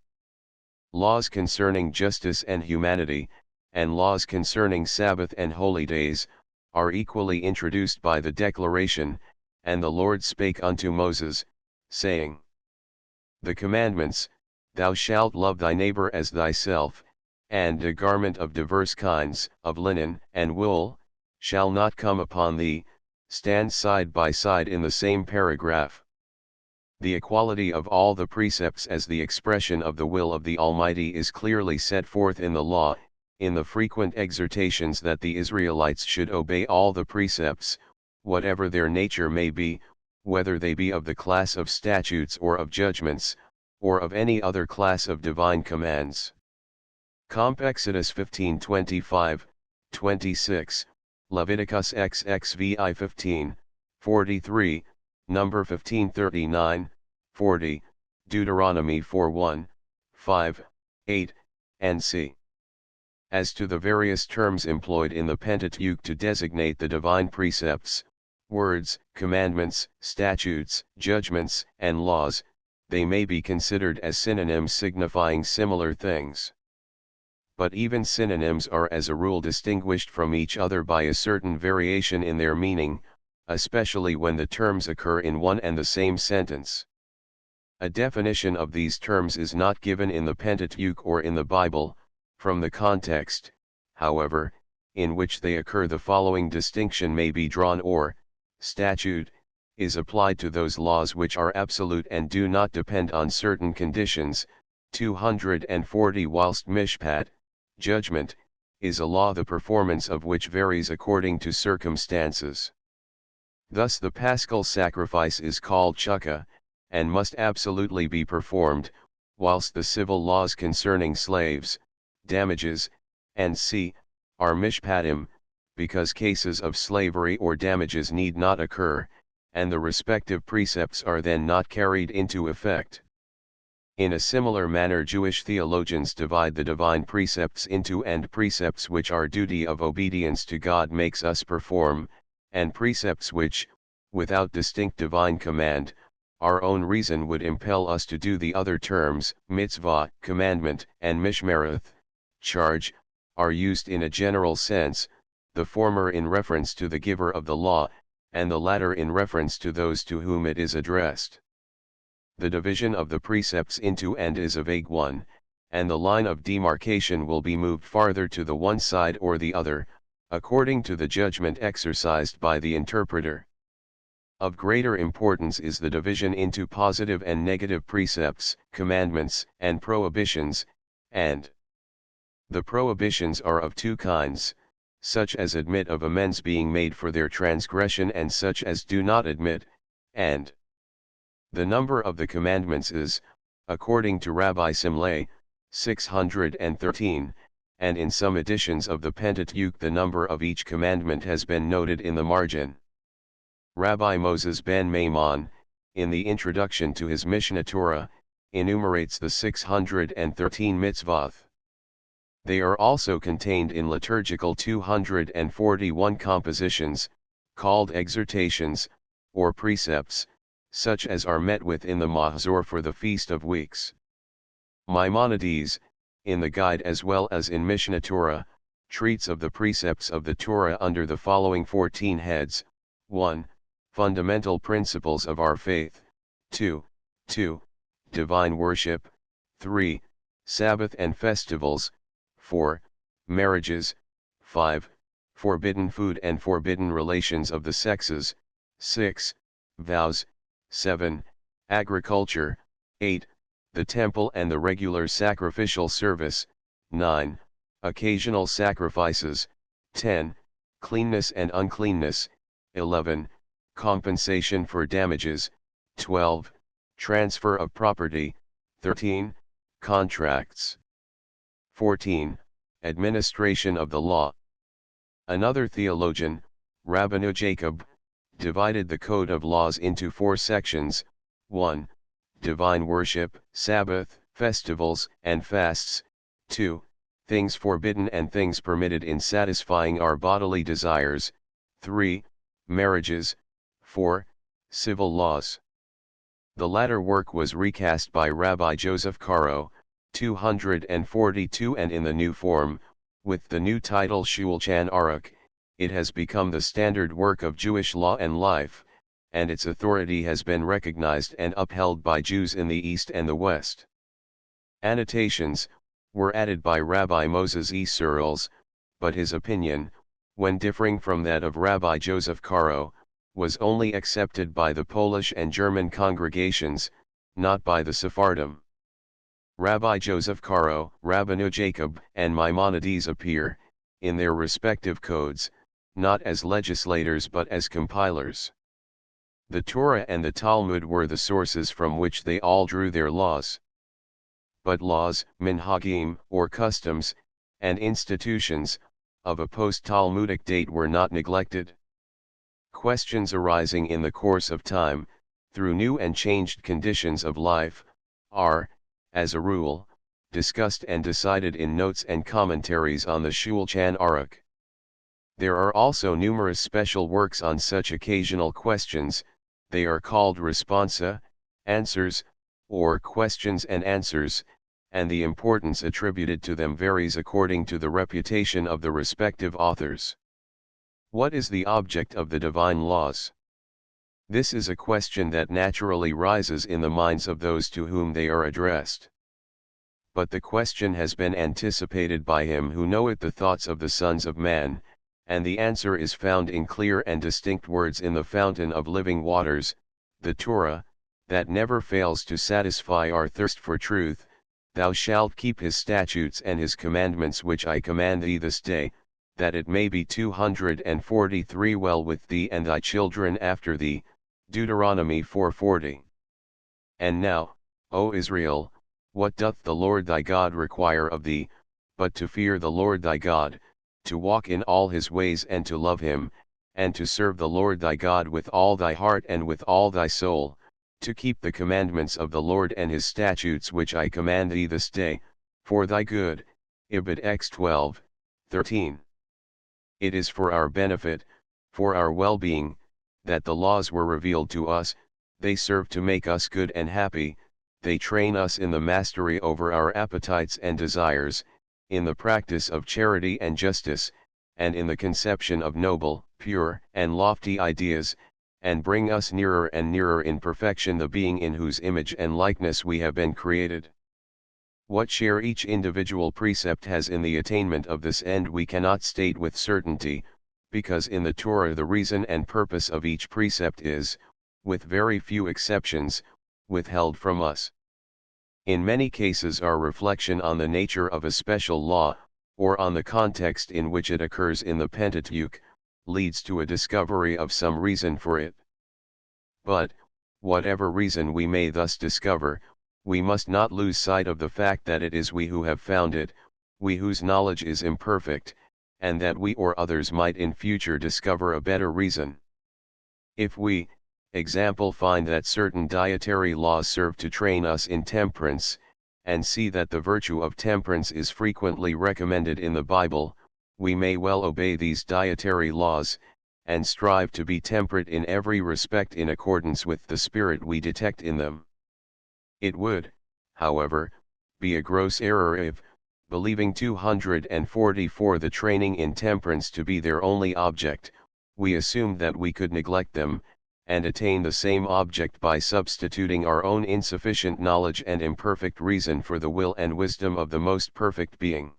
Laws concerning justice and humanity, and laws concerning Sabbath and holy days, are equally introduced by the declaration, and the Lord spake unto Moses, saying, the commandments, thou shalt love thy neighbor as thyself, and a garment of diverse kinds, of linen and wool, shall not come upon thee, stand side by side in the same paragraph. The equality of all the precepts as the expression of the will of the Almighty is clearly set forth in the law, in the frequent exhortations that the Israelites should obey all the precepts, whatever their nature may be, whether they be of the class of statutes or of judgments, or of any other class of divine commands. Comp. Exodus 15:25, 26, Leviticus XXVI 15:43, Number 15:39, 40, Deuteronomy 4:1, 5, 8, and c. As to the various terms employed in the Pentateuch to designate the divine precepts, words, commandments, statutes, judgments, and laws, they may be considered as synonyms signifying similar things. But even synonyms are as a rule distinguished from each other by a certain variation in their meaning, especially when the terms occur in one and the same sentence. A definition of these terms is not given in the Pentateuch or in the Bible. From the context, however, in which they occur, the following distinction may be drawn: or, statute, is applied to those laws which are absolute and do not depend on certain conditions, 240, whilst mishpat, judgment, is a law the performance of which varies according to circumstances. Thus the paschal sacrifice is called chukah, and must absolutely be performed, whilst the civil laws concerning slaves, damages, and are mishpatim, because cases of slavery or damages need not occur, and the respective precepts are then not carried into effect. In a similar manner, Jewish theologians divide the divine precepts into and precepts which our duty of obedience to God makes us perform, and precepts which, without distinct divine command, our own reason would impel us to do. The other terms, mitzvah, commandment, and mishmereth, charge, are used in a general sense, the former in reference to the giver of the law, and the latter in reference to those to whom it is addressed. The division of the precepts into and is a vague one, and the line of demarcation will be moved farther to the one side or the other, according to the judgment exercised by the interpreter. Of greater importance is the division into positive and negative precepts, commandments, and prohibitions, and the prohibitions are of two kinds, such as admit of amends being made for their transgression and such as do not admit, and the number of the commandments is, according to Rabbi Simlay, 613, and in some editions of the Pentateuch the number of each commandment has been noted in the margin. Rabbi Moses ben Maimon, in the introduction to his Mishnah Torah, enumerates the 613 mitzvot. They are also contained in liturgical 241 compositions, called exhortations, or precepts, such as are met with in the Mahzor for the Feast of Weeks. Maimonides, in the Guide as well as in Mishnah Torah, treats of the precepts of the Torah under the following 14 heads: 1. Fundamental principles of our faith, 2. Divine worship, 3. Sabbath and festivals, 4. Marriages, 5. Forbidden food and forbidden relations of the sexes, 6. Vows, 7. Agriculture, 8. The temple and the regular sacrificial service, 9. Occasional sacrifices, 10. Cleanness and uncleanness, 11. Compensation for damages, 12. Transfer of property, 13. Contracts. 14. Administration of the law. Another theologian, Rabbanu Jacob, divided the code of laws into 4 sections: 1. Divine worship, Sabbath, festivals, and fasts; 2. Things forbidden and things permitted in satisfying our bodily desires; 3. Marriages; 4. Civil laws. The latter work was recast by Rabbi Joseph Caro, 242, and in the new form, with the new title Shulchan Aruch, it has become the standard work of Jewish law and life, and its authority has been recognized and upheld by Jews in the East and the West. Annotations were added by Rabbi Moses E. Searles, but his opinion, when differing from that of Rabbi Joseph Caro, was only accepted by the Polish and German congregations, not by the Sephardim. Rabbi Joseph Caro, Rabbanu Jacob, and Maimonides appear, in their respective codes, not as legislators but as compilers. The Torah and the Talmud were the sources from which they all drew their laws. But laws, minhagim, or customs, and institutions, of a post-Talmudic date were not neglected. Questions arising in the course of time, through new and changed conditions of life, are, as a rule, discussed and decided in notes and commentaries on the Shulchan Aruch. There are also numerous special works on such occasional questions. They are called responsa, answers, or questions and answers, and the importance attributed to them varies according to the reputation of the respective authors. What is the object of the divine laws? This is a question that naturally rises in the minds of those to whom they are addressed. But the question has been anticipated by him who knoweth the thoughts of the sons of man, and the answer is found in clear and distinct words in the fountain of living waters, the Torah, that never fails to satisfy our thirst for truth. Thou shalt keep his statutes and his commandments which I command thee this day, that it may be 243 well with thee and thy children after thee. Deuteronomy 4:40. And now, O Israel, what doth the Lord thy God require of thee, but to fear the Lord thy God, to walk in all his ways and to love him, and to serve the Lord thy God with all thy heart and with all thy soul, to keep the commandments of the Lord and his statutes which I command thee this day, for thy good. Ibid X 12:13. It is for our benefit, for our well-being, that the laws were revealed to us. They serve to make us good and happy. They train us in the mastery over our appetites and desires, in the practice of charity and justice, and in the conception of noble, pure, and lofty ideas, and bring us nearer and nearer in perfection the being in whose image and likeness we have been created. What share each individual precept has in the attainment of this end we cannot state with certainty, because in the Torah the reason and purpose of each precept is, with very few exceptions, withheld from us. In many cases our reflection on the nature of a special law, or on the context in which it occurs in the Pentateuch, leads to a discovery of some reason for it. But, whatever reason we may thus discover, we must not lose sight of the fact that it is we who have found it, we whose knowledge is imperfect, and that we or others might in future discover a better reason. If we, example, find that certain dietary laws serve to train us in temperance, and see that the virtue of temperance is frequently recommended in the Bible, we may well obey these dietary laws, and strive to be temperate in every respect in accordance with the spirit we detect in them. It would, however, be a gross error if, believing 244 the training in temperance to be their only object, we assumed that we could neglect them, and attain the same object by substituting our own insufficient knowledge and imperfect reason for the will and wisdom of the most perfect being.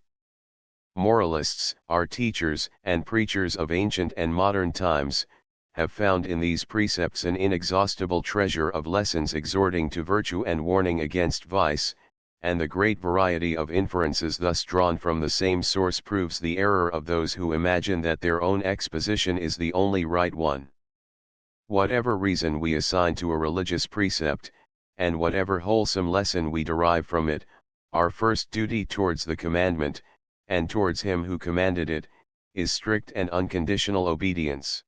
Moralists, our teachers and preachers of ancient and modern times, have found in these precepts an inexhaustible treasure of lessons exhorting to virtue and warning against vice, and the great variety of inferences thus drawn from the same source proves the error of those who imagine that their own exposition is the only right one. Whatever reason we assign to a religious precept, and whatever wholesome lesson we derive from it, our first duty towards the commandment, and towards him who commanded it, is strict and unconditional obedience.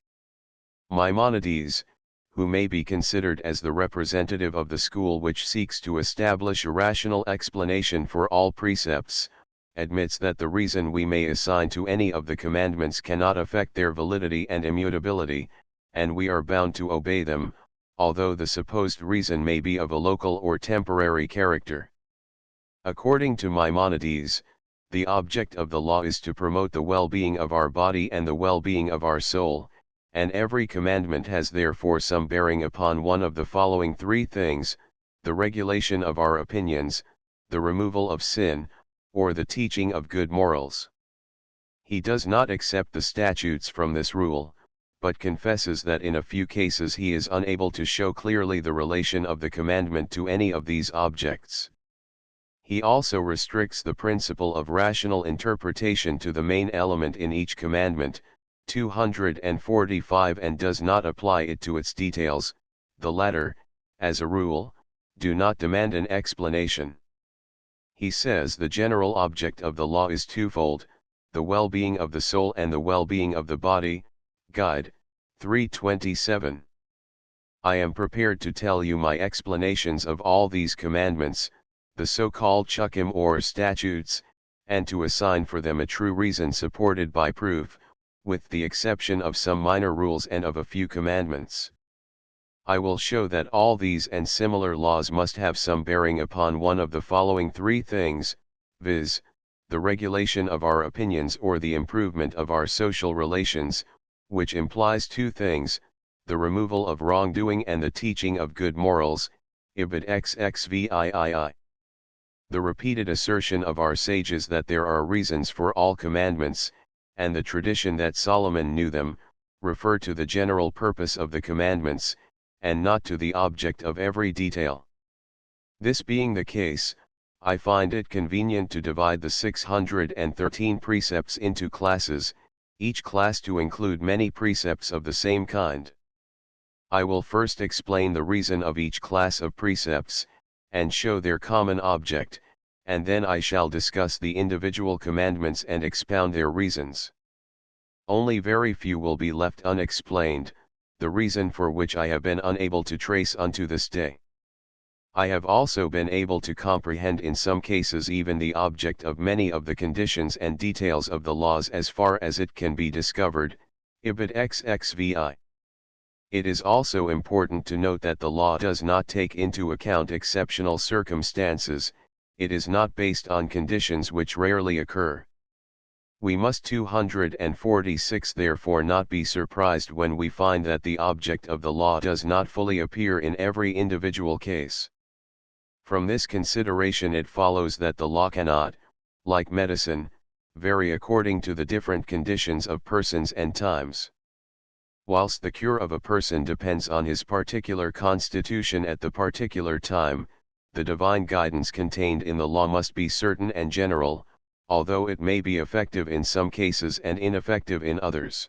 Maimonides, who may be considered as the representative of the school which seeks to establish a rational explanation for all precepts, admits that the reason we may assign to any of the commandments cannot affect their validity and immutability, and we are bound to obey them, although the supposed reason may be of a local or temporary character. According to Maimonides, the object of the law is to promote the well-being of our body and the well-being of our soul, and every commandment has therefore some bearing upon one of the following three things: the regulation of our opinions, the removal of sin, or the teaching of good morals. He does not accept the statutes from this rule, but confesses that in a few cases he is unable to show clearly the relation of the commandment to any of these objects. He also restricts the principle of rational interpretation to the main element in each commandment, 245, and does not apply it to its details. The latter, as a rule, do not demand an explanation. He says the general object of the law is twofold: the well-being of the soul and the well-being of the body. Guide, 327. I am prepared to tell you my explanations of all these commandments, the so-called chukim or statutes, and to assign for them a true reason supported by proof, with the exception of some minor rules and of a few commandments. I will show that all these and similar laws must have some bearing upon one of the following three things, viz., the regulation of our opinions or the improvement of our social relations, which implies two things: the removal of wrongdoing and the teaching of good morals, ibid xxvii. The repeated assertion of our sages that there are reasons for all commandments, and the tradition that Solomon knew them, refer to the general purpose of the commandments, and not to the object of every detail. This being the case, I find it convenient to divide the 613 precepts into classes, each class to include many precepts of the same kind. I will first explain the reason of each class of precepts, and show their common object, and then I shall discuss the individual commandments and expound their reasons. Only very few will be left unexplained, the reason for which I have been unable to trace unto this day. I have also been able to comprehend in some cases even the object of many of the conditions and details of the laws as far as it can be discovered, ibid xxvi. It is also important to note that the law does not take into account exceptional circumstances. It is not based on conditions which rarely occur. We must 246 therefore not be surprised when we find that the object of the law does not fully appear in every individual case. From this consideration it follows that the law cannot, like medicine, vary according to the different conditions of persons and times. Whilst the cure of a person depends on his particular constitution at the particular time, the divine guidance contained in the law must be certain and general, although it may be effective in some cases and ineffective in others.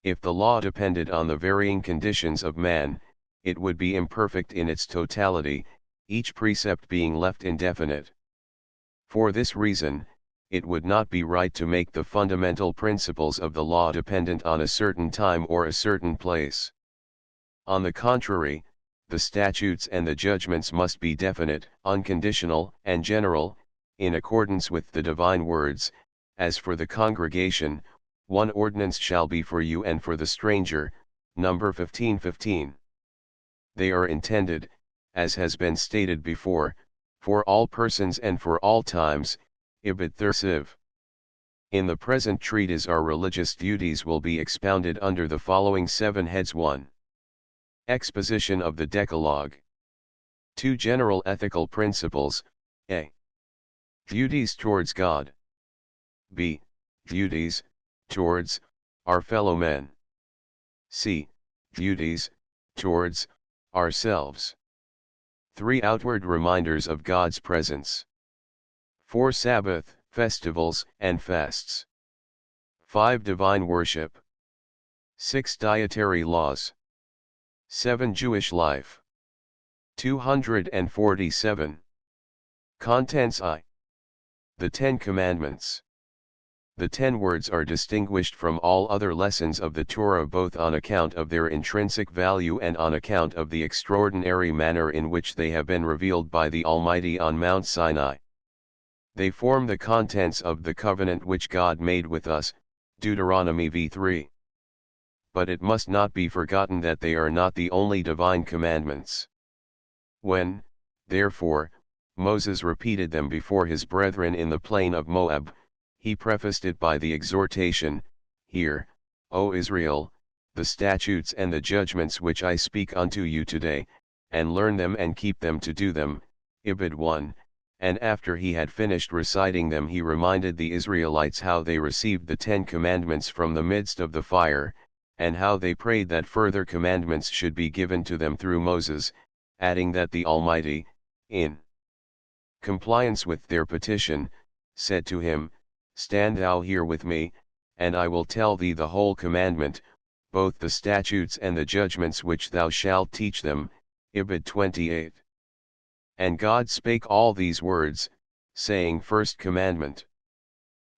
If the law depended on the varying conditions of man, it would be imperfect in its totality, each precept being left indefinite. For this reason, it would not be right to make the fundamental principles of the law dependent on a certain time or a certain place. On the contrary, the statutes and the judgments must be definite, unconditional, and general, in accordance with the divine words. As for the congregation, one ordinance shall be for you and for the stranger, number 15:15. They are intended, as has been stated before, for all persons and for all times, ibid thirsiv. In the present treatise our religious duties will be expounded under the following 7 heads. 1. Exposition of the Decalogue. 2. General ethical principles. A. Duties towards God. B. Duties towards our fellow men. C. Duties towards ourselves. 3. Outward reminders of God's presence. 4. Sabbath, festivals, and fasts. 5. Divine worship. 6. Dietary laws. 7. Jewish life. 247. Contents I. The 10 Commandments. The 10 words are distinguished from all other lessons of the Torah both on account of their intrinsic value and on account of the extraordinary manner in which they have been revealed by the Almighty on Mount Sinai. They form the contents of the covenant which God made with us, Deuteronomy v3. but it must not be forgotten that they are not the only divine commandments. When, therefore, Moses repeated them before his brethren in the plain of Moab, he prefaced it by the exhortation, "Hear, O Israel, the statutes and the judgments which I speak unto you today, and learn them and keep them to do them." Ibid 1, and after he had finished reciting them he reminded the Israelites how they received the 10 commandments from the midst of the fire, and how they prayed that further commandments should be given to them through Moses, adding that the Almighty, in compliance with their petition, said to him, "Stand thou here with me, and I will tell thee the whole commandment, both the statutes and the judgments which thou shalt teach them." Ibid 28. And God spake all these words, saying, First commandment.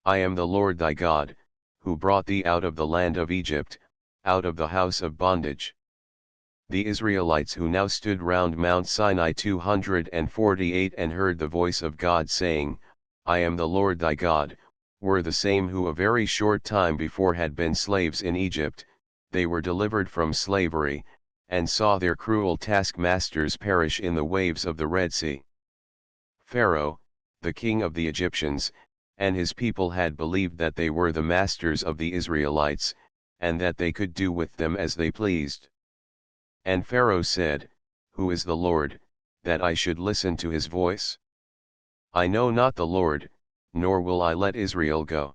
I am the Lord thy God, who brought thee out of the land of Egypt, out of the house of bondage. The Israelites who now stood round Mount Sinai 248 and heard the voice of God saying, I am the Lord thy God, were the same who a very short time before had been slaves in Egypt. They were delivered from slavery, and saw their cruel taskmasters perish in the waves of the Red Sea. Pharaoh, the king of the Egyptians, and his people had believed that they were the masters of the Israelites, and that they could do with them as they pleased. And Pharaoh said, Who is the Lord, that I should listen to his voice? I know not the Lord, nor will I let Israel go.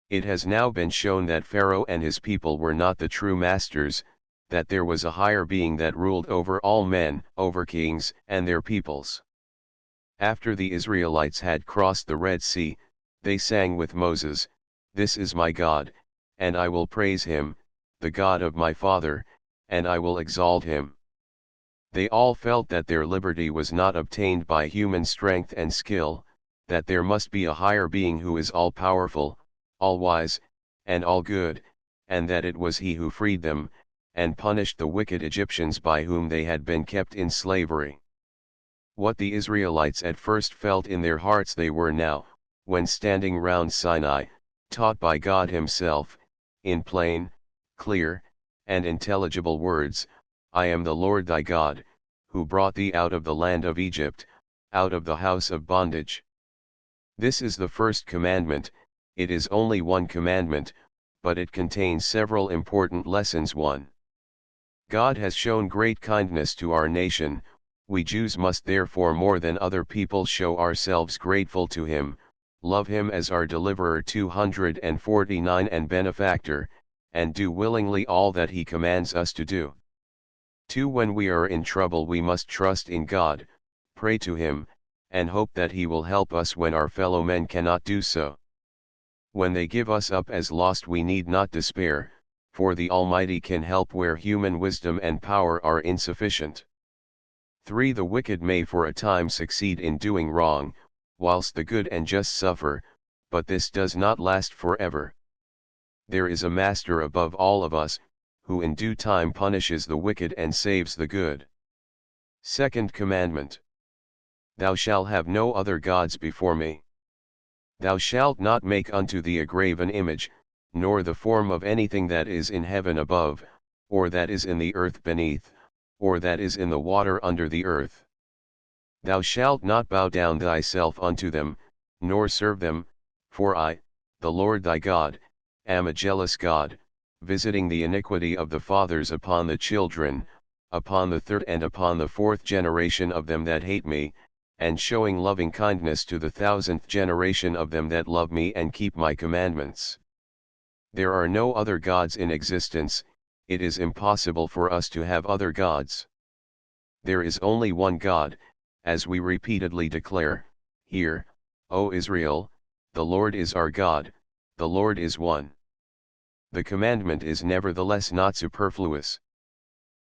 It has now been shown that Pharaoh and his people were not the true masters, that there was a higher being that ruled over all men, over kings and their peoples. After the Israelites had crossed the Red Sea, they sang with Moses, This is my God, and I will praise him, the God of my father, and I will exalt him. They all felt that their liberty was not obtained by human strength and skill, that there must be a higher being who is all-powerful, all-wise, and all-good, and that it was he who freed them, and punished the wicked Egyptians by whom they had been kept in slavery. What the Israelites at first felt in their hearts they were now, when standing round Sinai, taught by God himself, in plain, clear, and intelligible words, I am the Lord thy God, who brought thee out of the land of Egypt, out of the house of bondage. This is the first commandment. It is only one commandment, but it contains several important lessons. 1. God has shown great kindness to our nation. We Jews must therefore more than other people show ourselves grateful to him, love him as our deliverer 249 and benefactor, and do willingly all that he commands us to do. 2. When we are in trouble we must trust in God, pray to him, and hope that he will help us when our fellow men cannot do so. When they give us up as lost we need not despair, for the Almighty can help where human wisdom and power are insufficient. 3. The wicked may for a time succeed in doing wrong, whilst the good and just suffer, but this does not last forever. There is a Master above all of us, who in due time punishes the wicked and saves the good. Second commandment. Thou shalt have no other gods before me. Thou shalt not make unto thee a graven image, nor the form of anything that is in heaven above, or that is in the earth beneath, or that is in the water under the earth. Thou shalt not bow down thyself unto them, nor serve them, for I, the Lord thy God, am a jealous God, visiting the iniquity of the fathers upon the children, upon the third and upon the fourth generation of them that hate me, and showing loving kindness to the 1,000th generation of them that love me and keep my commandments. There are no other gods in existence. It is impossible for us to have other gods. There is only one God, as we repeatedly declare, Hear, O Israel, the Lord is our God, the Lord is one. The commandment is nevertheless not superfluous.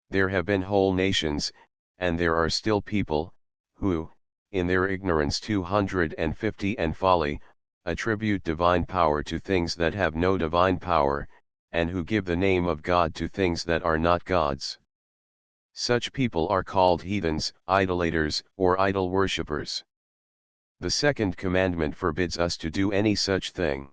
There have been whole nations, and there are still people, who, in their ignorance 250 and folly, attribute divine power to things that have no divine power, and who give the name of God to things that are not gods. Such people are called heathens, idolaters, or idol worshippers. The second commandment forbids us to do any such thing.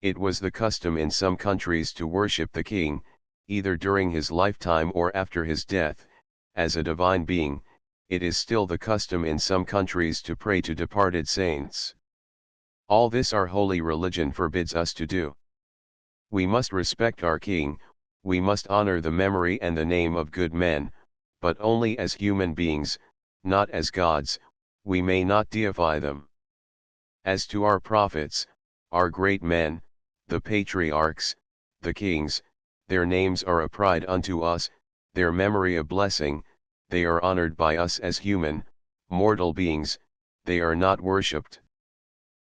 It was the custom in some countries to worship the king, either during his lifetime or after his death, as a divine being. It is still the custom in some countries to pray to departed saints. All this our holy religion forbids us to do. We must respect our king, we must honor the memory and the name of good men, but only as human beings, not as gods. We may not deify them. As to our prophets, our great men, the patriarchs, the kings, their names are a pride unto us, their memory a blessing. They are honored by us as human, mortal beings, they are not worshipped.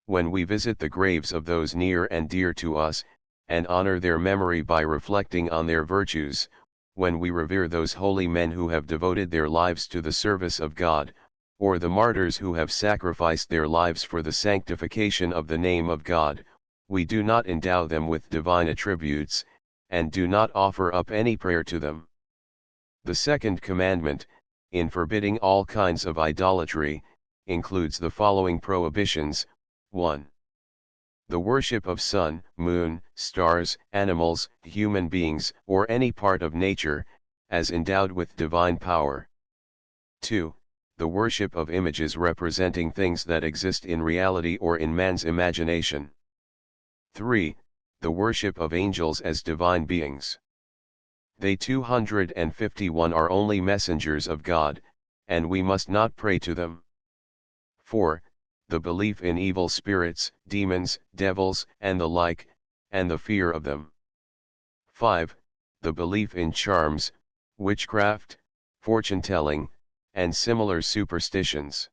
When we visit the graves of those near and dear to us, and honor their memory by reflecting on their virtues, when we revere those holy men who have devoted their lives to the service of God, or the martyrs who have sacrificed their lives for the sanctification of the name of God, we do not endow them with divine attributes, and do not offer up any prayer to them. The second commandment, in forbidding all kinds of idolatry, includes the following prohibitions. 1. The worship of sun, moon, stars, animals, human beings, or any part of nature, as endowed with divine power. 2. The worship of images representing things that exist in reality or in man's imagination. 3. The worship of angels as divine beings. They 251 are only messengers of God, and we must not pray to them. 4. The belief in evil spirits, demons, devils, and the like, and the fear of them. 5. The belief in charms, witchcraft, fortune-telling, and similar superstitions.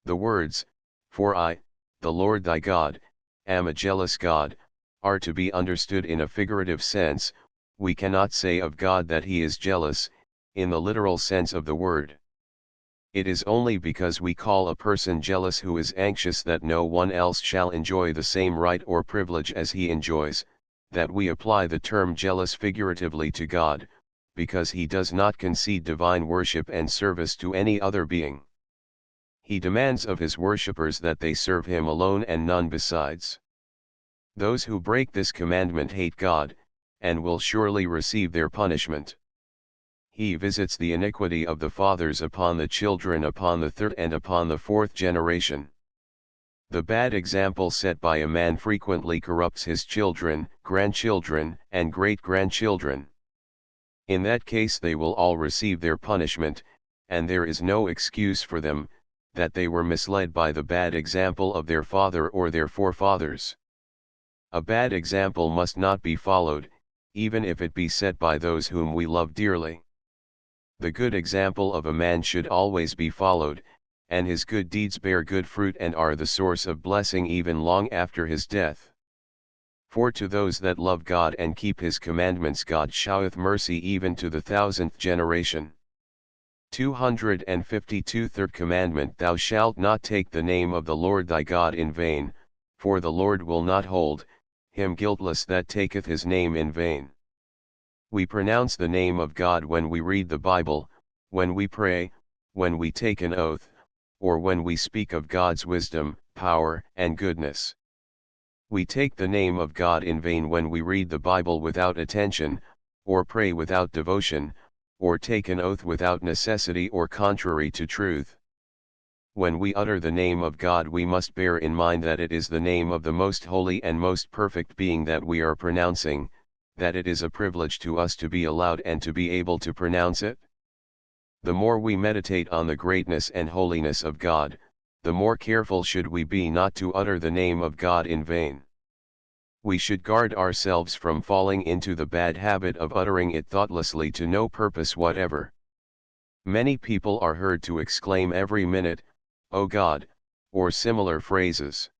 The words, "For I, the Lord thy God, am a jealous God," are to be understood in a figurative sense. We cannot say of God that he is jealous, in the literal sense of the word. It is only because we call a person jealous who is anxious that no one else shall enjoy the same right or privilege as he enjoys, that we apply the term jealous figuratively to God, because he does not concede divine worship and service to any other being. He demands of his worshippers that they serve him alone and none besides. Those who break this commandment hate God, and will surely receive their punishment. He visits the iniquity of the fathers upon the children upon the third and upon the fourth generation. The bad example set by a man frequently corrupts his children, grandchildren, and great-grandchildren. In that case they will all receive their punishment, and there is no excuse for them, that they were misled by the bad example of their father or their forefathers. A bad example must not be followed, even if it be set by those whom we love dearly. The good example of a man should always be followed, and his good deeds bear good fruit and are the source of blessing even long after his death. For to those that love God and keep his commandments God showeth mercy even to the 1000th generation. 252 Third commandment: Thou shalt not take the name of the Lord thy God in vain, for the Lord will not hold him guiltless that taketh his name in vain. We pronounce the name of God when we read the Bible, when we pray, when we take an oath, or when we speak of God's wisdom, power, and goodness. We take the name of God in vain when we read the Bible without attention, or pray without devotion, or take an oath without necessity or contrary to truth. When we utter the name of God, we must bear in mind that it is the name of the most holy and most perfect being that we are pronouncing, that it is a privilege to us to be allowed and to be able to pronounce it. The more we meditate on the greatness and holiness of God, the more careful should we be not to utter the name of God in vain. We should guard ourselves from falling into the bad habit of uttering it thoughtlessly to no purpose whatever. Many people are heard to exclaim every minute, "O God," or similar phrases.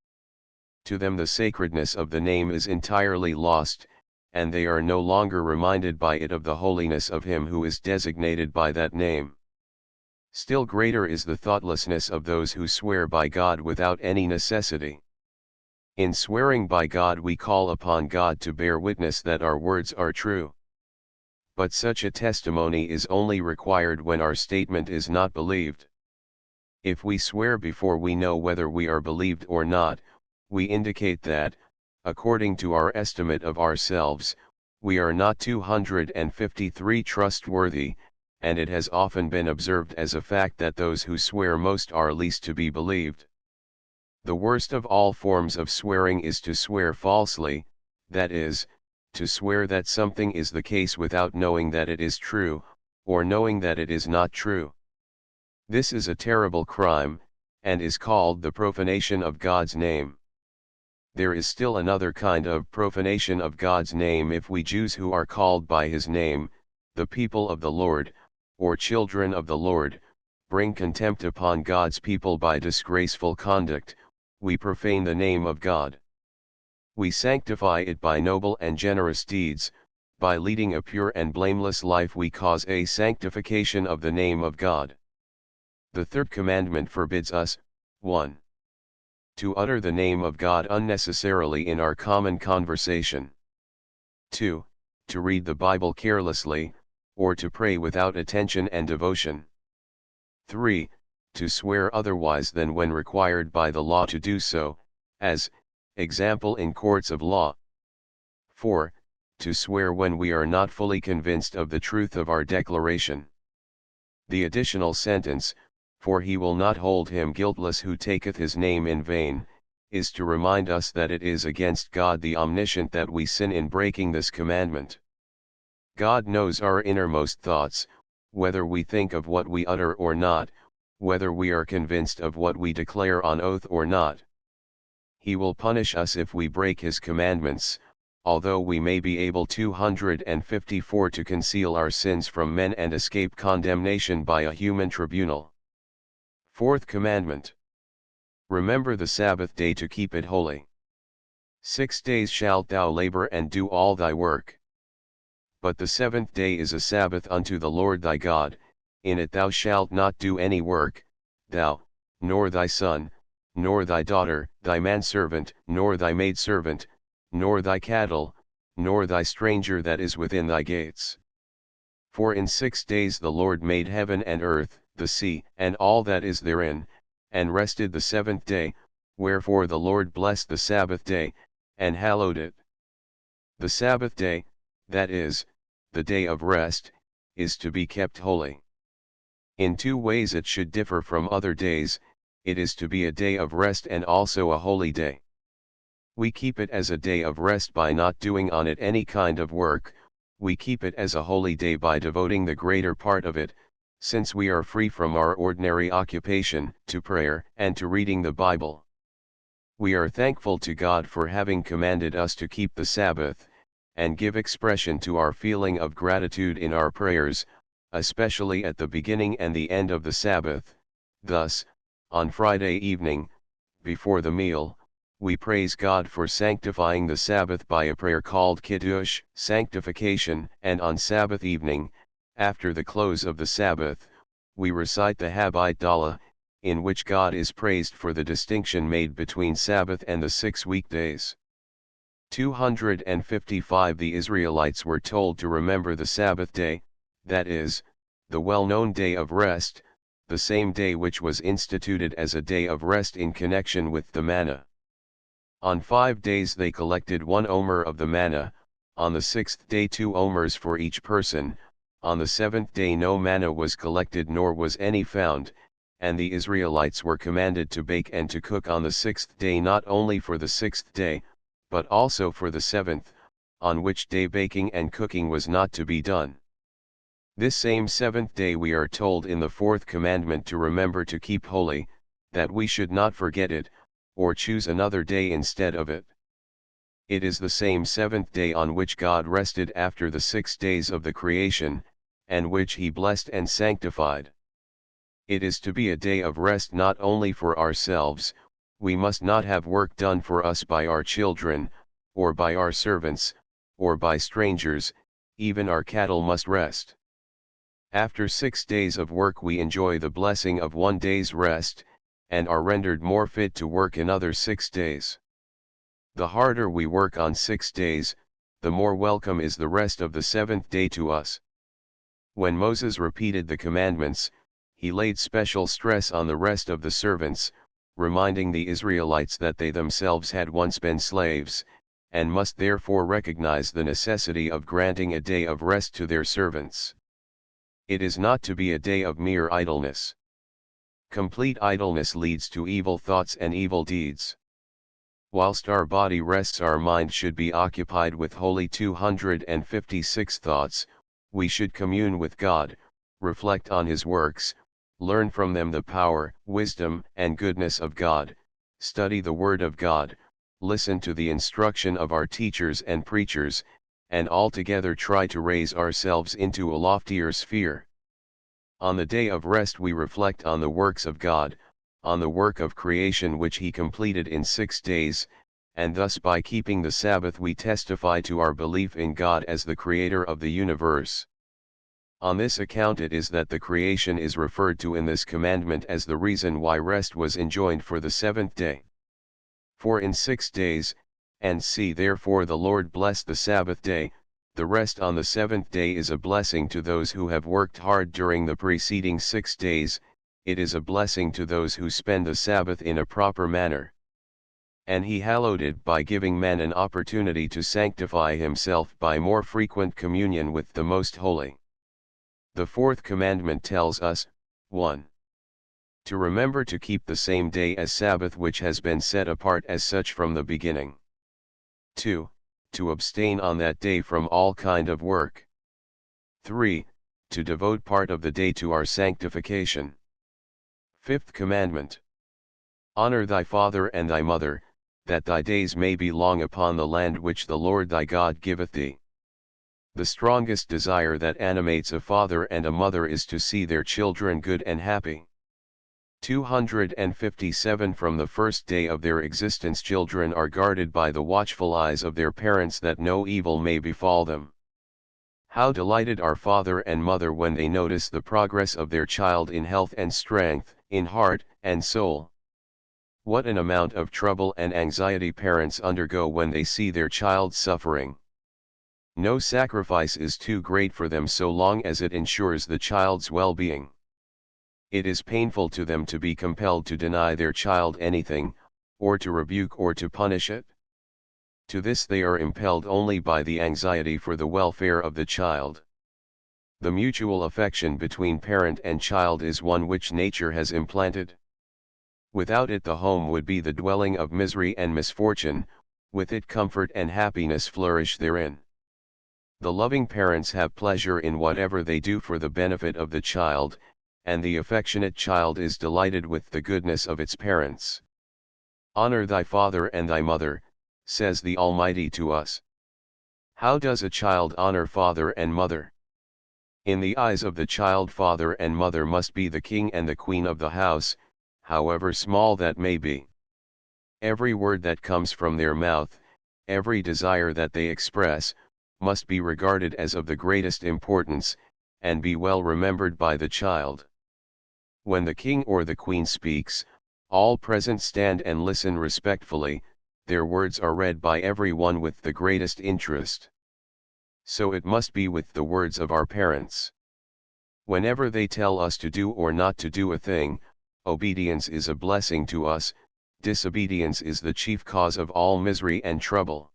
To them the sacredness of the name is entirely lost, and they are no longer reminded by it of the holiness of him who is designated by that name. Still greater is the thoughtlessness of those who swear by God without any necessity. In swearing by God we call upon God to bear witness that our words are true. But such a testimony is only required when our statement is not believed. If we swear before we know whether we are believed or not, we indicate that, according to our estimate of ourselves, we are not 253 trustworthy, and it has often been observed as a fact that those who swear most are least to be believed. The worst of all forms of swearing is to swear falsely, that is, to swear that something is the case without knowing that it is true, or knowing that it is not true. This is a terrible crime, and is called the profanation of God's name. There is still another kind of profanation of God's name if we Jews who are called by his name, the people of the Lord, or children of the Lord, bring contempt upon God's people by disgraceful conduct. We profane the name of God. We sanctify it by noble and generous deeds. By leading a pure and blameless life we cause a sanctification of the name of God. The third commandment forbids us, 1. To utter the name of God unnecessarily in our common conversation. 2. To read the Bible carelessly, or to pray without attention and devotion. 3. To swear otherwise than when required by the law to do so, as, example in courts of law. 4. To swear when we are not fully convinced of the truth of our declaration. The additional sentence, "For he will not hold him guiltless who taketh his name in vain," is to remind us that it is against God the Omniscient that we sin in breaking this commandment. God knows our innermost thoughts, whether we think of what we utter or not, whether we are convinced of what we declare on oath or not. He will punish us if we break his commandments, although we may be able 254 to conceal our sins from men and escape condemnation by a human tribunal. Fourth commandment. Remember the Sabbath day to keep it holy. 6 days shalt thou labor and do all thy work. But the seventh day is a Sabbath unto the Lord thy God. In it thou shalt not do any work, thou, nor thy son, nor thy daughter, thy manservant, nor thy maidservant, nor thy cattle, nor thy stranger that is within thy gates. For in 6 days the Lord made heaven and earth, the sea, and all that is therein, and rested the seventh day. Wherefore the Lord blessed the Sabbath day, and hallowed it. The Sabbath day, that is, the day of rest, is to be kept holy. In 2 ways it should differ from other days. It is to be a day of rest and also a holy day. We keep it as a day of rest by not doing on it any kind of work. We keep it as a holy day by devoting the greater part of it, since we are free from our ordinary occupation, to prayer and to reading the Bible. We are thankful to God for having commanded us to keep the Sabbath, and give expression to our feeling of gratitude in our prayers, especially at the beginning and the end of the Sabbath. Thus, on Friday evening, before the meal, we praise God for sanctifying the Sabbath by a prayer called Kiddush, sanctification, and on Sabbath evening, after the close of the Sabbath, we recite the Havdalah, in which God is praised for the distinction made between Sabbath and the 6 weekdays. 255 The Israelites were told to remember the Sabbath day, that is, the well-known day of rest, the same day which was instituted as a day of rest in connection with the manna. On 5 days they collected 1 omer of the manna, on the 6th day 2 omers for each person. On the 7th day no manna was collected nor was any found, and the Israelites were commanded to bake and to cook on the 6th day, not only for the 6th day, but also for the 7th, on which day baking and cooking was not to be done. This same 7th day we are told in the 4th commandment to remember to keep holy, that we should not forget it, or choose another day instead of it. It is the same 7th day on which God rested after the 6 days of the creation, and which he blessed and sanctified. It is to be a day of rest not only for ourselves. We must not have work done for us by our children, or by our servants, or by strangers. Even our cattle must rest. After 6 days of work we enjoy the blessing of 1 day's rest, and are rendered more fit to work another 6 days. The harder we work on 6 days, the more welcome is the rest of the 7th day to us. When Moses repeated the commandments, he laid special stress on the rest of the servants, reminding the Israelites that they themselves had once been slaves, and must therefore recognize the necessity of granting a day of rest to their servants. It is not to be a day of mere idleness. Complete idleness leads to evil thoughts and evil deeds. Whilst our body rests, our mind should be occupied with holy 256 thoughts. We should commune with God, reflect on His works, learn from them the power, wisdom, and goodness of God, study the Word of God, listen to the instruction of our teachers and preachers, and altogether try to raise ourselves into a loftier sphere. On the day of rest we reflect on the works of God, on the work of creation which He completed in 6 days, and thus by keeping the Sabbath we testify to our belief in God as the Creator of the universe. On this account it is that the creation is referred to in this commandment as the reason why rest was enjoined for the 7th day. For in 6 days, and see therefore the Lord blessed the Sabbath day. The rest on the 7th day is a blessing to those who have worked hard during the preceding 6 days, it is a blessing to those who spend the Sabbath in a proper manner. And He hallowed it by giving man an opportunity to sanctify himself by more frequent communion with the Most Holy. The 4th commandment tells us, 1. To remember to keep the same day as Sabbath which has been set apart as such from the beginning. 2. To abstain on that day from all kind of work. 3. To devote part of the day to our sanctification. 5th commandment. Honor thy father and thy mother, that thy days may be long upon the land which the Lord thy God giveth thee. The strongest desire that animates a father and a mother is to see their children good and happy. 257 From the first day of their existence children are guarded by the watchful eyes of their parents that no evil may befall them. How delighted are father and mother when they notice the progress of their child in health and strength, in heart and soul. What an amount of trouble and anxiety parents undergo when they see their child suffering. No sacrifice is too great for them so long as it ensures the child's well-being. It is painful to them to be compelled to deny their child anything, or to rebuke or to punish it. To this they are impelled only by the anxiety for the welfare of the child. The mutual affection between parent and child is one which nature has implanted. Without it the home would be the dwelling of misery and misfortune, with it comfort and happiness flourish therein. The loving parents have pleasure in whatever they do for the benefit of the child, and the affectionate child is delighted with the goodness of its parents. Honor thy father and thy mother, says the Almighty to us. How does a child honor father and mother? In the eyes of the child, father and mother must be the king and the queen of the house, however small that may be. Every word that comes from their mouth, every desire that they express, must be regarded as of the greatest importance, and be well remembered by the child. When the king or the queen speaks, all present stand and listen respectfully. Their words are read by everyone with the greatest interest. So it must be with the words of our parents. Whenever they tell us to do or not to do a thing, obedience is a blessing to us, disobedience is the chief cause of all misery and trouble.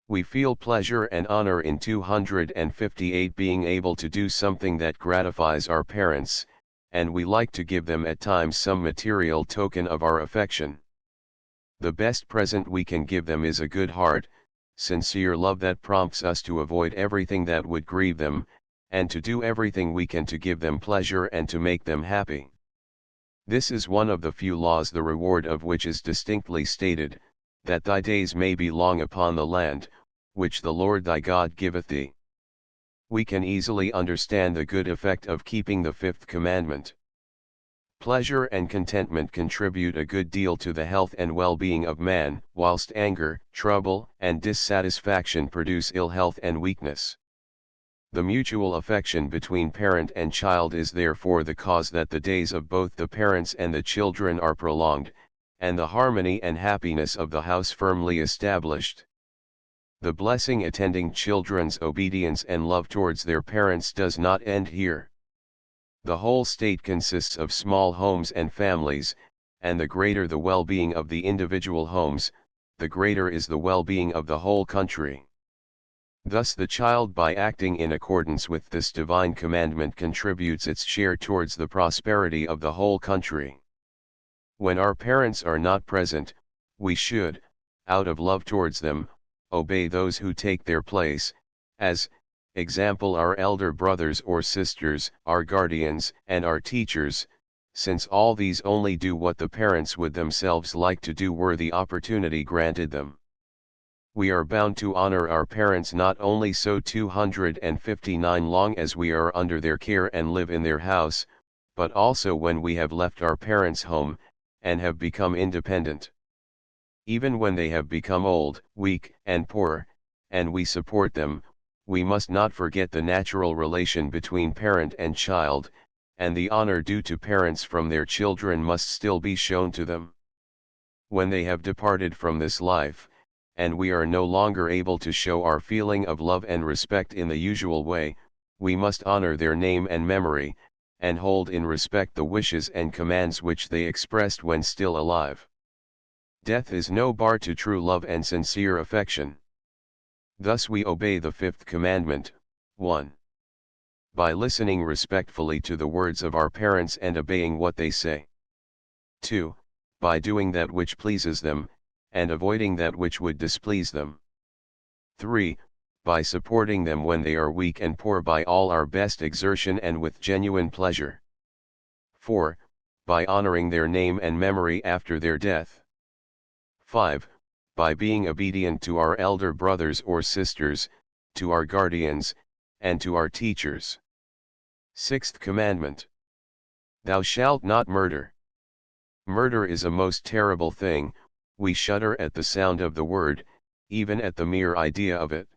We feel pleasure and honor in 258 being able to do something that gratifies our parents, and we like to give them at times some material token of our affection. The best present we can give them is a good heart, sincere love that prompts us to avoid everything that would grieve them, and to do everything we can to give them pleasure and to make them happy. This is one of the few laws the reward of which is distinctly stated, that thy days may be long upon the land, which the Lord thy God giveth thee. We can easily understand the good effect of keeping the 5th commandment. Pleasure and contentment contribute a good deal to the health and well-being of man, whilst anger, trouble, and dissatisfaction produce ill health and weakness. The mutual affection between parent and child is therefore the cause that the days of both the parents and the children are prolonged, and the harmony and happiness of the house firmly established. The blessing attending children's obedience and love towards their parents does not end here. The whole state consists of small homes and families, and the greater the well-being of the individual homes, the greater is the well-being of the whole country. Thus the child, by acting in accordance with this divine commandment, contributes its share towards the prosperity of the whole country. When our parents are not present, we should, out of love towards them, obey those who take their place, as, example, our elder brothers or sisters, our guardians, and our teachers, since all these only do what the parents would themselves like to do were the opportunity granted them. We are bound to honor our parents not only so 259 long as we are under their care and live in their house, but also when we have left our parents' home, and have become independent. Even when they have become old, weak, and poor, and we support them, we must not forget the natural relation between parent and child, and the honor due to parents from their children must still be shown to them. When they have departed from this life, and we are no longer able to show our feeling of love and respect in the usual way, we must honor their name and memory, and hold in respect the wishes and commands which they expressed when still alive. Death is no bar to true love and sincere affection. Thus we obey the fifth commandment, 1. By listening respectfully to the words of our parents and obeying what they say. 2. By doing that which pleases them, and avoiding that which would displease them. 3. By supporting them when they are weak and poor by all our best exertion and with genuine pleasure. 4. By honoring their name and memory after their death. 5. By being obedient to our elder brothers or sisters, to our guardians, and to our teachers. Sixth commandment. Thou shalt not murder. Murder is a most terrible thing. We shudder at the sound of the word, even at the mere idea of it.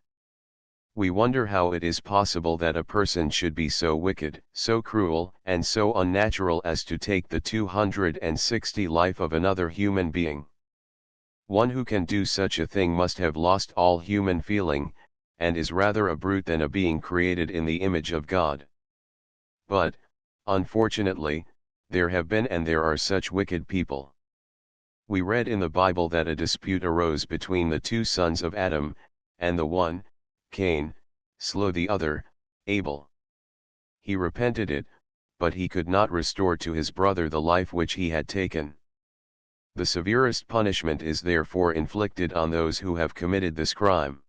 We wonder how it is possible that a person should be so wicked, so cruel, and so unnatural as to take the 260 life of another human being. One who can do such a thing must have lost all human feeling, and is rather a brute than a being created in the image of God. But, unfortunately, there have been and there are such wicked people. We read in the Bible that a dispute arose between the two sons of Adam, and the one, Cain, slew the other, Abel. He repented it, but he could not restore to his brother the life which he had taken. The severest punishment is therefore inflicted on those who have committed this crime.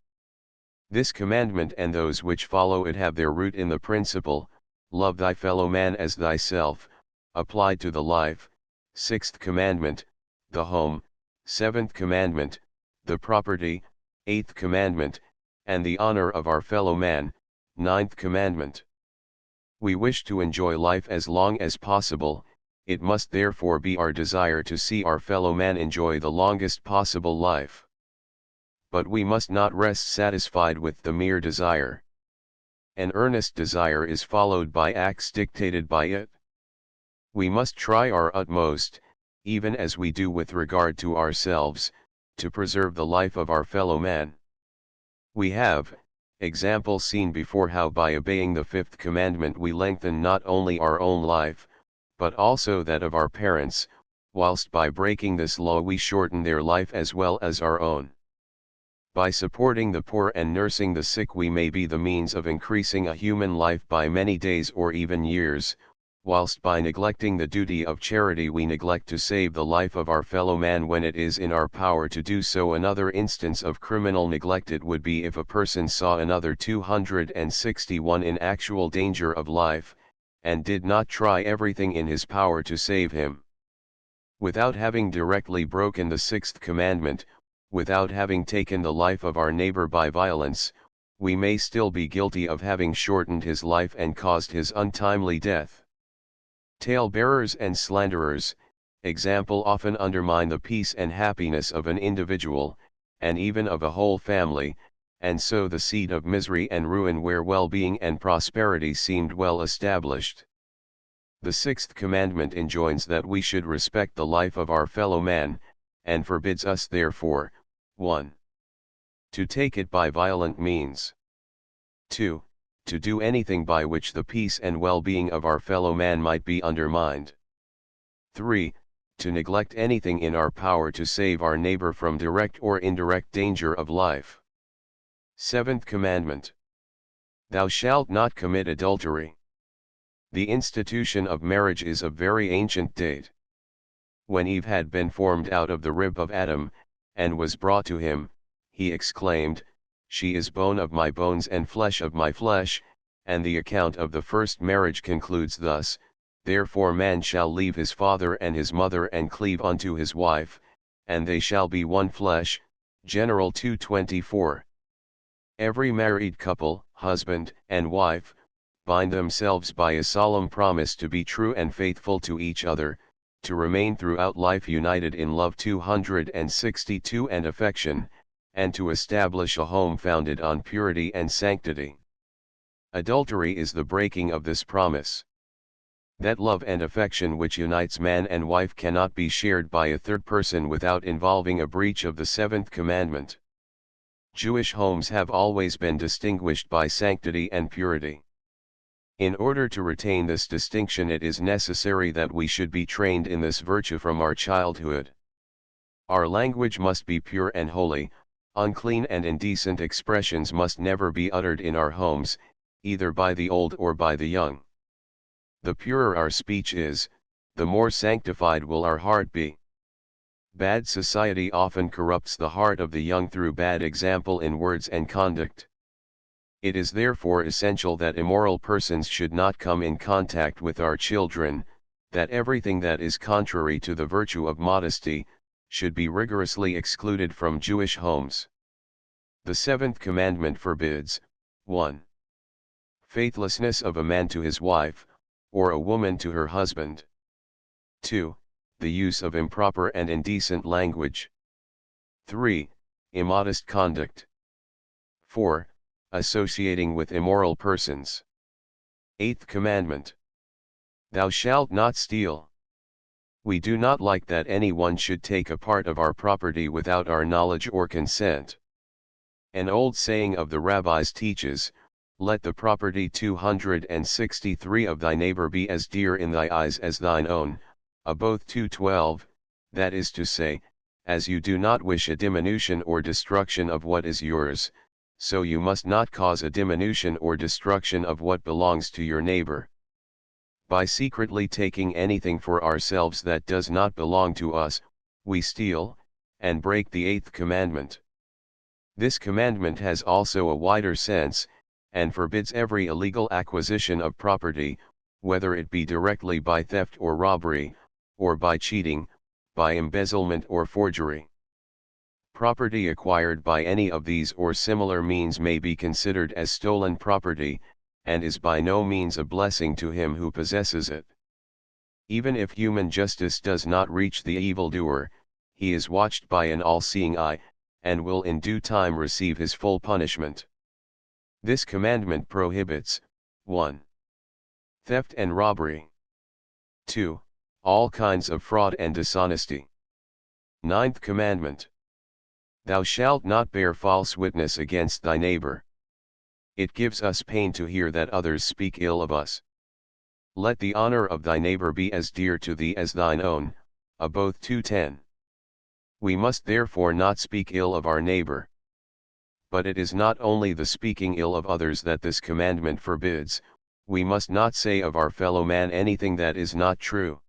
This commandment and those which follow it have their root in the principle, love thy fellow man as thyself, applied to the life. Sixth commandment, the home. Seventh commandment, the property. Eighth commandment, and the honor of our fellow man. Ninth commandment. We wish to enjoy life as long as possible. It must therefore be our desire to see our fellow man enjoy the longest possible life. But we must not rest satisfied with the mere desire. An earnest desire is followed by acts dictated by it. We must try our utmost, even as we do with regard to ourselves, to preserve the life of our fellow man. We have, example, seen before how by obeying the fifth commandment we lengthen not only our own life, but also that of our parents, whilst by breaking this law we shorten their life as well as our own. By supporting the poor and nursing the sick we may be the means of increasing a human life by many days or even years, whilst by neglecting the duty of charity we neglect to save the life of our fellow man when it is in our power to do so. Another instance of criminal neglect it would be if a person saw another 261 in actual danger of life, and did not try everything in his power to save him. Without having directly broken the sixth commandment, without having taken the life of our neighbor by violence, we may still be guilty of having shortened his life and caused his untimely death. Tale-bearers and slanderers, example, often undermine the peace and happiness of an individual, and even of a whole family, and sow the seed of misery and ruin where well-being and prosperity seemed well established. The sixth commandment enjoins that we should respect the life of our fellow man, and forbids us therefore, 1. To take it by violent means. 2. To do anything by which the peace and well-being of our fellow man might be undermined. 3. to neglect anything in our power to save our neighbor from direct or indirect danger of life. Seventh Commandment. Thou shalt not commit adultery. The institution of marriage is of very ancient date. When Eve had been formed out of the rib of Adam, and was brought to him, he exclaimed, She is bone of my bones and flesh of my flesh, and the account of the first marriage concludes thus, Therefore man shall leave his father and his mother and cleave unto his wife, and they shall be one flesh. General 2:24. Every married couple, husband and wife, bind themselves by a solemn promise to be true and faithful to each other, to remain throughout life united in love 262 and affection, and to establish a home founded on purity and sanctity. Adultery is the breaking of this promise. That love and affection which unites man and wife cannot be shared by a third person without involving a breach of the seventh commandment. Jewish homes have always been distinguished by sanctity and purity. In order to retain this distinction, it is necessary that we should be trained in this virtue from our childhood. Our language must be pure and holy. Unclean and indecent expressions must never be uttered in our homes, either by the old or by the young. The purer our speech is, the more sanctified will our heart be. Bad society often corrupts the heart of the young through bad example in words and conduct. It is therefore essential that immoral persons should not come in contact with our children, that everything that is contrary to the virtue of modesty, should be rigorously excluded from Jewish homes. The seventh commandment forbids, 1. Faithlessness of a man to his wife, or a woman to her husband. 2. The use of improper and indecent language. 3. Immodest conduct. 4. Associating with immoral persons. Eighth commandment. Thou shalt not steal. We do not like that anyone should take a part of our property without our knowledge or consent. An old saying of the rabbis teaches, Let the property 263 of thy neighbor be as dear in thy eyes as thine own, Aboth 2:12, that is to say, as you do not wish a diminution or destruction of what is yours, so you must not cause a diminution or destruction of what belongs to your neighbor. By secretly taking anything for ourselves that does not belong to us, we steal, and break the eighth commandment. This commandment has also a wider sense, and forbids every illegal acquisition of property, whether it be directly by theft or robbery, or by cheating, by embezzlement or forgery. Property acquired by any of these or similar means may be considered as stolen property, and is by no means a blessing to him who possesses it. Even if human justice does not reach the evildoer, he is watched by an all-seeing eye, and will in due time receive his full punishment. This commandment prohibits, 1. Theft and robbery. 2. All kinds of fraud and dishonesty. Ninth commandment. Thou shalt not bear false witness against thy neighbor. It gives us pain to hear that others speak ill of us. Let the honor of thy neighbor be as dear to thee as thine own, Aboth 2:10. We must therefore not speak ill of our neighbor. But it is not only the speaking ill of others that this commandment forbids, we must not say of our fellow man anything that is not true.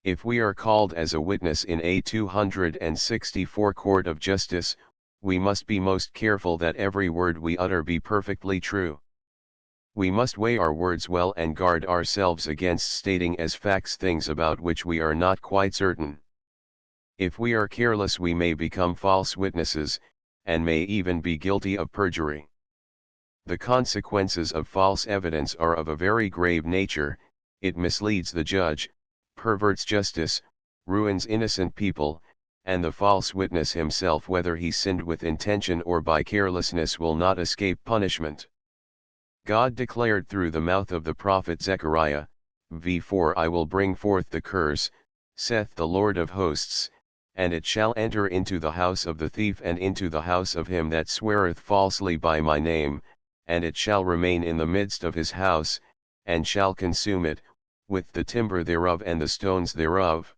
If we are called as a witness in a 264 court of justice, we must be most careful that every word we utter be perfectly true. We must weigh our words well and guard ourselves against stating as facts things about which we are not quite certain. If we are careless, we may become false witnesses, and may even be guilty of perjury. The consequences of false evidence are of a very grave nature. It misleads the judge, perverts justice, ruins innocent people, and the false witness himself, whether he sinned with intention or by carelessness, will not escape punishment. God declared through the mouth of the prophet Zechariah, v4 I will bring forth the curse, saith the Lord of hosts, and it shall enter into the house of the thief and into the house of him that sweareth falsely by my name, and it shall remain in the midst of his house, and shall consume it, with the timber thereof and the stones thereof.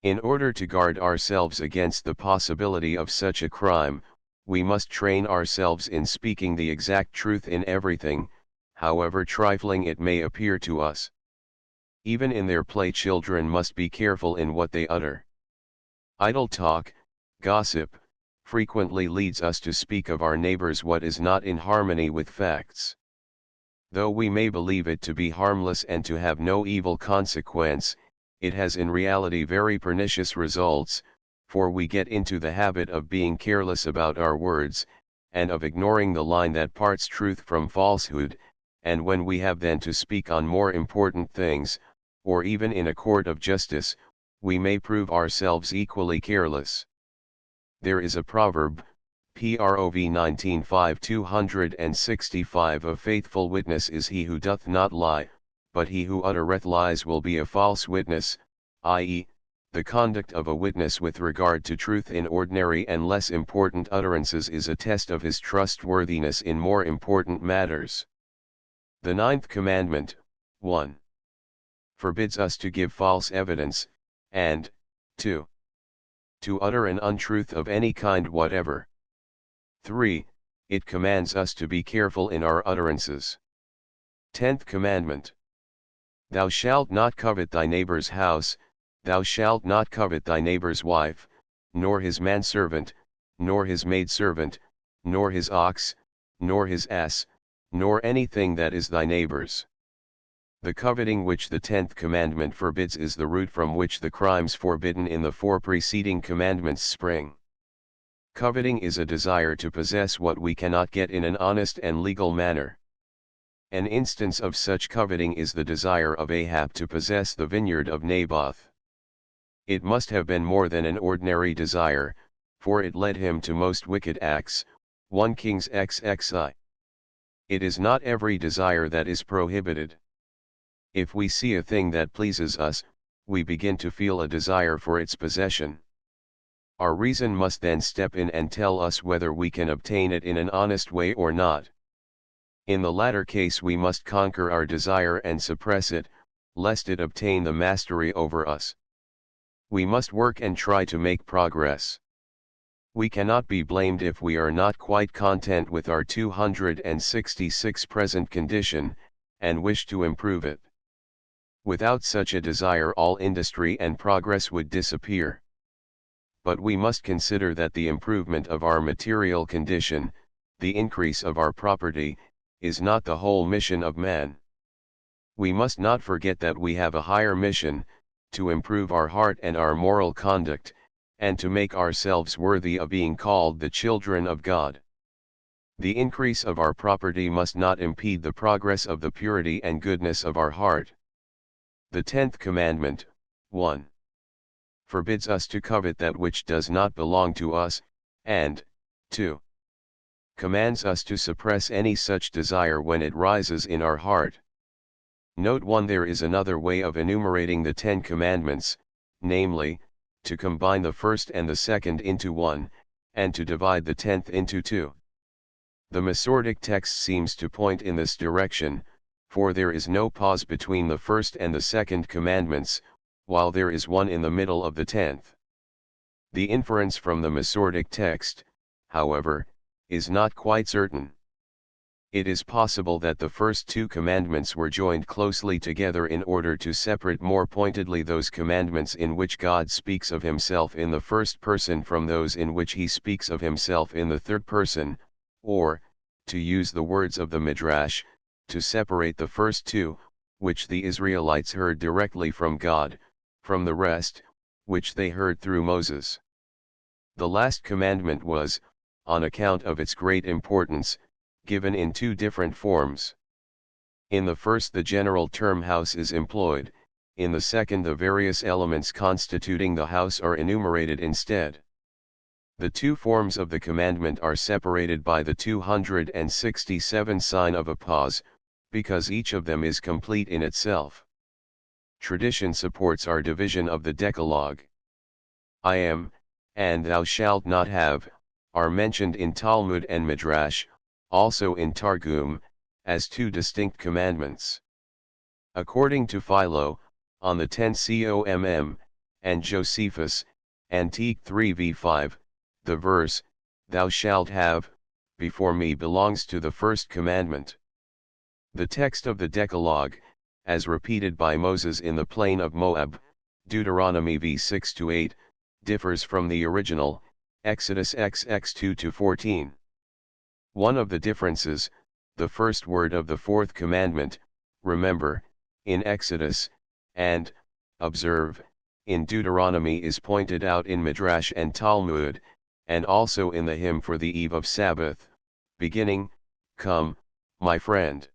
In order to guard ourselves against the possibility of such a crime, we must train ourselves in speaking the exact truth in everything, however trifling it may appear to us. Even in their play, children must be careful in what they utter. Idle talk, gossip, frequently leads us to speak of our neighbors what is not in harmony with facts. Though we may believe it to be harmless and to have no evil consequence, it has in reality very pernicious results, for we get into the habit of being careless about our words, and of ignoring the line that parts truth from falsehood, and when we have then to speak on more important things, or even in a court of justice, we may prove ourselves equally careless. There is a proverb, Prov 19:5 265, a faithful witness is he who doth not lie, but he who uttereth lies will be a false witness, i.e., the conduct of a witness with regard to truth in ordinary and less important utterances is a test of his trustworthiness in more important matters. The ninth commandment, 1. Forbids us to give false evidence, and 2. To utter an untruth of any kind whatever. 3. It commands us to be careful in our utterances. 10th commandment. Thou shalt not covet thy neighbor's house, thou shalt not covet thy neighbor's wife, nor his manservant, nor his maidservant, nor his ox, nor his ass, nor anything that is thy neighbor's. The coveting which the 10th commandment forbids is the root from which the crimes forbidden in the 4 preceding commandments spring. Coveting is a desire to possess what we cannot get in an honest and legal manner. An instance of such coveting is the desire of Ahab to possess the vineyard of Naboth. It must have been more than an ordinary desire, for it led him to most wicked acts, 1 Kings XXI. It is not every desire that is prohibited. If we see a thing that pleases us, we begin to feel a desire for its possession. Our reason must then step in and tell us whether we can obtain it in an honest way or not. In the latter case we must conquer our desire and suppress it, lest it obtain the mastery over us. We must work and try to make progress. We cannot be blamed if we are not quite content with our 266 present condition, and wish to improve it. Without such a desire all industry and progress would disappear. But we must consider that the improvement of our material condition, the increase of our property, is not the whole mission of man. We must not forget that we have a higher mission, to improve our heart and our moral conduct, and to make ourselves worthy of being called the children of God. The increase of our property must not impede the progress of the purity and goodness of our heart. The 10th commandment, 1. Forbids us to covet that which does not belong to us, and 2. Commands us to suppress any such desire when it rises in our heart. Note 1. There is another way of enumerating the 10 commandments, namely, to combine the first and the second into one, and to divide the 10th into 2. The Masortic text seems to point in this direction, for there is no pause between the first and the second commandments, while there is one in the middle of the 10th. The inference from the Masortic text, however, is not quite certain. It is possible that the first 2 commandments were joined closely together in order to separate more pointedly those commandments in which God speaks of himself in the first person from those in which he speaks of himself in the third person, or, to use the words of the Midrash, to separate the first 2, which the Israelites heard directly from God, from the rest, which they heard through Moses. The last commandment was, on account of its great importance, given in 2 different forms. In the first the general term house is employed, in the second the various elements constituting the house are enumerated instead. The 2 forms of the commandment are separated by the 267 sign of a pause, because each of them is complete in itself. Tradition supports our division of the Decalogue. I am, and thou shalt not have, are mentioned in Talmud and Midrash, also in Targum, as 2 distinct commandments. According to Philo, on the 10 comm, and Josephus, Antique 3v5, the verse, "Thou shalt have," before me belongs to the first commandment. The text of the Decalogue, as repeated by Moses in the plain of Moab, Deuteronomy v 6-8, differs from the original, Exodus xx 2-14. One of the differences, the first word of the fourth commandment, remember, in Exodus, and, observe, in Deuteronomy is pointed out in Midrash and Talmud, and also in the hymn for the eve of Sabbath, beginning, "Come, my friend."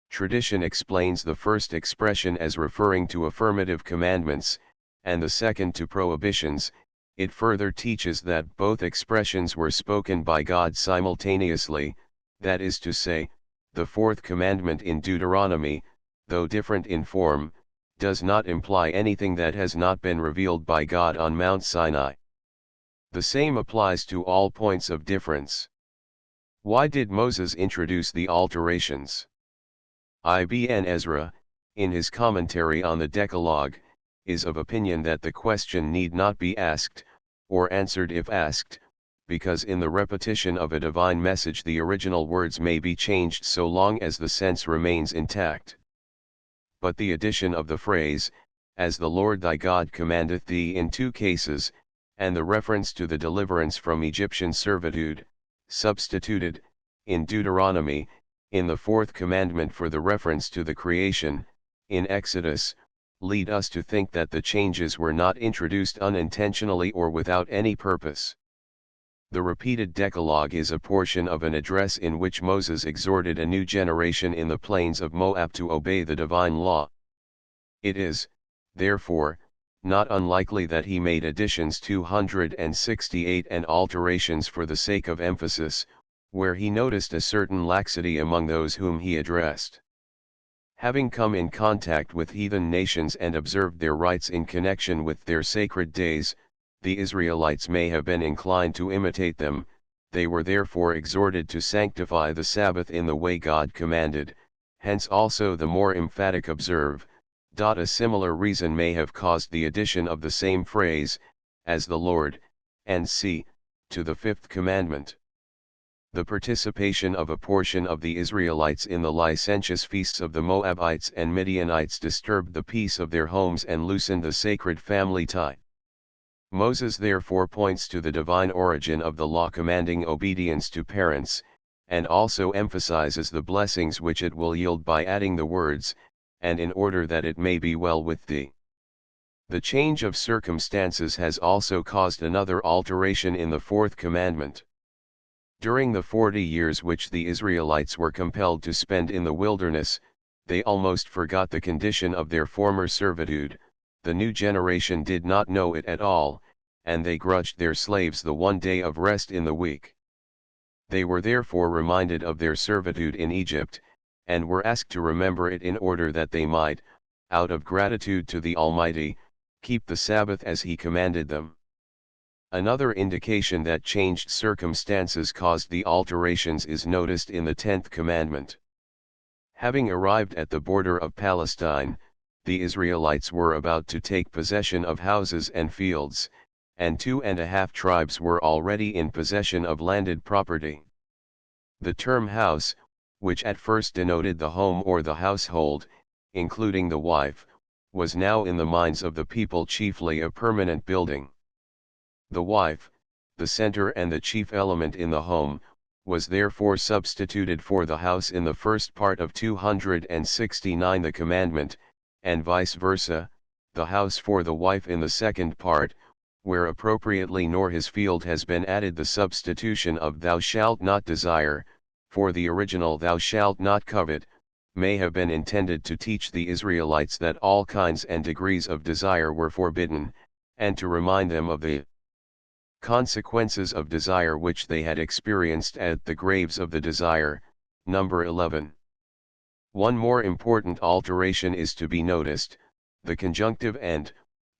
Tradition explains the first expression as referring to affirmative commandments, and the second to prohibitions. It further teaches that both expressions were spoken by God simultaneously, that is to say, the fourth commandment in Deuteronomy, though different in form, does not imply anything that has not been revealed by God on Mount Sinai. The same applies to all points of difference. Why did Moses introduce the alterations? Ibn Ezra, in his commentary on the Decalogue, is of opinion that the question need not be asked, or answered if asked, because in the repetition of a divine message the original words may be changed so long as the sense remains intact. But the addition of the phrase, "as the Lord thy God commandeth thee" in two cases, and the reference to the deliverance from Egyptian servitude, substituted, in Deuteronomy, in the fourth commandment for the reference to the creation, in Exodus, lead us to think that the changes were not introduced unintentionally or without any purpose. The repeated Decalogue is a portion of an address in which Moses exhorted a new generation in the plains of Moab to obey the divine law. It is, therefore, not unlikely that he made additions 268 and alterations for the sake of emphasis, where he noticed a certain laxity among those whom he addressed. Having come in contact with heathen nations and observed their rites in connection with their sacred days, the Israelites may have been inclined to imitate them. They were therefore exhorted to sanctify the Sabbath in the way God commanded, hence also the more emphatic "observe." A similar reason may have caused the addition of the same phrase, "as the Lord," and "see," to the fifth commandment. The participation of a portion of the Israelites in the licentious feasts of the Moabites and Midianites disturbed the peace of their homes and loosened the sacred family tie. Moses therefore points to the divine origin of the law commanding obedience to parents, and also emphasizes the blessings which it will yield by adding the words, "and in order that it may be well with thee." The change of circumstances has also caused another alteration in the fourth commandment. During the 40 years which the Israelites were compelled to spend in the wilderness, they almost forgot the condition of their former servitude. The new generation did not know it at all, and they grudged their slaves the one day of rest in the week. They were therefore reminded of their servitude in Egypt, and were asked to remember it in order that they might, out of gratitude to the Almighty, keep the Sabbath as He commanded them. Another indication that changed circumstances caused the alterations is noticed in the 10th commandment. Having arrived at the border of Palestine, the Israelites were about to take possession of houses and fields, and 2.5 tribes were already in possession of landed property. The term house, which at first denoted the home or the household, including the wife, was now in the minds of the people chiefly a permanent building. The wife, the center and the chief element in the home, was therefore substituted for the house in the first part of 269 the commandment, and vice versa, the house for the wife in the second part, where appropriately nor his field has been added the substitution of "thou shalt not desire," for the original "thou shalt not covet," may have been intended to teach the Israelites that all kinds and degrees of desire were forbidden, and to remind them of the consequences of desire which they had experienced at the graves of the desire, number 11. One more important alteration is to be noticed, the conjunctive "and,"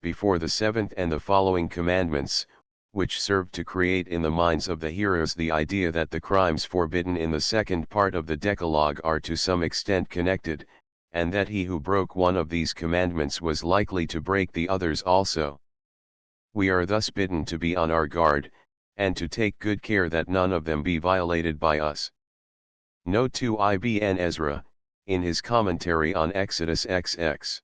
before the seventh and the following commandments, which serve to create in the minds of the hearers the idea that the crimes forbidden in the second part of the Decalogue are to some extent connected, and that he who broke one of these commandments was likely to break the others also. We are thus bidden to be on our guard, and to take good care that none of them be violated by us. Note to Ibn Ezra, in his commentary on Exodus XX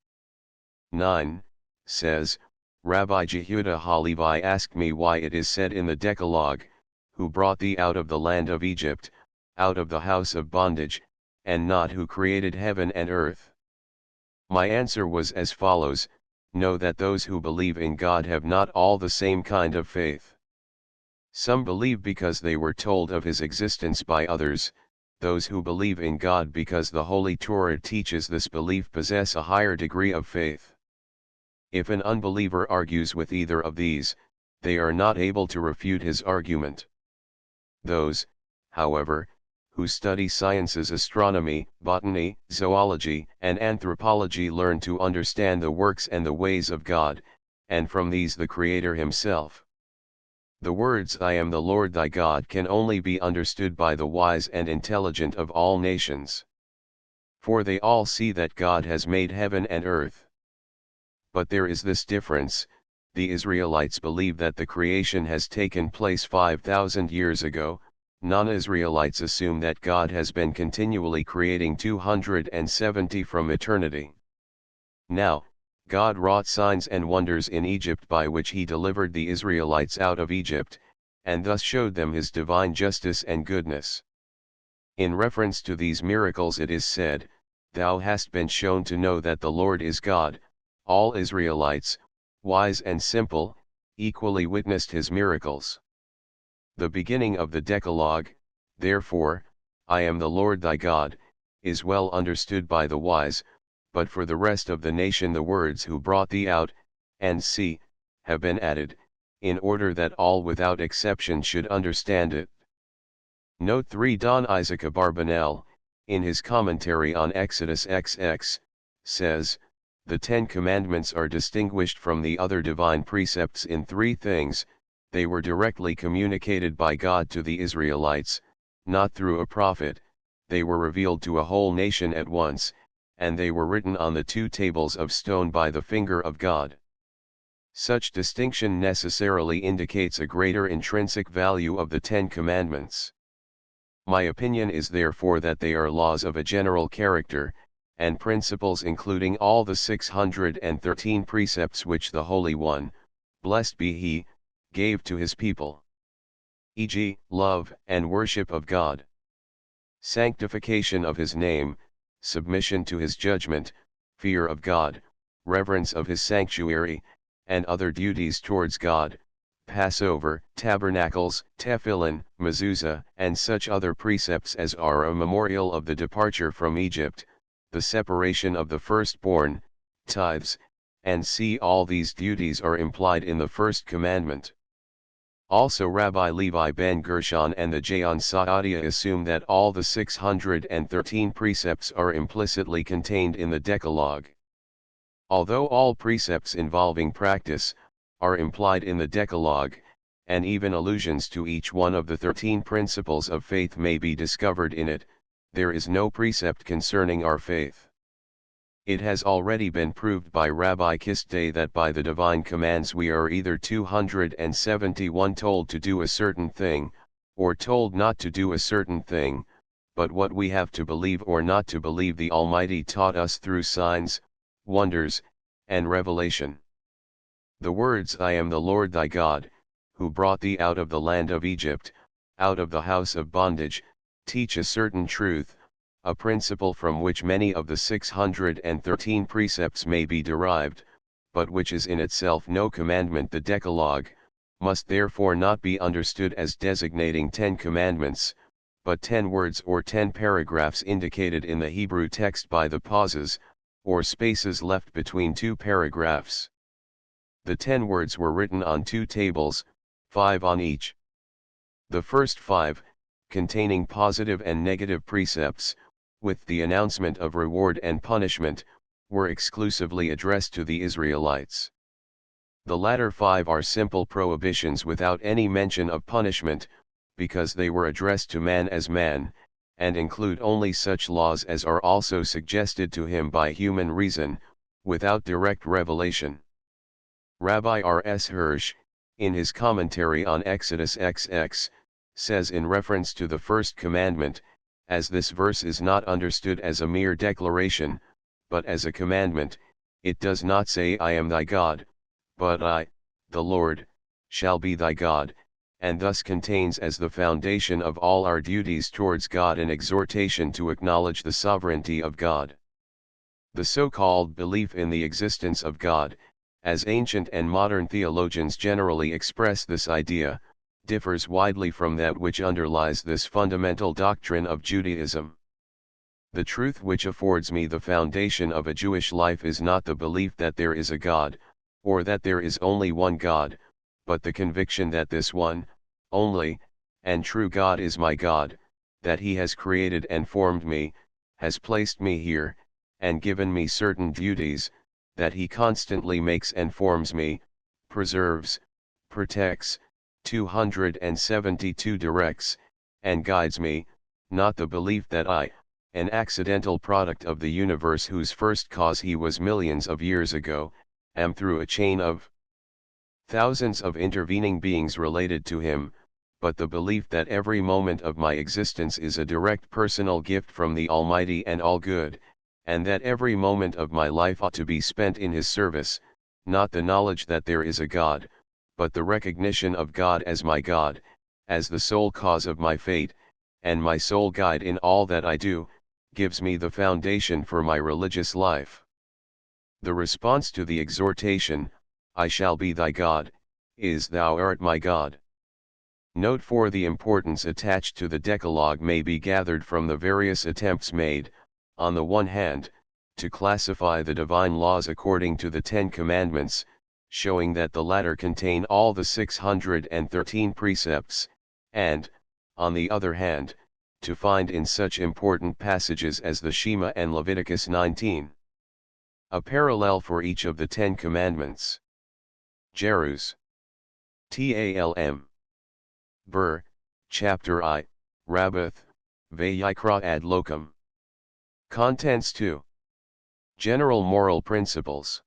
9, says, Rabbi Jehuda Halevi asked me why it is said in the Decalogue, who brought thee out of the land of Egypt, out of the house of bondage, and not who created heaven and earth. My answer was as follows: know that those who believe in God have not all the same kind of faith. Some believe because they were told of his existence by others. Those who believe in God because the Holy Torah teaches this belief possess a higher degree of faith. If an unbeliever argues with either of these, they are not able to refute his argument. Those, however, who study sciences, astronomy, botany, zoology, and anthropology learn to understand the works and the ways of God, and from these the Creator himself. The words "I am the Lord thy God" can only be understood by the wise and intelligent of all nations. For they all see that God has made heaven and earth. But there is this difference: the Israelites believe that the creation has taken place 5,000 years ago. Non-Israelites assume that God has been continually creating 270 from eternity. Now, God wrought signs and wonders in Egypt by which he delivered the Israelites out of Egypt, and thus showed them his divine justice and goodness. In reference to these miracles it is said, "Thou hast been shown to know that the Lord is God." All Israelites, wise and simple, equally witnessed his miracles. The beginning of the Decalogue, therefore, "I am the Lord thy God," is well understood by the wise, but for the rest of the nation the words "who brought thee out," and "see," have been added, in order that all without exception should understand it. Note 3. Don Isaac Abarbanel, in his commentary on Exodus XX, says, "The Ten Commandments are distinguished from the other divine precepts in three things: they were directly communicated by God to the Israelites, not through a prophet; they were revealed to a whole nation at once, and they were written on the two tables of stone by the finger of God." Such distinction necessarily indicates a greater intrinsic value of the Ten Commandments. My opinion is therefore that they are laws of a general character, and principles including all the 613 precepts which the Holy One, blessed be he, gave to his people, e.g., love and worship of God, sanctification of his name, submission to his judgment, fear of God, reverence of his sanctuary, and other duties towards God, Passover, tabernacles, tefillin, mezuzah, and such other precepts as are a memorial of the departure from Egypt, the separation of the firstborn, tithes, and see, all these duties are implied in the first commandment. Also Rabbi Levi ben Gershon and the Jaon Saadia assume that all the 613 precepts are implicitly contained in the Decalogue. Although all precepts involving practice are implied in the Decalogue, and even allusions to each one of the 13 principles of faith may be discovered in it, there is no precept concerning our faith. It has already been proved by Rabbi Kistay that by the divine commands we are either 271 told to do a certain thing, or told not to do a certain thing, but what we have to believe or not to believe the Almighty taught us through signs, wonders, and revelation. The words "I am the Lord thy God, who brought thee out of the land of Egypt, out of the house of bondage," teach a certain truth, a principle from which many of the 613 precepts may be derived, but which is in itself no commandment. The Decalogue must therefore not be understood as designating 10 commandments, but 10 words or 10 paragraphs indicated in the Hebrew text by the pauses, or spaces left between two paragraphs. The 10 words were written on 2 tables, 5 on each. The first 5, containing positive and negative precepts, with the announcement of reward and punishment, were exclusively addressed to the Israelites. The latter 5 are simple prohibitions without any mention of punishment, because they were addressed to man as man, and include only such laws as are also suggested to him by human reason, without direct revelation. Rabbi R.S. Hirsch, in his commentary on Exodus XX, says in reference to the first commandment, as this verse is not understood as a mere declaration, but as a commandment, it does not say I am thy God, but I, the Lord, shall be thy God, and thus contains as the foundation of all our duties towards God an exhortation to acknowledge the sovereignty of God. The so-called belief in the existence of God, as ancient and modern theologians generally express this idea, differs widely from that which underlies this fundamental doctrine of Judaism. The truth which affords me the foundation of a Jewish life is not the belief that there is a God, or that there is only one God, but the conviction that this one, only, and true God is my God, that He has created and formed me, has placed me here, and given me certain duties, that He constantly makes and forms me, preserves, protects, 272 directs, and guides me, not the belief that I, an accidental product of the universe whose first cause He was millions of years ago, am through a chain of thousands of intervening beings related to Him, but the belief that every moment of my existence is a direct personal gift from the Almighty and All-Good, and that every moment of my life ought to be spent in His service, not the knowledge that there is a God, but the recognition of God as my God, as the sole cause of my fate, and my sole guide in all that I do, gives me the foundation for my religious life. The response to the exhortation, I shall be thy God, is Thou art my God. Note for the importance attached to the Decalogue may be gathered from the various attempts made, on the one hand, to classify the divine laws according to the Ten Commandments, showing that the latter contain all the 613 precepts, and, on the other hand, to find in such important passages as the Shema and Leviticus 19 a parallel for each of the Ten Commandments. Jerus. Talm. Ber, Chapter I, Rabbath, Vayikra ad locum. Contents 2. General moral principles.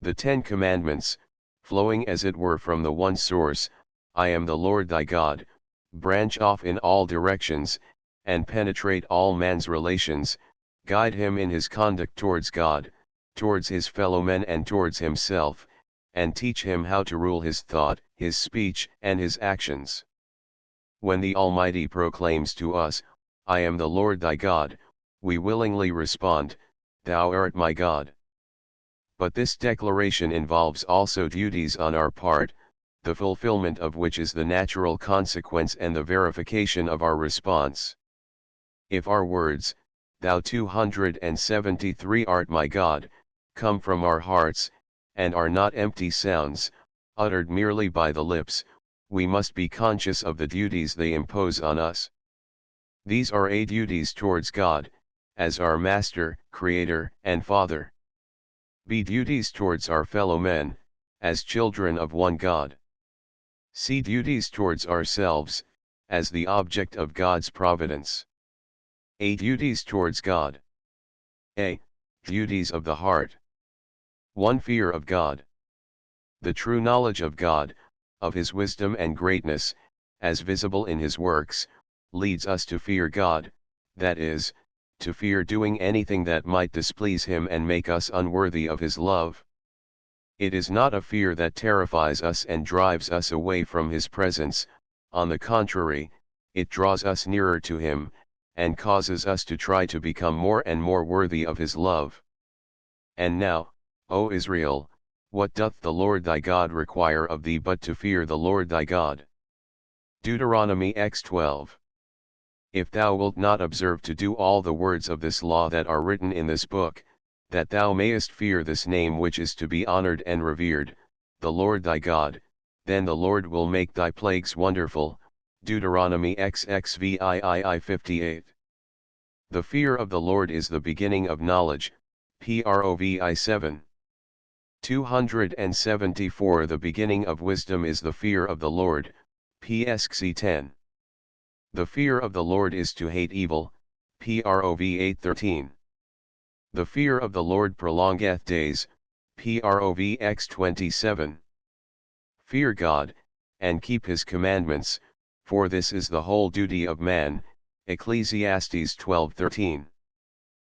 The Ten Commandments, flowing as it were from the one source, I am the Lord thy God, branch off in all directions, and penetrate all man's relations, guide him in his conduct towards God, towards his fellow men and towards himself, and teach him how to rule his thought, his speech, and his actions. When the Almighty proclaims to us, I am the Lord thy God, we willingly respond, Thou art my God. But this declaration involves also duties on our part, the fulfillment of which is the natural consequence and the verification of our response. If our words, Thou 273 art my God, come from our hearts, and are not empty sounds, uttered merely by the lips, we must be conscious of the duties they impose on us. These are A duties towards God, as our Master, Creator, and Father. B duties towards our fellow men, as children of one God. C duties towards ourselves, as the object of God's providence. A duties towards God. A. Duties of the heart. 1. Fear of God. The true knowledge of God, of His wisdom and greatness, as visible in His works, leads us to fear God, that is, to fear doing anything that might displease Him and make us unworthy of His love. It is not a fear that terrifies us and drives us away from His presence, on the contrary, it draws us nearer to Him, and causes us to try to become more and more worthy of His love. And now, O Israel, what doth the Lord thy God require of thee but to fear the Lord thy God? Deuteronomy x12. If thou wilt not observe to do all the words of this law that are written in this book, that thou mayest fear this name which is to be honored and revered, the Lord thy God, then the Lord will make thy plagues wonderful. Deuteronomy xxvii 58. The fear of the Lord is the beginning of knowledge. Provi 7. 274 The beginning of wisdom is the fear of the Lord. Psc 10. The fear of the Lord is to hate evil. Prov 8:13. The fear of the Lord prolongeth days. Provx 27. Fear God, and keep his commandments, for this is the whole duty of man, Ecclesiastes 12:13.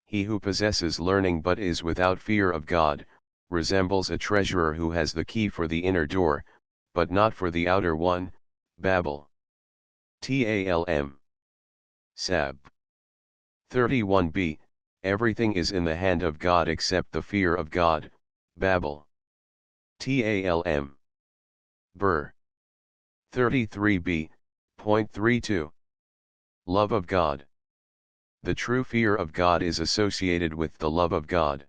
He who possesses learning but is without fear of God, resembles a treasurer who has the key for the inner door, but not for the outer one, Babel. Talm. Sab. 31b, everything is in the hand of God except the fear of God, Babel. Talm. Bur. 33b, point 32. Love of God. The true fear of God is associated with the love of God.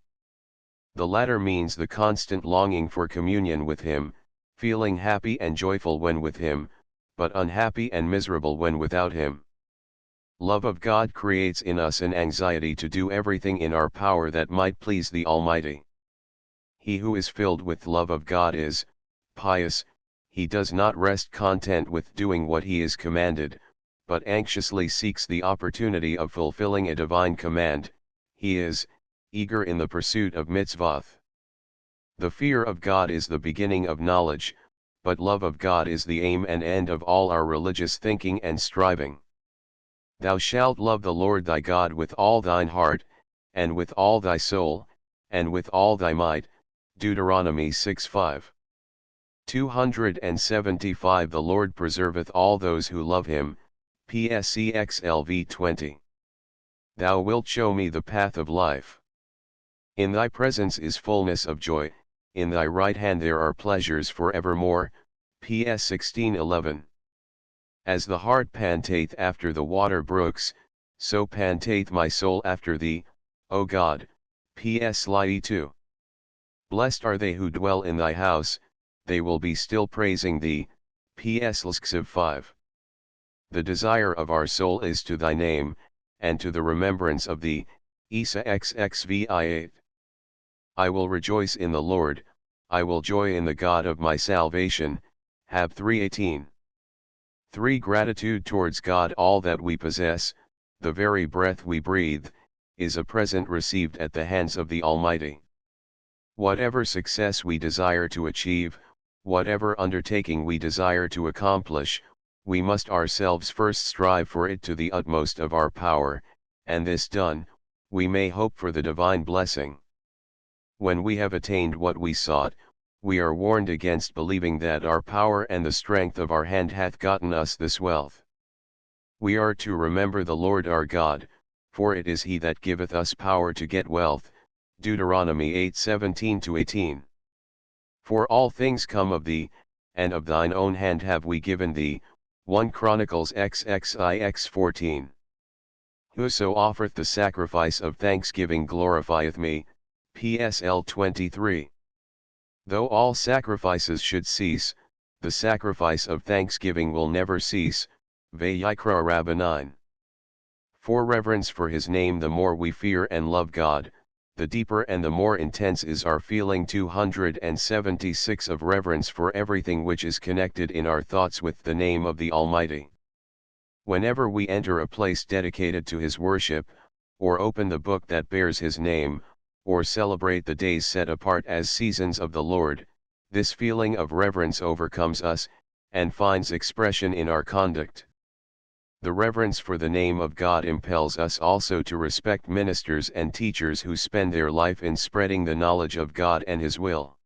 The latter means the constant longing for communion with Him, feeling happy and joyful when with Him, but unhappy and miserable when without Him. Love of God creates in us an anxiety to do everything in our power that might please the Almighty. He who is filled with love of God is pious. He does not rest content with doing what he is commanded, but anxiously seeks the opportunity of fulfilling a divine command. He is eager in the pursuit of mitzvoth. The fear of God is the beginning of knowledge, but love of God is the aim and end of all our religious thinking and striving. Thou shalt love the Lord thy God with all thine heart, and with all thy soul, and with all thy might, Deuteronomy 6:5. 275 The Lord preserveth all those who love him, PSCXLV 20. Thou wilt show me the path of life. In thy presence is fullness of joy, in thy right hand there are pleasures for evermore, PS 16:11. As the hart panteth after the water brooks, so panteth my soul after thee, O God, PS Lydie 2. Blessed are they who dwell in thy house, they will be still praising thee, PS Lskiv 5. The desire of our soul is to thy name, and to the remembrance of thee, Isa XXVI 8. I will rejoice in the Lord, I will joy in the God of my salvation, Hab 3:18. 3. Gratitude towards God. All that we possess, the very breath we breathe, is a present received at the hands of the Almighty. Whatever success we desire to achieve, whatever undertaking we desire to accomplish, we must ourselves first strive for it to the utmost of our power, and this done, we may hope for the divine blessing. When we have attained what we sought, we are warned against believing that our power and the strength of our hand hath gotten us this wealth. We are to remember the Lord our God, for it is He that giveth us power to get wealth, Deuteronomy 8:17-18. For all things come of thee, and of thine own hand have we given thee, 1 Chronicles XXIX 14. Whoso offereth the sacrifice of thanksgiving glorifieth me, PSL 23. Though all sacrifices should cease, the sacrifice of thanksgiving will never cease, Vayikra Rabbah 9. For reverence for His name, the more we fear and love God, the deeper and the more intense is our feeling. 276 Of reverence for everything which is connected in our thoughts with the name of the Almighty. Whenever we enter a place dedicated to His worship, or open the book that bears His name, or celebrate the days set apart as seasons of the Lord, this feeling of reverence overcomes us, and finds expression in our conduct. The reverence for the name of God impels us also to respect ministers and teachers who spend their life in spreading the knowledge of God and His will.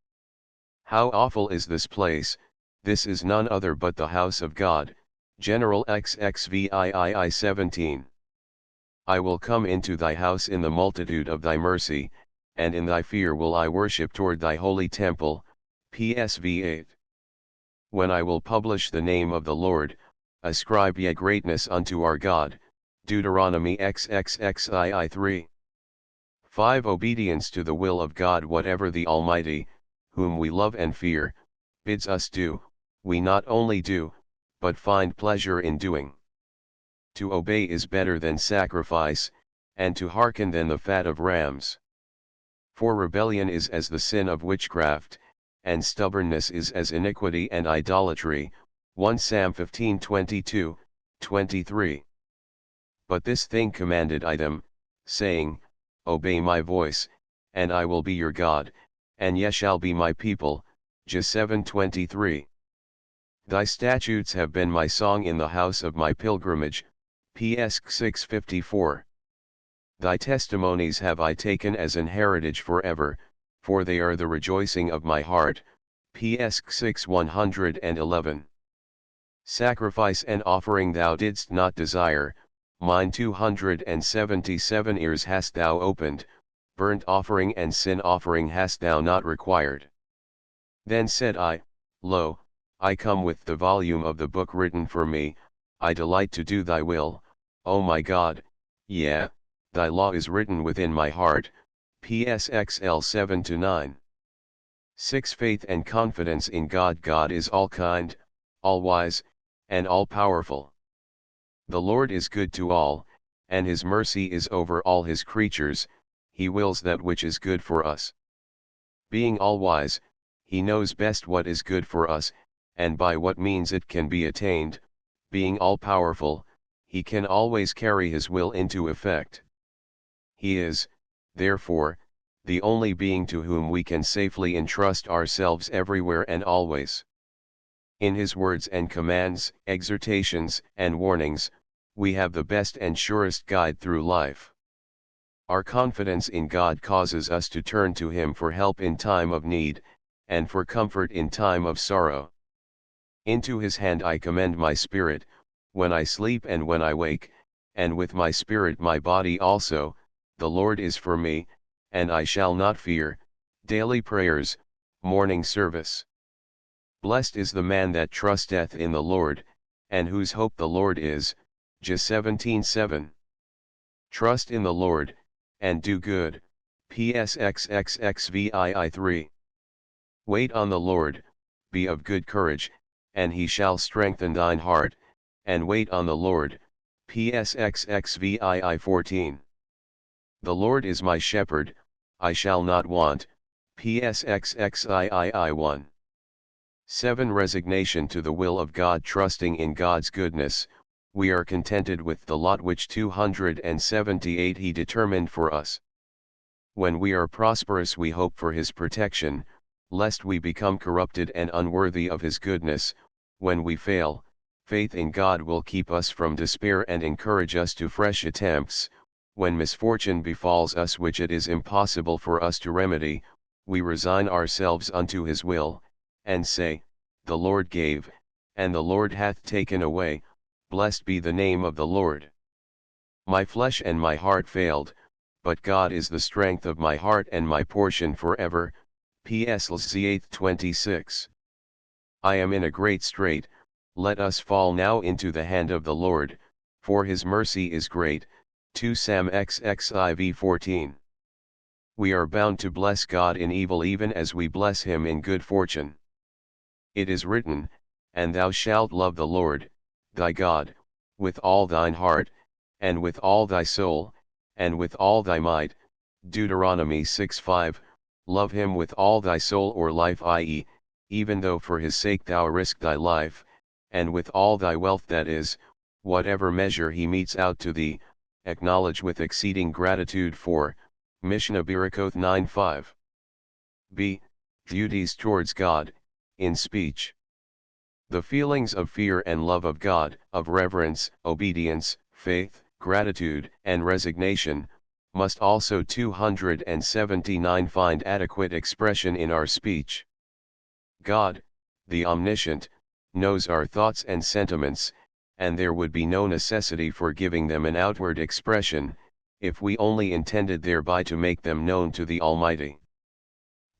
How awful is this place! This is none other but the house of God, General XXVII 17. I will come into thy house in the multitude of thy mercy, and in thy fear will I worship toward thy holy temple, PSV 8. When I will publish the name of the Lord, ascribe ye greatness unto our God, Deuteronomy XXXII 3. 5. Obedience to the will of God. Whatever the Almighty, whom we love and fear, bids us do, we not only do, but find pleasure in doing. To obey is better than sacrifice, and to hearken than the fat of rams. For rebellion is as the sin of witchcraft, and stubbornness is as iniquity and idolatry, 1 Sam 15:22, 23. But this thing commanded I them, saying, Obey my voice, and I will be your God, and ye shall be my people, Jah 7:23. Thy statutes have been my song in the house of my pilgrimage, PS 6:54. Thy testimonies have I taken as an heritage forever, for they are the rejoicing of my heart, PS 6:111. Sacrifice and offering thou didst not desire, mine 277 ears hast thou opened, burnt offering and sin offering hast thou not required. Then said I, Lo, I come with the volume of the book written for me, I delight to do thy will, O my God, yea, thy law is written within my heart, PSXL 7-9. 6. Faith and confidence in God. God is all-kind, all-wise, and all-powerful. The Lord is good to all, and his mercy is over all his creatures, he wills that which is good for us. Being all-wise, he knows best what is good for us, and by what means it can be attained. Being all-powerful, he can always carry his will into effect. He is, therefore, the only being to whom we can safely entrust ourselves everywhere and always. In his words and commands, exhortations and warnings, we have the best and surest guide through life. Our confidence in God causes us to turn to him for help in time of need, and for comfort in time of sorrow. Into his hand I commend my spirit, when I sleep and when I wake, and with my spirit my body also, the Lord is for me, and I shall not fear. Daily prayers, morning service. Blessed is the man that trusteth in the Lord, and whose hope the Lord is, Jah 17:7. Trust in the Lord, and do good, PSXXXVII 3. Wait on the Lord, be of good courage, and he shall strengthen thine heart, and wait on the Lord, PSXXVII 14. The Lord is my shepherd, I shall not want, PSXXII 1. 7. Resignation to the will of God. Trusting in God's goodness, we are contented with the lot which 278 he determined for us. When we are prosperous we hope for his protection, lest we become corrupted and unworthy of his goodness. When we fail, faith in God will keep us from despair and encourage us to fresh attempts. When misfortune befalls us which it is impossible for us to remedy, we resign ourselves unto his will, and say, The Lord gave, and the Lord hath taken away, blessed be the name of the Lord. My flesh and my heart failed, but God is the strength of my heart and my portion forever, PS Z 8:26. I am in a great strait, let us fall now into the hand of the Lord, for his mercy is great, 2 Sam XXIV 14. We are bound to bless God in evil even as we bless him in good fortune. It is written, And thou shalt love the Lord, thy God, with all thine heart, and with all thy soul, and with all thy might, Deuteronomy 6:5, love him with all thy soul or life, i.e., even though for his sake thou risk thy life, and with all thy wealth, that is, whatever measure he metes out to thee, acknowledge with exceeding gratitude for, Mishnah Berakoth 9:5. b. Duties towards God, in speech. The feelings of fear and love of God, of reverence, obedience, faith, gratitude, and resignation, must also 279 find adequate expression in our speech. God, the Omniscient, knows our thoughts and sentiments, and there would be no necessity for giving them an outward expression, if we only intended thereby to make them known to the Almighty.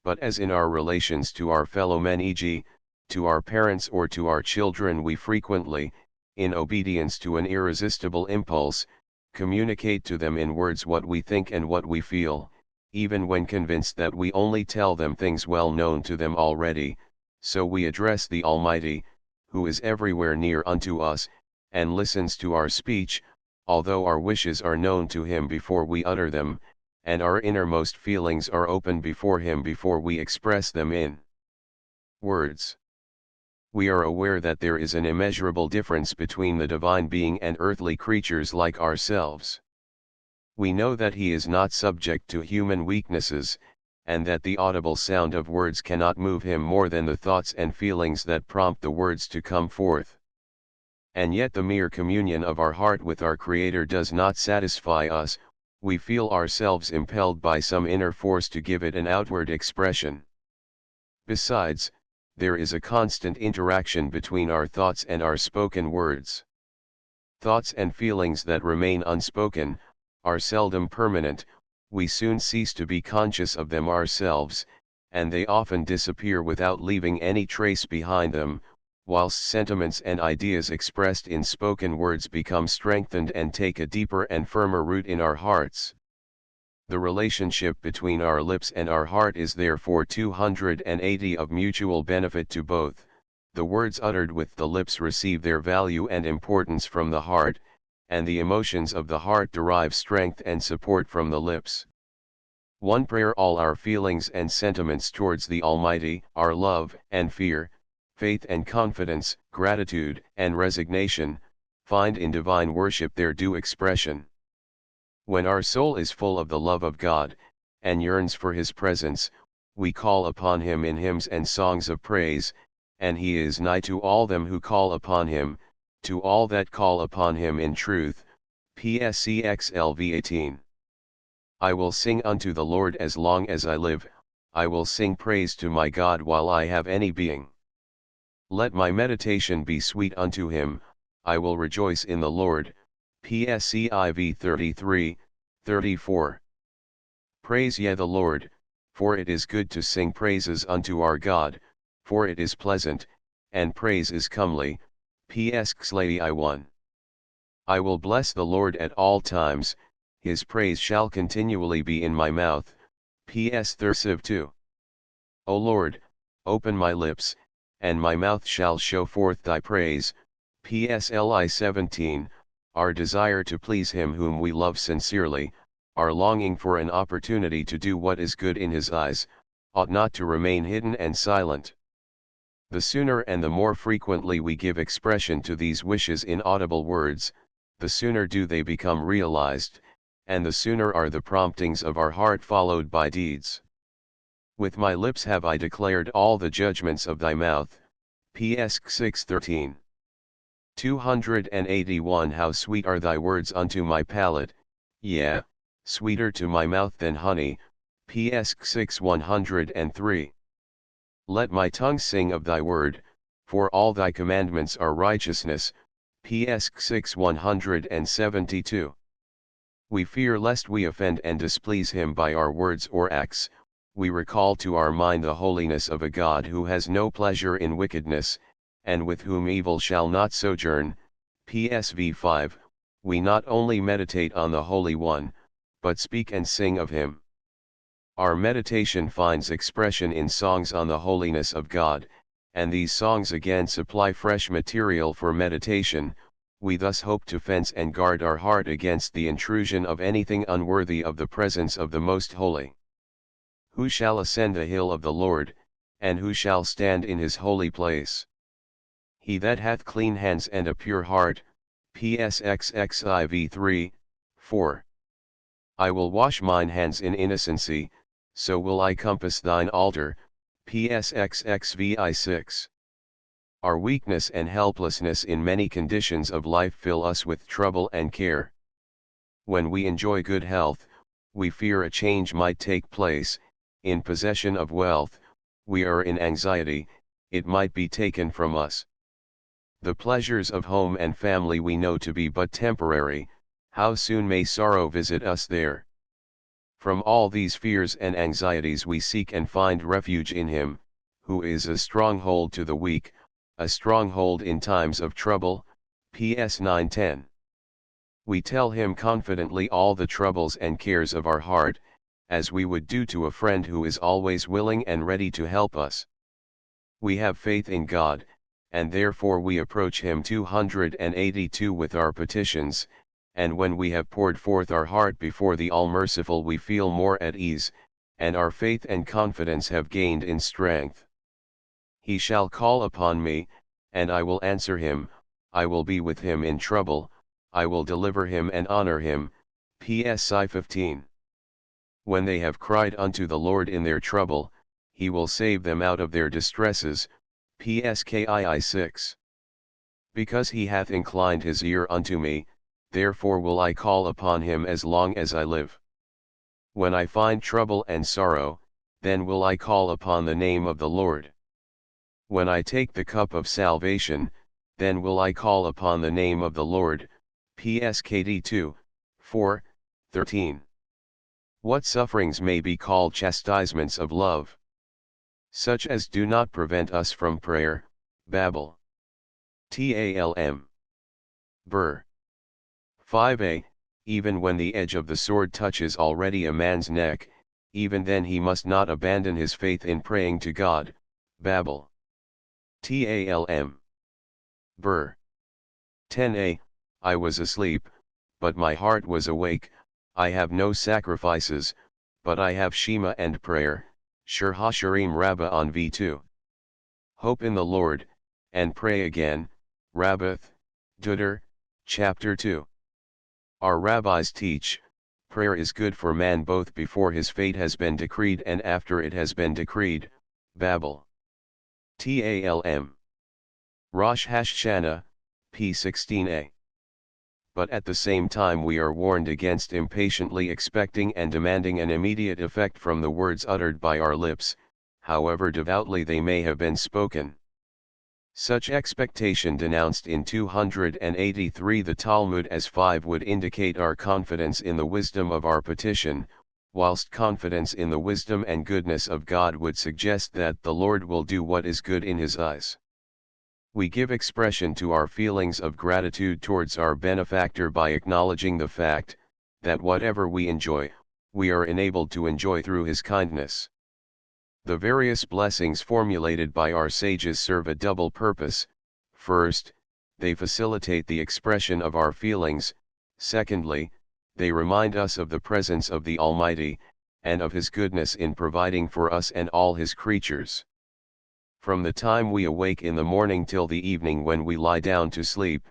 But as in our relations to our fellow men, e.g., to our parents or to our children, we frequently, in obedience to an irresistible impulse, communicate to them in words what we think and what we feel, even when convinced that we only tell them things well known to them already, so we address the Almighty, who is everywhere near unto us, and listens to our speech, although our wishes are known to him before we utter them, and our innermost feelings are open before him before we express them in words. We are aware that there is an immeasurable difference between the divine being and earthly creatures like ourselves. We know that he is not subject to human weaknesses, and that the audible sound of words cannot move him more than the thoughts and feelings that prompt the words to come forth. And yet the mere communion of our heart with our Creator does not satisfy us, we feel ourselves impelled by some inner force to give it an outward expression. Besides, there is a constant interaction between our thoughts and our spoken words. Thoughts and feelings that remain unspoken are seldom permanent, we soon cease to be conscious of them ourselves, and they often disappear without leaving any trace behind them, whilst sentiments and ideas expressed in spoken words become strengthened and take a deeper and firmer root in our hearts. The relationship between our lips and our heart is therefore 280 of mutual benefit to both. The words uttered with the lips receive their value and importance from the heart, and the emotions of the heart derive strength and support from the lips. One prayer: all our feelings and sentiments towards the Almighty, our love and fear, faith and confidence, gratitude and resignation, find in divine worship their due expression. When our soul is full of the love of God, and yearns for His presence, we call upon Him in hymns and songs of praise, and He is nigh to all them who call upon Him, to all that call upon Him in truth. PSCXLV 18. I will sing unto the Lord as long as I live, I will sing praise to my God while I have any being. Let my meditation be sweet unto Him, I will rejoice in the Lord. PSCIV 33, 34. Praise ye the Lord, for it is good to sing praises unto our God, for it is pleasant, and praise is comely. PSXLAI 1. I will bless the Lord at all times, His praise shall continually be in my mouth. PS Thursiv 2. O Lord, open my lips, and my mouth shall show forth thy praise. PSLI 17. Our desire to please Him whom we love sincerely, our longing for an opportunity to do what is good in His eyes, ought not to remain hidden and silent. The sooner and the more frequently we give expression to these wishes in audible words, the sooner do they become realized, and the sooner are the promptings of our heart followed by deeds. With my lips have I declared all the judgments of thy mouth. PS 6:13. 281 How sweet are thy words unto my palate, yea, sweeter to my mouth than honey. PS 6:103. Let my tongue sing of thy word, for all thy commandments are righteousness. PS 6:172. We fear lest we offend and displease Him by our words or acts, we recall to our mind the holiness of a God who has no pleasure in wickedness, and with whom evil shall not sojourn. PSV 5, we not only meditate on the Holy One, but speak and sing of Him. Our meditation finds expression in songs on the holiness of God, and these songs again supply fresh material for meditation. We thus hope to fence and guard our heart against the intrusion of anything unworthy of the presence of the Most Holy. Who shall ascend the hill of the Lord, and who shall stand in His holy place? He that hath clean hands and a pure heart. PSXXIV 3, 4. I will wash mine hands in innocency, so will I compass thine altar. PSXXVI 6. Our weakness and helplessness in many conditions of life fill us with trouble and care. When we enjoy good health, we fear a change might take place. In possession of wealth, we are in anxiety, it might be taken from us. The pleasures of home and family we know to be but temporary, how soon may sorrow visit us there. From all these fears and anxieties we seek and find refuge in Him, who is a stronghold to the weak, a stronghold in times of trouble. PS 9:10. We tell Him confidently all the troubles and cares of our heart, as we would do to a friend who is always willing and ready to help us. We have faith in God, and therefore we approach Him 282 with our petitions, and when we have poured forth our heart before the All-Merciful we feel more at ease, and our faith and confidence have gained in strength. He shall call upon me, and I will answer him, I will be with him in trouble, I will deliver him and honor him. PSI 15. When they have cried unto the Lord in their trouble, he will save them out of their distresses. Pskii 6. Because he hath inclined his ear unto me, therefore will I call upon him as long as I live. When I find trouble and sorrow, then will I call upon the name of the Lord. When I take the cup of salvation, then will I call upon the name of the Lord. Pskd 2, 4, 13. What sufferings may be called chastisements of love? Such as do not prevent us from prayer, Babel. Talm. Bur. 5a. Even when the edge of the sword touches already a man's neck, even then he must not abandon his faith in praying to God, Babel. Talm. Bur. 10a. I was asleep, but my heart was awake. I have no sacrifices, but I have Shema and prayer. Shir HaShirim Rabbah on v2. Hope in the Lord, and pray again. Rabbath, Duder, chapter 2. Our rabbis teach, prayer is good for man both before his fate has been decreed and after it has been decreed, Babel. Talm. Rosh Hashanah, p16a. But at the same time we are warned against impatiently expecting and demanding an immediate effect from the words uttered by our lips, however devoutly they may have been spoken. Such expectation denounced in 283 the Talmud as 5 would indicate our confidence in the wisdom of our petition, whilst confidence in the wisdom and goodness of God would suggest that the Lord will do what is good in his eyes. We give expression to our feelings of gratitude towards our benefactor by acknowledging the fact, that whatever we enjoy, we are enabled to enjoy through his kindness. The various blessings formulated by our sages serve a double purpose. First, they facilitate the expression of our feelings. Secondly, they remind us of the presence of the Almighty, and of his goodness in providing for us and all his creatures. From the time we awake in the morning till the evening when we lie down to sleep,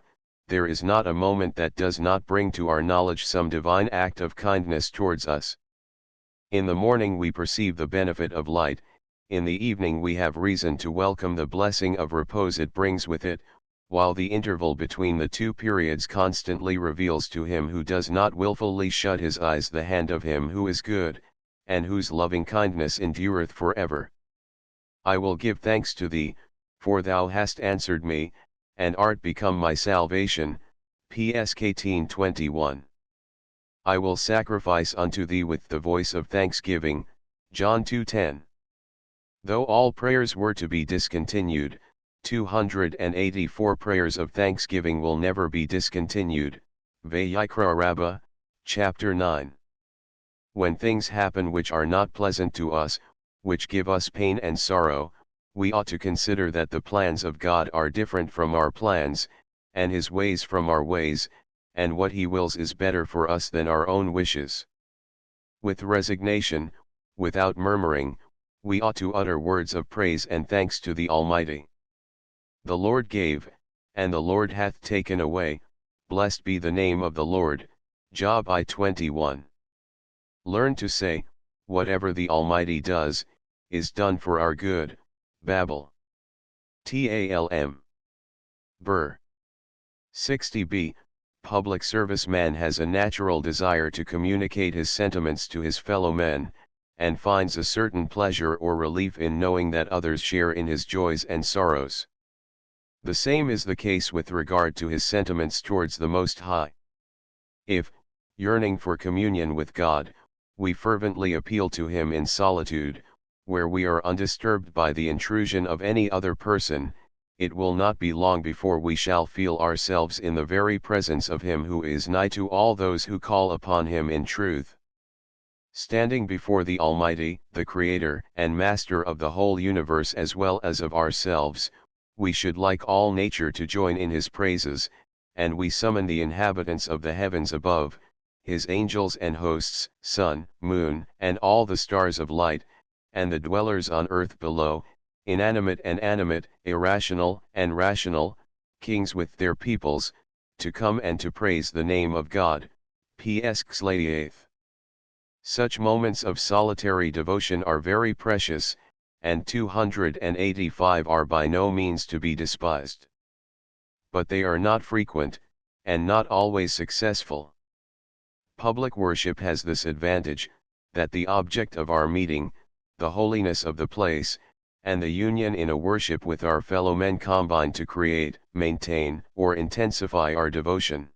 there is not a moment that does not bring to our knowledge some divine act of kindness towards us. In the morning we perceive the benefit of light, in the evening we have reason to welcome the blessing of repose it brings with it, while the interval between the two periods constantly reveals to him who does not wilfully shut his eyes the hand of him who is good, and whose loving kindness endureth forever. I will give thanks to thee, for thou hast answered me, and art become my salvation. Psk 21. I will sacrifice unto thee with the voice of thanksgiving. John 2:10. Though all prayers were to be discontinued, 284 prayers of thanksgiving will never be discontinued. Vayikra Rabbah, chapter 9. When things happen which are not pleasant to us, which give us pain and sorrow, we ought to consider that the plans of God are different from our plans, and his ways from our ways, and what he wills is better for us than our own wishes. With resignation, without murmuring, we ought to utter words of praise and thanks to the Almighty. The Lord gave, and the Lord hath taken away, blessed be the name of the Lord. Job I-21. Learn to say, whatever the Almighty does, is done for our good, Babel. Talm. Bur. 60b. Public service man has a natural desire to communicate his sentiments to his fellow men, and finds a certain pleasure or relief in knowing that others share in his joys and sorrows. The same is the case with regard to his sentiments towards the Most High. If, yearning for communion with God, we fervently appeal to him in solitude, where we are undisturbed by the intrusion of any other person, it will not be long before we shall feel ourselves in the very presence of him who is nigh to all those who call upon him in truth. Standing before the Almighty, the Creator and Master of the whole universe as well as of ourselves, we should like all nature to join in his praises, and we summon the inhabitants of the heavens above, his angels and hosts, sun, moon, and all the stars of light, and the dwellers on earth below, inanimate and animate, irrational and rational, kings with their peoples, to come and to praise the name of God. Psk. Such moments of solitary devotion are very precious, and 285 are by no means to be despised. But they are not frequent, and not always successful. Public worship has this advantage, that the object of our meeting, the holiness of the place, and the union in a worship with our fellow men combine to create, maintain, or intensify our devotion.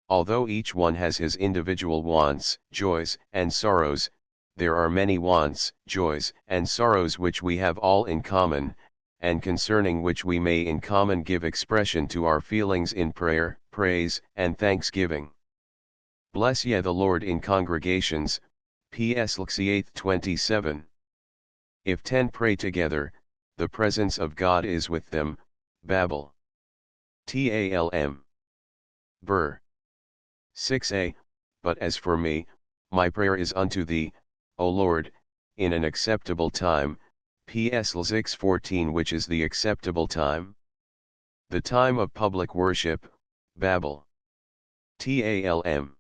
Although each one has his individual wants, joys, and sorrows, there are many wants, joys, and sorrows which we have all in common, and concerning which we may in common give expression to our feelings in prayer, praise, and thanksgiving. Bless ye the Lord in congregations, P.S. Lxi 8:27. If 10 pray together, the presence of God is with them, Babel. Talm. Bur. 6a, But as for me, my prayer is unto thee, O Lord, in an acceptable time, P.S. L 6:14, which is the acceptable time? The time of public worship, Babel. Talm.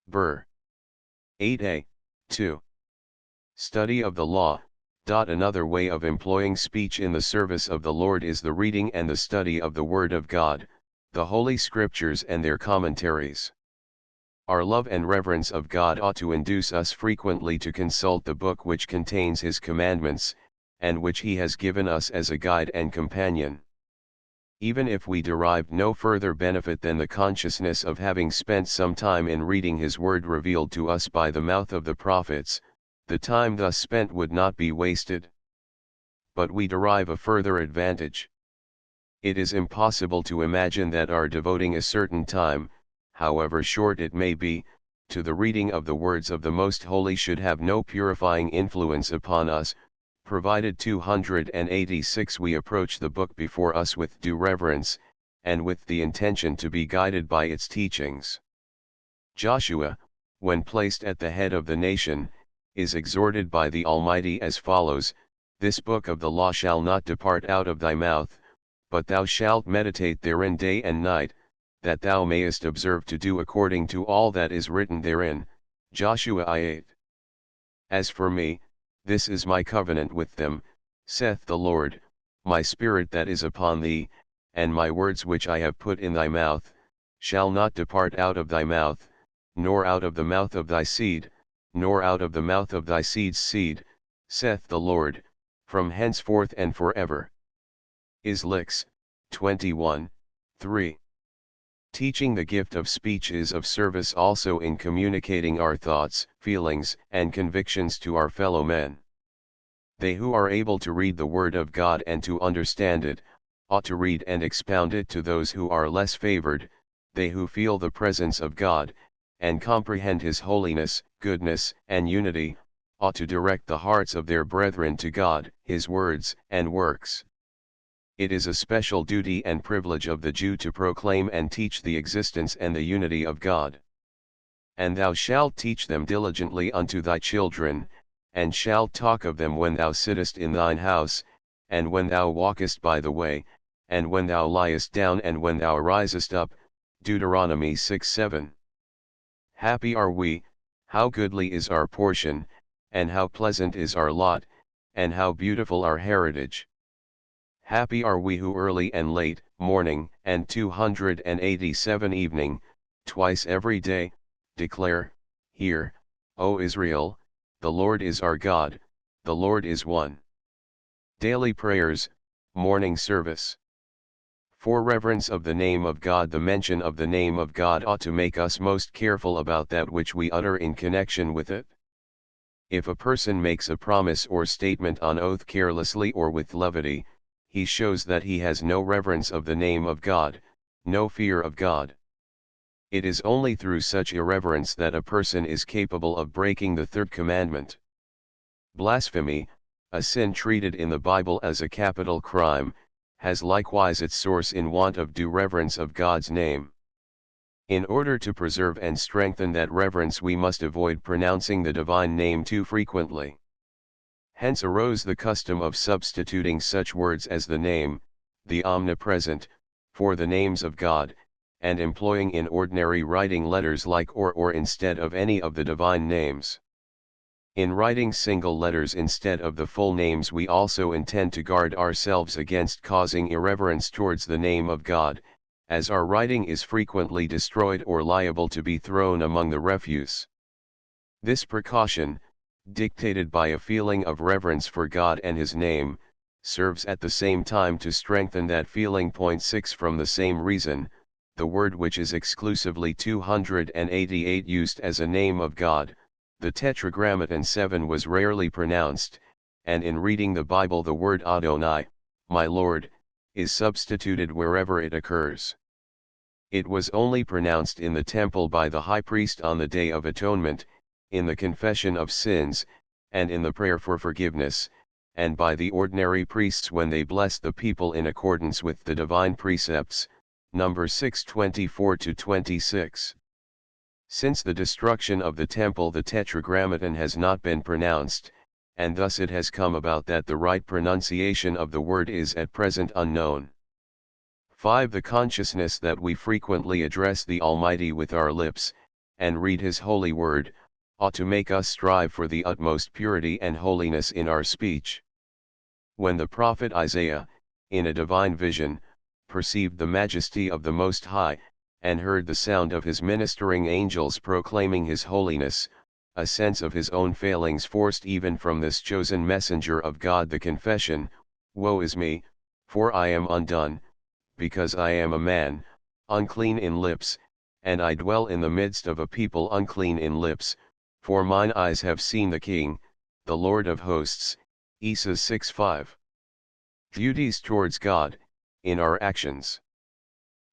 Bur. 8a, 2. Study of the law. Another way of employing speech in the service of the Lord is the reading and the study of the Word of God, the Holy Scriptures and their commentaries. Our love and reverence of God ought to induce us frequently to consult the book which contains His commandments, and which He has given us as a guide and companion. Even if we derived no further benefit than the consciousness of having spent some time in reading His word revealed to us by the mouth of the prophets, the time thus spent would not be wasted. But we derive a further advantage. It is impossible to imagine that our devoting a certain time, however short it may be, to the reading of the words of the Most Holy should have no purifying influence upon us, provided 286 we approach the book before us with due reverence, and with the intention to be guided by its teachings. Joshua, when placed at the head of the nation, is exhorted by the Almighty as follows: This book of the law shall not depart out of thy mouth, but thou shalt meditate therein day and night, that thou mayest observe to do according to all that is written therein. Joshua 8. As for me, this is my covenant with them, saith the Lord, my spirit that is upon thee, and my words which I have put in thy mouth, shall not depart out of thy mouth, nor out of the mouth of thy seed, nor out of the mouth of thy seed's seed, saith the Lord, from henceforth and forever. Lx. 21, 3. Teaching the gift of speech is of service also in communicating our thoughts, feelings, and convictions to our fellow men. They who are able to read the Word of God and to understand it, ought to read and expound it to those who are less favored. They who feel the presence of God, and comprehend His holiness, goodness, and unity, ought to direct the hearts of their brethren to God, His words, and works. It is a special duty and privilege of the Jew to proclaim and teach the existence and the unity of God. And thou shalt teach them diligently unto thy children, and shalt talk of them when thou sittest in thine house, and when thou walkest by the way, and when thou liest down and when thou risest up. Deuteronomy 6:7. Happy are we, how goodly is our portion, and how pleasant is our lot, and how beautiful our heritage. Happy are we who early and late, morning, and 287 evening, twice every day, declare, Hear, O Israel, the Lord is our God, the Lord is one. Daily prayers, morning service. For reverence of the name of God, the mention of the name of God ought to make us most careful about that which we utter in connection with it. If a person makes a promise or statement on oath carelessly or with levity, he shows that he has no reverence of the name of God, no fear of God. It is only through such irreverence that a person is capable of breaking the third commandment. Blasphemy, a sin treated in the Bible as a capital crime, has likewise its source in want of due reverence of God's name. In order to preserve and strengthen that reverence, we must avoid pronouncing the divine name too frequently. Hence arose the custom of substituting such words as the name, the omnipresent, for the names of God, and employing in ordinary writing letters like or instead of any of the divine names. In writing single letters instead of the full names, we also intend to guard ourselves against causing irreverence towards the name of God, as our writing is frequently destroyed or liable to be thrown among the refuse. This precaution, dictated by a feeling of reverence for God and His name, serves at the same time to strengthen that feeling. 6 From the same reason, the word which is exclusively 288 used as a name of God, the Tetragrammaton 7, was rarely pronounced, and in reading the Bible the word Adonai, my Lord, is substituted wherever it occurs. It was only pronounced in the temple by the high priest on the Day of Atonement, in the confession of sins, and in the prayer for forgiveness, and by the ordinary priests when they blessed the people in accordance with the divine precepts, Numbers 6:24-26. Since the destruction of the temple, the Tetragrammaton has not been pronounced, and thus it has come about that the right pronunciation of the word is at present unknown. 5. The consciousness that we frequently address the Almighty with our lips, and read His holy word, ought to make us strive for the utmost purity and holiness in our speech. When the prophet Isaiah, in a divine vision, perceived the majesty of the Most High, and heard the sound of His ministering angels proclaiming His holiness, a sense of his own failings forced even from this chosen messenger of God the confession, "Woe is me, for I am undone, because I am a man, unclean in lips, and I dwell in the midst of a people unclean in lips, for mine eyes have seen the King, the Lord of hosts." Isa 6:5. Duties towards God, in our actions.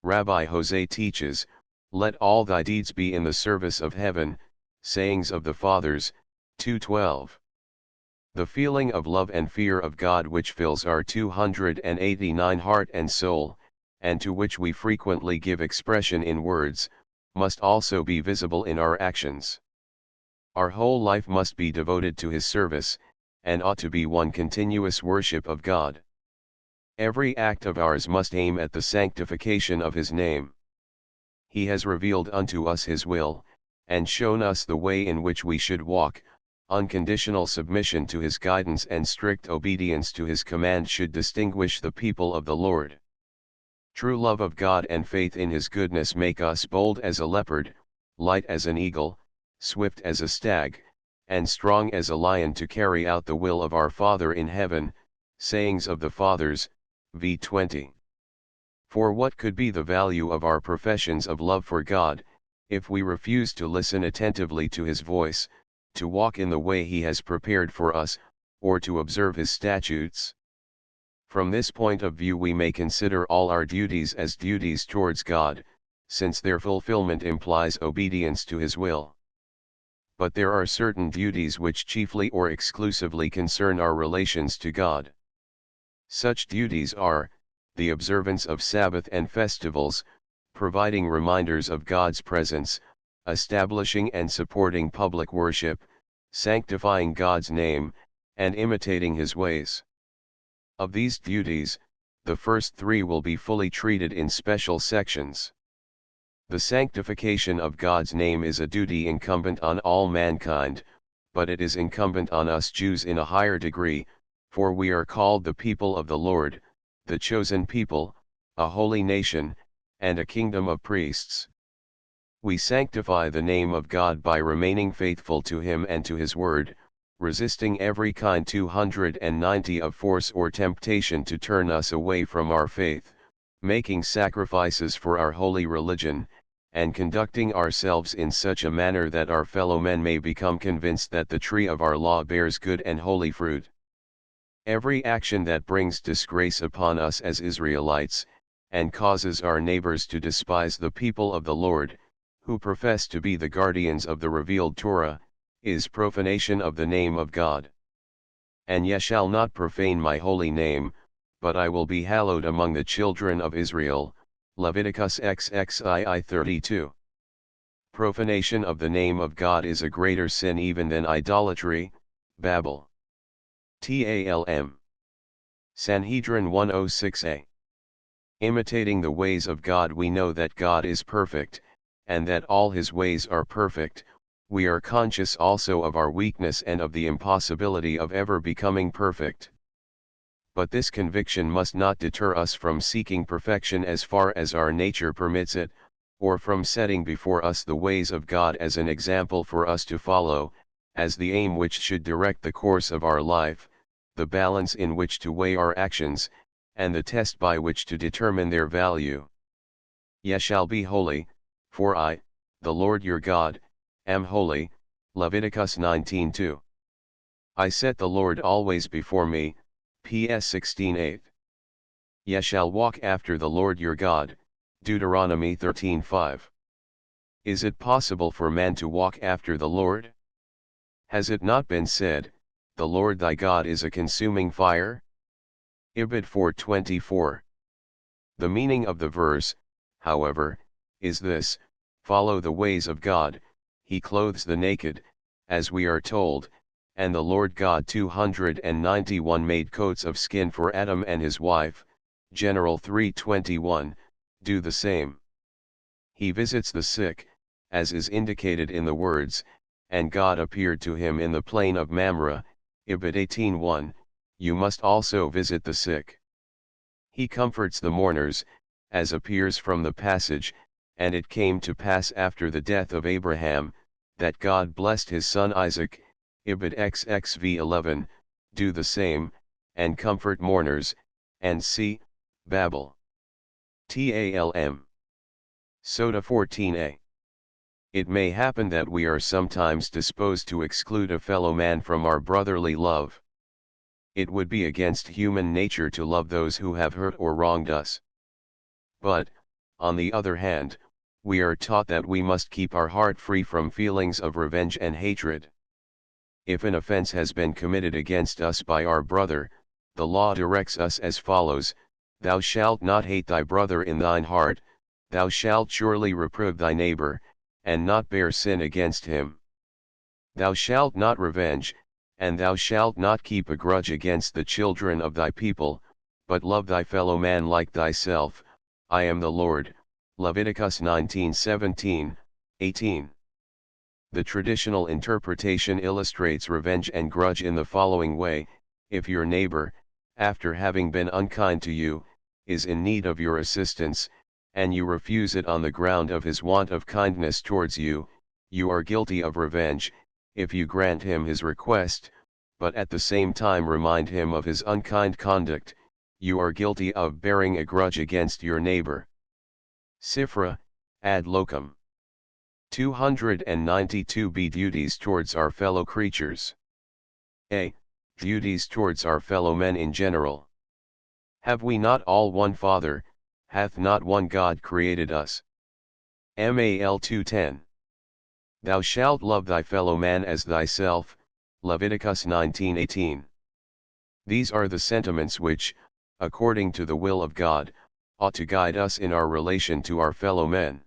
Rabbi Jose teaches, "Let all thy deeds be in the service of heaven," Sayings of the Fathers, 2:12. The feeling of love and fear of God which fills our 289 heart and soul, and to which we frequently give expression in words, must also be visible in our actions. Our whole life must be devoted to His service, and ought to be one continuous worship of God. Every act of ours must aim at the sanctification of His name. He has revealed unto us His will, and shown us the way in which we should walk. Unconditional submission to His guidance and strict obedience to His command should distinguish the people of the Lord. True love of God and faith in His goodness make us bold as a leopard, light as an eagle, swift as a stag, and strong as a lion to carry out the will of our Father in heaven. Sayings of the Fathers, v. 20. For what could be the value of our professions of love for God, if we refuse to listen attentively to His voice, to walk in the way He has prepared for us, or to observe His statutes? From this point of view we may consider all our duties as duties towards God, since their fulfillment implies obedience to His will. But there are certain duties which chiefly or exclusively concern our relations to God. Such duties are, the observance of Sabbath and festivals, providing reminders of God's presence, establishing and supporting public worship, sanctifying God's name, and imitating His ways. Of these duties, the first three will be fully treated in special sections. The sanctification of God's name is a duty incumbent on all mankind, but it is incumbent on us Jews in a higher degree, for we are called the people of the Lord, the chosen people, a holy nation, and a kingdom of priests. We sanctify the name of God by remaining faithful to Him and to His word, resisting every kind 290 of force or temptation to turn us away from our faith, making sacrifices for our holy religion, and conducting ourselves in such a manner that our fellow men may become convinced that the tree of our law bears good and holy fruit. Every action that brings disgrace upon us as Israelites, and causes our neighbors to despise the people of the Lord, who profess to be the guardians of the revealed Torah, is profanation of the name of God. "And ye shall not profane my holy name, but I will be hallowed among the children of Israel." Leviticus XXII 32. Profanation of the name of God is a greater sin even than idolatry, Babel. Talm. Sanhedrin 106a. Imitating the ways of God, we know that God is perfect, and that all his ways are perfect. We are conscious also of our weakness and of the impossibility of ever becoming perfect. But this conviction must not deter us from seeking perfection as far as our nature permits it, or from setting before us the ways of God as an example for us to follow, as the aim which should direct the course of our life, the balance in which to weigh our actions, and the test by which to determine their value. Ye shall be holy, for I, the Lord your God, am holy. Leviticus 19:2. I set the Lord always before me. PS 16:8. Ye shall walk after the Lord your God. Deuteronomy 13:5. Is it possible for man to walk after the Lord? Has it not been said, the Lord thy God is a consuming fire? Ibid 4:24. The meaning of the verse, however, is this: follow the ways of God. He clothes the naked, as we are told, and the Lord God 291 made coats of skin for Adam and his wife, General 3:21, do the same. He visits the sick, as is indicated in the words, and God appeared to him in the plain of Mamre, Ibid 18:1, you must also visit the sick. He comforts the mourners, as appears from the passage, and it came to pass after the death of Abraham, that God blessed his son Isaac, Ibid XXV 11, do the same, and comfort mourners, and see, Babel. TALM. Soda 14a. It may happen that we are sometimes disposed to exclude a fellow man from our brotherly love. It would be against human nature to love those who have hurt or wronged us. But, on the other hand, we are taught that we must keep our heart free from feelings of revenge and hatred. If an offense has been committed against us by our brother, the law directs us as follows: thou shalt not hate thy brother in thine heart, thou shalt surely reprove thy neighbor, and not bear sin against him. Thou shalt not revenge, and thou shalt not keep a grudge against the children of thy people, but love thy fellow man like thyself. I am the Lord. Leviticus 19:17, 18. The traditional interpretation illustrates revenge and grudge in the following way: if your neighbor, after having been unkind to you, is in need of your assistance, and you refuse it on the ground of his want of kindness towards you, you are guilty of revenge. If you grant him his request, but at the same time remind him of his unkind conduct, you are guilty of bearing a grudge against your neighbor. Sifra, ad locum. 292b. Duties towards our fellow creatures. A. Duties towards our fellow men in general. Have we not all one Father? Hath not one God created us? Mal 2:10. Thou shalt love thy fellow man as thyself. Leviticus 19:18. These are the sentiments which, according to the will of God, ought to guide us in our relation to our fellow men.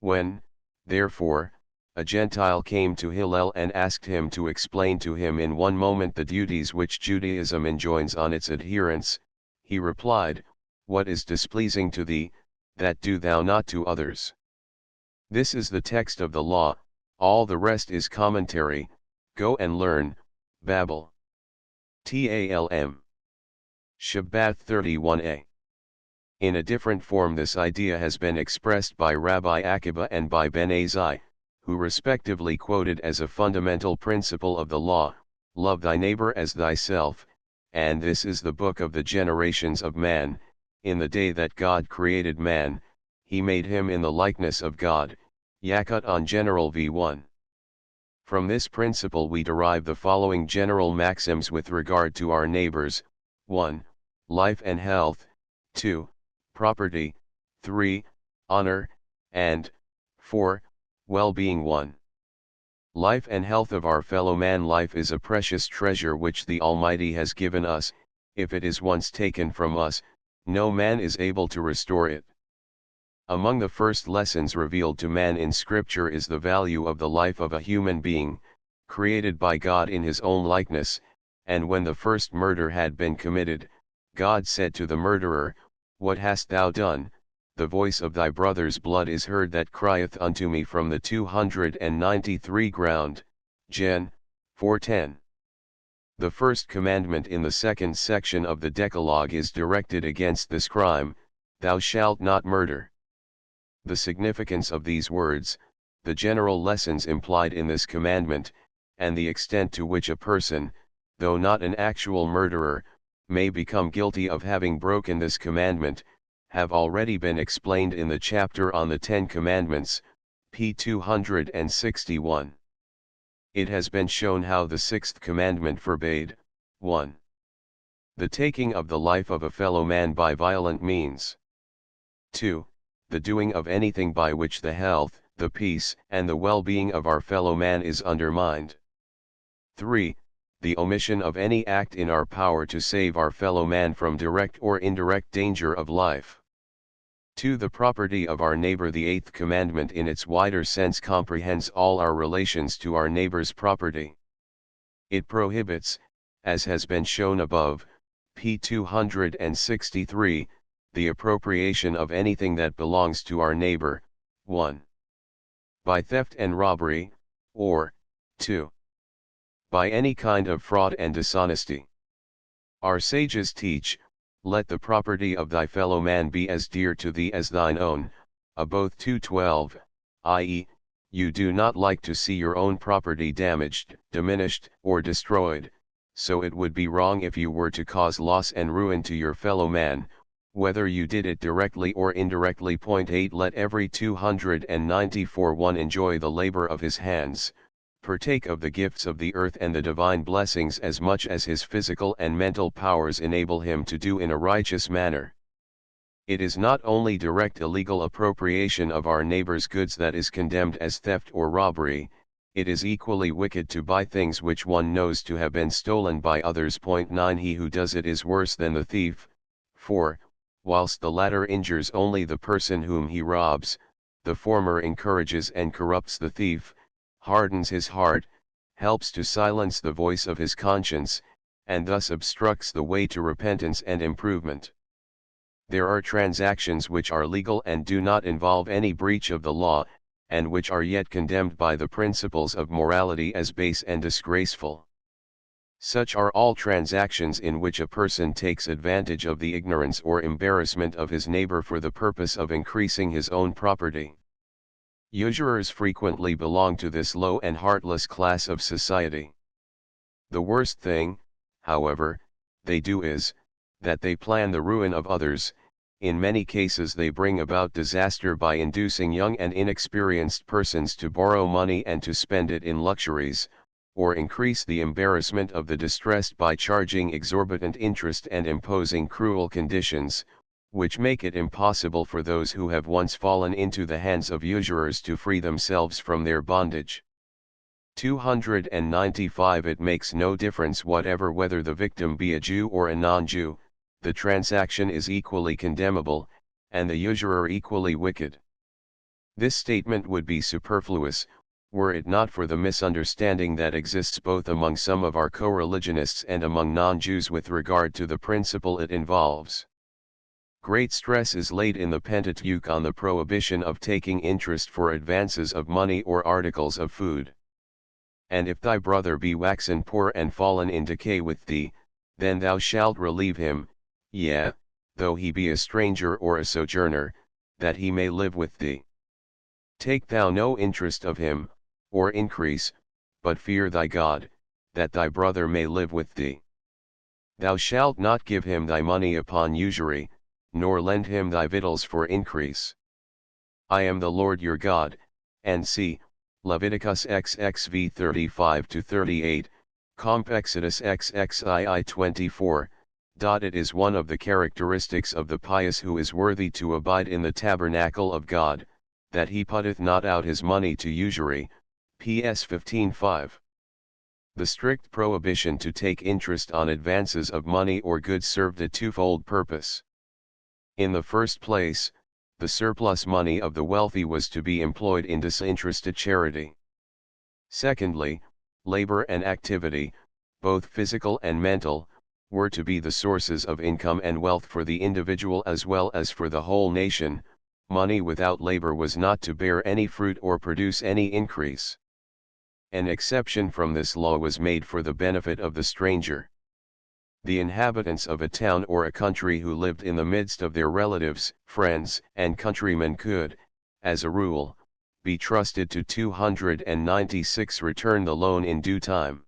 When, therefore, a Gentile came to Hillel and asked him to explain to him in one moment the duties which Judaism enjoins on its adherents, he replied, what is displeasing to thee, that do thou not to others? This is the text of the law, all the rest is commentary. Go and learn, Babel. TALM. Shabbat 31a. In a different form this idea has been expressed by Rabbi Akiba and by Ben Azai, who respectively quoted as a fundamental principle of the law, love thy neighbor as thyself, and this is the book of the generations of man. In the day that God created man, he made him in the likeness of God. Yakut on General v1. From this principle we derive the following general maxims with regard to our neighbors: 1. Life and health, 2. Property, 3. Honor, and 4. Well-being. 1. Life and health of our fellow man. Life is a precious treasure which the Almighty has given us. If it is once taken from us, no man is able to restore it. Among the first lessons revealed to man in Scripture is the value of the life of a human being, created by God in his own likeness, and when the first murder had been committed, God said to the murderer, What hast thou done? The voice of thy brother's blood is heard that crieth unto me from the 293 ground, Gen. 4:10. The first commandment in the second section of the Decalogue is directed against this crime, thou shalt not murder. The significance of these words, the general lessons implied in this commandment, and the extent to which a person, though not an actual murderer, may become guilty of having broken this commandment, have already been explained in the chapter on the Ten Commandments, p. 261. It has been shown how the sixth commandment forbade, 1. The taking of the life of a fellow man by violent means. 2. The doing of anything by which the health, the peace, and the well-being of our fellow man is undermined. 3. The omission of any act in our power to save our fellow man from direct or indirect danger of life. 2. The property of our neighbor. The eighth commandment in its wider sense comprehends all our relations to our neighbor's property. It prohibits, as has been shown above, p. 263, the appropriation of anything that belongs to our neighbor, 1. By theft and robbery, or, 2. By any kind of fraud and dishonesty. Our sages teach, let the property of thy fellow man be as dear to thee as thine own, both 2:12, i.e., you do not like to see your own property damaged, diminished, or destroyed, so it would be wrong if you were to cause loss and ruin to your fellow man, whether you did it directly or indirectly. 8. Let every 294 one enjoy the labor of his hands, partake of the gifts of the earth and the divine blessings as much as his physical and mental powers enable him to do in a righteous manner. It is not only direct illegal appropriation of our neighbor's goods that is condemned as theft or robbery, it is equally wicked to buy things which one knows to have been stolen by others. 9. He who does it is worse than the thief, for, whilst the latter injures only the person whom he robs, the former encourages and corrupts the thief, hardens his heart, helps to silence the voice of his conscience, and thus obstructs the way to repentance and improvement. There are transactions which are legal and do not involve any breach of the law, and which are yet condemned by the principles of morality as base and disgraceful. Such are all transactions in which a person takes advantage of the ignorance or embarrassment of his neighbor for the purpose of increasing his own property. Usurers frequently belong to this low and heartless class of society. The worst thing, however, they do is, that they plan the ruin of others. In many cases they bring about disaster by inducing young and inexperienced persons to borrow money and to spend it in luxuries, or increase the embarrassment of the distressed by charging exorbitant interest and imposing cruel conditions, which make it impossible for those who have once fallen into the hands of usurers to free themselves from their bondage. 295. It makes no difference whatever whether the victim be a Jew or a non-Jew, the transaction is equally condemnable, and the usurer equally wicked. This statement would be superfluous, were it not for the misunderstanding that exists both among some of our co-religionists and among non-Jews with regard to the principle it involves. Great stress is laid in the Pentateuch on the prohibition of taking interest for advances of money or articles of food. And if thy brother be waxen poor and fallen in decay with thee, then thou shalt relieve him, yea, though he be a stranger or a sojourner, that he may live with thee. Take thou no interest of him, or increase, but fear thy God, that thy brother may live with thee. Thou shalt not give him thy money upon usury, nor lend him thy victuals for increase. I am the Lord your God, and see, Leviticus XXV 35-38, Comp Exodus XXII 24. It is one of the characteristics of the pious who is worthy to abide in the tabernacle of God, that he putteth not out his money to usury, PS 15:5. The strict prohibition to take interest on advances of money or goods served a twofold purpose. In the first place, the surplus money of the wealthy was to be employed in disinterested charity. Secondly, labor and activity, both physical and mental, were to be the sources of income and wealth for the individual as well as for the whole nation, money without labor was not to bear any fruit or produce any increase. An exception from this law was made for the benefit of the stranger. The inhabitants of a town or a country who lived in the midst of their relatives, friends, and countrymen could, as a rule, be trusted to 296 return the loan in due time.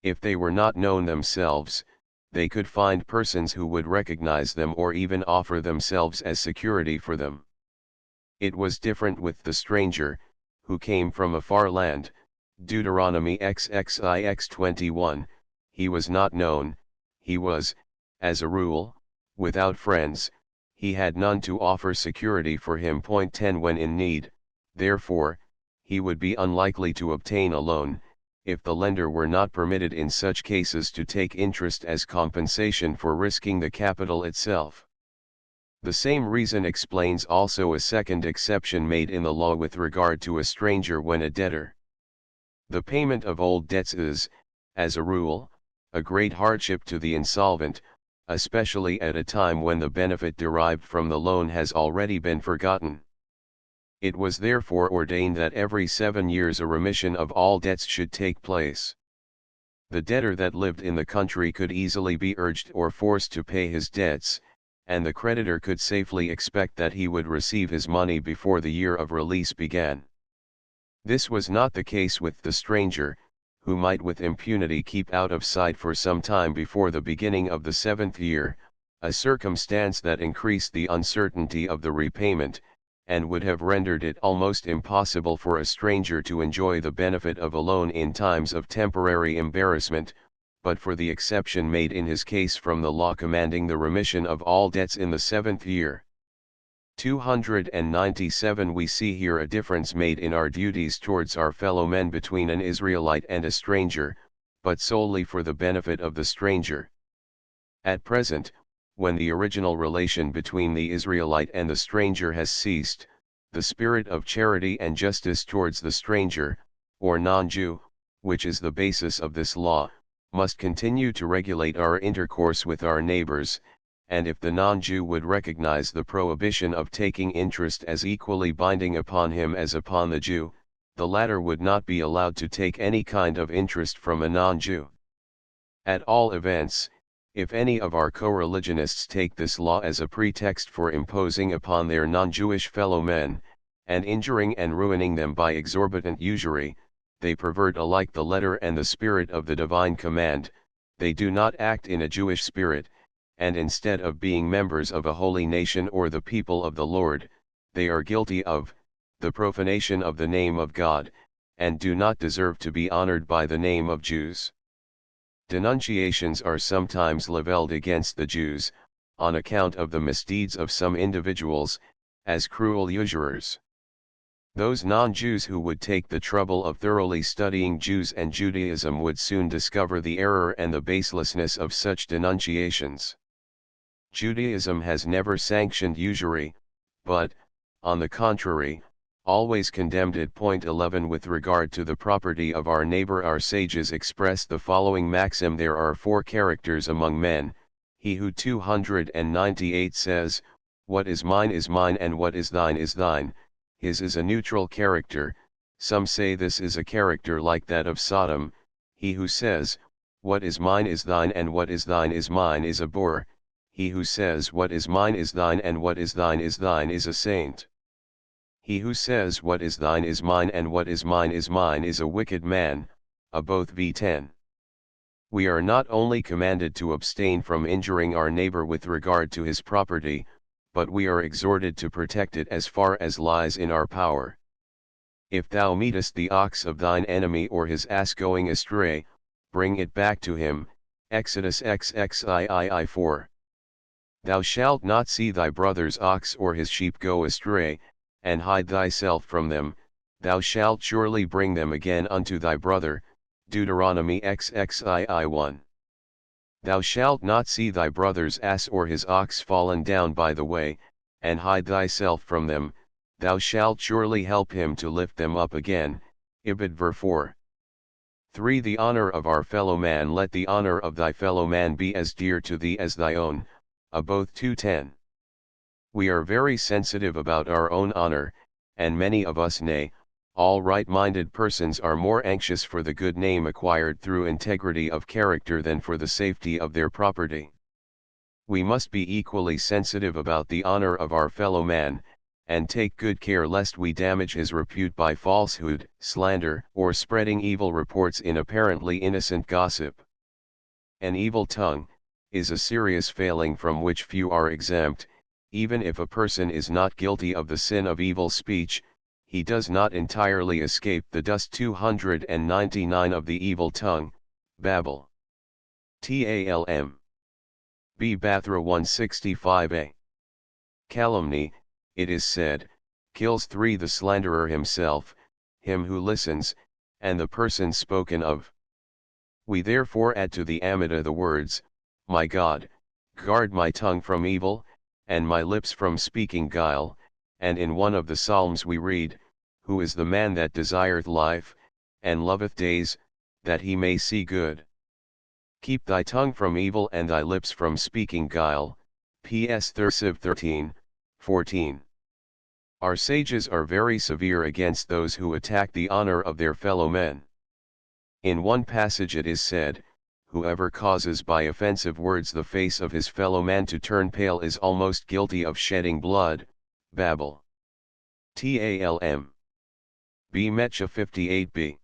If they were not known themselves, they could find persons who would recognize them or even offer themselves as security for them. It was different with the stranger, who came from a far land. Deuteronomy XXIX 21, he was not known, he was, as a rule, without friends, he had none to offer security for him. 10 When in need, therefore, he would be unlikely to obtain a loan, if the lender were not permitted in such cases to take interest as compensation for risking the capital itself. The same reason explains also a second exception made in the law with regard to a stranger when a debtor. The payment of old debts is, as a rule, a great hardship to the insolvent, especially at a time when the benefit derived from the loan has already been forgotten. It was therefore ordained that every 7 years a remission of all debts should take place. The debtor that lived in the country could easily be urged or forced to pay his debts, and the creditor could safely expect that he would receive his money before the year of release began. This was not the case with the stranger, who might with impunity keep out of sight for some time before the beginning of the 7th year, a circumstance that increased the uncertainty of the repayment, and would have rendered it almost impossible for a stranger to enjoy the benefit of a loan in times of temporary embarrassment, but for the exception made in his case from the law commanding the remission of all debts in the 7th year. 297 We see here a difference made in our duties towards our fellow men between an Israelite and a stranger, but solely for the benefit of the stranger. At present, when the original relation between the Israelite and the stranger has ceased, the spirit of charity and justice towards the stranger, or non-Jew, which is the basis of this law, must continue to regulate our intercourse with our neighbors, and if the non-Jew would recognize the prohibition of taking interest as equally binding upon him as upon the Jew, the latter would not be allowed to take any kind of interest from a non-Jew. At all events, if any of our co-religionists take this law as a pretext for imposing upon their non-Jewish fellow men, and injuring and ruining them by exorbitant usury, they pervert alike the letter and the spirit of the divine command, they do not act in a Jewish spirit, and instead of being members of a holy nation or the people of the Lord, they are guilty of the profanation of the name of God, and do not deserve to be honored by the name of Jews. Denunciations are sometimes leveled against the Jews, on account of the misdeeds of some individuals, as cruel usurers. Those non-Jews who would take the trouble of thoroughly studying Jews and Judaism would soon discover the error and the baselessness of such denunciations. Judaism has never sanctioned usury, but, on the contrary, always condemned it. 11 With regard to the property of our neighbor, our sages express the following maxim: there are 4 characters among men. He who 298 says, "What is mine and what is thine is thine," his is a neutral character. Some say this is a character like that of Sodom. He who says, "What is mine is thine and what is thine is mine," is a boor. He who says, "What is mine is thine and what is thine is a saint." He who says, "What is thine is mine and what is mine is a wicked man," a both v. 10. We are not only commanded to abstain from injuring our neighbor with regard to his property, but we are exhorted to protect it as far as lies in our power. If thou meetest the ox of thine enemy or his ass going astray, bring it back to him. Exodus XXII 4. Thou shalt not see thy brother's ox or his sheep go astray, and hide thyself from them, thou shalt surely bring them again unto thy brother. Deuteronomy XXII 1. Thou shalt not see thy brother's ass or his ox fallen down by the way, and hide thyself from them, thou shalt surely help him to lift them up again. Ibid ver 4. 3. The honor of our fellow man. Let the honor of thy fellow man be as dear to thee as thy own. Both 2:10. We are very sensitive about our own honor, and many of us, nay, all right-minded persons are more anxious for the good name acquired through integrity of character than for the safety of their property. We must be equally sensitive about the honor of our fellow man, and take good care lest we damage his repute by falsehood, slander, or spreading evil reports in apparently innocent gossip. An evil tongue is a serious failing from which few are exempt. Even if a person is not guilty of the sin of evil speech, he does not entirely escape the dust. 299 Of the evil tongue, babble. Talm. B. Bathra 165a. Calumny, it is said, kills 3. The slanderer himself, him who listens, and the person spoken of. We therefore add to the Amida the words, My God, guard my tongue from evil, and my lips from speaking guile, and in one of the Psalms we read, Who is the man that desireth life, and loveth days, that he may see good? Keep thy tongue from evil and thy lips from speaking guile. P.S. Thursiv 13:14. Our sages are very severe against those who attack the honor of their fellow men. In one passage it is said, Whoever causes by offensive words the face of his fellow man to turn pale is almost guilty of shedding blood. Babel. Talm. B. Mecha 58b.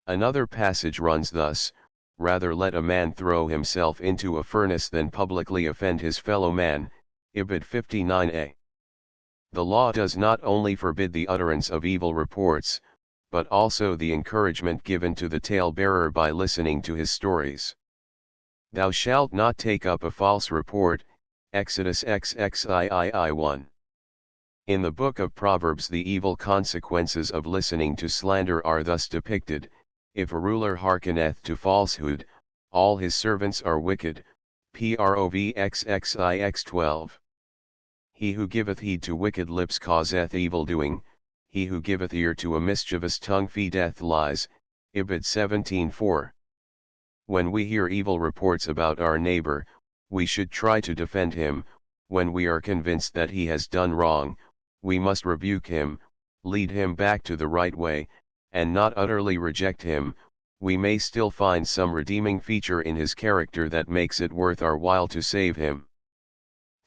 Another passage runs thus, Rather let a man throw himself into a furnace than publicly offend his fellow man. Ibid 59a. The law does not only forbid the utterance of evil reports, but also the encouragement given to the tale-bearer by listening to his stories. Thou shalt not take up a false report. Exodus XXII 1. In the book of Proverbs the evil consequences of listening to slander are thus depicted, If a ruler hearkeneth to falsehood, all his servants are wicked. Provxxix 12. He who giveth heed to wicked lips causeth evil-doing, he who giveth ear to a mischievous tongue feedeth lies. Ibid 17:4. When we hear evil reports about our neighbor, we should try to defend him. When we are convinced that he has done wrong, we must rebuke him, lead him back to the right way, and not utterly reject him. We may still find some redeeming feature in his character that makes it worth our while to save him.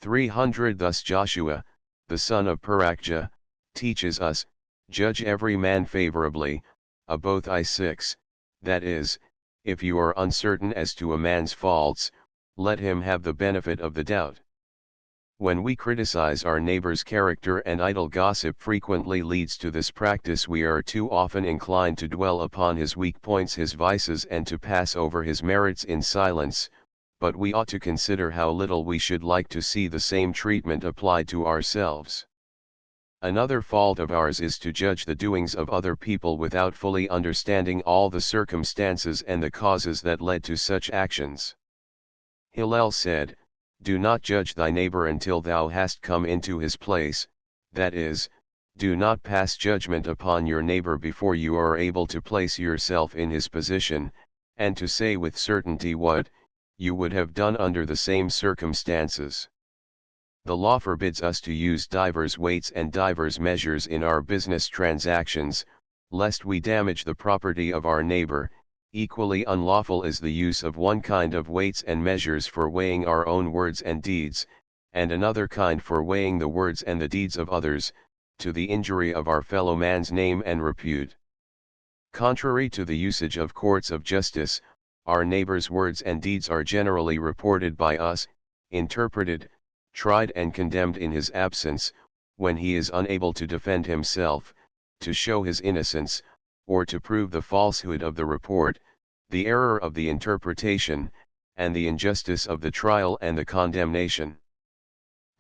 300 Thus Joshua, the son of Parachah, teaches us, Judge every man favorably. Both I6, that is, if you are uncertain as to a man's faults, let him have the benefit of the doubt. When we criticize our neighbor's character, and idle gossip frequently leads to this practice, we are too often inclined to dwell upon his weak points, his vices, and to pass over his merits in silence, but we ought to consider how little we should like to see the same treatment applied to ourselves. Another fault of ours is to judge the doings of other people without fully understanding all the circumstances and the causes that led to such actions. Hillel said, Do not judge thy neighbor until thou hast come into his place, that is, do not pass judgment upon your neighbor before you are able to place yourself in his position, and to say with certainty what you would have done under the same circumstances. The law forbids us to use divers weights and divers measures in our business transactions, lest we damage the property of our neighbor. Equally unlawful is the use of one kind of weights and measures for weighing our own words and deeds, and another kind for weighing the words and the deeds of others, to the injury of our fellow man's name and repute. Contrary to the usage of courts of justice, our neighbor's words and deeds are generally reported by us, interpreted, tried and condemned in his absence, when he is unable to defend himself, to show his innocence, or to prove the falsehood of the report, the error of the interpretation, and the injustice of the trial and the condemnation.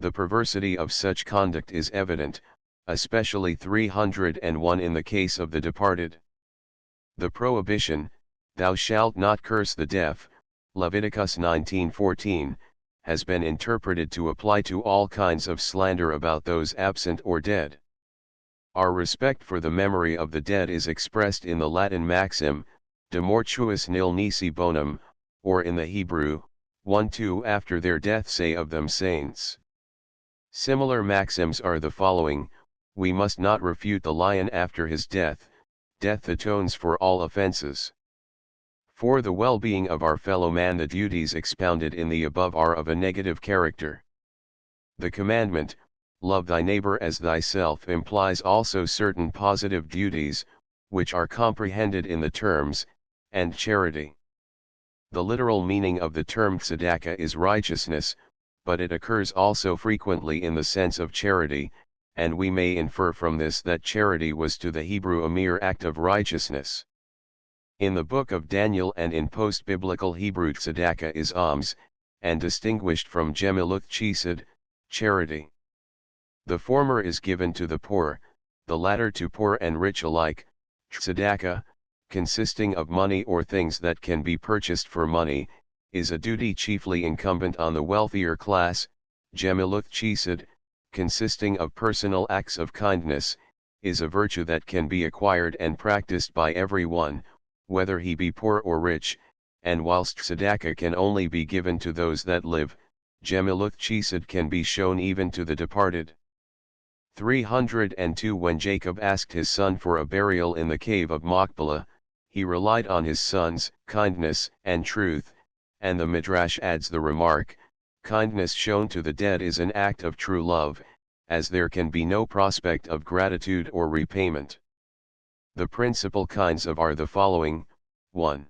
The perversity of such conduct is evident, especially 301 in the case of the departed. The prohibition, Thou shalt not curse the deaf, Leviticus 19:14, has been interpreted to apply to all kinds of slander about those absent or dead. Our respect for the memory of the dead is expressed in the Latin maxim, de mortuis nil nisi bonum, or in the Hebrew, 1-2 after their death say of them saints. Similar maxims are the following: we must not refute the lion after his death, death atones for all offenses. For the well-being of our fellow man, the duties expounded in the above are of a negative character. The commandment, love thy neighbor as thyself, implies also certain positive duties, which are comprehended in the terms, and charity. The literal meaning of the term tzedakah is righteousness, but it occurs also frequently in the sense of charity, and we may infer from this that charity was to the Hebrew a mere act of righteousness. In the book of Daniel and in post-biblical Hebrew, tzedakah is alms, and distinguished from gemilut chesed, charity. The former is given to the poor, the latter to poor and rich alike. Tzedakah, consisting of money or things that can be purchased for money, is a duty chiefly incumbent on the wealthier class. Gemilut chesed, consisting of personal acts of kindness, is a virtue that can be acquired and practiced by everyone, whether he be poor or rich, and whilst tzedakah can only be given to those that live, gemilut chesed can be shown even to the departed. 302 When Jacob asked his son for a burial in the cave of Machpelah, he relied on his son's kindness and truth, and the Midrash adds the remark, kindness shown to the dead is an act of true love, as there can be no prospect of gratitude or repayment. The principal kinds of are the following: 1.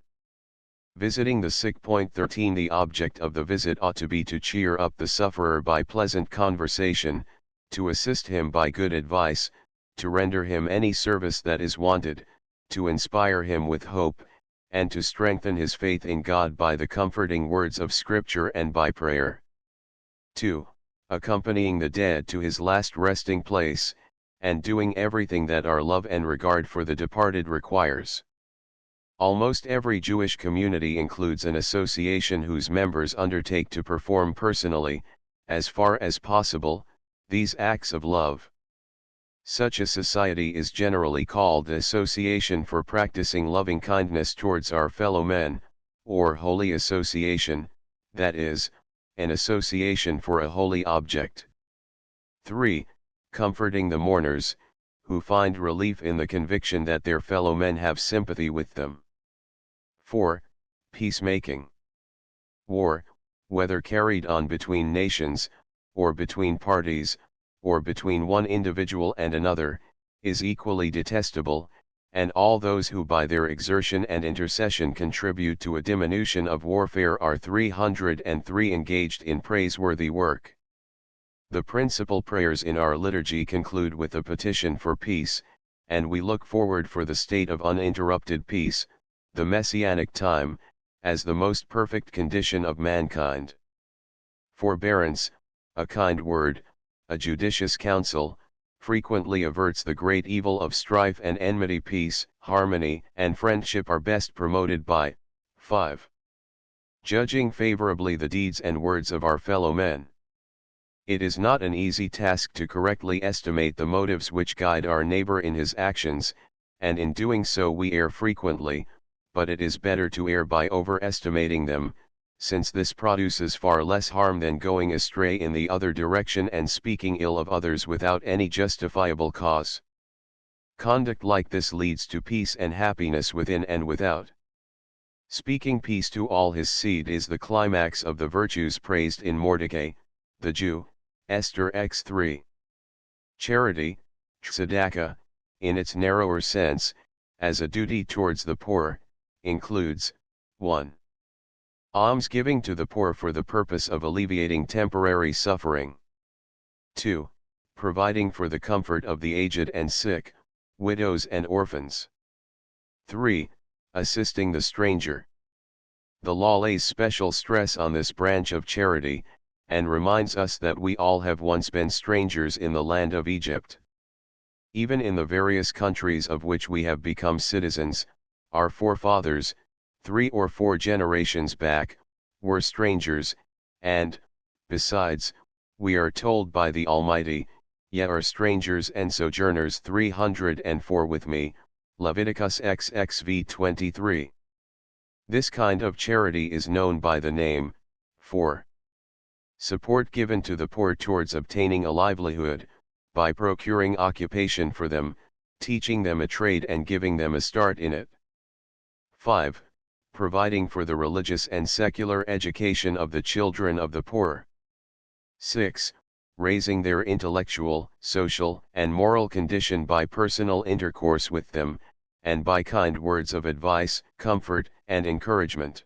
Visiting the sick. 13 The object of the visit ought to be to cheer up the sufferer by pleasant conversation, to assist him by good advice, to render him any service that is wanted, to inspire him with hope, and to strengthen his faith in God by the comforting words of Scripture and by prayer. 2. Accompanying the dead to his last resting place, and doing everything that our love and regard for the departed requires. Almost every Jewish community includes an association whose members undertake to perform personally, as far as possible, these acts of love. Such a society is generally called the Association for Practicing Loving Kindness Towards Our Fellow Men, or Holy Association, that is, an association for a holy object. 3. Comforting the mourners, who find relief in the conviction that their fellow men have sympathy with them. 4. Peacemaking. War, whether carried on between nations, or between parties, or between one individual and another, is equally detestable, and all those who by their exertion and intercession contribute to a diminution of warfare are 303 engaged in praiseworthy work. The principal prayers in our liturgy conclude with a petition for peace, and we look forward for the state of uninterrupted peace, the messianic time, as the most perfect condition of mankind. Forbearance, a kind word, a judicious counsel, frequently averts the great evil of strife and enmity. Peace, harmony, and friendship are best promoted by 5. Judging favorably the deeds and words of our fellow men. It is not an easy task to correctly estimate the motives which guide our neighbor in his actions, and in doing so we err frequently, but it is better to err by overestimating them, since this produces far less harm than going astray in the other direction and speaking ill of others without any justifiable cause. Conduct like this leads to peace and happiness within and without. Speaking peace to all his seed is the climax of the virtues praised in Mordecai, the Jew, Esther x3. Charity, tzedakah, in its narrower sense, as a duty towards the poor, includes 1. Almsgiving to the poor for the purpose of alleviating temporary suffering. 2. Providing for the comfort of the aged and sick, widows and orphans. 3. Assisting the stranger. The law lays special stress on this branch of charity, and reminds us that we all have once been strangers in the land of Egypt. Even in the various countries of which we have become citizens, our forefathers, 3 or 4 generations back, were strangers, and, besides, we are told by the Almighty, "Ye are strangers and sojourners." 304 with me, Leviticus XXV 23. This kind of charity is known by the name, 4. Support given to the poor towards obtaining a livelihood, by procuring occupation for them, teaching them a trade and giving them a start in it. 5. Providing for the religious and secular education of the children of the poor. 6. Raising their intellectual, social, and moral condition by personal intercourse with them, and by kind words of advice, comfort, and encouragement.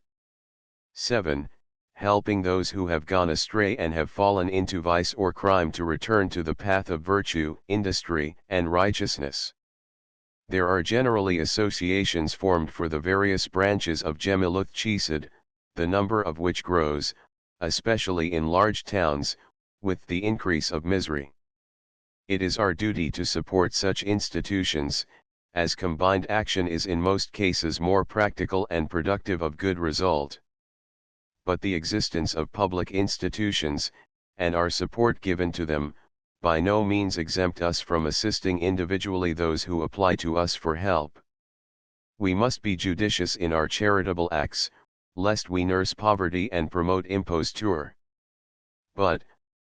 7. Helping those who have gone astray and have fallen into vice or crime to return to the path of virtue, industry, and righteousness. There are generally associations formed for the various branches of Gemiluth Chesed, the number of which grows, especially in large towns, with the increase of misery. It is our duty to support such institutions, as combined action is in most cases more practical and productive of good result. But the existence of public institutions, and our support given to them, by no means exempt us from assisting individually those who apply to us for help. We must be judicious in our charitable acts, lest we nurse poverty and promote imposture. But,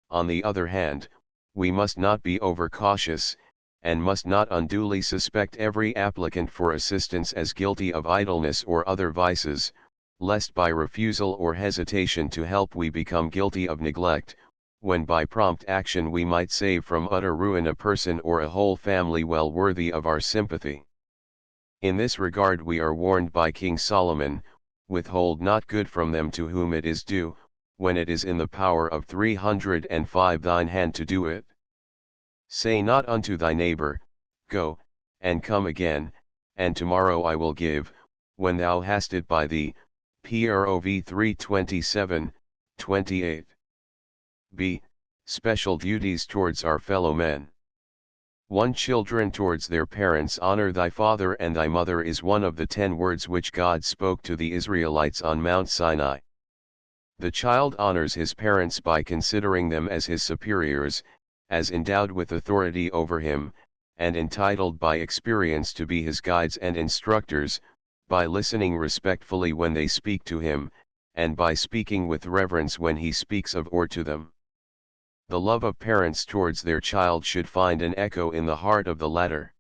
on the other hand, we must not be overcautious, and must not unduly suspect every applicant for assistance as guilty of idleness or other vices, lest by refusal or hesitation to help we become guilty of neglect, when by prompt action we might save from utter ruin a person or a whole family well worthy of our sympathy. In this regard we are warned by King Solomon, "Withhold not good from them to whom it is due, when it is in the power of 305 thine hand to do it. Say not unto thy neighbor, Go, and come again, and tomorrow I will give, when thou hast it by thee." Prov 3:27, 28. b. Special duties towards our fellow men. 1. Children towards their parents. Honor thy father and thy mother is one of the 10 words which God spoke to the Israelites on Mount Sinai. The child honors his parents by considering them as his superiors, as endowed with authority over him, and entitled by experience to be his guides and instructors, by listening respectfully when they speak to him, and by speaking with reverence when he speaks of or to them. The love of parents towards their child should find an echo in the heart of the latter.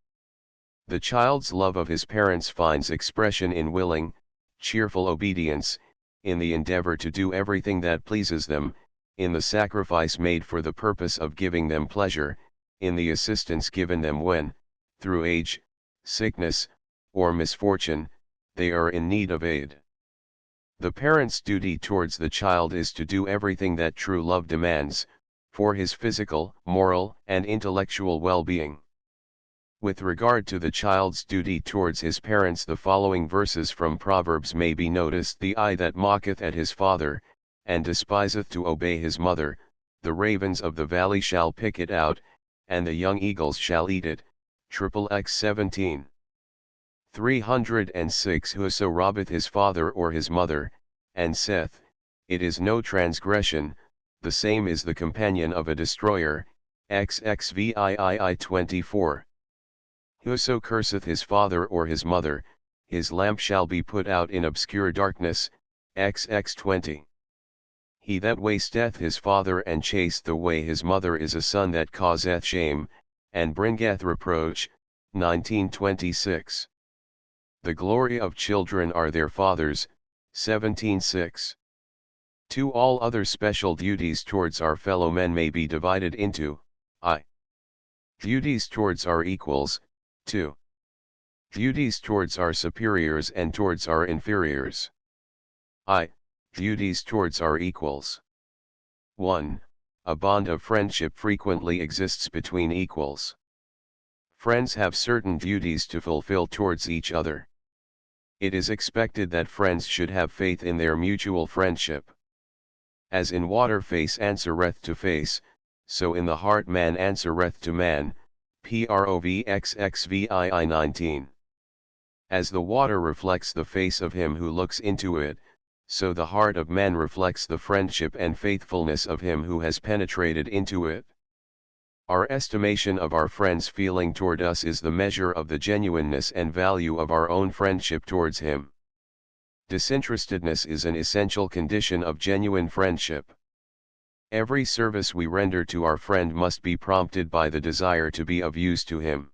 The child's love of his parents finds expression in willing, cheerful obedience, in the endeavor to do everything that pleases them, in the sacrifice made for the purpose of giving them pleasure, in the assistance given them when, through age, sickness, or misfortune, they are in need of aid. The parent's duty towards the child is to do everything that true love demands, for his physical, moral, and intellectual well-being. With regard to the child's duty towards his parents, the following verses from Proverbs may be noticed: "The eye that mocketh at his father, and despiseth to obey his mother, the ravens of the valley shall pick it out, and the young eagles shall eat it." XXX 17. 306. Whoso robbeth his father or his mother, and saith, It is no transgression, the same is the companion of a destroyer. XXVII 24. Whoso curseth his father or his mother, his lamp shall be put out in obscure darkness. XX 20. He that wasteth his father and chaseth away his mother is a son that causeth shame, and bringeth reproach. 1926. The glory of children are their fathers. 17:6. 2. All other special duties towards our fellow men may be divided into I. Duties towards our equals. 2. Duties towards our superiors and towards our inferiors. I. Duties towards our equals. 1. A bond of friendship frequently exists between equals. Friends have certain duties to fulfill towards each other. It is expected that friends should have faith in their mutual friendship. As in water face answereth to face, so in the heart man answereth to man. Provxxvii 19. As the water reflects the face of him who looks into it, so the heart of man reflects the friendship and faithfulness of him who has penetrated into it. Our estimation of our friend's feeling toward us is the measure of the genuineness and value of our own friendship towards him. Disinterestedness is an essential condition of genuine friendship. Every service we render to our friend must be prompted by the desire to be of use to him.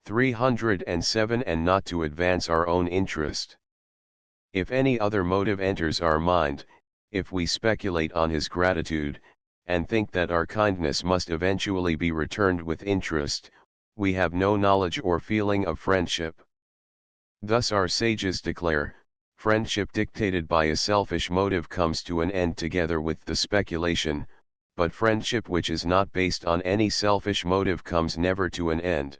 307 And not to advance our own interest. If any other motive enters our mind, if we speculate on his gratitude, and think that our kindness must eventually be returned with interest, we have no knowledge or feeling of friendship. Thus our sages declare, friendship dictated by a selfish motive comes to an end together with the speculation, but friendship which is not based on any selfish motive comes never to an end.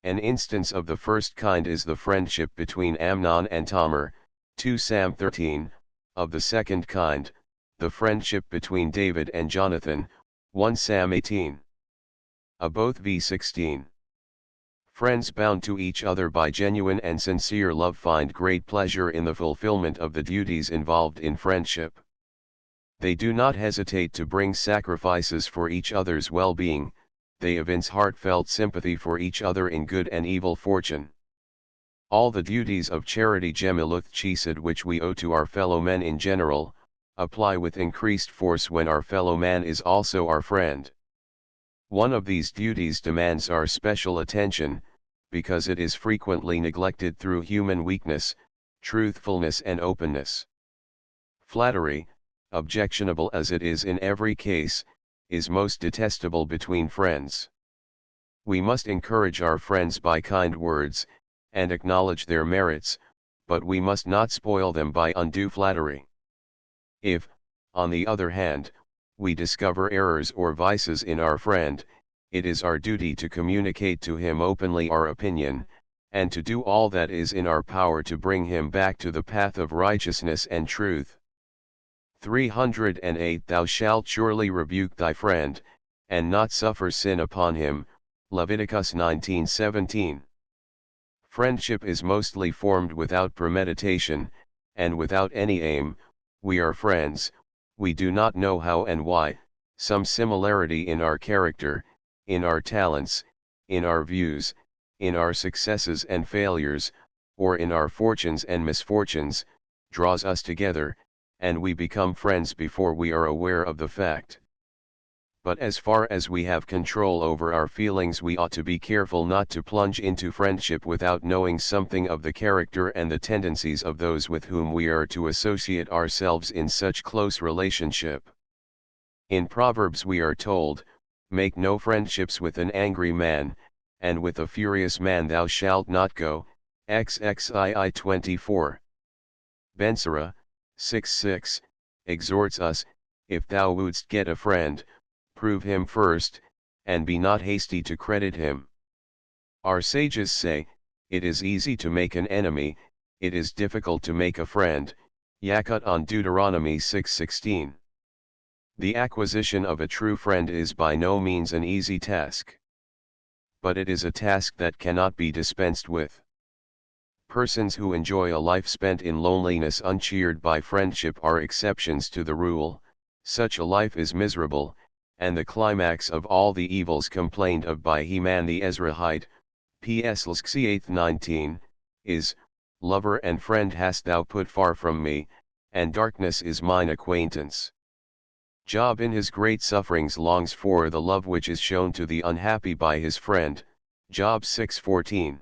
An instance of the first kind is the friendship between Amnon and Tamar, 2 Sam 13, of the second kind, the friendship between David and Jonathan, 1 Sam 18. Both v 16. Friends bound to each other by genuine and sincere love find great pleasure in the fulfillment of the duties involved in friendship. They do not hesitate to bring sacrifices for each other's well-being, they evince heartfelt sympathy for each other in good and evil fortune. All the duties of charity gemiluth chesed which we owe to our fellow men in general, apply with increased force when our fellow man is also our friend. One of these duties demands our special attention, because it is frequently neglected through human weakness, truthfulness and openness. Flattery, objectionable as it is in every case, is most detestable between friends. We must encourage our friends by kind words, and acknowledge their merits, but we must not spoil them by undue flattery. If, on the other hand, we discover errors or vices in our friend, it is our duty to communicate to him openly our opinion, and to do all that is in our power to bring him back to the path of righteousness and truth. 308 Thou shalt surely rebuke thy friend, and not suffer sin upon him, Leviticus 19:17. Friendship is mostly formed without premeditation, and without any aim. We are friends, we do not know how and why. Some similarity in our character, in our talents, in our views, in our successes and failures, or in our fortunes and misfortunes, draws us together, and we become friends before we are aware of the fact. But as far as we have control over our feelings, we ought to be careful not to plunge into friendship without knowing something of the character and the tendencies of those with whom we are to associate ourselves in such close relationship. In Proverbs we are told, "Make no friendships with an angry man, and with a furious man thou shalt not go." XXII 24. Ben-Sira, 6:6, exhorts us, "If thou wouldst get a friend, prove him first, and be not hasty to credit him." Our sages say, it is easy to make an enemy, it is difficult to make a friend. Yakut on Deuteronomy 6:16. The acquisition of a true friend is by no means an easy task. But it is a task that cannot be dispensed with. Persons who enjoy a life spent in loneliness uncheered by friendship are exceptions to the rule. Such a life is miserable, and the climax of all the evils complained of by Heman the Ezrahite, P.S. Lxi 8:19, is, "Lover and friend hast thou put far from me, and darkness is mine acquaintance." Job in his great sufferings longs for the love which is shown to the unhappy by his friend, Job 6:14.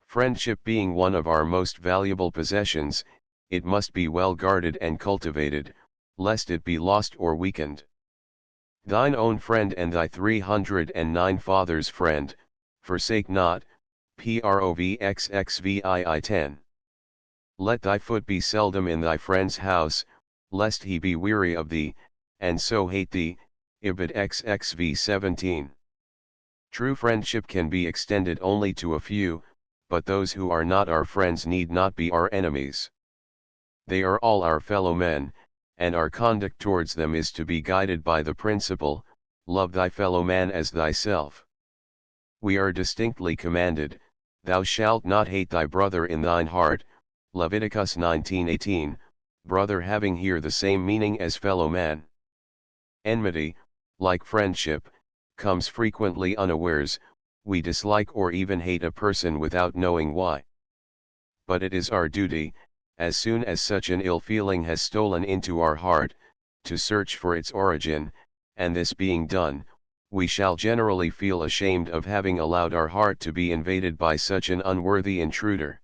Friendship being one of our most valuable possessions, it must be well guarded and cultivated, lest it be lost or weakened. Thine own friend and thy 309 father's friend, forsake not. Provxxvii 10. Let thy foot be seldom in thy friend's house, lest he be weary of thee, and so hate thee. Ibid xxv 17. True friendship can be extended only to a few, but those who are not our friends need not be our enemies. They are all our fellow men, and our conduct towards them is to be guided by the principle, love thy fellow man as thyself. We are distinctly commanded, thou shalt not hate thy brother in thine heart, Leviticus 19:18, brother having here the same meaning as fellow man. Enmity, like friendship, comes frequently unawares. We dislike or even hate a person without knowing why. But it is our duty, as soon as such an ill feeling has stolen into our heart, to search for its origin, and this being done, we shall generally feel ashamed of having allowed our heart to be invaded by such an unworthy intruder.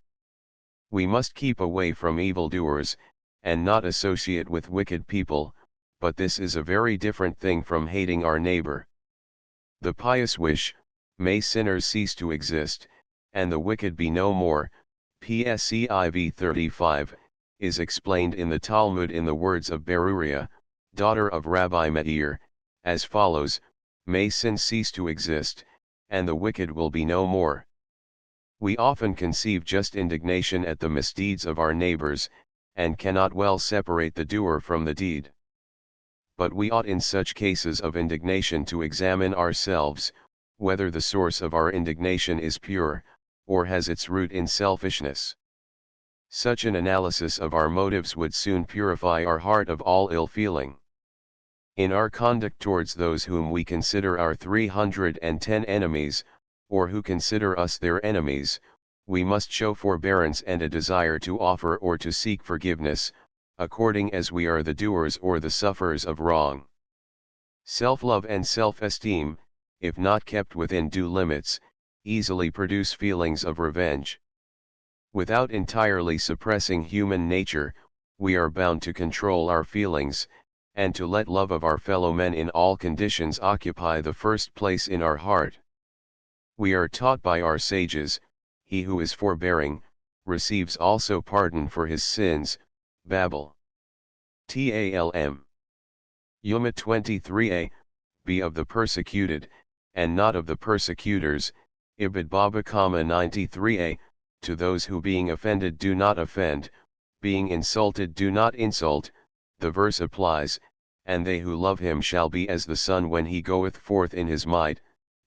We must keep away from evildoers, and not associate with wicked people, but this is a very different thing from hating our neighbor. The pious wish, may sinners cease to exist, and the wicked be no more, PSCIV 35, is explained in the Talmud in the words of Beruria, daughter of Rabbi Meir, as follows: may sin cease to exist, and the wicked will be no more. We often conceive just indignation at the misdeeds of our neighbors, and cannot well separate the doer from the deed. But we ought in such cases of indignation to examine ourselves, whether the source of our indignation is pure, or has its root in selfishness. Such an analysis of our motives would soon purify our heart of all ill feeling. In our conduct towards those whom we consider our 310 enemies, or who consider us their enemies, we must show forbearance and a desire to offer or to seek forgiveness, according as we are the doers or the sufferers of wrong. Self-love and self-esteem, if not kept within due limits, easily produce feelings of revenge. Without entirely suppressing human nature, we are bound to control our feelings, and to let love of our fellow men in all conditions occupy the first place in our heart. We are taught by our sages, he who is forbearing, receives also pardon for his sins, Babel. Talm. Yoma 23a, be of the persecuted, and not of the persecutors, Ibid Baba, 93a, to those who being offended do not offend, being insulted do not insult, the verse applies, and they who love him shall be as the sun when he goeth forth in his might,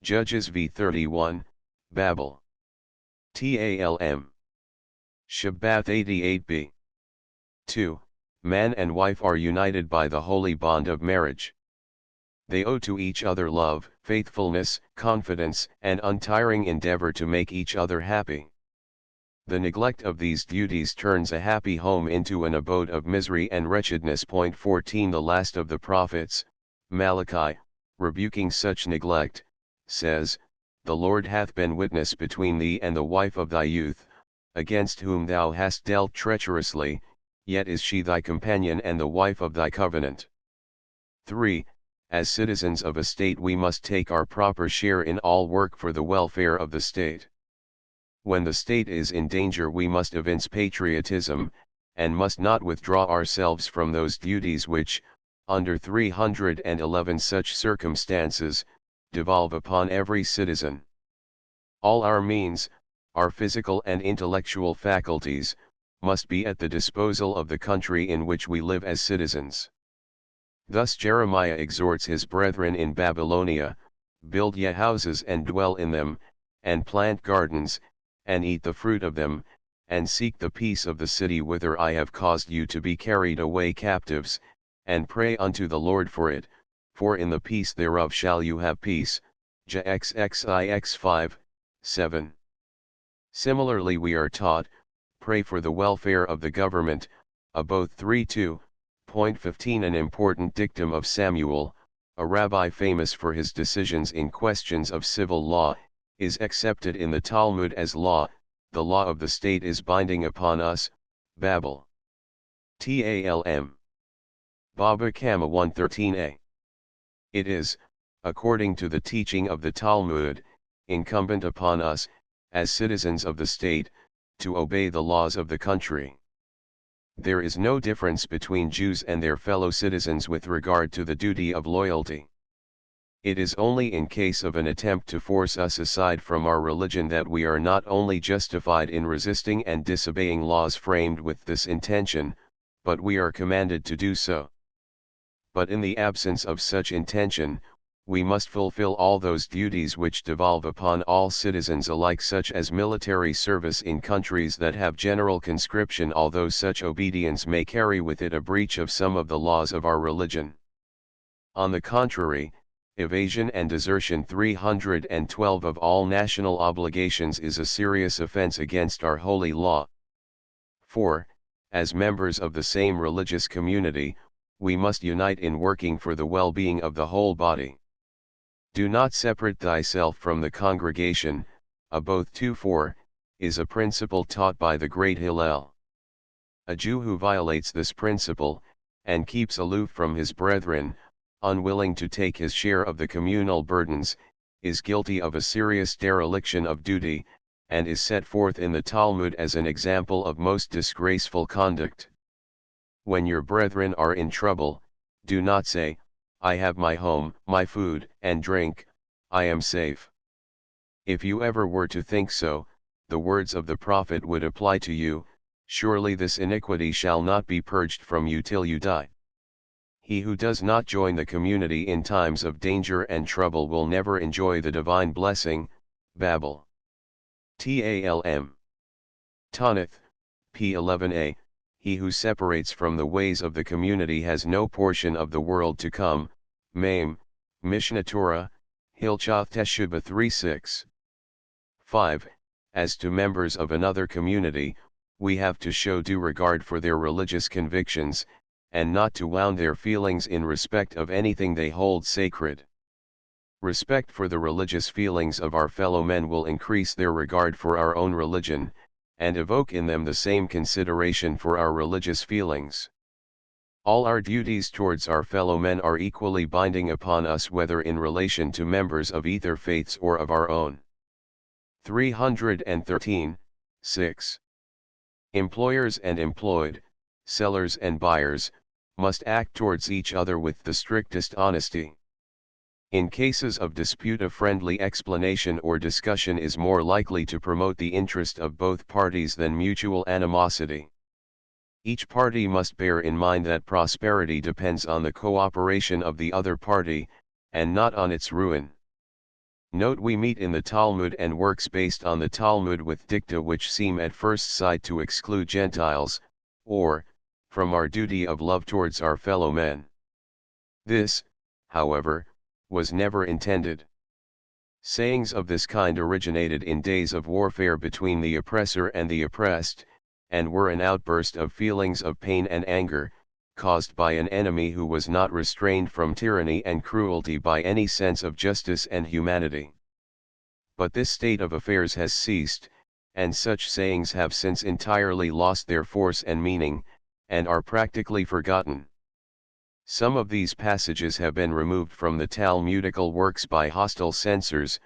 Judges v 31, Babel. Talm. Shabbath 88b. 2. Man and wife are united by the holy bond of marriage. They owe to each other love, faithfulness, confidence, and untiring endeavor to make each other happy. The neglect of these duties turns a happy home into an abode of misery and wretchedness. 14 The last of the prophets, Malachi, rebuking such neglect, says, the Lord hath been witness between thee and the wife of thy youth, against whom thou hast dealt treacherously, yet is she thy companion and the wife of thy covenant. 3. As citizens of a state we must take our proper share in all work for the welfare of the state. When the state is in danger we must evince patriotism, and must not withdraw ourselves from those duties which, under 311 such circumstances, devolve upon every citizen. All our means, our physical and intellectual faculties, must be at the disposal of the country in which we live as citizens. Thus Jeremiah exhorts his brethren in Babylonia, build ye houses and dwell in them, and plant gardens, and eat the fruit of them, and seek the peace of the city whither I have caused you to be carried away captives, and pray unto the Lord for it, for in the peace thereof shall you have peace. JXXIX 5, 7. Similarly we are taught, pray for the welfare of the government, Aboth 3:2.15. An important dictum of Samuel, a rabbi famous for his decisions in questions of civil law, is accepted in the Talmud as law, the law of the state is binding upon us, Babel. Talm. Baba Kama 113a. It is, according to the teaching of the Talmud, incumbent upon us, as citizens of the state, to obey the laws of the country. There is no difference between Jews and their fellow citizens with regard to the duty of loyalty. It is only in case of an attempt to force us aside from our religion that we are not only justified in resisting and disobeying laws framed with this intention, but we are commanded to do so. But in the absence of such intention, we must fulfill all those duties which devolve upon all citizens alike, such as military service in countries that have general conscription, although such obedience may carry with it a breach of some of the laws of our religion. On the contrary, evasion and desertion 312 of all national obligations is a serious offense against our holy law. 4. As members of the same religious community, we must unite in working for the well-being of the whole body. Do not separate thyself from the congregation, both 2:4, is a principle taught by the great Hillel. A Jew who violates this principle, and keeps aloof from his brethren, unwilling to take his share of the communal burdens, is guilty of a serious dereliction of duty, and is set forth in the Talmud as an example of most disgraceful conduct. When your brethren are in trouble, do not say, I have my home, my food and drink, I am safe. If you ever were to think so, the words of the prophet would apply to you, surely this iniquity shall not be purged from you till you die. He who does not join the community in times of danger and trouble will never enjoy the divine blessing. Babel. Talm. Tanith, p11a, he who separates from the ways of the community has no portion of the world to come. Mame, Mishnah Torah, Hilchoth Teshuvah 3:6. 5. As to members of another community, we have to show due regard for their religious convictions, and not to wound their feelings in respect of anything they hold sacred. Respect for the religious feelings of our fellow men will increase their regard for our own religion, and evoke in them the same consideration for our religious feelings. All our duties towards our fellow men are equally binding upon us, whether in relation to members of either faiths or of our own. 313, 6. Employers and employed, sellers and buyers, must act towards each other with the strictest honesty. In cases of dispute, a friendly explanation or discussion is more likely to promote the interest of both parties than mutual animosity. Each party must bear in mind that prosperity depends on the cooperation of the other party, and not on its ruin. Note, we meet in the Talmud and works based on the Talmud with dicta which seem at first sight to exclude Gentiles, or, from our duty of love towards our fellow men. This, however, was never intended. Sayings of this kind originated in days of warfare between the oppressor and the oppressed, and were an outburst of feelings of pain and anger, caused by an enemy who was not restrained from tyranny and cruelty by any sense of justice and humanity. But this state of affairs has ceased, and such sayings have since entirely lost their force and meaning, and are practically forgotten. Some of these passages have been removed from the Talmudical works by hostile censors,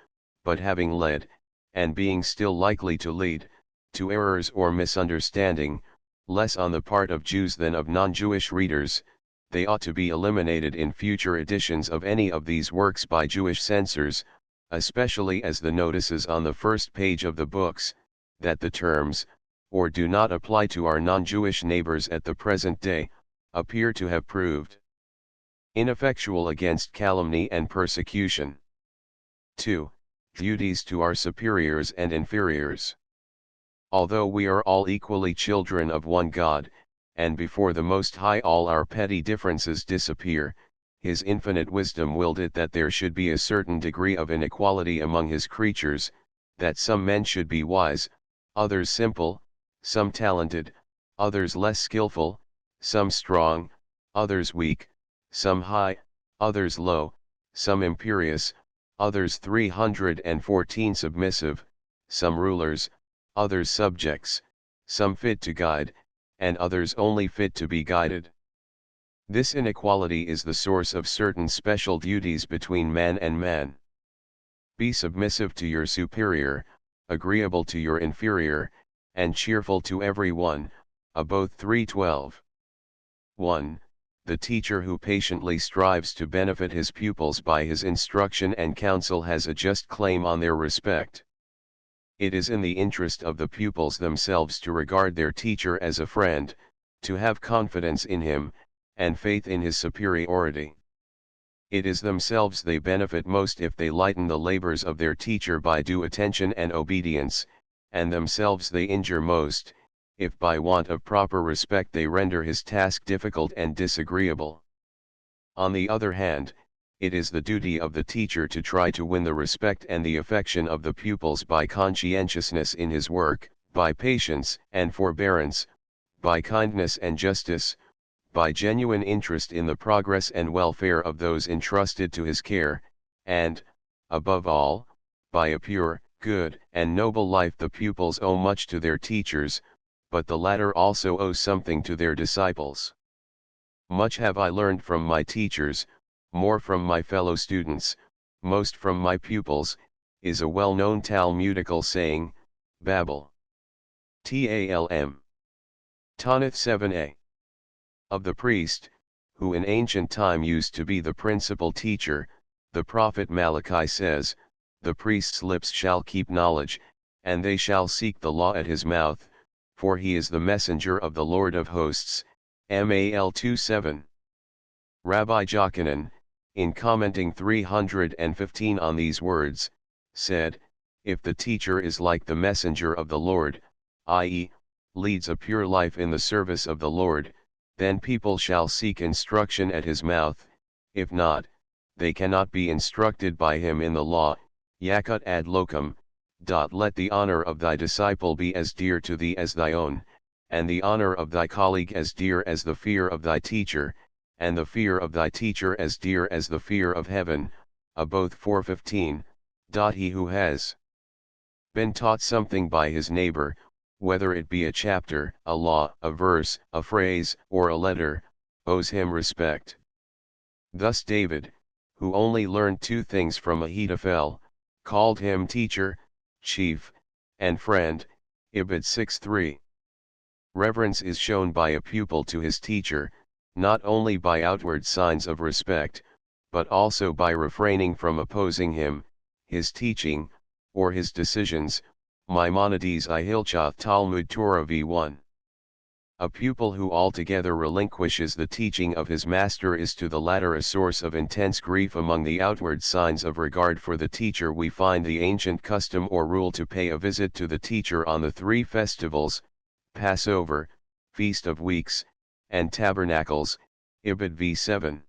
but having led, and being still likely to lead, to errors or misunderstanding, less on the part of Jews than of non-Jewish readers, they ought to be eliminated in future editions of any of these works by Jewish censors, especially as the notices on the first page of the books, that the terms, or do not apply to our non-Jewish neighbors at the present day, appear to have proved ineffectual against calumny and persecution. 2. Duties to our superiors and inferiors. Although we are all equally children of one God, and before the Most High all our petty differences disappear, His infinite wisdom willed it that there should be a certain degree of inequality among His creatures, that some men should be wise, others simple, some talented, others less skillful, some strong, others weak, some high, others low, some imperious, others 314 submissive, some rulers, others subjects, some fit to guide, and others only fit to be guided. This inequality is the source of certain special duties between man and man. Be submissive to your superior, agreeable to your inferior, and cheerful to every one. Both 3:12. 1. The teacher who patiently strives to benefit his pupils by his instruction and counsel has a just claim on their respect. It is in the interest of the pupils themselves to regard their teacher as a friend, to have confidence in him, and faith in his superiority. It is themselves they benefit most if they lighten the labors of their teacher by due attention and obedience, and themselves they injure most, if by want of proper respect they render his task difficult and disagreeable. On the other hand, it is the duty of the teacher to try to win the respect and the affection of the pupils by conscientiousness in his work, by patience and forbearance, by kindness and justice, by genuine interest in the progress and welfare of those entrusted to his care, and, above all, by a pure, good, and noble life. The pupils owe much to their teachers, but the latter also owe something to their disciples. Much have I learned from my teachers, more from my fellow students, most from my pupils, is a well-known Talmudical saying, Babel. Talm. Tanith 7a. Of the priest, who in ancient time used to be the principal teacher, the prophet Malachi says, the priest's lips shall keep knowledge, and they shall seek the law at his mouth, for he is the messenger of the Lord of hosts. Mal 2:7. Rabbi Jochanan, in commenting 315 on these words, said, if the teacher is like the messenger of the Lord, i.e., leads a pure life in the service of the Lord, then people shall seek instruction at his mouth. If not, they cannot be instructed by him in the law. Yakut ad locum. Let the honor of thy disciple be as dear to thee as thy own, and the honor of thy colleague as dear as the fear of thy teacher, and the fear of thy teacher as dear as the fear of heaven. Both 4:15. He who has been taught something by his neighbor, whether it be a chapter, a law, a verse, a phrase, or a letter, owes him respect. Thus David, who only learned two things from Ahithophel, called him teacher, chief, and friend. Ibid 6:3. Reverence is shown by a pupil to his teacher, not only by outward signs of respect, but also by refraining from opposing him, his teaching, or his decisions. Maimonides I Hilchoth Talmud Torah v1. A pupil who altogether relinquishes the teaching of his master is to the latter a source of intense grief. Among the outward signs of regard for the teacher we find the ancient custom or rule to pay a visit to the teacher on the three festivals, Passover, Feast of Weeks, and Tabernacles. Ibid v7.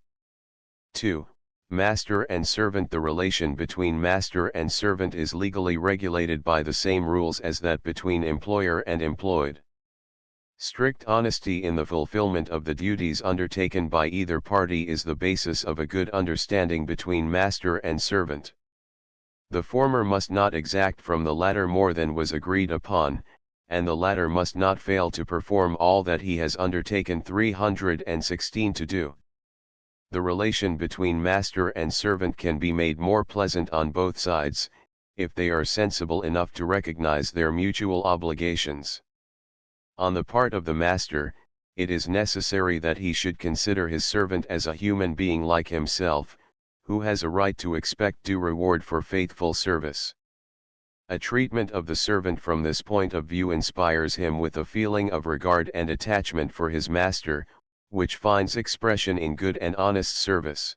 2. Master and servant. The relation between master and servant is legally regulated by the same rules as that between employer and employed. Strict honesty in the fulfillment of the duties undertaken by either party is the basis of a good understanding between master and servant. The former must not exact from the latter more than was agreed upon, and the latter must not fail to perform all that he has undertaken 316 to do. The relation between master and servant can be made more pleasant on both sides, if they are sensible enough to recognize their mutual obligations. On the part of the master, it is necessary that he should consider his servant as a human being like himself, who has a right to expect due reward for faithful service. A treatment of the servant from this point of view inspires him with a feeling of regard and attachment for his master, which finds expression in good and honest service.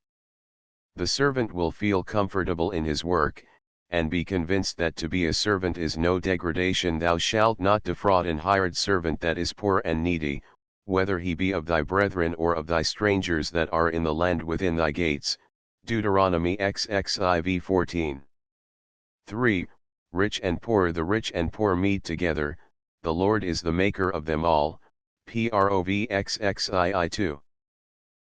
The servant will feel comfortable in his work, and be convinced that to be a servant is no degradation. Thou shalt not defraud an hired servant that is poor and needy, whether he be of thy brethren or of thy strangers that are in the land within thy gates. Deuteronomy XXIV 14. 3. Rich and poor. The rich and poor meet together, the Lord is the maker of them all. Provxxii 2.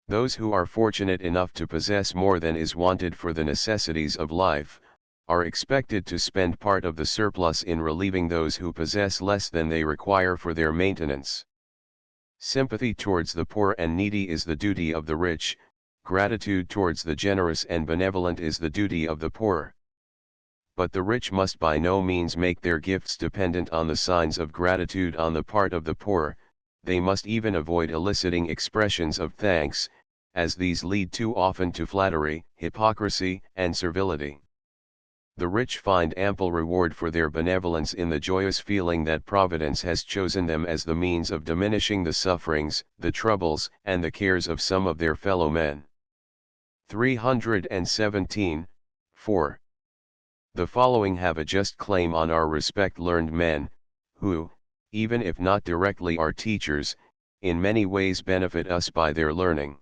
Those who are fortunate enough to possess more than is wanted for the necessities of life, are expected to spend part of the surplus in relieving those who possess less than they require for their maintenance. Sympathy towards the poor and needy is the duty of the rich, gratitude towards the generous and benevolent is the duty of the poor. But the rich must by no means make their gifts dependent on the signs of gratitude on the part of the poor. They must even avoid eliciting expressions of thanks, as these lead too often to flattery, hypocrisy, and servility. The rich find ample reward for their benevolence in the joyous feeling that Providence has chosen them as the means of diminishing the sufferings, the troubles, and the cares of some of their fellow men. 317, 4. The following have a just claim on our respect: learned men, who, even if not directly our teachers, in many ways benefit us by their learning.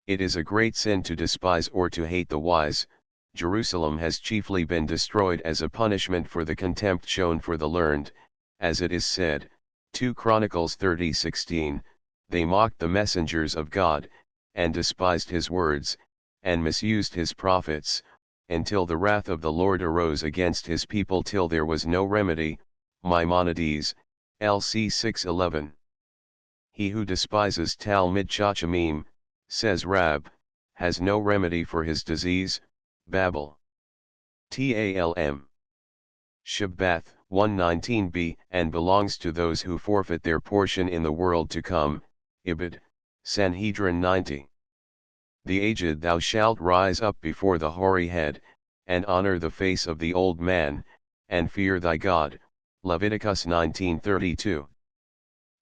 It is a great sin to despise or to hate the wise. Jerusalem has chiefly been destroyed as a punishment for the contempt shown for the learned, as it is said, 2 Chronicles 30:16, they mocked the messengers of God, and despised his words, and misused his prophets, until the wrath of the Lord arose against his people till there was no remedy. Maimonides, LC 6:11. He who despises Talmud Chachamim, says Rab, has no remedy for his disease. Babel. Talm. Shabbath 119b, and belongs to those who forfeit their portion in the world to come. Ibid, Sanhedrin 90. The aged thou shalt rise up before the hoary head, and honor the face of the old man, and fear thy God. Leviticus 19:32.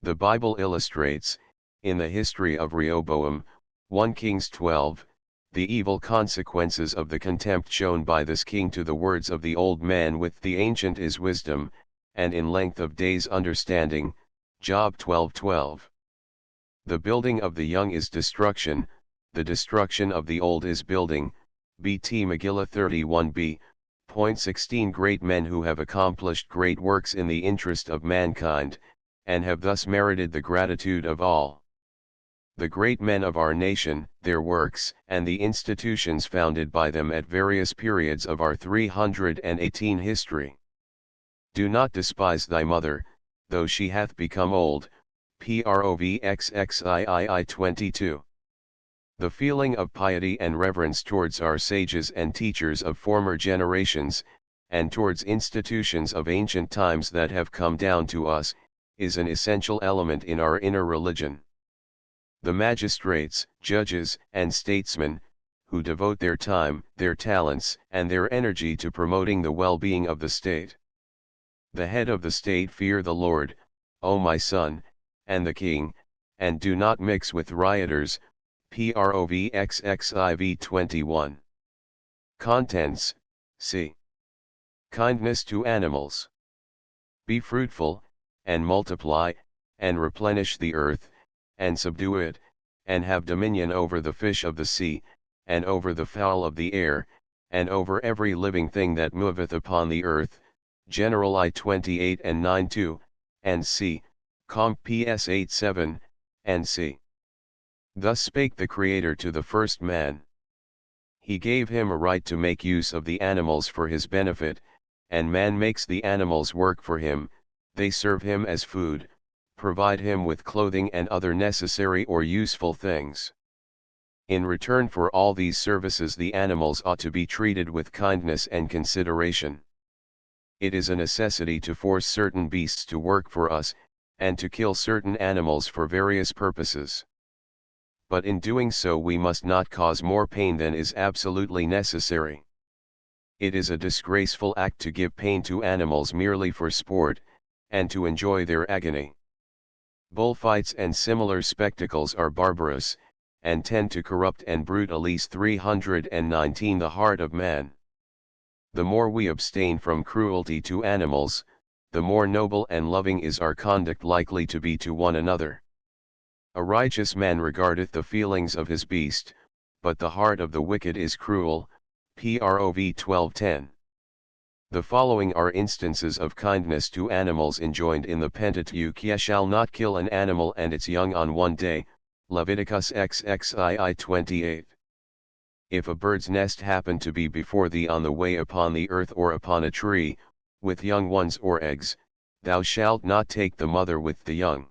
The Bible illustrates, in the history of Rehoboam, 1 Kings 12, the evil consequences of the contempt shown by this king to the words of the old man. With the ancient is wisdom, and in length of days understanding. Job 12:12. The building of the young is destruction, the destruction of the old is building. BT Megillah 31b. Point 16. Great men who have accomplished great works in the interest of mankind, and have thus merited the gratitude of all. The great men of our nation, their works, and the institutions founded by them at various periods of our 318 history. Do not despise thy mother, though she hath become old. Provxxii 22. The feeling of piety and reverence towards our sages and teachers of former generations, and towards institutions of ancient times that have come down to us, is an essential element in our inner religion. The magistrates, judges, and statesmen, who devote their time, their talents, and their energy to promoting the well-being of the state. The head of the state fear the Lord, O my son, and the king, and do not mix with rioters. Provxxiv 21. Contents, c. Kindness to animals. Be fruitful, and multiply, and replenish the earth, and subdue it, and have dominion over the fish of the sea, and over the fowl of the air, and over every living thing that moveth upon the earth. General I 28 and 9:2, and c. Comp. PS 8:7, and c. Thus spake the Creator to the first man. He gave him a right to make use of the animals for his benefit, and man makes the animals work for him. They serve him as food, provide him with clothing and other necessary or useful things. In return for all these services, the animals ought to be treated with kindness and consideration. It is a necessity to force certain beasts to work for us, and to kill certain animals for various purposes. But in doing so we must not cause more pain than is absolutely necessary. It is a disgraceful act to give pain to animals merely for sport, and to enjoy their agony. Bullfights and similar spectacles are barbarous, and tend to corrupt and brutalize 319 the heart of man. The more we abstain from cruelty to animals, the more noble and loving is our conduct likely to be to one another. A righteous man regardeth the feelings of his beast, but the heart of the wicked is cruel. Prov 12:10. The following are instances of kindness to animals enjoined in the Pentateuch. Ye shall not kill an animal and its young on one day. Leviticus XXII 28. If a bird's nest happen to be before thee on the way upon the earth or upon a tree, with young ones or eggs, thou shalt not take the mother with the young.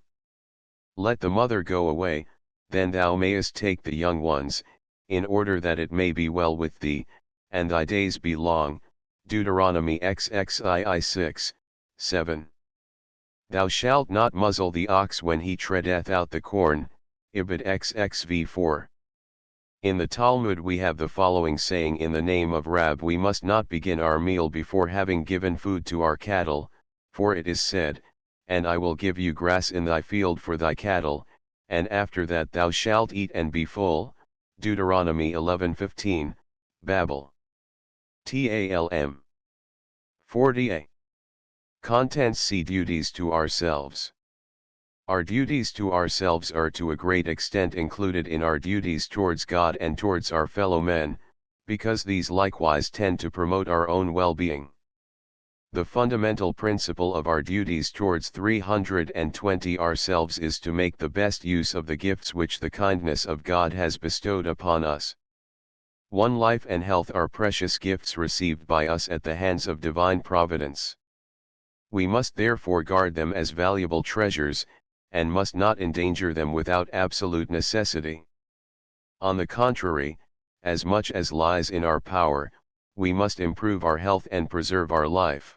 Let the mother go away, then thou mayest take the young ones, in order that it may be well with thee, and thy days be long. Deuteronomy XXII 6:7. Thou shalt not muzzle the ox when he treadeth out the corn. Ibid XXV 4. In the Talmud we have the following saying: in the name of Rab we must not begin our meal before having given food to our cattle, for it is said, and I will give you grass in thy field for thy cattle, and after that thou shalt eat and be full. Deuteronomy 11:15, Babel. Talm. 40a. Contents. C. Duties to ourselves. Our duties to ourselves are to a great extent included in our duties towards God and towards our fellow men, because these likewise tend to promote our own well-being. The fundamental principle of our duties towards 320 ourselves is to make the best use of the gifts which the kindness of God has bestowed upon us. One life and health are precious gifts received by us at the hands of divine providence. We must therefore guard them as valuable treasures, and must not endanger them without absolute necessity. On the contrary, as much as lies in our power, we must improve our health and preserve our life.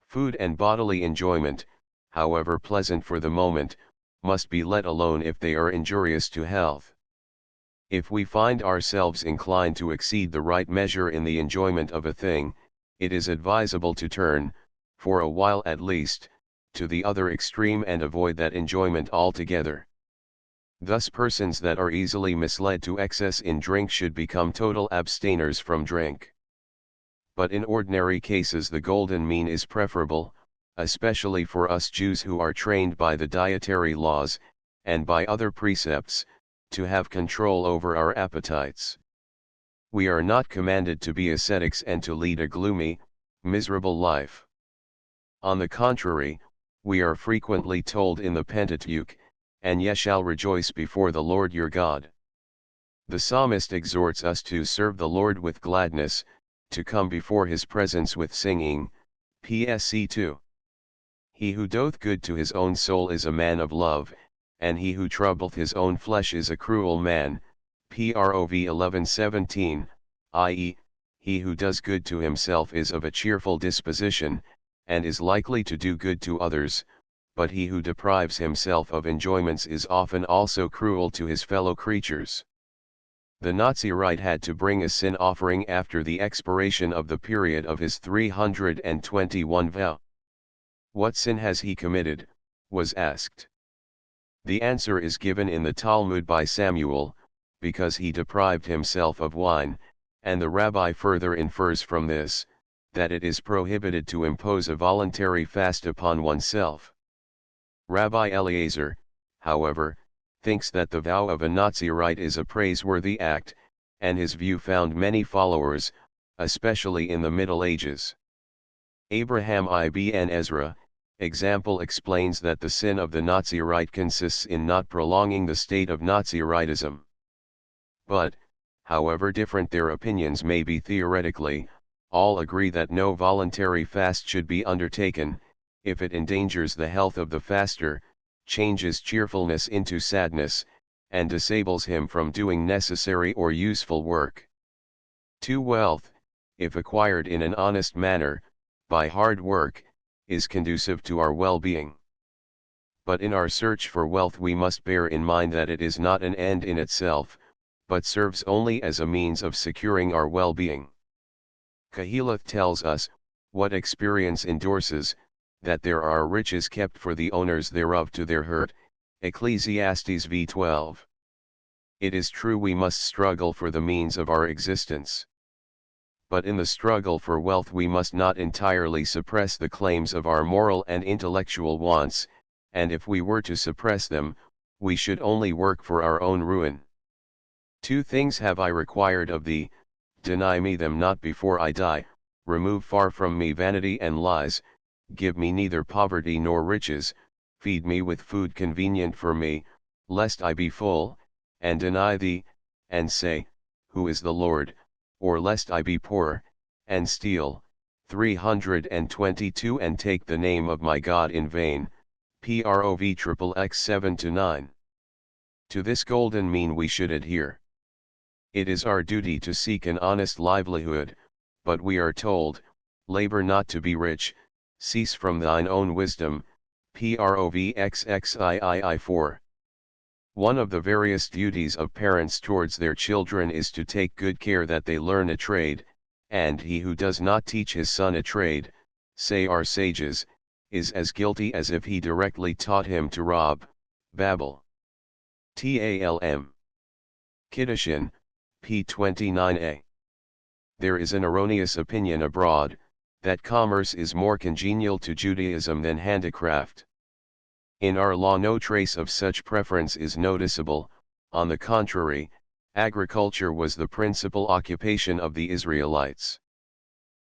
Food and bodily enjoyment, however pleasant for the moment, must be let alone if they are injurious to health. If we find ourselves inclined to exceed the right measure in the enjoyment of a thing, it is advisable to turn, for a while at least, to the other extreme and avoid that enjoyment altogether. Thus persons that are easily misled to excess in drink should become total abstainers from drink. But in ordinary cases the golden mean is preferable, especially for us Jews who are trained by the dietary laws, and by other precepts, to have control over our appetites. We are not commanded to be ascetics and to lead a gloomy, miserable life. On the contrary, we are frequently told in the Pentateuch, "And ye shall rejoice before the Lord your God." The psalmist exhorts us to serve the Lord with gladness, to come before his presence with singing, PSC 2. He who doth good to his own soul is a man of love, and he who troubleth his own flesh is a cruel man, Prov 11:17, i.e., he who does good to himself is of a cheerful disposition, and is likely to do good to others, but he who deprives himself of enjoyments is often also cruel to his fellow creatures. The Nazirite had to bring a sin offering after the expiration of the period of his 321 vow. What sin has he committed, was asked. The answer is given in the Talmud by Samuel, because he deprived himself of wine, and the rabbi further infers from this, that it is prohibited to impose a voluntary fast upon oneself. Rabbi Eliezer, however, thinks that the vow of a Nazirite is a praiseworthy act, and his view found many followers, especially in the Middle Ages. Abraham ibn Ezra, example explains that the sin of the Nazirite consists in not prolonging the state of Naziritism. But, however different their opinions may be theoretically, all agree that no voluntary fast should be undertaken, if it endangers the health of the faster, changes cheerfulness into sadness, and disables him from doing necessary or useful work. 2. Wealth, if acquired in an honest manner, by hard work, is conducive to our well-being. But in our search for wealth we must bear in mind that it is not an end in itself, but serves only as a means of securing our well-being. Koheleth tells us, what experience endorses, that there are riches kept for the owners thereof to their hurt, Ecclesiastes v. 12. It is true we must struggle for the means of our existence. But in the struggle for wealth we must not entirely suppress the claims of our moral and intellectual wants, and if we were to suppress them, we should only work for our own ruin. 2 things have I required of thee, deny me them not before I die, remove far from me vanity and lies, give me neither poverty nor riches, feed me with food convenient for me, lest I be full, and deny thee, and say, Who is the Lord? Or lest I be poor, and steal, 322 and take the name of my God in vain, Prov XXX 7-9. To this golden mean we should adhere. It is our duty to seek an honest livelihood, but we are told, labor not to be rich, cease from thine own wisdom, Prov XXIII 4. One of the various duties of parents towards their children is to take good care that they learn a trade, and he who does not teach his son a trade, say our sages, is as guilty as if he directly taught him to rob, babble. Talm. Kiddushin, p. 29a. There is an erroneous opinion abroad, that commerce is more congenial to Judaism than handicraft. In our law no trace of such preference is noticeable, on the contrary, agriculture was the principal occupation of the Israelites.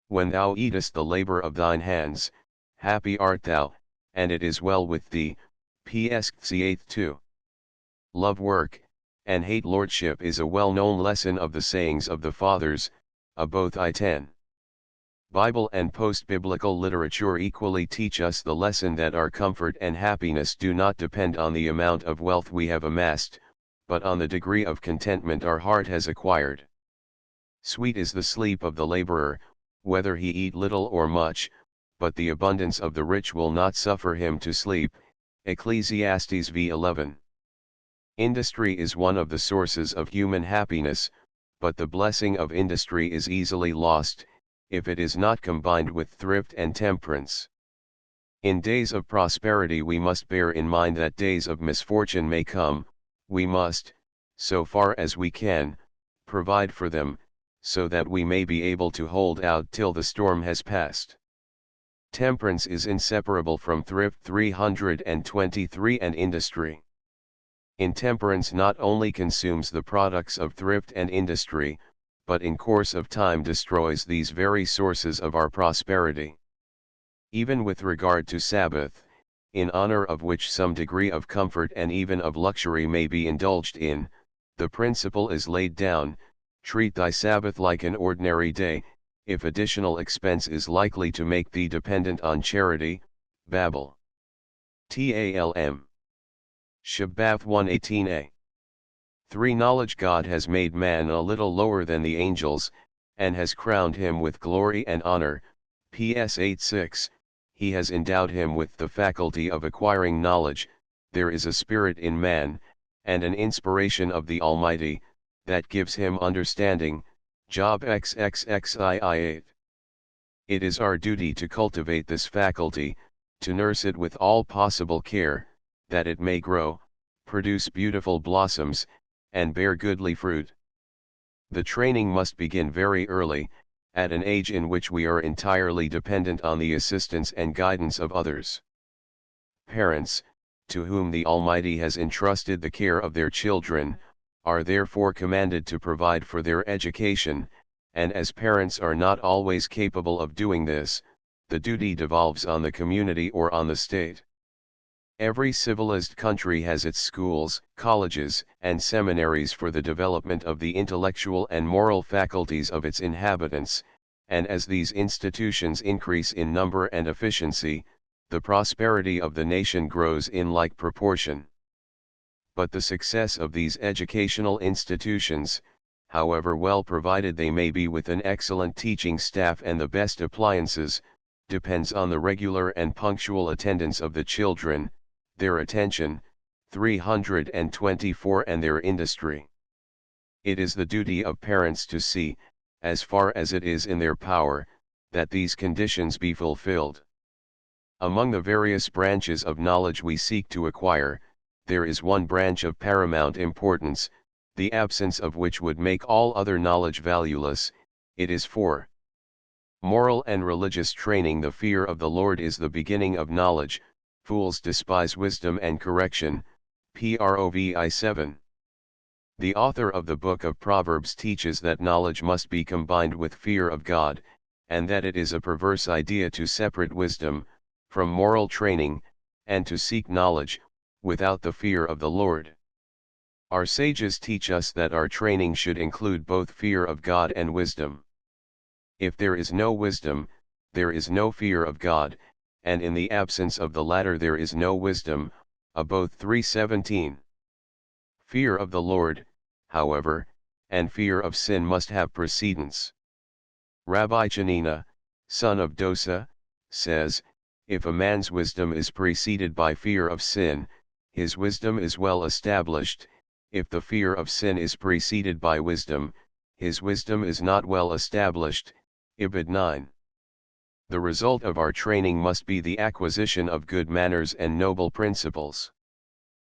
When thou eatest the labor of thine hands, happy art thou, and it is well with thee. PS 2. Love work, and hate lordship is a well-known lesson of the sayings of the fathers, both I-10. Bible and post-biblical literature equally teach us the lesson that our comfort and happiness do not depend on the amount of wealth we have amassed, but on the degree of contentment our heart has acquired. Sweet is the sleep of the laborer, whether he eat little or much, but the abundance of the rich will not suffer him to sleep. Ecclesiastes v. 11. Industry is one of the sources of human happiness, but the blessing of industry is easily lost, if it is not combined with thrift and temperance. In days of prosperity we must bear in mind that days of misfortune may come. We must, so far as we can, provide for them, so that we may be able to hold out till the storm has passed. Temperance is inseparable from thrift 323 and industry. Intemperance not only consumes the products of thrift and industry, but in course of time destroys these very sources of our prosperity. Even with regard to Sabbath, in honor of which some degree of comfort and even of luxury may be indulged in, the principle is laid down: treat thy Sabbath like an ordinary day. If additional expense is likely to make thee dependent on charity, Babel. Talm. Shabbath 118a. 3. Knowledge. God has made man a little lower than the angels, and has crowned him with glory and honor. PS 8:6. He has endowed him with the faculty of acquiring knowledge. There is a spirit in man, and an inspiration of the Almighty, that gives him understanding. Job XXXII 8. It is our duty to cultivate this faculty, to nurse it with all possible care, that it may grow, produce beautiful blossoms, and bear goodly fruit. The training must begin very early, at an age in which we are entirely dependent on the assistance and guidance of others. Parents, to whom the Almighty has entrusted the care of their children, are therefore commanded to provide for their education, and as parents are not always capable of doing this, the duty devolves on the community or on the state. Every civilized country has its schools, colleges, and seminaries for the development of the intellectual and moral faculties of its inhabitants, and as these institutions increase in number and efficiency, the prosperity of the nation grows in like proportion. But the success of these educational institutions, however well provided they may be with an excellent teaching staff and the best appliances, depends on the regular and punctual attendance of the children, their attention, 324, and their industry. It is the duty of parents to see, as far as it is in their power, that these conditions be fulfilled. Among the various branches of knowledge we seek to acquire, there is one branch of paramount importance, the absence of which would make all other knowledge valueless. It is for moral and religious training. The fear of the Lord is the beginning of knowledge. Fools despise wisdom and correction. Provi 7. The author of the book of Proverbs teaches that knowledge must be combined with fear of God, and that it is a perverse idea to separate wisdom from moral training, and to seek knowledge without the fear of the Lord. Our sages teach us that our training should include both fear of God and wisdom. If there is no wisdom, there is no fear of God, and in the absence of the latter there is no wisdom. Both 3:17. Fear of the Lord, however, and fear of sin must have precedence. Rabbi Chanina, son of Dosa, says, if a man's wisdom is preceded by fear of sin, his wisdom is well established. If the fear of sin is preceded by wisdom, his wisdom is not well established. Ibid 9. The result of our training must be the acquisition of good manners and noble principles.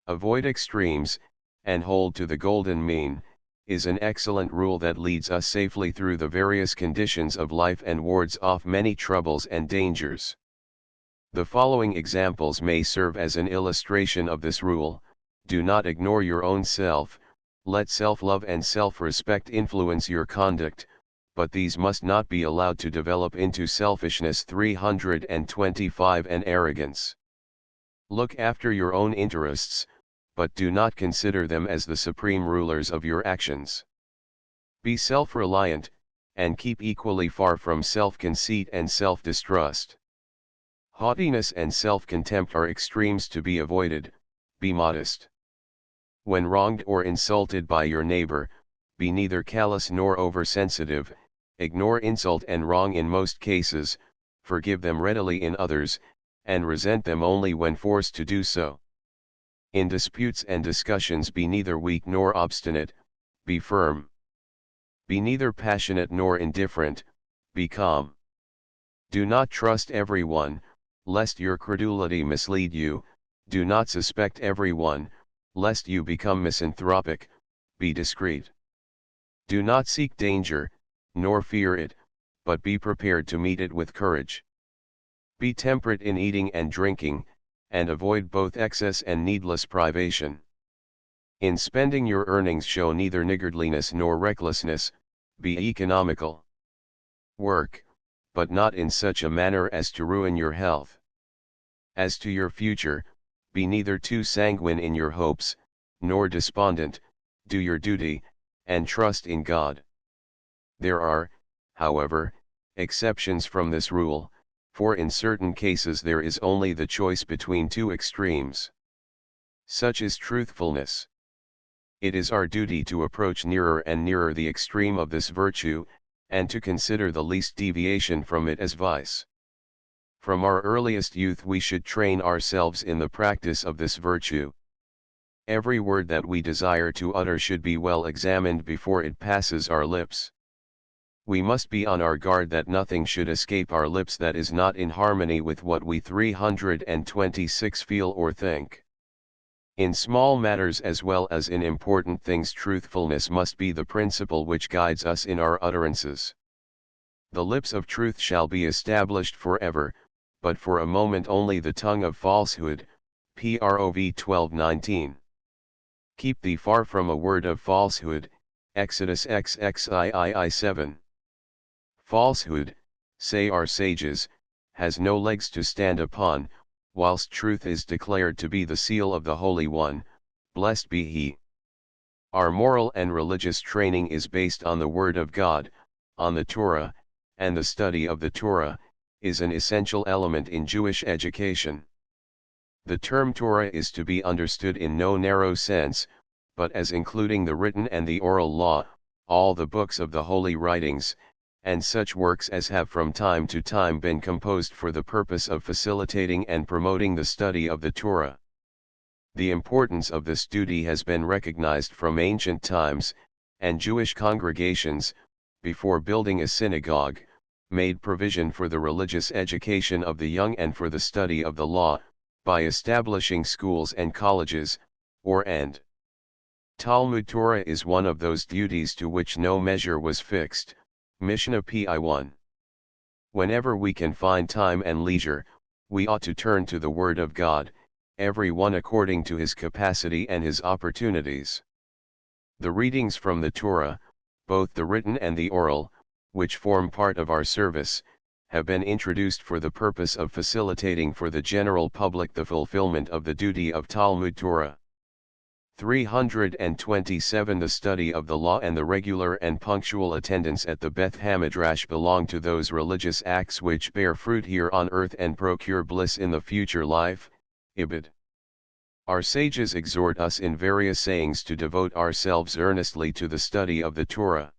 Avoid extremes, and hold to the golden mean, is an excellent rule that leads us safely through the various conditions of life and wards off many troubles and dangers. The following examples may serve as an illustration of this rule. Do not ignore your own self, let self-love and self-respect influence your conduct, but these must not be allowed to develop into selfishness. 325 and arrogance. Look after your own interests, but do not consider them as the supreme rulers of your actions. Be self-reliant, and keep equally far from self-conceit and self-distrust. Haughtiness and self-contempt are extremes to be avoided. Be modest. When wronged or insulted by your neighbor, be neither callous nor oversensitive, ignore insult and wrong in most cases, forgive them readily in others, and resent them only when forced to do so. In disputes and discussions be neither weak nor obstinate, be firm. Be neither passionate nor indifferent, be calm. Do not trust everyone, lest your credulity mislead you. Do not suspect everyone, lest you become misanthropic, be discreet. Do not seek danger, nor fear it, but be prepared to meet it with courage. Be temperate in eating and drinking, and avoid both excess and needless privation. In spending your earnings show neither niggardliness nor recklessness, be economical. Work, but not in such a manner as to ruin your health. As to your future, be neither too sanguine in your hopes, nor despondent, do your duty, and trust in God. There are, however, exceptions from this rule, for in certain cases there is only the choice between two extremes. Such is truthfulness. It is our duty to approach nearer and nearer the extreme of this virtue, and to consider the least deviation from it as vice. From our earliest youth we should train ourselves in the practice of this virtue. Every word that we desire to utter should be well examined before it passes our lips. We must be on our guard that nothing should escape our lips that is not in harmony with what we 326 feel or think. In small matters as well as in important things, truthfulness must be the principle which guides us in our utterances. The lips of truth shall be established forever, but for a moment only the tongue of falsehood. Prov 12:19. Keep thee far from a word of falsehood. Exodus XXII 7. Falsehood, say our sages, has no legs to stand upon, whilst truth is declared to be the seal of the Holy One, blessed be He. Our moral and religious training is based on the Word of God, on the Torah, and the study of the Torah is an essential element in Jewish education. The term Torah is to be understood in no narrow sense, but as including the written and the oral law, all the books of the holy writings, and such works as have from time to time been composed for the purpose of facilitating and promoting the study of the Torah. The importance of this duty has been recognized from ancient times, and Jewish congregations, before building a synagogue, made provision for the religious education of the young and for the study of the law, by establishing schools and colleges, and Talmud Torah is one of those duties to which no measure was fixed. Mishnah Pi 1. Whenever we can find time and leisure, we ought to turn to the Word of God, every one according to his capacity and his opportunities. The readings from the Torah, both the written and the oral, which form part of our service, have been introduced for the purpose of facilitating for the general public the fulfillment of the duty of Talmud Torah. 327 The study of the law and the regular and punctual attendance at the Beth Hamidrash belong to those religious acts which bear fruit here on earth and procure bliss in the future life. Ibid. Our sages exhort us in various sayings to devote ourselves earnestly to the study of the Torah.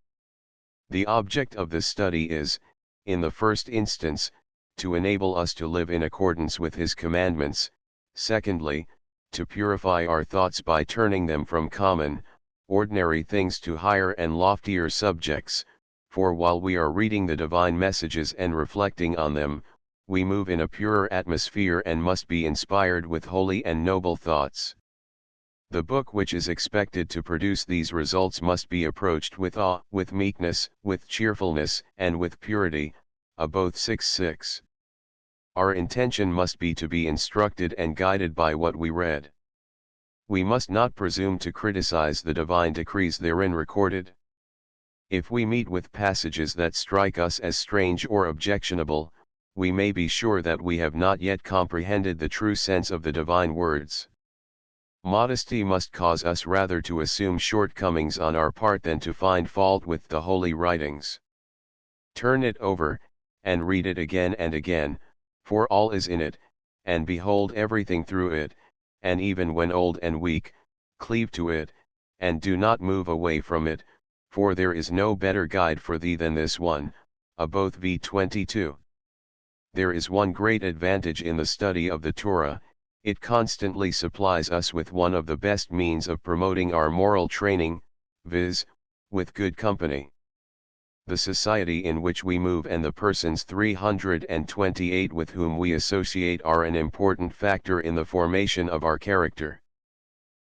The object of this study is, in the first instance, to enable us to live in accordance with His commandments, secondly, to purify our thoughts by turning them from common, ordinary things to higher and loftier subjects, for while we are reading the divine messages and reflecting on them, we move in a purer atmosphere and must be inspired with holy and noble thoughts. The book which is expected to produce these results must be approached with awe, with meekness, with cheerfulness, and with purity. Both 6:6. Our intention must be to be instructed and guided by what we read. We must not presume to criticize the divine decrees therein recorded. If we meet with passages that strike us as strange or objectionable, we may be sure that we have not yet comprehended the true sense of the divine words. Modesty must cause us rather to assume shortcomings on our part than to find fault with the holy writings. Turn it over, and read it again and again, for all is in it, and behold everything through it, and even when old and weak, cleave to it, and do not move away from it, for there is no better guide for thee than this one. Both v. 22. There is one great advantage in the study of the Torah: it constantly supplies us with one of the best means of promoting our moral training, viz., with good company. The society in which we move and the persons 328 with whom we associate are an important factor in the formation of our character.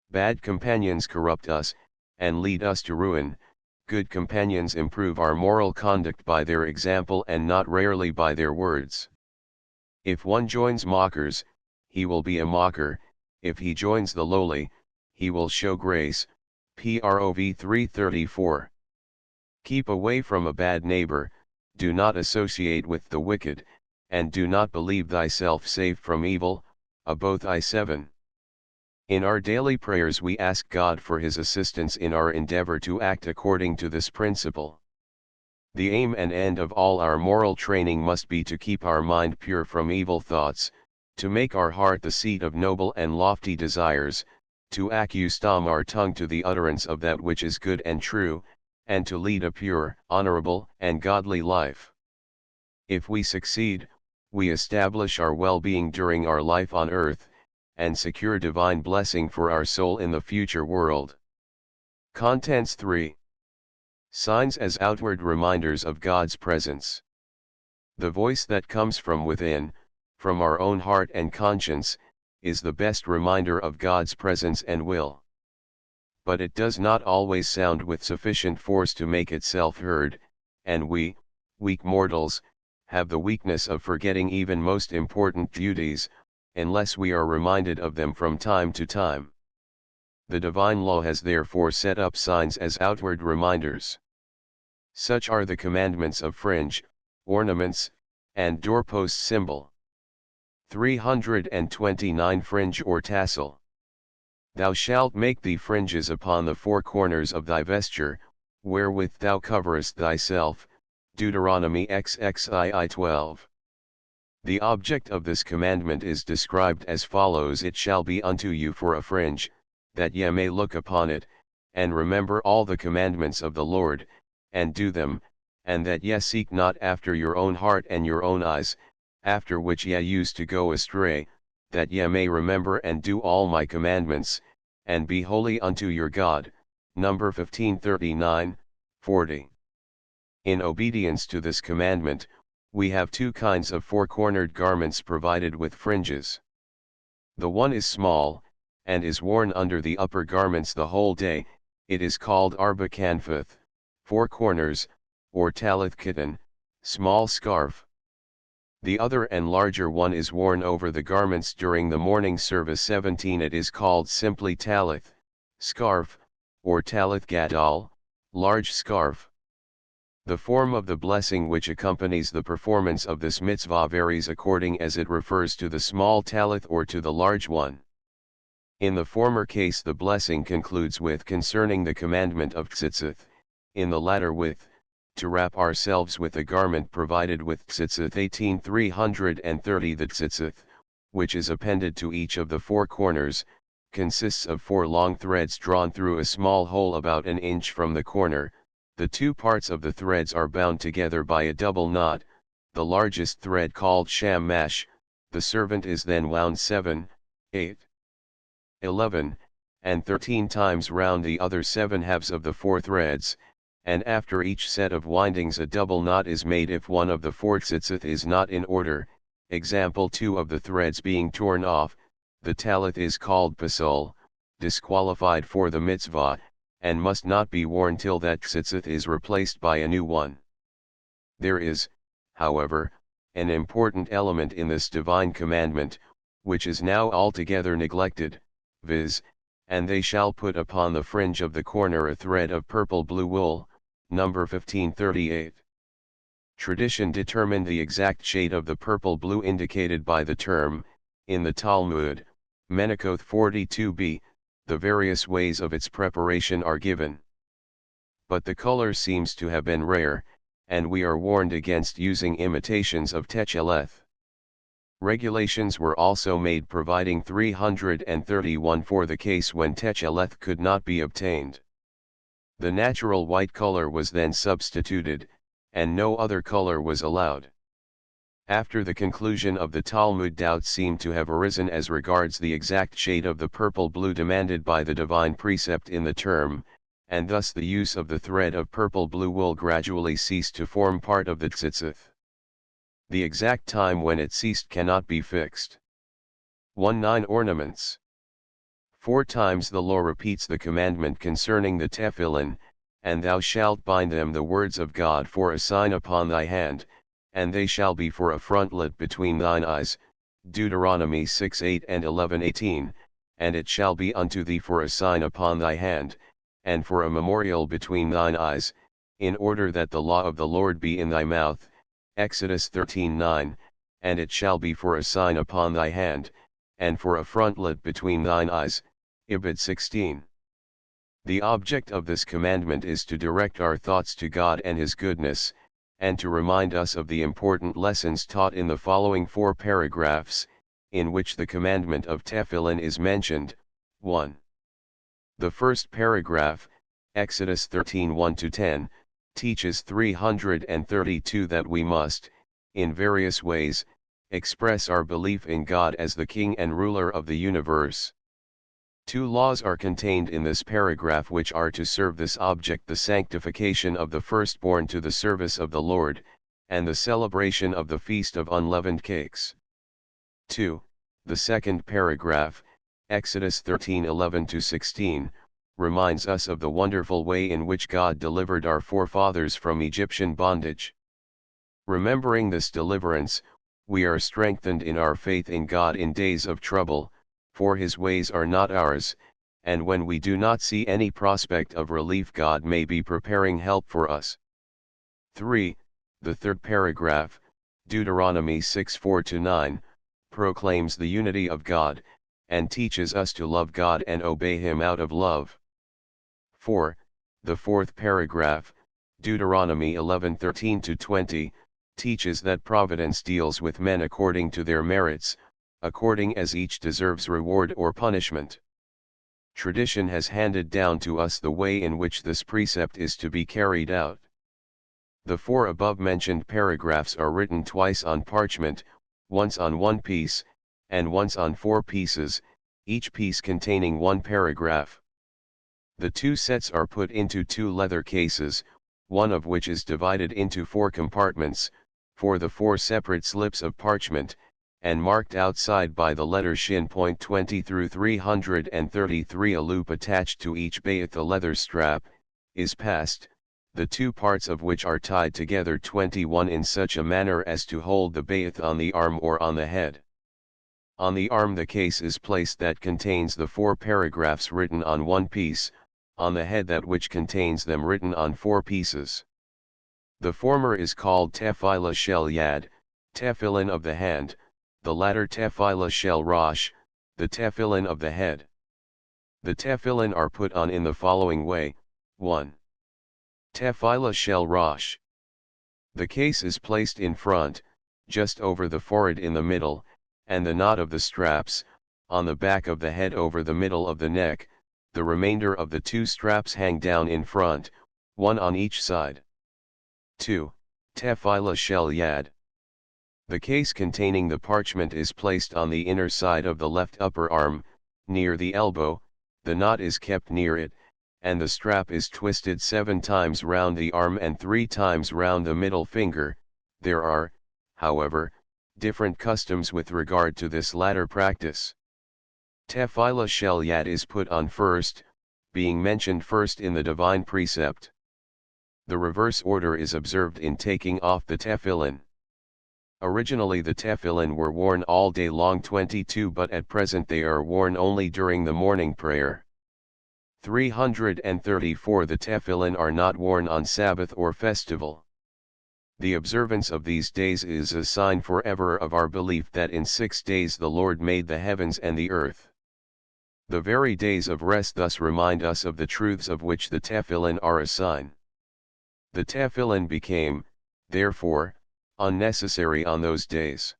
Bad companions corrupt us, and lead us to ruin. Good companions improve our moral conduct by their example and not rarely by their words. If one joins mockers, he will be a mocker; if he joins the lowly, he will show grace. Prov 3:34. Keep away from a bad neighbor, do not associate with the wicked, and do not believe thyself safe from evil. Both I7. In our daily prayers we ask God for His assistance in our endeavor to act according to this principle. The aim and end of all our moral training must be to keep our mind pure from evil thoughts, to make our heart the seat of noble and lofty desires, to accustom our tongue to the utterance of that which is good and true, and to lead a pure, honorable, and godly life. If we succeed, we establish our well-being during our life on earth, and secure divine blessing for our soul in the future world. Contents 3. Signs as outward reminders of God's presence. The voice that comes from within, from our own heart and conscience, is the best reminder of God's presence and will. But it does not always sound with sufficient force to make itself heard, and we, weak mortals, have the weakness of forgetting even most important duties, unless we are reminded of them from time to time. The divine law has therefore set up signs as outward reminders. Such are the commandments of fringe, ornaments, and doorpost symbol. 329 Fringe or tassel. Thou shalt make thee fringes upon the four corners of thy vesture, wherewith thou coverest thyself. Deuteronomy XXII 12. The object of this commandment is described as follows: It shall be unto you for a fringe, that ye may look upon it, and remember all the commandments of the Lord, and do them, and that ye seek not after your own heart and your own eyes, after which ye used to go astray, that ye may remember and do all my commandments, and be holy unto your God. Number 15:39, 40. In obedience to this commandment, we have two kinds of four-cornered garments provided with fringes. The one is small, and is worn under the upper garments the whole day. It is called arba kanfith, four corners, or talith kitten, small scarf. The other and larger one is worn over the garments during the morning service. 17. It is called simply talith, scarf, or talith gadol, large scarf. The form of the blessing which accompanies the performance of this mitzvah varies according as it refers to the small talith or to the large one. In the former case the blessing concludes with concerning the commandment of tzitzith, in the latter with, to wrap ourselves with a garment provided with tzitzith. 18:330. The tzitzith, which is appended to each of the four corners, consists of four long threads drawn through a small hole about an inch from the corner. The two parts of the threads are bound together by a double knot, the largest thread called shamash. The servant is then wound 7, 8, 11, and 13 times round the other 7 halves of the four threads, and after each set of windings a double knot is made if one of the four tzitzith is not in order. Example: 2 of the threads being torn off, the talith is called pasul, disqualified for the mitzvah, and must not be worn till that tzitzith is replaced by a new one. There is, however, an important element in this divine commandment, which is now altogether neglected, viz., and they shall put upon the fringe of the corner a thread of purple blue wool, number 1538. Tradition determined the exact shade of the purple blue indicated by the term, in the Talmud, Menikoth 42b, the various ways of its preparation are given. But the color seems to have been rare, and we are warned against using imitations of Techeleth. Regulations were also made providing 331 for the case when Techeleth could not be obtained. The natural white color was then substituted, and no other color was allowed. After the conclusion of the Talmud, doubts seem to have arisen as regards the exact shade of the purple blue demanded by the divine precept in the term, and thus the use of the thread of purple blue wool gradually ceased to form part of the tzitzith. The exact time when it ceased cannot be fixed. 19 Ornaments. 4 times the law repeats the commandment concerning the tefillin, and thou shalt bind them the words of God for a sign upon thy hand, and they shall be for a frontlet between thine eyes, Deuteronomy 6:8 and 11:18, and it shall be unto thee for a sign upon thy hand, and for a memorial between thine eyes, in order that the law of the Lord be in thy mouth, Exodus 13:9, and it shall be for a sign upon thy hand, and for a frontlet between thine eyes, Ibid 16. The object of this commandment is to direct our thoughts to God and His goodness, and to remind us of the important lessons taught in the following 4 paragraphs, in which the commandment of tefillin is mentioned. 1. The first paragraph, Exodus 13:1-10, teaches 332 that we must, in various ways, express our belief in God as the King and ruler of the universe. 2 laws are contained in this paragraph which are to serve this object: the sanctification of the firstborn to the service of the Lord, and the celebration of the Feast of Unleavened Cakes. 2. The second paragraph, Exodus 13:11-16, reminds us of the wonderful way in which God delivered our forefathers from Egyptian bondage. Remembering this deliverance, we are strengthened in our faith in God in days of trouble, for His ways are not ours, and when we do not see any prospect of relief, God may be preparing help for us. 3. The third paragraph, Deuteronomy 6:4-9, proclaims the unity of God, and teaches us to love God and obey Him out of love. 4. The fourth paragraph, Deuteronomy 11:13-20, teaches that providence deals with men according to their merits, according as each deserves reward or punishment. Tradition has handed down to us the way in which this precept is to be carried out. The 4 above-mentioned paragraphs are written twice on parchment, once on 1 piece, and once on 4 pieces, each piece containing 1 paragraph. The 2 sets are put into 2 leather cases, one of which is divided into 4 compartments, for the 4 separate slips of parchment, and marked outside by the letter Shin. 20 through 333. A loop attached to each bayith, the leather strap, is passed, the 2 parts of which are tied together 21 in such a manner as to hold the bayith on the arm or on the head. On the arm the case is placed that contains the 4 paragraphs written on 1 piece, on the head that which contains them written on 4 pieces. The former is called tefillah shel yad, tefillin of the hand, the latter tefillah shel rosh, the tefillin of the head. The tefillin are put on in the following way. 1. Tefillah shel rosh. The case is placed in front, just over the forehead in the middle, and the knot of the straps, on the back of the head over the middle of the neck. The remainder of the 2 straps hang down in front, 1 on each side. 2. Tefillah shel yad. The case containing the parchment is placed on the inner side of the left upper arm, near the elbow, the knot is kept near it, and the strap is twisted 7 times round the arm and 3 times round the middle finger. There are, however, different customs with regard to this latter practice. Tefillah shel yad is put on first, being mentioned first in the divine precept. The reverse order is observed in taking off the tefillin. Originally the tefillin were worn all day long 22, but at present they are worn only during the morning prayer. 334 The tefillin are not worn on Sabbath or festival. The observance of these days is a sign forever of our belief that in 6 days the Lord made the heavens and the earth. The very days of rest thus remind us of the truths of which the tefillin are a sign. The tefillin became, therefore, unnecessary on those days.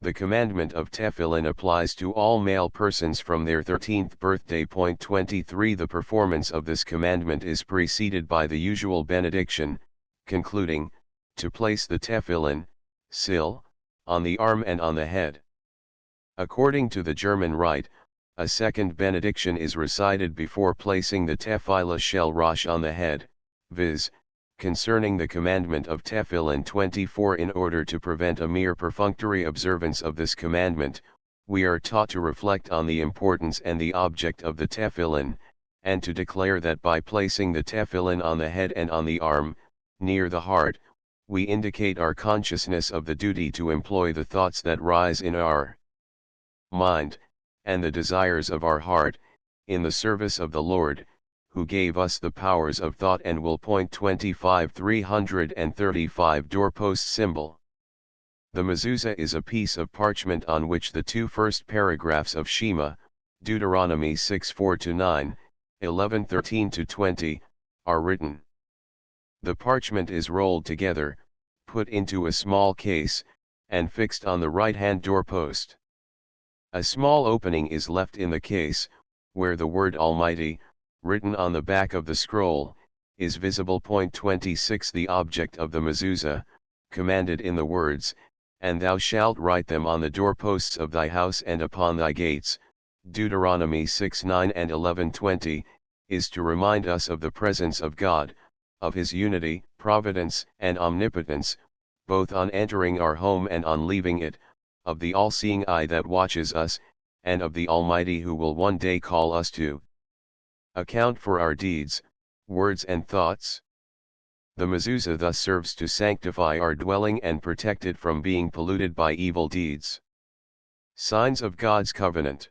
The commandment of tefillin applies to all male persons from their 13th birthday. 23 The performance of this commandment is preceded by the usual benediction, concluding, to place the tefillin, sil, on the arm and on the head. According to the German rite, a second benediction is recited before placing the tefillah shel rosh on the head, viz., concerning the commandment of tefillin. 24 In order to prevent a mere perfunctory observance of this commandment, we are taught to reflect on the importance and the object of the tefillin, and to declare that by placing the tefillin on the head and on the arm, near the heart, we indicate our consciousness of the duty to employ the thoughts that rise in our mind, and the desires of our heart, in the service of the Lord, who gave us the powers of thought and will. 25 335 Doorpost symbol. The mezuzah is a piece of parchment on which the 2 first paragraphs of Shema, Deuteronomy 6:4-9, 11:13-20, are written. The parchment is rolled together, put into a small case, and fixed on the right-hand doorpost. A small opening is left in the case, where the word Almighty, written on the back of the scroll, is visible. 26 The object of the mezuzah, commanded in the words, and thou shalt write them on the doorposts of thy house and upon thy gates, Deuteronomy 6:9 and 11:20, is to remind us of the presence of God, of his unity, providence, and omnipotence, both on entering our home and on leaving it, of the all-seeing eye that watches us, and of the Almighty who will one day call us to account for our deeds, words and thoughts. The mezuzah thus serves to sanctify our dwelling and protect it from being polluted by evil deeds. Signs of God's covenant.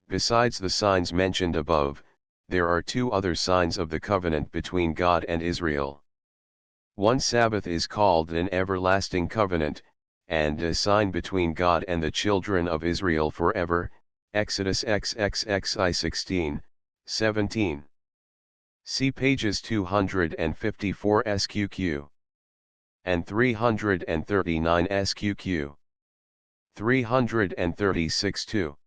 Besides the signs mentioned above, there are 2 other signs of the covenant between God and Israel. One Sabbath is called an everlasting covenant, and a sign between God and the children of Israel forever, Exodus XXXI 16:17. See pages 254 SQQ and 339 SQQ. 336 2.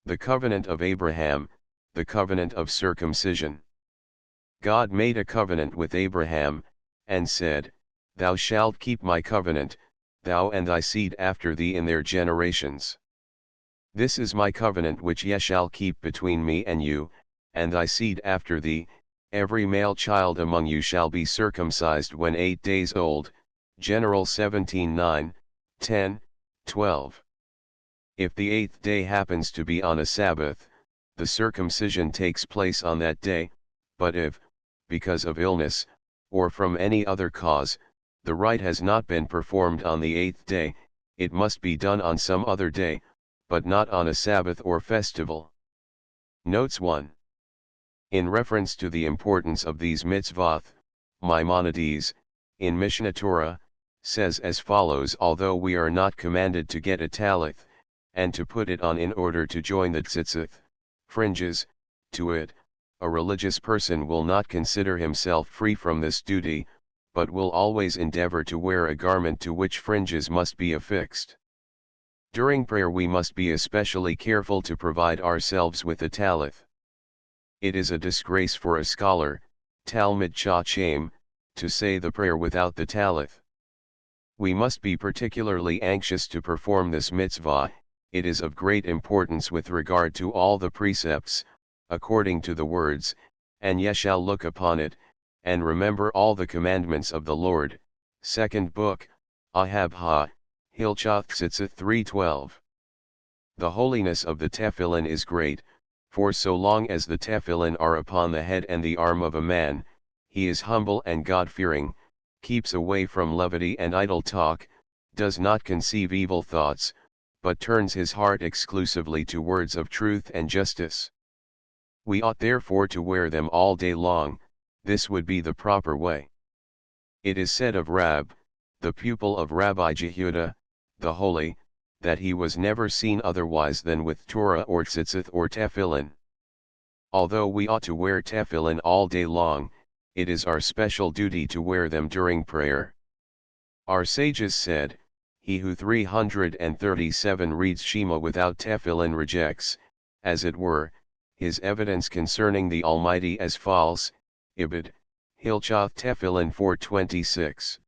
The covenant of Abraham, the covenant of circumcision. God made a covenant with Abraham, and said, Thou shalt keep my covenant, thou and thy seed after thee in their generations. This is my covenant which ye shall keep between me and you, and thy seed after thee. Every male child among you shall be circumcised when 8 days old, General 17:9, 10, 12. If the 8th day happens to be on a Sabbath, the circumcision takes place on that day, but if, because of illness, or from any other cause, the rite has not been performed on the 8th day, it must be done on some other day, but not on a Sabbath or festival. Notes 1. In reference to the importance of these mitzvoth, Maimonides, in Mishnah Torah, says as follows: although we are not commanded to get a talith, and to put it on in order to join the tzitzith, fringes, to it, a religious person will not consider himself free from this duty, but will always endeavor to wear a garment to which fringes must be affixed. During prayer we must be especially careful to provide ourselves with a talith. It is a disgrace for a scholar, Talmud Chacham, to say the prayer without the talith. We must be particularly anxious to perform this mitzvah. It is of great importance with regard to all the precepts, according to the words, and ye shall look upon it, and remember all the commandments of the Lord. Second Book, Ahab Ha, Hilchoth Tzitzith 3:12. The holiness of the tefillin is great, for so long as the tefillin are upon the head and the arm of a man, he is humble and God-fearing, keeps away from levity and idle talk, does not conceive evil thoughts, but turns his heart exclusively to words of truth and justice. We ought therefore to wear them all day long. This would be the proper way. It is said of Rab, the pupil of Rabbi Jehuda, the holy, that he was never seen otherwise than with Torah or tzitzith or tefillin. Although we ought to wear tefillin all day long, it is our special duty to wear them during prayer. Our sages said, he who 337 reads Shema without tefillin rejects, as it were, his evidence concerning the Almighty as false. Ibid, Hilchoth Tefillin 4:26.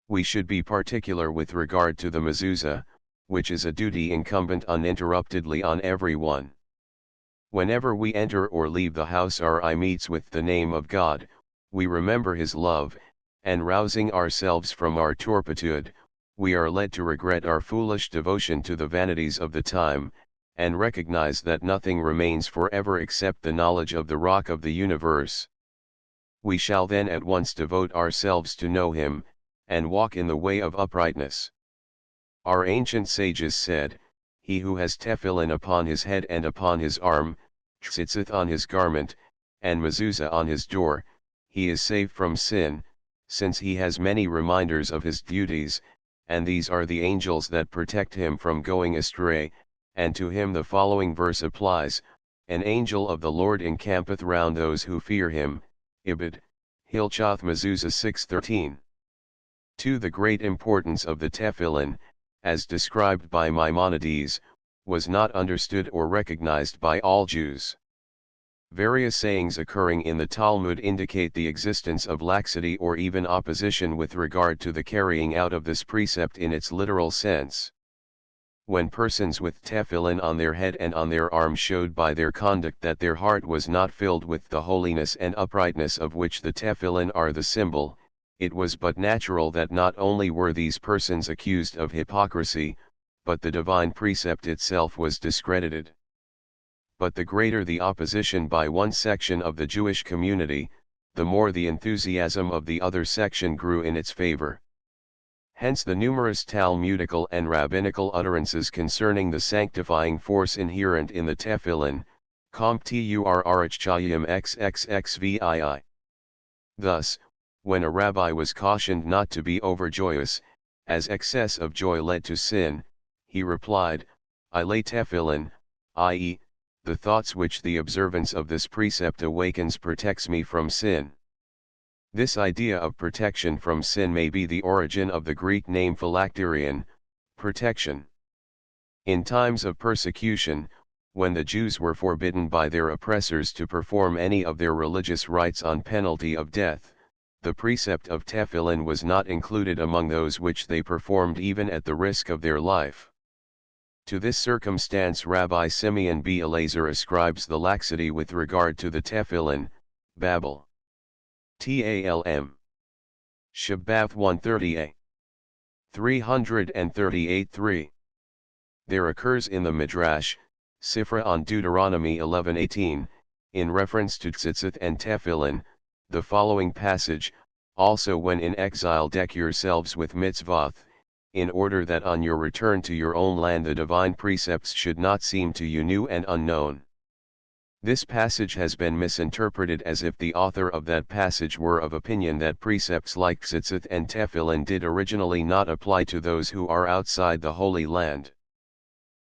We should be particular with regard to the mezuzah, which is a duty incumbent uninterruptedly on everyone. Whenever we enter or leave the house our eye meets with the name of God, we remember His love, and rousing ourselves from our torpitude, we are led to regret our foolish devotion to the vanities of the time, and recognize that nothing remains forever except the knowledge of the Rock of the universe. We shall then at once devote ourselves to know Him, and walk in the way of uprightness. Our ancient sages said, he who has tefillin upon his head and upon his arm, tzitzith on his garment, and mezuzah on his door, he is saved from sin, since he has many reminders of his duties, and these are the angels that protect him from going astray. And to him the following verse applies, an angel of the Lord encampeth round those who fear him. Ibid, Hilchoth Mezuzah 6:13. 2. The great importance of the tefillin, as described by Maimonides, was not understood or recognized by all Jews. Various sayings occurring in the Talmud indicate the existence of laxity or even opposition with regard to the carrying out of this precept in its literal sense. When persons with tefillin on their head and on their arm showed by their conduct that their heart was not filled with the holiness and uprightness of which the tefillin are the symbol, it was but natural that not only were these persons accused of hypocrisy, but the divine precept itself was discredited. But the greater the opposition by one section of the Jewish community, the more the enthusiasm of the other section grew in its favor. Hence the numerous Talmudical and rabbinical utterances concerning the sanctifying force inherent in the tefillin, Compturrchayim xxxvii. Thus, when a rabbi was cautioned not to be overjoyous, as excess of joy led to sin, he replied, I lay tefillin, i.e., the thoughts which the observance of this precept awakens protects me from sin. This idea of protection from sin may be the origin of the Greek name phylacterion, protection. In times of persecution, when the Jews were forbidden by their oppressors to perform any of their religious rites on penalty of death, the precept of tefillin was not included among those which they performed even at the risk of their life. To this circumstance Rabbi Simeon B. Elazar ascribes the laxity with regard to the tefillin, Babel. Talm. Shabbath 130a. 338-3. There occurs in the Midrash, Sifra on Deuteronomy 11:18, in reference to tzitzith and tefillin, the following passage, also when in exile deck yourselves with mitzvoth, in order that on your return to your own land the divine precepts should not seem to you new and unknown. This passage has been misinterpreted as if the author of that passage were of opinion that precepts like tzitzith and tefillin did originally not apply to those who are outside the Holy Land.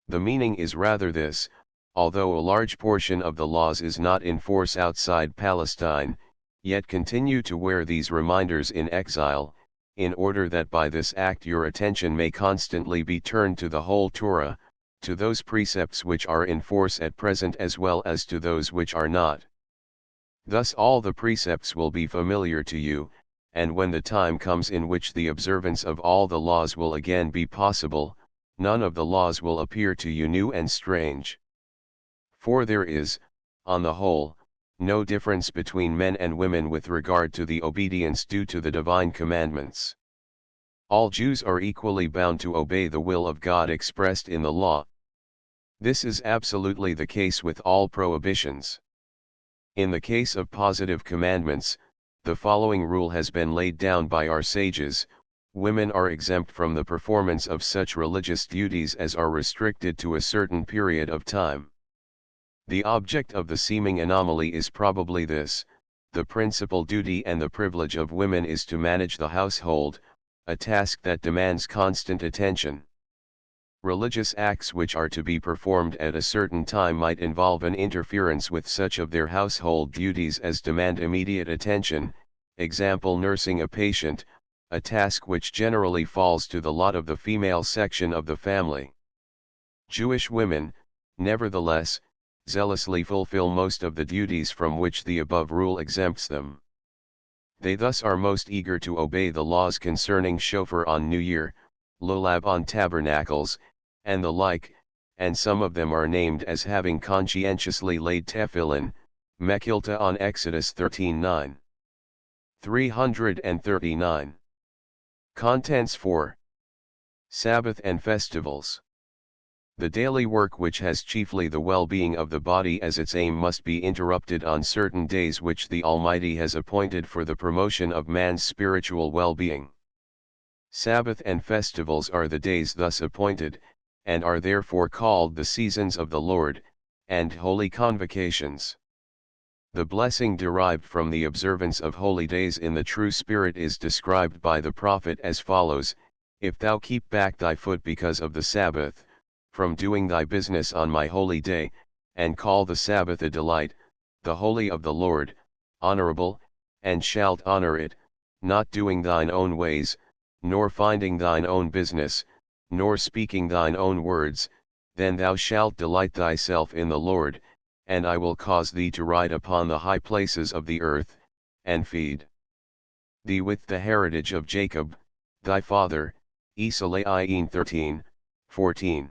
The meaning is rather this: although a large portion of the laws is not in force outside Palestine, yet continue to wear these reminders in exile, in order that by this act your attention may constantly be turned to the whole Torah, to those precepts which are in force at present as well as to those which are not. Thus all the precepts will be familiar to you, and when the time comes in which the observance of all the laws will again be possible, none of the laws will appear to you new and strange. For there is, on the whole, no difference between men and women with regard to the obedience due to the divine commandments. All Jews are equally bound to obey the will of God expressed in the law. This is absolutely the case with all prohibitions. In the case of positive commandments, the following rule has been laid down by our sages: women are exempt from the performance of such religious duties as are restricted to a certain period of time. The object of the seeming anomaly is probably this: the principal duty and the privilege of women is to manage the household, a task that demands constant attention. Religious acts which are to be performed at a certain time might involve an interference with such of their household duties as demand immediate attention, example nursing a patient, a task which generally falls to the lot of the female section of the family. Jewish women, nevertheless, zealously fulfill most of the duties from which the above rule exempts them. They thus are most eager to obey the laws concerning shofar on New Year, lulav on tabernacles, and the like, and some of them are named as having conscientiously laid tefillin, mekilta on Exodus 13:9. 339. Contents 4. Sabbath and festivals. The daily work which has chiefly the well-being of the body as its aim must be interrupted on certain days which the Almighty has appointed for the promotion of man's spiritual well-being. Sabbath and festivals are the days thus appointed, and are therefore called the seasons of the Lord, and holy convocations. The blessing derived from the observance of holy days in the true spirit is described by the prophet as follows: If thou keep back thy foot because of the Sabbath, from doing thy business on my holy day, and call the Sabbath a delight, the holy of the Lord, honorable, and shalt honor it, not doing thine own ways, nor finding thine own business, nor speaking thine own words, then thou shalt delight thyself in the Lord, and I will cause thee to ride upon the high places of the earth, and feed thee with the heritage of Jacob, thy father. Esaias 13:14.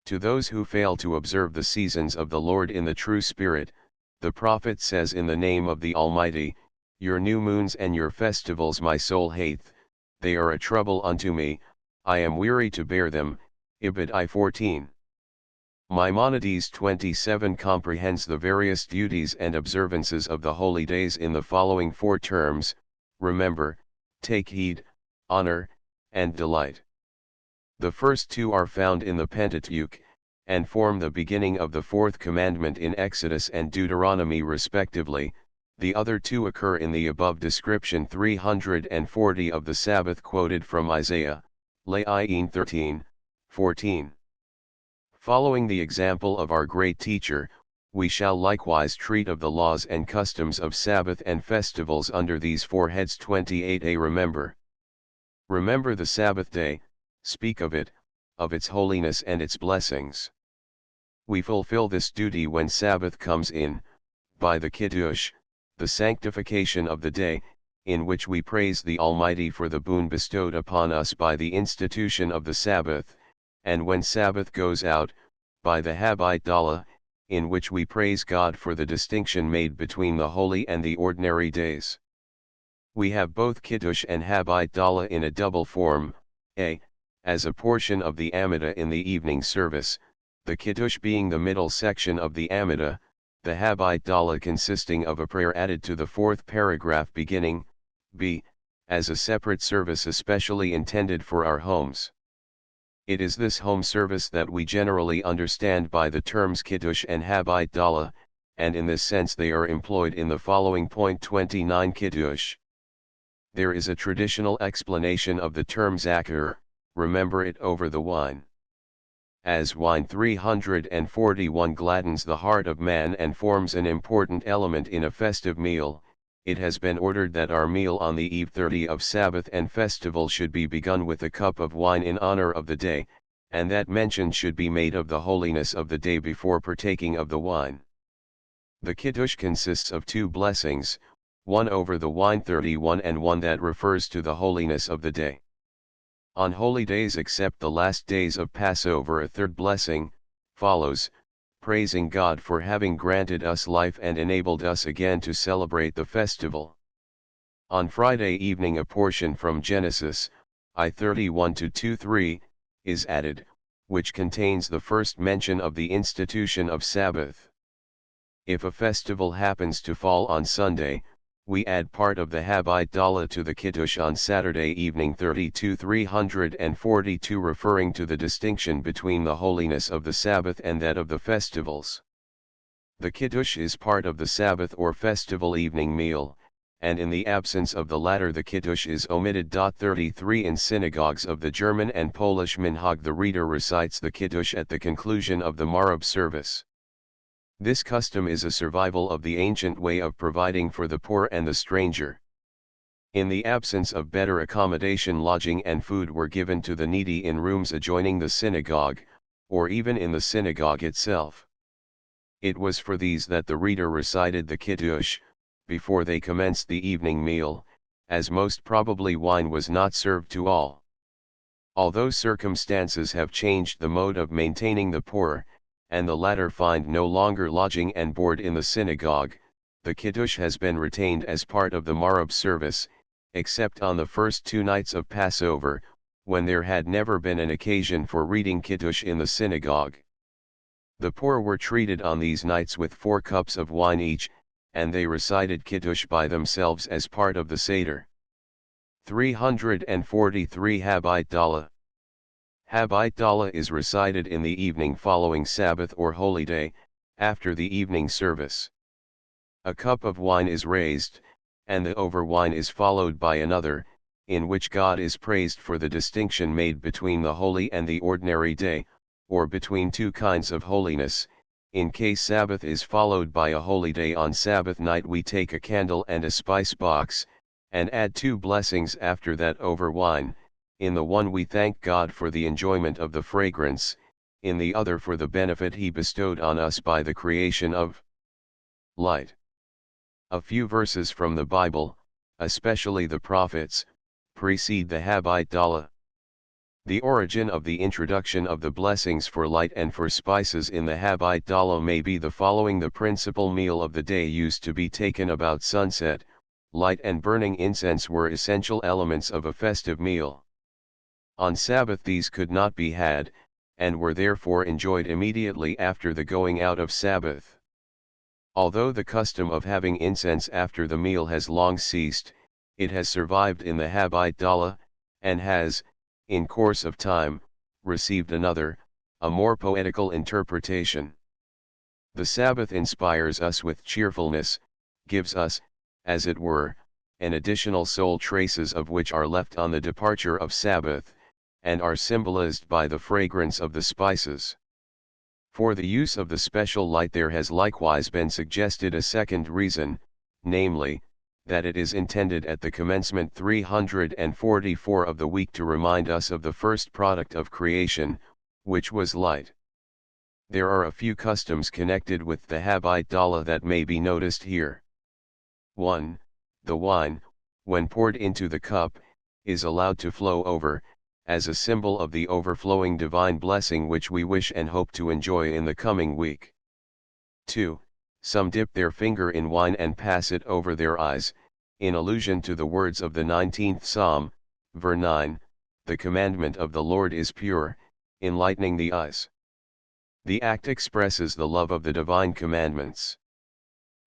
To those who fail to observe the seasons of the Lord in the true spirit, the prophet says in the name of the Almighty, Your new moons and your festivals my soul hateth, they are a trouble unto me, I am weary to bear them. Ibid 14. Maimonides 27 comprehends the various duties and observances of the holy days in the following four terms: remember, take heed, honor, and delight. The first two are found in the Pentateuch, and form the beginning of the fourth commandment in Exodus and Deuteronomy respectively. The other two occur in the above description 340 of the Sabbath quoted from Isaiah, Le'ayin 13:14. Following the example of our great teacher, we shall likewise treat of the laws and customs of Sabbath and festivals under these four heads. 28a. Remember the Sabbath day, speak of it, of its holiness and its blessings. We fulfill this duty when Sabbath comes in, by the Kiddush, the sanctification of the day, in which we praise the Almighty for the boon bestowed upon us by the institution of the Sabbath, and when Sabbath goes out, by the Havdalah, in which we praise God for the distinction made between the holy and the ordinary days. We have both Kiddush and Havdalah in a double form, a. as a portion of the Amidah in the evening service, the Kiddush being the middle section of the Amidah, the Havdalah consisting of a prayer added to the fourth paragraph beginning, b. as a separate service especially intended for our homes. It is this home service that we generally understand by the terms Kiddush and Havdalah, and in this sense they are employed in the following point 29 Kiddush. There is a traditional explanation of the term Zakir, remember it over the wine. As wine 341 gladdens the heart of man and forms an important element in a festive meal, it has been ordered that our meal on the eve 30 of Sabbath and festival should be begun with a cup of wine in honor of the day, and that mention should be made of the holiness of the day before partaking of the wine. The Kiddush consists of two blessings, one over the wine 31 and one that refers to the holiness of the day. On holy days except the last days of Passover a third blessing follows, praising God for having granted us life and enabled us again to celebrate the festival. On Friday evening a portion from Genesis, I31-2:3, is added, which contains the first mention of the institution of Sabbath. If a festival happens to fall on Sunday, we add part of the Havdalah to the Kiddush on Saturday evening 32-342 referring to the distinction between the holiness of the Sabbath and that of the festivals. The Kiddush is part of the Sabbath or festival evening meal, and in the absence of the latter the Kiddush is omitted. 33 In synagogues of the German and Polish minhag the reader recites the Kiddush at the conclusion of the Marab service. This custom is a survival of the ancient way of providing for the poor and the stranger. In the absence of better accommodation, lodging and food were given to the needy in rooms adjoining the synagogue, or even in the synagogue itself. It was for these that the reader recited the Kiddush, before they commenced the evening meal, as most probably wine was not served to all. Although circumstances have changed the mode of maintaining the poor, and the latter find no longer lodging and board in the synagogue, the Kiddush has been retained as part of the Marab service, except on the first 2 nights of Passover, when there had never been an occasion for reading Kiddush in the synagogue. The poor were treated on these nights with 4 cups of wine each, and they recited Kiddush by themselves as part of the Seder. 343 Habit Dala. Habit Dala is recited in the evening following Sabbath or Holy Day, after the evening service. A cup of wine is raised, and the over wine is followed by another, in which God is praised for the distinction made between the holy and the ordinary day, or between 2 kinds of holiness. In case Sabbath is followed by a holy day, on Sabbath night we take a candle and a spice box, and add 2 blessings after that over wine. In the one we thank God for the enjoyment of the fragrance, in the other for the benefit he bestowed on us by the creation of light. A few verses from the Bible, especially the prophets, precede the Habit Dala. The origin of the introduction of the blessings for light and for spices in the Habit Dala may be the following. The principal meal of the day used to be taken about sunset. Light and burning incense were essential elements of a festive meal. On Sabbath these could not be had, and were therefore enjoyed immediately after the going out of Sabbath. Although the custom of having incense after the meal has long ceased, it has survived in the Habit Dala, and has, in course of time, received another, a more poetical interpretation. The Sabbath inspires us with cheerfulness, gives us, as it were, an additional soul, traces of which are left on the departure of Sabbath, and are symbolized by the fragrance of the spices. For the use of the special light there has likewise been suggested a second reason, namely, that it is intended at the commencement 344 of the week to remind us of the first product of creation, which was light. There are a few customs connected with the Habit Dala that may be noticed here. 1. The wine, when poured into the cup, is allowed to flow over, as a symbol of the overflowing divine blessing which we wish and hope to enjoy in the coming week. 2. Some dip their finger in wine and pass it over their eyes, in allusion to the words of the 19th Psalm, verse 9, "The commandment of the Lord is pure, enlightening the eyes." The act expresses the love of the divine commandments.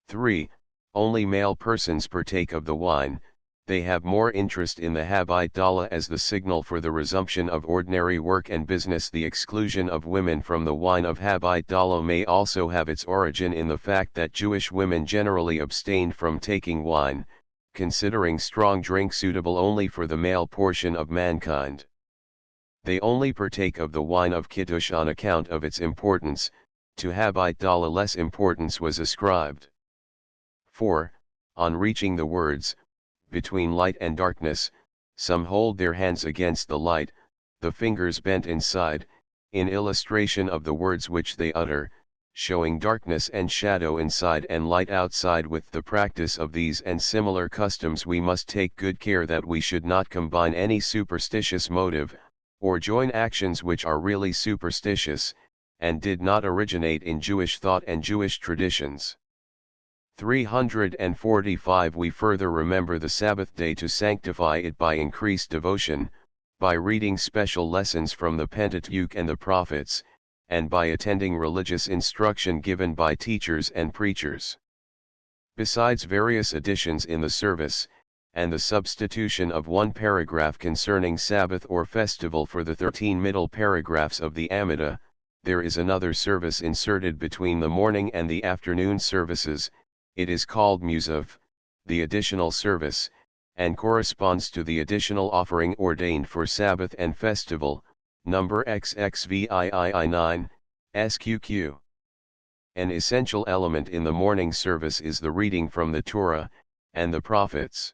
3. Only male persons partake of the wine. They have more interest in the Habit Dala as the signal for the resumption of ordinary work and business. The exclusion of women from the wine of Habit Dala may also have its origin in the fact that Jewish women generally abstained from taking wine, considering strong drink suitable only for the male portion of mankind. They only partake of the wine of Kiddush on account of its importance. To Habit Dala less importance was ascribed. 4. On reaching the words, "between light and darkness," some hold their hands against the light, the fingers bent inside, in illustration of the words which they utter, showing darkness and shadow inside and light outside. With the practice of these and similar customs we must take good care that we should not combine any superstitious motive, or join actions which are really superstitious, and did not originate in Jewish thought and Jewish traditions. 345 We further remember the Sabbath day to sanctify it by increased devotion, by reading special lessons from the Pentateuch and the prophets, and by attending religious instruction given by teachers and preachers. Besides various additions in the service, and the substitution of one paragraph concerning Sabbath or festival for the 13 middle paragraphs of the Amidah, there is another service inserted between the morning and the afternoon services. It is called Musav, the additional service, and corresponds to the additional offering ordained for Sabbath and festival, number XXVIII 9, SQQ. An essential element in the morning service is the reading from the Torah and the prophets.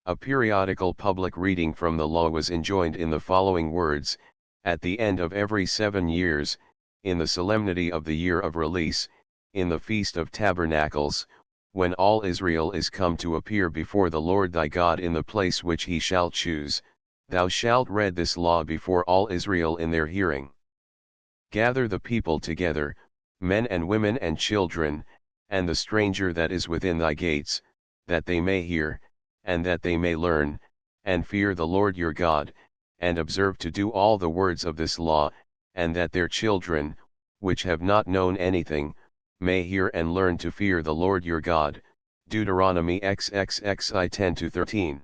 A periodical public reading from the law was enjoined in the following words: at the end of every 7 years, in the solemnity of the year of release, in the Feast of Tabernacles, when all Israel is come to appear before the Lord thy God in the place which he shall choose, thou shalt read this law before all Israel in their hearing. Gather the people together, men and women and children, and the stranger that is within thy gates, that they may hear, and that they may learn, and fear the Lord your God, and observe to do all the words of this law, and that their children, which have not known anything, may hear and learn to fear the Lord your God. Deuteronomy XXXI 10-13.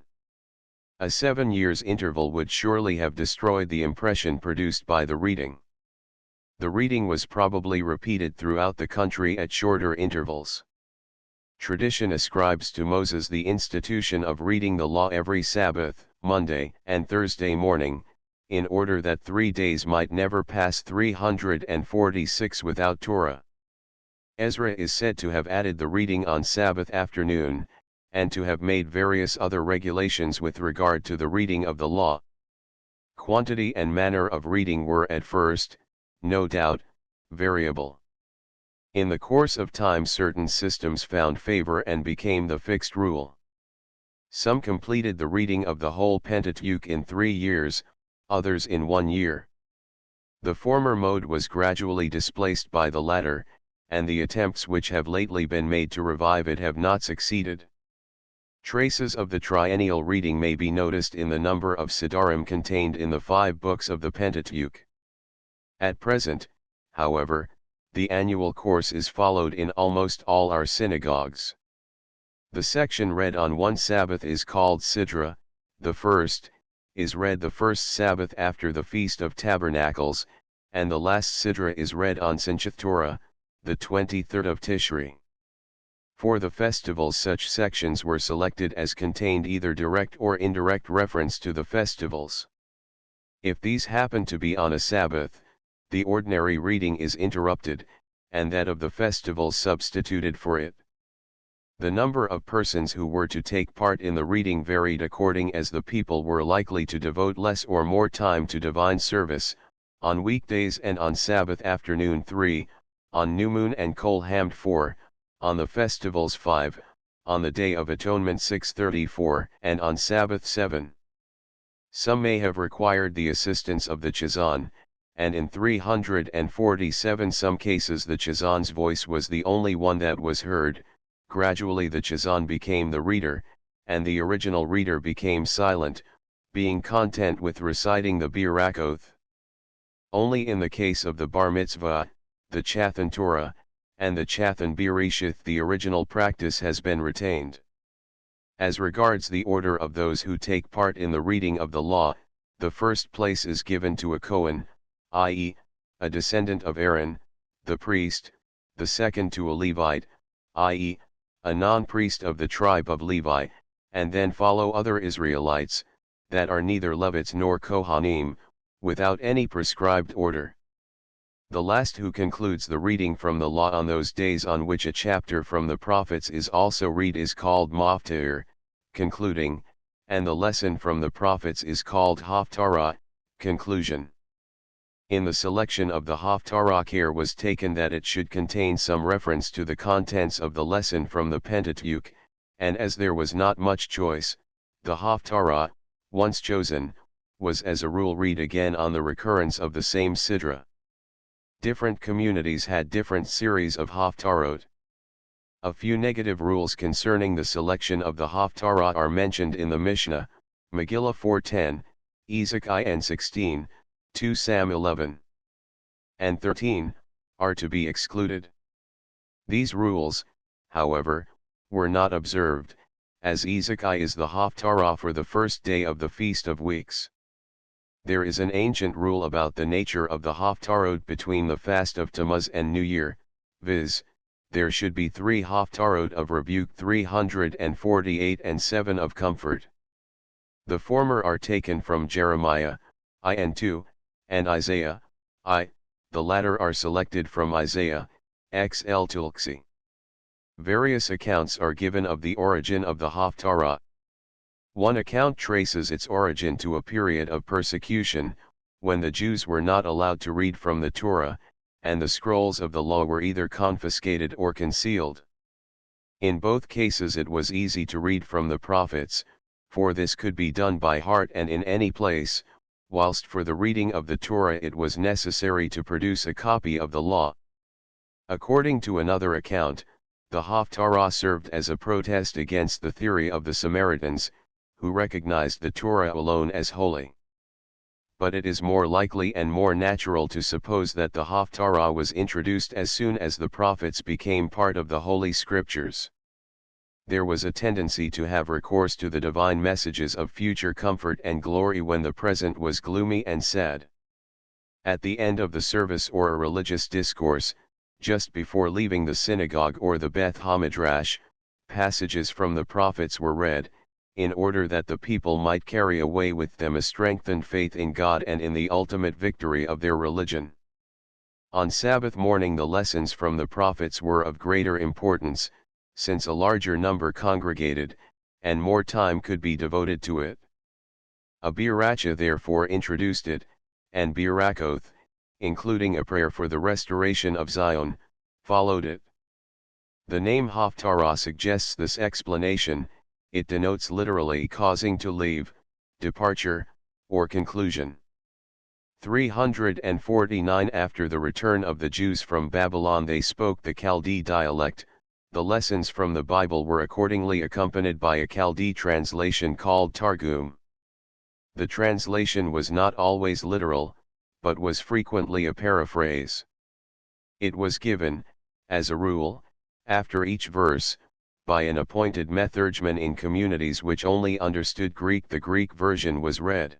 A 7 years interval would surely have destroyed the impression produced by the reading. The reading was probably repeated throughout the country at shorter intervals. Tradition ascribes to Moses the institution of reading the law every Sabbath, Monday, and Thursday morning, in order that 3 days might never pass 346 without Torah. Ezra is said to have added the reading on Sabbath afternoon, and to have made various other regulations with regard to the reading of the law. Quantity and manner of reading were at first, no doubt, variable. In the course of time certain systems found favor and became the fixed rule. Some completed the reading of the whole Pentateuch in 3 years, others in 1 year. The former mode was gradually displaced by the latter, and the attempts which have lately been made to revive it have not succeeded. Traces of the triennial reading may be noticed in the number of Siddarim contained in the 5 books of the Pentateuch. At present, however, the annual course is followed in almost all our synagogues. The section read on one Sabbath is called Sidra. The first is read the first Sabbath after the Feast of Tabernacles, and the last Sidra is read on Simchat Torah, the 23rd of Tishri. For the festivals such sections were selected as contained either direct or indirect reference to the festivals. If these happen to be on a Sabbath, the ordinary reading is interrupted, and that of the festivals substituted for it. The number of persons who were to take part in the reading varied according as the people were likely to devote less or more time to divine service, on weekdays and on Sabbath afternoon 3, on New Moon and Kol Hamd 4, on the festivals 5, on the Day of Atonement 6:34, and on Sabbath 7. Some may have required the assistance of the Chazan, and in 347 some cases the Chazan's voice was the only one that was heard. Gradually the Chazan became the reader, and the original reader became silent, being content with reciting the Birakoth. Only in the case of the Bar Mitzvah, the Chathan Torah, and the Chathan Bereshith the original practice has been retained. As regards the order of those who take part in the reading of the law, the first place is given to a Kohen, i.e., a descendant of Aaron, the priest, the second to a Levite, i.e., a non-priest of the tribe of Levi, and then follow other Israelites, that are neither Levites nor Kohanim, without any prescribed order. The last who concludes the reading from the law on those days on which a chapter from the prophets is also read is called Maftir, concluding, and the lesson from the prophets is called Haftarah, conclusion. In the selection of the Haftarah care was taken that it should contain some reference to the contents of the lesson from the Pentateuch, and as there was not much choice, the Haftarah, once chosen, was as a rule read again on the recurrence of the same Sidra. Different communities had different series of Haftarot. A few negative rules concerning the selection of the Haftarah are mentioned in the Mishnah, Megillah 4:10, Ezek and 16, 2 Sam 11 and 13, are to be excluded. These rules, however, were not observed, as Ezek is the Haftarah for the first day of the Feast of Weeks. There is an ancient rule about the nature of the Haftarot between the fast of Tammuz and New Year, viz., there should be 3 Haftarot of rebuke 348 and 7 of comfort. The former are taken from Jeremiah, I and 2, and Isaiah, I, the latter are selected from Isaiah, XL Tulksi. Various accounts are given of the origin of the Haftarah. One account traces its origin to a period of persecution, when the Jews were not allowed to read from the Torah, and the scrolls of the law were either confiscated or concealed. In both cases it was easy to read from the prophets, for this could be done by heart and in any place, whilst for the reading of the Torah it was necessary to produce a copy of the law. According to another account, the Haftarah served as a protest against the theory of the Samaritans, who recognized the Torah alone as holy. But it is more likely and more natural to suppose that the Haftarah was introduced as soon as the prophets became part of the Holy Scriptures. There was a tendency to have recourse to the divine messages of future comfort and glory when the present was gloomy and sad. At the end of the service or a religious discourse, just before leaving the synagogue or the Beth Hamidrash, passages from the prophets were read, in order that the people might carry away with them a strengthened faith in God and in the ultimate victory of their religion. On Sabbath morning the lessons from the prophets were of greater importance, since a larger number congregated, and more time could be devoted to it. A Biracha therefore introduced it, and Birakoth, including a prayer for the restoration of Zion, followed it. The name Haftarah suggests this explanation. It denotes literally causing to leave, departure, or conclusion. 349 After the return of the Jews from Babylon they spoke the Chaldee dialect. The lessons from the Bible were accordingly accompanied by a Chaldee translation called Targum. The translation was not always literal, but was frequently a paraphrase. It was given, as a rule, after each verse, by an appointed methergman in communities which only understood Greek. The Greek version was read.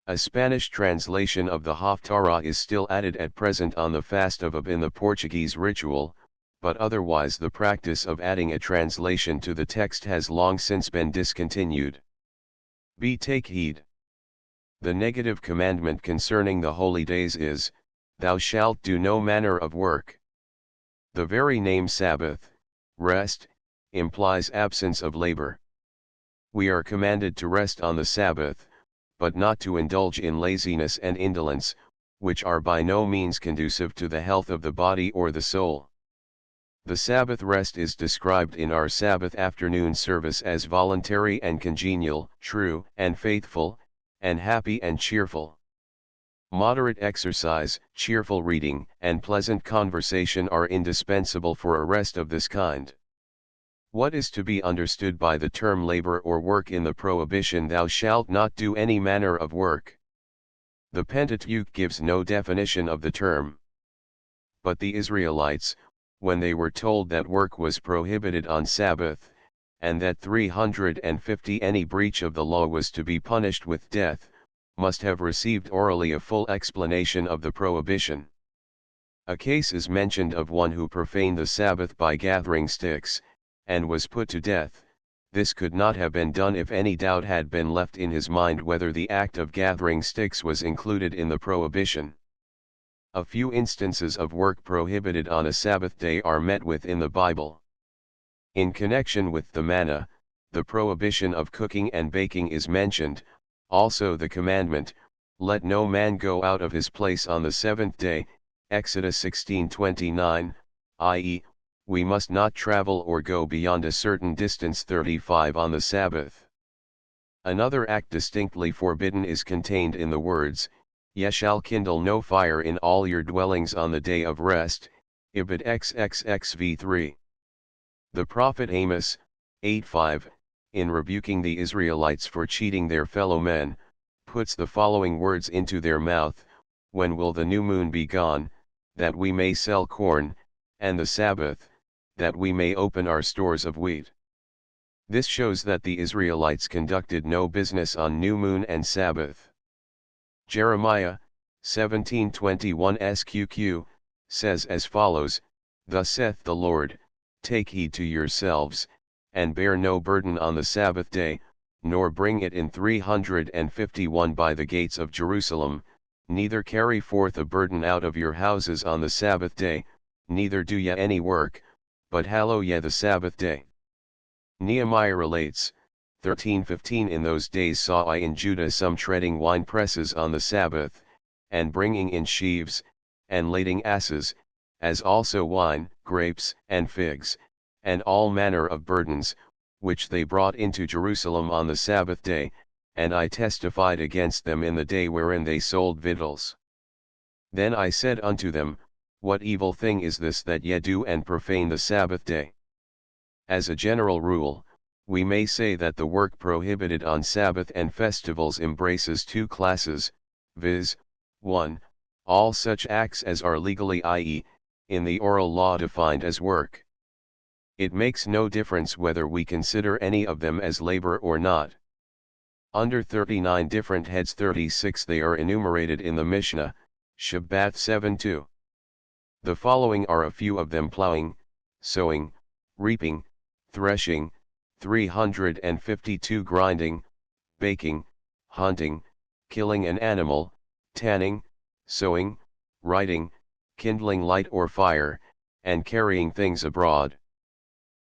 A Spanish translation of the Haftarah is still added at present on the fast of Ab in the Portuguese ritual, but otherwise the practice of adding a translation to the text has long since been discontinued. B. Take heed. The negative commandment concerning the holy days is, Thou shalt do no manner of work. The very name Sabbath, rest, implies absence of labor. We are commanded to rest on the Sabbath, but not to indulge in laziness and indolence, which are by no means conducive to the health of the body or the soul. The Sabbath rest is described in our Sabbath afternoon service as voluntary and congenial, true and faithful, and happy and cheerful. Moderate exercise, cheerful reading, and pleasant conversation are indispensable for a rest of this kind. What is to be understood by the term labor or work in the prohibition Thou shalt not do any manner of work? The Pentateuch gives no definition of the term. But the Israelites, when they were told that work was prohibited on Sabbath, and that 350 any breach of the law was to be punished with death, must have received orally a full explanation of the prohibition. A case is mentioned of one who profaned the Sabbath by gathering sticks, and was put to death. This could not have been done if any doubt had been left in his mind whether the act of gathering sticks was included in the prohibition. A few instances of work prohibited on a Sabbath day are met with in the Bible. In connection with the manna, the prohibition of cooking and baking is mentioned, also the commandment, Let no man go out of his place on the seventh day, Exodus 16:29, i.e., we must not travel or go beyond a certain distance 35 on the Sabbath. Another act distinctly forbidden is contained in the words, Ye shall kindle no fire in all your dwellings on the day of rest, Ibid XXXV3. The prophet Amos, 8:5, in rebuking the Israelites for cheating their fellow men, puts the following words into their mouth, When will the new moon be gone, that we may sell corn, and the Sabbath, that we may open our stores of wheat? This shows that the Israelites conducted no business on new moon and Sabbath. Jeremiah, 17:21 sqq, says as follows, Thus saith the Lord, Take heed to yourselves, and bear no burden on the Sabbath day, nor bring it in 351 by the gates of Jerusalem, neither carry forth a burden out of your houses on the Sabbath day, neither do ye any work, but hallow ye the Sabbath day. Nehemiah relates, 13:15 In those days saw I in Judah some treading wine presses on the Sabbath, and bringing in sheaves, and lading asses, as also wine, grapes, and figs, and all manner of burdens, which they brought into Jerusalem on the Sabbath day, and I testified against them in the day wherein they sold victuals. Then I said unto them, What evil thing is this that ye do and profane the Sabbath day? As a general rule, we may say that the work prohibited on Sabbath and festivals embraces two classes, viz., 1. All such acts as are legally, i.e., in the oral law defined as work. It makes no difference whether we consider any of them as labor or not. Under 39 different heads 36 they are enumerated in the Mishnah, Shabbat 7:2. The following are a few of them: plowing, sowing, reaping, threshing, 352 grinding, baking, hunting, killing an animal, tanning, sewing, writing, kindling light or fire, and carrying things abroad.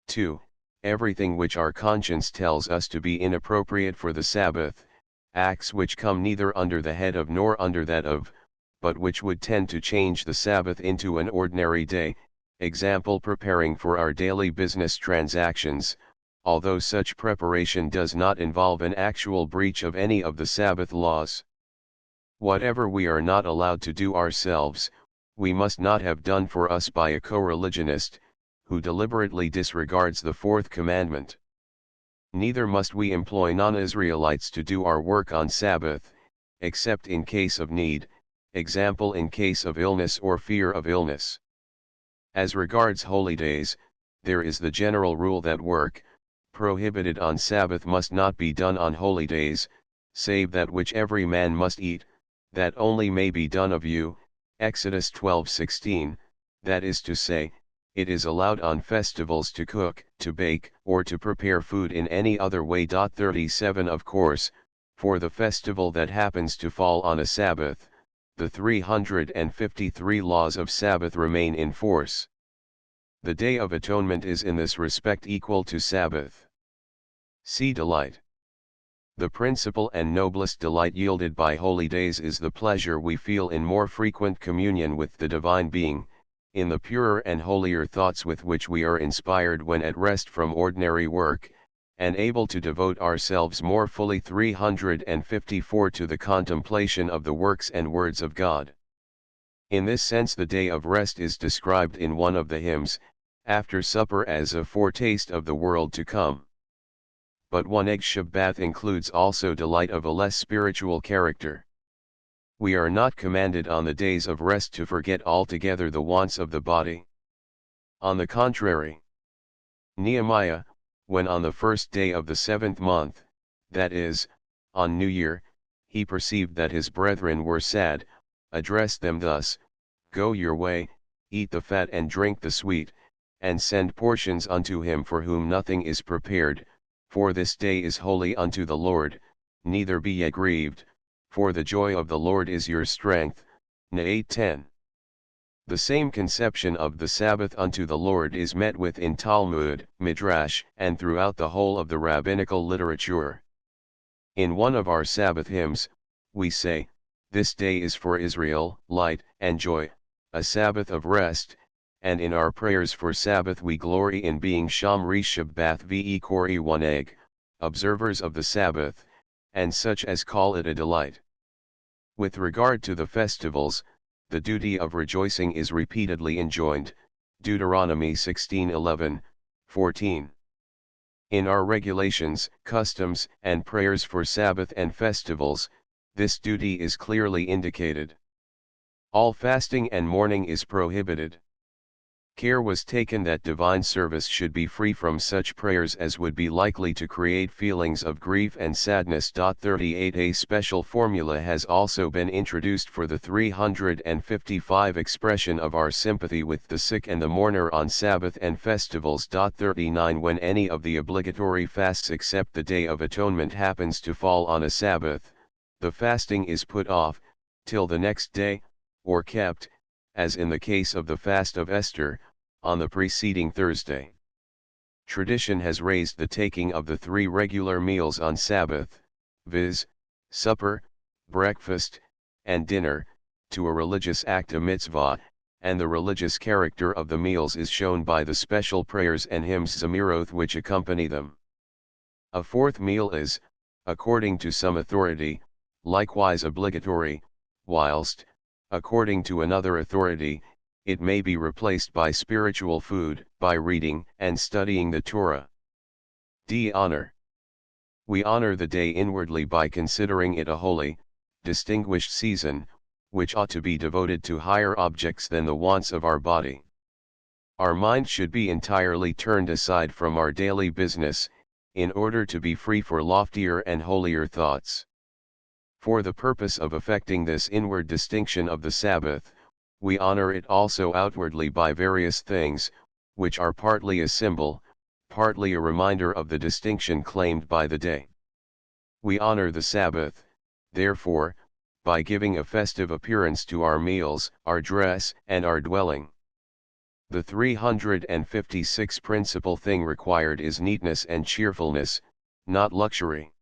2. Everything which our conscience tells us to be inappropriate for the Sabbath, acts which come neither under the head of nor under that of, but which would tend to change the Sabbath into an ordinary day, example preparing for our daily business transactions, although such preparation does not involve an actual breach of any of the Sabbath laws. Whatever we are not allowed to do ourselves, we must not have done for us by a co-religionist, who deliberately disregards the fourth commandment. Neither must we employ non-Israelites to do our work on Sabbath, except in case of need, example in case of illness or fear of illness. As regards holy days, there is the general rule that work, prohibited on Sabbath must not be done on holy days, save that which every man must eat, that only may be done of you, Exodus 12:16, that is to say, it is allowed on festivals to cook, to bake, or to prepare food in any other way. 37 Of course, for the festival that happens to fall on a Sabbath, the 353 laws of Sabbath remain in force. The Day of Atonement is in this respect equal to Sabbath. See delight. The principal and noblest delight yielded by holy days is the pleasure we feel in more frequent communion with the Divine Being, in the purer and holier thoughts with which we are inspired when at rest from ordinary work, and able to devote ourselves more fully 354 to the contemplation of the works and words of God. In this sense the day of rest is described in one of the hymns, after supper, as a foretaste of the world to come. But Oneg Shabbat includes also delight of a less spiritual character. We are not commanded on the days of rest to forget altogether the wants of the body. On the contrary, Nehemiah, when on the first day of the 7th month, that is, on New Year, he perceived that his brethren were sad, addressed them thus: Go your way, eat the fat and drink the sweet, and send portions unto him for whom nothing is prepared, for this day is holy unto the Lord, neither be ye grieved, for the joy of the Lord is your strength. Neh 8:10. The same conception of the Sabbath unto the Lord is met with in Talmud, Midrash, and throughout the whole of the rabbinical literature. In one of our Sabbath hymns, we say, This day is for Israel, light and joy, a Sabbath of rest, and in our prayers for Sabbath we glory in being Shamri Shabbath ve Kori Oneg, observers of the Sabbath, and such as call it a delight. With regard to the festivals, the duty of rejoicing is repeatedly enjoined, Deuteronomy 16:11, 14. In our regulations, customs, and prayers for Sabbath and festivals, this duty is clearly indicated. All fasting and mourning is prohibited. Care was taken that divine service should be free from such prayers as would be likely to create feelings of grief and sadness. 38 A special formula has also been introduced for the 355 expression of our sympathy with the sick and the mourner on Sabbath and festivals. 39 When any of the obligatory fasts except the Day of Atonement happens to fall on a Sabbath, the fasting is put off, till the next day, or kept, as in the case of the fast of Esther, on the preceding Thursday. Tradition has raised the taking of the 3 regular meals on Sabbath, viz., supper, breakfast, and dinner, to a religious act, a mitzvah, and the religious character of the meals is shown by the special prayers and hymns Zemiroth which accompany them. A 4th meal is, according to some authority, likewise obligatory, whilst, according to another authority, it may be replaced by spiritual food, by reading and studying the Torah. Honor. We honor the day inwardly by considering it a holy, distinguished season, which ought to be devoted to higher objects than the wants of our body. Our mind should be entirely turned aside from our daily business, in order to be free for loftier and holier thoughts. For the purpose of effecting this inward distinction of the Sabbath, we honor it also outwardly by various things, which are partly a symbol, partly a reminder of the distinction claimed by the day. We honor the Sabbath, therefore, by giving a festive appearance to our meals, our dress, and our dwelling. The 356 principal thing required is neatness and cheerfulness, not luxury.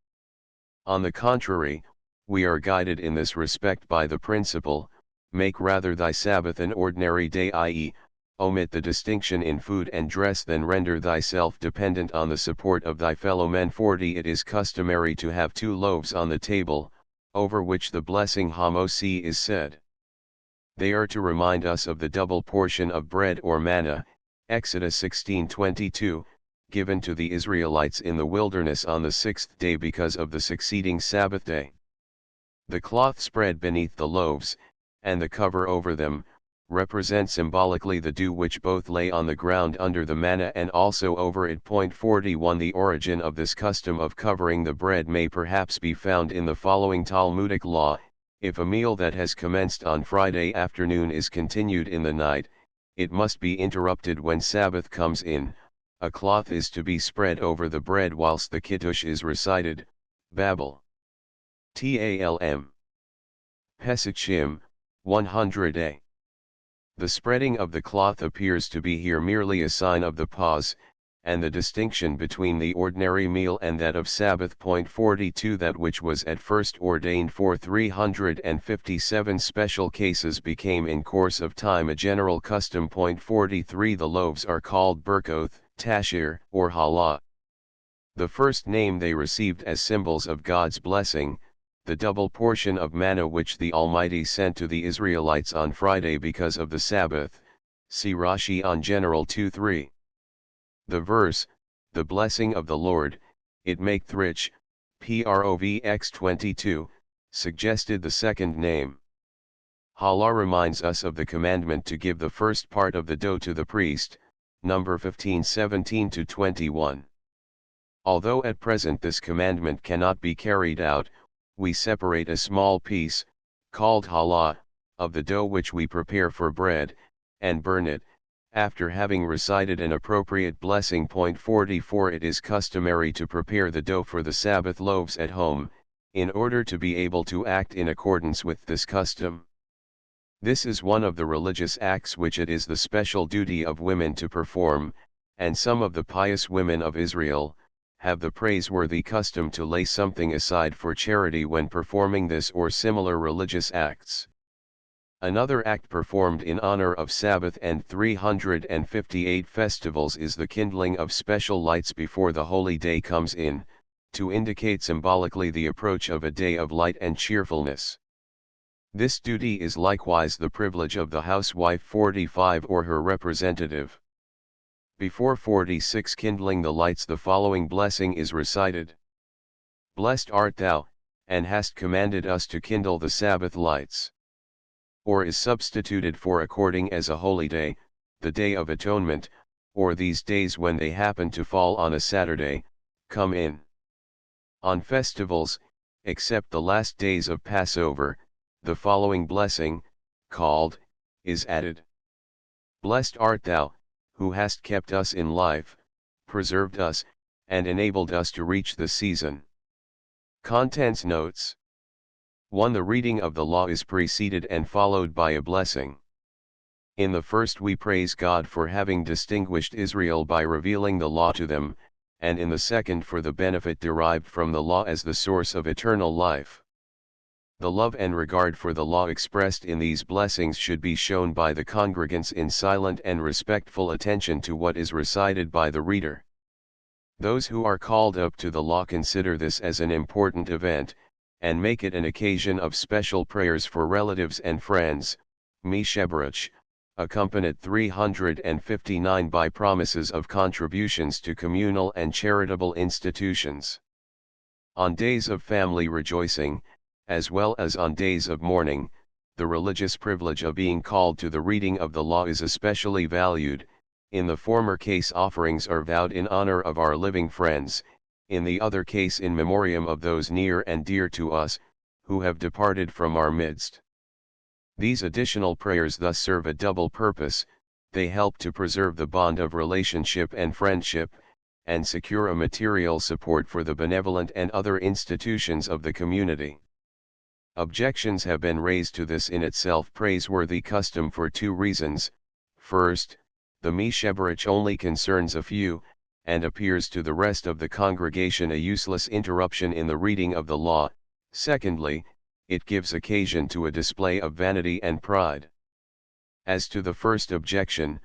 On the contrary, we are guided in this respect by the principle, make rather thy Sabbath an ordinary day, i.e., omit the distinction in food and dress, then render thyself dependent on the support of thy fellow men. 40 It is customary to have 2 loaves on the table, over which the blessing Hamosi is said. They are to remind us of the double portion of bread or manna, Exodus 16:22, given to the Israelites in the wilderness on the 6th day because of the succeeding Sabbath day. The cloth spread beneath the loaves, and the cover over them, represent symbolically the dew which both lay on the ground under the manna and also over it. 41 The origin of this custom of covering the bread may perhaps be found in the following Talmudic law: if a meal that has commenced on Friday afternoon is continued in the night, it must be interrupted when Sabbath comes in. A cloth is to be spread over the bread whilst the Kiddush is recited, Babel. Talm. Pesachim, 100a. The spreading of the cloth appears to be here merely a sign of the pause, and the distinction between the ordinary meal and that of Sabbath. 42 That which was at first ordained for 357 special cases became in course of time a general custom. 43 The loaves are called Berkoth, Tashir, or Halah. The first name they received as symbols of God's blessing, the double portion of manna which the Almighty sent to the Israelites on Friday because of the Sabbath, see Rashi on General 2:3. The verse, the blessing of the Lord, it maketh rich, Provx 22, suggested the second name. Halah reminds us of the commandment to give the first part of the dough to the priest, number 15:17-21. Although at present this commandment cannot be carried out, we separate a small piece, called halah, of the dough which we prepare for bread, and burn it, after having recited an appropriate blessing. 44 It is customary to prepare the dough for the Sabbath loaves at home, in order to be able to act in accordance with this custom. This is one of the religious acts which it is the special duty of women to perform, and some of the pious women of Israel have the praiseworthy custom to lay something aside for charity when performing this or similar religious acts. Another act performed in honor of Sabbath and 358 festivals is the kindling of special lights before the holy day comes in, to indicate symbolically the approach of a day of light and cheerfulness. This duty is likewise the privilege of the housewife. 45 or her representative. Before 46 kindling the lights the following blessing is recited. Blessed art thou, and hast commanded us to kindle the Sabbath lights. Or is substituted for according as a holy day, the Day of Atonement, or these days when they happen to fall on a Saturday, come in. On festivals, except the last days of Passover, the following blessing, called, is added. Blessed art thou, who hast kept us in life, preserved us, and enabled us to reach the season. Contents Notes 1. The reading of the law is preceded and followed by a blessing. In the first we praise God for having distinguished Israel by revealing the law to them, and in the second for the benefit derived from the law as the source of eternal life. The love and regard for the law expressed in these blessings should be shown by the congregants in silent and respectful attention to what is recited by the reader. Those who are called up to the law consider this as an important event, and make it an occasion of special prayers for relatives and friends, Mishebrach, accompanied 359 by promises of contributions to communal and charitable institutions. On days of family rejoicing, as well as on days of mourning, the religious privilege of being called to the reading of the law is especially valued. In the former case offerings are vowed in honor of our living friends, in the other case in memoriam of those near and dear to us, who have departed from our midst. These additional prayers thus serve a double purpose: they help to preserve the bond of relationship and friendship, and secure a material support for the benevolent and other institutions of the community. Objections have been raised to this in itself praiseworthy custom for two reasons. First, the Mishebrach only concerns a few, and appears to the rest of the congregation a useless interruption in the reading of the law. Secondly, it gives occasion to a display of vanity and pride. As to the first objection,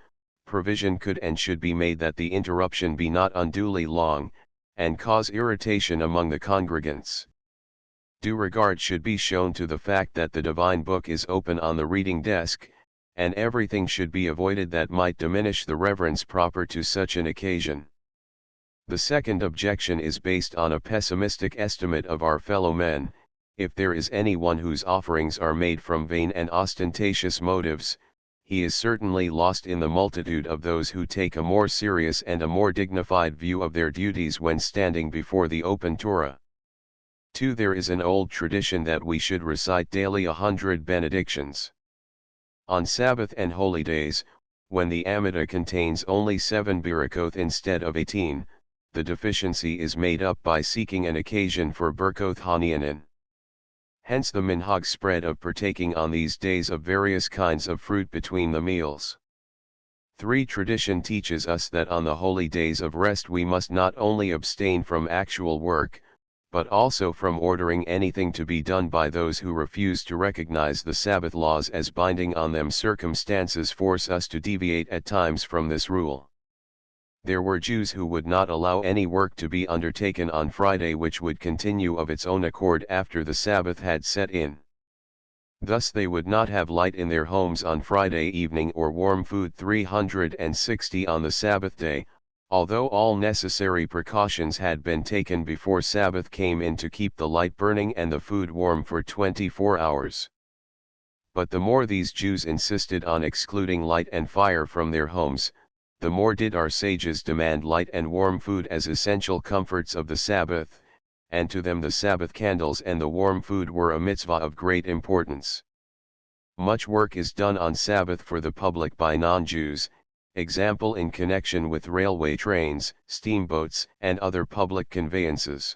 provision could and should be made that the interruption be not unduly long, and cause irritation among the congregants. Due regard should be shown to the fact that the divine book is open on the reading desk, and everything should be avoided that might diminish the reverence proper to such an occasion. The second objection is based on a pessimistic estimate of our fellow men. If there is anyone whose offerings are made from vain and ostentatious motives, he is certainly lost in the multitude of those who take a more serious and a more dignified view of their duties when standing before the open Torah. 2. There is an old tradition that we should recite daily 100 benedictions. On Sabbath and holy days, when the Amidah contains only 7 Birakoth instead of 18, the deficiency is made up by seeking an occasion for Birkoth Hanianin. Hence the minhag spread of partaking on these days of various kinds of fruit between the meals. 3. Tradition teaches us that on the holy days of rest we must not only abstain from actual work, but also from ordering anything to be done by those who refuse to recognize the Sabbath laws as binding on them. Circumstances force us to deviate at times from this rule. There were Jews who would not allow any work to be undertaken on Friday which would continue of its own accord after the Sabbath had set in. Thus they would not have light in their homes on Friday evening or warm food 360 on the Sabbath day, although all necessary precautions had been taken before Sabbath came in to keep the light burning and the food warm for 24 hours. But the more these Jews insisted on excluding light and fire from their homes, the more did our sages demand light and warm food as essential comforts of the Sabbath, and to them the Sabbath candles and the warm food were a mitzvah of great importance. Much work is done on Sabbath for the public by non-Jews, example in connection with railway trains, steamboats, and other public conveyances.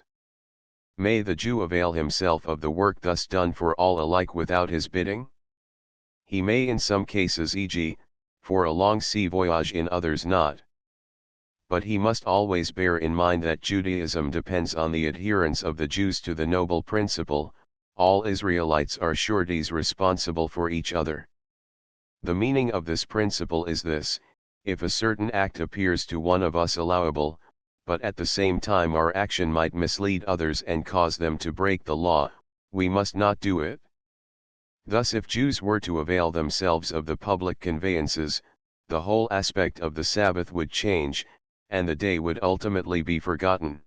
May the Jew avail himself of the work thus done for all alike without his bidding? He may in some cases, e.g., for a long sea voyage, in others not. But he must always bear in mind that Judaism depends on the adherence of the Jews to the noble principle: all Israelites are sureties responsible for each other. The meaning of this principle is this: if a certain act appears to one of us allowable, but at the same time our action might mislead others and cause them to break the law, we must not do it. Thus if Jews were to avail themselves of the public conveyances, the whole aspect of the Sabbath would change, and the day would ultimately be forgotten.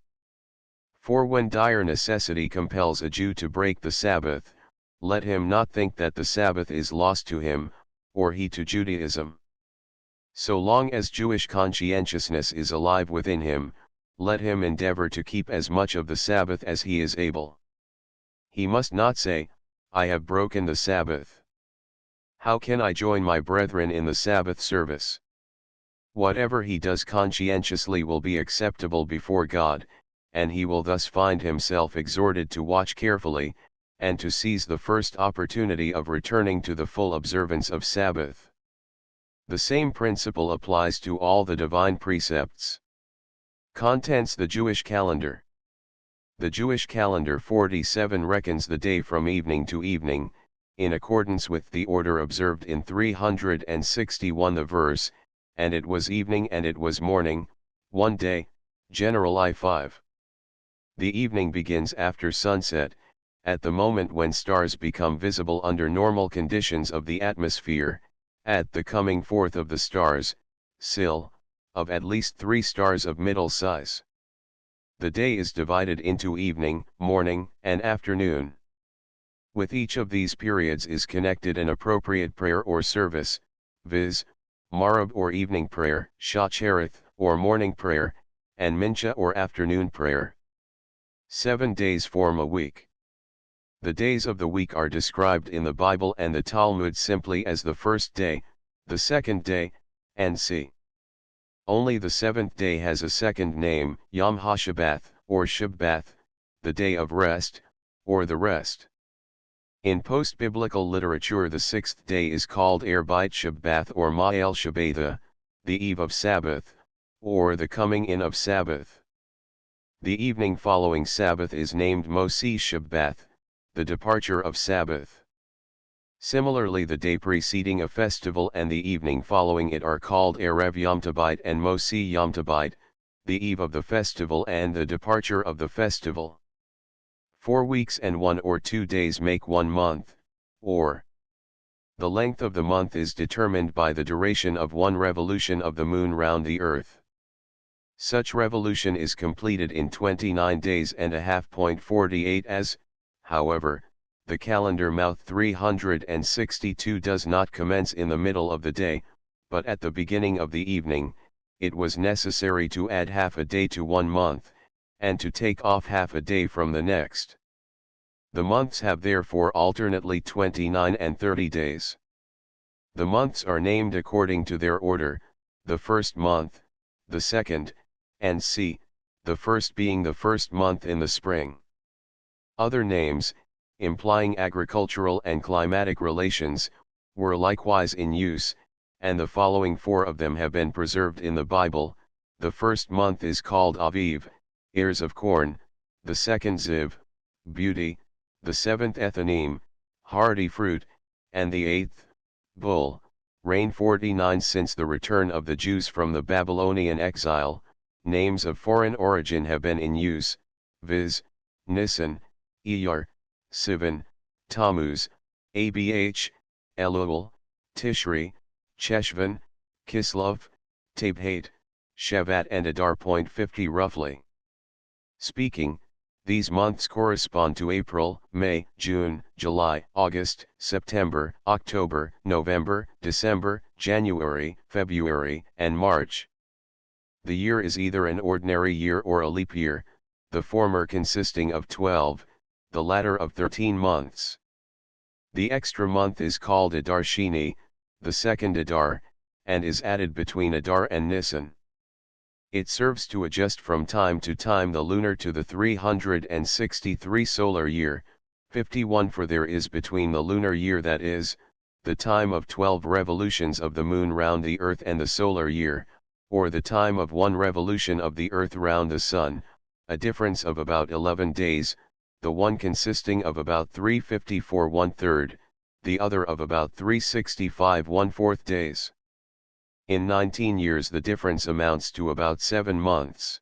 For when dire necessity compels a Jew to break the Sabbath, let him not think that the Sabbath is lost to him, or he to Judaism. So long as Jewish conscientiousness is alive within him, let him endeavor to keep as much of the Sabbath as he is able. He must not say, I have broken the Sabbath. How can I join my brethren in the Sabbath service? Whatever he does conscientiously will be acceptable before God, and he will thus find himself exhorted to watch carefully, and to seize the first opportunity of returning to the full observance of Sabbath. The same principle applies to all the divine precepts. Contents: the Jewish calendar. The Jewish calendar 47 reckons the day from evening to evening, in accordance with the order observed in 361 the verse, and it was evening and it was morning, one day, general I5. The evening begins after sunset, at the moment when stars become visible under normal conditions of the atmosphere, at the coming forth of the stars, of at least 3 stars of middle size. The day is divided into evening, morning, and afternoon. With each of these periods is connected an appropriate prayer or service, viz., Marab or evening prayer, Shachereth or morning prayer, and Mincha or afternoon prayer. 7 days form a week. The days of the week are described in the Bible and the Talmud simply as the first day, the second day, and c. Only the seventh day has a second name, Yom HaShabbath, or Shabbath, the day of rest, or the rest. In post-biblical literature the sixth day is called Erbeit Shabbath or Ma'el Shabbatha, the eve of Sabbath, or the coming in of Sabbath. The evening following Sabbath is named Mosi Shabbath, the departure of Sabbath. Similarly, the day preceding a festival and the evening following it are called Erev Yom Tabait and Mosi Yom Tabait, the eve of the festival and the departure of the festival. 4 weeks and 1 or 2 days make 1 month, or the length of the month is determined by the duration of 1 revolution of the moon round the earth. Such revolution is completed in 29 days and a half. 48 as, however, the calendar month 362 does not commence in the middle of the day, but at the beginning of the evening, it was necessary to add half a day to 1 month, and to take off half a day from the next. The months have therefore alternately 29 and 30 days. The months are named according to their order, the first month, the second, and the first being the first month in the spring. Other names, implying agricultural and climatic relations, were likewise in use, and the following 4 of them have been preserved in the Bible. The first month is called Aviv, ears of corn, the second Ziv, beauty, the seventh Ethanim, hardy fruit, and the 8th, Bull, reign. 49 Since the return of the Jews from the Babylonian exile, names of foreign origin have been in use, viz., Nisan, Iyar, Sivan, Tammuz, Abh, Elul, Tishri, Cheshvan, Kislev, Tabhat, Shevat and Adar. 50 Roughly speaking, these months correspond to April, May, June, July, August, September, October, November, December, January, February, and March. The year is either an ordinary year or a leap year, the former consisting of 12, the latter of 13 months. The extra month is called Adar Sheni, the second Adar, and is added between Adar and Nisan. It serves to adjust from time to time the lunar to the 363 solar year, 51 for there is between the lunar year, that is, the time of 12 revolutions of the moon round the earth, and the solar year, or the time of 1 revolution of the earth round the sun, a difference of about 11 days, the one consisting of about 354 1/3, the other of about 365 1/4 days. In 19 years the difference amounts to about 7 months.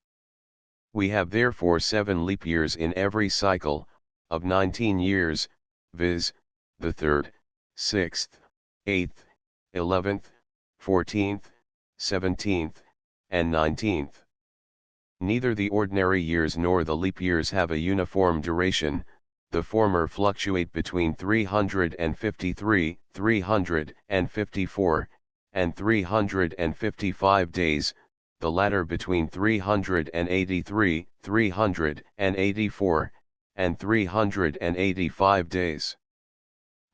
We have therefore 7 leap years in every cycle, of 19 years, viz., the 3rd, 6th, 8th, 11th, 14th, 17th, and 19th. Neither the ordinary years nor the leap years have a uniform duration, the former fluctuate between 353, 354, and 355 days, the latter between 383, 384, and 385 days.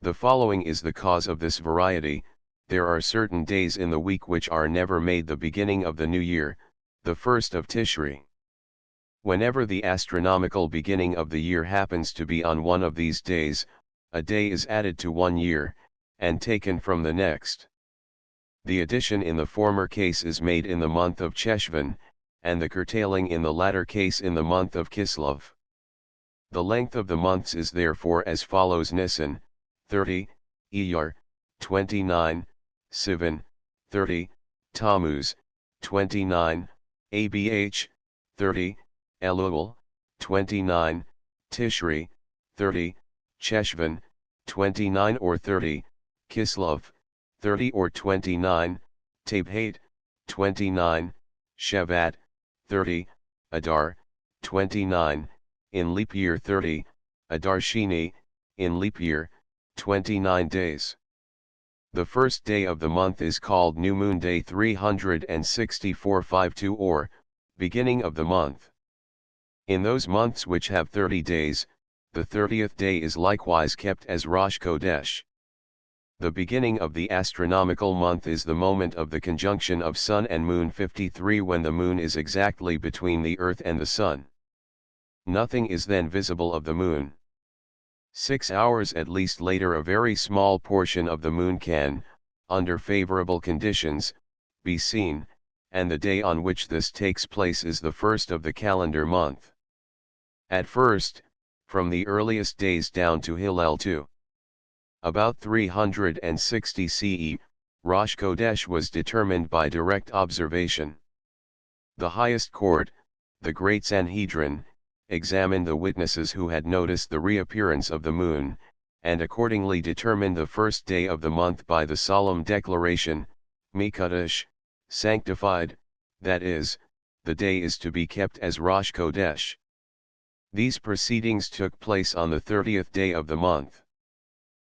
The following is the cause of this variety: there are certain days in the week which are never made the beginning of the new year, the first of Tishri. Whenever the astronomical beginning of the year happens to be on one of these days, a day is added to one year, and taken from the next. The addition in the former case is made in the month of Cheshvan, and the curtailing in the latter case in the month of Kislev. The length of the months is therefore as follows: Nisan, 30, Iyar, 29, Sivan, 30, Tammuz, 29, Abh, 30, Elul, 29, Tishri, 30, Cheshvan, 29 or 30, Kislev, 30 or 29, Tabhat, 29, Shevat, 30, Adar, 29, in leap year 30, Adar Sheni, in leap year, 29 days. The first day of the month is called New Moon Day 364-52 or, beginning of the month. In those months which have 30 days, the 30th day is likewise kept as Rosh Chodesh. The beginning of the astronomical month is the moment of the conjunction of Sun and Moon 53, when the Moon is exactly between the Earth and the Sun. Nothing is then visible of the Moon. 6 hours at least later a very small portion of the Moon can, under favorable conditions, be seen, and the day on which this takes place is the first of the calendar month. At first, from the earliest days down to Hillel II. About 360 CE, Rosh Chodesh was determined by direct observation. The highest court, the Great Sanhedrin, examined the witnesses who had noticed the reappearance of the moon, and accordingly determined the first day of the month by the solemn declaration, Mikadosh, sanctified, that is, the day is to be kept as Rosh Chodesh. These proceedings took place on the 30th day of the month.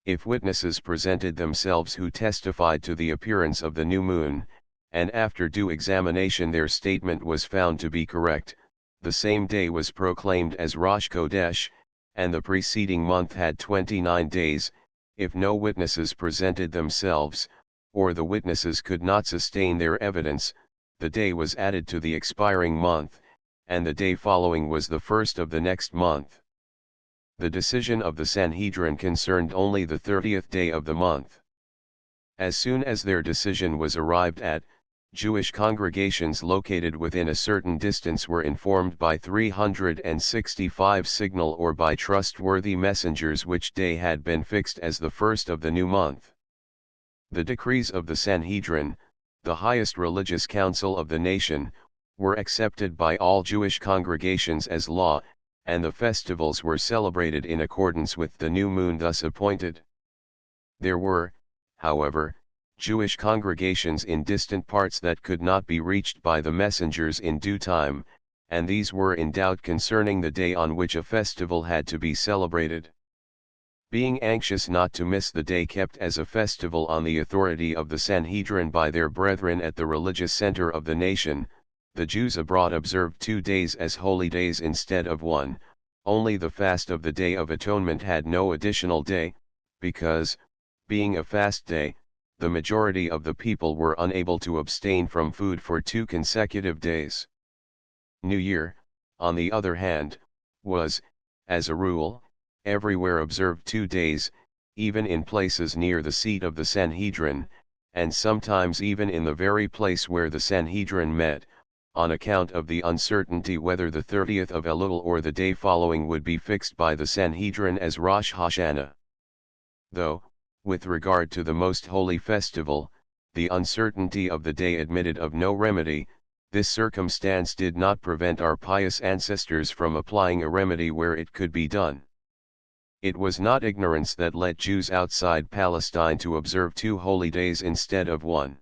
If witnesses presented themselves who testified to the appearance of the new moon, and after due examination their statement was found to be correct, the same day was proclaimed as Rosh Chodesh, and the preceding month had 29 days. If no witnesses presented themselves, or the witnesses could not sustain their evidence, the day was added to the expiring month, and the day following was the first of the next month. The decision of the Sanhedrin concerned only the 30th day of the month. As soon as their decision was arrived at, Jewish congregations located within a certain distance were informed by 365 signal or by trustworthy messengers which day had been fixed as the first of the new month. The decrees of the Sanhedrin, the highest religious council of the nation, were accepted by all Jewish congregations as law, and the festivals were celebrated in accordance with the new moon thus appointed. There were, however, Jewish congregations in distant parts that could not be reached by the messengers in due time, and these were in doubt concerning the day on which a festival had to be celebrated. Being anxious not to miss the day kept as a festival on the authority of the Sanhedrin by their brethren at the religious center of the nation, the Jews abroad observed 2 days as holy days instead of one. Only the fast of the Day of Atonement had no additional day, because, being a fast day, the majority of the people were unable to abstain from food for 2 consecutive days. New Year, on the other hand, was, as a rule, everywhere observed 2 days, even in places near the seat of the Sanhedrin, and sometimes even in the very place where the Sanhedrin met, on account of the uncertainty whether the 30th of Elul or the day following would be fixed by the Sanhedrin as Rosh Hashanah. Though, with regard to the most holy festival, the uncertainty of the day admitted of no remedy, this circumstance did not prevent our pious ancestors from applying a remedy where it could be done. It was not ignorance that led Jews outside Palestine to observe 2 holy days instead of one.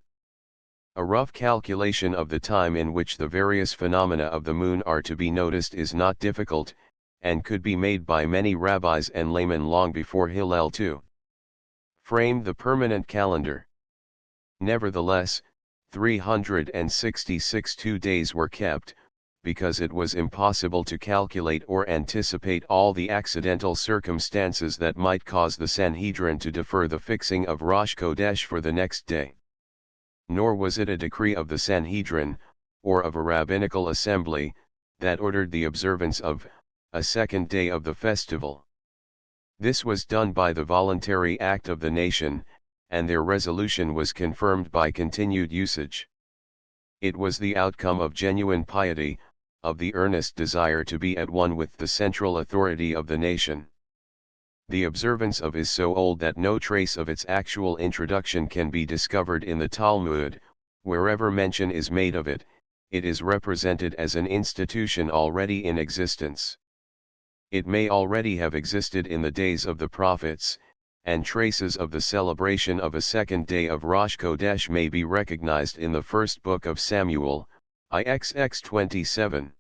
A rough calculation of the time in which the various phenomena of the moon are to be noticed is not difficult, and could be made by many rabbis and laymen long before Hillel II framed the permanent calendar. Nevertheless, 366 2 days were kept, because it was impossible to calculate or anticipate all the accidental circumstances that might cause the Sanhedrin to defer the fixing of Rosh Chodesh for the next day. Nor was it a decree of the Sanhedrin, or of a rabbinical assembly, that ordered the observance of a second day of the festival. This was done by the voluntary act of the nation, and their resolution was confirmed by continued usage. It was the outcome of genuine piety, of the earnest desire to be at one with the central authority of the nation. The observance of is so old that no trace of its actual introduction can be discovered in the Talmud. Wherever mention is made of it, it is represented as an institution already in existence. It may already have existed in the days of the prophets, and traces of the celebration of a second day of Rosh Chodesh may be recognized in the first book of Samuel, IXX 27.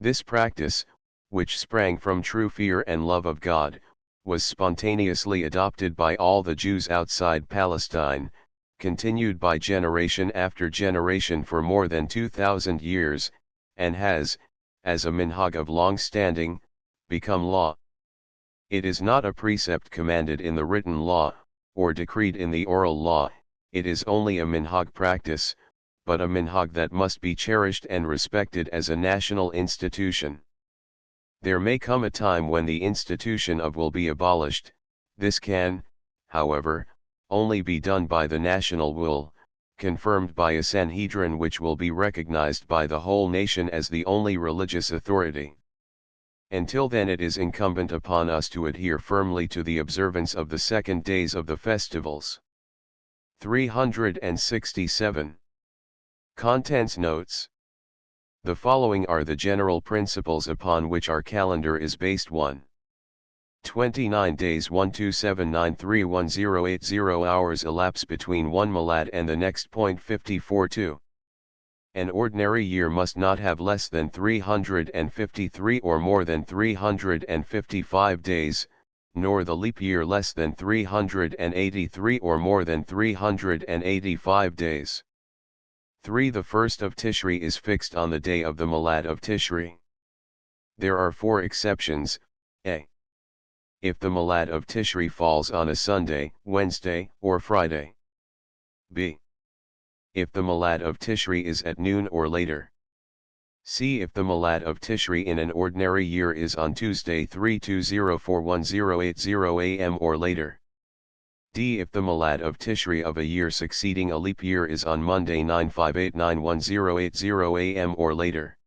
This practice, which sprang from true fear and love of God, was spontaneously adopted by all the Jews outside Palestine, continued by generation after generation for more than 2,000 years, and has, as a minhag of long standing, become law. It is not a precept commanded in the written law, or decreed in the oral law, it is only a minhag practice, but a minhag that must be cherished and respected as a national institution. There may come a time when the institution of will be abolished. This can, however, only be done by the national will, confirmed by a Sanhedrin which will be recognized by the whole nation as the only religious authority. Until then it is incumbent upon us to adhere firmly to the observance of the second days of the festivals. 367. Contents Notes. The following are the general principles upon which our calendar is based. 1. 29 days 127931080 hours elapse between one Milad and the next. 54 2. An ordinary year must not have less than 353 or more than 355 days, nor the leap year less than 383 or more than 385 days. 3. The first of Tishri is fixed on the day of the Milad of Tishri. There are 4 exceptions. A. If the Milad of Tishri falls on a Sunday, Wednesday, or Friday. B. If the Milad of Tishri is at noon or later. C. If the Milad of Tishri in an ordinary year is on Tuesday 3/20/4/1080 am or later. D. If the Milad of Tishri of a year succeeding a leap year is on Monday 9/5/8/9/1080 am or later.